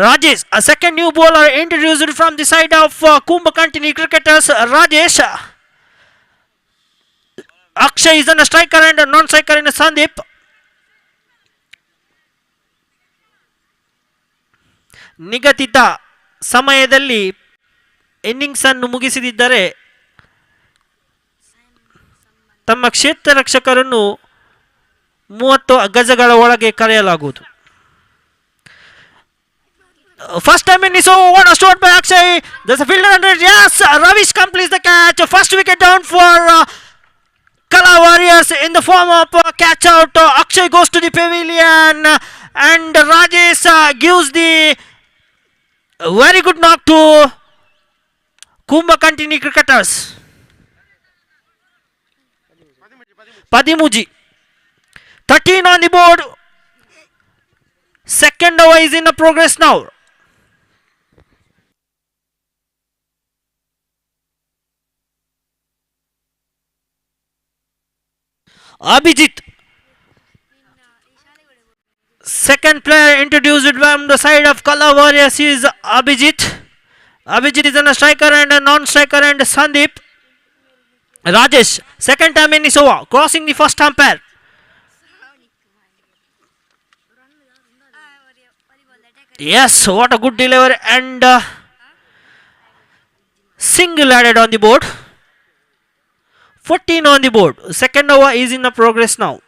Rajesh, a second new bowler introduced from the side of Kumbhakanti cricketers. Rajesh. Akshay is a striker and a non-striker in Sandeep. ನಿಗದಿತ ಸಮಯದಲ್ಲಿ innings ಅನ್ನು ಮುಗಿಸಿದಿದ್ದರೆ ತಮ್ಮ ಕ್ಷೇತ್ರ ರಕ್ಷಕರನ್ನು 30 ಗಜಗಳ ಒಳಗೆ ಕರೆಯಲಾಗುವುದು. First time in Niso, what a shot by Akshay. There's a fielder under it. Yes, Ravish completes the catch. First wicket down for Kala Warriors in the form of catch out. Akshay goes to the pavilion and Rajesh gives the very good knock to Kumbhakanti cricketers. Padimuji. 13 on the board. Second over is in progress now. Abhijit. Second player introduced from the side of Kala Warriors is Abhijit. Abhijit is a striker and a non-striker and Sandeep. Rajesh, second time in Nisova, crossing the first umpire. Yes, what a good delivery and single added on the board. 14 on the board. Second over is in the progress now.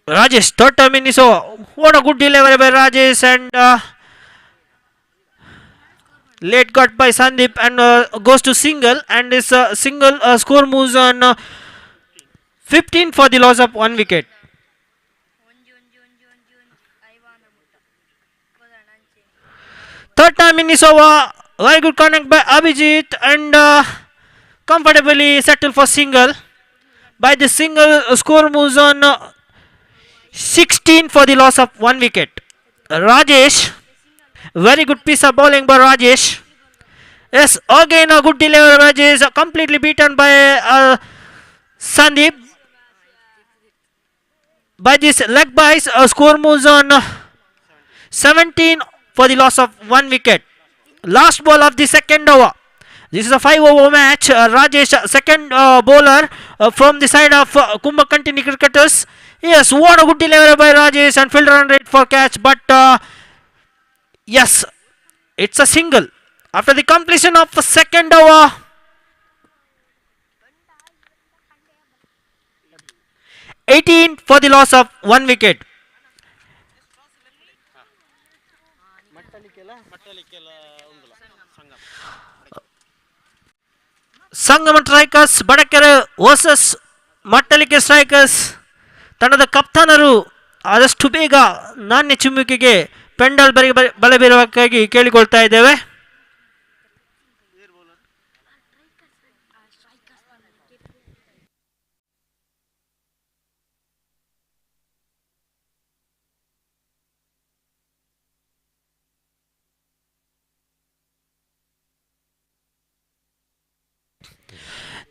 Rajesh, third time in is over. What a good delivery by Rajesh and late got by Sandeep and goes to single and this single score moves on 15 for the loss of 1 wicket. Third time in is over. Very good connect by Abhijit and comfortably settled for single. By the single score moves on 16 for the loss of 1 wicket. Rajesh, very good piece of bowling by Rajesh. Yes, again a good delivery by Rajesh, completely beaten by Sandeep. By this leg byes, score moves on 17 for the loss of 1 wicket. Last ball of the second over. This is a 5-over match. Rajesh, second bowler from the side of Kumbhakanti cricketers. Yes, what a good delivery by Rajesh and fielder run rate for catch. But yes, it's a single. After the completion of the second over, 18 for the loss of 1 wicket. Sangama strikers Badakere versus Mattalike strikers ತಂಡದ ಕಪ್ತಾನರು ಆದಷ್ಟು ಬೇಗ ನಾಣ್ಯ ಚಿಮ್ಮುವಿಕೆಗೆ ಪೆಂಡಲ್ ಬಲಬೀರಬೇಕಾಗಿ ಕೇಳಿಕೊಳ್ತಾ ಇದ್ದೇವೆ.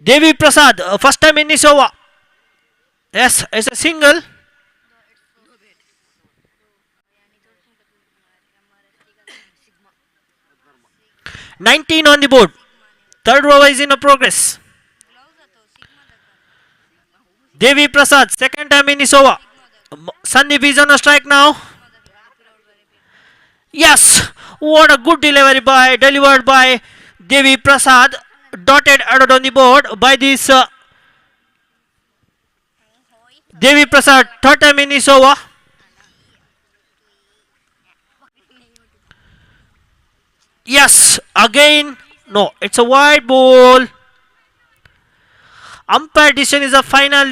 Devi Prasad, first time in is over. Yes, it's a single. $19 on the board. Third over is in a progress. Devi Prasad, second time in is over. Sandeep is on a strike now. Yes, what a good delivery delivered by Devi Prasad. Dotted added on the board by this Devi Prasad. Third time in is over. Yes, again no, it's a wide ball. Umpire decision is a final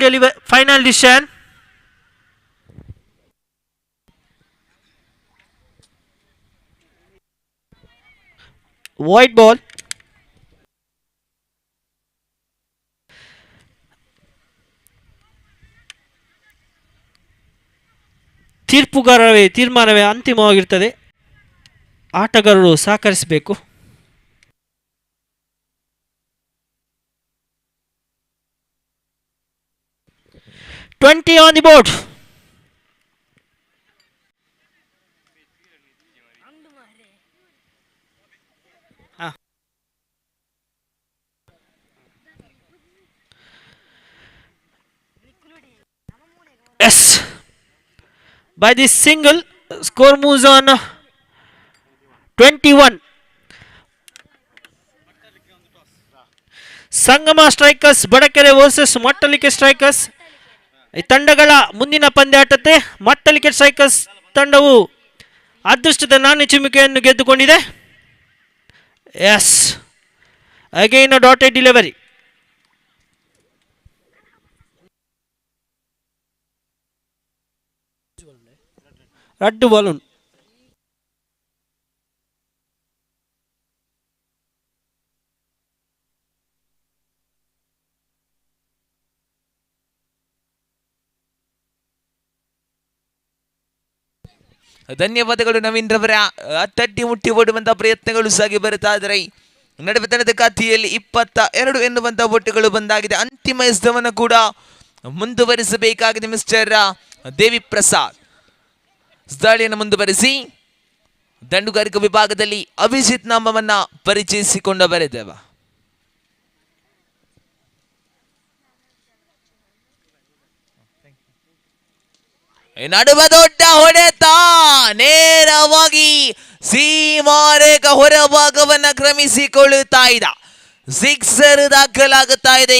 decision. Wide ball. ತೀರ್ಮಾನವೇ ಅಂತಿಮವಾಗಿರ್ತದೆ. ಆಟಗಾರರು ಸಹಕರಿಸಬೇಕು. $20 on the board. Yes. By this single, score moves on 21. Sangama strikers Badakere versus Mattalike strikers. ಈ ತಂಡಗಳ ಮುಂದಿನ ಪಂದ್ಯಾಟತೆ Mattalike strikers ತಂಡವು ಅದೃಷ್ಟದ ನಾಣ್ಯ ಚಿಮ್ಮುಕೆಯನ್ನು ಗೆದ್ದುಕೊಂಡಿದೆ. Yes, again dotted delivery. Red balloon. ಧನ್ಯವಾದಗಳು ನವೀನ್ ರವರ. ತಟ್ಟಿ ಮುಟ್ಟಿ ಓಡುವಂತಹ ಪ್ರಯತ್ನಗಳು ಸಾಗಿ ಬರುತ್ತಾ ಇದ್ದಾರೆ. ನಡುವೆ ತಂಡದ ಖಾತೆಯಲ್ಲಿ 22 ಎನ್ನುವಂತಹ ಒಟ್ಟುಗಳು ಬಂದಾಗಿದೆ. ಅಂತಿಮ ಎಸೆತವನ್ನು ಕೂಡ ಮುಂದುವರಿಸಬೇಕಾಗಿದೆ ಮಿಸ್ಟರ್ ದೇವಿ ಪ್ರಸಾದ್. ದಾಳಿಯನ್ನು ಮುಂದುವರಿಸಿ ದಂಡುಗಾರಿಕೆ ವಿಭಾಗದಲ್ಲಿ ಅಭಿಜಿತ್ ನಾಮವನ್ನ ಪರಿಚಯಿಸಿಕೊಂಡು ಬರೆದೇವ. ನಡುವೆ ದೊಡ್ಡ ಹೊಡೆತ ನೇರವಾಗಿ ಸೀಮಾರೇಖ ಹೊರಭಾಗವನ್ನ ಕ್ರಮಿಸಿಕೊಳ್ಳುತ್ತಾ ಇದ್ದ ಸಿಕ್ಸರ್ ದಾಖಲಾಗುತ್ತಾ ಇದೆ.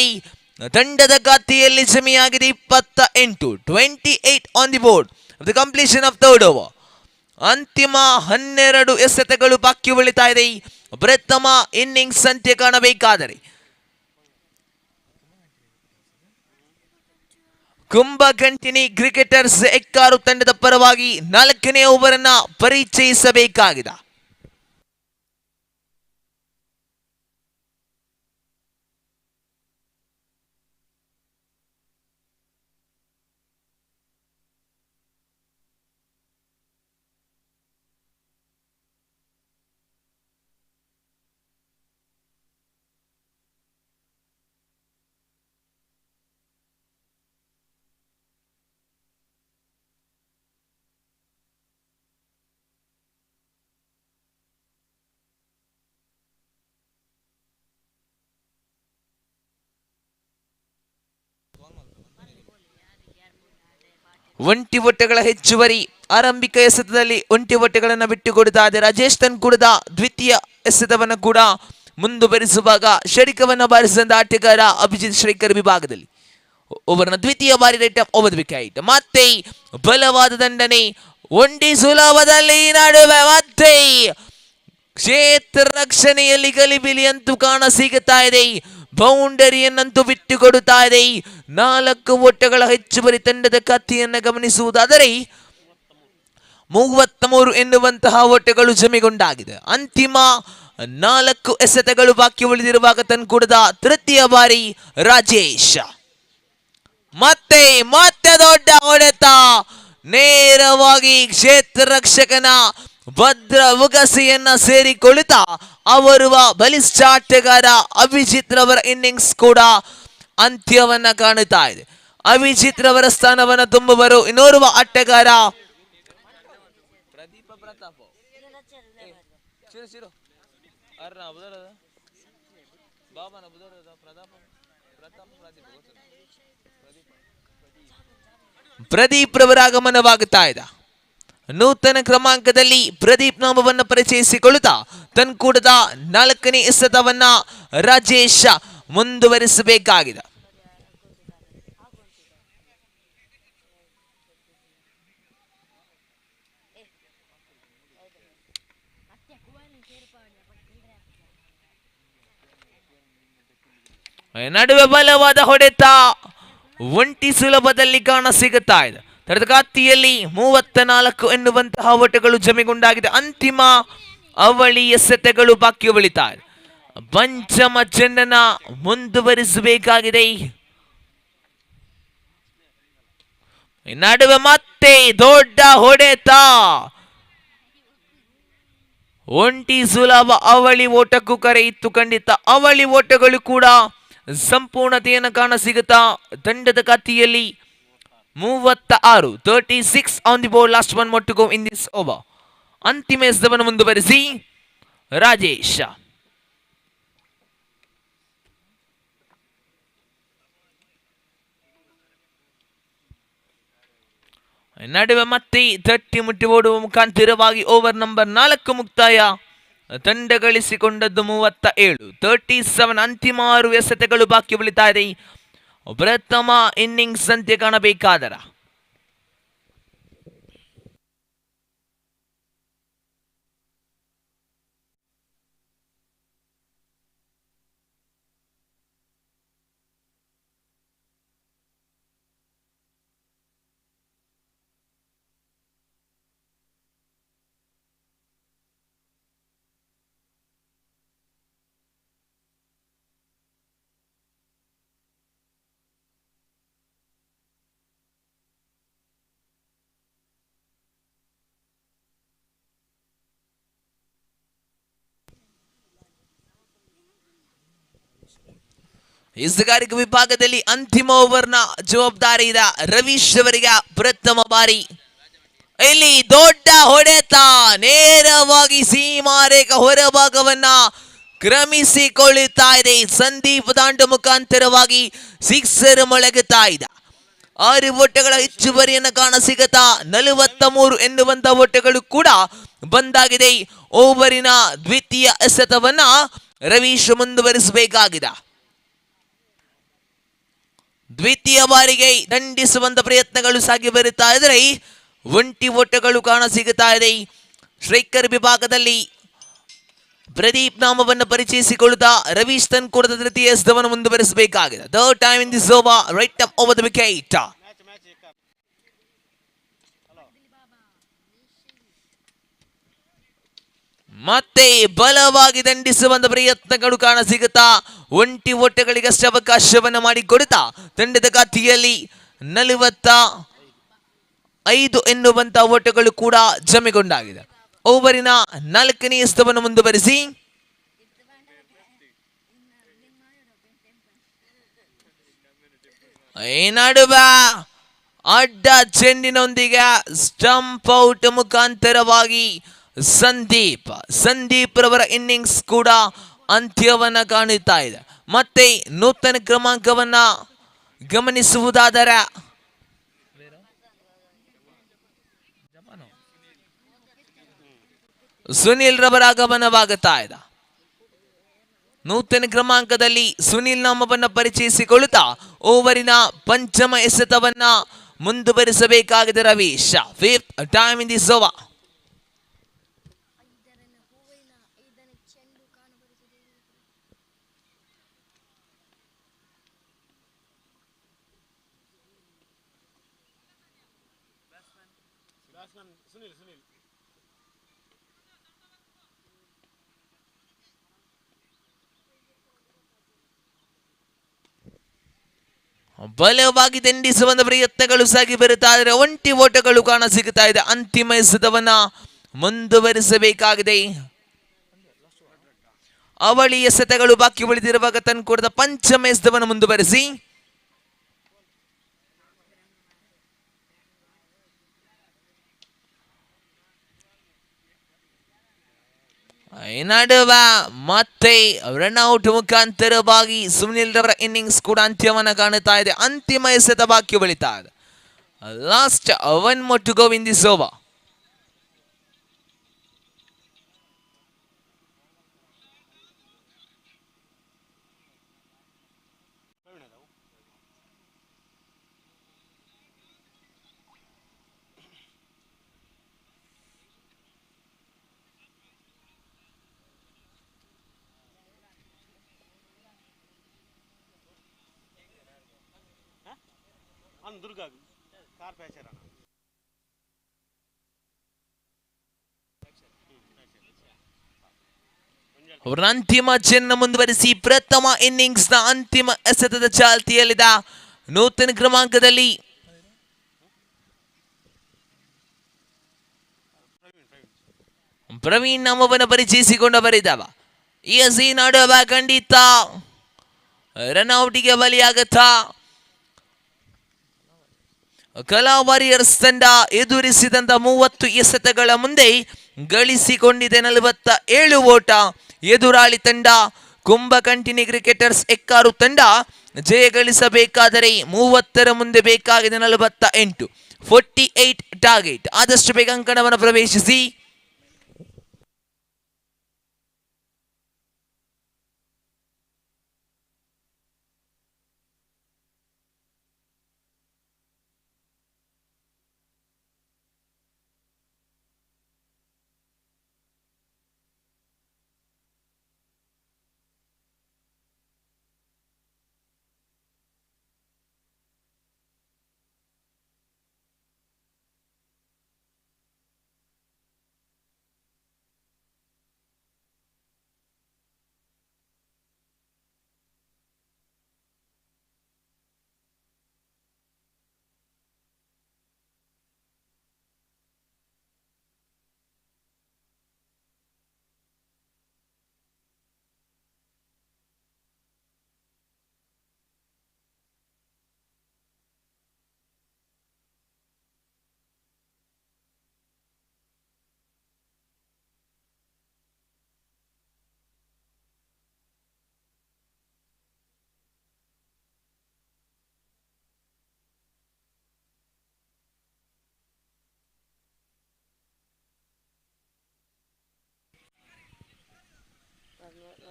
ತಂಡದ ಖಾತೆಯಲ್ಲಿ ಜಮೆಯಾಗಿದೆ 28 28 on the board the completion of third over. ಅಂತಿಮ 12 ಎಸೆತಗಳು ಬಾಕಿ ಉಳಿತಾ ಇದೆ ಪ್ರಥಮ ಇನ್ನಿಂಗ್ಸ್ ಅಂತ್ಯ ಕಾಣಬೇಕಾದರೆ. ಕುಂಭಕಂಠಿನಿ ಕ್ರಿಕೆಟರ್ಸ್ ಎಕ್ಕಾರು ತಂಡದ ಪರವಾಗಿ 4ನೇ ಓವರ್ ಅನ್ನ ಪರಿಚಯಿಸಬೇಕಾಗಿದೆ. ಒಂಟಿ ಒಟ್ಟೆಗಳ ಹೆಚ್ಚುವರಿ ಆರಂಭಿಕ ಎಸೆತದಲ್ಲಿ ಒಂಟಿ ಒಟ್ಟೆಗಳನ್ನು ಬಿಟ್ಟುಕೊಡುತ್ತಾ ಇದೆ. ರಾಜೇಶ್ ತನ್ಕೂಡದ ದ್ವಿತೀಯ ಎಸೆತವನ್ನು ಕೂಡ ಮುಂದುವರಿಸುವಾಗ ಷಡಿಕವನ್ನು ಬಾರಿಸಿದ ಆಟಗಾರ ಅಭಿಜಿತ್ ಶ್ರೀಕರ್ ವಿಭಾಗದಲ್ಲಿ ಓವರ್ನ ದ್ವಿತೀಯ ಬಾರಿ ರೇಟ್ ಓವರ್ ವಿಕೆಟ್. ಮತ್ತೆ ಬಲವಾದ ದಂಡನೆ ಒಂಟಿ ಸುಲಭದಲ್ಲಿ ನಡುವೆ ಮತ್ತೆ ಕ್ಷೇತ್ರ ರಕ್ಷಣೆಯಲ್ಲಿ ಗಲಿಬಿಲಿ ಅಂತೂ ಕಾಣ ಸಿಗುತ್ತಾ ಇದೆ. ಬೌಂಡರಿಯನ್ನಂತೂ ಬಿಟ್ಟುಕೊಡುತ್ತಾ ಇದೆ. 4 ಒಟ್ಟಗಳ ಹೆಚ್ಚುವರಿ ತಂಡದ ಖಾತೆಯನ್ನು ಗಮನಿಸುವುದಾದರೆ 33 ಎನ್ನುವಂತಹ ಒಟ್ಟಗಳು ಜಮೆಗೊಂಡಾಗಿದೆ. ಅಂತಿಮ 4 ಎಸೆತಗಳು ಬಾಕಿ ಉಳಿದಿರುವಾಗ ತನ್ಕೂಡದ ತೃತೀಯ ಬಾರಿ ರಾಜೇಶ್ ಮತ್ತೆ ಮತ್ತೆ ದೊಡ್ಡ ಹೊಡೆತ ನೇರವಾಗಿ ಕ್ಷೇತ್ರ ರಕ್ಷಕನ ಭದ್ರ ಉಗಸೆಯನ್ನ ಸೇರಿಕೊಳ್ಳುತ್ತಾ ಅವರುವ ಬಲಿಷ್ಠ ಆಟಗಾರ ಅಭಿಜಿತ್ ರವರ ಇನ್ನಿಂಗ್ಸ್ ಕೂಡ ಅಂತ್ಯವನ್ನ ಕಾಣುತ್ತಾ ಇದೆ. ಅಭಿಜಿತ್ ರವರ ಸ್ಥಾನವನ್ನ ತುಂಬುವರು ಇನ್ನೋರ್ವ ಆಟಗಾರ ಪ್ರದೀಪ್ ರವರ ಆಗಮನವಾಗುತ್ತಾ ಇದೆ. ನೂತನ ಕ್ರಮಾಂಕದಲ್ಲಿ ಪ್ರದೀಪ್ ನಾಮವನ್ನು ಪರಿಚಯಿಸಿಕೊಳ್ಳುತ್ತಾ ತನ್ಕೂಡದ 4ನೇ ಎಸೆತವನ್ನ ರಾಜೇಶ್ ಮುಂದುವರಿಸಬೇಕಾಗಿದೆ. ನಡುವೆ ಬಲವಾದ ಹೊಡೆತ ಒಂಟಿ ಸುಲಭದಲ್ಲಿ ಕಾಣ ಸಿಗುತ್ತಾ ಇದೆ. ತರದ ಖಾತೆಯಲ್ಲಿ 34 ಎನ್ನುವಂತಹ ಒಟ್ಟಗಳು ಜಮೆಗೊಂಡಾಗಿದೆ. ಅಂತಿಮ ಅವಳಿ ಎಸೆತಗಳು ಬಾಕಿ ಉಳಿತಾ ಇದೆ. ಪಂಚಮ ಚೆಂಡನ್ನ ಮುಂದುವರಿಸಬೇಕಾಗಿದೆ. ನಡುವೆ ಮತ್ತೆ ದೊಡ್ಡ ಹೊಡೆತ ಒಂಟಿ ಸುಲಭ ಅವಳಿ ಓಟಕ್ಕೂ ಕರೆ ಇತ್ತು. ಖಂಡಿತ ಅವಳಿ ಓಟಗಳು ಕೂಡ ಸಂಪೂರ್ಣತೆಯನ್ನು ಕಾಣ ಸಿಗುತ್ತಾ ತಂಡದ ಖಾತೆಯಲ್ಲಿ 36 36 on the board. Last one more to go in this over. ಅಂತಿಮ ಎಸೆತವನ್ನು ಮುಂದುವರಿಸಿ ರಾಜೇಶ್ ನಡುವೆ ಮತ್ತೆ ತಟ್ಟಿ ಮುಟ್ಟಿ ಓಡುವ ಮುಖಾಂತರವಾಗಿ ಓವರ್ ನಂಬರ್ 4 ಮುಕ್ತಾಯ. ತಂಡ ಗಳಿಸಿಕೊಂಡದ್ದು 37 37. ಅಂತಿಮ 6 ಎಸೆತಗಳು ಬಾಕಿ ಉಳಿತಾ ಇದೆ ಪ್ರಥಮ ಇನ್ನಿಂಗ್ಸ್ ಅಂತ್ಯ ಕಾಣಬೇಕಾದರ. ಈಜುಗಾರಿಕೆ ವಿಭಾಗದಲ್ಲಿ ಅಂತಿಮ ಓವರ್ನ ಜವಾಬ್ದಾರಿ ಇದೆ ರವೀಶ್ ಅವರಿಗೆ. ಪ್ರಥಮ ಬಾರಿ ಇಲ್ಲಿ ದೊಡ್ಡ ಹೊಡೆತ ನೇರವಾಗಿ ಸೀಮಾರೇಖಾ ಹೊರಭಾಗವನ್ನ ಕ್ರಮಿಸಿಕೊಳ್ಳುತ್ತಾ ಇದೆ. ಸಂದೀಪ್ ದಾಂಡು ಮುಖಾಂತರವಾಗಿ ಸಿಕ್ಸರ್ ಮೊಳಗುತ್ತಾ ಇದೆ. 6 ಓಟಗಳ ಹೆಚ್ಚುವರಿಯನ್ನು ಕಾಣಸಿಗುತ್ತಾ 43 ಎನ್ನುವಂತ ಓಟಗಳು ಕೂಡ ಬಂದಾಗಿದೆ. ಓವರಿನ ದ್ವಿತೀಯ ಎಸೆತವನ್ನ ರವೀಶ್ ಮುಂದುವರಿಸಬೇಕಾಗಿದೆ. ದ್ವಿತೀಯ ಬಾರಿಗೆ ದಂಡಿಸುವಂತ ಪ್ರಯತ್ನಗಳು ಸಾಗಿ ಬರುತ್ತಾ ಇದ್ರೆ 1 ಓಟಗಳು ಕಾಣಸಿಗುತ್ತಾ ಇದೆ. ಸ್ಟ್ರೈಕರ್ ವಿಭಾಗದಲ್ಲಿ ಪ್ರದೀಪ್ ನಾಮವನ್ನು ಪರಿಚಯಿಸಿಕೊಳ್ಳುತ್ತಾ ರವೀಶ್ ತನ್ಕೂಡದ ತೃತೀಯ ಎಸೆತವನ್ನು ಮುಂದುವರಿಸಬೇಕಾಗಿದೆ. Third time in this over, right ಅಪ್ ಓವರ್ ದ ವಿಕೆಟ್. ಮತ್ತೆ ಬಲವಾಗಿ ದಂಡಿಸುವಂತ ಪ್ರಯತ್ನಗಳು ಕಾಣಸಿಗುತ್ತಾ 1 ಓಟಗಳಿಗಷ್ಟೇ ಅವಕಾಶವನ್ನು ಮಾಡಿಕೊಡುತ್ತಾ ತಂಡದ ಖಾತೆಯಲ್ಲಿ 45 ಎನ್ನುವಂತ ಓಟಗಳು ಕೂಡ ಜಮೆಗೊಂಡಾಗಿದೆ. ಓವರಿನ 4ನೇ ಎಸೆತವನ್ನು ಮುಂದುವರಿಸಿ ನಡುವೆ ಅಡ್ಡ ಚೆಂಡಿನೊಂದಿಗೆ ಸ್ಟಂಪ್ ಔಟ್ ಮುಖಾಂತರವಾಗಿ ಸಂದೀಪ್ ರವರ ಇನ್ನಿಂಗ್ಸ್ ಕೂಡ ಅಂತ್ಯವನ್ನ ಕಾಣುತ್ತಾ ಇದೆ. ಮತ್ತೆ ನೂತನ ಕ್ರಮಾಂಕವನ್ನ ಗಮನಿಸುವುದಾದರೆ ಸುನಿಲ್ ರವರ ಆಗಮನವಾಗುತ್ತಾ ಇದೆ. ನೂತನ ಕ್ರಮಾಂಕದಲ್ಲಿ ಸುನಿಲ್ ನಾಮವನ್ನು ಪರಿಚಯಿಸಿಕೊಳ್ಳುತ್ತಾ ಓವರಿನ ಪಂಚಮ ಎಸೆತವನ್ನ ಮುಂದುವರಿಸಬೇಕಾಗಿದೆ Ravish. 5th time in this over. ಬಲವಾಗಿ ದಂಡಿಸುವಂತ ಪ್ರಯತ್ನಗಳು ಸಾಗಿ ಬರುತ್ತಾ ಇದ್ರೆ 1 ಓಟಗಳು ಕಾಣ ಸಿಗುತ್ತಾ ಇದೆ. ಅಂತಿಮ ಎಸೆತವನ್ನ ಮುಂದುವರಿಸಬೇಕಾಗಿದೆ. ಅವಳಿ ಎಸೆತಗಳು ಬಾಕಿ ಉಳಿದಿರುವಾಗ ತನ್ಕೊಡದ ಪಂಚಮ ಎಸೆತವನ್ನು ಮುಂದುವರಿಸಿ ನಡುವೆ ಮತ್ತೆ ರನ್ಔಟ್ ಮುಖಾಂತರವಾಗಿ ಸುನಿಲ್ ರವರ ಇನ್ನಿಂಗ್ಸ್ ಕೂಡ ಅಂತ್ಯವನ್ನು ಕಾಣುತ್ತಾ ಇದೆ. ಅಂತಿಮ ಎಸೆತ ಬಾಕಿ ಉಳಿತಾ ಇದೆ. Last 1 more to go in this over. Durga car patcher ana ಅವರ ಅಂತಿಮ ಚೆನ್ನ ಮುಂದುವರಿಸಿ ಪ್ರಥಮ ಇನ್ನಿಂಗ್ಸ್ ನ ಅಂತಿಮ ಎಸೆತದ ಚಾಲ್ತಿಯಲ್ಲಿದ್ದ ನೂತನ ಕ್ರಮಾಂಕದಲ್ಲಿ ಪ್ರವೀಣ್ ನಾಮವನ್ನು ಪರಿಚಯಿಸಿಕೊಂಡ ಬರಿದವ ಈ ನಡುವೆ ಖಂಡಿತ ರನ್ಔಟಿಗೆ ಬಲಿಯಾಗತ್ತಾ. ಕಲಾ ವಾರಿಯರ್ಸ್ ತಂಡ ಎದುರಿಸಿದಂತ 30 ಎಸೆತಗಳ ಮುಂದೆ ಗಳಿಸಿಕೊಂಡಿದೆ 47 ಓಟ. ಎದುರಾಳಿ ತಂಡ ಕುಂಭಕಂಠಿನಿ ಕ್ರಿಕೆಟರ್ಸ್ ಎಕ್ಕಾರು ತಂಡ ಜಯ ಗಳಿಸಬೇಕಾದರೆ 30ರ ಮುಂದೆ ಬೇಕಾಗಿದೆ 48. 48 ಟಾರ್ಗೆಟ್. ಆದಷ್ಟು ಬೇಗ ಅಂಕಣವನ್ನು ಪ್ರವೇಶಿಸಿ.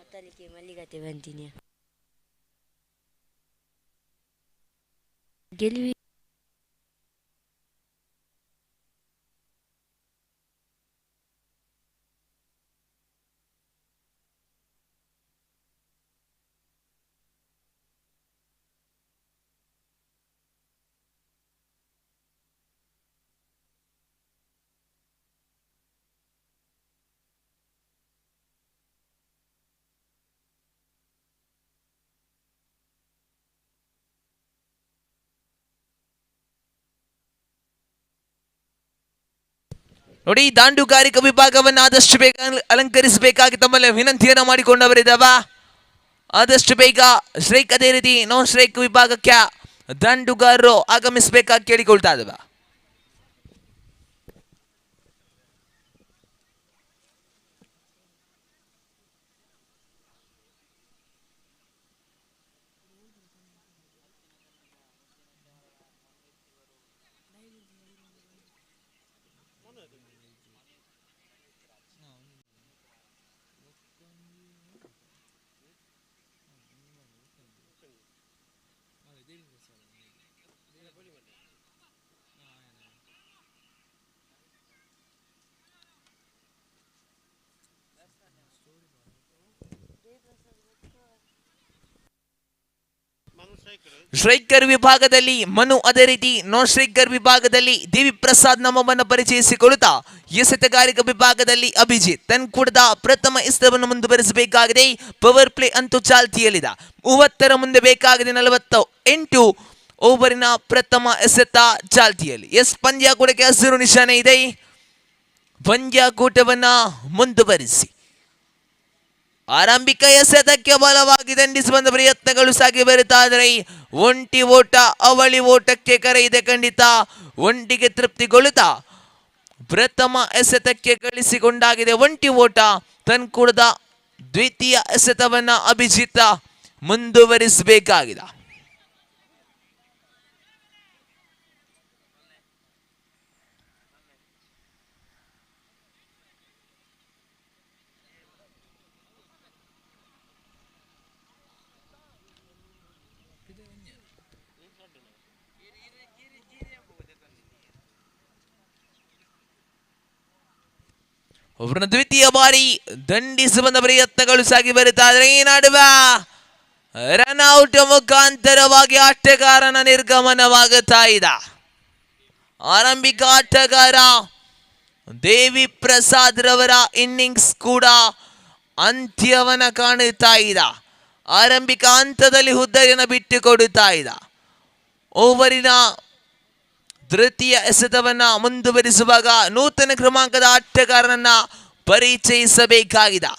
ಮಾತಾಡಲಿಕ್ಕೆ ಮಲ್ಲಿಗತೆ ಬಂತೀನಿ ಗೆಲುವಿ ನೋಡಿ ದಾಂಡುಗಾರಿಕಾ ವಿಭಾಗವನ್ನು ಆದಷ್ಟು ಬೇಗ ಅಲಂಕರಿಸಬೇಕಾಗಿ ತಮ್ಮಲ್ಲಿ ವಿನಂತಿಯನ್ನ ಮಾಡಿಕೊಂಡವರಿದ್ದಾವ. ಆದಷ್ಟು ಬೇಗ ಸ್ಟ್ರೈಕ್ ಅದೇ ರೀತಿ ನಾನ್ ಸ್ಟ್ರೈಕ್ ವಿಭಾಗಕ್ಕೆ ದಾಂಡುಗಾರರು ಆಗಮಿಸಬೇಕಾಗಿ ಕೇಳಿಕೊಳ್ತಾ ಇದ್ದಾವ. ಸ್ಟ್ರೈಕರ್ ವಿಭಾಗದಲ್ಲಿ ಮನು, ಅದೇ ರೀತಿ ನಾನ್ ಸ್ಟ್ರೈಕರ್ ವಿಭಾಗದಲ್ಲಿ ದೇವಿ ಪ್ರಸಾದ್ ನಮ್ಮವನ್ನು ಪರಿಚಯಿಸಿಕೊಳ್ಳುತ್ತಾ ಎಸೆತಗಾರಿಕಾ ವಿಭಾಗದಲ್ಲಿ ಅಭಿಜಿತ್ ತನ್ಕೂಡದ ಪ್ರಥಮ ಎಸೆತವನ್ನು ಮುಂದುವರಿಸಬೇಕಾಗಿದೆ. ಪವರ್ ಪ್ಲೇ ಅಂತೂ ಚಾಲ್ತಿಯಲ್ಲಿದೆ. 30 ಮುಂದೆ ಬೇಕಾಗಿದೆ 48 ಓವರಿನ ಪ್ರಥಮ ಎಸೆತ ಚಾಲ್ತಿಯಲ್ಲಿ. ಪಂದ್ಯಾಕೂಟಕ್ಕೆ ಹಸಿರು ನಿಶಾನೆ ಇದೆ. ಪಂದ್ಯಾಕೂಟವನ್ನ ಮುಂದುವರಿಸಿ ಆರಂಭಿಕ ಎಸೆತಕ್ಕೆ ಬಲವಾಗಿ ದಂಡಿಸುವ ಪ್ರಯತ್ನಗಳು ಸಾಗಿ ಬರುತ್ತಾ ಇದ್ರೆ ಒಂಟಿ ಓಟ ಅವಳಿ ಓಟಕ್ಕೆ ಕರೆ ಇದೆ. ಖಂಡಿತ ಒಂಟಿಗೆ ತೃಪ್ತಿಗೊಳ್ಳುತ್ತಾ ಪ್ರಥಮ ಎಸೆತಕ್ಕೆ ಗಳಿಸಿಕೊಂಡಾಗಿದೆ ಒಂಟಿ ಓಟ. ತನ್ಕೂಡದ ದ್ವಿತೀಯ ಎಸೆತವನ್ನ ಅಭಿಜಿತ ಮುಂದುವರಿಸಬೇಕಾಗಿದೆ. ಒಬ್ಬರನ್ನ ದ್ವಿತೀಯ ಬಾರಿ ದಂಡಿಸುವ ಪ್ರಯತ್ನಗಳು ಸಾಗಿ ಬರುತ್ತಾ ಇದ್ರೆ ಈ ನಡುವೆ ರನ್ಔಟ್ ಮುಖಾಂತರವಾಗಿ ಆಟಗಾರನ ನಿರ್ಗಮನವಾಗುತ್ತಾ ಇದೆ. ಆರಂಭಿಕ ಆಟಗಾರ ದೇವಿ ಪ್ರಸಾದ್ ರವರ ಇನ್ನಿಂಗ್ಸ್ ಕೂಡ ಅಂತ್ಯವನ್ನ ಕಾಣುತ್ತಾ ಇದೆ. ಆರಂಭಿಕ ಹಂತದಲ್ಲಿ ಹುದ್ದೆಯನ್ನು ಬಿಟ್ಟುಕೊಡುತ್ತಾ ಇದೆ. ಓವರಿನ ತೃತೀಯ ಎಸೆತವನ್ನ ಮುಂದುವರಿಸುವಾಗ ನೂತನ ಕ್ರಮಾಂಕದ ಆಟಗಾರನನ್ನ ಪರಿಚಯಿಸಬೇಕಾಗಿದೆ.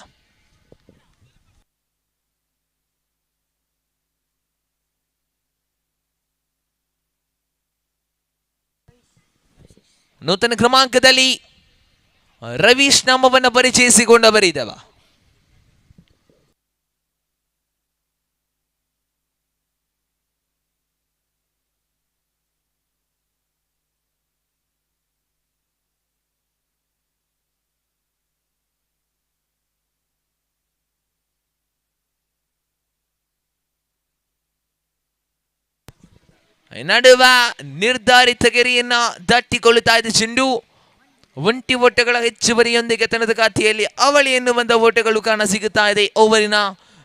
ನೂತನ ಕ್ರಮಾಂಕದಲ್ಲಿ ರವೀಶ್ ನಾಮವನ್ನು ಪರಿಚಯಿಸಿಕೊಂಡವರಿದ್ದವ. ನಡುವ ನಿರ್ಧಾರಿತ ಗೆರೆಯನ್ನ ದಾಟಿಕೊಳ್ಳುತ್ತಾ ಇದೆ ಚೆಂಡು. ಒಂಟಿ ಓಟಗಳ ಹೆಚ್ಚುವರಿಯೊಂದಿಗೆ ತನ್ನದ ಖಾತೆಯಲ್ಲಿ ಅವಳಿ ಎನ್ನುವಂತ ಓಟಗಳು ಕಾಣ ಸಿಗುತ್ತಾ ಇದೆ. ಓವರಿನ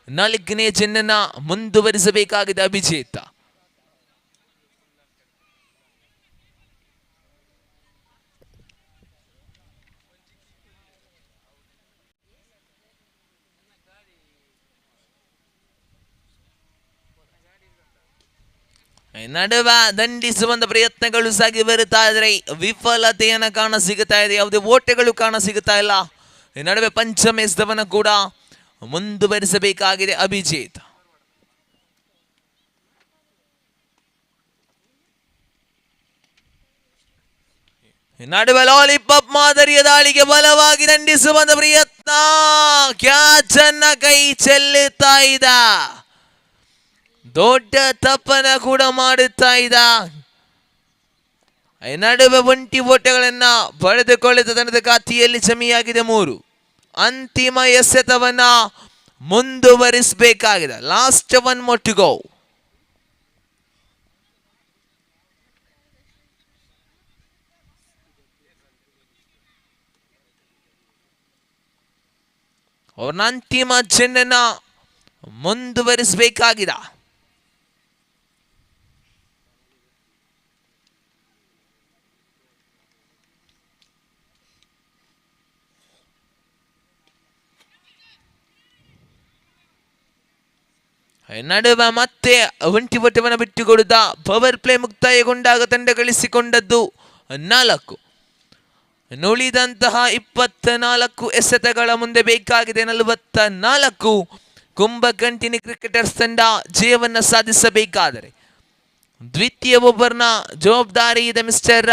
4ನೇ ಚೆಂಡನ್ನ ಮುಂದುವರಿಸಬೇಕಾಗಿದೆ ಅಭಿಜಿತ್. ನಡುವ ದಂಡಿಸುವಂತ ಪ್ರಯತ್ನಗಳು ಸಾಗಿ ಬರುತ್ತಾ ಇದ್ರೆ ವಿಫಲತೆಯನ್ನ ಕಾಣ ಸಿಗುತ್ತಾ ಇದೆ. ಯಾವುದೇ ಓಟಗಳು ಕಾಣ ಸಿಗುತ್ತಾ ಇಲ್ಲ. ಈ ನಡುವೆ ಪಂಚಮ ಎಸೆತವನ್ನು ಕೂಡ ಮುಂದುವರಿಸಬೇಕಾಗಿದೆ ಅಭಿಜಿತ್. ನಡುವೆ ಲಾಲಿಪಾಪ್ ಮಾದರಿಯ ದಾಳಿಗೆ ಬಲವಾಗಿ ದಂಡಿಸುವಂತ ಪ್ರಯತ್ನ, ಕ್ಯಾಚ್ ಅನ್ನ ಕೈ ಚೆಲ್ಲುತ್ತಾ ಇದ್ದ. ದೊಡ್ಡ ತಪ್ಪನ ಕೂಡ ಮಾಡುತ್ತಾ ಇದ್ದ. ನಡುವೆ ಒಂಟಿ ಓಟಗಳನ್ನ ಪಡೆದುಕೊಳ್ಳುತ್ತ ತನ್ನದ ಖಾತೆಯಲ್ಲಿ ಜಮೆಯಾಗಿದೆ 3. ಅಂತಿಮ ಎಸೆತವನ್ನ ಮುಂದುವರಿಸಬೇಕಾಗಿದೆ. Last 1 more to go. ಅವ್ರನ್ನ ಅಂತಿಮ ಚೆಂಡನ್ನ ಮುಂದುವರಿಸಬೇಕಾಗಿದೆ. ನಡುವೆ ಮತ್ತೆ ಒಂಟಿ ಒಟ್ಟವನ್ನು ಬಿಟ್ಟುಕೊಡುತ್ತ ಪವರ್ ಪ್ಲೇ ಮುಕ್ತಾಯಗೊಂಡಾಗ ತಂಡ ಗಳಿಸಿಕೊಂಡದ್ದು 4. ನುಳಿದಂತಹ 24 ಎಸೆತಗಳ ಮುಂದೆ ಬೇಕಾಗಿದೆ 44. ಕುಂಭಕಂಠಿನಿ ಕ್ರಿಕೆಟರ್ಸ್ ತಂಡ ಜಯವನ್ನ ಸಾಧಿಸಬೇಕಾದರೆ ದ್ವಿತೀಯ ಓವರ್ನ ಜವಾಬ್ದಾರಿ ಇದೆ ಮಿಸ್ಟರ್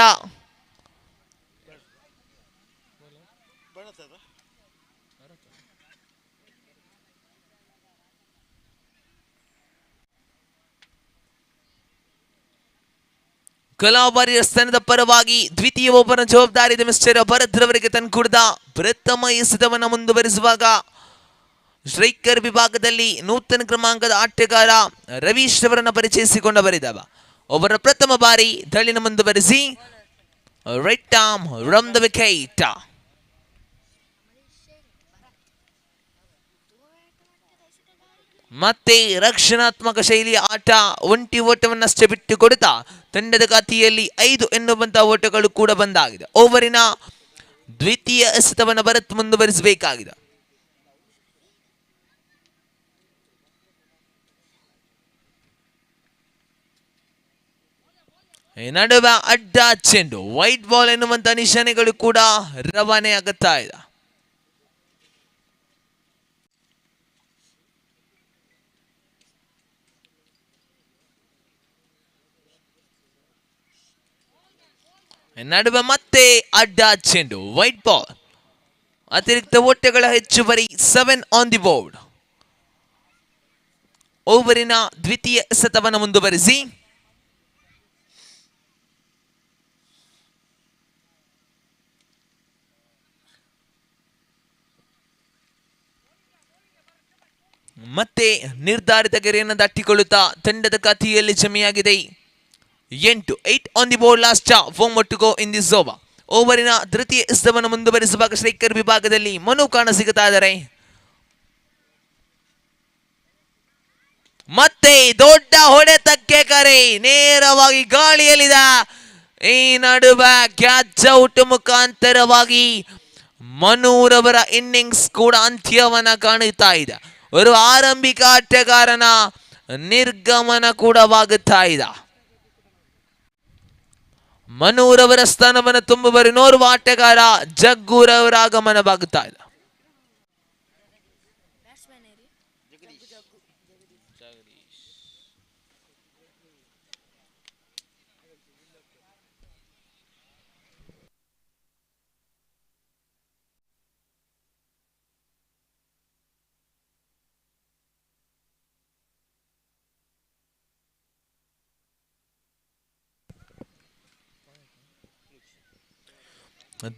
ಕಲಾವಾರಿಯ ಸ್ಥಾನದ ಪರವಾಗಿ ದ್ವಿತೀಯ ಓವರ್ನ ಜವಾಬ್ದಾರಿ ಇದೆ ಮಿಸ್ಟರ್ ಭರತ್ ರವರಿಗೆ ತಂದುಕೊಡಿದ ಪ್ರಥಮ ಎಸೆತವನ್ನು ಮುಂದುವರಿಸುವಾಗ ಸ್ಟ್ರೈಕರ್ ವಿಭಾಗದಲ್ಲಿ ನೂತನ ಕ್ರಮಾಂಕದ ಆಟಗಾರ ರವೀಶ್ ಅವರನ್ನು ಪರಿಚಯಿಸಿಕೊಂಡ ಬರಿದವ. ಅವರ ಪ್ರಥಮ ಬಾರಿ ದಾಳಿನ ಮುಂದುವರಿಸಿ right arm rum the wicket. ಮತ್ತೆ ರಕ್ಷಣಾತ್ಮಕ ಶೈಲಿಯ ಆಟ, ಒಂಟಿ ಓಟವನ್ನಷ್ಟೇ ಬಿಟ್ಟು ಕೊಡುತ್ತಾ ತಂಡದ ಖಾತೆಯಲ್ಲಿ 5 ಎನ್ನುವಂತಹ ಓಟಗಳು ಕೂಡ ಬಂದಾಗಿದೆ. ಓವರಿನ ದ್ವಿತೀಯ ಎಸೆತವನ್ನು ಭರತ್ ಮುಂದುವರಿಸಬೇಕಾಗಿದೆ. ನಡುವೆ ಅಡ್ಡ ಚೆಂಡು, ವೈಟ್ ಬಾಲ್ ಎನ್ನುವಂತಹ ನಿಶಾನೆಗಳು ಕೂಡ ರವಾನೆ ಆಗುತ್ತಾ ಇದೆ. ನಡುವೆ ಮತ್ತೆ ಅಡ್ಡ ಚೆಂಡು, ವೈಟ್ ಬಾಲ್. ಅತಿರಿಕ್ತ ಓಟಗಳ ಹೆಚ್ಚುವರಿ 7 ಆನ್ ದಿ ಬೋರ್ಡ್. ಓವರಿನ ದ್ವಿತೀಯ ಎಸೆತವನ್ನು ಮುಂದುವರಿಸಿ ಮತ್ತೆ ನಿರ್ಧಾರಿತ ಗೆರೆಯನ್ನು ದಾಟಿಕೊಳ್ಳುತ್ತಾ ತಂಡದ ಖಾತೆಯಲ್ಲಿ ಜಮೆಯಾಗಿದೆ 8 on the board. Last 4 more to go in this over. ಓವರಿನ ತೃತೀಯ ಎಸೆತವನ್ನು ಮುಂದುವರಿಸುವಾಗ ಸ್ಟ್ರೈಕರ್ ವಿಭಾಗದಲ್ಲಿ ಮನು ಕಾಣಸಿಗುತ್ತಾ ಇದ್ದಾರೆ. ಮತ್ತೆ ದೊಡ್ಡ ಹೊಡೆತಕ್ಕೆ ಕರೆ, ನೇರವಾಗಿ ಗಾಳಿಯಲ್ಲಿದೆ. ಈ ನಡುವೆ ಕ್ಯಾಚ್ ಔಟ್ ಮುಖಾಂತರವಾಗಿ ಮನೂರವರ ಇನ್ನಿಂಗ್ಸ್ ಕೂಡ ಅಂತ್ಯವನ್ನ ಕಾಣುತ್ತಾ ಇದೆ. ಒಂದು ಆರಂಭಿಕ ಆಟಗಾರನ ನಿರ್ಗಮನ ಕೂಡವಾಗುತ್ತಾ ಇದೆ. ಮನೂರವರ ಸ್ಥಾನವನ್ನು ತುಂಬುವರು ನೋರುವ ಆಟಗಾರ ಜಗ್ಗೂರವರ ಆಗಮನವಾಗುತ್ತಾ ಇದೆ.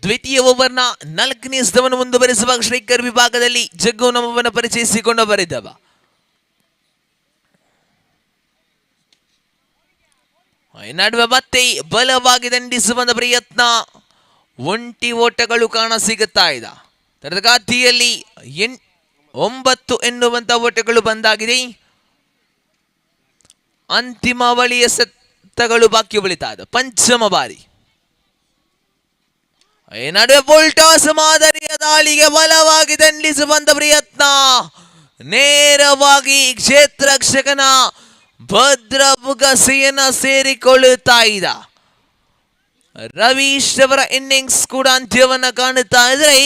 ದ್ವಿತೀಯ ಓವರ್ನ 4ನೇ ಎಸೆತವನ್ನು ಮುಂದುವರಿಸುವಾಗ ಸ್ಟ್ರೈಕರ್ ವಿಭಾಗದಲ್ಲಿ ಜಗ್ಗು ನಮ್ಮವನ್ನು ಪರಿಚಯಿಸಿಕೊಂಡು ಬರಿದವ. ನಡುವೆ ಮತ್ತೆ ಬಲವಾಗಿ ದಂಡಿಸುವ ಪ್ರಯತ್ನ, ಒಂಟಿ ಓಟಗಳು ಕಾಣಸಿಗುತ್ತಾ ಇದೆ. ತರಗತಿಯಲ್ಲಿ 9 ಎನ್ನುವಂತ ಓಟಗಳು ಬಂದಾಗಿದೆ. ಅಂತಿಮ ಅವಳಿಯ ಎಸೆತಗಳು ಬಾಕಿ ಉಳಿತಾ ಇದೆ. ಪಂಚಮ ಬಾರಿ ನಡುವೆ ಬುಲ್ಟಾಸ್ ಮಾದರಿಯ ದಾಳಿಗೆ ಬಲವಾಗಿ ದಂಡಿಸುವಂತ ಪ್ರಯತ್ನ, ನೇರವಾಗಿ ಕ್ಷೇತ್ರರಕ್ಷಕನ ಭದ್ರ ಬುಗಸೆಯನ್ನ ಸೇರಿಕೊಳ್ಳುತ್ತಾ ಇದ್ದ ರವೀಶ್ ಅವರ ಇನ್ನಿಂಗ್ಸ್ ಕೂಡ ಅಂತ್ಯವನ್ನ ಕಾಣುತ್ತಾ ಇದ್ರೆ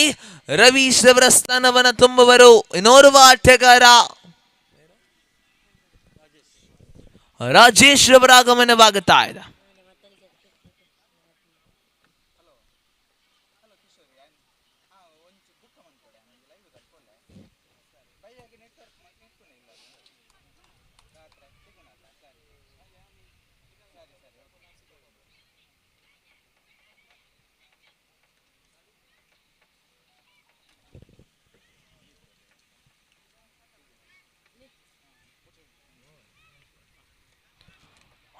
ರವೀಶ್ ಅವರ ಸ್ಥಾನವನ್ನ ತುಂಬುವರು ಇನ್ನೋರ್ವ ಆಟಗಾರ ರಾಜೇಶ್ ಅವರ ಆಗಮನವಾಗುತ್ತಾ ಇದೆ.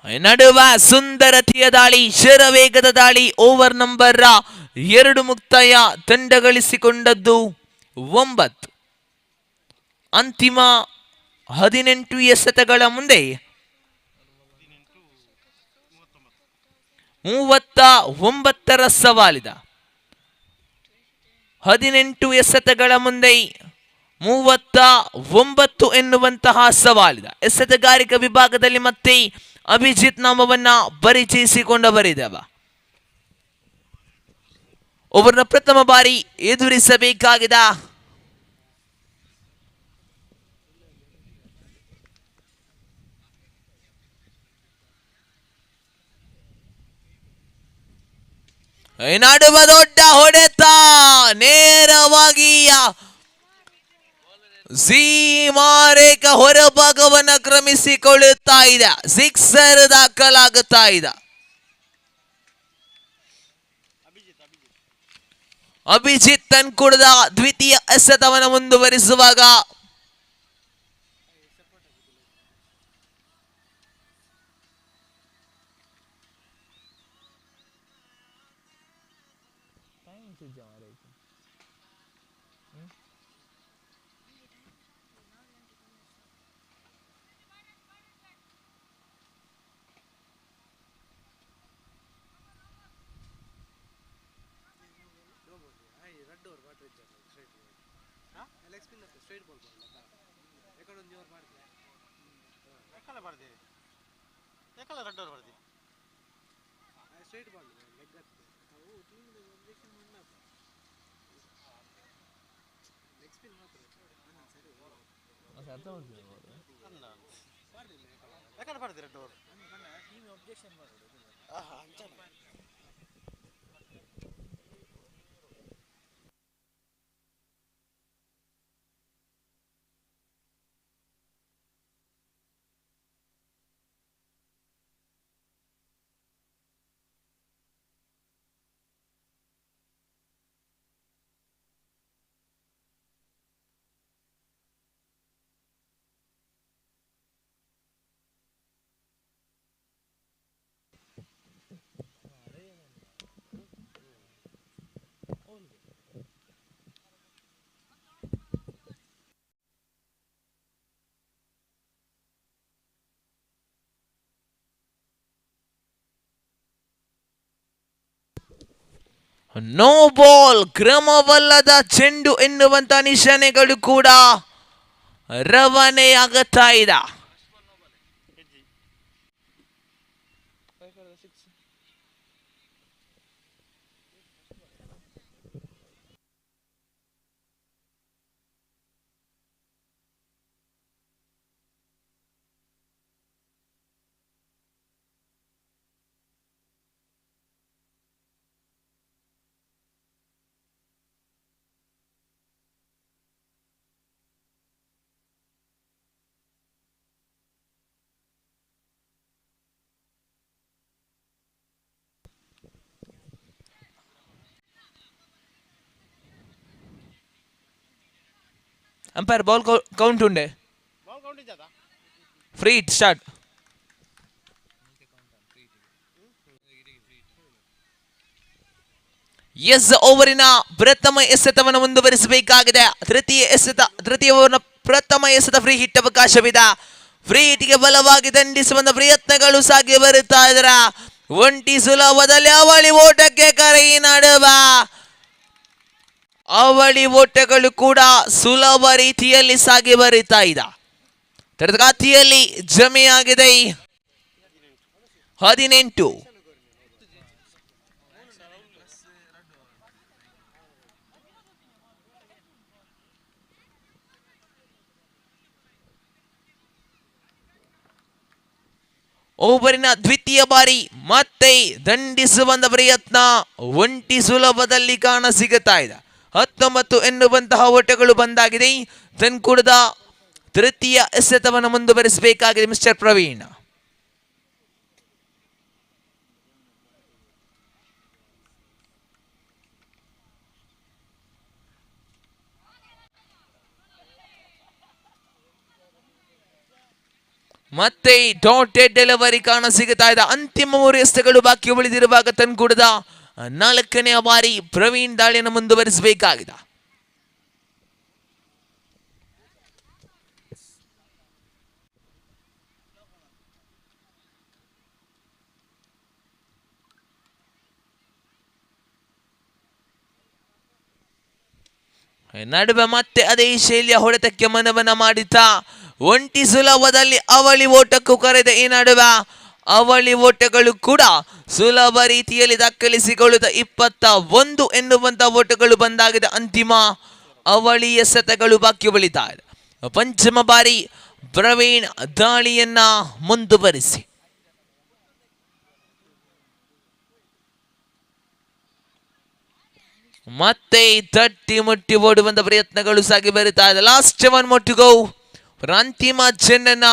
ನಡುವ ಸುಂದರತೆಯ ದಾಳಿ, ಶರವೇಗದ ದಾಳಿ. ಓವರ್ ನಂಬರ್ 2 ಮುಕ್ತಾಯ. ತಂಡ ಗಳಿಸಿಕೊಂಡದ್ದು 9. ಅಂತಿಮ 18 ಎಸೆತಗಳ ಮುಂದೆ 39 ಸವಾಲಿದ. 18 ಎಸೆತಗಳ ಮುಂದೆ 39 ಎನ್ನುವಂತಹ ಸವಾಲಿದ. ಎಸೆತಗಾರಿಕಾ ವಿಭಾಗದಲ್ಲಿ ಮತ್ತೆ ಅಭಿಜಿತ್ ನಾಮವನ್ನ ಪರಿಚಯಿಸಿಕೊಂಡವರಿದವ. ಒಬ್ಬರನ್ನ ಪ್ರಥಮ ಬಾರಿ ಎದುರಿಸಬೇಕಾಗಿದ ನಡುವ ದೊಡ್ಡ ಹೊಡೆತ ನೇರವಾಗಿ ಸೀಮಾರೇಖಾ ಹೊರಭಾಗವನ್ನ ಕ್ರಮಿಸಿಕೊಳ್ಳುತ್ತಾ ಇದೆ. ಸಿಕ್ಸರ್ ದಾಖಲಾಗುತ್ತಾ ಇದೆ. ಅಭಿಜಿತ್ ತನ್ಕೂಡದ ದ್ವಿತೀಯ ಎಸೆತವನ್ನು ಮುಂದುವರಿಸುವಾಗ ನೋ ಬಾಲ್, ಕ್ರಮವಲ್ಲದ ಚೆಂಡು ಎನ್ನುವಂತ ನಿಶಾನೆಗಳು ಕೂಡ ರವಾನೆಯಾಗುತ್ತಾ ಇದೆ. अंपायर बॉल कौंट उंडे फ्री हिट स्टार्ट ಎಸ್ ಓವರಿನ ಪ್ರಥಮ ಎಸೆತವನ್ನು ಮುಂದುವರಿಸಬೇಕಾಗಿದೆ. ತೃತೀಯ ಓವರ್ನ ಪ್ರಥಮ ಎಸೆತ ಫ್ರೀ ಹಿಟ್ ಅವಕಾಶವಿದೆ. ಫ್ರೀ ಹಿಟ್ಗೆ ಬಲವಾಗಿ ದಂಡಿಸುವಂತ ಪ್ರಯತ್ನಗಳು ಸಾಗಿ ಬರುತ್ತಾ ಇದ್ರ ಒಂಟಿ ಸುಲಭದಲ್ಲಿ ಅವಳಿ ಓಟಕ್ಕೆ ಕರೆ ನಡುವ ಅವಳಿ ಓಟಗಳು ಕೂಡ ಸುಲಭ ರೀತಿಯಲ್ಲಿ ಸಾಗಿ ಬರುತ್ತಾ ಇದೆ. ತರಗತಿಯಲ್ಲಿ ಜಮೆಯಾಗಿದೆ 18. ಓವರಿನ ದ್ವಿತೀಯ ಬಾರಿ ಮತ್ತೆ ದಂಡಿಸುವಂತ ಪ್ರಯತ್ನ ಒಂಟಿ ಸುಲಭದಲ್ಲಿ ಕಾಣ ಸಿಗುತ್ತಾ ಇದೆ. 19 ಎನ್ನುವಂತಹ ಓಟಗಳು ಬಂದಾಗಿದೆ. ತನ್ಕೂಡದ ತೃತೀಯ ಎಸೆತವನ್ನು ಮುಂದುವರಿಸಬೇಕಾಗಿದೆ ಮಿಸ್ಟರ್ ಪ್ರವೀಣ್. ಮತ್ತೆ ಡಾಟೆಡ್ ಡೆಲಿವರಿ ಕಾಣ ಸಿಗುತ್ತಾ ಇದೆ. ಅಂತಿಮ 3 ಎಸೆತಗಳು ಬಾಕಿ ಉಳಿದಿರುವಾಗ ತನ್ಕೂಡದ 4ನೇ ಬಾರಿ ಪ್ರವೀಣ್ ದಾಳಿಯನ್ನು ಮುಂದುವರಿಸಬೇಕಾಗಿದೆ. ನಡುವೆ ಮತ್ತೆ ಅದೇ ಶೈಲಿಯ ಹೊಡೆತಕ್ಕೆ ಮನವನ್ನ ಮಾಡಿದ್ದ ಒಂಟಿ ಸುಲಭದಲ್ಲಿ ಅವಳಿ ಓಟಕ್ಕೂ ಕರೆದ. ಈ ನಡುವೆ ಅವಳಿ ಓಟಗಳು ಕೂಡ ಸುಲಭ ರೀತಿಯಲ್ಲಿ ದಾಖಲಿಸಿಕೊಳ್ಳುತ್ತಾ 21 ಎನ್ನುವಂತ ಓಟಗಳು ಬಂದಾಗಿದೆ. ಅಂತಿಮ ಅವಳಿ ಎಸೆತಗಳು ಬಾಕಿ ಉಳಿತಾ ಇದೆ. ಪಂಚಮ ಬಾರಿ ಪ್ರವೀಣ್ ದಾಳಿಯನ್ನ ಮುಂದುವರಿಸಿ ಮತ್ತೆ ತಟ್ಟಿ ಮುಟ್ಟಿ ಓಡುವಂತ ಪ್ರಯತ್ನಗಳು ಸಾಗಿ ಬರುತ್ತಾ ಇದೆ. Last 1 more to go. ಅಂತಿಮ ಚೆಂಡನ್ನ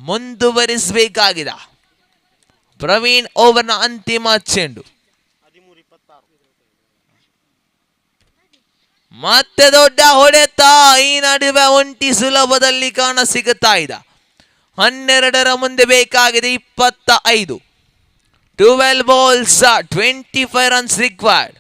ಮುಂದುವರಿಸಬೇಕಾಗಿದೆ. ಪ್ರವೀಣ್ ಓವರ್ನ ಅಂತಿಮ ಚೆಂಡು. ಮತ್ತೆ ದೊಡ್ಡ ಹೊಡೆತ. ಈ ನಡುವೆ ಒಂಟಿ ಸುಲಭದಲ್ಲಿ ಕಾಣ ಸಿಗುತ್ತಾ ಇದೆ. 12ರ ಮುಂದೆ ಬೇಕಾಗಿದೆ 25. 12 balls 25 runs required.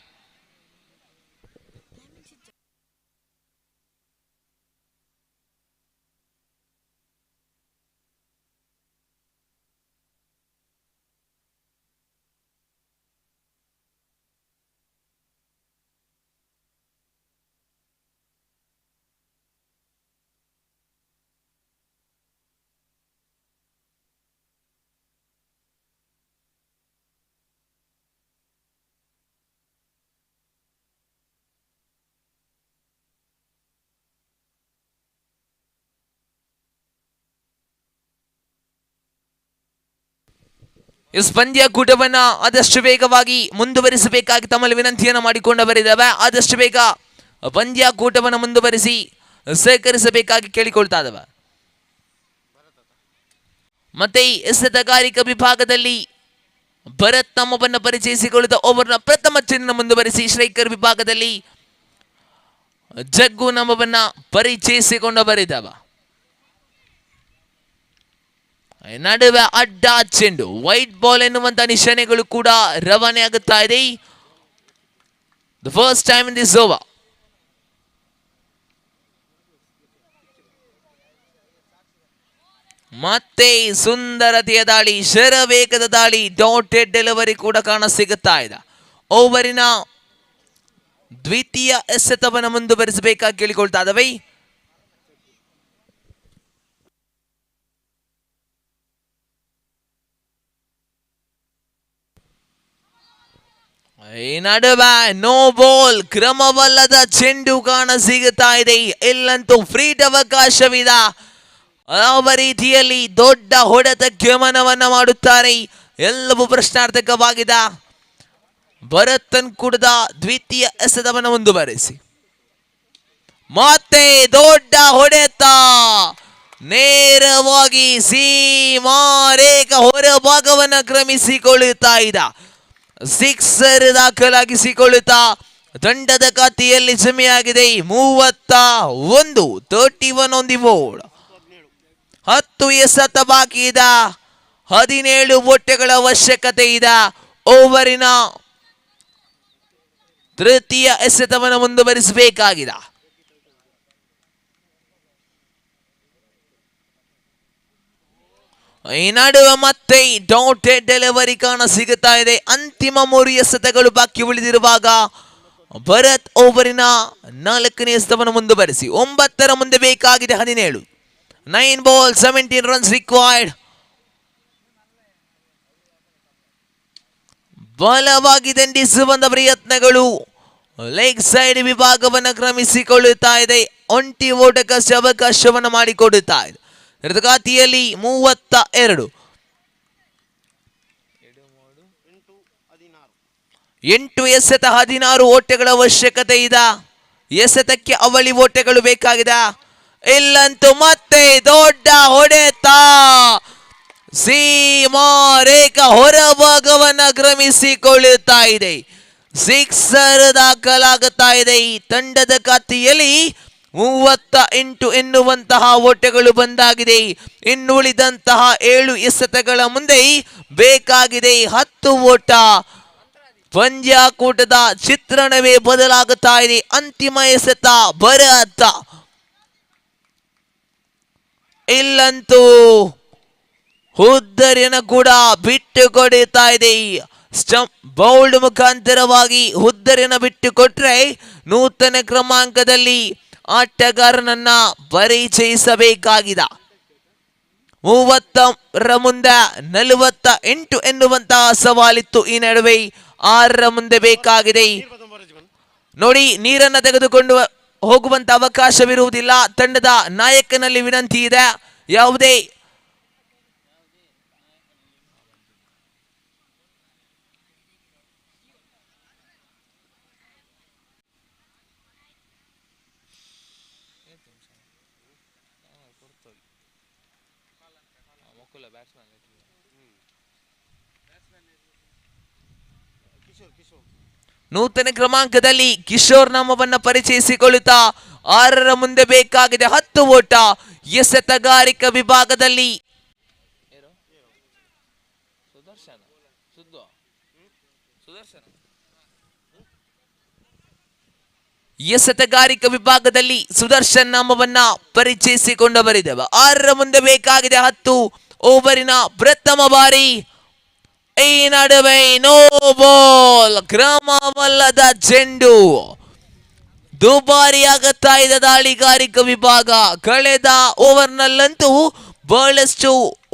ಇಸ್ ಪಂದ್ಯಕೂಟವನ್ನ ಆದಷ್ಟು ವೇಗವಾಗಿ ಮುಂದುವರಿಸಬೇಕಾಗಿ ತಮ್ಮಲ್ಲಿ ವಿನಂತಿಯನ್ನು ಮಾಡಿಕೊಂಡವರಿದ್ದಾವೆ. ಆದಷ್ಟು ಬೇಗ ಪಂದ್ಯಕೂಟವನ್ನು ಮುಂದುವರಿಸಿ ಸಹಕರಿಸಬೇಕಾಗಿ ಕೇಳಿಕೊಳ್ತಾ ಇದ್ದಾವೆ. ಮತ್ತೆ ಈ ಎಸೆತಗಾರಿಕಾ ವಿಭಾಗದಲ್ಲಿ ಭರತ್ ನಮ್ಮವನ್ನ ಪರಿಚಯಿಸಿಕೊಳ್ಳುತ್ತಾ ಓವರ್ನ ಪ್ರಥಮ ಚೆಂಡನ್ನು ಮುಂದುವರಿಸಿ, ಸ್ಟ್ರೈಕರ್ ವಿಭಾಗದಲ್ಲಿ ಜಗ್ಗು ನಮ್ಮವನ್ನ ಪರಿಚಯಿಸಿಕೊಂಡವರಿದ್ದಾವೆ. ನಡುವೆ ಅಡ್ಡ ಚೆಂಡು, ವೈಟ್ ಬಾಲ್ ಎನ್ನುವಂತ ನಿಶಾನೆಗಳು ಕೂಡ ರವಾನೆ ಆಗುತ್ತಾ ಇದೆ. The first time in this over. ಮತ್ತೆ ಸುಂದರತೆಯ ದಾಳಿ, ಶರವೇಗದ ದಾಳಿ, ಡಾಟೆಡ್ ಡೆಲಿವರಿ ಕೂಡ ಕಾಣ ಸಿಗುತ್ತಾ ಇದೆ. ಓವರಿನ ದ್ವಿತೀಯ ಎಸೆತವನ್ನು ಮುಂದುವರಿಸಬೇಕಾಗಿ ಕೇಳಿಕೊಳ್ತಾ ಇದ್ದಾವೆ. ಈ ನಡುವೆ ನೋ ಬಾಲ್, ಕ್ರಮವಲ್ಲದ ಚೆಂಡು ಕಾಣ ಸಿಗುತ್ತಾ ಇದೆ. ಇಲ್ಲಂತೂ ಫ್ರೀಟ್ ಅವಕಾಶವಿದೆ. ಯಾವ ರೀತಿಯಲ್ಲಿ ದೊಡ್ಡ ಹೊಡೆತಕ್ಕೆ ಮನವನ್ನ ಮಾಡುತ್ತಾರೆ, ಎಲ್ಲವೂ ಪ್ರಶ್ನಾರ್ಥಕವಾಗಿದೆ. ಭರತನ್ ಕುಡದ ದ್ವಿತೀಯ ಎಸೆತವನ್ನು ಮುಂದುವರಿಸಿ, ಮತ್ತೆ ದೊಡ್ಡ ಹೊಡೆತ, ನೇರವಾಗಿ ಸೀಮಾರೇಖ ಹೊರಭಾಗವನ್ನು ಕ್ರಮಿಸಿಕೊಳ್ಳುತ್ತಾ ಇದೆ. ಸಿಕ್ಸರ್ ದಾಖಲಾಗಿಸಿಕೊಳ್ಳುತ್ತಾ ತಂಡದ ಖಾತೆಯಲ್ಲಿ ಜಮೆಯಾಗಿದೆ 31, 31 on the board. 10 ಎಸೆತ ಬಾಕಿ ಇದೆ, 17 ಮೊಟ್ಟೆಗಳ ಅವಶ್ಯಕತೆ ಇದೆ. ಓವರಿನ ತೃತೀಯ ಎಸೆತವನ್ನು ಮುಂದುವರಿಸಬೇಕಾಗಿದೆ. ಈ ನಡುವೆ ಮತ್ತೆ ಡಾಟೆಡ್ ಡೆಲಿವರಿ ಕಾಣ ಸಿಗುತ್ತಾ ಇದೆ. ಅಂತಿಮ 3 ಎಸೆತಗಳು ಬಾಕಿ ಉಳಿದಿರುವಾಗ ಭರತ್ ಓವರಿನ 4ನೇ ಎಸೆತವನ್ನು ಮುಂದುವರಿಸಿ, 9ರ ಮುಂದೆ ಬೇಕಾಗಿದೆ 17. 9 balls 17 runs required. ಬಲವಾಗಿ ದಂಡಿಸುವಂತ ಪ್ರಯತ್ನಗಳು ಲೆಗ್ ಸೈಡ್ ವಿಭಾಗವನ್ನು ಕ್ರಮಿಸಿಕೊಳ್ಳುತ್ತಾ ಇದೆ. ಒಂಟಿ ಓಟಕ್ಕೆ ಅವಕಾಶವನ್ನು ಮಾಡಿಕೊಡುತ್ತಾ ಇದೆ. ಖಾತೆಯಲ್ಲಿ 32. 8 ಎಸೆತ 16 ಓಟಗಳ ಅವಶ್ಯಕತೆ ಇದೆ. ಎಸೆತಕ್ಕೆ ಅವಳಿ ಓಟಗಳು ಬೇಕಾಗಿದೆ. ಇಲ್ಲಂತೂ ಮತ್ತೆ ದೊಡ್ಡ ಹೊಡೆತ, ಸೀಮಾರೇಖಾ ಹೊರಭಾಗವನ್ನ ಕ್ರಮಿಸಿಕೊಳ್ಳುತ್ತಾ ಇದೆ. ಸಿಕ್ಸರ್ ದಾಖಲಾಗುತ್ತಾ ಇದೆ. ಈ ತಂಡದ ಖಾತೆಯಲ್ಲಿ 38 ಎನ್ನುವಂತಹ ಓಟಗಳು ಬಂದಾಗಿದೆ. ಇನ್ನುಳಿದಂತಹ 7 ಎಸೆತಗಳ ಮುಂದೆ ಬೇಕಾಗಿದೆ 10 ಓಟ. ಪಂದ್ಯಾಕೂಟದ ಚಿತ್ರಣವೇ ಬದಲಾಗುತ್ತಾ ಇದೆ. ಅಂತಿಮ ಎಸೆತ ಭರತ, ಇಲ್ಲಂತೂ ಹುದ್ದರಿನ ಕೂಡ ಬಿಟ್ಟು ಕೊಡುತ್ತಾ ಇದೆ. ಸ್ಟಂಪ್ ಬೌಲ್ಡ್ ಮುಖಾಂತರವಾಗಿ ಹುದ್ದರಿನ ಬಿಟ್ಟು ಕೊಟ್ರೆ ನೂತನ ಕ್ರಮಾಂಕದಲ್ಲಿ ಆಟಗಾರನನ್ನ ಪರಿಚಯಿಸಬೇಕಾಗಿದೆ. 30ರ ಮುಂದೆ 48 ಎನ್ನುವಂತಹ ಸವಾಲಿತ್ತು. ಈ ನಡುವೆ 6ರ ಮುಂದೆ ಬೇಕಾಗಿದೆ. ನೋಡಿ, ನೀರನ್ನ ತೆಗೆದುಕೊಂಡು ಹೋಗುವಂತ ಅವಕಾಶವಿರುವುದಿಲ್ಲ. ತಂಡದ ನಾಯಕನಲ್ಲಿ ವಿನಂತಿ ಇದೆ, ಯಾವುದೇ ನೂತನ ಕ್ರಮಾಂಕದಲ್ಲಿ ಕಿಶೋರ್ ನಾಮವನ್ನ ಪರಿಚಯಿಸಿಕೊಳ್ಳುತ್ತಾ 6ರ ಮುಂದೆ ಬೇಕಾಗಿದೆ 10 ಓಟ. ಎಸೆತಗಾರಿಕಾ ವಿಭಾಗದಲ್ಲಿ ಸುದರ್ಶನ್ ನಾಮವನ್ನ ಪರಿಚಯಿಸಿಕೊಂಡವರಿದ್ದೇವೆ. 6ರ ಮುಂದೆ ಬೇಕಾಗಿದೆ 10 ಓವರಿನ ಪ್ರಥಮ ಬಾರಿ. ಈ ನಡುವೆ ನೋ ಬಾಲ್, ಕ್ರಮವಲ್ಲದ ಚೆಂಡು. ದುಬಾರಿಯಾಗುತ್ತಾ ಇದೆ ದಾಳಿಗಾರಿಕಾ ವಿಭಾಗ. ಕಳೆದ ಓವರ್ನಲ್ಲಂತೂ ಬಹಳಷ್ಟು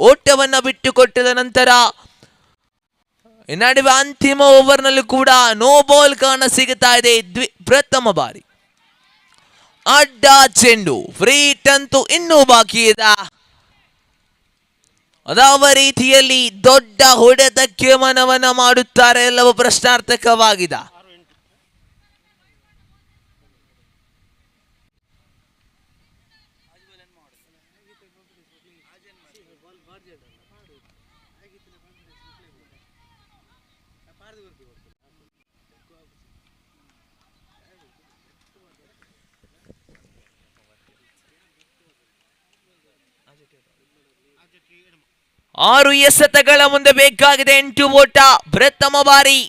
ಓಟವನ್ನ ಬಿಟ್ಟುಕೊಟ್ಟಿದ ನಂತರ ಈ ನಡುವೆ ಅಂತಿಮ ಓವರ್ನಲ್ಲೂ ಕೂಡ ನೋ ಬಾಲ್ ಕಾಣ ಸಿಗುತ್ತಾ ಇದೆ. ಪ್ರಥಮ ಬಾರಿ ಅಡ್ಡ ಚೆಂಡು. ಫ್ರೀಟ್ ಅಂತೂ ಇನ್ನೂ ಬಾಕಿ ಇದೆ. ಅದಾವ ರೀತಿಯಲ್ಲಿ ದೊಡ್ಡ ಹೊಡೆತಕ್ಕೆ ಮನವನ್ನ ಮಾಡುತ್ತಾರೆ, ಎಲ್ಲವೂ ಪ್ರಶ್ನಾರ್ಥಕವಾಗಿದೆ. ಆರು ಎಸೆತಗಳ ಮುಂದೆ ಬೇಕಾಗಿದೆ 8 ಓಟ. ಪ್ರಥಮ ಬಾರಿ.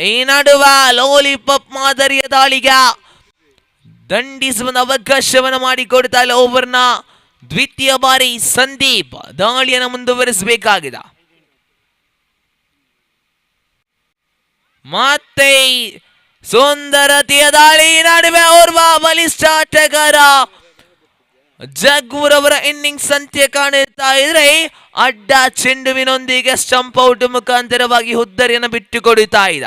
ಈ ನಡುವ ಲಾಲಿಪಾಪ್ ಮಾದರಿಯ ದಾಳಿಗೆ ದಂಡಿಸುವ ಅವಕಾಶವನ್ನು ಮಾಡಿಕೊಡ್ತಾ ಇಲ್ಲ. ಓವರ್ನ ದ್ವಿತೀಯ ಬಾರಿ ಸಂದೀಪ್ ದಾಳಿಯನ್ನು ಮುಂದುವರಿಸಬೇಕಾಗಿದೆ. ಮತ್ತೆ ಸುಂದರತೆಯ ದಾಳಿ ನಡುವೆ ಓರ್ವ ಬಲಿಷ್ಠ ಆಟಗಾರ ಜಗ್ಗೂರ್ ಅವರ ಇನ್ನಿಂಗ್ಸ್ ಅಂತ್ಯ ಕಾಣುತ್ತಾ ಇದ್ರೆ ಅಡ್ಡ ಚೆಂಡುವಿನೊಂದಿಗೆ ಸ್ಟಂಪ್ ಔಟ್ ಮುಖಾಂತರವಾಗಿ ಹುದ್ದರಿಯನ್ನು ಬಿಟ್ಟುಕೊಡುತ್ತಾ ಇದ್ದ.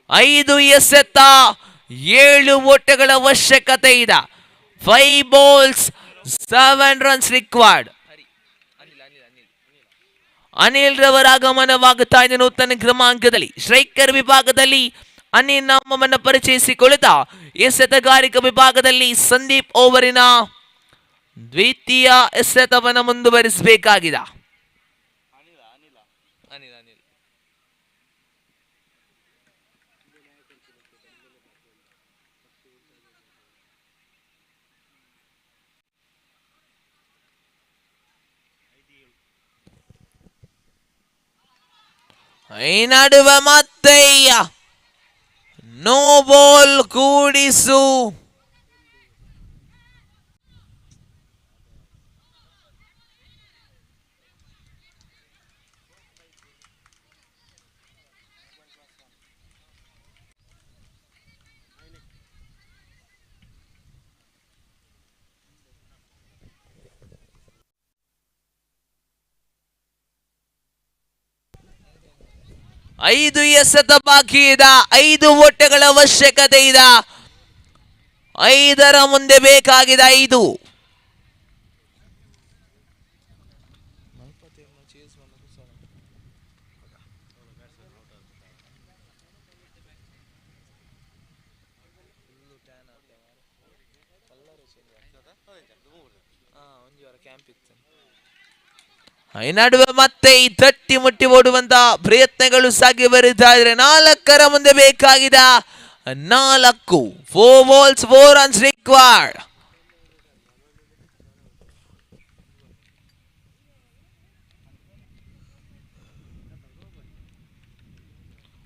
5 ಎಸೆತ 7 ಓಟಗಳ ಅವಶ್ಯಕತೆ ಇದೆ. 5 balls 7 runs ರಿಕ್ವೈರ್ಡ್. ಅನಿಲ್ ರವರ ಆಗಮನವಾಗುತ್ತಾ ಇದೆ ನೂತನ ಕ್ರಮಾಂಕದಲ್ಲಿ. ಸ್ಟ್ರೈಕರ್ ವಿಭಾಗದಲ್ಲಿ ಅನಿಲ್ ನಾಮವನ್ನು ಪರಿಚಯಿಸಿಕೊಳ್ಳುತ್ತಾ ಎಸೆತಗಾರಿಕಾ ವಿಭಾಗದಲ್ಲಿ ಸಂದೀಪ್ ಓವರಿನ ದ್ವಿತೀಯ ಎಸೆತವನ್ನು ಮುಂದುವರಿಸಬೇಕಾಗಿದೆ. ಈ ನಡುವೆ ಮತ್ತೆ ನೋ ಬಾಲ್ ಕೂಡಿಸು. ಐದು ಎಸೆತ ಬಾಕಿ ಇದೆ. 5 ಓಟಗಳ ಅವಶ್ಯಕತೆ ಇದೆ. 5ರ ಮುಂದೆ ಬೇಕಾಗಿದೆ 5. ಈ ನಡುವೆ ಮತ್ತೆ ಈ ತಟ್ಟಿ ಮುಟ್ಟಿ ಓಡುವಂತ ಪ್ರಯತ್ನಗಳು ಸಾಗಿ ಬರುತ್ತಾ ಇದ್ರೆ 4ರ ಮುಂದೆ ಬೇಕಾಗಿದ 4 4 balls 4 runs required.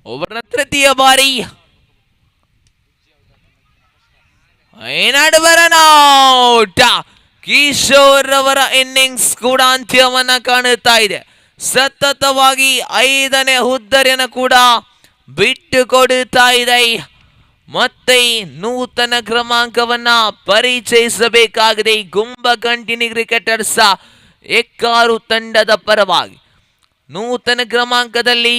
ಓವರ್ನ ತೃತೀಯ ಬಾರಿ ಈ ನಡುವೆ ರನ್ ಔಟ್. ಕಿಶೋರ್ ಅವರ ಇನ್ನಿಂಗ್ಸ್ ಕೂಡ ಅಂತ್ಯವನ್ನ ಕಾಣುತ್ತಾ ಇದೆ. ಸತತವಾಗಿ 5ನೇ ಹುದ್ದರಿಯನ್ನು ಕೂಡ ಬಿಟ್ಟು ಕೊಡುತ್ತಾ ಇದೆ. ಮತ್ತೆ ನೂತನ ಕ್ರಮಾಂಕವನ್ನ ಪರಿಚಯಿಸಬೇಕಾಗಿದೆ ಗುಂಬಕಂಟಿನಿ ಕ್ರಿಕೆಟರ್ಸ್ ಎಕ್ಕಾರು ತಂಡದ ಪರವಾಗಿ. ನೂತನ ಕ್ರಮಾಂಕದಲ್ಲಿ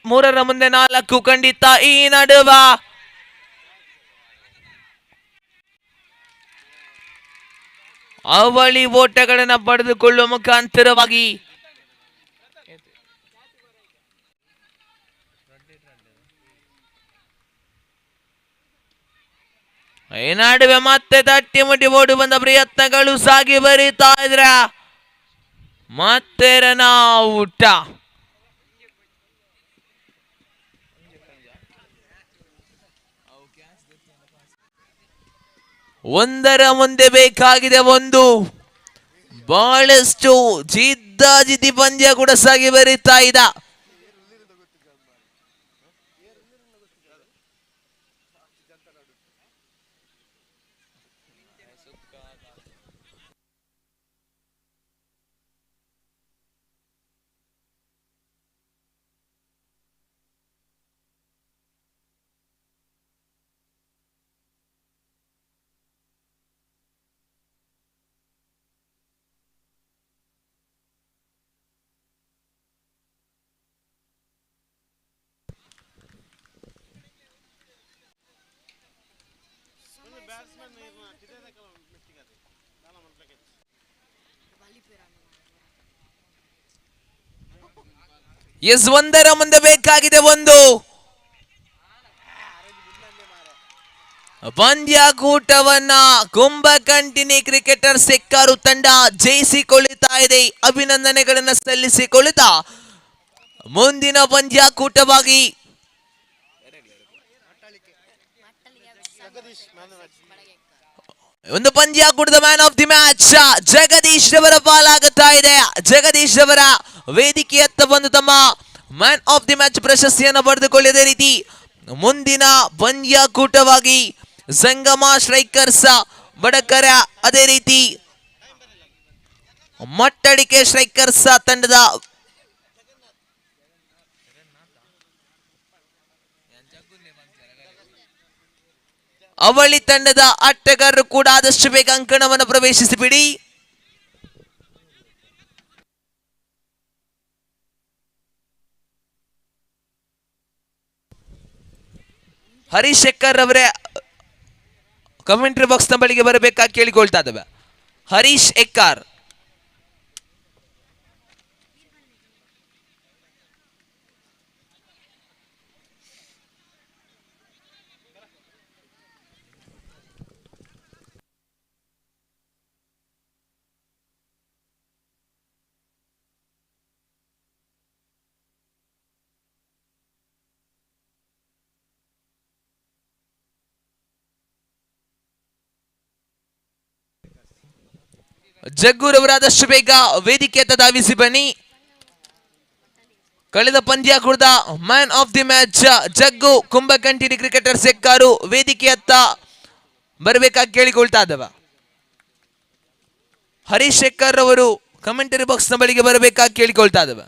ಮೂರರ ಮುಂದೆ 4 ಖಂಡಿತ. ಈ ನಡುವ ಅವಳಿ ಓಟಗಳನ್ನು ಪಡೆದುಕೊಳ್ಳುವ ಮುಖಾಂತರವಾಗಿ ಈ ನಡುವೆ ಮತ್ತೆ ತಟ್ಟಿ ಮುಟ್ಟಿ ಓಡಿ ಬಂದ ಪ್ರಯತ್ನಗಳು ಸಾಗಿ ಬರೀತಾ ಇದ್ರ ಮತ್ತೆ ರನ್ ಔಟ್. ಒಂದರ ಮುಂದೆ ಬೇಕಾಗಿದೆ 1. ಬಹಳಷ್ಟು ಜಿದ್ದಾಜಿದ್ದಿ ಪಂದ್ಯ ಕೂಡ ಸಾಗಿ ಬರೀತಾ ಇದ್ದ. ಎಸ್, ಒಂದರ ಮುಂದೆ ಬೇಕಾಗಿದೆ 1. ಪಂದ್ಯಾಕೂಟವನ್ನ ಕುಂಭಕಂಟಿನಿ ಕ್ರಿಕೆಟರ್ಸ್ ಎಕ್ಕಾರು ತಂಡ ಜಯಿಸಿಕೊಳ್ಳುತ್ತಾ ಇದೆ. ಅಭಿನಂದನೆಗಳನ್ನು ಸಲ್ಲಿಸಿಕೊಳ್ಳುತ್ತಾ ಮುಂದಿನ ಪಂದ್ಯಾಕೂಟವಾಗಿ ಒಂದು ಪಂದ್ಯಾಕೂಟದ man of the match Jagadish ರವರ ಪಾಲಾಗುತ್ತಾ ಇದೆ. ಜಗದೀಶ್ ರವರ ವೇದಿಕೆಯತ್ತ ಬಂದು ತಮ್ಮ ಮ್ಯಾನ್ ಆಫ್ ದಿ ಮ್ಯಾಚ್ ಪ್ರಶಸ್ತಿಯನ್ನು ಪಡೆದುಕೊಳ್ಳಿದ ರೀತಿ ಮುಂದಿನ ಪಂದ್ಯಾಕೂಟವಾಗಿ ಸಂಗಮ ಸ್ಟ್ರೈಕರ್ಸ್ ಬಡಕರ, ಅದೇ ರೀತಿ ಮಟ್ಟಡಿಕೆ ಸ್ಟ್ರೈಕರ್ಸ್ ತಂಡದ ಅವಳಿ ತಂಡದ ಆಟಗಾರರು ಕೂಡ ಆದಷ್ಟು ಬೇಗ ಅಂಕಣವನ್ನು ಪ್ರವೇಶಿಸಿಬಿಡಿ. ಹರೀಶ್ ಶೆಕ್ಕರ್ ಅವರೇ ಕಮೆಂಟ್ರಿ ಬಾಕ್ಸ್ ನ ಬಳಿಗೆ ಬರಬೇಕಾಗಿ ಕೇಳಿಕೊಳ್ತಾ ಇದ್ದೇವೆ. ಹರೀಶ್ ಎಕ್ಕಾರ್. ಜಗ್ಗೂರವರಾದಷ್ಟು ಬೇಗ ವೇದಿಕೆಯತ್ತ ಧಾವಿಸಿ ಬನ್ನಿ. ಕಳೆದ ಪಂದ್ಯಾಕೂಟದ man of the match Jaggu ಕುಂಭಕಂಟಿನಿ ಕ್ರಿಕೆಟರ್ಸ್ ಎಕ್ಕಾರು ವೇದಿಕೆಯತ್ತ ಬರಬೇಕಾಗಿ ಕೇಳಿಕೊಳ್ತಾ ಇದ್ದವ. ಹರೀಶ್ ಶೆಕ್ಕರ್ ಅವರು ಕಮೆಂಟರಿ ಬಾಕ್ಸ್ ನ ಬಳಿಗೆ ಬರಬೇಕಾಗಿ ಕೇಳಿಕೊಳ್ತಾ ಇದ್ದವ.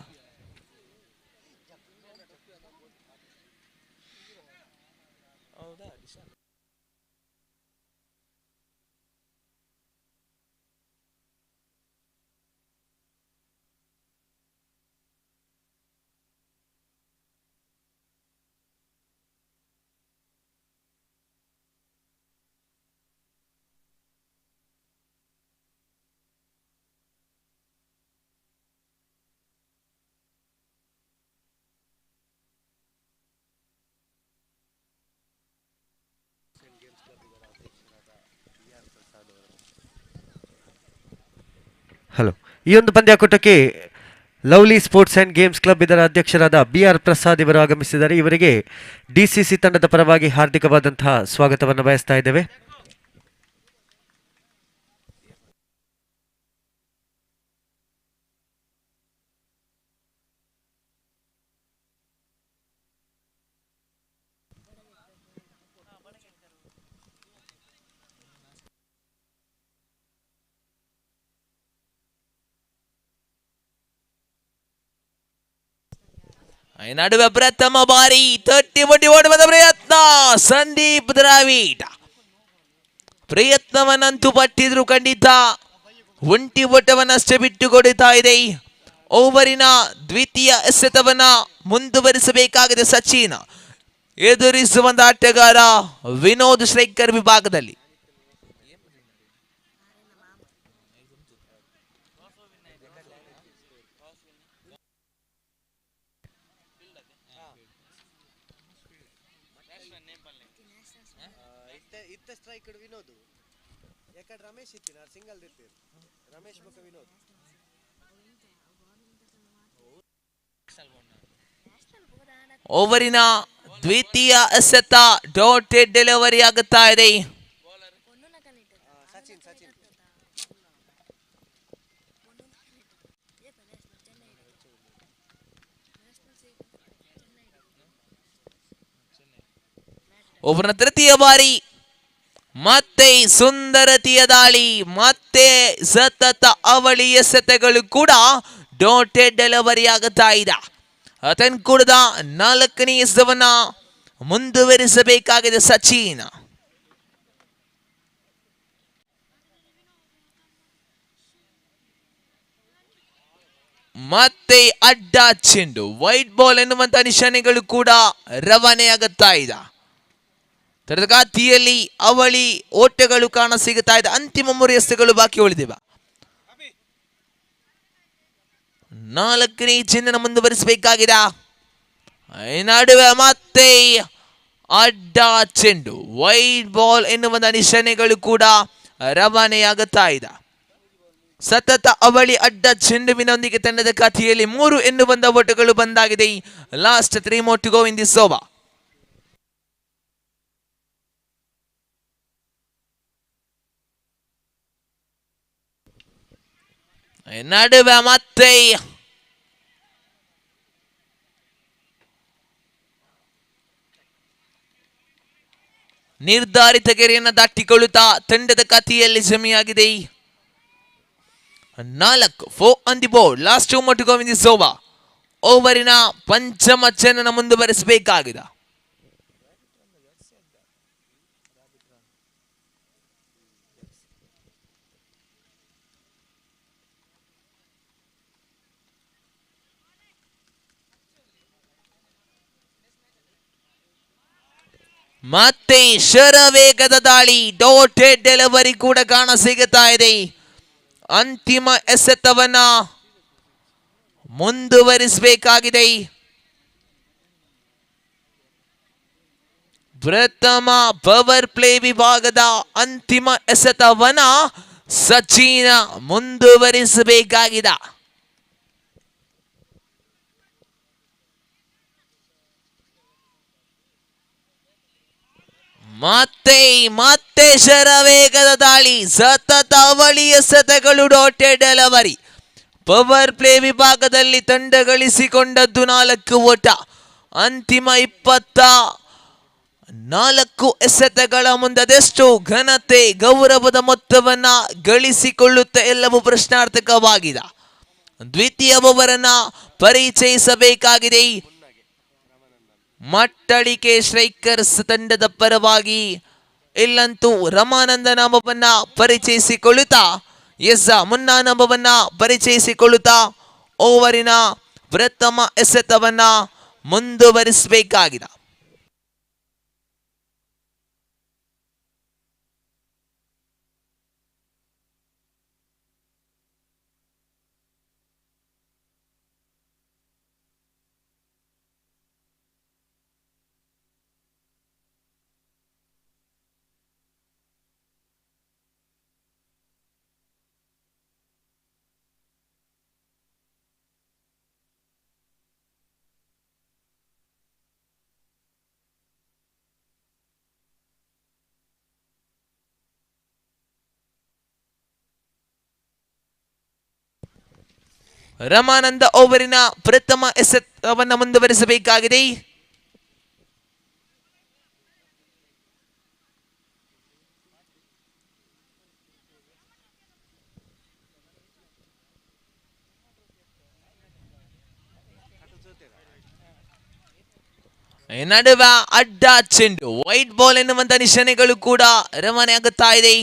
ಹಲೋ. ಈ ಒಂದು ಪಂದ್ಯಾಕೂಟಕ್ಕೆ lovely sports and games club ಇದರ ಅಧ್ಯಕ್ಷರಾದ BR ಪ್ರಸಾದ್ ಇವರು ಆಗಮಿಸಿದ್ದಾರೆ. ಇವರಿಗೆ DCC ತಂಡದ ಪರವಾಗಿ ಹಾರ್ದಿಕವಾದಂತಹ ಸ್ವಾಗತವನ್ನು ಬಯಸ್ತಾ ಇದ್ದೇವೆ. ನಡುವೆ ಪ್ರಥಮ ಬಾರಿ 30 ಓಡುವ ಪ್ರಯತ್ನ ಸಂದೀಪ್ ದ್ರಾವಿಡ್. ಪ್ರಯತ್ನವನ್ನಂತೂ ಪಟ್ಟಿದ್ರು ಖಂಡಿತ. ಒಂಟಿ ಓಟವನ್ನಷ್ಟೇ ಬಿಟ್ಟು ಕೊಡುತ್ತಾ ಇದೆ. ಓವರಿನ ದ್ವಿತೀಯ ಎಸೆತವನ್ನ ಮುಂದುವರಿಸಬೇಕಾಗಿದೆ ಸಚಿನ್. ಎದುರಿಸುವಂತ ಆಟಗಾರ ವಿನೋದ್ ಶ್ರೈಕರ್ ವಿಭಾಗದಲ್ಲಿ. ಓವರಿನ ದ್ವಿತೀಯ ಎಸೆತ ಡಾಟೆಡ್ ಡೆಲಿವರಿ ಆಗುತ್ತಾ ಇದೆ. ಓವರ್ನ ತೃತೀಯ ಬಾರಿ ಮತ್ತೆ ಸುಂದರತೆಯ ದಾಳಿ, ಮತ್ತೆ ಸತತ ಅವಳಿ ಎಸೆತಗಳು ಕೂಡ ಡಾಟೆಡ್ ಡೆಲಿವರಿ ಆಗುತ್ತಾ ಇದೆ. ಅತನ್ಕೂಡದ 4ನೇ ಎಸೆತವನ್ನ ಮುಂದುವರಿಸಬೇಕಾಗಿದೆ ಸಚಿನ್. ಮತ್ತೆ ಅಡ್ಡ ಚೆಂಡು, ವೈಟ್ ಬಾಲ್ ಎನ್ನುವಂತ ನಿಶಾನೆಗಳು ಕೂಡ ರವಾನೆಯಾಗುತ್ತಾ ಇದೆ. ತರಗತಿಯಲ್ಲಿ ಅವಳಿ ಓಟಗಳು ಕಾಣ ಸಿಗುತ್ತಾ ಇದೆ. ಅಂತಿಮ 3 ಎಸೆತಗಳು ಬಾಕಿ ಉಳಿದಿವೆ. 4ನೇ ಚೆಂಡನ್ನು ಮುಂದುವರಿಸಬೇಕಾಗಿದೆ. ನಡುವೆ ಮತ್ತೆ ಅಡ್ಡ ಚೆಂಡು, ವೈಟ್ ಬಾಲ್ ಎನ್ನುವಂತ ನಿಶಾನೆಗಳು ಕೂಡ ರವಾನೆಯಾಗುತ್ತಾ ಇದೆ. ಸತತ ಅವಳಿ ಅಡ್ಡ ಚೆಂಡುವಿನೊಂದಿಗೆ ತಂಡದ ಖಾತೆಯಲ್ಲಿ 3 ಎನ್ನುವಂತ ಓಟಗಳು ಬಂದಾಗಿದೆ. Last 3 more to go in this over. ನಡುವೆ ಮತ್ತೆ ನಿರ್ಧಾರಿತ ಗೆರೆಯನ್ನು ದಾಟಿಕೊಳ್ಳುತ್ತಾ ತಂಡದ ಖಾತೆಯಲ್ಲಿ ಜಮೆಯಾಗಿದೆ. 4 on the board. Last 2 more to go in this over. ಓವರಿನ ಪಂಚಮ ಚೆಂಡನ್ನು ಮುಂದುವರಿಸಬೇಕಾಗಿದೆ. ಮತ್ತೆ ಶರವೇಗದ ದಾಳಿ, ಡಾಟೆಡ್ ಡೆಲಿವರಿ ಕೂಡ ಕಾಣ ಸಿಗುತ್ತಾ ಇದೆ. ಅಂತಿಮ ಎಸೆತವನ್ನ ಮುಂದುವರಿಸಬೇಕಾಗಿದೆ. ಪ್ರಥಮ ಪವರ್ ಪ್ಲೇ ವಿಭಾಗದ ಅಂತಿಮ ಎಸೆತವನ್ನ ಸಚಿನ್ ಮುಂದುವರಿಸಬೇಕಾಗಿದೆ. ಮತ್ತೆ ಶರವೇಗದ ದಾಳಿ, ಸತತ ಅವಳಿ ಎಸೆತಗಳು, ಡಾಟೆಡ್ ಡೆಲಿವರಿ. ಪವರ್ ಪ್ಲೇ ವಿಭಾಗದಲ್ಲಿ ತಂಡ ಗಳಿಸಿಕೊಂಡದ್ದು 4 ಓಟ. ಅಂತಿಮ 24 ಎಸೆತಗಳ ಮುಂದೆಷ್ಟು ಘನತೆ, ಗೌರವದ ಮೊತ್ತವನ್ನ ಗಳಿಸಿಕೊಳ್ಳುತ್ತೆ ಎಲ್ಲವೂ ಪ್ರಶ್ನಾರ್ಥಕವಾಗಿದೆ. ದ್ವಿತೀಯ ಓವರನ್ನ ಪರಿಚಯಿಸಬೇಕಾಗಿದೆ. ಮಟ್ಟಳಿಕೆ ಸ್ಟ್ರೈಕರ್ಸ್ ತಂಡದ ಪರವಾಗಿ ಇಲ್ಲಂತೂ ರಮಾನಂದ ನಾಮವನ್ನ ಪರಿಚಯಿಸಿಕೊಳ್ಳುತ್ತಾ, ಮುನ್ನಾ ನಾಮವನ್ನ ಪರಿಚಯಿಸಿಕೊಳ್ಳುತ್ತಾ ಓವರಿನ ಪ್ರಥಮ ಎಸೆತವನ್ನ ಮುಂದುವರಿಸಬೇಕಾಗಿದೆ. ರಮಾನಂದ ಓವರಿನ ಪ್ರಥಮ ಎಸೆತವನ್ನು ಮುಂದುವರಿಸಬೇಕಾಗಿದೆ. ನಡುವ ಅಡ್ಡ ಚೆಂಡು ವೈಟ್ ಬಾಲ್ ಎನ್ನುವಂತ ನಿಶಾನೆಗಳು ಕೂಡ ರವಾನೆ ಆಗುತ್ತಾ ಇದೆ.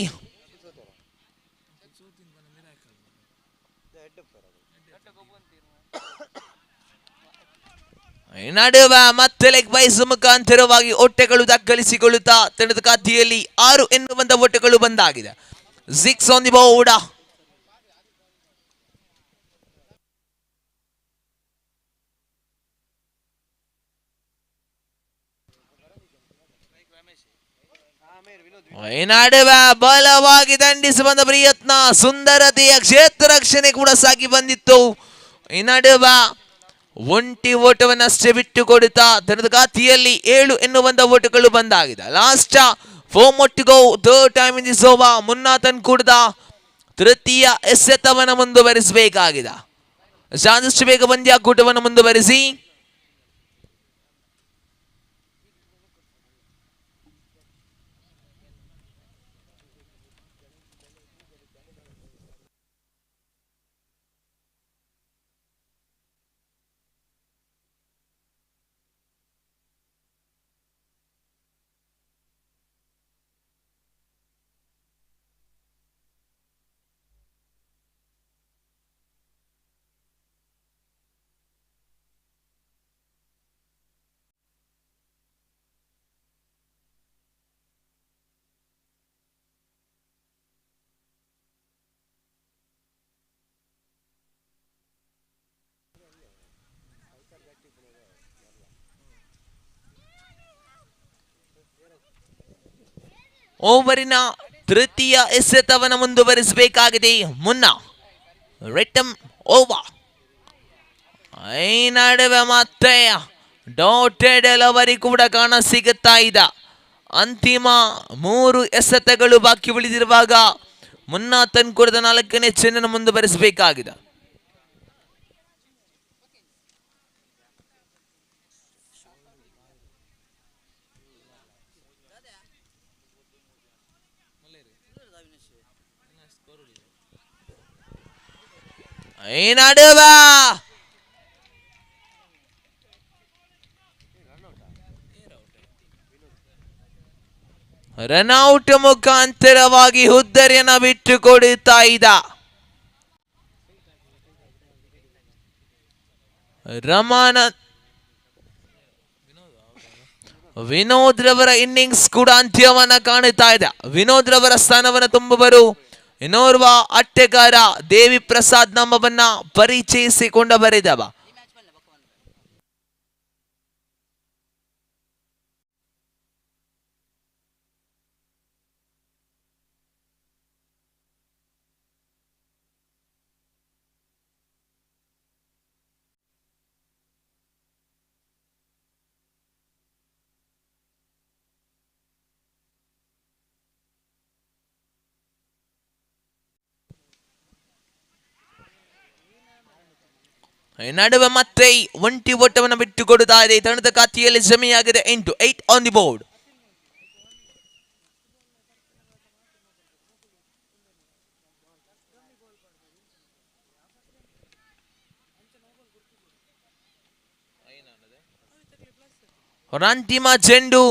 ನಡುವ ಮತ್ತೆ ಲೆಗ್ ಬೈಸ್ ಮುಖಾಂತರವಾಗಿ ಒಟ್ಟೆಗಳು ದಾಖಲಿಸಿಕೊಳ್ಳುತ್ತಾ ತಂಡದ ಖಾತೆಯಲ್ಲಿ 6 ಎನ್ನುವಂತ ಒಟ್ಟೆಗಳು ಬಂದಾಗಿದೆ. 6 ಆನ್ ದಿ ಬೋರ್ಡ್. ನಡುವ ಬಲವಾಗಿ ದಂಡಿಸುವಂತ ಪ್ರಯತ್ನ, ಸುಂದರತೆಯ ಕ್ಷೇತ್ರ ರಕ್ಷಣೆ ಕೂಡ ಸಾಗಿ ಬಂದಿತ್ತು. ಈ ನಡುವ ಒಂಟಿ ಓಟವನ್ನಷ್ಟೇ ಬಿಟ್ಟು ಕೊಡುತ್ತಾ ತಂಡದ ಖಾತೆಯಲ್ಲಿ 7 ಎನ್ನುವಂತ ಓಟಗಳು ಬಂದಾಗಿದೆ. Last 4 more to go, third time in this over. ಮುನ್ನಾತನ್ ಕೂಡ ತೃತೀಯ ಎಸೆತವನ್ನು ಮುಂದುವರಿಸಬೇಕಾಗಿದೆ. ಆದಷ್ಟು ಬೇಗ ಪಂದ್ಯಾಕೂಟವನ್ನು ಮುಂದುವರಿಸಿ. ಓವರಿನ ತೃತೀಯ ಎಸೆತವನ್ನು ಮುಂದುವರಿಸಬೇಕಾಗಿದೆ. ಮುನ್ನ ರಿಟಮ್ ಓವರ್. ಈ ನಡುವೆ ಮತ್ತೆ ಡಾಟೆಡ್ ಡೆಲಿವರಿ ಕೂಡ ಕಾಣ ಸಿಗುತ್ತಾ ಇದೆ. ಅಂತಿಮ 3 ಎಸೆತಗಳು ಬಾಕಿ ಉಳಿದಿರುವಾಗ ಮುನ್ನ ತನ್ಕೂಡದ 4ನೇ ಚೆಂಡನ್ನು ಮುಂದುವರಿಸಬೇಕಾಗಿದೆ. ಈ ನಡುವೆ ರನ್ಔಟ್ ಮುಖಾಂತರವಾಗಿ ಹುದ್ದರಿಯನ್ನು ಬಿಟ್ಟು ಕೊಡುತ್ತಾ ಇದ್ದ ವಿನೋದ್ ರವರ ಇನ್ನಿಂಗ್ಸ್ ಕೂಡ ಅಂತ್ಯವನ್ನ ಕಾಣುತ್ತಾ ಇದೆ. ವಿನೋದ್ ರವರ ಸ್ಥಾನವನ್ನು ತುಂಬುವರು ಇನ್ನೋರ್ವ ಆಟಗಾರ ದೇವಿ ಪ್ರಸಾದ್ ನಮ್ಮವನ್ನ ಪರಿಚಯಿಸಿಕೊಂಡ ಬರೆದವ. ನಡುವೆ ಮತ್ತೆ ಒಂಟಿ ಓಟವನ್ನು ಬಿಟ್ಟು ಕೊಡುತ್ತಾ ಇದೆ. ತಂಡದ ಖಾತೆಯಲ್ಲಿ ಜಮೆಯಾಗಿದೆ 8 ಆನ್ ದಿ ಬೋರ್ಡ್. ಅಂತಿಮ ಚೆಂಡು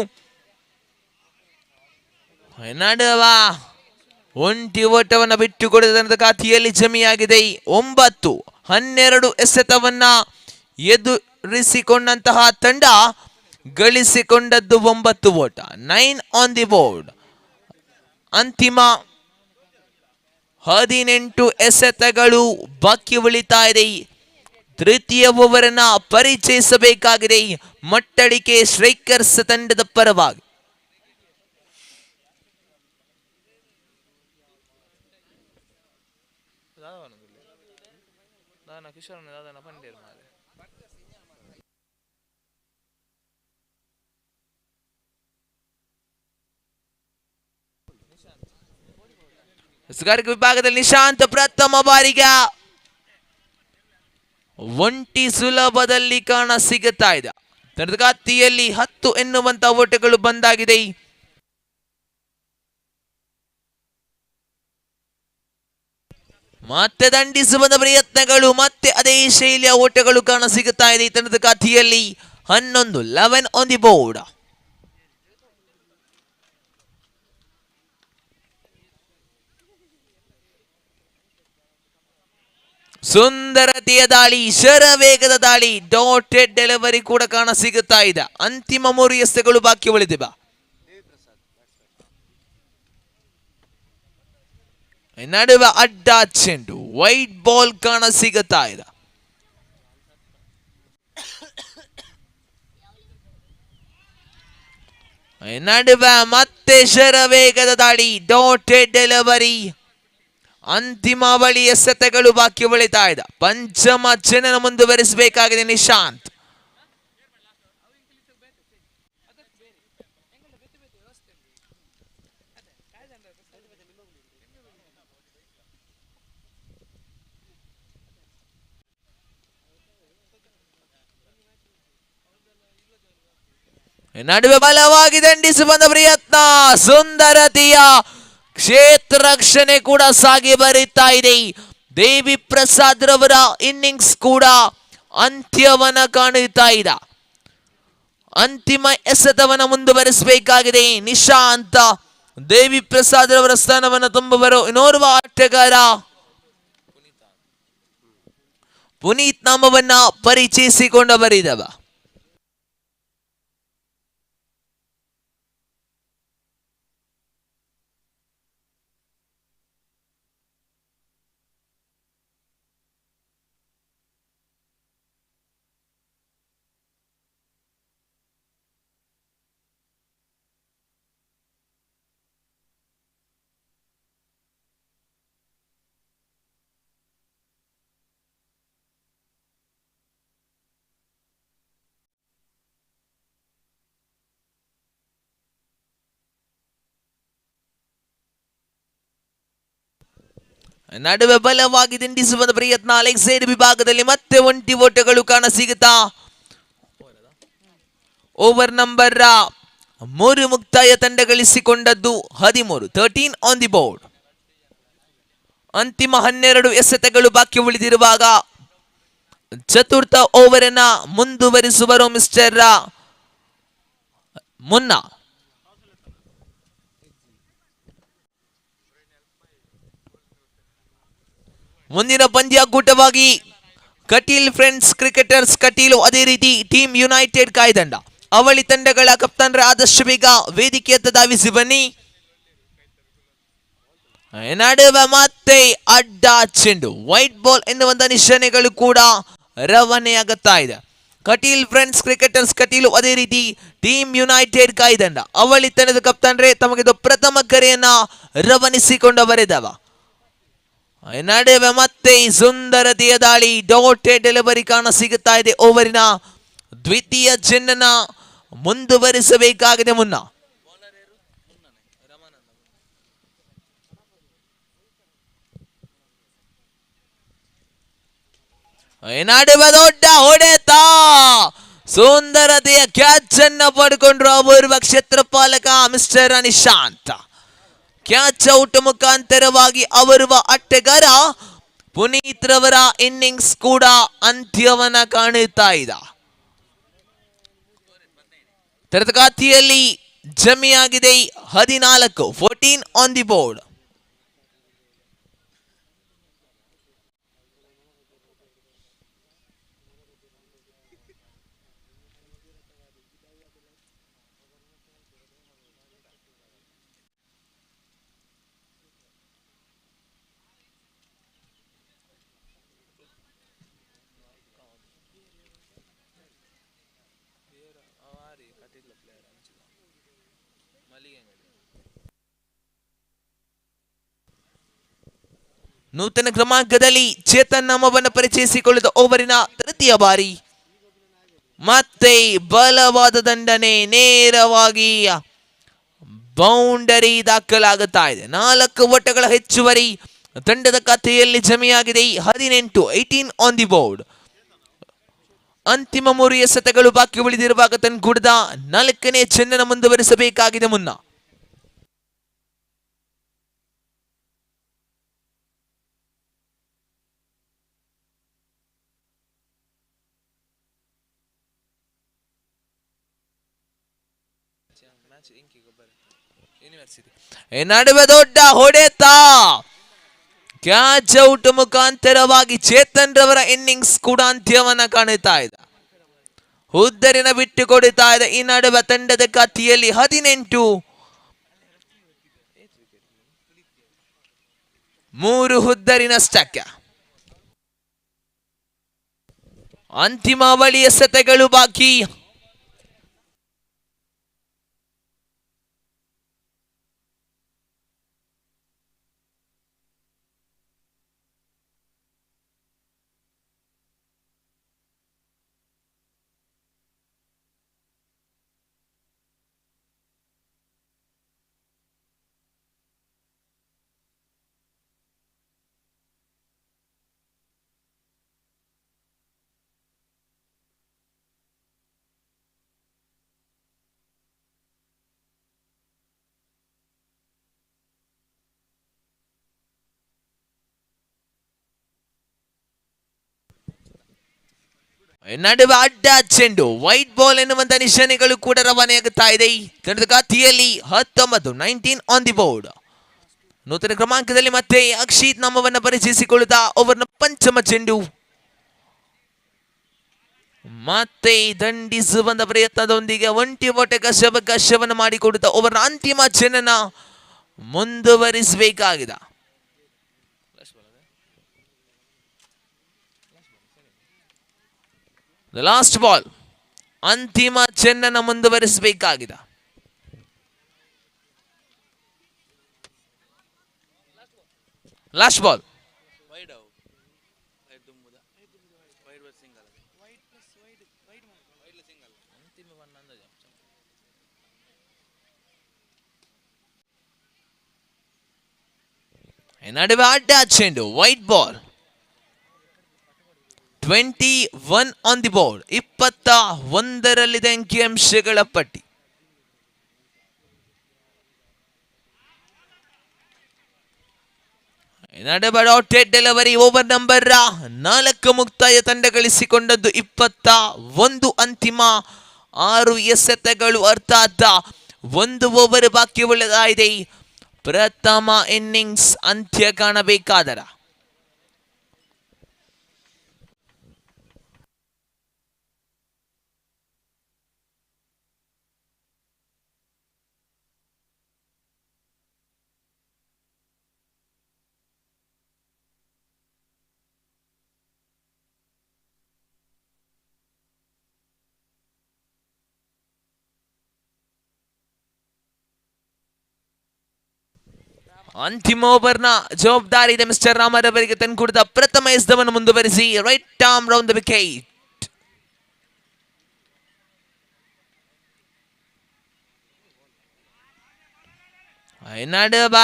ನಡುವ ಒಂಟಿ ಓಟವನ್ನು ಬಿಟ್ಟು ಕೊಡುವ ತಂಡದ ಖಾತೆಯಲ್ಲಿ ಜಮೆಯಾಗಿದೆ 9. 12 ಎಸೆತವನ್ನ ಎದುರಿಸಿಕೊಂಡಂತಹ ತಂಡ ಗಳಿಸಿಕೊಂಡದ್ದು 9 ಓಟ. 9 ಆನ್ ದಿ ಬೋರ್ಡ್. ಅಂತಿಮ 18 ಎಸೆತಗಳು ಬಾಕಿ ಉಳಿತಾ ಇದೆ. ತೃತೀಯ ಓವರನ್ನ ಪರಿಚಯಿಸಬೇಕಾಗಿದೆ ಮಟ್ಟಳಿಕೆ ಸ್ಟ್ರೈಕರ್ಸ್ ತಂಡದ ಪರವಾಗಿ. ವಿಭಾಗದಲ್ಲಿ ನಿಶಾಂತ್ ಪ್ರಥಮ ಬಾರಿಗೆ ಒಂಟಿ ಸುಲಭದಲ್ಲಿ ಕಾಣ ಸಿಗುತ್ತಾ ಇದೆ. ತರಗತಿಯಲ್ಲಿ 10 ಎನ್ನುವಂತ ಓಟಗಳು ಬಂದಾಗಿದೆ. ಮತ್ತೆ ದಂಡಿಸುವ ಪ್ರಯತ್ನಗಳು, ಮತ್ತೆ ಅದೇ ಶೈಲಿಯ ಓಟಗಳು ಕಾಣ ಸಿಗುತ್ತಾ ಇದೆ. ಈ ತಂಡದ ಖಾತೆಯಲ್ಲಿ 11 ಆನ್ ದಿ ಬೋರ್ಡ್. ಸುಂದರತೆಯ ದಾಳಿ, ಶರವೇಗದ ದಾಳಿ, ಡಾಟೆಡ್ ಡೆಲಿವರಿ ಕೂಡ ಕಾಣ ಸಿಗುತ್ತಾ ಇದೆ. ಅಂತಿಮ 3 ಎಸೆತಗಳು ಬಾಕಿ ಉಳಿದಿವೆ. ನಡುವೆ ಅಡ್ಡ ಚೆಂಡು, ವೈಟ್ ಬಾಲ್ ಕಾಣ ಸಿಗುತ್ತಾ ಇದೆ. ನಡುವೆ ಮತ್ತೆ ಶರವೇಗದ ದಾಳಿ, ಡಾಟೆಡ್ ಡೆಲಿವರಿ, ಅಂತಿಮ ಬಳಿ ಎಸೆತಗಳು ಬಾಕಿ ಉಳಿತಾ ಇದೆ. ಪಂಚಮ ಜನನ ಮುಂದುವರಿಸಬೇಕಾಗಿದೆ ನಿಶಾಂತ್. ನಡುವೆ ಬಲವಾಗಿ ದಂಡಿಸುವ ಪ್ರಯತ್ನ, ಸುಂದರತೆಯ ಕ್ಷೇತ್ರ ರಕ್ಷಣೆ ಕೂಡ ಸಾಗಿ ಬರುತ್ತಾ ಇದೆ. ದೇವಿ ಪ್ರಸಾದ್ ರವರ ಇನ್ನಿಂಗ್ಸ್ ಕೂಡ ಅಂತ್ಯವನ್ನ ಕಾಣುತ್ತಾ ಇದೆ. ಅಂತಿಮ ಎಸೆತವನ್ನ ಮುಂದುವರಿಸಬೇಕಾಗಿದೆ ನಿಶಾಂತ. ದೇವಿ ಪ್ರಸಾದ್ ರವರ ಸ್ಥಾನವನ್ನು ತುಂಬುವರು ಇನ್ನೋರ್ವ ಆಟಗಾರ ಪುನೀತ್ ನಾಮವನ್ನ ಪರಿಚಯಿಸಿಕೊಂಡ ಬರಿದವ. ನಡುವೆ ಬಲವಾಗಿ ದಂಡಿಸುವ ಪ್ರಯತ್ನ, ಲೆಗ್ ಸೈಡ್ ವಿಭಾಗದಲ್ಲಿ ಮತ್ತೆ ಒಂಟಿ ಓಟಗಳು ಕಾಣ ಸಿಗುತ್ತಾ. ಓವರ್ ನಂಬರ್ 3 ಮುಕ್ತಾಯ ತಂಡ ಗಳಿಸಿಕೊಂಡದ್ದು 13 ಆನ್ ದಿ ಬೋರ್ಡ್. ಅಂತಿಮ 12 ಎಸೆತಗಳು ಬಾಕಿ ಉಳಿದಿರುವಾಗ ಚತುರ್ಥ ಓವರ್ ಅನ್ನ ಮುಂದುವರಿಸುವರು ಮಿಸ್ಟರ್ ಮುನ್ನಾ. ಮುಂದಿನ ಪಂದ್ಯಾಕೂಟವಾಗಿ ಕಟೀಲ್ ಫ್ರೆಂಡ್ಸ್ ಕ್ರಿಕೆಟರ್ಸ್ ಕಟೀಲು, ಅದೇ ರೀತಿ ಟೀಮ್ ಯುನೈಟೆಡ್ ಕಾಯ್ದಂಡ ಅವಳಿ ತಂಡಗಳ ಕಪ್ತಾನರ ಆದಷ್ಟು ಬೇಗ ವೇದಿಕೆಯತ್ತ ಧಾವಿಸಿ ಬನ್ನಿ. ನಡುವೆ ಮತ್ತೆ ಅಡ್ಡ ಚೆಂಡು, ವೈಟ್ ಬಾಲ್ ಎನ್ನುವಂತ ನಿಶಾನೆಗಳು ಕೂಡ ರವಾನೆಯಾಗುತ್ತಾ ಇದೆ. ಕಟೀಲ್ ಫ್ರೆಂಡ್ಸ್ ಕ್ರಿಕೆಟರ್ಸ್ ಕಟೀಲು, ಅದೇ ರೀತಿ ಟೀಮ್ ಯುನೈಟೆಡ್ ಕಾಯ್ದಂಡ ಅವಳಿ ತಂಡದ ಕಪ್ತಾನರೇ ತಮಗಿದು ಪ್ರಥಮ ಕರೆಯನ್ನ ರವಾನಿಸಿಕೊಂಡ ಬರೆದವ. ನಡುವೆ ಮತ್ತೆ ಸುಂದರತೆಯ ದಾಳಿ, ಡಾಟೆಡ್ ಡೆಲಿವರಿ ಕಾಣ ಸಿಗುತ್ತಾ ಇದೆ. ಓವರಿನ ದ್ವಿತೀಯ ಚೆಂಡನ್ನ ಮುಂದುವರಿಸಬೇಕಾಗಿದೆ ಮುನ್ನ. ನಡುವೆ ದೊಡ್ಡ ಹೊಡೆತ, ಸುಂದರತೆಯ ಕ್ಯಾಚ್ ಅನ್ನ ಪಡ್ಕೊಂಡ್ರು ಅಪೂರ್ವ ಕ್ಷೇತ್ರಪಾಲಕ ಮಿಸ್ಟರ್ ನಿಶಾಂತ್. ಕ್ಯಾಚ್ ಔಟ್ ಮುಖಾಂತರವಾಗಿ ಅವರುವ ಆಟಗಾರ ಪುನೀತ್ ರವರ ಇನ್ನಿಂಗ್ಸ್ ಕೂಡ ಅಂತ್ಯವನ್ನ ಕಾಣುತ್ತಾ ಇದೆ. ತರಗತಿಯಲ್ಲಿ ಜಮೆಯಾಗಿದೆ 14 ಆನ್ ದಿ ಬೋರ್ಡ್. ನೂತನ ಕ್ರಮಾಂಕದಲ್ಲಿ ಚೇತನ್ ನಾಮವನ್ನು ಪರಿಚಯಿಸಿಕೊಳ್ಳಿದ ಓವರಿನ ತೃತೀಯ ಬಾರಿ ಮತ್ತೆ ಬಲವಾದ ದಂಡನೆ, ನೇರವಾಗಿ ಬೌಂಡರಿ ದಾಖಲಾಗುತ್ತಾ ಇದೆ. 4 ಓಟಗಳ ಹೆಚ್ಚುವರಿ ತಂಡದ ಖಾತೆಯಲ್ಲಿ ಜಮೆಯಾಗಿದೆ. 18 ಆನ್ ದಿ ಬೋರ್ಡ್. ಅಂತಿಮ 3 ಎಸೆತಗಳು ಬಾಕಿ ಉಳಿದಿರುವಾಗ ತಂಗೂಡದ 4ನೇ ಚೆಂಡನ್ನು ಮುಂದುವರಿಸಬೇಕಾಗಿದೆ ಮುನ್ನ. ನಡುವೆ ದೊಡ್ಡ ಹೊಡೆತ, ಕ್ಯಾಚ್ ಔಟ್ ಮುಖಾಂತರವಾಗಿ ಚೇತನ್ ರವರ ಇನ್ನಿಂಗ್ಸ್ ಕೂಡ ಅಂತ್ಯವನ್ನ ಕಾಣುತ್ತಾ ಇದೆ. ಹುದ್ದರಿನ ಬಿಟ್ಟು ಕೊಡುತ್ತಾ ಇದೆ. ಈ ನಡುವೆ ತಂಡದ ಖಾತೆಯಲ್ಲಿ 18, 3 ಹುದ್ದರಿನಷ್ಟಕ್ಕೆ. ಅಂತಿಮ ಅವಳಿ ಎಸೆತಗಳು ಬಾಕಿ. ನಡುವೆ ಅಡ್ಡ ಚೆಂಡು, ವೈಟ್ ಬಾಲ್ ಎನ್ನುವಂತ ನಿಶಾನೆಗಳು ಕೂಡ ರವಾನೆಯಾಗುತ್ತಾ ಇದೆ. ತಂಡದ ಖಾತೆಯಲ್ಲಿ 19 ಆನ್ ದಿ ಬೋರ್ಡ್. ನೂತನ ಕ್ರಮಾಂಕದಲ್ಲಿ ಮತ್ತೆ ಅಕ್ಷಿತ್ ನಾಮವನ್ನು ಪರಿಚಯಿಸಿಕೊಳ್ಳುತ್ತಾ ಓವರ್ನ ಪಂಚಮ ಚೆಂಡು. ಮತ್ತೆ ದಂಡಿಸುವಂತ ಪ್ರಯತ್ನದೊಂದಿಗೆ ಒಂಟಿ ಅವಕಾಶವನ್ನು ಮಾಡಿಕೊಡುತ್ತಾ ಓವರ್ನ ಅಂತಿಮ ಚೆಂಡನ್ನ ಮುಂದುವರಿಸಬೇಕಾಗಿದೆ. ಲಾಸ್ಟ್ ಬಾಲ್, ಅಂತಿಮ ಚೆಂಡನ್ನು ಮುಂದುವರಿಸಬೇಕಾಗಿದೆ. ಲಾಸ್ಟ್ ಬಾಲ್, ನಡುವೆ ಅಡ್ಡ ಚೆಂಡು, wide ball. 21 on the board. 21ರಲ್ಲಿದೆ ಅಂಕಿಅಂಶಗಳ ಪಟ್ಟಿ. ನಡುವೆ ಡಾಟೆಡ್ ಡೆಲಿವರಿ, ಓವರ್ ನಂಬರ್ 4 ಮುಕ್ತಾಯ. ತಂಡ ಗಳಿಸಿಕೊಂಡದ್ದು 21 ಅಂತಿಮ 6 ಎಸೆತಗಳು, ಅರ್ಥಾತ್ 1 ಓವರ್ ಬಾಕಿ ಉಳಿದಿದೆ. ಪ್ರಥಮ ಇನ್ನಿಂಗ್ಸ್ ಅಂತ್ಯ ಕಾಣಬೇಕಾದರ ಅಂತಿಮ ಓವರ್ನ ಜವಾಬ್ದಾರಿ ಇದೆ ಮಿಸ್ಟರ್ ರಾಮರವರಿಗೆ ತಂದುಕೊಡಿದ ಪ್ರಥಮ ಎಸೆತವನ್ನು ಮುಂದುವರಿಸಿ right arm round the wicket. ನಡುವ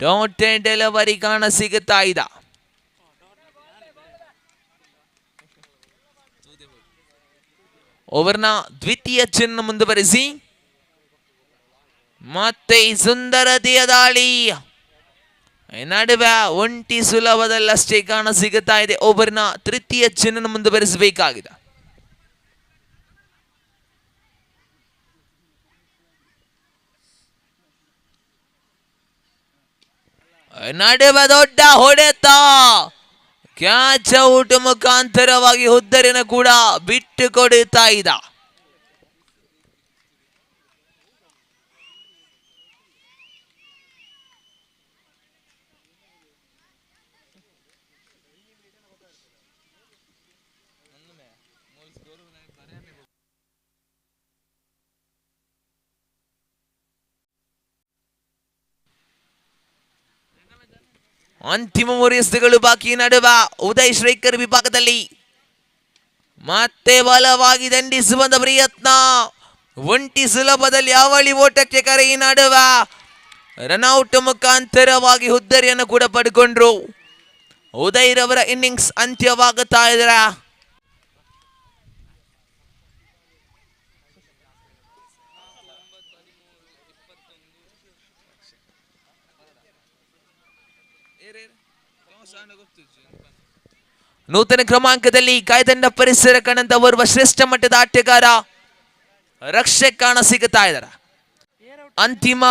ಡಾಟೆಡ್ ಡೆಲಿವರಿ ಕಾಣ ಸಿಗುತ್ತಾ ಇದೆ. ಓವರ್ನ ದ್ವಿತೀಯ ಚೆಂಡನ್ನು ಮುಂದುವರಿಸಿ ಮತ್ತೆ ಸುಂದರತೆಯ ದಾಳಿ. ನಡುವೆ ಒಂಟಿ ಸುಲಭದಲ್ಲಷ್ಟೇ ಕಾಣ ಸಿಗುತ್ತಾ ಇದೆ. ಓವರ್ನ ತೃತೀಯ ಚೆಂಡನ್ನು ಮುಂದುವರಿಸಬೇಕಾಗಿದೆ. ನಡುವೆ ದೊಡ್ಡ ಹೊಡೆತ, ಕ್ಯಾಚ್ ಔಟ್ ಮುಖಾಂತರವಾಗಿ ಹುದ್ದರಿನ ಕೂಡ ಬಿಟ್ಟು ಕೊಡುತ್ತಾ ಇದೆ. ಅಂತಿಮ 3 ಎಸೆತಗಳು ಬಾಕಿ. ನಡುವ ಉದಯ್ ಶ್ರೀಕರ್ ವಿಭಾಗದಲ್ಲಿ ಮತ್ತೆ ಬಲವಾಗಿ ದಂಡಿಸುವಂತ ಪ್ರಯತ್ನ, ಒಂಟಿ ಸುಲಭದಲ್ಲಿ ಅವಳಿ ಓಟಕ್ಕೆ ಕರೆ. ಈ ನಡುವ ರನ್ಔಟ್ ಮುಖಾಂತರವಾಗಿ ಹುದ್ದರಿಯನ್ನು ಕೂಡ ಪಡ್ಕೊಂಡ್ರು. ಉದಯ್ ರವರ ಇನ್ನಿಂಗ್ಸ್ ಅಂತ್ಯವಾಗುತ್ತಾ ಇದ್ದಾರೆ. ನೂತನ ಕ್ರಮಾಂಕದಲ್ಲಿ ಕಾಯ್ದಂಡ ಪರಿಸರ ಕಣಂತ ಓರ್ವ ಶ್ರೇಷ್ಠ ಮಟ್ಟದ ಆಟಗಾರ ರಕ್ಷಕ್ ಕಾಣ ಸಿಗುತ್ತಾ ಇದ್ದಾರೆ. ಅಂತಿಮ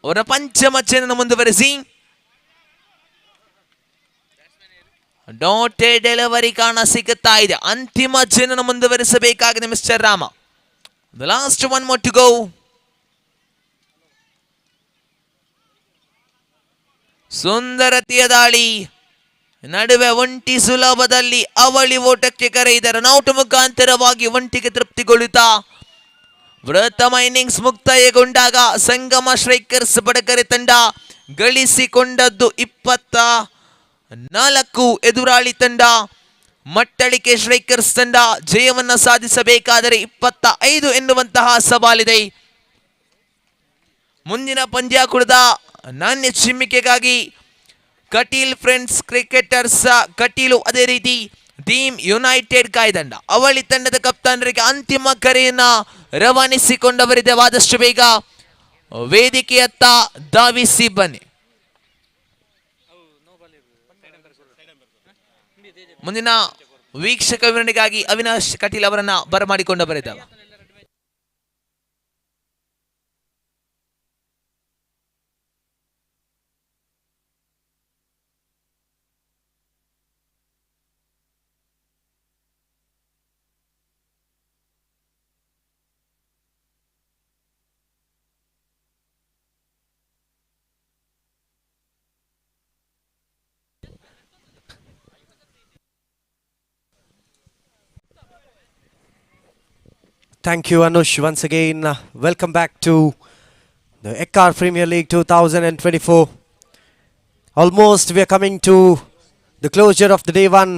ಅವರ ಪಂಚಮ ಚೆನ್ನನ್ನು ಮುಂದುವರೆಸಿ ಡೋಟೆ ಡೆಲಿವರಿ ಕಾಣ ಸಿಗುತ್ತಾ ಇದೆ. ಅಂತಿಮ ಚೆನ್ನನ್ನು ಮುಂದುವರಿಸಬೇಕಾಗಿದೆ mister Rama. The last one more to go. ಸುಂದರತೆಯ ದಾಳಿ ನಡುವೆ ಒಂಟಿ ಸುಲಭದಲ್ಲಿ ಅವಳಿ ಓಟಕ್ಕೆ ಕರೆಯಿದ ರನೌಟ್ ಮುಖಾಂತರವಾಗಿ ಒಂಟಿಗೆ ತೃಪ್ತಿಗೊಳ್ಳುತ್ತಾ ಪ್ರಥಮ ಇನ್ನಿಂಗ್ಸ್ ಮುಕ್ತಾಯಗೊಂಡಾಗ ಸಂಗಮ ಸ್ಟ್ರೈಕರ್ಸ್ ಬಡಕರೆ ತಂಡ ಗಳಿಸಿಕೊಂಡದ್ದು 24, ಎದುರಾಳಿ ತಂಡ ಮಟ್ಟಳಿಕೆ ಸ್ಟ್ರೈಕರ್ಸ್ ತಂಡ ಜಯವನ್ನ ಸಾಧಿಸಬೇಕಾದರೆ 25 ಎನ್ನುವಂತಹ ಸವಾಲಿದೆ. ಮುಂದಿನ ಪಂದ್ಯಾಕೂಟದ ನಾಣ್ಯ ಚಿಮ್ಮಿಕೆಗಾಗಿ ಕಟೀಲ್ ಫ್ರೆಂಡ್ಸ್ ಕ್ರಿಕೆಟರ್ಸ್ ಕಟೀಲು, ಅದೇ ರೀತಿ ಟೀಮ್ ಯುನೈಟೆಡ್ ಕಾಯ್ದಂಡ ಅವಳಿ ತಂಡದ ಕಪ್ತಾನರಿಗೆ ಅಂತಿಮ ಕರೆಯನ್ನ ರವಾನಿಸಿಕೊಂಡವರಿದೆ. ಆದಷ್ಟು ಬೇಗ ವೇದಿಕೆಯತ್ತ ಧಾವಿಸಿ ಬನ್ನಿ. ಮುಂದಿನ ವೀಕ್ಷಕ ವಿವರಣೆಗಾಗಿ ಅವಿನಾಶ್ ಕಟೀಲ್ ಅವರನ್ನ ಬರಮಾಡಿಕೊಂಡು ಬರೆದವ. Thank you, Anush. Once again, welcome back to the Yekkaru Premier League 2024. Almost we are coming to the closure of the day one.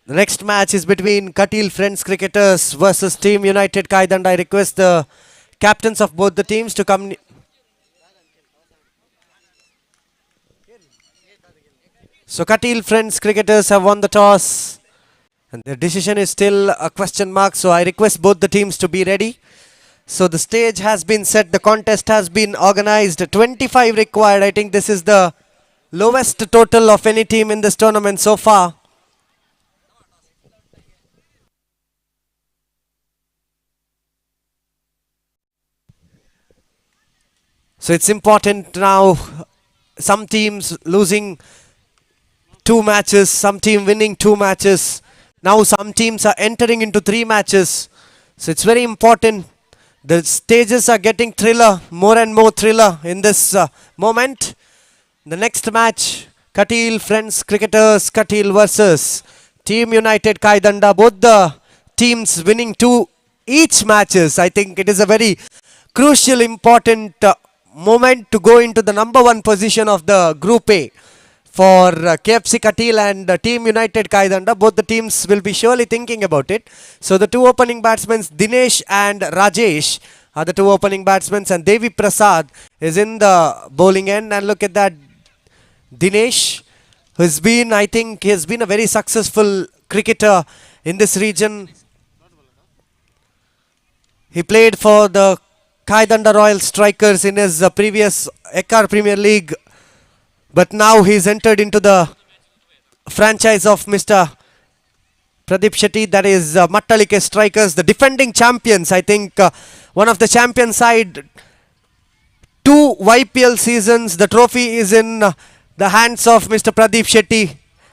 The next match is between Katil Friends Cricketers versus Team United Kaidanda. I request the captains of both the teams to come. So Katil Friends Cricketers have won the toss. And their decision is still a question mark, so I request both the teams to be ready. So the stage has been set, the contest has been organized, 25 required. I think this is the lowest total of any team in this tournament so far. So it's important now, some teams losing 2 matches, some team winning 2 matches. Now some teams are entering into 3 matches. So it's very important. The stages are getting thriller, more and more thriller in this moment. The next match, Katil Friends Cricketers, Katil versus Team United Kaidanda. Both the teams winning 2 each matches. I think it is a very crucial, important moment to go into the number 1 position of the Group A. For KFC Katil and Team United Kaidanda, both the teams will be surely thinking about it. So the 2 opening batsmen, Dinesh and Rajesh, are the 2 opening batsmen, and Devi Prasad is in the bowling end. And look at that, Dinesh, who's been, I think, he has been a very successful cricketer in this region. He played for the Kaidanda Royal Strikers in his previous Yekkaru Premier League. But now he's entered into the franchise of Mr. Pradeep Shetty, that is Mattalike Strikers, the defending champions. I think one of the champion side, 2 YPL seasons. The trophy is in the hands of Mr. Pradeep Shetty.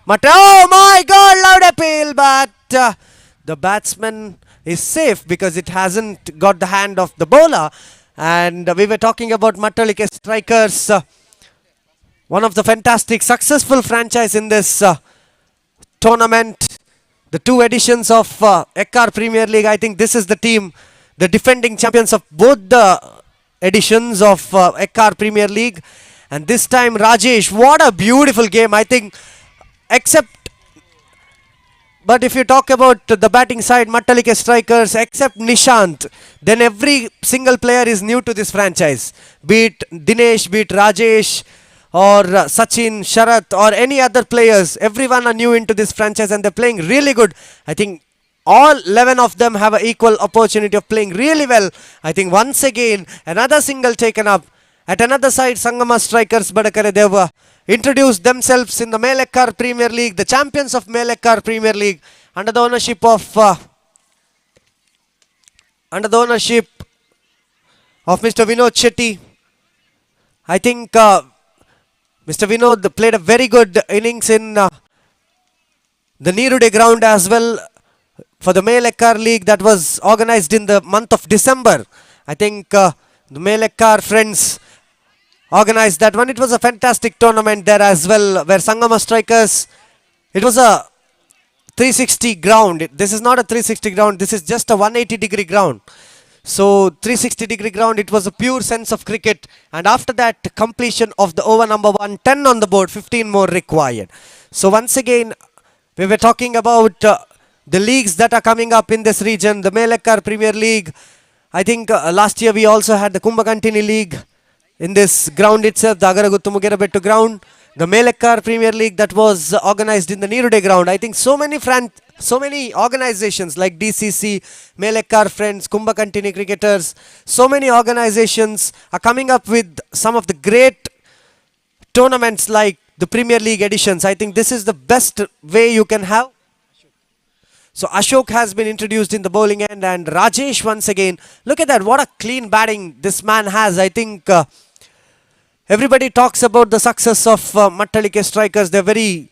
Oh my God, loud appeal, but the batsman is safe because it hasn't got the hand of the bowler. And we were talking about Mattalike Strikers. One of the fantastic, successful franchise in this tournament. The 2 editions of Yekkaru Premier League. I think this is the team, the defending champions of both the editions of Yekkaru Premier League. And this time Rajesh, what a beautiful game. I think, but if you talk about the batting side, Mattalike Strikers, except Nishant, then every single player is new to this franchise. Be it Dinesh, be it Rajesh, or Sachin, Sharath, or any other players. Everyone are new into this franchise and they're playing really good. I think all 11 of them have an equal opportunity of playing really well. I think once again another single taken up. At another side, Sangama Strikers Badakare, they have introduced themselves in the Yekkaru Premier League, the champions of Yekkaru Premier League, under the ownership of Mr. Vinod Shetty. I think Mr. Vinod played a very good innings in the Neerude ground as well for the Yekkaru League that was organized in the month of December. I think the Yekkaru friends organized that one. It was a fantastic tournament there as well, where Sangama Strikers, it was a 360 ground. This is not a 360 ground, this is just a 180-degree ground. So 360-degree ground, it was a pure sense of cricket. And after that, completion of the over number 1, 10 on the board, 15 more required. So once again, we were talking about the leagues that are coming up in this region. The Yekkaru Premier League, I think last year we also had the Kumbakantini League in this ground itself, the Agaraguttumugera ground. The Yekkaru Premier League that was organized in the Neerude ground. I think so many organizations like DCC, Yekkaru Friends, Kumbakantini Cricketers, so many organizations are coming up with some of the great tournaments like the Premier League editions. I think this is the best way you can have. So Ashok has been introduced in the bowling end, and Rajesh once again. Look at that, what a clean batting this man has. I think everybody talks about the success of Mattalike Strikers. They're very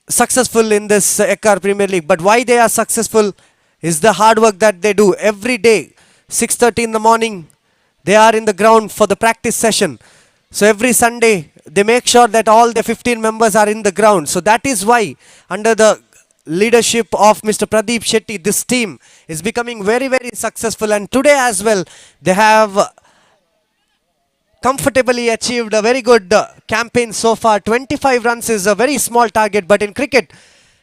successful in this Yekkaru Premier League. But why they are successful is the hard work that they do every day. 6:30 in the morning, they are in the ground for the practice session. So every Sunday, they make sure that all the 15 members are in the ground. So that is why, under the leadership of Mr. Pradeep Shetty, this team is becoming very, very successful. And today as well, they have comfortably achieved a very good campaign so far. 25 runs is a very small target, but in cricket,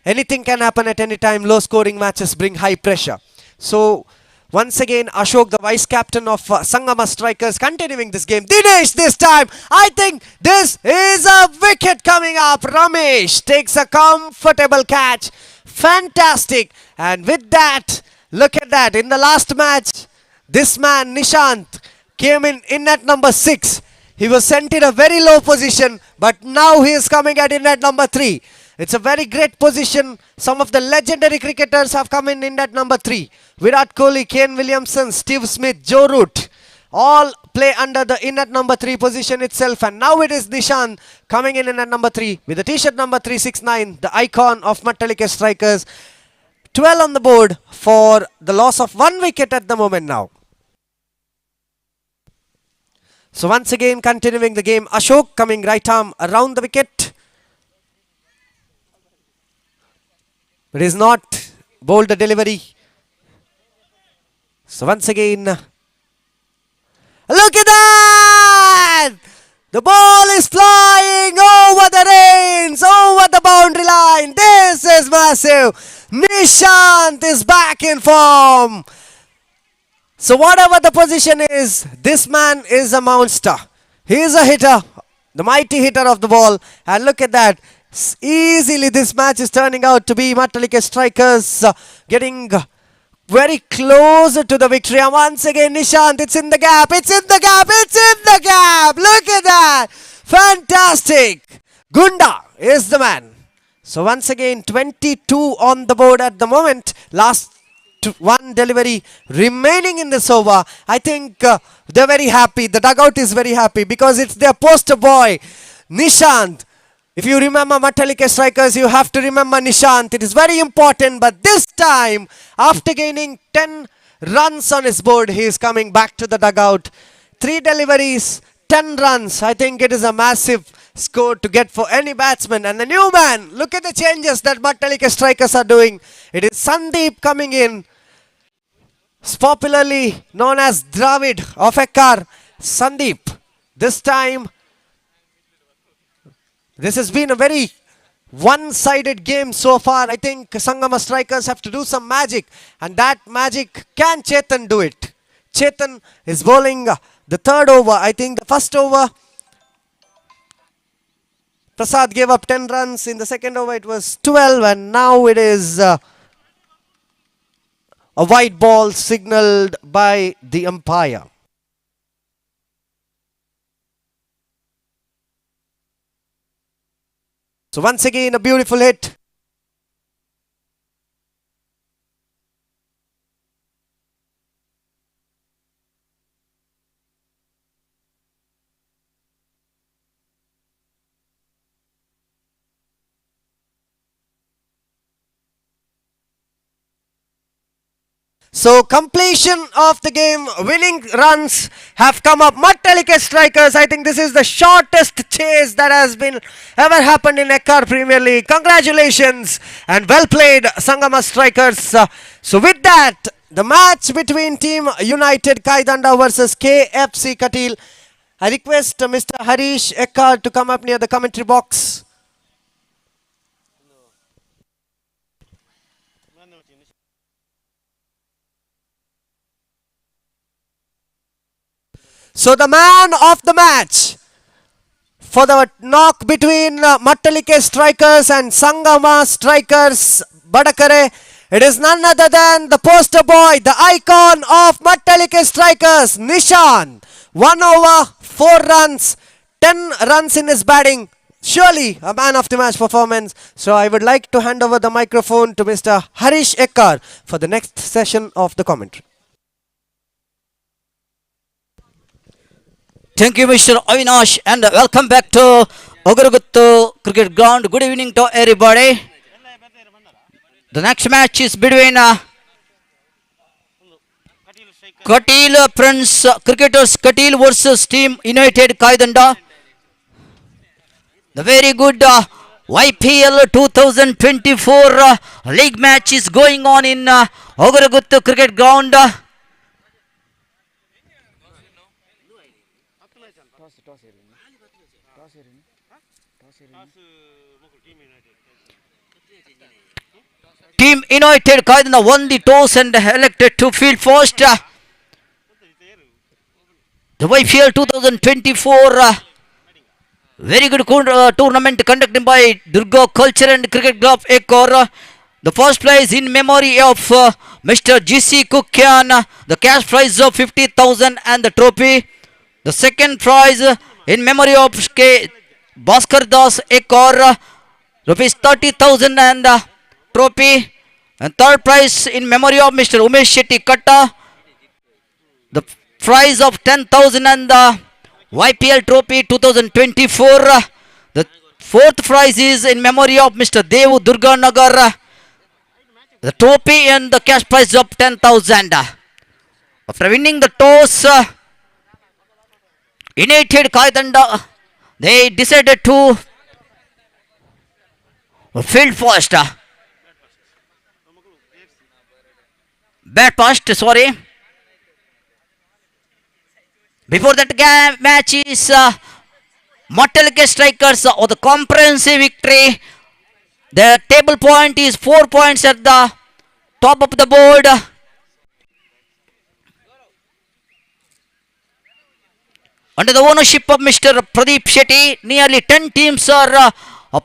anything can happen at any time. Low scoring matches bring high pressure. So once again, Ashok, the vice captain of Sangama Strikers, continuing this game. Dinesh this time, I think this is a wicket coming up. Ramesh takes a comfortable catch. Fantastic. And with that, look at that. In the last match, this man, Nishant, came in at number 6. He was sent in a very low position, but now he is coming at in at number 3. It's a very great position. Some of the legendary cricketers have come in at number 3. Virat Kohli, Kane Williamson, Steve Smith, Joe Root, all play under the in at number 3 position itself. And now it is Nishant coming in at number 3 with the t-shirt number 369, the icon of Mattalike Strikers. 12 on the board for the loss of 1 wicket at the moment now. So once again, continuing the game, Ashok coming right arm around the wicket. It is not bowled the delivery. So once again, look at that! The ball is flying over the reins, over the boundary line. This is massive. Nishant is back in form. So whatever the position is, this man is a monster. He is a hitter, the mighty hitter of the ball. And look at that. Easily this match is turning out to be Mattalike Strikers getting very close to the victory. And once again, Nishant, it's in the gap, it's in the gap, it's in the gap. Look at that. Fantastic. Gunda is the man. So once again, 22 on the board at the moment. Last 1 delivery remaining in this over. I think they're very happy. The dugout is very happy because it's their poster boy, Nishant. If you remember Mattalike Strikers, you have to remember Nishant. It is very important, but this time, after gaining 10 runs on his board, he is coming back to the dugout. 3 deliveries, 10 runs. I think it is a massive score to get for any batsman. And the new man, look at the changes that Mattalike Strikers are doing. It is Sandeep coming in, popularly known as Dravid of Yekkaru. Sandeep, this time, this has been a very one-sided game so far. I think Sangama Strikers have to do some magic, and that magic, can Chetan do it? Chetan is bowling the 3rd over. I think the first over Prasad gave up 10 runs. In the second over, it was 12, and now it is a white ball signaled by the umpire. So once again, a beautiful hit. So completion of the game, winning runs have come up. Mattalike strikers, I think this is the shortest chase that has been ever happened in Yekkaru Premier League. Congratulations and well played Sangama strikers. So with that, the match between Team United Kaidanda versus KFC Katil. I request Mr. Harish Yekkaru to come up near the commentary box. So the man of the match for the knock between Mattalike strikers and Sangama strikers, Badakare, it is none other than the poster boy, the icon of Mattalike strikers, Nishan. 1 over, 4 runs, 10 runs in his batting. Surely a man of the match performance. So I would like to hand over the microphone to Mr. Harish Yekkaru for the next session of the commentary. Thank you, Mr. Avinash, and welcome back to Ogaraguttu Cricket Ground. Good evening to everybody. The next match is between Katil Prince Cricketers Katil versus Team United Kaidanda. The very good YPL 2024 league match is going on in Ogaraguttu Cricket Ground. Team United Kaidanda won the toss and elected to field first. The YPL 2024 very good tournament conducted by Durga Culture and Cricket Club Yekkaru. The first prize in memory of Mr. GC Kukyan, the cash prize of 50,000 and the trophy. The second prize in memory of K. Bhaskar Das Yekkaru, rupees 30,000 and trophy. And third prize in memory of Mr. Umesh Shetty Katta, the prize of 10,000 and the YPL trophy 2024. The fourth prize is in memory of Mr. Devu Durga Nagar, the trophy and the cash prize of 10,000. After winning the toss, United Kaidanda, they decided to field first. Bat first, sorry. Before that match is Mattalike strikers or the comprehensive victory. The table point is 4 points at the top of the board. Under the ownership of Mr. Pradeep Shetty, nearly 10 teams are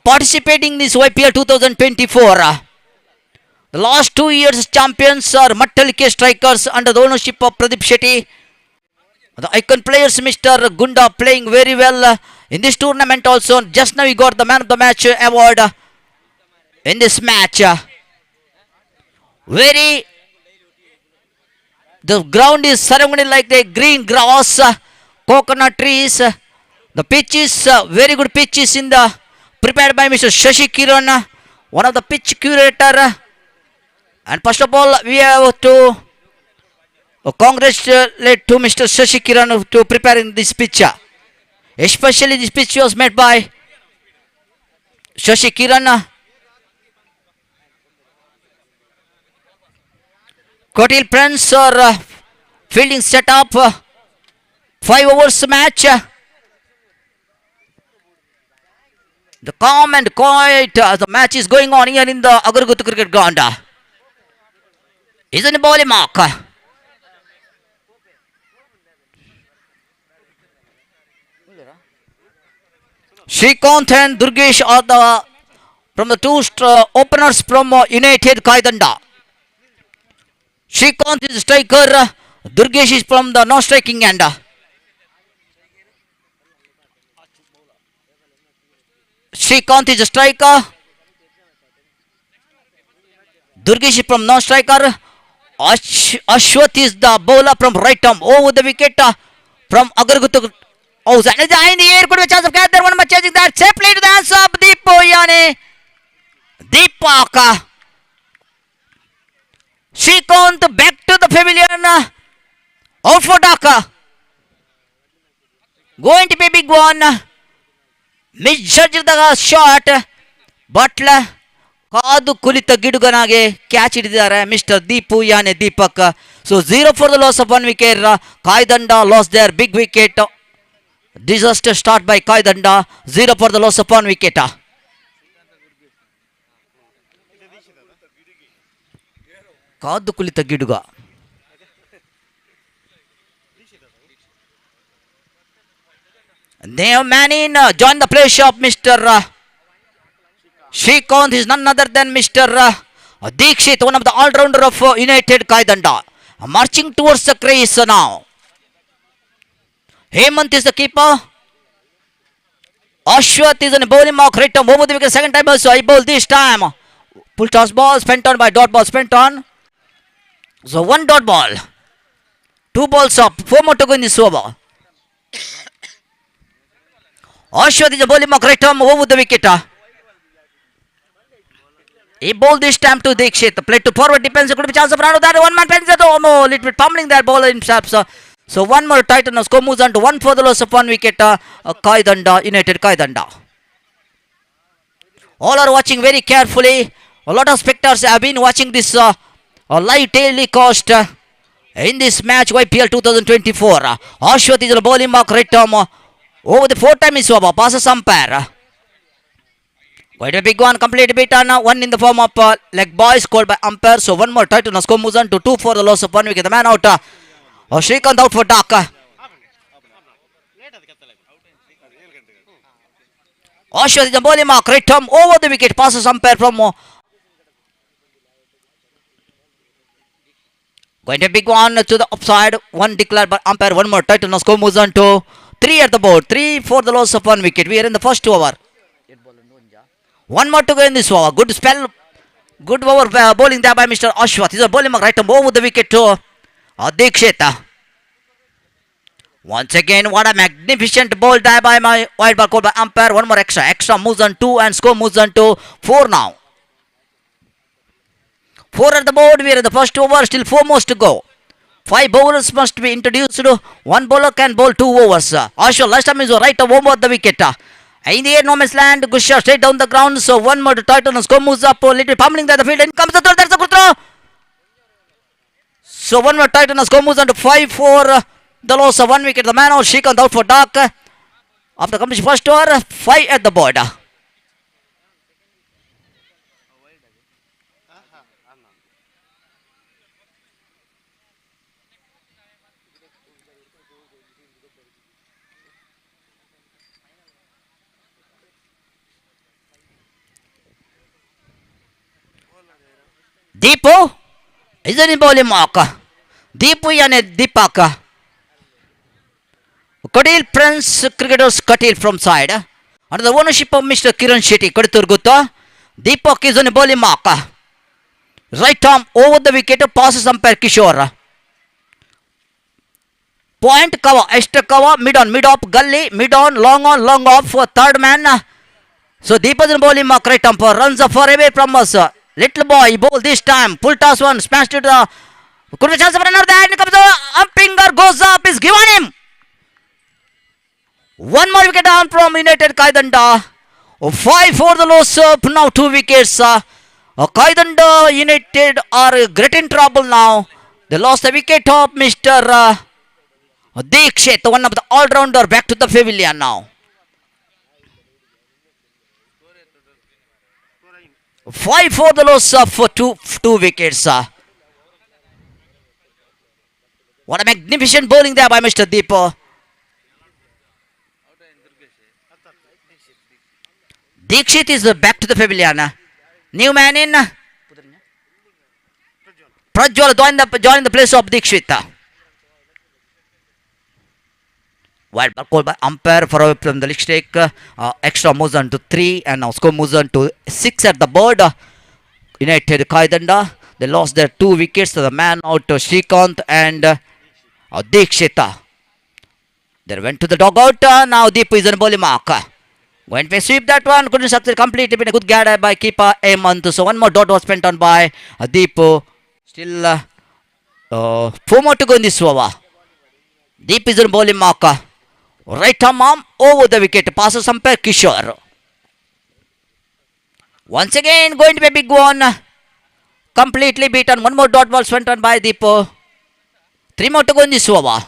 participating in this YPL 2024. The last 2 years champions are Mattalike strikers under the ownership of Pradeep Shetty. The icon players Mr. Gunda playing very well in this tournament also. Just now he got the man of the match award in this match. The ground is surrounded like the green grass, coconut trees. The pitch is very good pitches in the prepared by Mr. Shashi Kiran, one of the pitch curator. And first of all, we have to congratulate to Mr. Shashi Kiran to preparing this pitch. Especially this pitch was made by Shashi Kiran. Katil Prince are fielding setup. 5 overs match. The calm and quiet the match is going on here in the Ogaraguttu Cricket Ground. Isn't a ball mark? Shrikant and Durgesh are from the two openers from United Kaidanda. Shrikant is striker, Durgesh is from the non-striking end. Shrikant is a striker, Durgesh is from non-striker. Ashwath is the bowler from right arm over the wicket from Agargutu. Oh, that is in the air. Could be a chance of gather. One much chasing that. Safely to the hands of Deepoyane. Deepaka. Shrikant back to the pavilion. Out for Dhaka. Going to be a big one. Misjudged the shot. Butler. ಕಾದು ಕುಳಿತ ಗಿಡುಗನಾಗೆ ಕ್ಯಾಚ್ ಹಿಡಿದಿದ್ದಾರೆ mister Deepu ಯಾನೆ Deepak. So 0 for the loss of 1 wicket. Kaidanda lost their big wicket. Disaster start by Kaidanda. 0 for the loss of 1 wicket. ಕಾದು ಕುಳಿತ ಗಿಡುಗ. Neo Manin joined the play shop. Mr. Shrikant is none other than Mr. Dikshit, one of the all-rounder of United Kaidanda. Marching towards the crease now. Hemant is the keeper. Ashwath is in a bowling mark right over the wicket. Second time also I bowl this time. Full toss ball spent on by dot ball spent on. So 1 dot ball. 2 balls up. 4 more to go in this over. Ashwath is a bowling mark right over the wicket. He bowled this time to Dikshit. Play to forward defense. Could be chance of run of that. One man pens at home. A little bit pummeling that bowler himself. So 1 more tight and score moves on to 1 for the loss of 1 wicket. Kaidanda, United Kaidanda. All are watching very carefully. A lot of spectators have been watching this live telecast in this match YPL 2024. Ashwath is a bowling mark right arm. Over the 4 time is over. Passes umpire. Quite a big one, complete bit on 1 in the form of leg boys called by umpire. So 1 more tight and score moves on to 2 for the loss of 1 wicket. The man out. Shrikant out for Dhaka. Ashwath is a bowling mark right arm over the wicket. Passes umpire from quite a big one to the upside. 1 declared by umpire. 1 more tight and score moves on to 3 at the board. 3 for the loss of 1 wicket. We are in the first over. 1 more to go in this over. Good spell. Good over bowling there by Mr. Ashwath. He's a bowling mark right arm over the wicket to Dikshit. Once again, what a magnificent ball there by my wide ball called by umpire. 1 more extra. Extra moves on 2 and score moves on to 4 now. 4 at the board. We are in the first over. Still 4 more to go. 5 bowlers must be introduced. 1 bowler can bowl 2 overs. Ashwath last time is right over the wicket. In the air, no man's land. Good shot straight down the ground. So 1 more to tighten and score moves up. A little pummeling there the field. In comes the throw. There's a good throw. So 1 more tighten and score moves on to 5 for the loss of 1 wicket. The man out. Shrikant out for Dhaka. After completion first over, 5 at the board. Deepu is in bowling mark. Deepu yane Deepaka. Kadil Prince cricketers Katil from side. Under the ownership of Mr. Kiran Shetty. Kaditurgutta. Deepak is in bowling mark. Right arm over the wicket. Passes umpire Kishore. Point cover. Extra cover. Mid on. Mid off. Gully. Mid on. Long off for third man. So Deepak is in bowling mark. Right arm for runs far away from us. Little boy, bowl this time. Full toss one, smashed it. Could be chance of another. That comes the finger goes up. Is given him. 1 more wicket down from United Kaidanda. 5 for the loss of now 2 wickets. Kaidanda United are great in trouble now. They lost the wicket of Mr. Dikshit, one of the all-rounder, back to the pavilion now. 5 for the loss of 2 wickets. What a magnificent bowling there by Mr. Deepa. Dikshit is back to the pavilion. New man in. Prajwal join the place of Dikshit. Wild ball called by umpire for from the league stake. Extra moves on to 3 and now score moves on to 6 at the board. United Kaidanda. They lost their 2 wickets to the man out Shrikant and Dikshita. They went to the dugout. Now Deep is on bowling mark. Went to sweep that one. Couldn't succeed completely. Been a good guide by keeper Hemant. So one more dot was spent on by Deep. Still 4 more to go in this over. Deep is on bowling mark. Right arm over the wicket. Passes umpire Kishore. Once again going to be a big one. Completely beaten. One more dot ball spent on by Deep. 3 more to go in this over.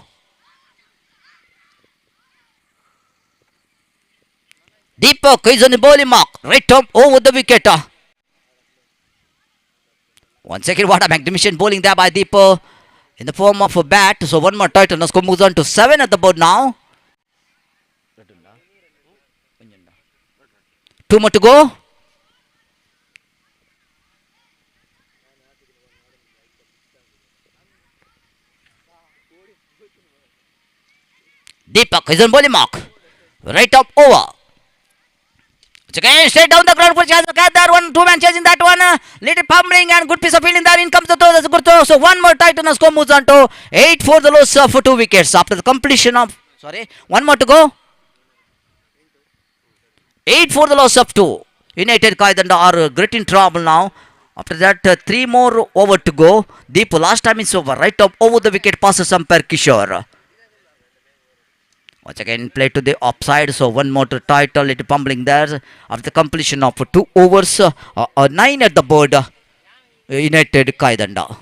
Deepak is on the bowling mark. Right arm over the wicket. Once again, what a magnificent bowling there by Deepak in the form of a bat. So one more title. Now score moves on to 7 at the board now. 2 more to go. Deepak is on bowling mark. Right up over. Again, straight down the ground for chance to get that one. 2 man chasing that one. Little pummeling and good piece of fielding there. In comes the throw. That's a good throw. So one more tight and score moves on to 8 for the loss for 2 wickets after the completion of. One more to go. 8 for the loss of 2. United Kaidanda are great in trouble now. After that, 3 more over to go. Deep last time is over. Right up over the wicket passes umpire Kishore. Once again play to the offside, so one more to title, little pumbling there after the completion of 2 overs, 9 at the board. United Kaidanda.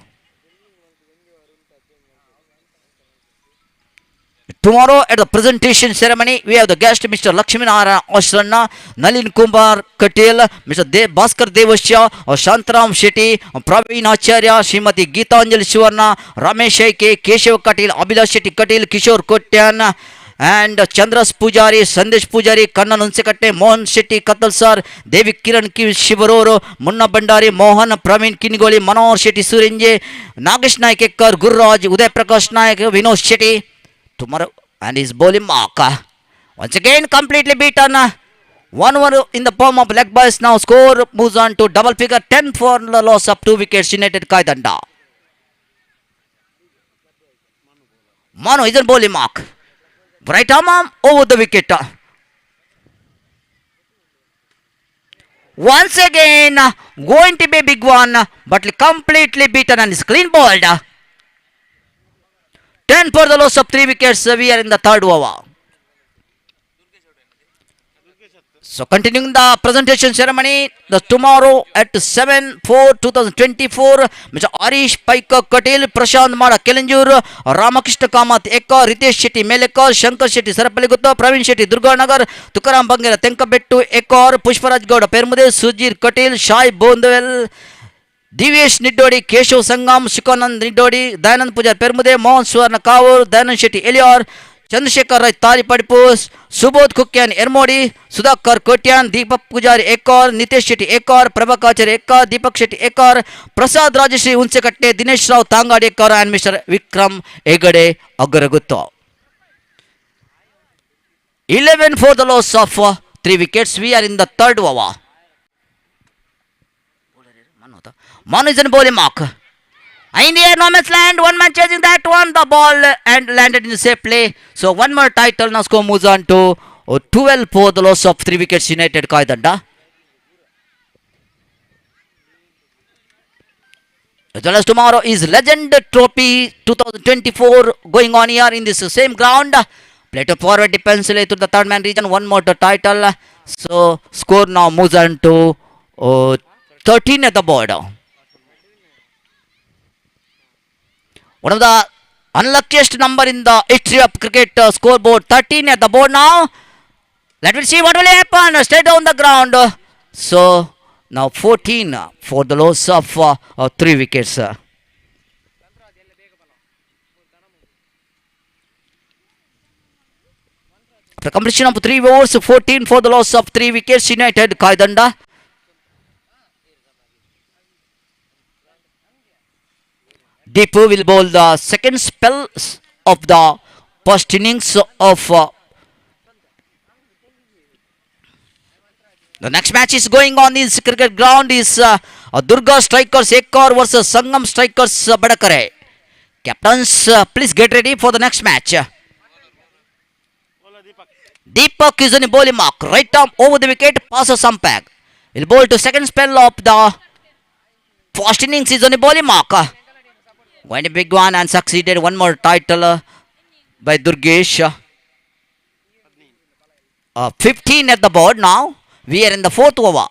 Tomorrow at the presentation ceremony, we have the guest Mr. Lakshminarayana Ashranna, Nalin Kumar Katil, Mr. Bhaskar Devasya, Shantaram Shetty, Praveen Acharya, Srimati Geetanjali Suvarna, Ramesh Aike, Keshav Katil, Abhilash Shetty Katil, Kishore Kotyan, and Chandras Pujari, Sandesh Pujari, Kannan Unsekatte, Mohan Shetty Katal Sir, Devi Kiran Ki Shivaroro, Munna Bandari, Mohan, Praveen Kinigoli, Manohar Shetty Surinje, Nagesh Naik Ekkar, Gurraj, Uday Prakash Naik, Vinod Shetty. Tomorrow and his bowling mark. Once again completely beaten. 1 over in the form of leg bias. Now score moves on to double figure. 10 for the loss of 2 wickets. United Kaidanda. Manu is on bowling mark. Right arm over the wicket. Once again going to be a big one, but completely beaten and is clean bowled. 10 for the loss of 3 wickets. We are in the 3rd over. So continuing the presentation ceremony, the tomorrow at 7/4/2024, Mr. Arish Paika Katil, Prashant Mada Kelenjur, Ramakrishna Kamath Ekka, Ritesh Shetty Meleka, Shankar Shetty Sarapalligutta, Praveen Shetty Durga Nagar, Tukaram Bangera Tenkabettu Ekkar, Pushparaj Gowda Permude, Sujir Katil, Shai Bondwell, Divesh Nidodi, Keshav Sangam, Shikanand Nidodi, Dayanand Pujar Permude, Mohan Swarna Kavur, Dayanand Shetty Elior, Chandrasekhar Rai Tari Padipus, Subodh Kukyan Ermodi, Sudhakar Kotyan, Deepak Pujari Ekkar, Nitesh Shetty Ekkar, Prabhakar Ekkar, Deepak Shetty Ekkar, Prasad Rajeshri Unsekatte, Dinesh Rao Tangadi Ekkar and Mr. Vikram Egade Agaragutta. 11 for the loss of 3 wickets. We are in the 3rd over. Manu is in bowling mark. In the air, no man's land. 1 man chasing that one. The ball and landed in the safe play. So one more title. Now score moves on to 12 for the loss of 3 wickets. United Kaidanda. As well as tomorrow is Legend Trophy 2024 going on here in this same ground. Play to forward defensively to the 3rd man region. 1 more to title. So score now moves on to 13 at the board. One of the unluckiest number in the history of cricket scoreboard. 13 at the board now. Let me see what will happen. Straight down the ground. So now 14 for the loss of 3 wickets. After completion of 3 overs, 14 for the loss of 3 wickets, United Kaidanda. Deepu will bowl the second spell of the first innings of the next match is going on this cricket ground is Durga strikers Yekkaru versus Sangam strikers Badakare. Captains, please get ready for the next match. Deepak is on the bowling mark. Right arm over the wicket, passes umpire. Will bowl to second spell of the first innings is on the bowling mark. Going a big one and succeeded. One more title by Durgesh. 15 at the board now. We are in the 4th over.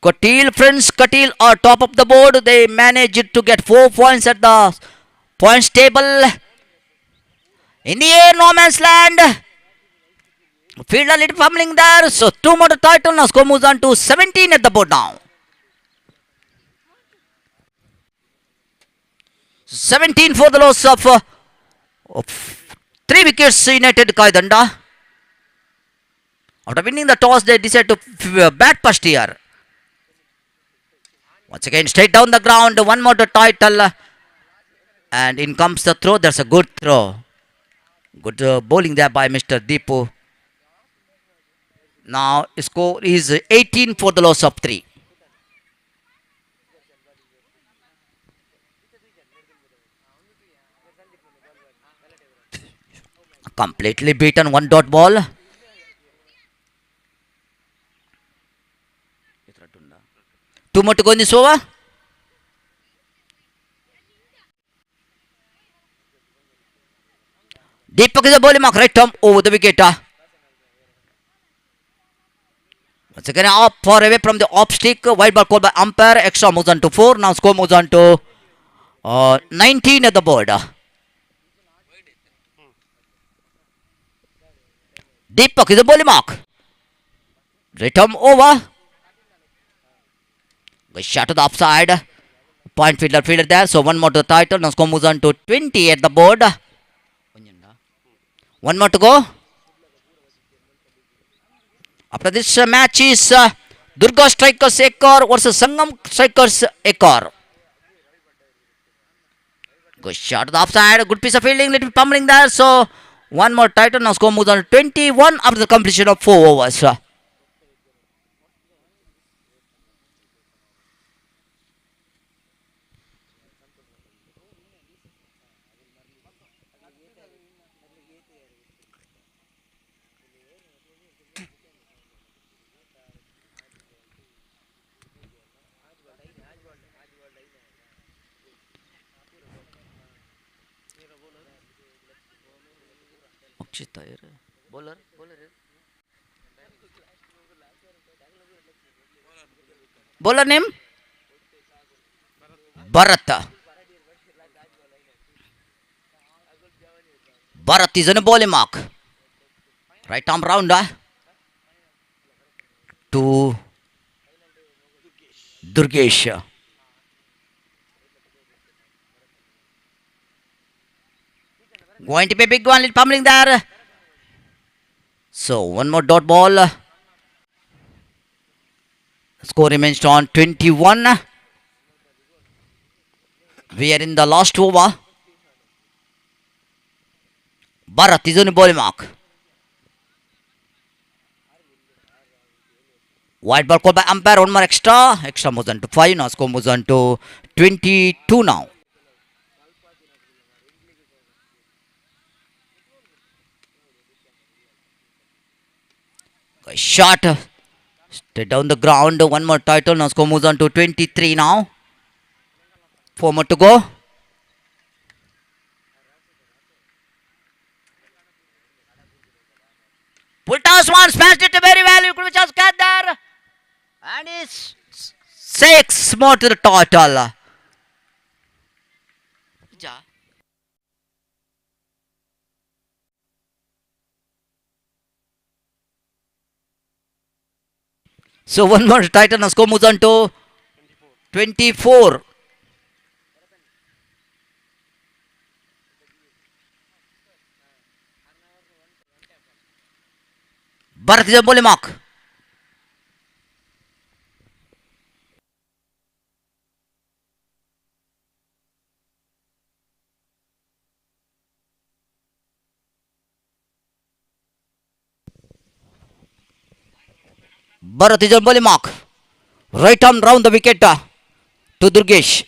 Katil, friends, Katil are top of the board. They managed to get 4 points at the points table. In the air, no man's land. Field a little fumbling there. So 2 more to title. Now score moves on to 17 at the board now. 17 for the loss of 3 wickets, United Kaidanda. After winning the toss, they decided to bat first here. Once again, straight down the ground. 1 more to title. And in comes the throw. There's a good throw. Good bowling there by Mr. Deepu. Now, score is 18 for the loss of 3. Completely beaten, 1 dot ball. Two more to go in this over. Deepak is a bowling mark, right arm over the wicket. Once again, up far away from the off stick. Wide ball called by umpire. Extra moves on to 4. Now score moves on to 19 at the board. Deepak is a bowling mark. Right arm over. Shot to the upside. Point fielder fielded there. So 1 more to the title. Now score moves on to 20 at the board. 1 more to go. After this match is Durga strikers Yekkaru versus Sangam strikers Yekkaru. Good shot to the upside. Good piece of fielding. Little pummeling there. So 1 more title. Now score moves on to 21 after the completion of 4 overs. Bowler name? Bharat. Bharat is on a bowling mark. Right arm rounder to Durgesh. Going to be a big one, little pummeling there. So 1 more dot ball. Score remains on 21. We are in the last over. Bharat is on the bowling mark. White ball called by umpire. 1 more extra. Extra moves on to 5. Now score moves on to 22 now. Shot. Stay down the ground. 1 more title. Now score moves on to 23 now. 4 more to go. Pull toss one. Smashed it very well. You could just get there. And it's 6 more to the total. So 1 more title. Now score moves on to 24. Bharat is a bowling mark. Bharat is on bowling mark. Right arm round the wicket to Durgesh.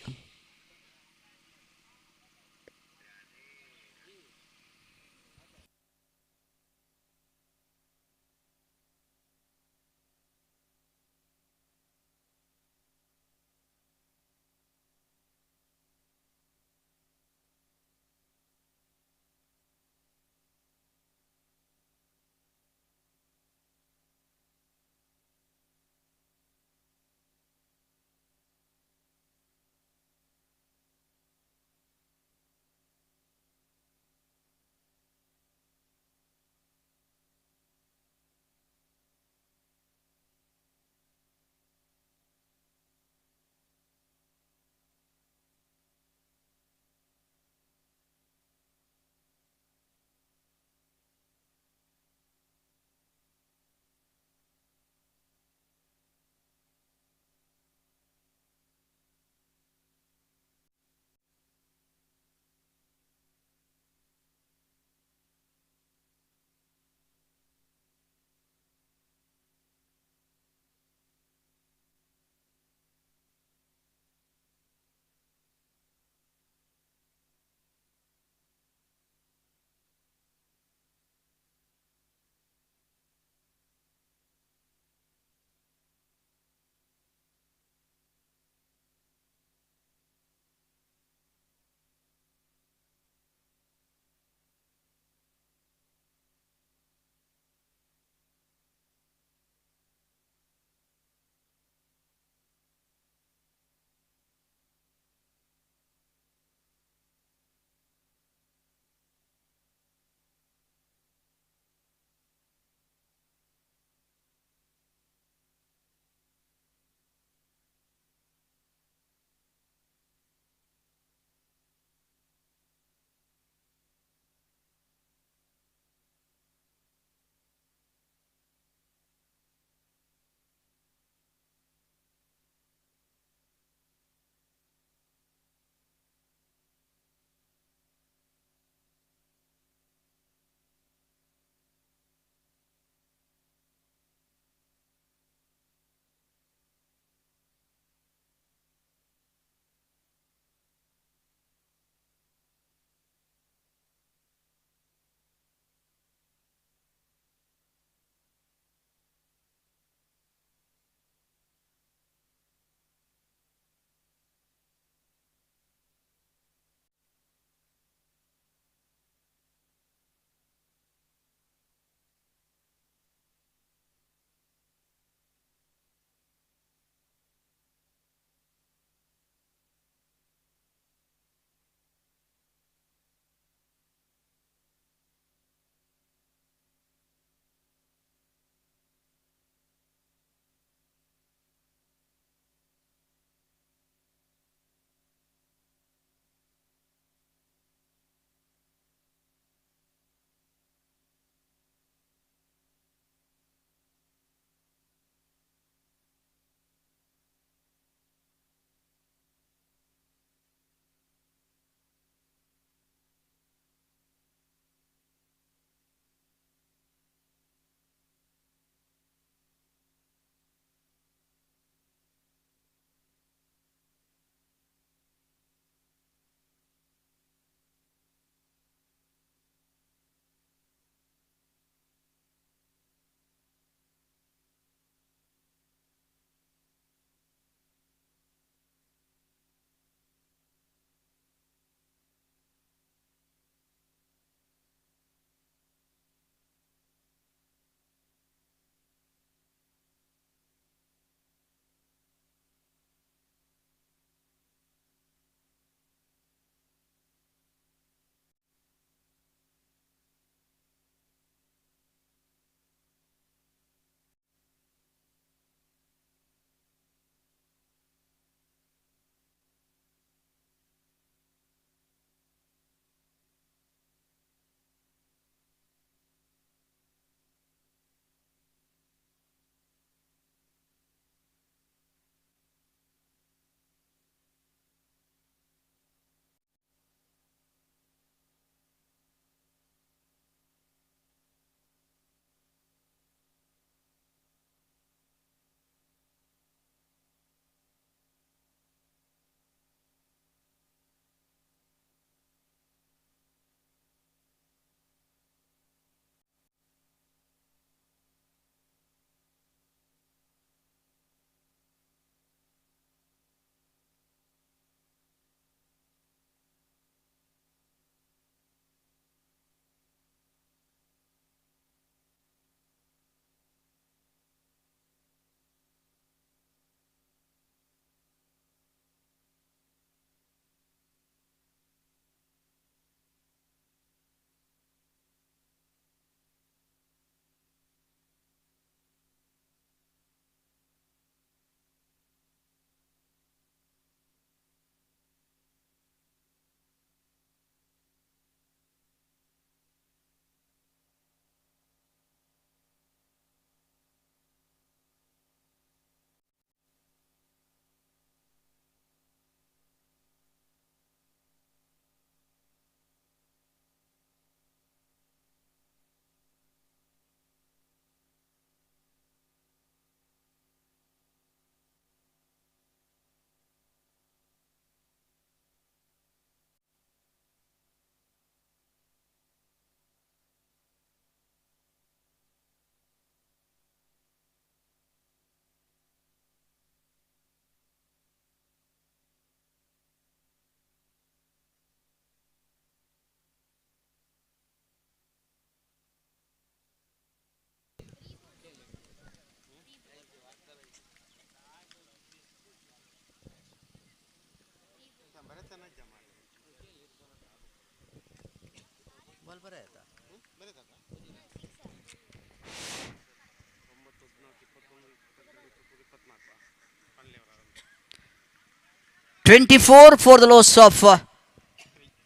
24 for the loss of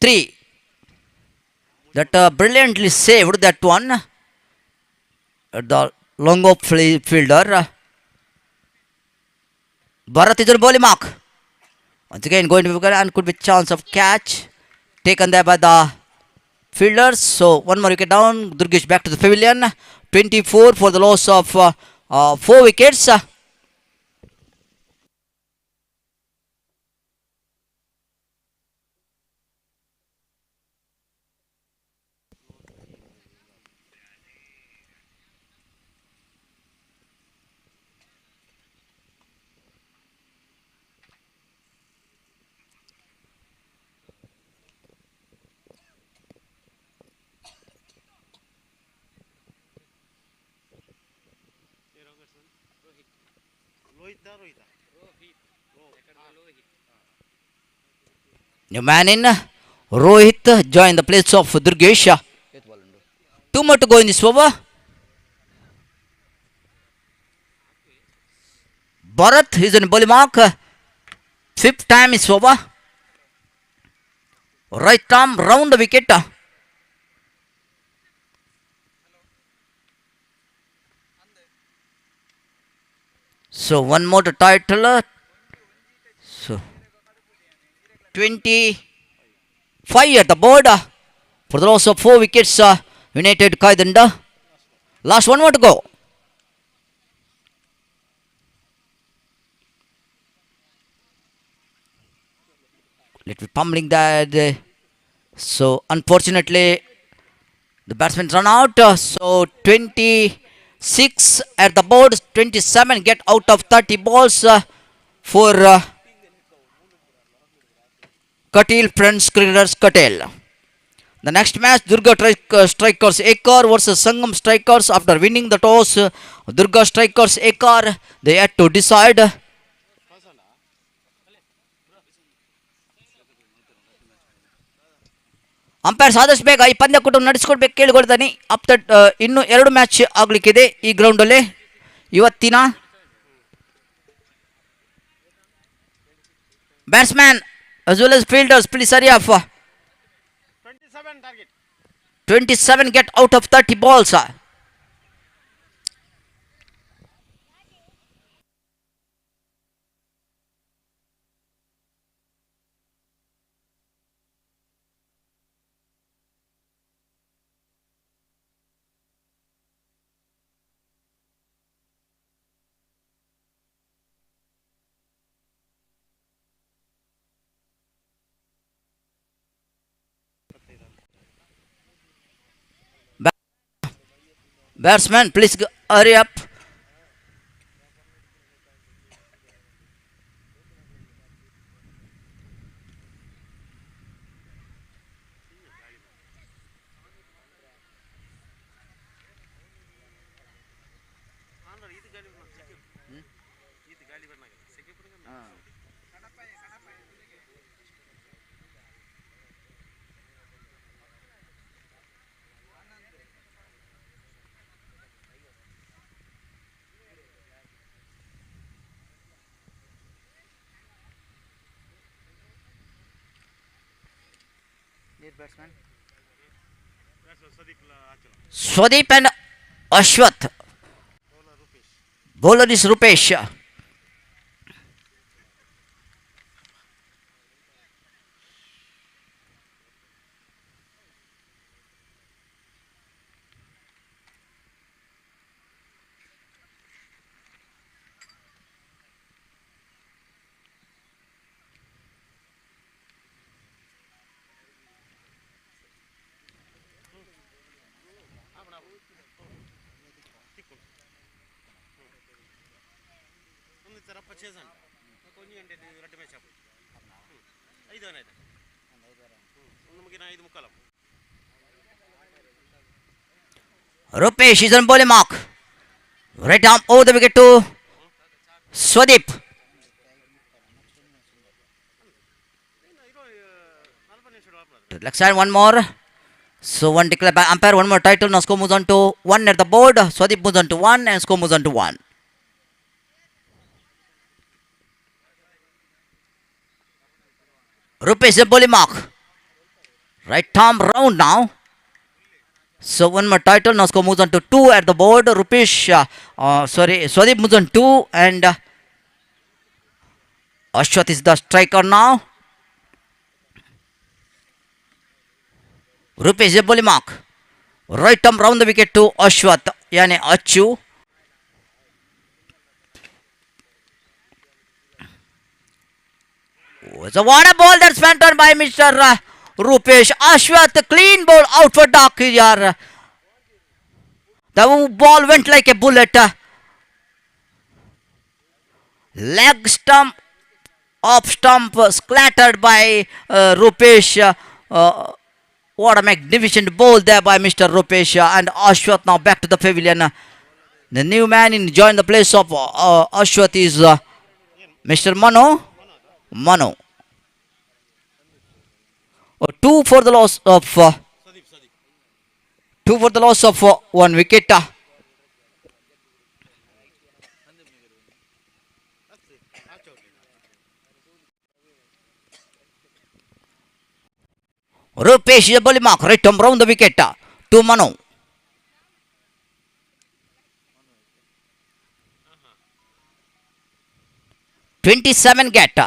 3. That brilliantly saved that one at the long off fielder. Bharat is on bowling mark. Once again going to be and could be chance of catch taken there by the fielders. So one more wicket down. Durgesh back to the pavilion. 24 for the loss of 4 wickets. New man in Rohit joined the place of Durgesh. 2 more to go in this over. Bharat is in bowling mark. 5th time is over. Right arm round the wicket. So one more to title. So 25 at the board for the loss of 4 wickets. United Kaidanda. Last one more to go. Little pummeling that. So unfortunately the batsmen run out. So 26 at the board. 27 get out of 30 balls for Katil Friends Cricketers Katil. The next match, Durga Strikers Yekkaru versus Sangam Strikers. After winning the toss, Durga Strikers Yekkaru, they had to decide. Umpires ಆದಷ್ಟು ಬೇಗ ಈ ಪಂದ್ಯಕೂಟ ನಡೆಸ್ಕೊಡ್ಬೇಕು ಕೇಳಿಕೊಳ್ತಾನೆ. After ಇನ್ನು 2 match ಆಗಲಿಕ್ಕಿದೆ ಈ ಗ್ರೌಂಡಲ್ಲಿ ಇವತ್ತಿನ. Batsman as well as fielders, please hurry up. 27 get out of 30 balls. Batsman, please hurry up. Swadeep and Ashwath. Bowler is Rupesh. Rupesh is on bowling mark. Right arm over the wicket to Swadeep. Leg side one more. So one declared by umpire, one more title. Now score moves on to 1 at the board. Swadip moves on to 1 and score moves on to 1. Rupesh Boli mark. Right arm round now. So one more title. Now score moves on to 2 at the board. Swadip moves on 2 and Ashwath is the striker now. Rupesh Boli mark. Right arm round the wicket to Ashwath. Yani Achu. So what a ball that's went on by Mr. Rupesh. Ashwath, clean ball out for dark here. The ball went like a bullet. Leg stump, off stump, splattered by Rupesh. What a magnificent ball there by Mr. Rupesh. And Ashwath now back to the pavilion. The new man in join the place of Ashwath is Mr. Mano. 2 for the loss of 1 wicket. Rupesh is a bowling mark, right arm round the wicket to Mano. $27 get.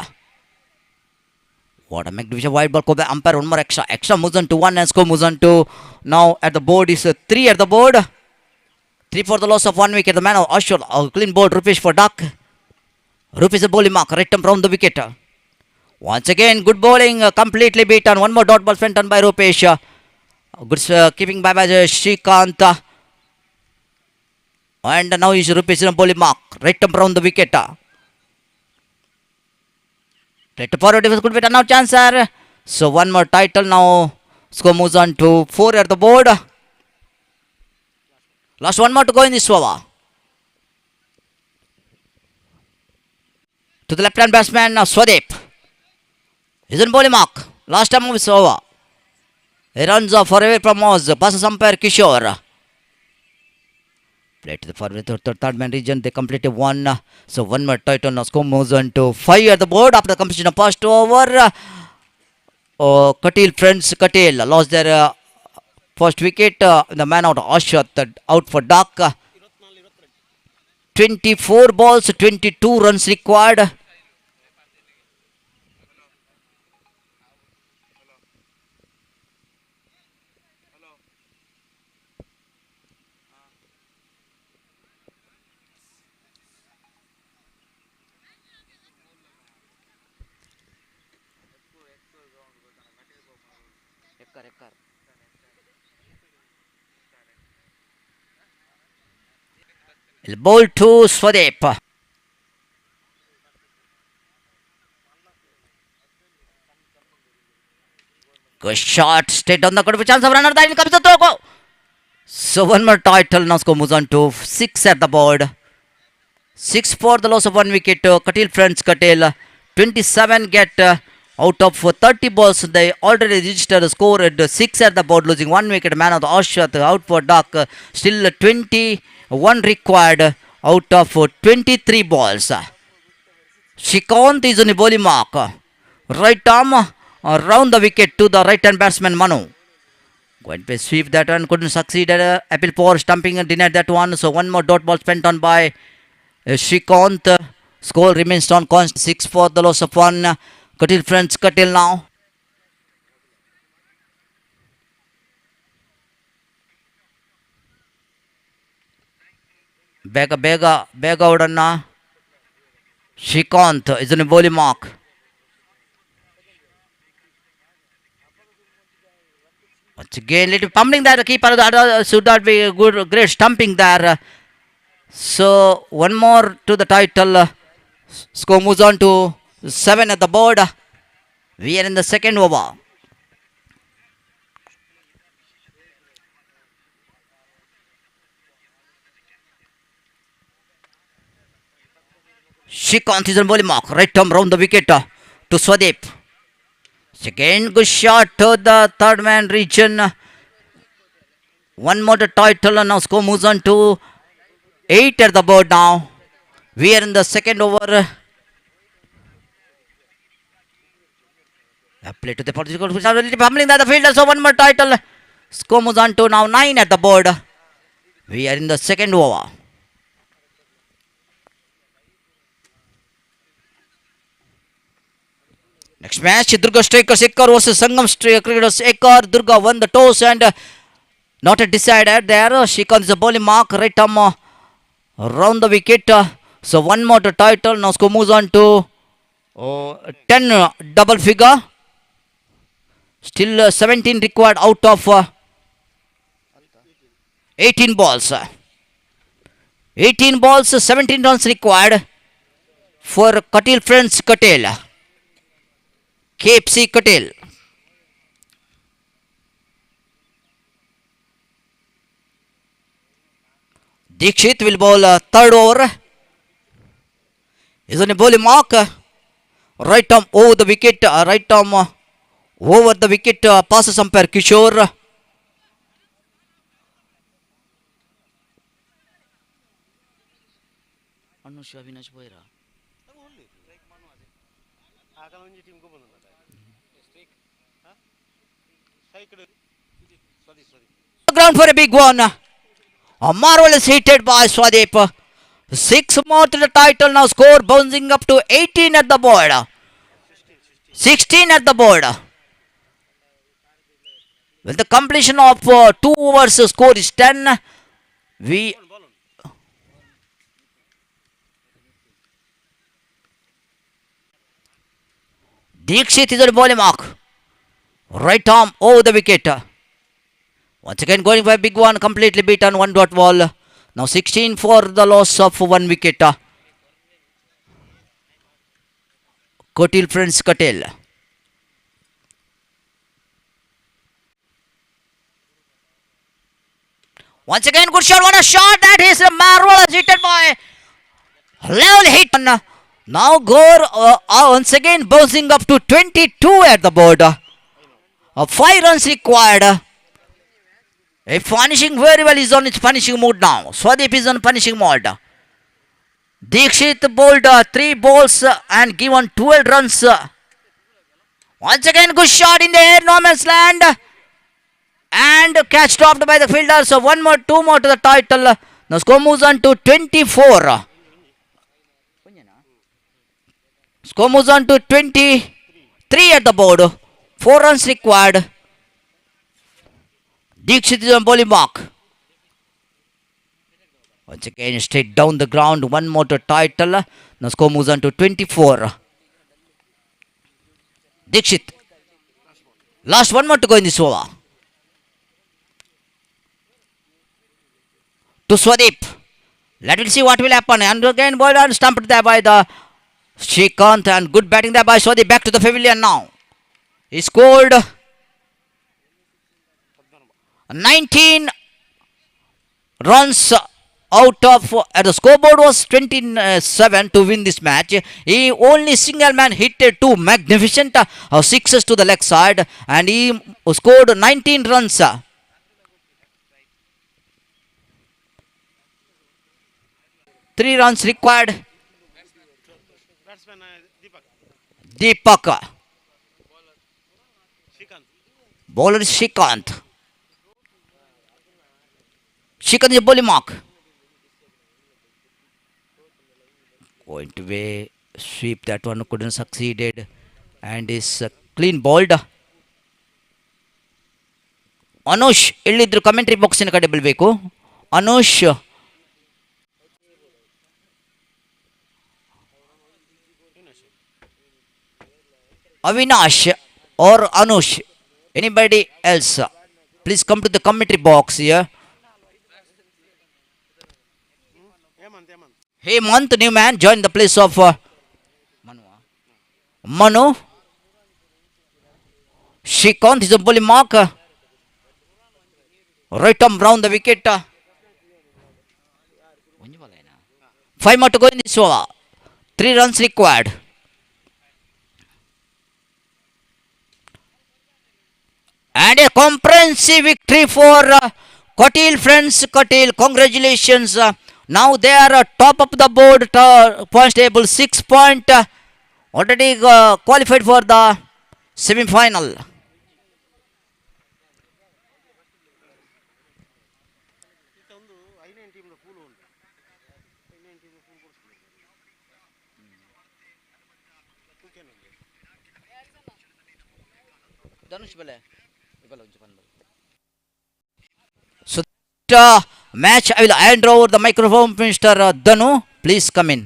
What a magnificent wide ball called by umpire. One more extra. Extra moves on to 1 and score moves on to now at the board is 3 at the board. 3 for the loss of 1 wicket. The man of Ashwat. Clean ball. Rupesh for duck. Rupesh is a bowling mark. Right arm round the wicket. Once again, good bowling. Completely beaten. One more dot ball spent on by Rupesh. Good keeping by Shrikant. And now is Rupesh in a bowling mark. Right arm round the wicket. Right to forward is good with now chance, sir. So one more title now. Score moves on to 4 at the board. Last one more to go in this over. To the left hand batsman Swadip. He's in bowling mark. Last time move is over. He runs off forever from us. Passes umpire Kishore. Play to the forward third man region. They completed 1. So one more title now. Score moves on to 5 at the board after the completion of first over. Katil lost their first wicket. The man out Ashwath out for duck. 24 balls, 22 runs required. Ball to Swadip. Good shot, straight on the good chance of runner. Then comes the throw. So one more title now. Score moves on to 6 at the board. 6 for the loss of 1 wicket. Katil 27 get out of 30 balls. They already registered a score at 6 at the board, losing 1 wicket. Man of the Ashwath out for duck. Still 21 required out of 23 balls. Shrikant is on the bowling mark. Right arm around the wicket to the right hand batsman Manu. Going to sweep that one, couldn't succeed. Appeal for stumping and denied that one. So one more dot ball spent on by Shrikant. Score remains on constant. 6 for the loss of 1. Katil now. ಬೇಗ ಔಡನ್ನ ಶ್ರೀಕಾಂತ್ ಇದನ್ನು bowling mark. Once again, little pummeling there. The keeper should not be good, great stumping there. So one more to the title. Score moves on to 7 at the board. We are in the second over. Shrikant is on bowling mark. Right arm round the wicket to Swadip. Again, good shot to the third man region. One more title and now score moves on to 8 at the board now. We are in the second over. Play to the political pummeling the fielder. So one more title. Score moves on to now 9 at the board. We are in the second over. Next match, Durga strikers Yekkaru versus Sangam cricketers. Yekkaru, Durga won the toss and not a decided there. Shrikant is a bowling mark right arm round the wicket. So one more to title. Now score moves on to 10 double figure. Still 17 required out of 18 balls. 18 balls, 17 runs required for Katil friends Katel. KFC Katel. Dikshit will bowl third over. Is on a bowling mark. Right arm over the wicket. Right arm over the wicket. Passes umpire Kishore. Ground for a big one. A marvelous hit by Swadeep. 6 more to the title. Now score bouncing up to 18 at the board. 16 at the board. With the completion of 2 overs, score is 10. We Dikshit is on the bowling mark. Right arm over the wicket. Once again going for a big one, completely beaten, 1 dot ball. Now 16 for the loss of 1 wicket. Kotil friends Katel. Once again good shot, what a shot, that is a marvelous hit by level hit. Now Gore once again bouncing up to 22 at the board. 5 runs required. Finishing very well, is on its finishing mode now. Swadeep is on finishing mode. Dikshit bowled 3 balls and given 12 runs. Once again good shot in the air, no man's land. And catch stopped by the fielder. So 2 more to the title. Now score moves on to 24. Score moves on to 23 at the board. 4 runs required. Dikshit is on bowling mark. Once again straight down the ground. 1 more to title. Now score moves on to 24. Dikshit. Last 1 more to go in this over. To Swadeep. Let us see what will happen. And again bowled and stumped there by the Shrikant, and good batting there by Swadeep. Back to the pavilion now. He scored 19 runs out of, the scoreboard was 27 to win this match. He only single man hit 2 magnificent sixes to the leg side, and he scored 19 runs. 3 runs required. Deepak. Bowler is Shrikant. Shrikant is a bowling mark. Going to be sweep, that one couldn't succeeded, and is clean bowled. Anush illiದ್ರು commentary box in ಕಡೆ ಬೀಳಬೇಕು. Anush Avinash or Anush, anybody else, please come to the commentary box here. Hey Month, new man, join the place of Manu. Shrikant is a bowling mark. Right arm round the wicket. 5 more to go in this over. 3 runs required. And a comprehensive victory for Kotil friends, Kotil, congratulations. Now they are top of the board, points table 6 point, already qualified for the semi-final. So that match, I will hand over the microphone to Mr. Danu. Please come in.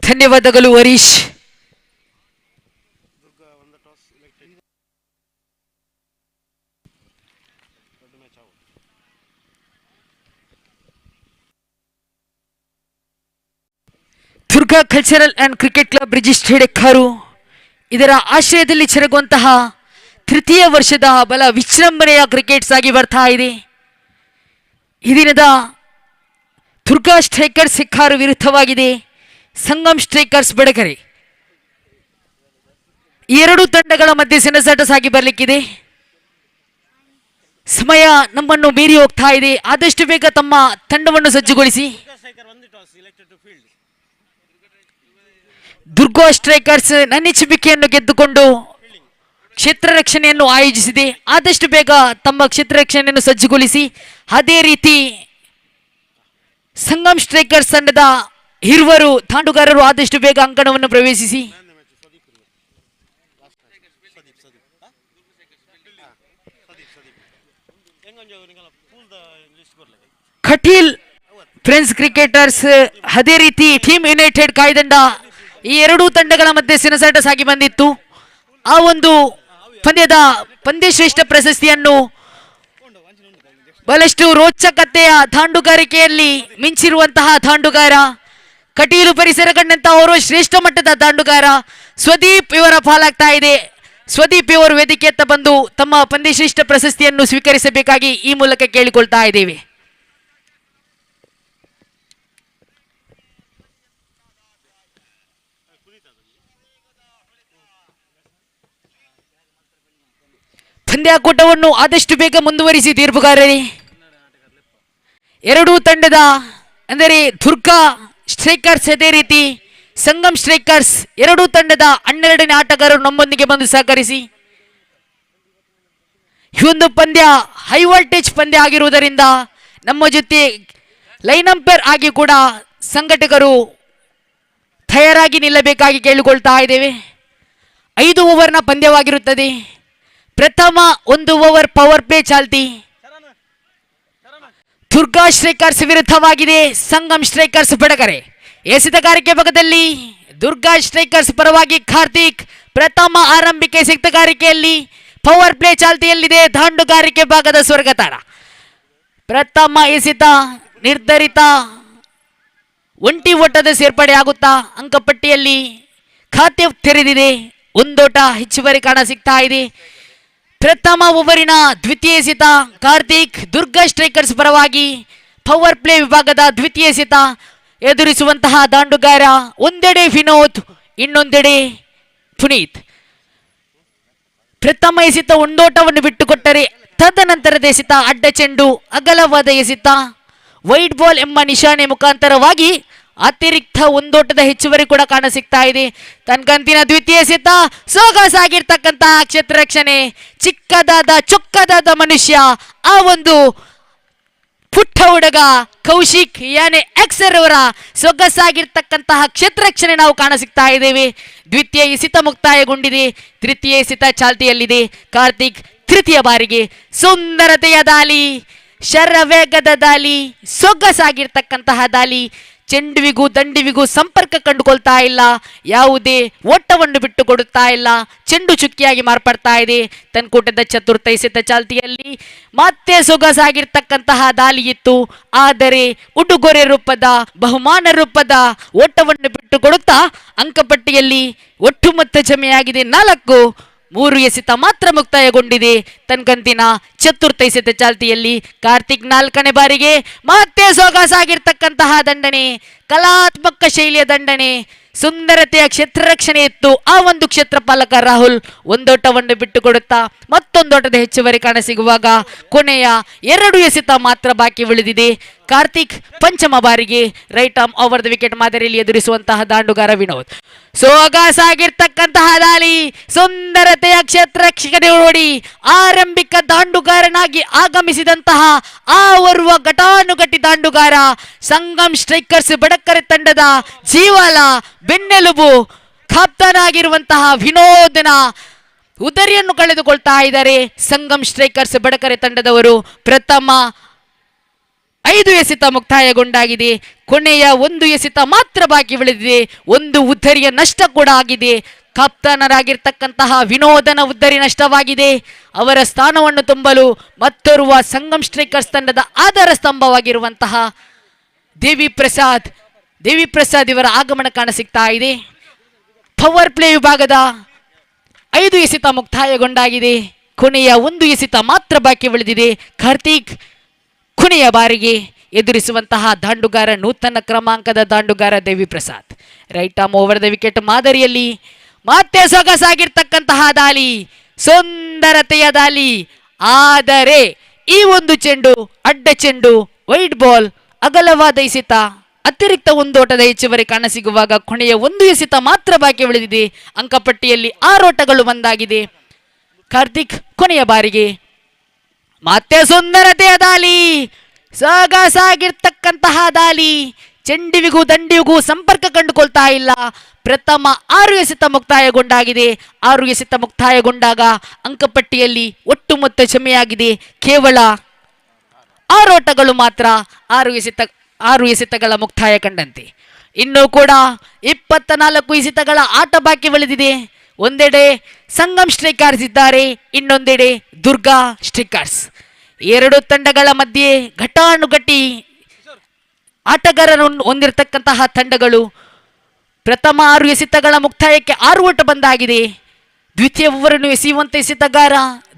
ಧನ್ಯವಾದಗಳು Harish. Durga cultural and cricket club registered Ekkar ಇದರ ಆಶ್ರಯದಲ್ಲಿ ಜರುಗುವಂತಹ ತೃತೀಯ ವರ್ಷದ ಬಲ ವಿಜೃಂಭಣೆಯ cricket ಸಾಗಿ ಬರ್ತಾ ಇದೆ. ಈ ದಿನದ ದುರ್ಗಾ ಸ್ಟ್ರೈಕರ್ಸ್ ಎಕ್ಕಾರು ವಿರುದ್ಧವಾಗಿದೆ ಸಂಗಮ್ ಸ್ಟ್ರೈಕರ್ಸ್ ಬಡಗರೆ. ಈ ಎರಡು ತಂಡಗಳ ಮಧ್ಯೆ ಸೆಣಸಾಟ ಸಾಗಿ ಬರಲಿಕ್ಕಿದೆ. ಸಮಯ ನಮ್ಮನ್ನು ಮೀರಿ ಹೋಗ್ತಾ ಇದೆ. ಆದಷ್ಟು ಬೇಗ ತಮ್ಮ ತಂಡವನ್ನು ಸಜ್ಜುಗೊಳಿಸಿ. ದುರ್ಗಾ ಸ್ಟ್ರೈಕರ್ಸ್ ನನ್ನಿಚ್ಚುವಿಕೆಯನ್ನು ಗೆದ್ದುಕೊಂಡು ಕ್ಷೇತ್ರ ರಕ್ಷಣೆಯನ್ನು ಆಯೋಜಿಸಿದೆ. ಆದಷ್ಟು ಬೇಗ ತಮ್ಮ ಕ್ಷೇತ್ರ ರಕ್ಷಣೆಯನ್ನು ಸಜ್ಜುಗೊಳಿಸಿ. ಅದೇ ರೀತಿ ಸಂಗಮ್ ಸ್ಟ್ರೈಕರ್ಸ್ ತಂಡದ ಹಿರುವರು ತಾಂಡುಗಾರರು ಆದಷ್ಟು ಬೇಗ ಅಂಕಣವನ್ನು ಪ್ರವೇಶಿಸಿ. ಕಟೀಲ್ ಫ್ರೆಂಡ್ಸ್ ಕ್ರಿಕೆಟರ್ಸ್ ಅದೇ ರೀತಿ ಟೀಮ್ ಯುನೈಟೆಡ್ ಕಾಯ್ದಂಡ ಈ ಎರಡೂ ತಂಡಗಳ ಮಧ್ಯೆ ಸೆಣಸಾಟ ಸಾಗಿ ಬಂದಿತ್ತು. ಆ ಒಂದು ಪಂದ್ಯದ ಪಂದ್ಯಶ್ರೇಷ್ಠ ಪ್ರಶಸ್ತಿಯನ್ನು ಬಹಳಷ್ಟು ರೋಚಕತೆಯ ತಾಂಡುಗಾರಿಕೆಯಲ್ಲಿ ಮಿಂಚಿರುವಂತಹ ತಾಂಡುಗಾರ, ಕಟೀಲು ಪರಿಸರ ಕಂಡಂತಹ ಅವರು ಶ್ರೇಷ್ಠ ಮಟ್ಟದ ತಾಂಡುಗಾರ ಸ್ವದೀಪ್ ಇವರ ಪಾಲಾಗ್ತಾ ಇದೆ. ಸ್ವದೀಪ್ ಇವರು ವೇದಿಕೆಯತ್ತ ಬಂದು ತಮ್ಮ ಪಂದ್ಯಶ್ರೇಷ್ಠ ಪ್ರಶಸ್ತಿಯನ್ನು ಸ್ವೀಕರಿಸಬೇಕಾಗಿ ಈ ಮೂಲಕ ಕೇಳಿಕೊಳ್ತಾ ಇದ್ದೇವೆ. ಪಂದ್ಯಾಕೂಟವನ್ನು ಆದಷ್ಟು ಬೇಗ ಮುಂದುವರಿಸಿ ತೀರ್ಪುಗಾರರೇ. ಎರಡೂ ತಂಡದ ಅಂದರೆ ದುರ್ಗಾ ಸ್ಟ್ರೈಕರ್ಸ್ ಅದೇ ರೀತಿ ಸಂಗಮ್ ಸ್ಟ್ರೈಕರ್ಸ್ ಎರಡೂ ತಂಡದ 12ನೇ ಆಟಗಾರರು ನಮ್ಮೊಂದಿಗೆ ಬಂದು ಸಹಕರಿಸಿ. ಈ ಒಂದು ಪಂದ್ಯ ಹೈ ವೋಲ್ಟೇಜ್ ಪಂದ್ಯ ಆಗಿರುವುದರಿಂದ ನಮ್ಮ ಜೊತೆ ಲೈನ್ ಅಂಪೈರ್ ಆಗಿ ಕೂಡ ಸಂಘಟಕರು ತಯಾರಾಗಿ ನಿಲ್ಲಬೇಕಾಗಿ ಕೇಳಿಕೊಳ್ತಾ ಇದ್ದೇವೆ. 5 ಓವರ್ನ ಪಂದ್ಯವಾಗಿರುತ್ತದೆ. ಪ್ರಥಮ 1 ಓವರ್ ಪವರ್ ಪ್ಲೇ ಚಾಲ್ತಿ ದುರ್ಗಾ ಸ್ಟ್ರೈಕರ್ಸ್ ವಿರುದ್ಧವಾಗಿದೆ ಸಂಗಮ್ ಸ್ಟ್ರೈಕರ್ಸ್ ಬಡಗರೆ. ಎಸೆತಗಾರಿಕೆ ಭಾಗದಲ್ಲಿ ದುರ್ಗಾ ಸ್ಟ್ರೈಕರ್ಸ್ ಪರವಾಗಿ ಕಾರ್ತಿಕ್ ಪ್ರಥಮ ಆರಂಭಿಕ ಎಸೆತಗಾರಿಕೆಯಲ್ಲಿ ಪವರ್ ಪ್ಲೇ ಚಾಲ್ತಿಯಲ್ಲಿದೆ. ದಾಂಡುಗಾರಿಕೆ ಭಾಗದ ಸ್ವರ್ಗತಾಣ ಪ್ರಥಮ ಎಸೆತ ನಿರ್ಧರಿತ ಒಂಟಿ ಓಟದ ಸೇರ್ಪಡೆ ಆಗುತ್ತಾ ಅಂಕಪಟ್ಟಿಯಲ್ಲಿ ಖಾತೆ ತೆರೆದಿದೆ. ಒಂದೋಟ ಹೆಚ್ಚುವರಿ ಕಾಣ ಸಿಗ್ತಾ ಇದೆ. ಪ್ರಥಮ ಓವರಿನ ದ್ವಿತೀಯ ಎಸೆತ ಕಾರ್ತಿಕ್ ದುರ್ಗಾ ಸ್ಟ್ರೈಕರ್ಸ್ ಪರವಾಗಿ ಪವರ್ ಪ್ಲೇ ವಿಭಾಗದ ದ್ವಿತೀಯ ಎಸೆತ ಎದುರಿಸುವಂತಹ ದಾಂಡುಗಾರ ಒಂದೆಡೆ ವಿನೋದ್ ಇನ್ನೊಂದೆಡೆ ಪುನೀತ್. ಪ್ರಥಮ ಎಸೆತ ಒಂದೋಟವನ್ನು ಬಿಟ್ಟುಕೊಟ್ಟರೆ ತದನಂತರದ ಎಸೆತ ಅಡ್ಡ ಚೆಂಡು ಅಗಲವಾದ ಎಸೆತ ವೈಟ್ ಬಾಲ್ ಎಂಬ ನಿಶಾನೆ ಮುಖಾಂತರವಾಗಿ ಅತಿರಿಕ್ತ ಒಂದೋಟದ ಹೆಚ್ಚುವರಿ ಕೂಡ ಕಾಣ ಸಿಗ್ತಾ ಇದೆ. ತನ್ಕಂತಿನ ದ್ವಿತೀಯ ಎಸೆತ ಸೊಗಸಾಗಿರ್ತಕ್ಕಂತಹ ಕ್ಷೇತ್ರ ರಕ್ಷಣೆ ಚಿಕ್ಕದಾದ ಚೊಕ್ಕದಾದ ಮನುಷ್ಯ ಆ ಒಂದು ಪುಟ್ಟ ಹುಡುಗ ಕೌಶಿಕ್ ಯಾನೆ ಎಕ್ಸರ್ ಅವರ ಸೊಗಸಾಗಿರ್ತಕ್ಕಂತಹ ಕ್ಷೇತ್ರ ರಕ್ಷಣೆ ನಾವು ಕಾಣ ಸಿಗ್ತಾ ಇದ್ದೇವೆ. ದ್ವಿತೀಯ ಎಸೆತ ಮುಕ್ತಾಯಗೊಂಡಿದೆ. ತೃತೀಯ ಎಸೆತ ಚಾಲ್ತಿಯಲ್ಲಿದೆ. ಕಾರ್ತಿಕ್ ತೃತೀಯ ಬಾರಿಗೆ ಸುಂದರತೆಯ ದಾಳಿ, ಶರವೇಗದ ದಾಳಿ, ಸೊಗಸಾಗಿರ್ತಕ್ಕಂತಹ ದಾಳಿ. ಚೆಂಡುವಿಗೂ ದಂಡುವಿಗೂ ಸಂಪರ್ಕ ಕಂಡುಕೊಳ್ತಾ ಇಲ್ಲ. ಯಾವುದೇ ಓಟವನ್ನು ಬಿಟ್ಟು ಕೊಡುತ್ತಾ ಇಲ್ಲ. ಚೆಂಡು ಚುಕ್ಕಿಯಾಗಿ ಮಾರ್ಪಡ್ತಾ ಇದೆ. ತನ್ಕೂಟದ ಚತುರ್ಥ ಎಸೆತ ಚಾಲ್ತಿಯಲ್ಲಿ ಮತ್ತೆ ಸೊಗಸಾಗಿರ್ತಕ್ಕಂತಹ ದಾಳಿ ಇತ್ತು. ಆದರೆ ಉಡುಗೊರೆ ರೂಪದ ಬಹುಮಾನ ರೂಪದ ಓಟವನ್ನು ಬಿಟ್ಟು ಕೊಡುತ್ತಾ ಅಂಕಪಟ್ಟಿಯಲ್ಲಿ ಒಟ್ಟು ಮೊತ್ತ ಜಮೆಯಾಗಿದೆ 4. 3 ಎಸೆತ ಮಾತ್ರ ಮುಕ್ತಾಯಗೊಂಡಿದೆ ತನ್ಕಂತಿನ ಚತುರ್ಥ ಎಸೆತ ಚಾಲ್ತಿಯಲ್ಲಿ. ಕಾರ್ತಿಕ್ 4ನೇ ಬಾರಿಗೆ ಮತ್ತೆ ಸೊಗಸಾಗಿರ್ತಕ್ಕಂತಹ ದಂಡನೆ, ಕಲಾತ್ಮಕ ಶೈಲಿಯ ದಂಡನೆ, ಸುಂದರತೆಯ ಕ್ಷೇತ್ರ ರಕ್ಷಣೆ ಇತ್ತು ಆ ಒಂದು ಕ್ಷೇತ್ರಪಾಲಕ ರಾಹುಲ್. ಒಂದೋಟವನ್ನು ಬಿಟ್ಟುಕೊಡುತ್ತಾ ಮತ್ತೊಂದೋಟದ ಹೆಚ್ಚುವರಿ ಕಾಣಸಿಗುವಾಗ ಕೊನೆಯ 2 ಎಸೆತ ಮಾತ್ರ ಬಾಕಿ ಉಳಿದಿದೆ. ಕಾರ್ತಿಕ್ ಪಂಚಮ ಬಾರಿಗೆ right arm over the wicket ಮಾದರಿಯಲ್ಲಿ ಎದುರಿಸುವಂತಹ ದಾಂಡುಗಾರ ವಿನೋದ್. ಸೊಗಸಾಗಿರ್ತಕ್ಕಂತಹ ದಾಳಿ, ಸುಂದರತೆಯ ಕ್ಷೇತ್ರ ರಕ್ಷಣೆ ನೋಡಿ ಆರಂಭಿಕ ದಾಂಡುಗಾರನಾಗಿ ಆಗಮಿಸಿದಂತಹ ಆ ಓರ್ವ ಘಟಾನುಘಟಿ ದಾಂಡುಗಾರ ಸಂಗಮ್ ಸ್ಟ್ರೈಕರ್ಸ್ ಬಡಕರೆ ತಂಡದ ಜೀವಾಲ, ಬೆನ್ನೆಲುಬು, ಕಾಪ್ತಾನಾಗಿರುವಂತಹ ವಿನೋದನ ಉದರಿಯನ್ನು ಕಳೆದುಕೊಳ್ತಾ ಇದ್ದಾರೆ ಸಂಗಮ್ ಸ್ಟ್ರೈಕರ್ಸ್ ಬಡಕರೆ ತಂಡದವರು. ಪ್ರಥಮ 5 ಎಸೆತ ಮುಕ್ತಾಯಗೊಂಡಾಗಿದೆ. ಕೊನೆಯ 1 ಎಸೆತ ಮಾತ್ರ ಬಾಕಿ ಉಳಿದಿದೆ. 1 ಉದ್ದರಿಯ ನಷ್ಟ ಕೂಡ ಆಗಿದೆ. ಕಪ್ತಾನರಾಗಿರ್ತಕ್ಕಂತಹ ವಿನೋದನ ಉದ್ದರಿ ನಷ್ಟವಾಗಿದೆ. ಅವರ ಸ್ಥಾನವನ್ನು ತುಂಬಲು ಮತ್ತೋರ್ವ ಸಂಗಮ್ ಸ್ಟ್ರೈಕರ್ಸ್ ತಂಡದ ಆಧಾರ ಸ್ತಂಭವಾಗಿರುವಂತಹ ದೇವಿ ಪ್ರಸಾದ್ ಇವರ ಆಗಮನ ಕಾಣಸಿಗ್ತಾ ಇದೆ. ಪವರ್ ಪ್ಲೇ ವಿಭಾಗದ 5 ಎಸೆತ ಮುಕ್ತಾಯಗೊಂಡಾಗಿದೆ. ಕೊನೆಯ 1 ಎಸೆತ ಮಾತ್ರ ಬಾಕಿ ಉಳಿದಿದೆ. ಕಾರ್ತಿಕ್ ಕೊನೆಯ ಬಾರಿಗೆ ಎದುರಿಸುವಂತಹ ದಾಂಡುಗಾರ ನೂತನ ಕ್ರಮಾಂಕದ ದಾಂಡುಗಾರ Devi Prasad. Right arm over the wicket ಮಾದರಿಯಲ್ಲಿ ಮತ್ತೆ ಸೊಗಸಾಗಿರ್ತಕ್ಕಂತಹ ದಾಳಿ, ಸುಂದರತೆಯ ದಾಳಿ. ಆದರೆ ಈ ಒಂದು ಚೆಂಡು ಅಡ್ಡ ಚೆಂಡು, ವೈಡ್ ಬಾಲ್, ಅಗಲವಾದ ಎಸೆತ, ಅತಿರಿಕ್ತ 1 ಓಟದ ಹೆಚ್ಚುವರಿ ಕಾಣಸಿಗುವಾಗ ಕೊನೆಯ 1 ಎಸೆತ ಮಾತ್ರ ಬಾಕಿ ಉಳಿದಿದೆ. ಅಂಕಪಟ್ಟಿಯಲ್ಲಿ 6 ಓಟಗಳು ಬಂದಾಗಿದೆ. ಕಾರ್ತಿಕ್ ಕೊನೆಯ ಬಾರಿಗೆ ಮತ್ತೆ ಸುಂದರತೆಯ ದಾಳಿ, ಸೊಗಸಾಗಿರ್ತಕ್ಕಂತಹ ದಾಳಿ, ಚೆಂಡಿವಿಗೂ ದಂಡಿವಿಗೂ ಸಂಪರ್ಕ ಕಂಡುಕೊಳ್ತಾ ಇಲ್ಲ. ಪ್ರಥಮ 6 ಎಸೆತ ಮುಕ್ತಾಯಗೊಂಡಾಗಿದೆ. 6 ಎಸೆತ ಮುಕ್ತಾಯಗೊಂಡಾಗ ಅಂಕಪಟ್ಟಿಯಲ್ಲಿ ಒಟ್ಟು ಮೊತ್ತ ಜಮೆಯಾಗಿದೆ ಕೇವಲ 6 ಓಟಗಳು ಮಾತ್ರ. 6 ಎಸೆತಗಳ ಮುಕ್ತಾಯ ಕಂಡಂತೆ ಇನ್ನೂ ಕೂಡ 24 ಎಸೆತಗಳ ಆಟ ಬಾಕಿ ಉಳಿದಿದೆ. ಒಂದೆಡೆ ಸಂಗಮ್ ಸ್ಟ್ರೈಕರ್ಸ್ ಇದ್ದಾರೆ, ಇನ್ನೊಂದೆಡೆ ದುರ್ಗಾ ಸ್ಟ್ರೈಕರ್ಸ್. 2 ತಂಡಗಳ ಮಧ್ಯೆ ಘಟಾನುಘಟಿ ಆಟಗಾರರನ್ನು ಹೊಂದಿರತಕ್ಕಂತಹ ತಂಡಗಳು. ಪ್ರಥಮ 6 ಎಸೆತಗಳ ಮುಕ್ತಾಯಕ್ಕೆ 6 ಓಟ ಬಂದಾಗಿದೆ. ದ್ವಿತೀಯ ಓವರನ್ನು ಎಸೆಯುವಂತ ಎಸೆತಗಾರ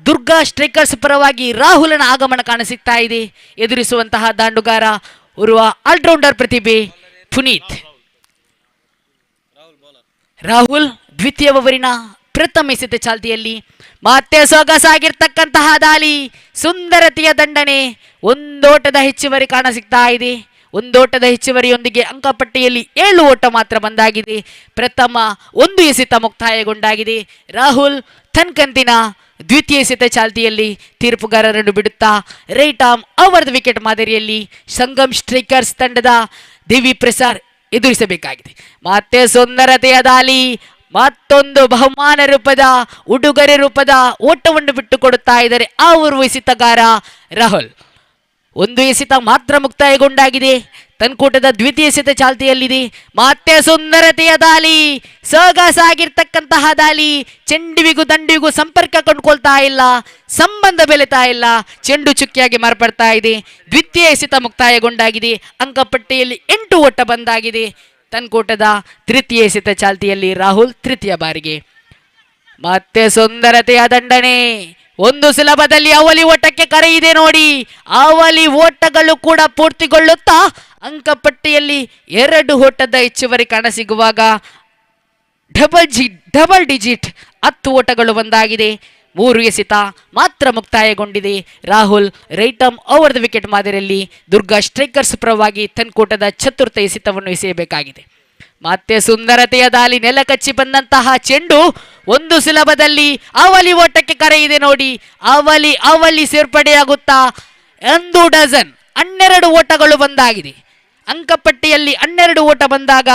ದುರ್ಗಾ ಸ್ಟ್ರೈಕರ್ಸ್ ಪರವಾಗಿ ರಾಹುಲನ ಆಗಮನ ಕಾಣಸಿಗ್ತಾ ಇದೆ. ಎದುರಿಸುವಂತಹ ದಾಂಡುಗಾರ ಓರ್ವ ಆಲ್ರೌಂಡರ್ ಪ್ರತಿಭೆ ಪುನೀತ್. ರಾಹುಲ್ ದ್ವಿತೀಯ ಓವರಿನ ಪ್ರಥಮ ಎಸೆತ ಚಾಲ್ತಿಯಲ್ಲಿ ಮತ್ತೆ ಸೊಗಸಾಗಿರ್ತಕ್ಕಂತಹ ದಾಳಿ, ಸುಂದರತೆಯ ದಂಡನೆ, 1 ಓಟದ ಹೆಚ್ಚುವರಿ ಕಾಣಸಿಗ್ತಾ ಇದೆ. 1 ಓಟದ ಹೆಚ್ಚುವರಿಯೊಂದಿಗೆ ಅಂಕಪಟ್ಟಿಯಲ್ಲಿ 7 ಓಟ ಮಾತ್ರ ಬಂದಾಗಿದೆ. ಪ್ರಥಮ 1 ಎಸೆತ ಮುಕ್ತಾಯಗೊಂಡಾಗಿದೆ. ರಾಹುಲ್ ತನ್ಕಂತಿನ ದ್ವಿತೀಯ ಎಸೆತ ಚಾಲ್ತಿಯಲ್ಲಿ ತೀರ್ಪುಗಾರರನ್ನು ಬಿಡುತ್ತಾ right arm over the wicket ಮಾದರಿಯಲ್ಲಿ ಸಂಗಮ್ ಸ್ಟ್ರೈಕರ್ಸ್ ತಂಡದ ದೇವಿ ಪ್ರಸಾದ್ ಎದುರಿಸಬೇಕಾಗಿದೆ. ಮತ್ತೆ ಸುಂದರತೆಯ ದಾಳಿ, ಮತ್ತೊಂದು ಬಹುಮಾನ ರೂಪದ ಉಡುಗೊರೆ ರೂಪದ ಓಟವನ್ನು ಬಿಟ್ಟುಕೊಡುತ್ತಾ ಇದ್ದಾರೆ ಆ ಓರ್ವ ಎಸೆತಗಾರ ರಾಹುಲ್. 1 ಎಸೆತ ಮಾತ್ರ ಮುಕ್ತಾಯಗೊಂಡಾಗಿದೆ. ತನ್ಕೂಟದ ದ್ವಿತೀಯ ಎಸೆತ ಚಾಲ್ತಿಯಲ್ಲಿದೆ. ಮತ್ತೆ ಸುಂದರತೆಯ ದಾಳಿ, ಸೊಗಸಾಗಿರ್ತಕ್ಕಂತಹ ದಾಳಿ, ಚೆಂಡುವಿಗೂ ದಂಡಿವಿಗೂ ಸಂಪರ್ಕ ಕಂಡುಕೊಳ್ತಾ ಇಲ್ಲ, ಸಂಬಂಧ ಬೆಳೆತಾ ಇಲ್ಲ, ಚೆಂಡು ಚುಕ್ಕಿಯಾಗಿ ಮಾರ್ಪಡ್ತಾ ಇದೆ. ದ್ವಿತೀಯ ಎಸೆತ ಮುಕ್ತಾಯಗೊಂಡಾಗಿದೆ. ಅಂಕಪಟ್ಟಿಯಲ್ಲಿ 8 ಓಟ ಬಂದಾಗಿದೆ. ತನ್ಕೂಟದ ತೃತೀಯ ಎಸೆತ ಚಾಲ್ತಿಯಲ್ಲಿ ರಾಹುಲ್ ತೃತೀಯ ಬಾರಿಗೆ. ಮತ್ತೆ ಸುಂದರತೆಯ ದಂಡನೆ, 1 ಸುಲಭದಲ್ಲಿ ಅವಲಿ ಓಟಕ್ಕೆ ಕರೆಯಿದೆ ನೋಡಿ. ಅವಲಿ ಓಟಗಳು ಕೂಡ ಪೂರ್ತಿಗೊಳ್ಳುತ್ತಾ ಅಂಕಪಟ್ಟಿಯಲ್ಲಿ 2 ಓಟದ ಹೆಚ್ಚುವರಿ ಕಾಣಸಿಗುವಾಗ ಡಬಲ್ ಡಿಜಿಟ್ 10 ಓಟಗಳು ಬಂದಾಗಿದೆ. 3 ಎಸೆತ ಮಾತ್ರ ಮುಕ್ತಾಯಗೊಂಡಿದೆ. Rahul right arm over the wicket ಮಾದರಿಯಲ್ಲಿ ದುರ್ಗಾ ಸ್ಟ್ರೈಕರ್ಸ್ ಪರವಾಗಿ ತನ್ಕೂಟದ ಚತುರ್ಥ ಎಸೆತವನ್ನು ಎಸೆಯಬೇಕಾಗಿದೆ. ಮತ್ತೆ ಸುಂದರತೆಯ ದಾಳಿ, ನೆಲಕಚ್ಚಿ ಬಂದಂತಹ ಚೆಂಡು 1 ಸುಲಭದಲ್ಲಿ ಅವಲಿ ಓಟಕ್ಕೆ ಕರೆಯಿದೆ ನೋಡಿ. ಅವಲಿ ಸೇರ್ಪಡೆಯಾಗುತ್ತಾ 1 ಡಜನ್ 12 ಓಟಗಳು ಬಂದಾಗಿದೆ. ಅಂಕಪಟ್ಟಿಯಲ್ಲಿ 12 ಓಟ ಬಂದಾಗ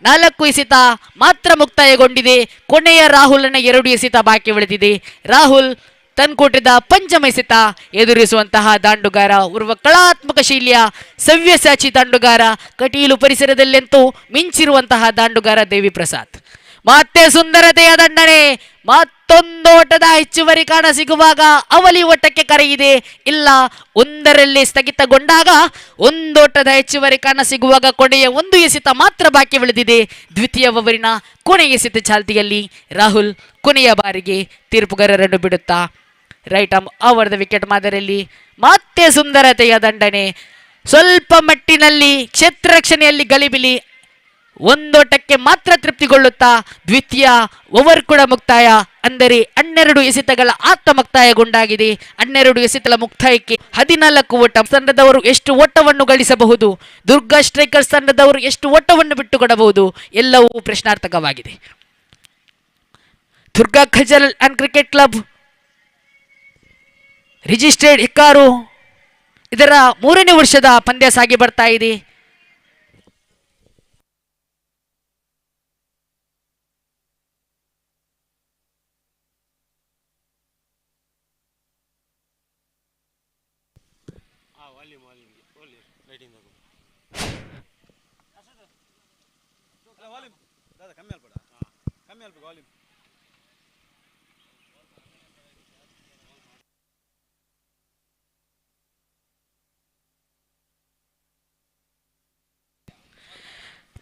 4 ಎಸೆತ ಮಾತ್ರ ಮುಕ್ತಾಯಗೊಂಡಿದೆ. ಕೊನೆಯ ರಾಹುಲನ 2 ಎಸೆತ ಬಾಕಿ ಉಳಿದಿದೆ. ರಾಹುಲ್ ತನ್ಕೂಟದ ಪಂಚಮ ಎಸೆತ ಎದುರಿಸುವಂತಹ ದಾಂಡುಗಾರ ಓರ್ವ ಕಲಾತ್ಮಕ ಶೈಲಿಯ ಸವ್ಯಸಾಚಿ ದಾಂಡುಗಾರ, ಕಟೀಲು ಪರಿಸರದಲ್ಲಂತೂ ಮಿಂಚಿರುವಂತಹ ದಾಂಡುಗಾರ ದೇವಿ ಪ್ರಸಾದ್. ಮತ್ತೆ ಸುಂದರತೆಯ ದಂಡನೆ. ಮತ್ತೊಂದು ಓಟದ ಹೆಚ್ಚುವರಿ ಕಾಣ ಸಿಗುವಾಗ ಅವಳಿ ಓಟಕ್ಕೆ ಕರೆಯಿದೆ. ಇಲ್ಲ, ಒಂದರಲ್ಲಿ ಸ್ಥಗಿತಗೊಂಡಾಗ ಒಂದೋಟದ ಹೆಚ್ಚುವರಿ ಕಾಣ ಸಿಗುವಾಗ ಕೊನೆಯ ಒಂದು ಎಸೆತ ಮಾತ್ರ ಬಾಕಿ ಉಳಿದಿದೆ. ದ್ವಿತೀಯ ಓವರಿನ ಕೊನೆಯ ಎಸೆತ ಚಾಲ್ತಿಯಲ್ಲಿ ರಾಹುಲ್ ಕೊನೆಯ ಬಾರಿಗೆ ತೀರ್ಪುಗಾರರನ್ನು ಬಿಡುತ್ತಾ ರೈಟ್ ಆರ್ಮ್ ಅವರ್ದ ವಿಕೆಟ್ ಮಾದರಿಯಲ್ಲಿ ಮತ್ತೆ ಸುಂದರತೆಯ ದಂಡನೆ. ಸ್ವಲ್ಪ ಮಟ್ಟಿನಲ್ಲಿ ಕ್ಷೇತ್ರ ರಕ್ಷಣೆಯಲ್ಲಿ ಗಲಿಬಿಲಿ. ಒಂದೋಟಕ್ಕೆ ಮಾತ್ರ ತೃಪ್ತಿಗೊಳ್ಳುತ್ತಾ ದ್ವಿತೀಯ ಓವರ್ ಕೂಡ ಮುಕ್ತಾಯ. ಅಂದರೆ 12 ಎಸೆತಗಳ ಆಟ ಮುಕ್ತಾಯಗೊಂಡಾಗಿದೆ. 12 ಎಸೆತಗಳ ಮುಕ್ತಾಯಕ್ಕೆ 14 ಓಟ. ತಂಡದವರು ಎಷ್ಟು ಓಟವನ್ನು ಗಳಿಸಬಹುದು, ದುರ್ಗಾ ಸ್ಟ್ರೈಕರ್ಸ್ ತಂಡದವರು ಎಷ್ಟು ಓಟವನ್ನು ಬಿಟ್ಟುಕೊಡಬಹುದು, ಎಲ್ಲವೂ ಪ್ರಶ್ನಾರ್ಥಕವಾಗಿದೆ. Durga cultural and cricket club registered Ekkaru ಇದರ 3ನೇ ವರ್ಷದ ಪಂದ್ಯ ಸಾಗಿ ಬರ್ತಾ ಇದೆ.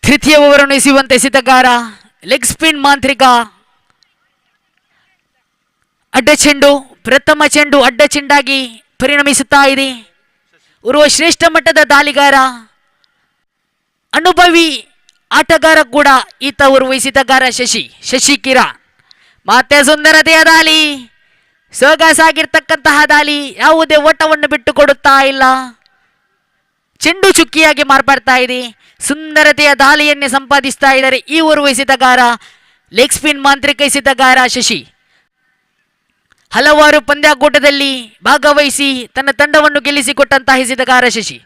ತೃತೀಯ ಓವರನ್ನು ಎಸೆಯುವಂತೆ ಎಸೆತಗಾರ ಲೆಗ್ ಸ್ಪಿನ್ ಮಾಂತ್ರಿಕ. ಅಡ್ಡ ಚೆಂಡು, ಪ್ರಥಮ ಚೆಂಡು ಅಡ್ಡ ಚೆಂಡಾಗಿ ಪರಿಣಮಿಸುತ್ತಾ ಇದೆ. ಓರ್ವ ಶ್ರೇಷ್ಠ ಮಟ್ಟದ ದಾಳಿಗಾರ, ಅನುಭವಿ ಆಟಗಾರ ಕೂಡ ಈತ. ಓರ್ವ ಎಸೆತಗಾರ ಶಶಿ ಕಿರಣ್. ಮತ್ತೆ ಸುಂದರತೆಯ ದಾಳಿ, ಸೊಗಸಾಗಿರ್ತಕ್ಕಂತಹ ದಾಳಿ, ಯಾವುದೇ ಓಟವನ್ನು ಬಿಟ್ಟು ಕೊಡುತ್ತಾ ಇಲ್ಲ. ಚೆಂಡು ಚುಕ್ಕಿಯಾಗಿ ಮಾರ್ಪಡ್ತಾ ಇದೆ. ಸುಂದರತೆಯ ದಾಳಿಯನ್ನೇ ಸಂಪಾದಿಸ್ತಾ ಇದ್ದಾರೆ ಈ ಓರ್ವ ಎಸೆತಗಾರ, ಲೆಗ್ ಸ್ಪಿನ್ ಮಾಂತ್ರಿಕ ಎಸೆತಗಾರ ಶಶಿ. ಹಲವಾರು ಪಂದ್ಯಾಕೂಟದಲ್ಲಿ ಭಾಗವಹಿಸಿ ತನ್ನ ತಂಡವನ್ನು ಗೆಲ್ಲಿಸಿಕೊಟ್ಟಂತಹ ಎಸೆತಗಾರ ಶಶಿ.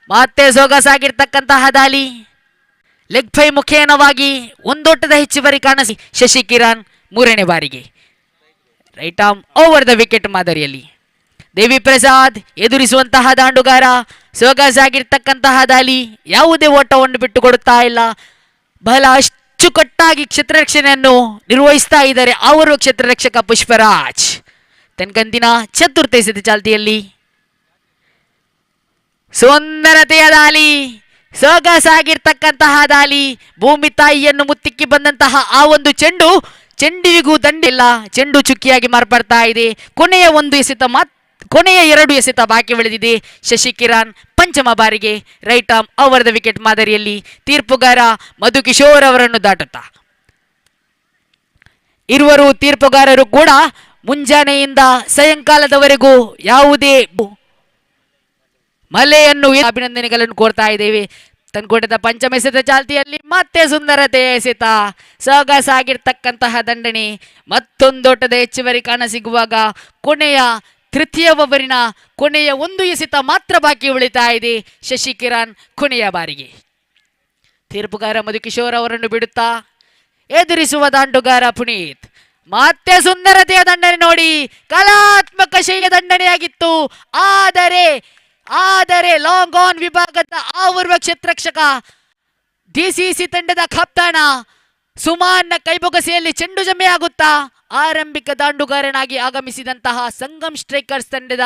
ಮತ್ತೆ ಸೊಗಸಾಗಿರ್ತಕ್ಕಂತಹ ದಾಳಿ, ಲೆಗ್ ಫೈ ಮುಖೇನವಾಗಿ ಒಂದೋಟದ ಹೆಚ್ಚುವರಿ ಕಾಣಿಸಿ ಶಶಿ ಕಿರಣ್ 3ನೇ ಬಾರಿಗೆ right arm over the wicket ಮಾದರಿಯಲ್ಲಿ. ದೇವಿ ಪ್ರಸಾದ್ ಎದುರಿಸುವಂತಹ ದಾಂಡುಗಾರ, ಸೊಗಸಾಗಿರ್ತಕ್ಕಂತಹ ದಾಳಿ, ಯಾವುದೇ ಓಟವನ್ನು ಬಿಟ್ಟು ಕೊಡುತ್ತಾ ಇಲ್ಲ. ಬಹಳ ಅಚ್ಚುಕಟ್ಟಾಗಿ ಕ್ಷೇತ್ರರಕ್ಷಣೆಯನ್ನು ನಿರ್ವಹಿಸ್ತಾ ಇದ್ದಾರೆ ಅವರು ಕ್ಷೇತ್ರರಕ್ಷಕ ಪುಷ್ಪರಾಜ್. ತನ್ಕಂದಿನ ಚತುರ್ಥ ಎಸೆತ ಚಾಲ್ತಿಯಲ್ಲಿ ಸುಂದರತೆಯ ದಾಳಿ, ಸೊಗಸಾಗಿರ್ತಕ್ಕಂತಹ ದಾಳಿ, ಭೂಮಿ ತಾಯಿಯನ್ನು ಮುತ್ತಿಕ್ಕಿ ಬಂದಂತಹ ಆ ಒಂದು ಚೆಂಡಿಗೂ ದಂಡಿಲ್ಲ. ಚೆಂಡು ಚುಕ್ಕಿಯಾಗಿ ಮಾರ್ಪಡ್ತಾ ಇದೆ. ಕೊನೆಯ 2 ಎಸೆತ ಬಾಕಿ ಉಳಿದಿದೆ. ಶಶಿ ಕಿರಣ್ ಪಂಚಮ ಬಾರಿಗೆ right arm over the wicket ಮಾದರಿಯಲ್ಲಿ ತೀರ್ಪುಗಾರ ಮಧುಕಿಶೋರ್ ಅವರನ್ನು ದಾಟುತ್ತಾ ಇರುವರು ತೀರ್ಪುಗಾರರು ಕೂಡ ಮುಂಜಾನೆಯಿಂದ ಸಾಯಂಕಾಲದವರೆಗೂ ಯಾವುದೇ ಮಳೆಯನ್ನು ಅಭಿನಂದನೆಗಳನ್ನು ಕೋರ್ತಾ ಇದ್ದೇವೆ. ತನ್ಕೋಟದ ಪಂಚಮ ಎಸೆತ ಚಾಲ್ತಿಯಲ್ಲಿ ಮತ್ತೆ ಸುಂದರತೆಯ ಎಸೆತ, ಸೊಗಸಾಗಿರ್ತಕ್ಕಂತಹ ದಂಡನೆ. ಮತ್ತೊಂದೋಟದ ಹೆಚ್ಚುವರಿ ಕಾಣ ಸಿಗುವಾಗ ಕೊನೆಯ ತೃತೀಯ ಓವರಿನ ಕೊನೆಯ 1 ಎಸೆತ ಮಾತ್ರ ಬಾಕಿ ಉಳಿತಾ ಇದೆ. ಶಶಿ ಕಿರಣ್ ಕೊನೆಯ ಬಾರಿಗೆ ತೀರ್ಪುಗಾರ ಮಧುಕಿಶೋರ್ ಅವರನ್ನು ಬಿಡುತ್ತಾ ಎದುರಿಸುವ ದಾಂಡುಗಾರ ಪುನೀತ್. ಮತ್ತೆ ಸುಂದರತೆಯ ದಂಡನೆ ನೋಡಿ, ಕಲಾತ್ಮಕ ಶೈಲಿಯ ದಂಡನೆಯಾಗಿತ್ತು. ಆದರೆ ಲಾಂಗ್ ಆನ್ ವಿಭಾಗದ ಆವರುವ ಕ್ಷೇತ್ರರಕ್ಷಕ ಡಿಸಿಸಿ ತಂಡದ ಕಪ್ತಾನ ಸುಮಾನ್ನ ಕೈಬೊಗಸೆಯಲ್ಲಿ ಚೆಂಡು ಜಮೆಯಾಗುತ್ತಾ ಆರಂಭಿಕ ದಾಂಡುಗಾರನಾಗಿ ಆಗಮಿಸಿದಂತಹ ಸಂಗಮ್ ಸ್ಟ್ರೈಕರ್ಸ್ ತಂಡದ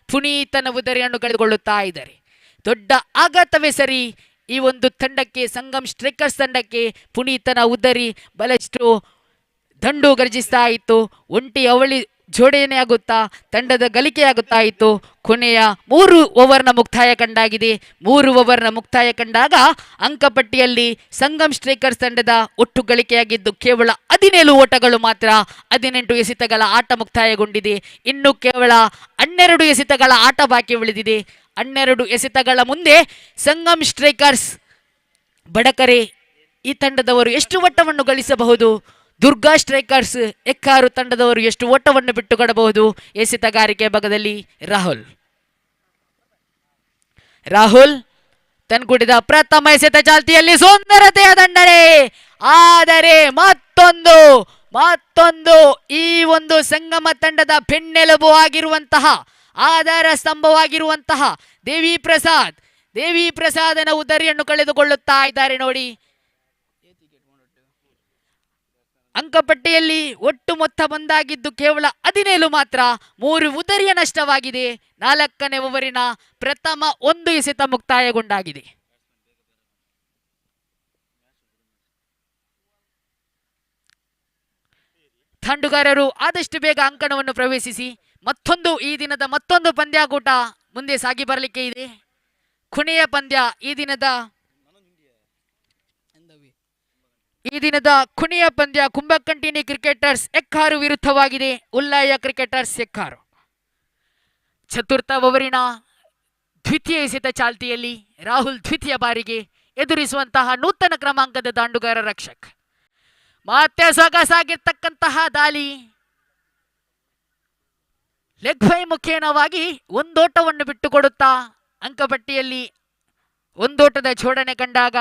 ಪುನೀತನ ಉದರಿಯನ್ನು ಕಳೆದುಕೊಳ್ಳುತ್ತಾ ಇದ್ದಾರೆ. ದೊಡ್ಡ ಆಘಾತವೇ ಸರಿ ಈ ಒಂದು ತಂಡಕ್ಕೆ, ಸಂಗಮ್ ಸ್ಟ್ರೈಕರ್ಸ್ ತಂಡಕ್ಕೆ. ಪುನೀತನ ಉದರಿ ಬಹಳಷ್ಟು ದಂಡು ಗರ್ಜಿಸ್ತಾ ಇತ್ತು. ಒಂಟಿ ಅವಳಿ ಜೋಡಣೆ ಆಗುತ್ತಾ ತಂಡದ ಗಳಿಕೆಯಾಗುತ್ತಾ ಇತ್ತು. ಕೊನೆಯ 3 ಓವರ್ನ ಮುಕ್ತಾಯ ಕಂಡಾಗಿದೆ. 3 ಓವರ್ನ ಮುಕ್ತಾಯ ಕಂಡಾಗ ಅಂಕಪಟ್ಟಿಯಲ್ಲಿ ಸಂಗಮ್ ಸ್ಟ್ರೈಕರ್ಸ್ ತಂಡದ ಒಟ್ಟು ಗಳಿಕೆಯಾಗಿದ್ದು ಕೇವಲ 17 ಓಟಗಳು ಮಾತ್ರ. 18 ಎಸೆತಗಳ ಆಟ ಮುಕ್ತಾಯಗೊಂಡಿದೆ. ಇನ್ನು ಕೇವಲ 12 ಎಸೆತಗಳ ಆಟ ಬಾಕಿ ಉಳಿದಿದೆ. 12 ಎಸೆತಗಳ ಮುಂದೆ ಸಂಗಮ್ ಸ್ಟ್ರೈಕರ್ಸ್ ಬಡಕರೆ ಈ ತಂಡದವರು ಎಷ್ಟು ಓಟವನ್ನು ಗಳಿಸಬಹುದು, ದುರ್ಗಾ ಸ್ಟ್ರೈಕರ್ಸ್ ಎಕ್ಕಾರು ತಂಡದವರು ಎಷ್ಟು ಓಟವನ್ನು ಬಿಟ್ಟುಕೊಡಬಹುದು. ಎಸೆತಗಾರಿಕೆ ಭಾಗದಲ್ಲಿ ರಾಹುಲ್ ತನ್ಕೂಡಿದ ಪ್ರಥಮ ಎಸೆತ ಚಾಲ್ತಿಯಲ್ಲಿ ಸುಂದರತೆಯ ದಂಡನೆ. ಆದರೆ ಮತ್ತೊಂದು ಈ ಒಂದು ಸಂಗಮ ತಂಡದ ಬೆನ್ನೆಲುಬು ಆಗಿರುವಂತಹ, ಆಧಾರ ಸ್ತಂಭವಾಗಿರುವಂತಹ ದೇವಿ ಪ್ರಸಾದನ ಉದರಿಯನ್ನು ಕಳೆದುಕೊಳ್ಳುತ್ತಾ ಇದ್ದಾರೆ ನೋಡಿ. ಅಂಕಪಟ್ಟಿಯಲ್ಲಿ ಒಟ್ಟು ಮೊತ್ತ ಬಂದಾಗಿದ್ದು ಕೇವಲ 17 ಮಾತ್ರ. 3 ಉದರಿಯ ನಷ್ಟವಾಗಿದೆ. 4ನೇ ಓವರಿನ ಪ್ರಥಮ 1 ಎಸೆತ ಮುಕ್ತಾಯಗೊಂಡಾಗಿದೆ. ತಂಡುಗಾರರು ಆದಷ್ಟು ಬೇಗ ಅಂಕಣವನ್ನು ಪ್ರವೇಶಿಸಿ ಈ ದಿನದ ಮತ್ತೊಂದು ಪಂದ್ಯಾಕೂಟ ಮುಂದೆ ಸಾಗಿ ಬರಲಿಕ್ಕೆ ಇದೆ. ಕೊನೆಯ ಪಂದ್ಯ ಈ ದಿನದ ಕೊನೆಯ ಪಂದ್ಯ ಕುಂಬಕಂಟಿನಿ ಕ್ರಿಕೆಟರ್ಸ್ ಯೆಕ್ಕಾರು ವಿರುದ್ಧವಾಗಿದೆ. ಉಲ್ಲಾಯ ಕ್ರಿಕೆಟರ್ಸ್ ಯೆಕ್ಕಾರು. ಚತುರ್ಥ ಓವರಿನ ದ್ವಿತೀಯ ಎಸೆತ ಚಾಲ್ತಿಯಲ್ಲಿ ರಾಹುಲ್ ದ್ವಿತೀಯ ಬಾರಿಗೆ ಎದುರಿಸುವಂತಹ ನೂತನ ಕ್ರಮಾಂಕದ ದಾಂಡುಗಾರ ರಕ್ಷಕ್. ಮತ್ತೆ ಸೊಗಸಾಗಿರ್ತಕ್ಕಂತಹ ದಾಳಿ. ಲೆಗ್ ಬೈ ಮುಖೇನವಾಗಿ ಒಂದೋಟವನ್ನು ಬಿಟ್ಟುಕೊಡುತ್ತಾ ಅಂಕಪಟ್ಟಿಯಲ್ಲಿ ಒಂದೋಟದ ಜೋಡಣೆ ಕಂಡಾಗ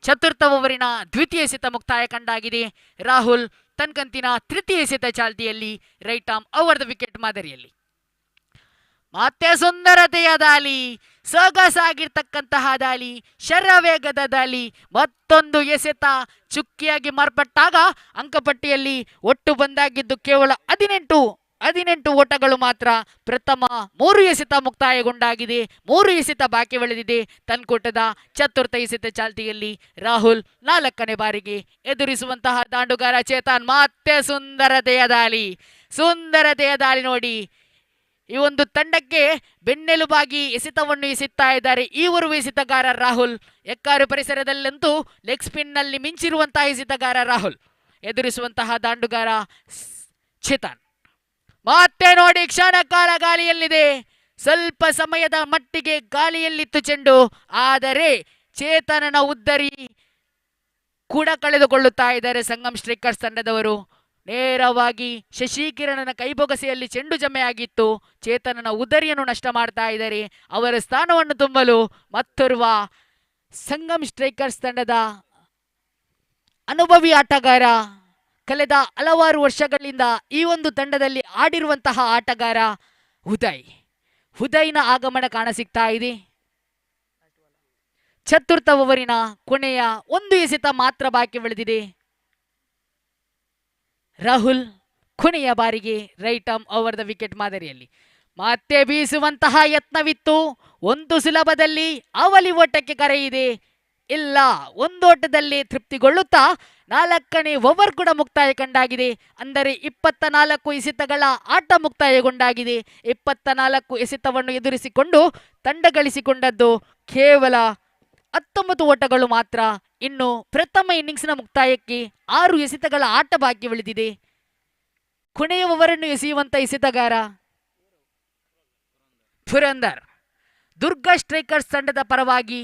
ಚತುರ್ಥ ಓವರಿನ ದ್ವಿತೀಯ ಎಸೆತ ಮುಕ್ತಾಯ ಕಂಡಾಗಿದೆ. ರಾಹುಲ್ ತನ್ಕಂತಿನ ತೃತೀಯ ಎಸೆತ ಚಾಲ್ತಿಯಲ್ಲಿ right arm over the wicket ಮಾದರಿಯಲ್ಲಿ. ಮತ್ತೆ ಸುಂದರತೆಯ ದಾಳಿ, ಸೊಗಸಾಗಿರ್ತಕ್ಕಂತಹ ದಾಳಿ, ಶರವೇಗದ ದಾಳಿ. ಮತ್ತೊಂದು ಎಸೆತ ಚುಕ್ಕಿಯಾಗಿ ಮಾರ್ಪಟ್ಟಾಗ ಅಂಕಪಟ್ಟಿಯಲ್ಲಿ ಒಟ್ಟು ಬಂದಾಗಿದ್ದು ಕೇವಲ 18 ಓಟಗಳು ಮಾತ್ರ. ಪ್ರಥಮ 3 ಎಸೆತ ಮುಕ್ತಾಯಗೊಂಡಾಗಿದೆ. 3 ಎಸೆತ ಬಾಕಿ ಉಳಿದಿದೆ. ತನ್ಕೂಟದ ಚತುರ್ಥ ಎಸೆತ ಚಾಲ್ತಿಯಲ್ಲಿ ರಾಹುಲ್ 4ನೇ ಬಾರಿಗೆ ಎದುರಿಸುವಂತಹ ದಾಂಡುಗಾರ ಚೇತನ್. ಮತ್ತೆ ಸುಂದರತೆಯ ದಾಳಿ ನೋಡಿ. ಈ ಒಂದು ತಂಡಕ್ಕೆ ಬೆನ್ನೆಲುಬಾಗಿ ಎಸೆತವನ್ನು ಎಸೆಯುತ್ತಾ ಇದ್ದಾರೆ ಈ ಓರ್ವ ಎಸೆತಗಾರ ರಾಹುಲ್. ಯೆಕ್ಕಾರು ಪರಿಸರದಲ್ಲಂತೂ ಲೆಗ್ ಸ್ಪಿನ್ ನಲ್ಲಿ ಮಿಂಚಿರುವಂತಹ ಎಸೆತಗಾರ ರಾಹುಲ್ ಎದುರಿಸುವಂತಹ ದಾಂಡುಗಾರ ಚೇತನ್. ಮತ್ತೆ ನೋಡಿ ಕ್ಷಣಕಾಲ ಗಾಳಿಯಲ್ಲಿದೆ. ಸ್ವಲ್ಪ ಸಮಯದ ಮಟ್ಟಿಗೆ ಗಾಳಿಯಲ್ಲಿತ್ತು ಚೆಂಡು. ಆದರೆ ಚೇತನನ ಉದ್ದರಿ ಕೂಡ ಕಳೆದುಕೊಳ್ಳುತ್ತಾ ಇದ್ದಾರೆ ಸಂಗಮ್ ಸ್ಟ್ರೈಕರ್ಸ್ ತಂಡದವರು. ನೇರವಾಗಿ ಶಶಿಕಿರಣನ ಕೈಬೊಗಸೆಯಲ್ಲಿ ಚೆಂಡು ಜಮೆಯಾಗಿತ್ತು. ಚೇತನನ ಉದರಿಯನ್ನು ನಷ್ಟ ಮಾಡ್ತಾ ಇದ್ದಾರೆ. ಅವರ ಸ್ಥಾನವನ್ನು ತುಂಬಲು ಮತ್ತೋರ್ವ ಸಂಗಮ್ ಸ್ಟ್ರೈಕರ್ಸ್ ತಂಡದ ಅನುಭವಿ ಆಟಗಾರ, ಕಳೆದ ಹಲವಾರು ವರ್ಷಗಳಿಂದ ಈ ಒಂದು ತಂಡದಲ್ಲಿ ಆಡಿರುವಂತಹ ಆಟಗಾರ ಉದಯ್ನ ಆಗಮನ ಕಾಣಸಿಗ್ತಾ ಇದೆ. ಚತುರ್ಥ ಓವರಿನ ಕೊನೆಯ 1 ಎಸೆತ ಮಾತ್ರ ಬಾಕಿ ಉಳಿದಿದೆ. ರಾಹುಲ್ ಕೊನೆಯ ಬಾರಿಗೆ right arm over the wicket ಮಾದರಿಯಲ್ಲಿ ಮತ್ತೆ ಬೀಸುವಂತಹ ಯತ್ನವಿತ್ತು. ಒಂದು ಸುಲಭದಲ್ಲಿ ಅವಲಿ ಓಟಕ್ಕೆ ಕರೆ ಇದೆ. ಇಲ್ಲ, ಒಂದೋಟದಲ್ಲಿ ತೃಪ್ತಿಗೊಳ್ಳುತ್ತಾ 4ನೇ ಓವರ್ ಕೂಡ ಮುಕ್ತಾಯ ಕಂಡಾಗಿದೆ. ಅಂದರೆ 24 ಎಸೆತಗಳ ಆಟ ಮುಕ್ತಾಯಗೊಂಡಾಗಿದೆ. 24 ಎಸೆತವನ್ನು ಎದುರಿಸಿಕೊಂಡು ತಂಡ ಗಳಿಸಿಕೊಂಡದ್ದು ಕೇವಲ 19 ಓಟಗಳು ಮಾತ್ರ. ಇನ್ನು ಪ್ರಥಮ ಇನ್ನಿಂಗ್ಸ್ನ ಮುಕ್ತಾಯಕ್ಕೆ 6 ಎಸೆತಗಳ ಆಟ ಬಾಕಿ ಉಳಿದಿದೆ. ಕೊನೆಯ ಓವರನ್ನು ಎಸೆಯುವಂತ ಎಸೆತಗಾರ ಪುರಂದರ್. ದುರ್ಗಾ ಸ್ಟ್ರೈಕರ್ಸ್ ತಂಡದ ಪರವಾಗಿ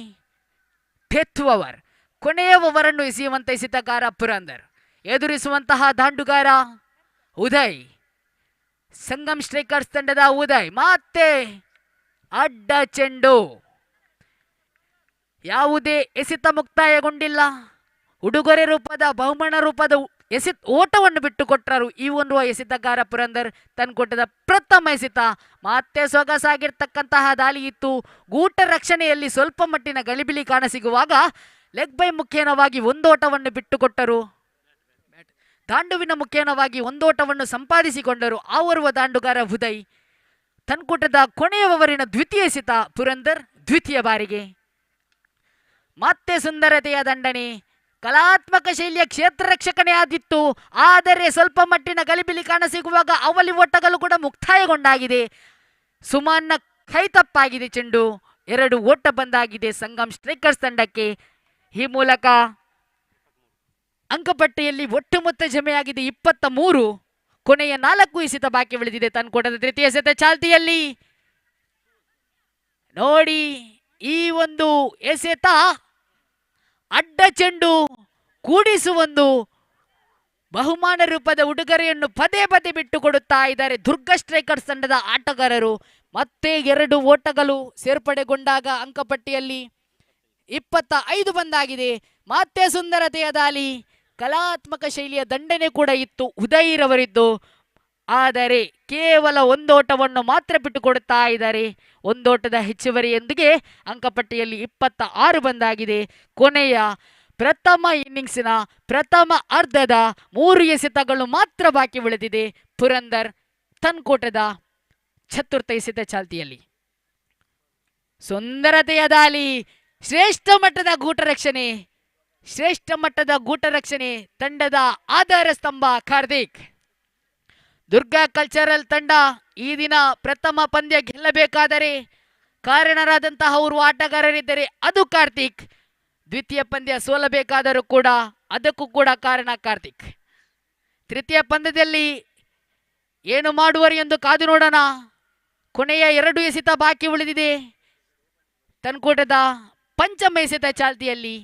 ಡೆತ್ ಓವರ್, ಕೊನೆಯ ಓವರನ್ನು ಎಸೆಯುವಂತ ಎಸೆತಗಾರ ಪುರಂದರ್. ಎದುರಿಸುವಂತಹ ದಾಂಡುಗಾರ ಉದಯ್. ಸಂಗಮ್ ಸ್ಟ್ರೈಕರ್ಸ್ ತಂಡದ ಉದಯ್. ಮತ್ತೆ ಅಡ್ಡ ಚೆಂಡು. ಯಾವುದೇ ಎಸೆತ ಮುಕ್ತಾಯಗೊಂಡಿಲ್ಲ. ಉಡುಗೊರೆ ರೂಪದ ಬಹುಮಾನ ರೂಪದ ಓಟವನ್ನು ಬಿಟ್ಟುಕೊಟ್ಟರು ಈ ಒಂದು ಎಸೆತಗಾರ ಪುರಂದರ್. ತನ್ಕೊಟ್ಟದ ಪ್ರಥಮ ಎಸೆತ. ಮತ್ತೆ ಸೊಗಸಾಗಿರ್ತಕ್ಕಂತಹ ದಾಳಿ ಇತ್ತು. ಗೂಟ ರಕ್ಷಣೆಯಲ್ಲಿ ಸ್ವಲ್ಪ ಮಟ್ಟಿನ ಗಲಿಬಿಲಿ ಕಾಣಸಿಗುವಾಗ ಲೆಗ್ ಬೈ ಮುಖೇನವಾಗಿ ಒಂದೋಟವನ್ನು ಬಿಟ್ಟುಕೊಟ್ಟರು. ದಾಂಡುವಿನ ಮುಖೇನವಾಗಿ ಒಂದೋಟವನ್ನು ಸಂಪಾದಿಸಿಕೊಂಡರು ಆ ಓರ್ವ ದಾಂಡುಗಾರ ಉದಯ್. ತನ್ಕೂಟದ ಕೊನೆಯ ಓವರಿನ ದ್ವಿತೀಯ ಎಸೆತ ಪುರಂದರ್ ದ್ವಿತೀಯ ಬಾರಿಗೆ. ಮತ್ತೆ ಸುಂದರತೆಯ ದಂಡನೆ. ಕಲಾತ್ಮಕ ಶೈಲಿಯ ಕ್ಷೇತ್ರ ರಕ್ಷಕನೇ ಆದಿತ್ತು. ಆದರೆ ಸ್ವಲ್ಪ ಮಟ್ಟಿನ ಗಲಿಬಿಲಿ ಕಾಣಸಿಗುವಾಗ ಅವಲಿ ಓಟಗಳು ಕೂಡ ಮುಕ್ತಾಯಗೊಂಡಾಗಿದೆ. ಸುಮಾನ್ನ ಕೈ ತಪ್ಪಾಗಿದೆ ಚೆಂಡು. 2 ಓಟ ಬಂದಾಗಿದೆ ಸಂಗಮ್ ಸ್ಟ್ರೈಕರ್ಸ್ ತಂಡಕ್ಕೆ. ಈ ಮೂಲಕ ಅಂಕಪಟ್ಟಿಯಲ್ಲಿ ಒಟ್ಟು ಮೊತ್ತ ಜಮೆಯಾಗಿದೆ 23. ಕೊನೆಯ 4 ಎಸೆತ ಬಾಕಿ ಉಳಿದಿದೆ ತನ್ಕೊಟ್ಟದ ತೃತೀಯ ಎಸೆತ ಚಾಲ್ತಿಯಲ್ಲಿ. ನೋಡಿ, ಈ ಒಂದು ಎಸೆತ ಅಡ್ಡ ಚೆಂಡು ಕೂಡಿಸುವೊಂದು ಬಹುಮಾನ ರೂಪದ ಉಡುಗೊರೆಯನ್ನು ಪದೇ ಪದೇ ಬಿಟ್ಟುಕೊಡುತ್ತಾ ಇದ್ದಾರೆ ದುರ್ಗಾ ಸ್ಟ್ರೈಕರ್ಸ್ ತಂಡದ ಆಟಗಾರರು. ಮತ್ತೆ 2 ಓಟಗಳು ಸೇರ್ಪಡೆಗೊಂಡಾಗ ಅಂಕಪಟ್ಟಿಯಲ್ಲಿ 25 ಬಂದಾಗಿದೆ. ಮತ್ತೆ ಸುಂದರತೆಯ ದಾಳಿ, ಕಲಾತ್ಮಕ ಶೈಲಿಯ ದಂಡನೆ ಕೂಡ ಇತ್ತು ಉದಯ್ರವರಿದ್ದು. ಆದರೆ ಕೇವಲ ಒಂದೋಟವನ್ನು ಮಾತ್ರ ಬಿಟ್ಟುಕೊಡುತ್ತಾ ಇದ್ದಾರೆ. ಒಂದೋಟದ ಹೆಚ್ಚುವರಿಯೊಂದಿಗೆ ಅಂಕಪಟ್ಟಿಯಲ್ಲಿ 26 ಬಂದಾಗಿದೆ. ಕೊನೆಯ ಪ್ರಥಮ ಇನ್ನಿಂಗ್ಸಿನ ಪ್ರಥಮ ಅರ್ಧದ 3 ಎಸೆತಗಳು ಮಾತ್ರ ಬಾಕಿ ಉಳಿದಿದೆ ಪುರಂದರ್ ತನ್ಕೋಟದ ಚತುರ್ಥ ಎಸೆತ ಚಾಲ್ತಿಯಲ್ಲಿ. ಸುಂದರತೆಯ ದಾಳಿ, ಶ್ರೇಷ್ಠ ಮಟ್ಟದ ಗೂಟ ರಕ್ಷಣೆ ತಂಡದ ಆಧಾರ ಸ್ತಂಭ ಕಾರ್ತಿಕ್. ದುರ್ಗಾ ಕಲ್ಚರಲ್ ತಂಡ ಈ ದಿನ ಪ್ರಥಮ ಪಂದ್ಯ ಗೆಲ್ಲಬೇಕಾದರೆ ಕಾರಣರಾದಂತಹ ಓರ್ವ ಆಟಗಾರರಿದ್ದರೆ ಅದು ಕಾರ್ತಿಕ್. ದ್ವಿತೀಯ ಪಂದ್ಯ ಸೋಲಬೇಕಾದರೂ ಕೂಡ ಅದಕ್ಕೂ ಕೂಡ ಕಾರಣ ಕಾರ್ತಿಕ್. ತೃತೀಯ ಪಂದ್ಯದಲ್ಲಿ ಏನು ಮಾಡುವರು ಎಂದು ಕಾದು ನೋಡೋಣ. ಕೊನೆಯ 2 ಎಸೆತ ಬಾಕಿ ಉಳಿದಿದೆ ತನ್ಕೋಟದ ಪಂಚಮ ಎಸೆತ ಚಾಲ್ತಿಯಲ್ಲಿ.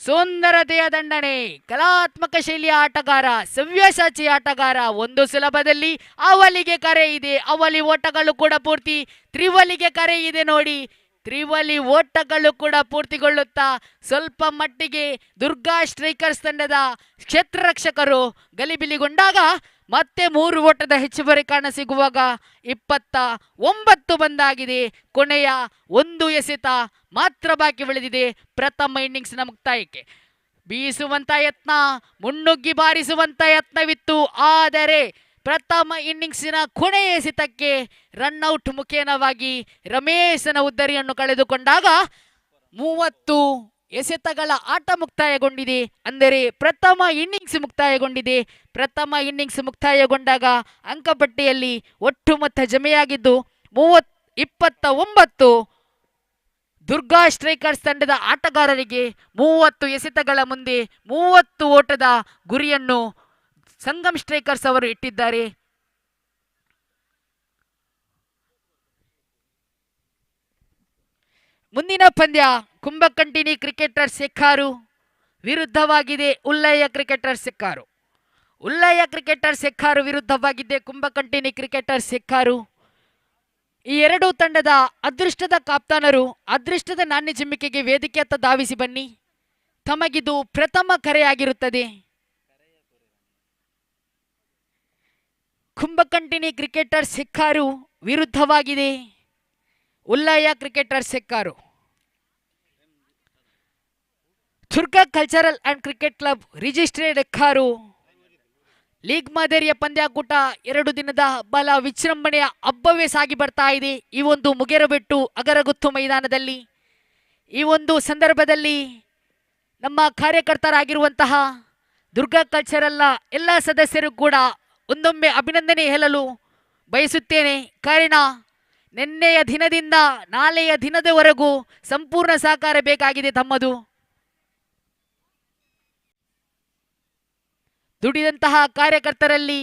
ಸುಂದರತೆಯ ದಂಡನೆ, ಕಲಾತ್ಮಕ ಶೈಲಿಯ ಆಟಗಾರ, ಸವ್ಯಸಾಚಿ ಆಟಗಾರ. ಒಂದು ಸುಲಭದಲ್ಲಿ ಅವಲಿಗೆ ಕರೆ ಇದೆ, ಅವಲಿ ಓಟಗಳು ಕೂಡ ಪೂರ್ತಿ. ತ್ರಿವಲಿಗೆ ಕರೆ ಇದೆ ನೋಡಿ, ತ್ರಿವಲಿ ಓಟಗಳು ಕೂಡ ಪೂರ್ತಿಗೊಳ್ಳುತ್ತಾ ಸ್ವಲ್ಪ ಮಟ್ಟಿಗೆ ದುರ್ಗಾ ಸ್ಟ್ರೈಕರ್ಸ್ ತಂಡದ ಕ್ಷೇತ್ರ ರಕ್ಷಕರು ಗಲಿಬಿಲಿಗೊಂಡಾಗ ಮತ್ತೆ 3 ಓಟದ ಹೆಚ್ಚುವರಿ ಕಾಣಸಿಗುವಾಗ 29 ಬಂದಾಗಿದೆ. ಕೊನೆಯ 1 ಎಸೆತ ಮಾತ್ರ ಬಾಕಿ ಉಳಿದಿದೆ ಪ್ರಥಮ ಇನ್ನಿಂಗ್ಸ್ನ ಮುಕ್ತಾಯಕ್ಕೆ. ಬೀಸುವಂತ ಯತ್ನ, ಮುನ್ನುಗ್ಗಿ ಬಾರಿಸುವಂತ ಯತ್ನವಿತ್ತು. ಆದರೆ ಪ್ರಥಮ ಇನ್ನಿಂಗ್ಸಿನ ಕೊನೆಯ ಎಸೆತಕ್ಕೆ ರನ್ಔಟ್ ಮುಖೇನವಾಗಿ ರಮೇಶನ ಉದ್ದರಿಯನ್ನು ಕಳೆದುಕೊಂಡಾಗ 30 ಎಸೆತಗಳ ಆಟ ಮುಕ್ತಾಯಗೊಂಡಿದೆ. ಅಂದರೆ ಪ್ರಥಮ ಇನ್ನಿಂಗ್ಸ್ ಮುಕ್ತಾಯಗೊಂಡಿದೆ. ಪ್ರಥಮ ಇನ್ನಿಂಗ್ಸ್ ಮುಕ್ತಾಯಗೊಂಡಾಗ ಅಂಕಪಟ್ಟಿಯಲ್ಲಿ ಒಟ್ಟು ಮೊತ್ತ ಜಮೆಯಾಗಿದ್ದು 29. ದುರ್ಗಾ ಸ್ಟ್ರೈಕರ್ಸ್ ತಂಡದ ಆಟಗಾರರಿಗೆ 30 ಎಸೆತಗಳ ಮುಂದೆ 30 ಓಟದ ಗುರಿಯನ್ನು ಸಂಗಮ್ ಸ್ಟ್ರೈಕರ್ಸ್ ಅವರು ಇಟ್ಟಿದ್ದಾರೆ. ಮುಂದಿನ ಪಂದ್ಯ ಕುಂಬಕಂಟಿನಿ ಕ್ರಿಕೆಟರ್ಸ್ ಯೆಕ್ಕಾರು ವಿರುದ್ಧವಾಗಿದೆ ಉಲ್ಲಯ್ಯ ಕ್ರಿಕೆಟರ್ಸ್ ಯೆಕ್ಕಾರು. ಉಲ್ಲಯ್ಯ ಕ್ರಿಕೆಟರ್ಸ್ ಯೆಕ್ಕಾರು ವಿರುದ್ಧವಾಗಿದೆ ಕುಂಬಕಂಟಿನಿ ಕ್ರಿಕೆಟರ್ಸ್ ಯೆಕ್ಕಾರು. ಈ ಎರಡೂ ತಂಡದ ಅದೃಷ್ಟದ ಕಾಪ್ತಾನರು ಅದೃಷ್ಟದ ನಾಣ್ಯ ಚಿಮ್ಮಿಕೆಗೆ ವೇದಿಕೆಯತ್ತ ಧಾವಿಸಿ ಬನ್ನಿ. ತಮಗಿದು ಪ್ರಥಮ ಕರೆಯಾಗಿರುತ್ತದೆ. ಕುಂಬಕಂಟಿನಿ ಕ್ರಿಕೆಟರ್ಸ್ ಯೆಕ್ಕಾರು ವಿರುದ್ಧವಾಗಿದೆ ಉಲ್ಲಯ್ಯ cricketers Ekkaru. Durga cultural and cricket club registered Ekkaru league ಮಾದರಿಯ ಪಂದ್ಯಾಕೂಟ 2 ದಿನದ ಬಲ ವಿಜೃಂಭಣೆಯ ಹಬ್ಬವೇ ಸಾಗಿ ಬರ್ತಾ ಇದೆ ಈ ಒಂದು ಮುಗೇರಬೆಟ್ಟು ಅಗರಗುತ್ತು ಮೈದಾನದಲ್ಲಿ. ಈ ಒಂದು ಸಂದರ್ಭದಲ್ಲಿ ನಮ್ಮ ಕಾರ್ಯಕರ್ತರಾಗಿರುವಂತಹ ದುರ್ಗಾ ಕಲ್ಚರಲ್ನ ಎಲ್ಲ ಸದಸ್ಯರು ಕೂಡ ಒಂದೊಮ್ಮೆ ಅಭಿನಂದನೆ ಹೇಳಲು ಬಯಸುತ್ತೇನೆ. ಕಾರಣ ನಿನ್ನೆಯ ದಿನದಿಂದ ನಾಳೆಯ ದಿನದವರೆಗೂ ಸಂಪೂರ್ಣ ಸಹಕಾರ ಬೇಕಾಗಿದೆ ತಮ್ಮದು. ದುಡಿದಂತಹ ಕಾರ್ಯಕರ್ತರಲ್ಲಿ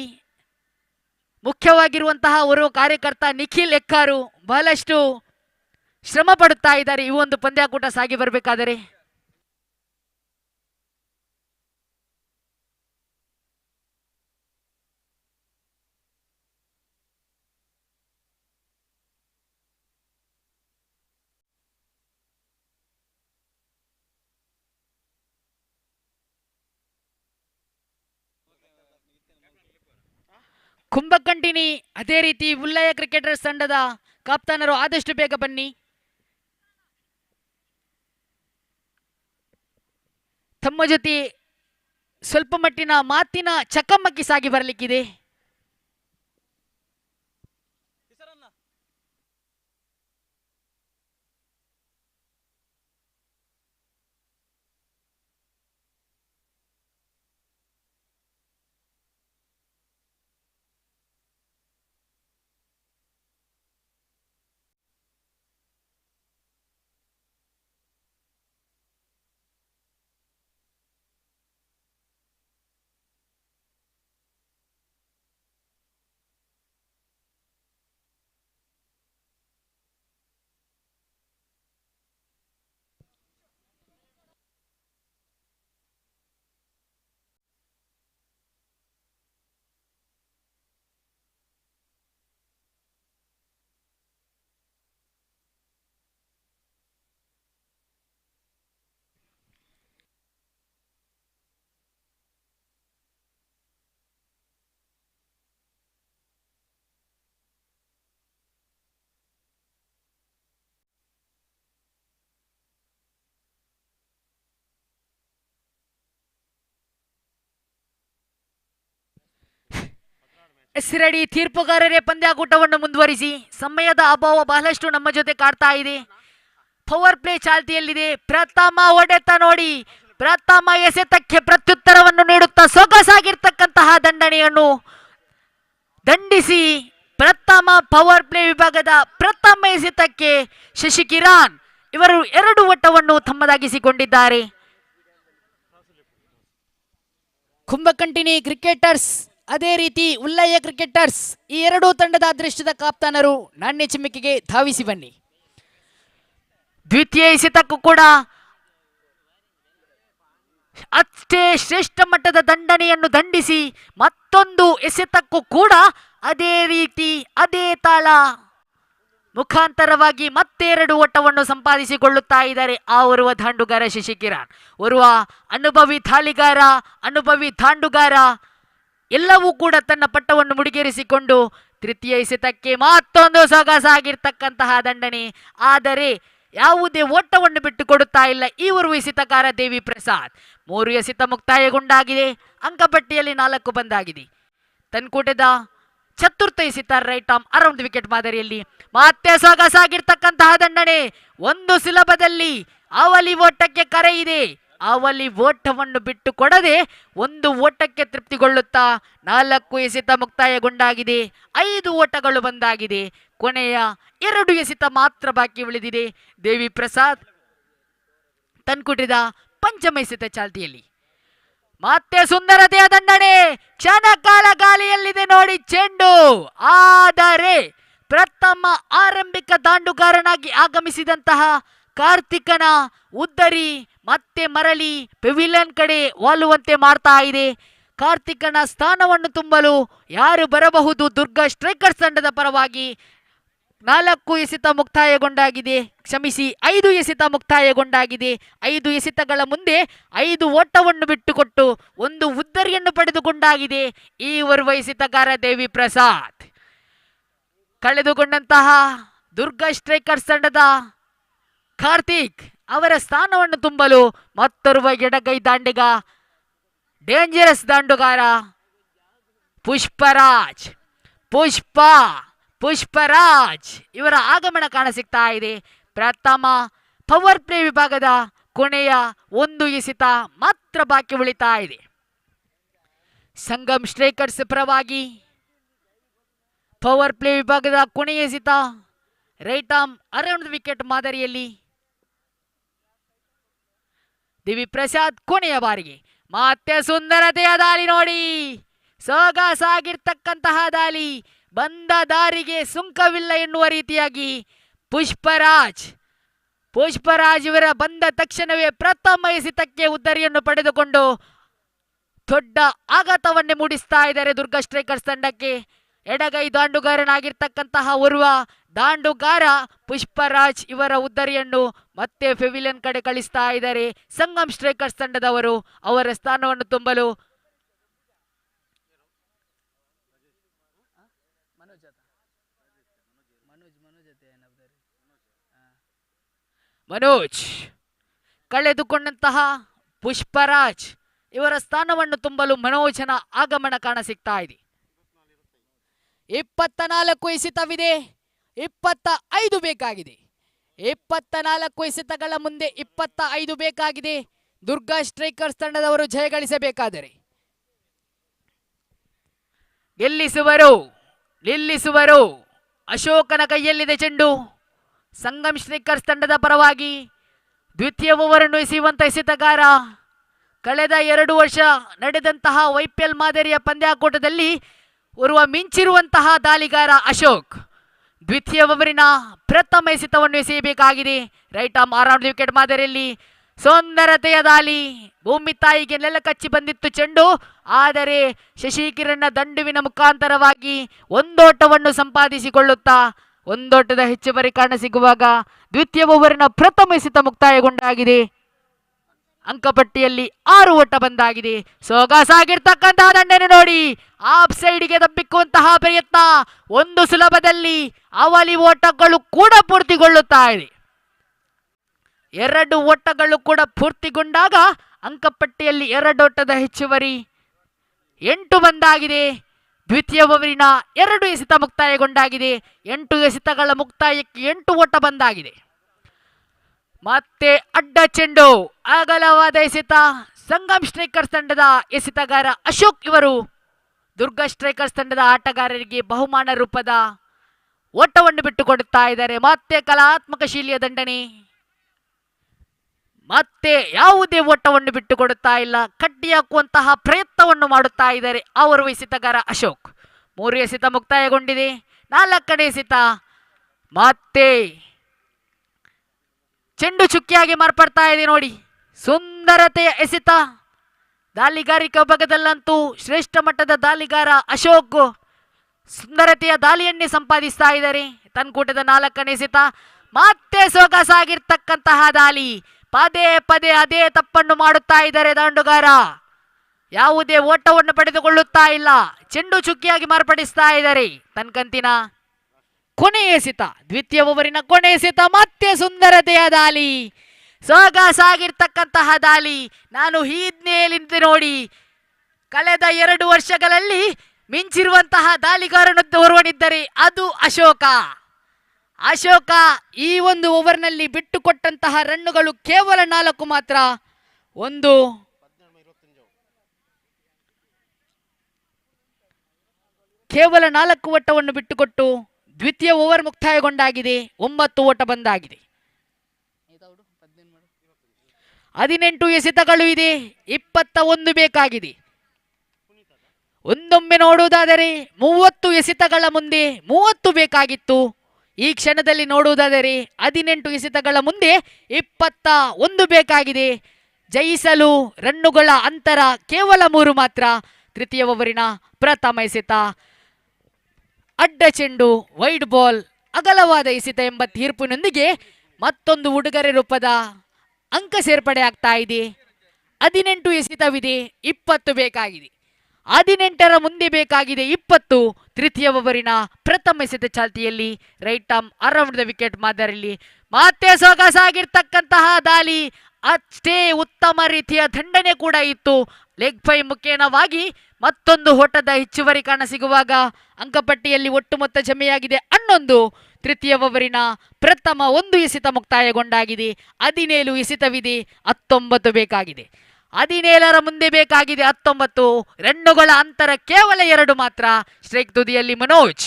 ಮುಖ್ಯವಾಗಿರುವಂತಹ ಓರ್ವ ಕಾರ್ಯಕರ್ತ ನಿಖಿಲ್ ಯೆಕ್ಕಾರು ಬಹಳಷ್ಟು ಶ್ರಮ ಪಡುತ್ತಾ ಇದ್ದಾರೆ ಈ ಒಂದು ಪಂದ್ಯಾಕೂಟ ಸಾಗಿ ಬರಬೇಕಾದರೆ. ಕುಂಬಕಂಟಿನಿ ಅದೇ ರೀತಿ ಉಲ್ಲಯ್ಯ ಕ್ರಿಕೆಟರ್ಸ್ ತಂಡದ ಕಾಪ್ತಾನರು ಆದಷ್ಟು ಬೇಗ ಬನ್ನಿ. ತಮ್ಮ ಜೊತೆ ಸ್ವಲ್ಪ ಮಟ್ಟಿನ ಮಾತಿನ ಚಕಮಕಿ ಸಾಗಿ ಬರಲಿಕ್ಕಿದೆ. ಎಸ್ರೆಡಿ ತೀರ್ಪುಗಾರರೇ ಪಂದ್ಯಾಕೂಟವನ್ನು ಮುಂದುವರಿಸಿ. ಸಮಯದ ಅಭಾವ ಬಹಳಷ್ಟು ನಮ್ಮ ಜೊತೆ ಕಾಡ್ತಾ ಇದೆ. ಪವರ್ ಪ್ಲೇ ಚಾಲ್ತಿಯಲ್ಲಿದೆ. ಪ್ರಥಮ ಹೊಡೆತ ನೋಡಿ, ಪ್ರಥಮ ಎಸೆತಕ್ಕೆ ಪ್ರತ್ಯುತ್ತರವನ್ನು ನೀಡುತ್ತಾ ಸೊಗಸಾಗಿರ್ತಕ್ಕಂತಹ ದಂಡನೆಯನ್ನು ದಂಡಿಸಿ ಪ್ರಥಮ ಪವರ್ ಪ್ಲೇ ವಿಭಾಗದ ಪ್ರಥಮ ಎಸೆತಕ್ಕೆ ಶಶಿಕಿರಣ್ ಇವರು 2 ಓಟವನ್ನು ತಮ್ಮದಾಗಿಸಿಕೊಂಡಿದ್ದಾರೆ. ಕುಂಭಕಂಟಿನಿ ಕ್ರಿಕೆಟರ್ಸ್ ಅದೇ ರೀತಿ ಉಲ್ಲಯ್ಯ ಕ್ರಿಕೆಟರ್ಸ್ ಈ 2 ತಂಡದ ಅದೃಷ್ಟದ ಕಾಪ್ತಾನರು ನಾಣ್ಯ ಚಿಮ್ಮಿಕೆಗೆ ಧಾವಿಸಿ ಬನ್ನಿ. ದ್ವಿತೀಯ ಎಸೆತಕ್ಕೂ ಕೂಡ ಅಷ್ಟೇ ಶ್ರೇಷ್ಠ ಮಟ್ಟದ ದಂಡನೆಯನ್ನು ದಂಡಿಸಿ ಮತ್ತೊಂದು ಎಸೆತಕ್ಕೂ ಕೂಡ ಅದೇ ರೀತಿ ಅದೇ ತಾಳ ಮುಖಾಂತರವಾಗಿ ಮತ್ತೆ 2 ಓಟವನ್ನು ಸಂಪಾದಿಸಿಕೊಳ್ಳುತ್ತಾ ಇದ್ದಾರೆ ಆ ಓರ್ವ ದಾಂಡುಗಾರ ಶಶಿಕಿರಣ್. ಓರ್ವ ಅನುಭವಿ ದಾಳಿಗಾರ, ಅನುಭವಿ ದಾಂಡುಗಾರ ಎಲ್ಲವೂ ಕೂಡ ತನ್ನ ಪಟ್ಟವನ್ನು ಮುಡಿಗೇರಿಸಿಕೊಂಡು ತೃತೀಯ ಎಸೆತಕ್ಕೆ ಮತ್ತೊಂದು ಸೊಗಸಾಗಿರ್ತಕ್ಕಂತಹ ದಂಡನೆ. ಆದರೆ ಯಾವುದೇ ಓಟವನ್ನು ಬಿಟ್ಟು ಕೊಡುತ್ತಾ ಇಲ್ಲ ಈ ಓರ್ವ ಎಸೆತಗಾರ ದೇವಿ ಪ್ರಸಾದ್. 3 ಎಸೆತ ಮುಕ್ತಾಯಗೊಂಡಾಗಿದೆ. ಅಂಕಪಟ್ಟಿಯಲ್ಲಿ 4 ಬಂದಾಗಿದೆ. ತನ್ಕೂಟದ ಚತುರ್ಥ ಎಸೆತ ರೈಟ್ ಆರ್ಮ್ ಅರೌಂಡ್ ವಿಕೆಟ್ ಮಾದರಿಯಲ್ಲಿ ಮತ್ತೆ ಸೊಗಸಾಗಿರ್ತಕ್ಕಂತಹ ದಂಡನೆ. ಒಂದು ಸುಲಭದಲ್ಲಿ ಅವಲಿ ಓಟಕ್ಕೆ ಕರೆ ಇದೆ. ಅವಲಿ ಓಟವನ್ನು ಬಿಟ್ಟು ಕೊಡದೆ 1 ಓಟಕ್ಕೆ ತೃಪ್ತಿಗೊಳ್ಳುತ್ತಾ 4 ಎಸೆತ ಮುಕ್ತಾಯಗೊಂಡಾಗಿದೆ. 5 ಓಟಗಳು ಬಂದಾಗಿದೆ. ಕೊನೆಯ 2 ಎಸೆತ ಮಾತ್ರ ಬಾಕಿ ಉಳಿದಿದೆ. ದೇವಿ ಪ್ರಸಾದ್ ತನ್ಕುಟಿದ ಪಂಚಮ ಎಸೆತ ಚಾಲ್ತಿಯಲ್ಲಿ ಮತ್ತೆ ಸುಂದರತೆಯ ದಂಡನೆ. ಕ್ಷಣ ಕಾಲ ಗಾಳಿಯಲ್ಲಿದೆ ನೋಡಿ ಚೆಂಡು. ಆದರೆ ಪ್ರಥಮ ಆರಂಭಿಕ ದಾಂಡುಗಾರನಾಗಿ ಆಗಮಿಸಿದಂತಹ ಕಾರ್ತಿಕನ ಉದ್ದರಿ ಮತ್ತೆ ಮರಳಿ ಪೆವಿಲಿಯನ್ ಕಡೆ ವಾಲುವಂತೆ ಮಾಡ್ತಾ ಇದೆ. ಕಾರ್ತಿಕನ ಸ್ಥಾನವನ್ನು ತುಂಬಲು ಯಾರು ಬರಬಹುದು? ದುರ್ಗಾ ಸ್ಟ್ರೈಕರ್ಸ್ ತಂಡದ ಪರವಾಗಿ 4 ಎಸೆತ ಮುಕ್ತಾಯಗೊಂಡಾಗಿದೆ. ಕ್ಷಮಿಸಿ, 5 ಎಸೆತ ಮುಕ್ತಾಯಗೊಂಡಾಗಿದೆ. 5 ಎಸೆತಗಳ ಮುಂದೆ 5 ಓಟವನ್ನು ಬಿಟ್ಟುಕೊಟ್ಟು 1 ಉದ್ದರಿಯನ್ನು ಪಡೆದುಕೊಂಡಾಗಿದೆ ಈ ಓರ್ವ ಎಸೆತಗಾರ ದೇವಿ ಪ್ರಸಾದ್. ಕಳೆದುಕೊಂಡಂತಹ ದುರ್ಗಾ ಸ್ಟ್ರೈಕರ್ಸ್ ತಂಡದ ಕಾರ್ತಿಕ್ ಅವರ ಸ್ಥಾನವನ್ನು ತುಂಬಲು ಮತ್ತೋರ್ವ ಎಡಗೈ ದಾಂಡಿಗ, ಡೇಂಜರಸ್ ದಾಂಡುಗಾರ ಪುಷ್ಪರಾಜ್ ಇವರ ಆಗಮನ ಕಾಣಸಿಗ್ತಾ ಇದೆ. ಪ್ರಥಮ ಪವರ್ ಪ್ಲೇ ವಿಭಾಗದ ಕೊನೆಯ 1 ಎಸೆತ ಮಾತ್ರ ಬಾಕಿ ಉಳಿತಾ ಇದೆ. ಸಂಗಮ್ ಸ್ಟ್ರೈಕರ್ಸ್ ಪರವಾಗಿ ಪವರ್ ಪ್ಲೇ ವಿಭಾಗದ ಕೊನೆಯ ಎಸೆತ ರೈಟ್ ಆರ್ಮ್ ಅರೌಂಡ್ ವಿಕೆಟ್ ಮಾದರಿಯಲ್ಲಿ ದೇವಿ ಪ್ರಸಾದ್ ಕೊನೆಯ ಬಾರಿಗೆ ಮತ್ತೆ ಸುಂದರತೆಯ ದಾಳಿ ನೋಡಿ. ಸೊಗಸಾಗಿರ್ತಕ್ಕಂತಹ ದಾಳಿ. ಬಂದ ದಾರಿಗೆ ಸುಂಕವಿಲ್ಲ ಎನ್ನುವ ರೀತಿಯಾಗಿ ಪುಷ್ಪರಾಜ್ ಇವರ ಬಂದ ತಕ್ಷಣವೇ ಪ್ರಥಮ ಎಸೆತಕ್ಕೆ ಉದ್ದರಿಯನ್ನು ಪಡೆದುಕೊಂಡು ದೊಡ್ಡ ಆಘಾತವನ್ನೇ ಮೂಡಿಸ್ತಾ ಇದ್ದಾರೆ ದುರ್ಗಾ ಸ್ಟ್ರೈಕರ್ಸ್ ತಂಡಕ್ಕೆ. ಎಡಗೈ ದಾಂಡುಗಾರನಾಗಿರ್ತಕ್ಕಂತಹ ಓರ್ವ ದಾಂಡುಗಾರ ಪುಷ್ಪರಾಜ್ ಇವರ ಉದ್ದರಿಯನ್ನು ಮತ್ತೆ ಪೆವಿಲಿಯನ್ ಕಡೆ ಕಳಿಸ್ತಾ ಇದ್ದಾರೆ ಸಂಗಮ್ ಸ್ಟ್ರೈಕರ್ಸ್ ತಂಡದವರು ಅವರ ಸ್ಥಾನವನ್ನು ತುಂಬಲು. ಮನೋಜ್ ಕಳೆದುಕೊಂಡಂತಹ ಪುಷ್ಪರಾಜ್ ಇವರ ಸ್ಥಾನವನ್ನು ತುಂಬಲು ಮನೋಜನ ಆಗಮನ ಕಾಣಸಿಗ್ತಾ ಇದೆ. 24 ಎಸೆತವಿದೆ, 25 ಬೇಕಾಗಿದೆ. 24 ಎಸೆತಗಳ ಮುಂದೆ 25 ಬೇಕಾಗಿದೆ ದುರ್ಗಾ ಸ್ಟ್ರೈಕರ್ಸ್ ತಂಡದವರು ಜಯಗಳಿಸಬೇಕಾದರೆ. ನಿಲ್ಲಿಸುವರು ಅಶೋಕನ ಕೈಯಲ್ಲಿದೆ ಚೆಂಡು. ಸಂಗಮ್ ಸ್ಟ್ರೈಕರ್ಸ್ ತಂಡದ ಪರವಾಗಿ ದ್ವಿತೀಯ ಓವರನ್ನು ಎಸೆಯುವಂತ ಎಸೆತಗಾರ. ಕಳೆದ 2 ವರ್ಷ ನಡೆದಂತಹ YPL ಮಾದರಿಯ ಪಂದ್ಯಾಕೂಟದಲ್ಲಿ ಓರ್ವ ಮಿಂಚಿರುವಂತಹ ದಾಳಿಗಾರ ಅಶೋಕ್ ದ್ವಿತೀಯ ಓವರಿನ ಪ್ರಥಮ ಎಸೆತವನ್ನು ಎಸೆಯಬೇಕಾಗಿದೆ. ರೈಟ್ ಆರ್ಮ್ ಅರೌಂಡ್ ವಿಕೆಟ್ ಮಾದರಿಯಲ್ಲಿ ಸುಂದರತೆಯ ದಾಳಿ. ಭೂಮಿ ತಾಯಿಗೆ ನೆಲ ಕಚ್ಚಿ ಬಂದಿತ್ತು ಚೆಂಡು. ಆದರೆ ಶಶಿಕಿರಣ್ನ ದಂಡುವಿನ ಮುಖಾಂತರವಾಗಿ 1 ಓಟವನ್ನು ಸಂಪಾದಿಸಿಕೊಳ್ಳುತ್ತಾ 1 ಓಟದ ಹೆಚ್ಚುವರಿ ಕಾಣಸಿಗುವಾಗ ದ್ವಿತೀಯ ಓವರಿನ ಪ್ರಥಮ ಎಸೆತ ಮುಕ್ತಾಯಗೊಂಡಾಗಿದೆ. ಅಂಕಪಟ್ಟಿಯಲ್ಲಿ 6 ಓಟ ಬಂದಾಗಿದೆ. ಸೊಗಸಾಗಿರ್ತಕ್ಕಂತಹ ದಂಡನೆ ನೋಡಿ. ಆಫ್ ಸೈಡ್ಗೆ ದಬ್ಬಿಕ್ಕುವಂತಹ ಪ್ರಯತ್ನ. 1 ಸುಲಭದಲ್ಲಿ ಅವಲಿ ಓಟಗಳು ಕೂಡ ಪೂರ್ತಿಗೊಳ್ಳುತ್ತಾ ಇದೆ. 2 ಓಟಗಳು ಕೂಡ ಪೂರ್ತಿಗೊಂಡಾಗ ಅಂಕಪಟ್ಟಿಯಲ್ಲಿ 2 ಓಟದ ಹೆಚ್ಚುವರಿ 8 ಬಂದಾಗಿದೆ. ದ್ವಿತೀಯ ಓವರಿನ 2 ಎಸೆತ ಮುಕ್ತಾಯಗೊಂಡಾಗಿದೆ. 8 ಎಸೆತಗಳ ಮುಕ್ತಾಯಕ್ಕೆ 8 ಓಟ ಬಂದಾಗಿದೆ. ಮತ್ತೆ ಅಡ್ಡ ಚೆಂಡು, ಅಗಲವಾದ ಎಸೆತ. ಸಂಗಮ್ ಸ್ಟ್ರೈಕರ್ಸ್ ತಂಡದ ಎಸೆತಗಾರ ಅಶೋಕ್ ಇವರು ದುರ್ಗಾ ಸ್ಟ್ರೈಕರ್ಸ್ ತಂಡದ ಆಟಗಾರರಿಗೆ ಬಹುಮಾನ ರೂಪದ ಓಟವನ್ನು ಬಿಟ್ಟುಕೊಡುತ್ತಾ ಇದ್ದಾರೆ. ಮತ್ತೆ ಕಲಾತ್ಮಕ ಶೈಲಿಯ ದಂಡನೆ, ಮತ್ತೆ ಯಾವುದೇ ಓಟವನ್ನು ಬಿಟ್ಟುಕೊಡುತ್ತಾ ಇಲ್ಲ. ಕಟ್ಟಿ ಹಾಕುವಂತಹ ಪ್ರಯತ್ನವನ್ನು ಮಾಡುತ್ತಾ ಇದ್ದಾರೆ ಅವರು ಎಸೆತಗಾರ ಅಶೋಕ್. 3 ಎಸೆತ ಮುಕ್ತಾಯಗೊಂಡಿದೆ. 4ನೇ ಎಸೆತ, ಮತ್ತೆ ಚೆಂಡು ಚುಕ್ಕಿಯಾಗಿ ಮಾರ್ಪಡ್ತಾ ಇದೆ ನೋಡಿ. ಸುಂದರತೆಯ ಎಸೆತ. ದಾಳಿಗಾರಿಕೆ ವಿಭಾಗದಲ್ಲಂತೂ ಶ್ರೇಷ್ಠ ಮಟ್ಟದ ದಾಳಿಗಾರ ಅಶೋಕ್ ಸುಂದರತೆಯ ದಾಳಿಯನ್ನೇ ಸಂಪಾದಿಸ್ತಾ ಇದ್ದಾರೆ. ತನ್ಕೂಟದ 4ನೇ ಎಸೆತ, ಮತ್ತೆ ಸೊಗಸಾಗಿರ್ತಕ್ಕಂತಹ ದಾಳಿ. ಪದೇ ಪದೇ ಅದೇ ತಪ್ಪನ್ನು ಮಾಡುತ್ತಾ ಇದ್ದಾರೆ ದಾಂಡುಗಾರ. ಯಾವುದೇ ಓಟವನ್ನು ಪಡೆದುಕೊಳ್ಳುತ್ತಾ ಇಲ್ಲ. ಚೆಂಡು ಚುಕ್ಕಿಯಾಗಿ ಮಾರ್ಪಡಿಸ್ತಾ ಇದ್ದಾರೆ. ತನ್ಕಂತಿನ ಕೊನೆಯ ಎಸೆತ, ದ್ವಿತೀಯ ಓವರಿನ ಕೊನೆಯ ಎಸೆತ. ಮತ್ತೆ ಸುಂದರತೆಯ ದಾಳಿ, ಸೊಗಸಾಗಿರ್ತಕ್ಕಂತಹ ದಾಳಿ. ನಾನು ಹೀದ್ನೇಲಿಂದ ನೋಡಿ ಕಳೆದ 2 ವರ್ಷಗಳಲ್ಲಿ ಮಿಂಚಿರುವಂತಹ ದಾಳಿಗಾರನದ್ದು ಹೊರವಣಿದ್ದರೆ ಅದು ಅಶೋಕ. ಈ ಒಂದು ಓವರ್ನಲ್ಲಿ ಬಿಟ್ಟುಕೊಟ್ಟಂತಹ ರನ್ನುಗಳು ಕೇವಲ 4 ಮಾತ್ರ. ಕೇವಲ 4 ಓಟವನ್ನು ಬಿಟ್ಟುಕೊಟ್ಟು ದ್ವಿತೀಯ ಓವರ್ ಮುಕ್ತಾಯಗೊಂಡಾಗಿದೆ. 9 ಓಟ ಬಂದಾಗಿದೆ. 18 ಎಸೆತಗಳು ಇದೆ, 21 ಬೇಕಾಗಿದೆ. ಒಂದೊಮ್ಮೆ ನೋಡುವುದಾದರೆ 30 ಎಸೆತಗಳ ಮುಂದೆ 30 ಬೇಕಾಗಿತ್ತು. ಈ ಕ್ಷಣದಲ್ಲಿ ನೋಡುವುದಾದರೆ 18 ಎಸೆತಗಳ ಮುಂದೆ 21 ಬೇಕಾಗಿದೆ. ಜಯಿಸಲು ರನ್ನುಗಳ ಅಂತರ ಕೇವಲ 3 ಮಾತ್ರ. ತೃತೀಯ ಓವರಿನ ಪ್ರಥಮ ಎಸೆತ, ಅಡ್ಡ ಚೆಂಡು, ವೈಡ್ ಬಾಲ್, ಅಗಲವಾದ ಎಸೆತ ಎಂಬ ತೀರ್ಪಿನೊಂದಿಗೆ ಮತ್ತೊಂದು ಉಡುಗೊರೆ ರೂಪದ ಅಂಕ ಸೇರ್ಪಡೆ ಆಗ್ತಾ ಇದೆ. 18 ಎಸೆತವಿದೆ, 20 ಬೇಕಾಗಿದೆ. 18ರ ಮುಂದೆ ಬೇಕಾಗಿದೆ 20. ತೃತೀಯ ಓವರಿನ ಪ್ರಥಮ ಎಸೆತ ಚಾಲ್ತಿಯಲ್ಲಿ right arm around the wicket ಮಾದರಿಯಲ್ಲಿ ಮತ್ತೆ ಸೊಗಸಾಗಿರ್ತಕ್ಕಂತಹ ದಾಳಿ. ಅಷ್ಟೇ ಉತ್ತಮ ರೀತಿಯ ದಂಡನೆ ಕೂಡ ಇತ್ತು. ಲೆಗ್ ಫೈ ಮುಖೇನವಾಗಿ ಮತ್ತೊಂದು ಓಟದ ಹೆಚ್ಚುವರಿ ಕಾಣಸಿಗುವಾಗ ಅಂಕಪಟ್ಟಿಯಲ್ಲಿ ಒಟ್ಟು ಮೊತ್ತ ಜಮೆಯಾಗಿದೆ 11. ತೃತೀಯ ಓವರಿನ ಪ್ರಥಮ 1 ಎಸೆತ ಮುಕ್ತಾಯಗೊಂಡಾಗಿದೆ. 17 ಎಸೆತವಿದೆ, 19 ಬೇಕಾಗಿದೆ. 17ರ ಮುಂದೆ ಬೇಕಾಗಿದೆ 19. ರನ್ನುಗಳ ಅಂತರ ಕೇವಲ 2 ಮಾತ್ರ. ಸ್ಟ್ರೈಕ್ ತುದಿಯಲ್ಲಿ ಮನೋಜ್.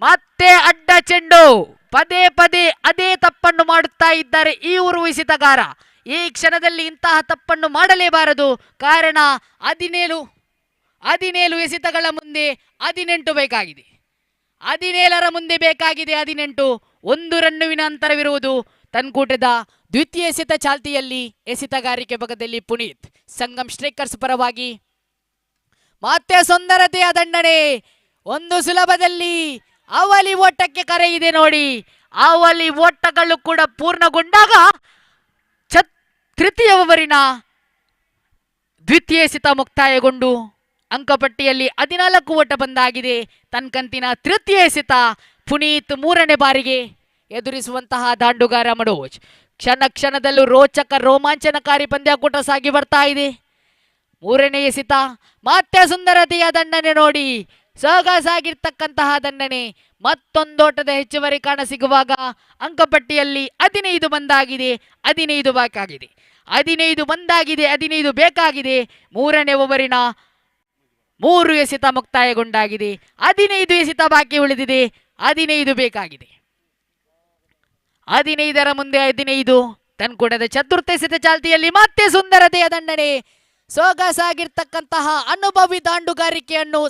ಮತ್ತೆ ಅಡ್ಡ ಚೆಂಡು, ಪದೇ ಪದೇ ಅದೇ ತಪ್ಪನ್ನು ಮಾಡುತ್ತಾ ಇದ್ದಾರೆ ಈ ಊರು ಎಸೆತಗಾರ. ಈ ಕ್ಷಣದಲ್ಲಿ ಇಂತಹ ತಪ್ಪನ್ನು ಮಾಡಲೇಬಾರದು. ಕಾರಣ 17 ಎಸೆತಗಳ ಮುಂದೆ 18 ಬೇಕಾಗಿದೆ. 17ರ ಮುಂದೆ ಬೇಕಾಗಿದೆ 18. 1 ರನ್ನುವಿನ ಅಂತರವಿರುವುದು. ತನ್ಕೂಟದ ದ್ವಿತೀಯ ಎಸೆತ ಚಾಲ್ತಿಯಲ್ಲಿ ಎಸೆತಗಾರಿಕೆ ಭಾಗದಲ್ಲಿ ಪುನೀತ್ ಸಂಗಮ್ ಸ್ಟ್ರೈಕರ್ಸ್ ಪರವಾಗಿ ಮತ್ತೆ ಸುಂದರತೆಯ ದಂಡನೆ. ಒಂದು ಸುಲಭದಲ್ಲಿ ಅವಲಿ ಓಟಕ್ಕೆ ಕರೆ ಇದೆ ನೋಡಿ. ಅವಲಿ ಓಟಗಳು ಕೂಡ ಪೂರ್ಣಗೊಂಡಾಗ ತೃತೀಯ ಓವರಿನ ದ್ವಿತೀಯ ಎಸೆತ ಮುಕ್ತಾಯಗೊಂಡು ಅಂಕಪಟ್ಟಿಯಲ್ಲಿ 14 ಓಟ ಬಂದಾಗಿದೆ. ತನ್ಕಂತಿನ ತೃತೀಯ ಎಸೆತ ಪುನೀತ್ 3ನೇ ಬಾರಿಗೆ ಎದುರಿಸುವಂತಹ ದಾಂಡುಗಾರ ಮನೋಜ್. ಕ್ಷಣದಲ್ಲೂ ರೋಚಕ ರೋಮಾಂಚನಕಾರಿ ಪಂದ್ಯಾಕೂಟ ಸಾಗಿ ಬರ್ತಾ ಇದೆ. 3ನೇ ಎಸೆತ, ಮತ್ತೆ ಸುಂದರತೆಯ ದಂಡನೆ ನೋಡಿ. ಸೊಗಸಾಗಿರ್ತಕ್ಕಂತಹ ದಂಡನೆ. ಮತ್ತೊಂದೋಟದ ಹೆಚ್ಚುವರಿ ಕಾಣಸಿಗುವಾಗ ಅಂಕಪಟ್ಟಿಯಲ್ಲಿ 15 ಬಂದಾಗಿದೆ. 15 ಬೇಕಾಗಿದೆ. 15 ಬಂದಾಗಿದೆ, 15 ಬೇಕಾಗಿದೆ. 3ನೇ ಓವರಿನ 3 ಎಸೆತ ಮುಕ್ತಾಯಗೊಂಡಾಗಿದೆ. 15 ಎಸೆತ ಬಾಕಿ ಉಳಿದಿದೆ. 15 ಬೇಕಾಗಿದೆ. 15ರ ಮುಂದೆ 15. ತನ್ಕೂಟದ ಚತುರ್ಥ ಎಸೆತ ಚಾಲ್ತಿಯಲ್ಲಿ ಮತ್ತೆ ಸುಂದರತೆಯ ದಂಡನೆ. ಸೊಗಸಾಗಿರ್ತಕ್ಕಂತಹ ಅನುಭವಿ ದಾಂಡುಗಾರಿಕೆಯನ್ನು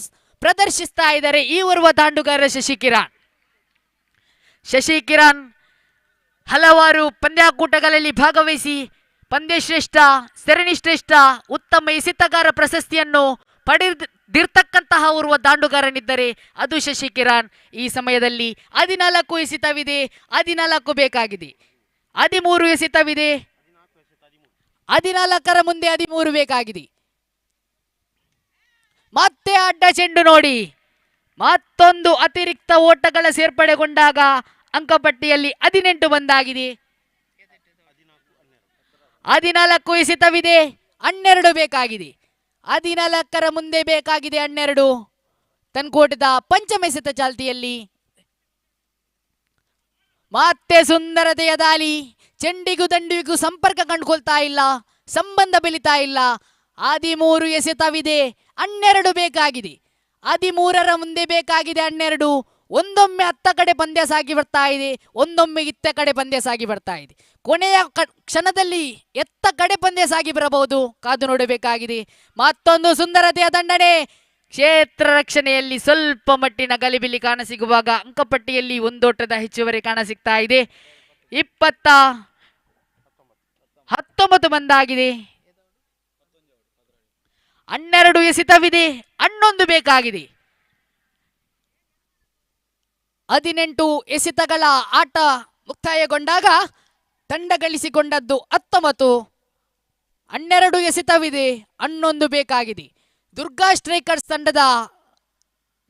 ಪ್ರದರ್ಶಿಸ್ತಾ ಇದ್ದಾರೆ ಈ ಓರ್ವ ದಾಂಡುಗಾರ ಶಶಿ ಕಿರಣ್. ಹಲವಾರು ಪಂದ್ಯಾಕೂಟಗಳಲ್ಲಿ ಭಾಗವಹಿಸಿ ಪಂದ್ಯಶ್ರೇಷ್ಠ, ಸರಣಿ ಶ್ರೇಷ್ಠ, ಉತ್ತಮ ಎಸೆತಗಾರ ಪ್ರಶಸ್ತಿಯನ್ನು ಪಡೆದಿರ್ತಕ್ಕಂತಹ ಓರ್ವ ದಾಂಡುಗಾರನಿದ್ದರೆ ಅದು ಶಶಿ ಕಿರಣ್. ಈ ಸಮಯದಲ್ಲಿ 14 ಎಸೆತವಿದೆ, 14 ಬೇಕಾಗಿದೆ. 13 ಎಸೆತವಿದೆ, 14ರ ಮುಂದೆ 13 ಬೇಕಾಗಿದೆ. ಮತ್ತೆ ಅಡ್ಡ ಚೆಂಡು ನೋಡಿ. ಮತ್ತೊಂದು ಅತಿರಿಕ್ತ ಓಟಗಳ ಸೇರ್ಪಡೆಗೊಂಡಾಗ ಅಂಕಪಟ್ಟಿಯಲ್ಲಿ 18 ಬಂದಾಗಿದೆ. 14 ಎಸೆತವಿದೆ, 12 ಬೇಕಾಗಿದೆ. 14ರ ಮುಂದೆ ಬೇಕಾಗಿದೆ 12 ತನ್ಕೋಟದ ಪಂಚಮೆಸೆತ ಚಾಲ್ತಿಯಲ್ಲಿ. ಮತ್ತೆ ಸುಂದರತೆಯ ದಾಳಿ. ಚೆಂಡಿಗೂ ದಂಡಿಗೂ ಸಂಪರ್ಕ ಕಂಡುಕೊಳ್ತಾ ಇಲ್ಲ, ಸಂಬಂಧ ಬೆಳೀತಾ ಇಲ್ಲ. 13 ಎಸೆತವಿದೆ, 12 ಬೇಕಾಗಿದೆ. 13ರ ಮುಂದೆ ಬೇಕಾಗಿದೆ 12. ಒಂದೊಮ್ಮೆ ಅತ್ತ ಕಡೆ ಪಂದ್ಯ ಸಾಗಿ ಬರ್ತಾ ಇದೆ, ಒಂದೊಮ್ಮೆ ಇತ್ತ ಕಡೆ ಪಂದ್ಯ ಸಾಗಿ ಬರ್ತಾ ಇದೆ. ಕೊನೆಯ ಕ್ಷಣದಲ್ಲಿ ಎತ್ತ ಕಡೆ ಪಂದ್ಯ ಸಾಗಿ ಬರಬಹುದು, ಕಾದು ನೋಡಬೇಕಾಗಿದೆ. ಮತ್ತೊಂದು ಸುಂದರತೆಯ ದಂಡನೆ. ಕ್ಷೇತ್ರ ರಕ್ಷಣೆಯಲ್ಲಿ ಸ್ವಲ್ಪ ಮಟ್ಟಿನ ಗಲಿಬಿಲಿ ಕಾಣಸಿಗುವಾಗ ಅಂಕಪಟ್ಟಿಯಲ್ಲಿ ಒಂದೋಟದ ಹೆಚ್ಚುವರಿ ಕಾಣಸಿಗ್ತಾ ಇದೆ. 19 ಬಂದಾಗಿದೆ. 12 ಎಸೆತವಿದೆ, 11 ಬೇಕಾಗಿದೆ. 18 ಎಸೆತಗಳ ಆಟ ಮುಕ್ತಾಯಗೊಂಡಾಗ ತಂಡ ಗಳಿಸಿಕೊಂಡದ್ದು 19. 12 ಎಸೆತವಿದೆ, 11 ಬೇಕಾಗಿದೆ. ದುರ್ಗಾ ಸ್ಟ್ರೈಕರ್ಸ್ ತಂಡದ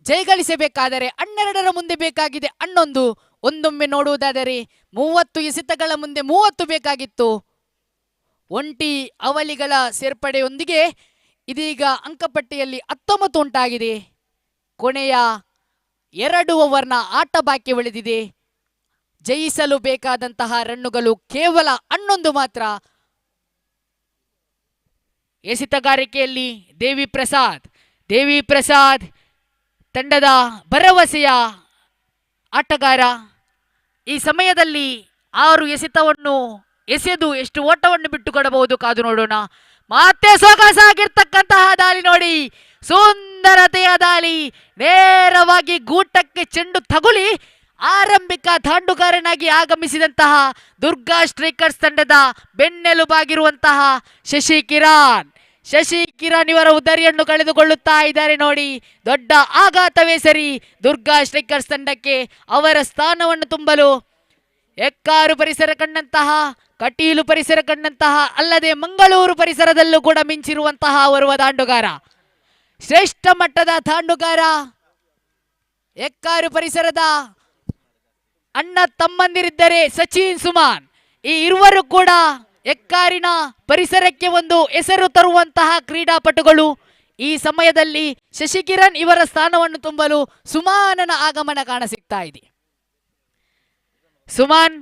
ಜಯಗಳಿಸಬೇಕಾದರೆ 12ರ ಮುಂದೆ ಬೇಕಾಗಿದೆ 11. ಒಂದೊಮ್ಮೆ ನೋಡುವುದಾದರೆ 30 ಎಸೆತಗಳ ಮುಂದೆ 30 ಬೇಕಾಗಿತ್ತು. ಒಂಟಿ ಅವಲಿಗಳ ಸೇರ್ಪಡೆಯೊಂದಿಗೆ ಇದೀಗ ಅಂಕಪಟ್ಟಿಯಲ್ಲಿ 19 ಉಂಟಾಗಿದೆ. ಕೊನೆಯ 2 ಓವರ್ನ ಆಟ ಬಾಕಿ ಉಳಿದಿದೆ. ಜಯಿಸಲು ಬೇಕಾದಂತಹ ರನ್ನುಗಳು ಕೇವಲ 11 ಮಾತ್ರ. ಎಸೆತಗಾರಿಕೆಯಲ್ಲಿ ದೇವಿ ಪ್ರಸಾದ್ ತಂಡದ ಭರವಸೆಯ ಆಟಗಾರ. ಈ ಸಮಯದಲ್ಲಿ 6 ಎಸೆತವನ್ನು ಎಸೆದು ಎಷ್ಟು ಓಟವನ್ನು ಬಿಟ್ಟುಕೊಡಬಹುದು, ಕಾದು ನೋಡೋಣ. ಮತ್ತೆ ಸೊಗಸಾಗಿರ್ತಕ್ಕಂತಹ ದಾಳಿ ನೋಡಿ, ಸುಂದರತೆಯ ದಾಳಿ. ನೇರವಾಗಿ ಗೂಟಕ್ಕೆ ಚೆಂಡು ತಗುಲಿ ಆರಂಭಿಕ ತಾಂಡುಗಾರನಾಗಿ ಆಗಮಿಸಿದಂತಹ ದುರ್ಗಾ ಸ್ಟ್ರೈಕರ್ಸ್ ತಂಡದ ಬೆನ್ನೆಲುಬಾಗಿರುವಂತಹ ಶಶಿ ಕಿರಣ್ ಇವರ ಉದರಿಯನ್ನು ಕಳೆದುಕೊಳ್ಳುತ್ತಾ ಇದ್ದಾರೆ ನೋಡಿ. ದೊಡ್ಡ ಆಘಾತವೇ ಸರಿ ದುರ್ಗಾ ಸ್ಟ್ರೈಕರ್ಸ್ ತಂಡಕ್ಕೆ. ಅವರ ಸ್ಥಾನವನ್ನು ತುಂಬಲು ಎಕ್ಕಾರು ಪರಿಸರ ಕಂಡಂತಹ, ಕಟೀಲು ಪರಿಸರ ಕಂಡಂತಹ, ಅಲ್ಲದೆ ಮಂಗಳೂರು ಪರಿಸರದಲ್ಲೂ ಕೂಡ ಮಿಂಚಿರುವಂತಹ ಓರ್ವ ತಾಂಡುಗಾರ, ಶ್ರೇಷ್ಠ ಮಟ್ಟದ ತಾಂಡುಗಾರ. ಎಕ್ಕಾರು ಪರಿಸರದ ಅಣ್ಣ ತಮ್ಮಂದಿರಿದ್ದರೆ ಸಚಿನ್ ಸುಮಾನ್, ಈ ಇರುವರು ಕೂಡ ಎಕ್ಕಾರಿನ ಪರಿಸರಕ್ಕೆ ಒಂದು ಹೆಸರು ತರುವಂತಹ ಕ್ರೀಡಾಪಟುಗಳು. ಈ ಸಮಯದಲ್ಲಿ ಶಶಿಕಿರಣ್ ಇವರ ಸ್ಥಾನವನ್ನು ತುಂಬಲು ಸುಮಾನನ ಆಗಮನ ಕಾಣಸಿಗ್ತಾ ಇದೆ. ಸುಮಾನ್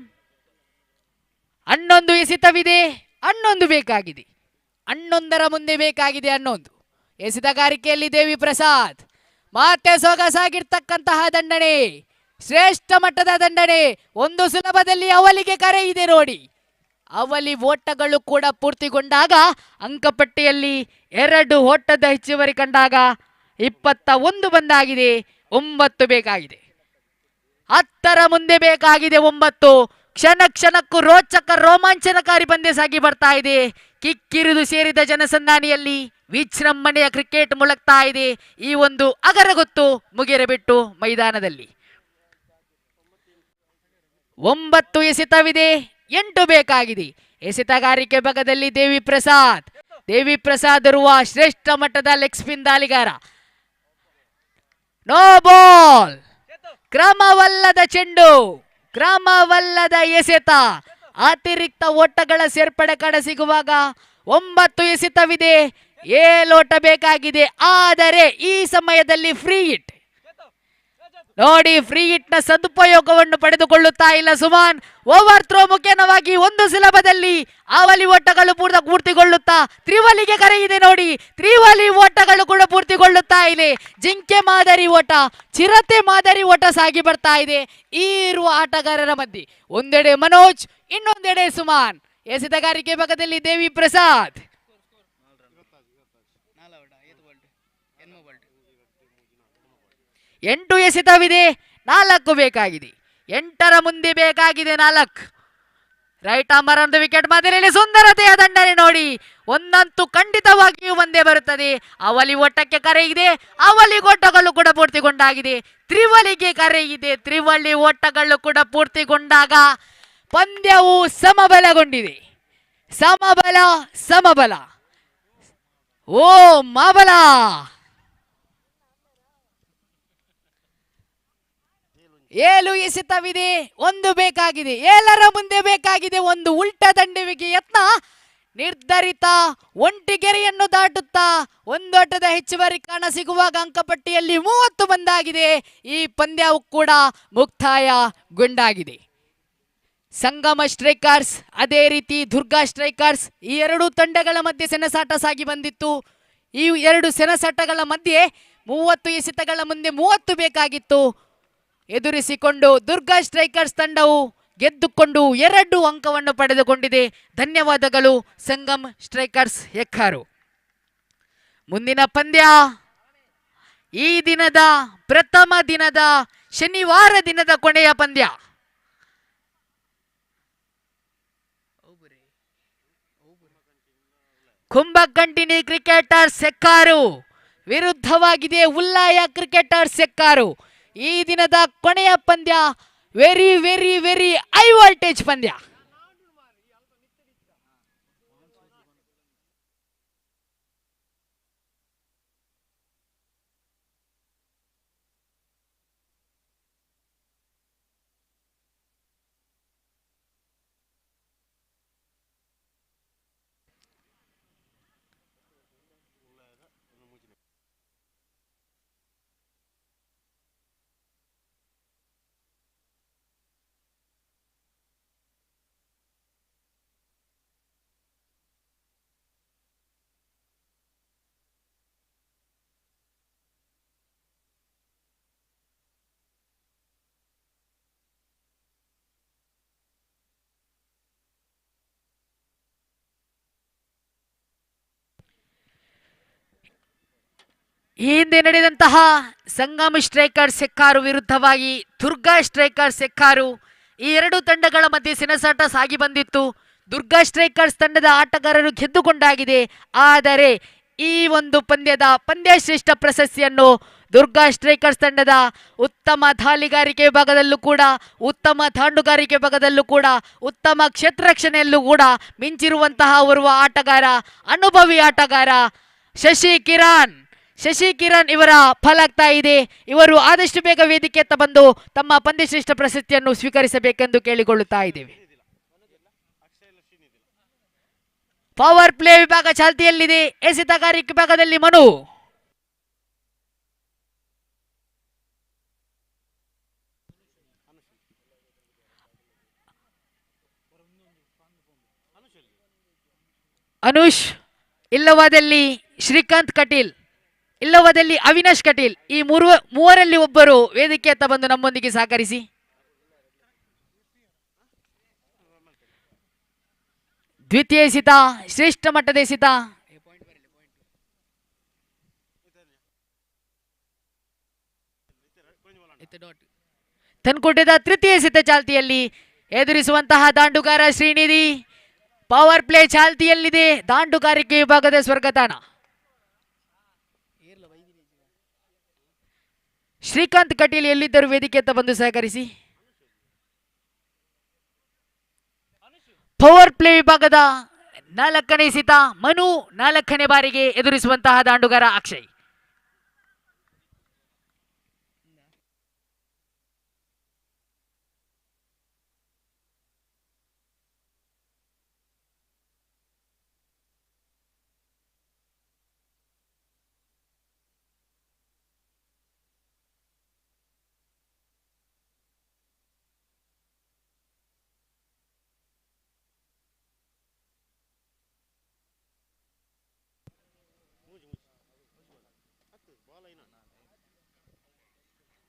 11 ಎಸೆತವಿದೆ, 11 ಬೇಕಾಗಿದೆ. 11ರ ಮುಂದೆ ಬೇಕಾಗಿದೆ 11. ಎಸೆತಗಾರಿಕೆಯಲ್ಲಿ ದೇವಿ ಪ್ರಸಾದ್. ಮತ್ತೆ ಸೊಗಸಾಗಿರ್ತಕ್ಕಂತಹ ದಂಡನೆ, ಶ್ರೇಷ್ಠ ಮಟ್ಟದ ದಂಡನೆ. ಒಂದು ಸುಲಭದಲ್ಲಿ ಅವಲಿಗೆ ಕರೆ ಇದೆ ನೋಡಿ. ಅವಲಿ ಓಟಗಳು ಕೂಡ ಪೂರ್ತಿಗೊಂಡಾಗ ಅಂಕಪಟ್ಟಿಯಲ್ಲಿ 2 ಓಟದ ಹೆಚ್ಚುವರಿ ಕಂಡಾಗ 21 ಬಂದಾಗಿದೆ. 9 ಬೇಕಾಗಿದೆ. 10ರ ಮುಂದೆ ಬೇಕಾಗಿದೆ 9. ಕ್ಷಣ ಕ್ಷಣಕ್ಕೂ ರೋಚಕ ರೋಮಾಂಚನಕಾರಿ ಪಂದ್ಯ ಸಾಗಿ ಬರ್ತಾ ಇದೆ. ಕಿಕ್ಕಿರಿದು ಸೇರಿದ ಜನಸಂದಾಣಿಯಲ್ಲಿ ವಿಜೃಂಭಣೆಯ ಕ್ರಿಕೆಟ್ ಮುಳುಗ್ತಾ ಇದೆ. ಈ ಒಂದು ಅಗರಗೊತ್ತು ಮುಗಿರಬಿಟ್ಟು ಮೈದಾನದಲ್ಲಿ 9 ಎಸೆತವಿದೆ, 8 ಬೇಕಾಗಿದೆ. ಎಸೆತಗಾರಿಕೆ ಭಾಗದಲ್ಲಿ ದೇವಿ ಪ್ರಸಾದ್ ಇರುವ ಶ್ರೇಷ್ಠ ಮಟ್ಟದ ಲೆಗ್ ಸ್ಪಿನ್ ದಾಳಿಗಾರ. ನೋ ಬಾಲ್, ಕ್ರಮವಲ್ಲದ ಚೆಂಡು, ಕ್ರಮವಲ್ಲದ ಎಸೆತ. ಅತಿರಿಕ್ತ ಓಟಗಳ ಸೇರ್ಪಡೆ ಕಾಣಸಿಗುವಾಗ 9 ಎಸೆತವಿದೆ, 7 ಓಟ ಬೇಕಾಗಿದೆ. ಆದರೆ ಈ ಸಮಯದಲ್ಲಿ ಫ್ರೀ ಹಿಟ್ ನೋಡಿ, ಫ್ರೀ ಹಿಟ್ ನ ಸದುಪಯೋಗವನ್ನು ಪಡೆದುಕೊಳ್ಳುತ್ತಾ ಇಲ್ಲ ಸುಮಾನ್. ಓವರ್ ಥ್ರೋ ಮುಖೇನವಾಗಿ ಒಂದು ಸುಲಭದಲ್ಲಿ ಅವಲಿ ಓಟಗಳು ಪೂರ್ತಿಗೊಳ್ಳುತ್ತಾ ತ್ರಿವಲಿಗೆ ಕರೆ ಇದೆ ನೋಡಿ. ತ್ರಿವಲಿ ಓಟಗಳು ಕೂಡ ಪೂರ್ತಿಗೊಳ್ಳುತ್ತಾ ಇದೆ. ಜಿಂಕೆ ಮಾದರಿ ಓಟ, ಚಿರತೆ ಮಾದರಿ ಓಟ ಸಾಗಿ ಬರ್ತಾ ಇದೆ ಈ ಇರುವ ಆಟಗಾರರ ಮಧ್ಯೆ. ಒಂದೆಡೆ ಮನೋಜ್, ಇನ್ನೊಂದೆಡೆ ಸುಮಾನ್. ಎಸೆತಗಾರಿಕೆ ಭಾಗದಲ್ಲಿ ದೇವಿ ಪ್ರಸಾದ್. 8 ಎಸೆತವಿದೆ, 4 ಬೇಕಾಗಿದೆ. 8ರ ಮುಂದೆ ಬೇಕಾಗಿದೆ 4. ರೈಟ್ ಆರ್ಮರ್ ಒಂದು ವಿಕೆಟ್ ಮಾದರಿಯಲ್ಲಿ ಸುಂದರತೆಯ ದಂಡನೆ ನೋಡಿ. ಒಂದಂತೂ ಖಂಡಿತವಾಗಿಯೂ ಒಂದೇ ಬರುತ್ತದೆ. ಅವಲಿ ಓಟಕ್ಕೆ ಕರೆ ಇದೆ, ಅವಲಿ ಓಟಗಳು ಕೂಡ ಪೂರ್ತಿಗೊಂಡಾಗಿದೆ. ತ್ರಿವಲಿಗೆ ಕರೆ ಇದೆ, ತ್ರಿವಳಿ ಓಟಗಳು ಕೂಡ ಪೂರ್ತಿಗೊಂಡಾಗ ಪಂದ್ಯವು ಸಮಬಲಗೊಂಡಿದೆ. ಸಮಬಲ ಓ ಮಾಬಲ. 7 ಎಸೆತವಿದೆ, 1 ಬೇಕಾಗಿದೆ. 7ರ ಮುಂದೆ ಬೇಕಾಗಿದೆ 1. ಉಲ್ಟಾ ದಂಡುವಿಕೆ ಯತ್ನ. ನಿರ್ಧರಿತ ಒಂಟಿಗೆರೆಯನ್ನು ದಾಟುತ್ತಾ ಒಂದೋಟದ ಹೆಚ್ಚುವರಿ ಕಾಣ ಸಿಗುವಾಗ ಅಂಕಪಟ್ಟಿಯಲ್ಲಿ 30 ಬಂದಾಗಿದೆ. ಈ ಪಂದ್ಯವು ಕೂಡ ಮುಕ್ತಾಯಗೊಂಡಾಗಿದೆ. ಸಂಗಮ ಸ್ಟ್ರೈಕರ್ಸ್ ಅದೇ ರೀತಿ ದುರ್ಗಾ ಸ್ಟ್ರೈಕರ್ಸ್ ಈ ಎರಡೂ ತಂಡಗಳ ಮಧ್ಯೆ ಸೆಣಸಾಟ ಸಾಗಿ ಬಂದಿತ್ತು. ಈ ಎರಡು ಸೆಣಸಾಟಗಳ ಮಧ್ಯೆ 30 ಎಸೆತಗಳ ಮುಂದೆ 30 ಬೇಕಾಗಿತ್ತು. ಎದುರಿಸಿಕೊಂಡು ದುರ್ಗಾ ಸ್ಟ್ರೈಕರ್ಸ್ ತಂಡವು ಗೆದ್ದುಕೊಂಡು 2 ಅಂಕವನ್ನು ಪಡೆದುಕೊಂಡಿದೆ. ಧನ್ಯವಾದಗಳು ಸಂಗಮ್ ಸ್ಟ್ರೈಕರ್ಸ್ ಯೆಕ್ಕಾರು. ಮುಂದಿನ ಪಂದ್ಯ ಈ ದಿನದ ಪ್ರಥಮ ದಿನದ ಶನಿವಾರ ದಿನದ ಕೊನೆಯ ಪಂದ್ಯ. ಕುಂಭಕಂಟಿನಿ ಕ್ರಿಕೆಟರ್ಸ್ ಯೆಕ್ಕಾರು ವಿರುದ್ಧವಾಗಿದೆ ಉಲ್ಲಾಯ ಕ್ರಿಕೆಟರ್ಸ್ ಯೆಕ್ಕಾರು. ಈ ದಿನದ ಕೊನೆಯ ಪಂದ್ಯ very very very high voltage ಪಂದ್ಯ. ಈ ಹಿಂದೆ ನಡೆದಂತಹ ಸಂಗಮ್ ಸ್ಟ್ರೈಕರ್ಸ್ ಯೆಕ್ಕಾರು ವಿರುದ್ಧವಾಗಿ ದುರ್ಗಾ ಸ್ಟ್ರೈಕರ್ಸ್ ಯೆಕ್ಕಾರು ಈ ಎರಡು ತಂಡಗಳ ಮಧ್ಯೆ ಸೆಣಸಾಟ ಸಾಗಿ ಬಂದಿತ್ತು. ದುರ್ಗಾ ಸ್ಟ್ರೈಕರ್ಸ್ ತಂಡದ ಆಟಗಾರರು ಗೆದ್ದುಕೊಂಡಾಗಿದೆ. ಆದರೆ ಈ ಒಂದು ಪಂದ್ಯದ ಪಂದ್ಯಶ್ರೇಷ್ಠ ಪ್ರಶಸ್ತಿಯನ್ನು ದುರ್ಗಾ ಸ್ಟ್ರೈಕರ್ಸ್ ತಂಡದ ಉತ್ತಮ ದಾಳಿಗಾರಿಕೆ ವಿಭಾಗದಲ್ಲೂ ಕೂಡ, ಉತ್ತಮ ದಾಂಡುಗಾರಿಕೆ ವಿಭಾಗದಲ್ಲೂ ಕೂಡ, ಉತ್ತಮ ಕ್ಷೇತ್ರರಕ್ಷಣೆಯಲ್ಲೂ ಕೂಡ ಮಿಂಚಿರುವಂತಹ ಓರ್ವ ಆಟಗಾರ, ಅನುಭವಿ ಆಟಗಾರ ಶಶಿ ಕಿರಣ್ ಇವರ ಫಲಾಗ್ತಾ ಇದೆ. ಇವರು ಆದಷ್ಟು ಬೇಗ ವೇದಿಕೆ ಬಂದು ತಮ್ಮ ಪಂದ್ಯಶ್ರೇಷ್ಠ ಪ್ರಶಸ್ತಿಯನ್ನು ಸ್ವೀಕರಿಸಬೇಕೆಂದು ಕೇಳಿಕೊಳ್ಳುತ್ತಾ ಇದ್ದೇವೆ. ಪವರ್ ಪ್ಲೇ ವಿಭಾಗ ಚಾಲ್ತಿಯಲ್ಲಿದೆ. ಎಸೆತಗಾರಿಕೆ ವಿಭಾಗದಲ್ಲಿ ಮನು. ಅನುಷ್, ಇಲ್ಲವಾದಲ್ಲಿ ಶ್ರೀಕಾಂತ್ ಕಟೀಲ್, ಇಲ್ಲವಾದಲ್ಲಿ ಅವಿನಾಶ್ ಕಟೀಲ್, ಈ ಮೂವರಲ್ಲಿ ಒಬ್ಬರು ವೇದಿಕೆ ಬಂದು ನಮ್ಮೊಂದಿಗೆ ಸಹಕರಿಸಿ. ದ್ವಿತೀಯ ಎಸೆತ ಶ್ರೇಷ್ಠ ಮಟ್ಟದ ಎಸೆತ. ತನ್ಕೋಟೆದ ತೃತೀಯ ಎಸೆತ ಚಾಲ್ತಿಯಲ್ಲಿ. ಎದುರಿಸುವಂತಹ ದಾಂಡುಗಾರ ಶ್ರೀನಿಧಿ. ಪವರ್ ಪ್ಲೇ ಚಾಲ್ತಿಯಲ್ಲಿದೆ. ದಾಂಡುಗಾರಿಕೆ ವಿಭಾಗದ ಸ್ವರ್ಗತಾಣ. ಶ್ರೀಕಾಂತ್ ಕಟೀಲ್ ಎಲ್ಲಿದ್ದರು ವೇದಿಕೆ ಬಂದು ಸಹಕರಿಸಿ. ಪವರ್ ಪ್ಲೇ ವಿಭಾಗದ 4ನೇ ಎಸೆತ ಮನು 4ನೇ ಬಾರಿಗೆ ಎದುರಿಸುವಂತಹ ದಾಂಡುಗಾರ ಅಕ್ಷಯ್.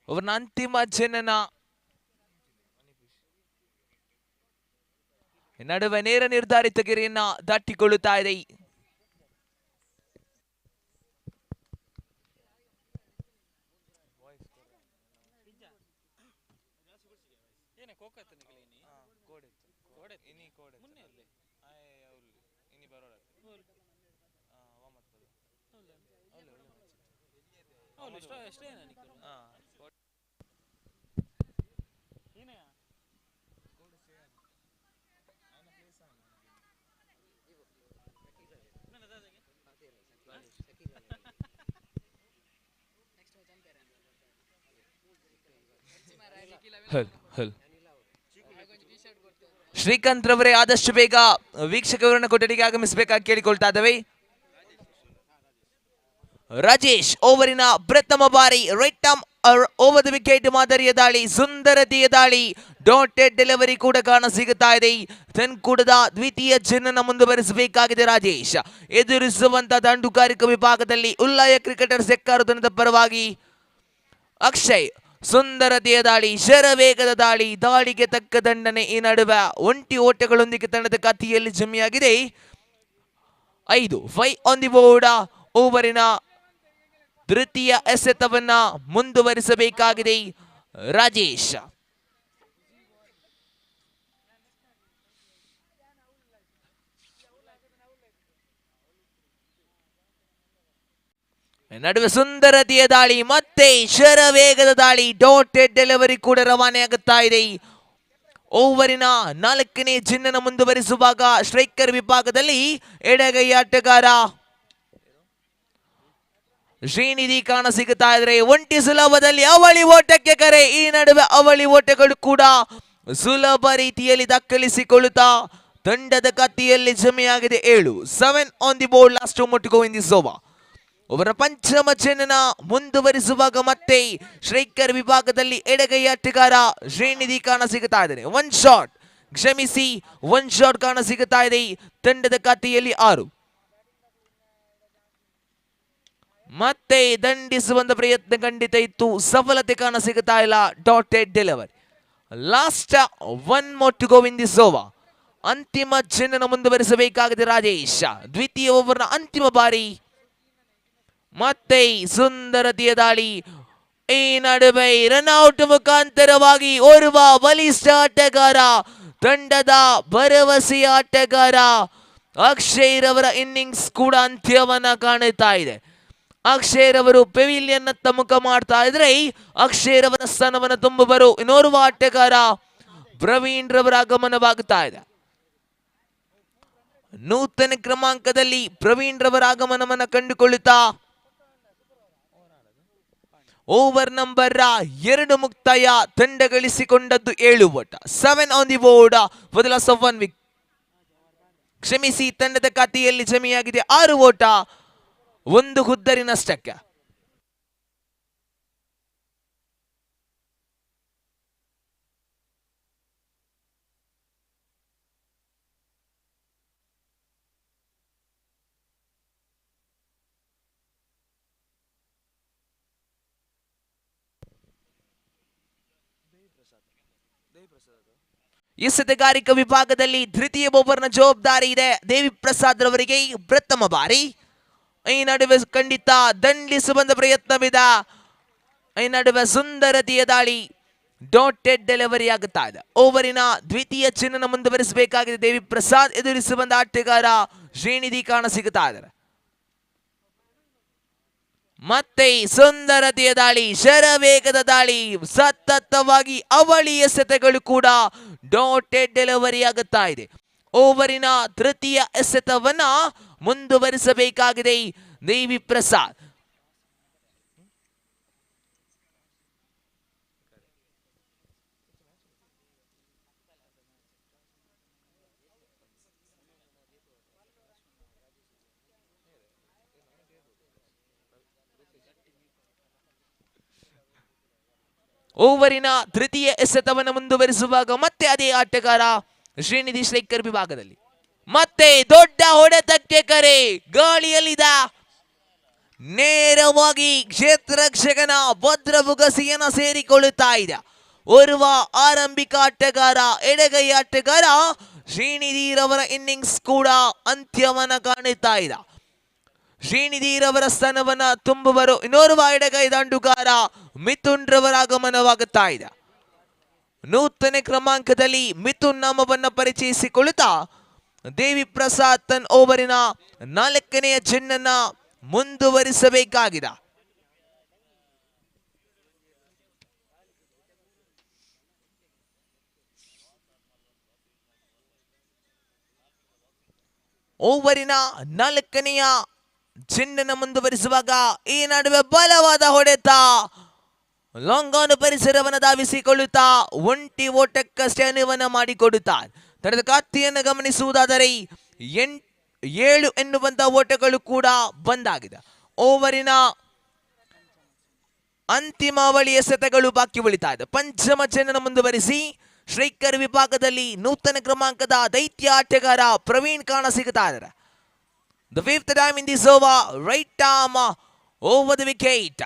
ಅವನ ಅಂತಿಮ ಜನನ ನಡುವೆ ನೇರ ನಿರ್ಧಾರಿತ ಗೆರೆಯನ್ನ ದಾಟಿಕೊಳ್ಳುತ್ತಾ ಇದೆ. ಶ್ರೀಕಾಂತ್ ರವರೇ ಆದಷ್ಟು ಬೇಗ ವೀಕ್ಷಕ ವಿವರಣೆ ಕೊಠಡಿಗೆ ಆಗಮಿಸಬೇಕಾಗಿ ಕೇಳಿಕೊಳ್ತಾ ಇದ್ದೇವೆ. ರಾಜೇಶ್ ಓವರಿನ ಪ್ರಥಮ ಬಾರಿ right arm over the wicket ಮಾದರಿಯ ದಾಳಿ, ಸುಂದರತೆಯ ದಾಳಿ, ಡಾಟೆಡ್ ಡೆಲಿವರಿ ಕೂಡ ಕಾಣಸಿಗುತ್ತಾ ಇದೆ. ತೆನ್ಕೂಡದ ದ್ವಿತೀಯ ಚಿನ್ನನ ಮುಂದುವರಿಸಬೇಕಾಗಿದೆ ರಾಜೇಶ್. ಎದುರಿಸುವಂತಹ ದಂಡುಗಾರಿಕೆ ವಿಭಾಗದಲ್ಲಿ ಉಲ್ಲಾಯ ಕ್ರಿಕೆಟರ್ಸ್ ಯೆಕ್ಕಾರು ತಂಡದ ಪರವಾಗಿ ಅಕ್ಷಯ್. ಸುಂದರತೆಯ ದಾಳಿ, ಶರವೇಗದ ದಾಳಿ, ದಾಳಿಗೆ ತಕ್ಕ ದಂಡನೆ. ಈ ನಡುವೆ ಒಂಟಿ ಓಟಗಳೊಂದಿಗೆ ತಂಡದ ಖಾತೆಯಲ್ಲಿ ಜಮೆಯಾಗಿದೆ 5 ಆನ್ ದಿ ಬೋರ್ಡ್. ಓವರಿನ ತೃತೀಯ ಎಸೆತವನ್ನ ಮುಂದುವರಿಸಬೇಕಾಗಿದೆ ರಾಜೇಶ್. ನಡುವೆ ಸುಂದರತೆಯ ದಾಳಿ, ಮತ್ತೆ ಶರವೇಗದ ದಾಳಿ, ಡಾಟೆಡ್ ಡೆಲಿವರಿ ಕೂಡ ರವಾನೆಯಾಗುತ್ತಾ ಇದೆ. ಓವರಿನ 4ನೇ ಚಿನ್ನನ ಮುಂದುವರಿಸುವಾಗ ಸ್ಟ್ರೈಕರ್ ವಿಭಾಗದಲ್ಲಿ ಎಡಗೈ ಆಟಗಾರ ಶ್ರೀನಿಧಿ ಕಾಣಸಿಗುತ್ತಾ ಇದ್ರೆ ಒಂಟಿ ಸುಲಭದಲ್ಲಿ ಅವಳಿ ಓಟಕ್ಕೆ ಕರೆ. ಈ ನಡುವೆ ಅವಳಿ ಓಟಗಳು ಕೂಡ ಸುಲಭ ರೀತಿಯಲ್ಲಿ ದಾಖಲಿಸಿಕೊಳ್ಳುತ್ತಾ ತಂಡದ ಖಾತೆಯಲ್ಲಿ ಜಮೆಯಾಗಿದೆ 7 on the board. Last to go in this over. ಅವರ ಪಂಚಮ ಚಿನ್ನನ ಮುಂದುವರಿಸುವಾಗ ಮತ್ತೆ ಸ್ಟ್ರೈಕರ್ ವಿಭಾಗದಲ್ಲಿ ಎಡಗೈ ಆಟಗಾರ ಶ್ರೀನಿಧಿ ಕಾಣಸಿಗುತ್ತಾ ಇದ್ದಾರೆ. ಒನ್ ಶಾಟ್ ಕಾಣಸಿಗುತ್ತಾ ಇದೆ ತಂಡದ ಖಾತೆಯಲ್ಲಿ 6. ಮತ್ತೆ ದಂಡಿಸುವಂತ ಪ್ರಯತ್ನ ಖಂಡಿತ ಇತ್ತು, ಸಫಲತೆ ಕಾಣಸಿಗುತ್ತಾ ಇಲ್ಲ. Dotted delivery. Last 1 to go in this over. ಅಂತಿಮ ಚಿನ್ನನ ಮುಂದುವರಿಸಬೇಕಾಗಿದೆ ರಾಜೇಶ್. ದ್ವಿತೀಯ ಓವರ್ನ ಅಂತಿಮ ಬಾರಿ. ಮತ್ತೆ ಸುಂದರತೆಯ ದಾಳಿ, ಈ ನಡುವೆ ರನ್ಔಟ್ ಮುಖಾಂತರವಾಗಿ ಓರ್ವ ಬಲಿಷ್ಠ ಆಟಗಾರ, ತಂಡದ ಭರವಸೆಯ ಆಟಗಾರ ಅಕ್ಷಯ್ ರವರ ಇನ್ನಿಂಗ್ಸ್ ಕೂಡ ಅಂತ್ಯವನ್ನ ಕಾಣುತ್ತಾ ಇದೆ. ಅಕ್ಷಯ್ ರವರು ಪೆವಿಲಿಯನ್ ಅತ್ತ ಮುಖ ಮಾಡ್ತಾ ಇದ್ರೆ ಅಕ್ಷಯ್ ರವರ ಸ್ಥಾನವನ್ನು ತುಂಬುವರು ಇನ್ನೋರ್ವ ಆಟಗಾರ ಪ್ರವೀಣ್ ರವರ ಆಗಮನವಾಗುತ್ತಾ ಇದೆ. ನೂತನ ಕ್ರಮಾಂಕದಲ್ಲಿ ಪ್ರವೀಣ್ ರವರ ಆಗಮನವನ್ನು ಕಂಡುಕೊಳ್ಳುತ್ತಾ ಓವರ್ ನಂಬರ್ 2 ಮುಕ್ತಾಯ. ತಂಡ ಗಳಿಸಿಕೊಂಡದ್ದು 7 ಓಟ. 7 on the board for the loss of 1 wicket. ಕ್ಷಮಿಸಿ, ತಂಡದ ಖಾತೆಯಲ್ಲಿ ಜಮೆಯಾಗಿದೆ 6 ಓಟ, 1 ಹುದ್ದರಿ ನಷ್ಟಕ್ಕೆ. ಎಸೆತಗಾರಿಕಾ ವಿಭಾಗದಲ್ಲಿ ತೃತೀಯ ಓವರ್ನ ಜವಾಬ್ದಾರಿ ಇದೆ ದೇವಿ ಪ್ರಸಾದ್ ರವರಿಗೆ. ಪ್ರಥಮ ಬಾರಿ. ಈ ನಡುವೆ ಖಂಡಿತ ದಂಡಿಸುವಂತ ಪ್ರಯತ್ನವಿದೆ. ಈ ನಡುವೆ ಸುಂದರತೆಯ ದಾಳಿ, ಡಾಟೆಡ್ ಡೆಲಿವರಿ ಆಗುತ್ತಾ ಇದೆ. ಓವರಿನ ದ್ವಿತೀಯ ಚಿನ್ನನ ಮುಂದುವರಿಸಬೇಕಾಗಿದೆ ದೇವಿ ಪ್ರಸಾದ್. ಎದುರಿಸುವಂತ ಆಟಗಾರ ಶ್ರೀನಿಧಿ ಕಾಣಸಿಗುತ್ತಾ ಇದ್ದಾರೆ. ಮತ್ತೆ ಸುಂದರತೆಯ ದಾಳಿ, ಶರವೇಗದ ದಾಳಿ, ಸತತವಾಗಿ ಅವಳಿ ಎಸೆತಗಳು ಕೂಡ ಡಾಟೆಡ್ ಡೆಲಿವರಿ ಆಗುತ್ತಾ ಇದೆ. ಓವರಿನ ತೃತೀಯ ಎಸೆತವನ್ನ ಮುಂದುವರಿಸಬೇಕಾಗಿದೆ ದೇವಿ ಪ್ರಸಾದ್. ಓವರಿನ ತೃತೀಯ ಎಸೆತವನ್ನು ಮುಂದುವರಿಸುವಾಗ ಮತ್ತೆ ಅದೇ ಆಟಗಾರ ಶ್ರೀನಿಧಿ ಸ್ಟ್ರೈಕರ್ ವಿಭಾಗದಲ್ಲಿ. ಮತ್ತೆ ದೊಡ್ಡ ಹೊಡೆತಕ್ಕೆ ಕರೆ, ಗಾಳಿಯಲ್ಲಿದ ನೇರವಾಗಿ ಕ್ಷೇತ್ರರಕ್ಷಕನ ಭದ್ರ ಬುಗಸಿಯನ್ನು ಸೇರಿಕೊಳ್ಳುತ್ತಾ ಇದೆ. ಓರ್ವ ಆರಂಭಿಕ ಆಟಗಾರ, ಎಡಗೈ ಆಟಗಾರ ಶ್ರೀನಿಧಿ ರವರ ಇನ್ನಿಂಗ್ಸ್ ಕೂಡ ಅಂತ್ಯವನ್ನ ಕಾಣುತ್ತಾ ಇದೆ. ಶ್ರೀನಿಧಿ ರವರ ಸ್ಥಾನವನ್ನ ತುಂಬುವರು ಇನ್ನೋರ್ವ ಎಡಗೈ ದಂಡುಗಾರ ಮಿಥುನ್ ರವರ ಆಗಮನವಾಗುತ್ತಾ ಇದೆ. ನೂತನ ಕ್ರಮಾಂಕದಲ್ಲಿ ಮಿಥುನ್ ನಾಮವನ್ನ ಪರಿಚಯಿಸಿಕೊಳ್ಳುತ್ತಾ ದೇವಿ ಪ್ರಸಾದ್ ತನ್ನ ಓವರಿನ 4ನೆಯ ಚೆಂಡನ್ನ ಮುಂದುವರಿಸಬೇಕಾಗಿದೆ. ಓವರಿನ 4ನೆಯ ಚೆಂಡನ್ನ ಮುಂದುವರಿಸುವಾಗ ಈ ನಡುವೆ ಬಲವಾದ ಹೊಡೆತ, ಲಾಂಗ್ ಆನ್ ಪರಿಸರವನ್ನು ಧಾವಿಸಿಕೊಳ್ಳುತ್ತಾ ಒಂಟಿ ಓಟಕ್ಕಷ್ಟೇ ಅನುವನ್ನ ಮಾಡಿಕೊಡುತ್ತಾ ತಂಡದ ಖಾತೆಯನ್ನು ಗಮನಿಸುವುದಾದರೆ 7 ಎನ್ನುವಂತಹ ಓಟಗಳು ಕೂಡ ಬಂದಾಗಿದೆ. ಓವರಿನ ಅಂತಿಮ ಅವಳಿ ಎಸೆತಗಳು ಬಾಕಿ ಉಳಿತಾ ಇದೆ. ಪಂಚಮ ಚೆಂಡನ್ನು ಮುಂದುವರಿಸಿ ಸ್ಟ್ರೈಕರ್ ವಿಭಾಗದಲ್ಲಿ ನೂತನ ಕ್ರಮಾಂಕದ ದೈತ್ಯ ಆಟಗಾರ ಪ್ರವೀಣ್ ಕಾಣಸಿಗುತ್ತಾ ಇದ್ದಾರೆ. The fifth time in this over, right arm over the wicket.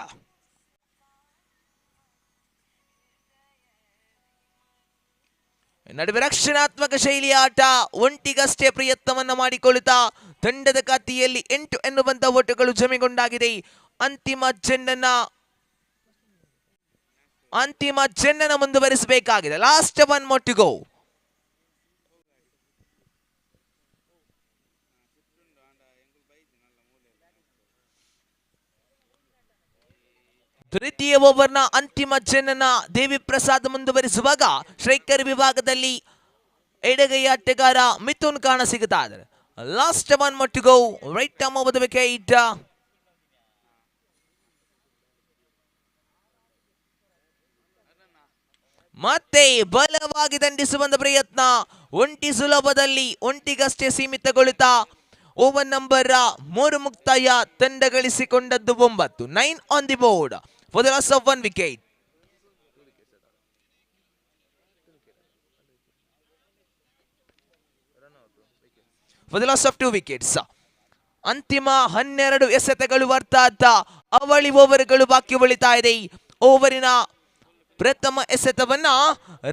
ನಡುವೆ ರಕ್ಷಣಾತ್ಮಕ ಶೈಲಿಯ ಆಟ, ಒಂಟಿಗಷ್ಟೇ ಪ್ರಯತ್ನವನ್ನ ಮಾಡಿಕೊಳ್ಳುತ್ತಾ ತಂಡದ ಖಾತೆಯಲ್ಲಿ 8 ಎನ್ನುವಂತ ಓಟಗಳು ಜಮೆಗೊಂಡಾಗಿದೆ. ಅಂತಿಮ ಚೆಂಡನ್ನು ಮುಂದುವರಿಸಬೇಕಾಗಿದೆ. Last one more to go. ತೃತೀಯ ಓವರ್ನ ಅಂತಿಮ ಚೆಂಡನ್ನ ದೇವಿ ಪ್ರಸಾದ್ ಮುಂದುವರಿಸುವಾಗ ಸ್ಟ್ರೈಕರ್ ವಿಭಾಗದಲ್ಲಿ ಎಡಗೈ ಆಟಗಾರ ಮಿಥುನ್ ಕಾಣಸಿಗುತ್ತಾ ಇದ್ದಾರೆ. Last one more to go, right arm over the wicket. ಮತ್ತೆ ಬಲವಾಗಿ ದಂಡಿಸುವಂತ ಪ್ರಯತ್ನ, ಒಂಟಿ ಸುಲಭದಲ್ಲಿ ಒಂಟಿಗಷ್ಟೇ ಸೀಮಿತಗೊಳ್ಳುತ್ತಾ ಓವರ್ ನಂಬರ್ 3 ಮುಕ್ತಾಯ. ತಂಡ ಗಳಿಸಿಕೊಂಡದ್ದು 9. 9 on the board for the loss of 1 wicket. For the loss of 2 wickets. ಅಂತಿಮ 12 ಎಸೆತಗಳು ಅರ್ಥಾತ್ ಅವಳಿ ಓವರ್ಗಳು ಬಾಕಿ ಉಳಿತಾ ಇದೆ. ಓವರಿನ ಪ್ರಥಮ ಎಸೆತವನ್ನ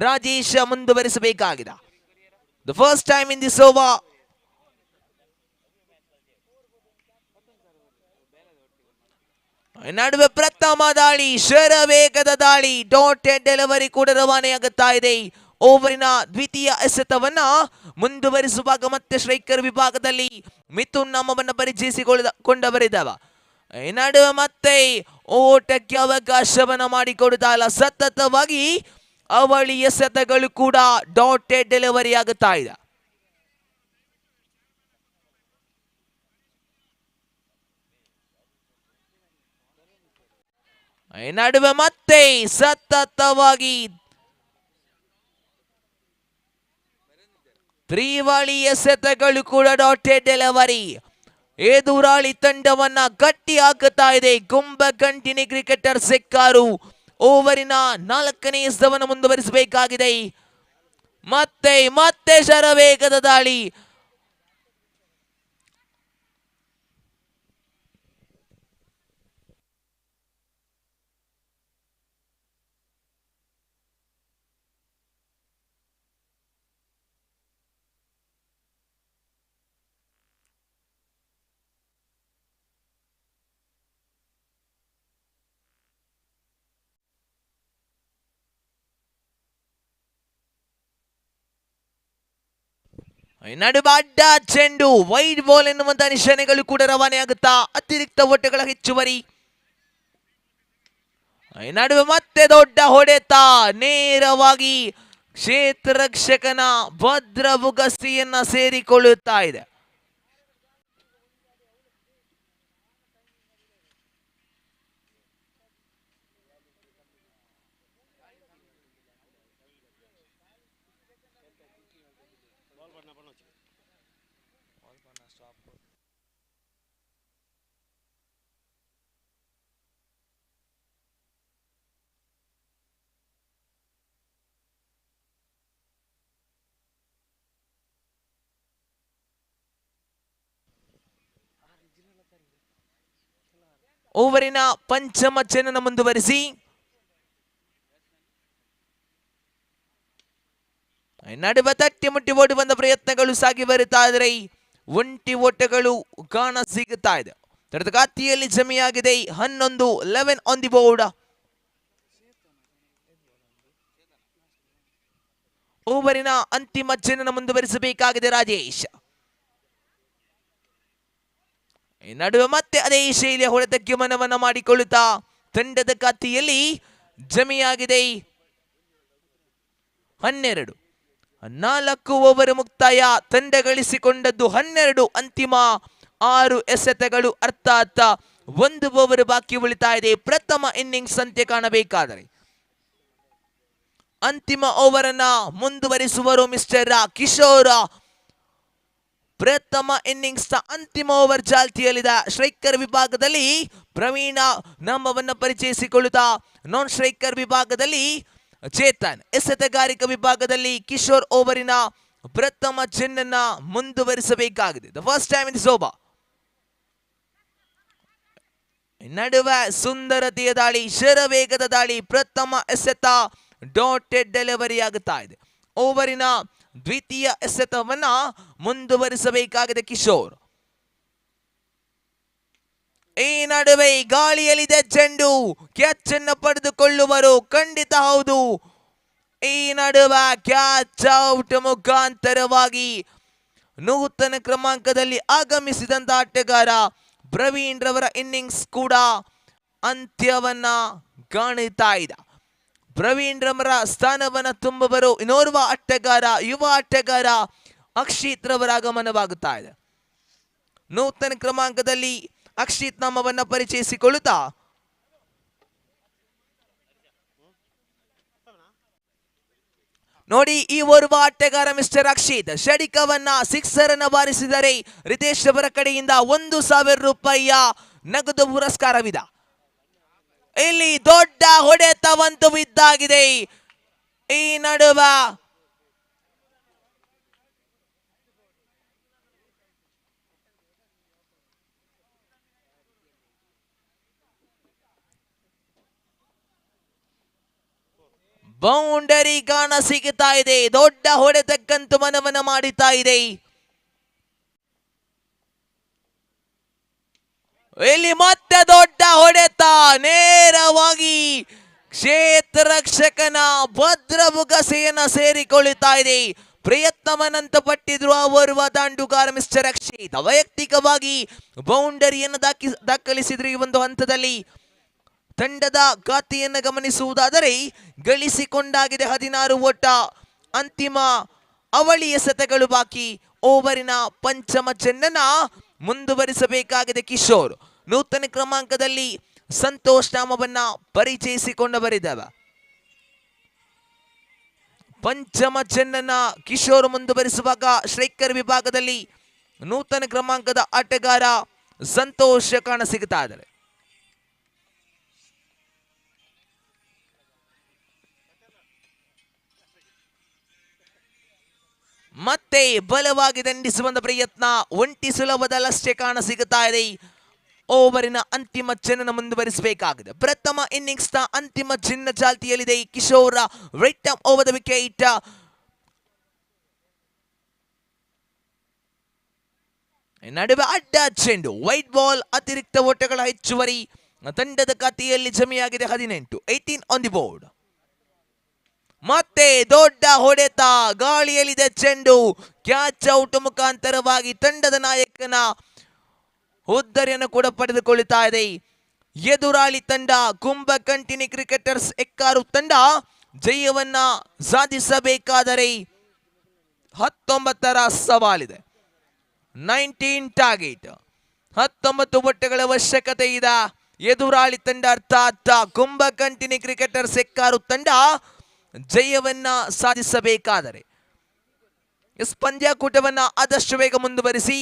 Rajesh ಮುಂದುವರಿಸಬೇಕಾಗಿದೆ. The first time in this over. ನಡುವೆ ಪ್ರಥಮ ದಾಳಿ, ಶರವೇಗದ ದಾಳಿ, ಡಾಟೆಡ್ ಡೆಲಿವರಿ ಕೂಡ ರವಾನೆಯಾಗುತ್ತಾ ಇದೆ. ಓವರಿನ ದ್ವಿತೀಯ ಎಸೆತವನ್ನ ಮುಂದುವರಿಸುವಾಗ ಮತ್ತೆ ಸ್ಟ್ರೈಕರ್ ವಿಭಾಗದಲ್ಲಿ ಮಿಥುನ್ ನಾಮವನ್ನು ಪರಿಚಯಿಸಿಕೊಂಡವರಿದ್ದಾವ. ನಡುವೆ ಮತ್ತೆ ಓಟಕ್ಕೆ ಅವಕಾಶವನ್ನ ಮಾಡಿಕೊಡುತ್ತಾ ಇಲ್ಲ. ಸತತವಾಗಿ ಅವಳಿ ಎಸೆತಗಳು ಕೂಡ ಡಾಟೆಡ್ ಡೆಲಿವರಿ ಆಗುತ್ತಾ ಇದೆ. ನಡುವೆ ಮತ್ತೆ ಸತತವಾಗಿ ತ್ರಿವಳಿ ಎಸೆತಗಳು ಕೂಡ ಡಾಟೆಡ್ ಡೆಲಿವರಿ. ಎದುರಾಳಿ ತಂಡವನ್ನ ಗಟ್ಟಿ ಹಾಕುತ್ತಾ ಇದೆ ಕುಂಭಕಂಠಿನಿ ಕ್ರಿಕೆಟರ್ಸ್ ಯೆಕ್ಕಾರು. ಓವರಿನ 4ನೇ ಎಸೆತವನ್ನು ಮುಂದುವರಿಸಬೇಕಾಗಿದೆ. ಮತ್ತೆ ಶರವೇಗದ ದಾಳಿ. ನಡುವೆ ಅಡ್ಡ ಚೆಂಡು, ವೈಡ್ ಬಾಲ್ ಎನ್ನುವಂತಹ ನಿಶಾನೆಗಳು ಕೂಡ ರವಾನೆಯಾಗುತ್ತಾ ಅತಿರಿಕ್ತ ಓಟಗಳ ಹೆಚ್ಚುವರಿ. ನಡುವೆ ಮತ್ತೆ ದೊಡ್ಡ ಹೊಡೆತ, ನೇರವಾಗಿ ಕ್ಷೇತ್ರ ರಕ್ಷಕನ ಭದ್ರ ಬುಗಸ್ತಿಯನ್ನ ಸೇರಿಕೊಳ್ಳುತ್ತಾ ಇದೆ. ಓವರಿನ ಪಂಚಮ ಚೆಂಡನ್ನು ಮುಂದುವರಿಸಿ ನಡುವೆ ತಟ್ಟಿ ಮುಟ್ಟಿ ಓಡಿ ಬಂದ ಪ್ರಯತ್ನಗಳು ಸಾಗಿ ಬರುತ್ತಾ ಇದ್ರೆ ಒಂಟಿ ಓಟಗಳು ಕಾಣ ಸಿಗುತ್ತಾ ಇದೆ. ತರದ ಖಾತೆಯಲ್ಲಿ ಜಮೆಯಾಗಿದೆ 11. 11 ಆನ್ ದಿ ಬೋರ್ಡ್. ಓವರಿನ ಅಂತಿಮ ಚೆಂಡನ್ನು ಮುಂದುವರಿಸಬೇಕಾಗಿದೆ ರಾಜೇಶ್. ನಡುವೆ ಮತ್ತೆ ಅದೇ ಶೈಲಿಯ ಹೊಡೆತಕ್ಕೆ ಮನವನ್ನ ಮಾಡಿಕೊಳ್ಳುತ್ತಾ ತಂಡದ ಖಾತೆಯಲ್ಲಿ ಜಮೆಯಾಗಿದೆ 12. 4 ಓವರ್ ಮುಕ್ತಾಯ. ತಂಡ ಗಳಿಸಿಕೊಂಡದ್ದು 12. ಅಂತಿಮ 6 ಎಸೆತಗಳು ಅರ್ಥಾತ್ 1 ಓವರ್ ಬಾಕಿ ಉಳಿತಾ ಇದೆ. ಪ್ರಥಮ ಇನ್ನಿಂಗ್ಸ್ ಅಂತ್ಯ ಕಾಣಬೇಕಾದರೆ ಅಂತಿಮ ಓವರ್ ಅನ್ನ ಮುಂದುವರಿಸುವರು ಮಿಸ್ಟರ್ ಕಿಶೋರ್. ಪ್ರಥಮ ಇನ್ನಿಂಗ್ಸ್ ಅಂತಿಮ ಓವರ್ ಚಾಲ್ತಿಯಲ್ಲಿದೆ. ಸ್ಟ್ರೈಕರ್ ವಿಭಾಗದಲ್ಲಿ ಪ್ರವೀಣ ನಾಮವನ್ನ ಪರಿಚಯಿಸಿಕೊಳ್ಳುತ್ತಾ, ನಾನ್ ಸ್ಟ್ರೈಕರ್ ವಿಭಾಗದಲ್ಲಿ ಚೇತನ್, ಎಸೆತಗಾರಿಕಾ ವಿಭಾಗದಲ್ಲಿ ಕಿಶೋರ್ ಓವರಿನ ಪ್ರಥಮ ಚೆನ್ನನ್ನ ಮುಂದುವರಿಸಬೇಕಾಗಿದೆ. The first time in this over. ನಡುವೆ ಸುಂದರತೆಯ ದಾಳಿ, ಶರವೇಗದ ದಾಳಿ, ಪ್ರಥಮ ಎಸೆತ ಡಾಟೆಡ್ ಡೆಲಿವರಿ ಆಗುತ್ತಾ ಇದೆ. ಓವರಿನ ದ್ವಿತೀಯ ಎಸೆತವನ್ನ ಮುಂದುವರಿಸಬೇಕಾಗಿದೆ ಕಿಶೋರ್. ಈ ನಡುವೆ ಗಾಳಿಯಲ್ಲಿದೆ ಚೆಂಡು, ಕ್ಯಾಚ್ ಅನ್ನು ಪಡೆದುಕೊಳ್ಳುವರು, ಖಂಡಿತ ಹೌದು. ಈ ನಡುವೆ ಕ್ಯಾಚ್ ಔಟ್ ಮುಖಾಂತರವಾಗಿ ನೂತನ ಕ್ರಮಾಂಕದಲ್ಲಿ ಆಗಮಿಸಿದಂತ ಆಟಗಾರ ಪ್ರವೀಣ್ ರವರ ಇನ್ನಿಂಗ್ಸ್ ಕೂಡ ಅಂತ್ಯವನ್ನ ಕಾಣುತ್ತಾ ಇದೆ. ಪ್ರವೀಣ್ ರವರ ಸ್ಥಾನವನ್ನ ತುಂಬುವರು ಇನ್ನೋರ್ವ ಆಟಗಾರ, ಯುವ ಆಟಗಾರ ಅಕ್ಷಿತ್ ರವರ ಆಗಮನವಾಗುತ್ತಾ ಇದೆ. ನೂತನ ಕ್ರಮಾಂಕದಲ್ಲಿ ಅಕ್ಷಿತ್ ನಾಮವನ್ನ ಪರಿಚಯಿಸಿಕೊಳ್ಳುತ್ತಾ, ನೋಡಿ ಈ ಓರ್ವ ಆಟಗಾರ ಮಿಸ್ಟರ್ ಅಕ್ಷಿತ್ ಷಡಿಕವನ್ನ ಸಿಕ್ಸರ್ ಅನ್ನ ಬಾರಿಸಿದರೆ ರಿತೇಶ್ ಅವರ ಕಡೆಯಿಂದ 1,000 ರೂಪಾಯಿಯ ನಗದು ಪುರಸ್ಕಾರವಿದೆ. ಇಲ್ಲಿ ದೊಡ್ಡ ಹೊಡೆತವಂತೂ ಬಿದ್ದಾಗಿದೆ. ಈ ನಡುವೆ ಬೌಂಡರಿ ಕಾಣ ಸಿಗುತ್ತಾ ಇದೆ. ದೊಡ್ಡ ಹೊಡೆತಕ್ಕಂತೂ ಮನವನ್ನ ಮಾಡುತ್ತಾ ಇದೆ. ಇಲ್ಲಿ ಮತ್ತೆ ದೊಡ್ಡ ಹೊಡೆತ, ನೇರವಾಗಿ ಕ್ಷೇತ್ರ ರಕ್ಷಕನ ಭದ್ರಬುಗಸೆಯನ್ನ ಸೇರಿಕೊಳ್ಳುತ್ತಾ ಇದೆ. ಪ್ರಯತ್ನವನ್ನಂತ ಪಟ್ಟಿದ್ರು ಓರ್ವ ದಾಂಡುಗಾರ ಮಿಸ್ಟರ್ ಅಕ್ಷಿತ್. ವೈಯಕ್ತಿಕವಾಗಿ ಬೌಂಡರಿಯನ್ನು ದಾಖಲಿಸಿದ್ರು. ಈ ಒಂದು ಹಂತದಲ್ಲಿ ತಂಡದ ಖಾತೆಯನ್ನು ಗಮನಿಸುವುದಾದರೆ ಗಳಿಸಿಕೊಂಡಾಗಿದೆ 16 ಓಟ. ಅಂತಿಮ ಅವಳಿ ಎಸೆತಗಳು ಬಾಕಿ. ಓವರಿನ ಪಂಚಮ ಚೆನ್ನನ್ನ ಮುಂದುವರಿಸಬೇಕಾಗಿದೆ ಕಿಶೋರ್. ನೂತನ ಕ್ರಮಾಂಕದಲ್ಲಿ ಸಂತೋಷ್ ನಾಮವನ್ನ ಪರಿಚಯಿಸಿಕೊಂಡವರಿದ್ದಾವೆ. ಪಂಚಮ ಚೆನ್ನನ್ನ ಕಿಶೋರ್ ಮುಂದುವರಿಸುವಾಗ ಸ್ಟ್ರೈಕರ್ ವಿಭಾಗದಲ್ಲಿ ನೂತನ ಕ್ರಮಾಂಕದ ಆಟಗಾರ ಸಂತೋಷ್ ಕಾಣಸಿಗುತ್ತಾ ಇದ್ದಾರೆ. ಮತ್ತೆ ಬಲವಾಗಿ ದಂಡಿಸುವಂತ ಪ್ರಯತ್ನ, ಒಂಟಿ ಸುಲಭದಲ್ಲಷ್ಟೇ ಕಾಣಸಿಗುತ್ತಾ ಇದೆ. ಓವರಿನ ಅಂತಿಮ ಚೆನ್ನ ಮುಂದುವರಿಸಬೇಕಾಗಿದೆ. ಪ್ರಥಮ ಇನ್ನಿಂಗ್ಸ್ ನ ಅಂತಿಮ ಚಿನ್ನ ಚಾಲ್ತಿಯಲ್ಲಿದೆ. Kishore right over the wicket. ನಡುವೆ ಅಡ್ಡ ಚೆಂಡು, ವೈಟ್ ಬಾಲ್, ಅತಿರಿಕ್ತ ಓಟಗಳ ಹೆಚ್ಚುವರಿ. ತಂಡದ ಖಾತೆಯಲ್ಲಿ ಜಮೆಯಾಗಿದೆ 18 ಆನ್ ದಿ ಬೋರ್ಡ್. ಮತ್ತೆ ದೊಡ್ಡ ಹೊಡೆತ, ಗಾಳಿಯಲ್ಲಿದೆ ಚೆಂಡು, ಕ್ಯಾಚ್ ಔಟ್ ಮುಖಾಂತರವಾಗಿ ತಂಡದ ನಾಯಕನ ಹುದ್ದರಿಯನ್ನು ಕೂಡ ಪಡೆದುಕೊಳ್ಳುತ್ತಾ ಇದೆ. ಎದುರಾಳಿ ತಂಡ ಕುಂಭಕಂಟಿನಿ ಕ್ರಿಕೆಟರ್ಸ್ ಯೆಕ್ಕಾರು ತಂಡ ಜಯವನ್ನ ಸಾಧಿಸಬೇಕಾದರೆ 19ರ ಸವಾಲಿದೆ. 19 ಟಾರ್ಗೆಟ್, 19 ಬಟ್ಟೆಗಳ ಅವಶ್ಯಕತೆ ಇದೆ. ಎದುರಾಳಿ ತಂಡ ಅರ್ಥಾತ್ ಕುಂಭಕಂಟಿನಿ ಕ್ರಿಕೆಟರ್ಸ್ ಯೆಕ್ಕಾರು ತಂಡ ಜಯವನ್ನ ಸಾಧಿಸಬೇಕಾದರೆ ಪಂದ್ಯಾಕೂಟವನ್ನ ಆದಷ್ಟು ಬೇಗ ಮುಂದುವರಿಸಿ.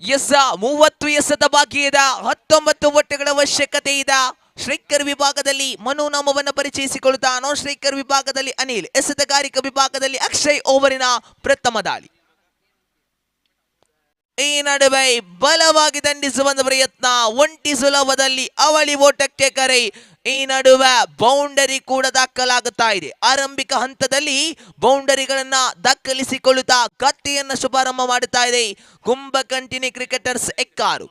ಎಸ್ 30 ಎಸೆತ ಬಾಕಿ ಇದೆ, 19 ಓಟಗಳ ಅವಶ್ಯಕತೆ ಇದೆ. ಸ್ಟ್ರೈಕರ್ ವಿಭಾಗದಲ್ಲಿ ಮನು ನಾಮವನ್ನು ಪರಿಚಯಿಸಿಕೊಳ್ಳುತ್ತಾ ನಾನ್ ಸ್ಟ್ರೈಕರ್ ವಿಭಾಗದಲ್ಲಿ ಅನಿಲ್, ಎಸೆತಗಾರಿಕಾ ವಿಭಾಗದಲ್ಲಿ ಅಕ್ಷಯ್. ಓವರಿನ ಪ್ರಥಮ ದಾಳಿ. ಈ ನಡುವೆ ಬಲವಾಗಿ ದಂಡಿಸುವ ಪ್ರಯತ್ನ, ಒಂಟಿ ಸುಲಭದಲ್ಲಿ ಅವಳಿ ಓಟಕ್ಕೆ ಕರೆ. ಈ ನಡುವೆ ಬೌಂಡರಿ ಕೂಡ ದಾಖಲಾಗುತ್ತಾ ಇದೆ. ಆರಂಭಿಕ ಹಂತದಲ್ಲಿ ಬೌಂಡರಿಗಳನ್ನ ದಾಖಲಿಸಿಕೊಳ್ಳುತ್ತಾ ಕತ್ತೆಯನ್ನ ಶುಭಾರಂಭ ಮಾಡುತ್ತಾ ಇದೆ ಕುಂಭಕಂಠಿನಿ ಕ್ರಿಕೆಟರ್ಸ್ ಎಕ್ಕಾರು.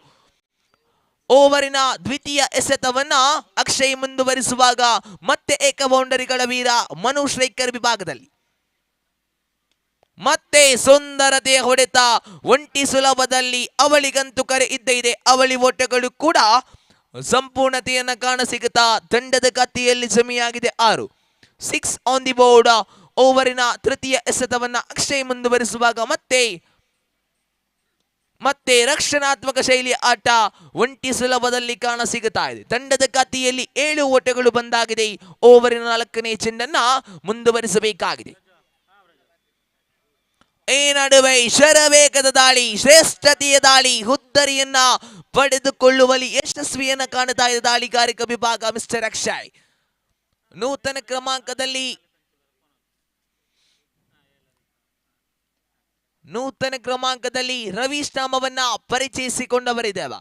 ಓವರಿನ ದ್ವಿತೀಯ ಎಸೆತವನ್ನ ಅಕ್ಷಯ್ ಮುಂದುವರಿಸುವಾಗ ಮತ್ತೆ ಏಕ ಬೌಂಡರಿಗಳ ವೀರ ಮನು ಸ್ಟ್ರೈಕರ್ ವಿಭಾಗದಲ್ಲಿ. ಮತ್ತೆ ಸುಂದರತೆಯ ಹೊಡೆತ, ಒಂಟಿ ಸುಲಭದಲ್ಲಿ ಅವಳಿಗಂತೂ ಕರೆ ಇದ್ದೇ ಇದೆ. ಅವಳಿ ಓಟಗಳು ಕೂಡ ಸಂಪೂರ್ಣತೆಯನ್ನ ಕಾಣಸಿಗುತ್ತಾ ತಂಡದ ಕತ್ತಿಯಲ್ಲಿ ಜಮೆಯಾಗಿದೆ 6. 6 ಆನ್ ದಿ ಬೋರ್ಡ್. ಓವರಿನ ತೃತೀಯ ಎಸೆತವನ್ನ ಅಕ್ಷಯ್ ಮುಂದುವರಿಸುವಾಗ ಮತ್ತೆ ರಕ್ಷಣಾತ್ಮಕ ಶೈಲಿಯ ಆಟ ಒಂಟಿ ಸುಲಭದಲ್ಲಿ ಕಾಣಸಿಗುತ್ತಾ ಇದೆ. ತಂಡದ ಕತ್ತಿಯಲ್ಲಿ 7 ಓಟಗಳು ಬಂದಾಗಿದೆ. ಓವರಿನ 4ನೇ ಚೆಂಡನ್ನ ಮುಂದುವರಿಸಬೇಕಾಗಿದೆ. ಈ ನಡುವೆ ಶರವೇಗದ ದಾಳಿ, ಶ್ರೇಷ್ಠತೆಯ ದಾಳಿ, ಹುದ್ದರಿಯನ್ನ ಪಡೆದುಕೊಳ್ಳುವಲ್ಲಿ ಯಶಸ್ವಿಯನ್ನ ಕಾಣುತ್ತಾ ಇದೆ ದಾಳಿಗಾರಿಕಾ ವಿಭಾಗ ಮಿಸ್ಟರ್ ಅಕ್ಷಯ್. ನೂತನ ಕ್ರಮಾಂಕದಲ್ಲಿ ರವೀಶ್ ನಾಮವನ್ನ ಪರಿಚಯಿಸಿಕೊಂಡವರಿದ್ದೇವೆ.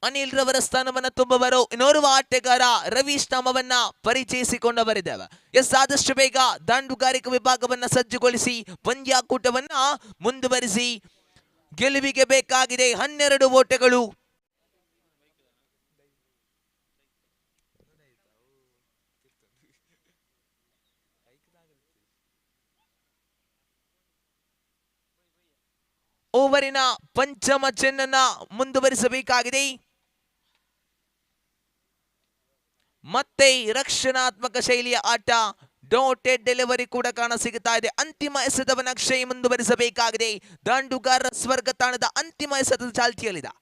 ಅನಿಲ್ ರವರ ಸ್ಥಾನವನ್ನ ತುಂಬುವರು ಇನ್ನೋರ್ವ ಆಟಗಾರ ರವೀಶ್ ನಾಮವನ್ನ ಪರಿಚಯಿಸಿಕೊಂಡವರಿದ್ದೇವೆ. ಆದಷ್ಟು ಬೇಗ ದಾಂಡುಗಾರಿಕಾ ವಿಭಾಗವನ್ನ ಸಜ್ಜುಗೊಳಿಸಿ ಪಂದ್ಯಾಕೂಟವನ್ನ ಮುಂದುವರಿಸಿ. ಗೆಲುವಿಗೆ ಬೇಕಾಗಿದೆ 12 ಓಟಗಳು. ಓವರಿನ ಪಂಚಮ ಚೆನ್ನನ್ನ ಮುಂದುವರಿಸಬೇಕಾಗಿದೆ. ಮತ್ತೆ ರಕ್ಷಣಾತ್ಮಕ ಶೈಲಿಯ ಆಟ, ಡಾಟೆಡ್ ಡೆಲಿವರಿ ಕೂಡ ಕಾಣಸಿಗುತ್ತಾ ಇದೆ. ಅಂತಿಮ ಎಸೆತವನ್ನು ಅಕ್ಷಯ್ ಮುಂದುವರಿಸಬೇಕಾಗಿದೆ. ದಾಂಡುಗಾರ ಸ್ವರ್ಗ ತಾಣದ ಅಂತಿಮ ಎಸೆತದ ಚಾಲ್ತಿಯಲ್ಲಿದೆ.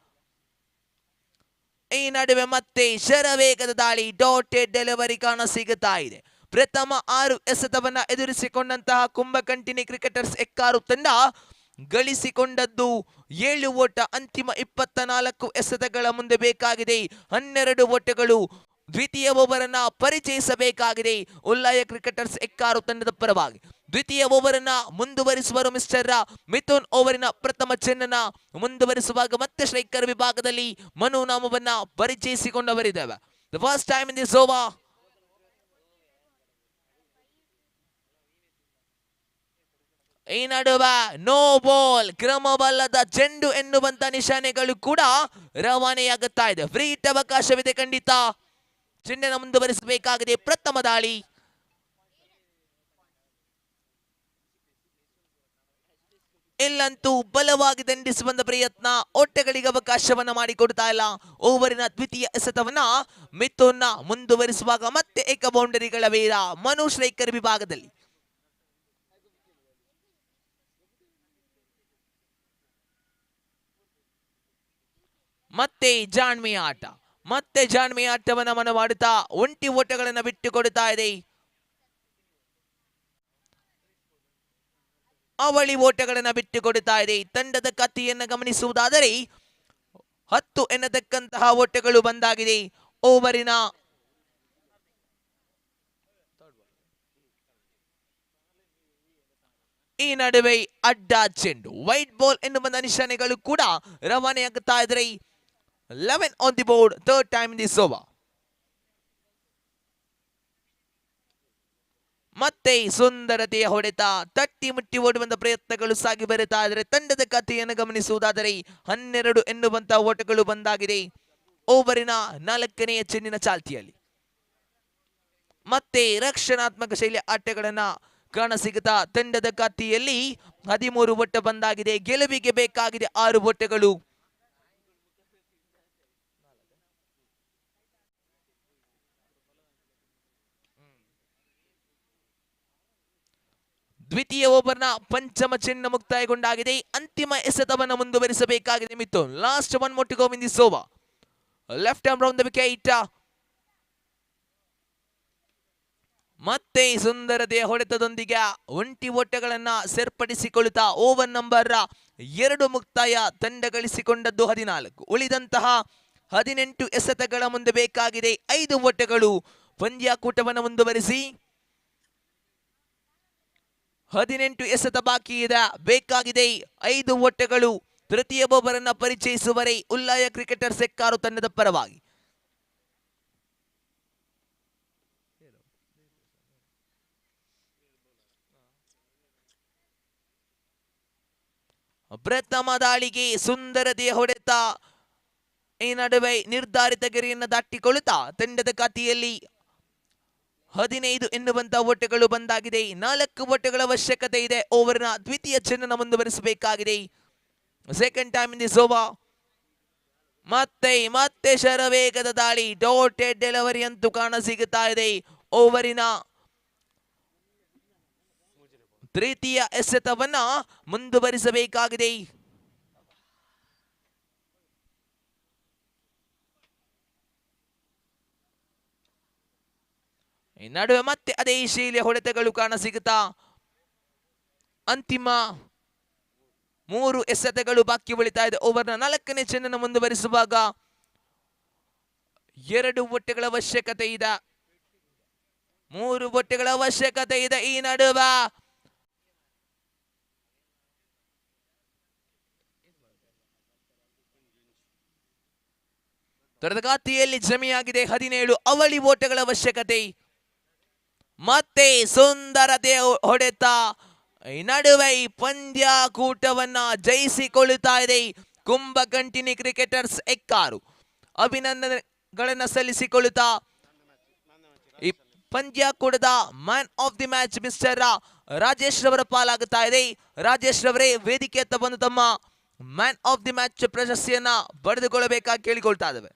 ಈ ನಡುವೆ ಮತ್ತೆ ಶರವೇಗದ ದಾಳಿ, ಡಾಟೆಡ್ ಡೆಲಿವರಿ ಕಾಣಸಿಗುತ್ತಾ ಇದೆ. ಪ್ರಥಮ 6 ಎಸೆತವನ್ನ ಎದುರಿಸಿಕೊಂಡಂತಹ ಕುಂಭಕಂಠಿನಿ ಕ್ರಿಕೆಟರ್ಸ್ ಎಕ್ಕಾರು ತಂಡ ಗಳಿಸಿಕೊಂಡದ್ದು 7 ಓಟ. ಅಂತಿಮ 24 ಎಸೆತಗಳ ಮುಂದೆ ಬೇಕಾಗಿದೆ 12 ಓಟಗಳು. ದ್ವಿತೀಯ ಓವರನ್ನ ಪರಿಚಯಿಸಬೇಕಾಗಿದೆ ಉಲ್ಲಾಯ ಕ್ರಿಕೆಟರ್ಸ್ ಎಕ್ಕಾರು ತಂಡದ ಪರವಾಗಿ. ದ್ವಿತೀಯ ಓವರನ್ನ ಮುಂದುವರಿಸುವರು ಮಿಸ್ಟರ್ ಮಿಥುನ್. ಓವರಿನ ಪ್ರಥಮ ಚೆನ್ನನ್ನ ಮುಂದುವರಿಸುವಾಗ ಮತ್ತೆ ಸ್ಟ್ರೈಕರ್ ವಿಭಾಗದಲ್ಲಿ ಮನು ನಾಮವನ್ನ ಪರಿಚಯಿಸಿಕೊಂಡವರಿದ್ದೇವೆ. The first time in this over. ಈ ನಡುವೆ ನೋ ಬಾಲ್, ಕ್ರಮವಲ್ಲದ ಚೆಂಡು ಎನ್ನುವಂತ ನಿಶಾನೆಗಳು ಕೂಡ ರವಾನೆಯಾಗುತ್ತಾ ಇದೆ. ಫ್ರೀ ಹಿಟ್ ಅವಕಾಶವಿದೆ ಖಂಡಿತ. ಚೆಂಡನ್ನು ಮುಂದುವರಿಸಬೇಕಾಗಿದೆ. ಪ್ರಥಮ ದಾಳಿ. ಇಲ್ಲಂತೂ ಬಲವಾಗಿ ದಂಡಿಸುವಂತ ಪ್ರಯತ್ನ, ಓಟಗಳಿಗೆ ಅವಕಾಶವನ್ನ ಮಾಡಿಕೊಡ್ತಾ ಇಲ್ಲ. ಓವರಿನ ದ್ವಿತೀಯ ಎಸೆತವನ್ನ ಮಿಥುನ್ ಮುಂದುವರಿಸುವಾಗ ಮತ್ತೆ ಏಕ ಬೌಂಡರಿಗಳ ವೀರ ಮನು ಸ್ಟ್ರೈಕರ್ ವಿಭಾಗದಲ್ಲಿ. ಮತ್ತೆ ಜಾಣ್ಮೆಯ ಆಟವನ್ನ ಮನವಾಡುತ್ತಾ ಒಂಟಿ ಓಟಗಳನ್ನು ಬಿಟ್ಟು ಕೊಡುತ್ತಾ ಇದೆ. ಅವಳಿ ಓಟಗಳನ್ನು ಬಿಟ್ಟು ಕೊಡುತ್ತಾ ಇದೆ. ತಂಡದ ಕತ್ತಿಯನ್ನು ಗಮನಿಸುವುದಾದರೆ 10 ಎನ್ನತಕ್ಕಂತಹ ಓಟಗಳು ಬಂದಾಗಿದೆ. ಓವರಿನ ಈ ನಡುವೆ ಅಡ್ಡ ಚೆಂಡು, ವೈಟ್ ಬಾಲ್ ಎನ್ನುವ ನಿಶಾನೆಗಳು ಕೂಡ ರವಾನೆಯಾಗುತ್ತಾ ಇದ್ರೆ. 11 on the board, third time in this over. ಮತ್ತೆ ಸುಂದರತೆಯ ಹೊಡೆತ, ತಟ್ಟಿ ಮುಟ್ಟಿ ಓಡುವಂತ ಪ್ರಯತ್ನಗಳು ಸಾಗಿ ಬರುತ್ತಾ ಇದ್ರೆ. ತಂಡದ ಕಥೆಯನ್ನು ಗಮನಿಸುವುದಾದರೆ 12 ಎನ್ನುವಂತ ಓಟಗಳು ಬಂದಾಗಿದೆ ಓವರಿನ 4ನೇ ಚೆಂಡಿನ ಚಾಲ್ತಿಯಲ್ಲಿ. ಮತ್ತೆ ರಕ್ಷಣಾತ್ಮಕ ಶೈಲಿಯ ಆಟಗಳನ್ನ ಕಾಣಸಿಗುತ್ತಾ ತಂಡದ ಕತ್ತಿಯಲ್ಲಿ 13 ಓಟ ಬಂದಾಗಿದೆ. ಗೆಲುವಿಗೆ ಬೇಕಾಗಿದೆ 6 ಓಟಗಳು. ದ್ವಿತೀಯ ಓವರ್ನ ಪಂಚಮ ಚೆಂಡು ಮುಕ್ತಾಯಗೊಂಡಾಗಿದೆ. ಅಂತಿಮ ಎಸೆತವನ್ನು ಮುಂದುವರಿಸಬೇಕಾಗಿದೆ Mithun. Last one more to go in this over. Left arm round the wicket. ಮತ್ತೆ ಸುಂದರತೆಯ ಹೊಡೆತದೊಂದಿಗೆ ಒಂಟಿ ಓಟಗಳನ್ನ ಸೇರ್ಪಡಿಸಿಕೊಳ್ಳುತ್ತಾ ಓವರ್ ನಂಬರ್ 2 ಮುಕ್ತಾಯ, ತಂಡ ಗಳಿಸಿಕೊಂಡದ್ದು 14. ಉಳಿದಂತಹ 18 ಎಸೆತಗಳ ಮುಂದೆ ಬೇಕಾಗಿದೆ 5 ಓಟಗಳು ಪಂದ್ಯಾಕೂಟವನ್ನು ಮುಂದುವರಿಸಿ. 18 ಎಸೆತ ಬಾಕಿ ಇದೆ, ಬೇಕಾಗಿದೆ 5 ಓಟಗಳು. ತೃತೀಯ ಓವರನ್ನು ಪರಿಚಯಿಸುವರೆ ಉಲ್ಲಾಯ ಕ್ರಿಕೆಟರ್ಸ್ ಎಕ್ಕಾರು ತಂಡದ ಪರವಾಗಿ. ಪ್ರಥಮ ದಾಳಿಗೆ ಸುಂದರತೆಯ ಹೊಡೆತ. ಈ ನಡುವೆ ನಿರ್ಧಾರಿತ ಗೆರೆಯನ್ನು ದಾಟಿಕೊಳ್ಳುತ್ತಾ ತಂಡದ ಖಾತೆಯಲ್ಲಿ 15 ಎನ್ನುವಂತಹ ಓಟಗಳು ಬಂದಾಗಿದೆ. 4 ಓಟಗಳ ಅವಶ್ಯಕತೆ ಇದೆ. ಓವರ್ನ ದ್ವಿತೀಯ ಚೆಂಡನ್ನು ಮುಂದುವರಿಸಬೇಕಾಗಿದೆ. Second time in this over. ಮತ್ತೆ ಶರವೇಗದ ದಾಳಿ, ಡಾಟೆಡ್ ಡೆಲಿವರಿ ಅಂತೂ ಕಾಣಸಿಗುತ್ತಾ ಇದೆ. ಓವರಿನ ತೃತೀಯ ಎಸೆತವನ್ನ ಮುಂದುವರಿಸಬೇಕಾಗಿದೆ. ಈ ನಡುವೆ ಮತ್ತೆ ಅದೇ ಶೈಲಿಯ ಹೊಡೆತಗಳು ಕಾಣಸಿಗುತ್ತಾ ಅಂತಿಮ 3 ಎಸೆತಗಳು ಬಾಕಿ ಉಳಿತಾ ಇದೆ. ಓವರ್ನ 4ನೇ ಚೆಂಡನ್ನು ಮುಂದುವರಿಸುವಾಗ 2 ಓಟಗಳ ಅವಶ್ಯಕತೆ ಇದೆ. 3 ಓಟಗಳ ಅವಶ್ಯಕತೆ ಇದೆ. ಈ ನಡುವೆ ತರಗತಿಯಲ್ಲಿ ಜಮೆಯಾಗಿದೆ 17 ಅವಳಿ ಓಟಗಳ ಅವಶ್ಯಕತೆ. ಮತ್ತೆ ಸುಂದರತೆ ಹೊಡೆತ. ಈ ನಡುವೆ ಪಂದ್ಯಾಕೂಟವನ್ನ ಜಯಿಸಿಕೊಳ್ಳುತ್ತಾ ಇದೆ ಕುಂಭಕಂಟಿನಿ ಕ್ರಿಕೆಟರ್ಸ್ ಎಕ್ಕಾರು. ಅಭಿನಂದನೆಗಳನ್ನು ಸಲ್ಲಿಸಿಕೊಳ್ಳುತ್ತಾ ಈ ಪಂದ್ಯಾಕೂಟದ man of the match mister Rajesh ರವರ ಪಾಲಾಗುತ್ತಾ ಇದೆ. ರಾಜೇಶ್ ರವರೇ ವೇದಿಕೆ ಹತ್ತ ಬಂದು ತಮ್ಮ ಮ್ಯಾನ್ ಆಫ್ ದಿ ಮ್ಯಾಚ್ ಪ್ರಶಸ್ತಿಯನ್ನ ಪಡೆದುಕೊಳ್ಳಬೇಕಾಗಿ ಕೇಳಿಕೊಳ್ತಾ ಇದ್ದೇವೆ.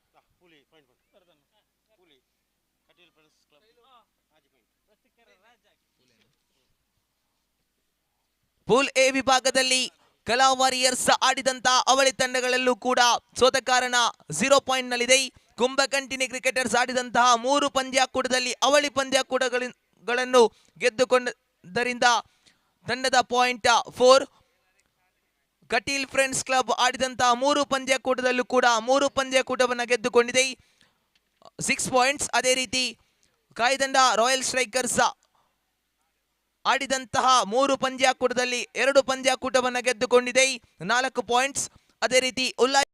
ಪೂಲ್ ಎ ವಿಭಾಗದಲ್ಲಿ ಕಲಾ ವಾರಿಯರ್ಸ್ ಆಡಿದಂತ ಅವಳಿ ತಂಡಗಳಲ್ಲೂ ಕೂಡ ಸೋತ ಕಾರಣ 0 ಪಾಯಿಂಟ್ ನಲ್ಲಿದೆ. ಕುಂಭಕಂಟಿನಿ ಕ್ರಿಕೆಟರ್ಸ್ ಆಡಿದಂತಹ 3 ಪಂದ್ಯಾಕೂಟದಲ್ಲಿ ಅವಳಿ ಪಂದ್ಯಾಕೂಟಗಳನ್ನು ಗೆದ್ದುಕೊಂಡರಿಂದ ತಂಡದ ಪಾಯಿಂಟ್ 4. ಕಟೀಲ್ ಫ್ರೆಂಡ್ಸ್ ಕ್ಲಬ್ ಆಡಿದಂತಹ 3 ಪಂದ್ಯಾಕೂಟದಲ್ಲೂ ಕೂಡ 3 ಪಂದ್ಯಾಕೂಟವನ್ನು ಗೆದ್ದುಕೊಂಡಿದೆ, 6 ಪಾಯಿಂಟ್ಸ್. ಅದೇ ರೀತಿ ಕಾಯ್ದಂಡ ರಾಯಲ್ ಸ್ಟ್ರೈಕರ್ಸ್ ಆಡಿದಂತಹ 3 ಪಂದ್ಯಾಕೂಟದಲ್ಲಿ 2 ಪಂದ್ಯಾಕೂಟವನ್ನು ಗೆದ್ದುಕೊಂಡಿದೆ, 4 ಪಾಯಿಂಟ್ಸ್. ಅದೇ ರೀತಿ ಉಲ್ಲಾಯ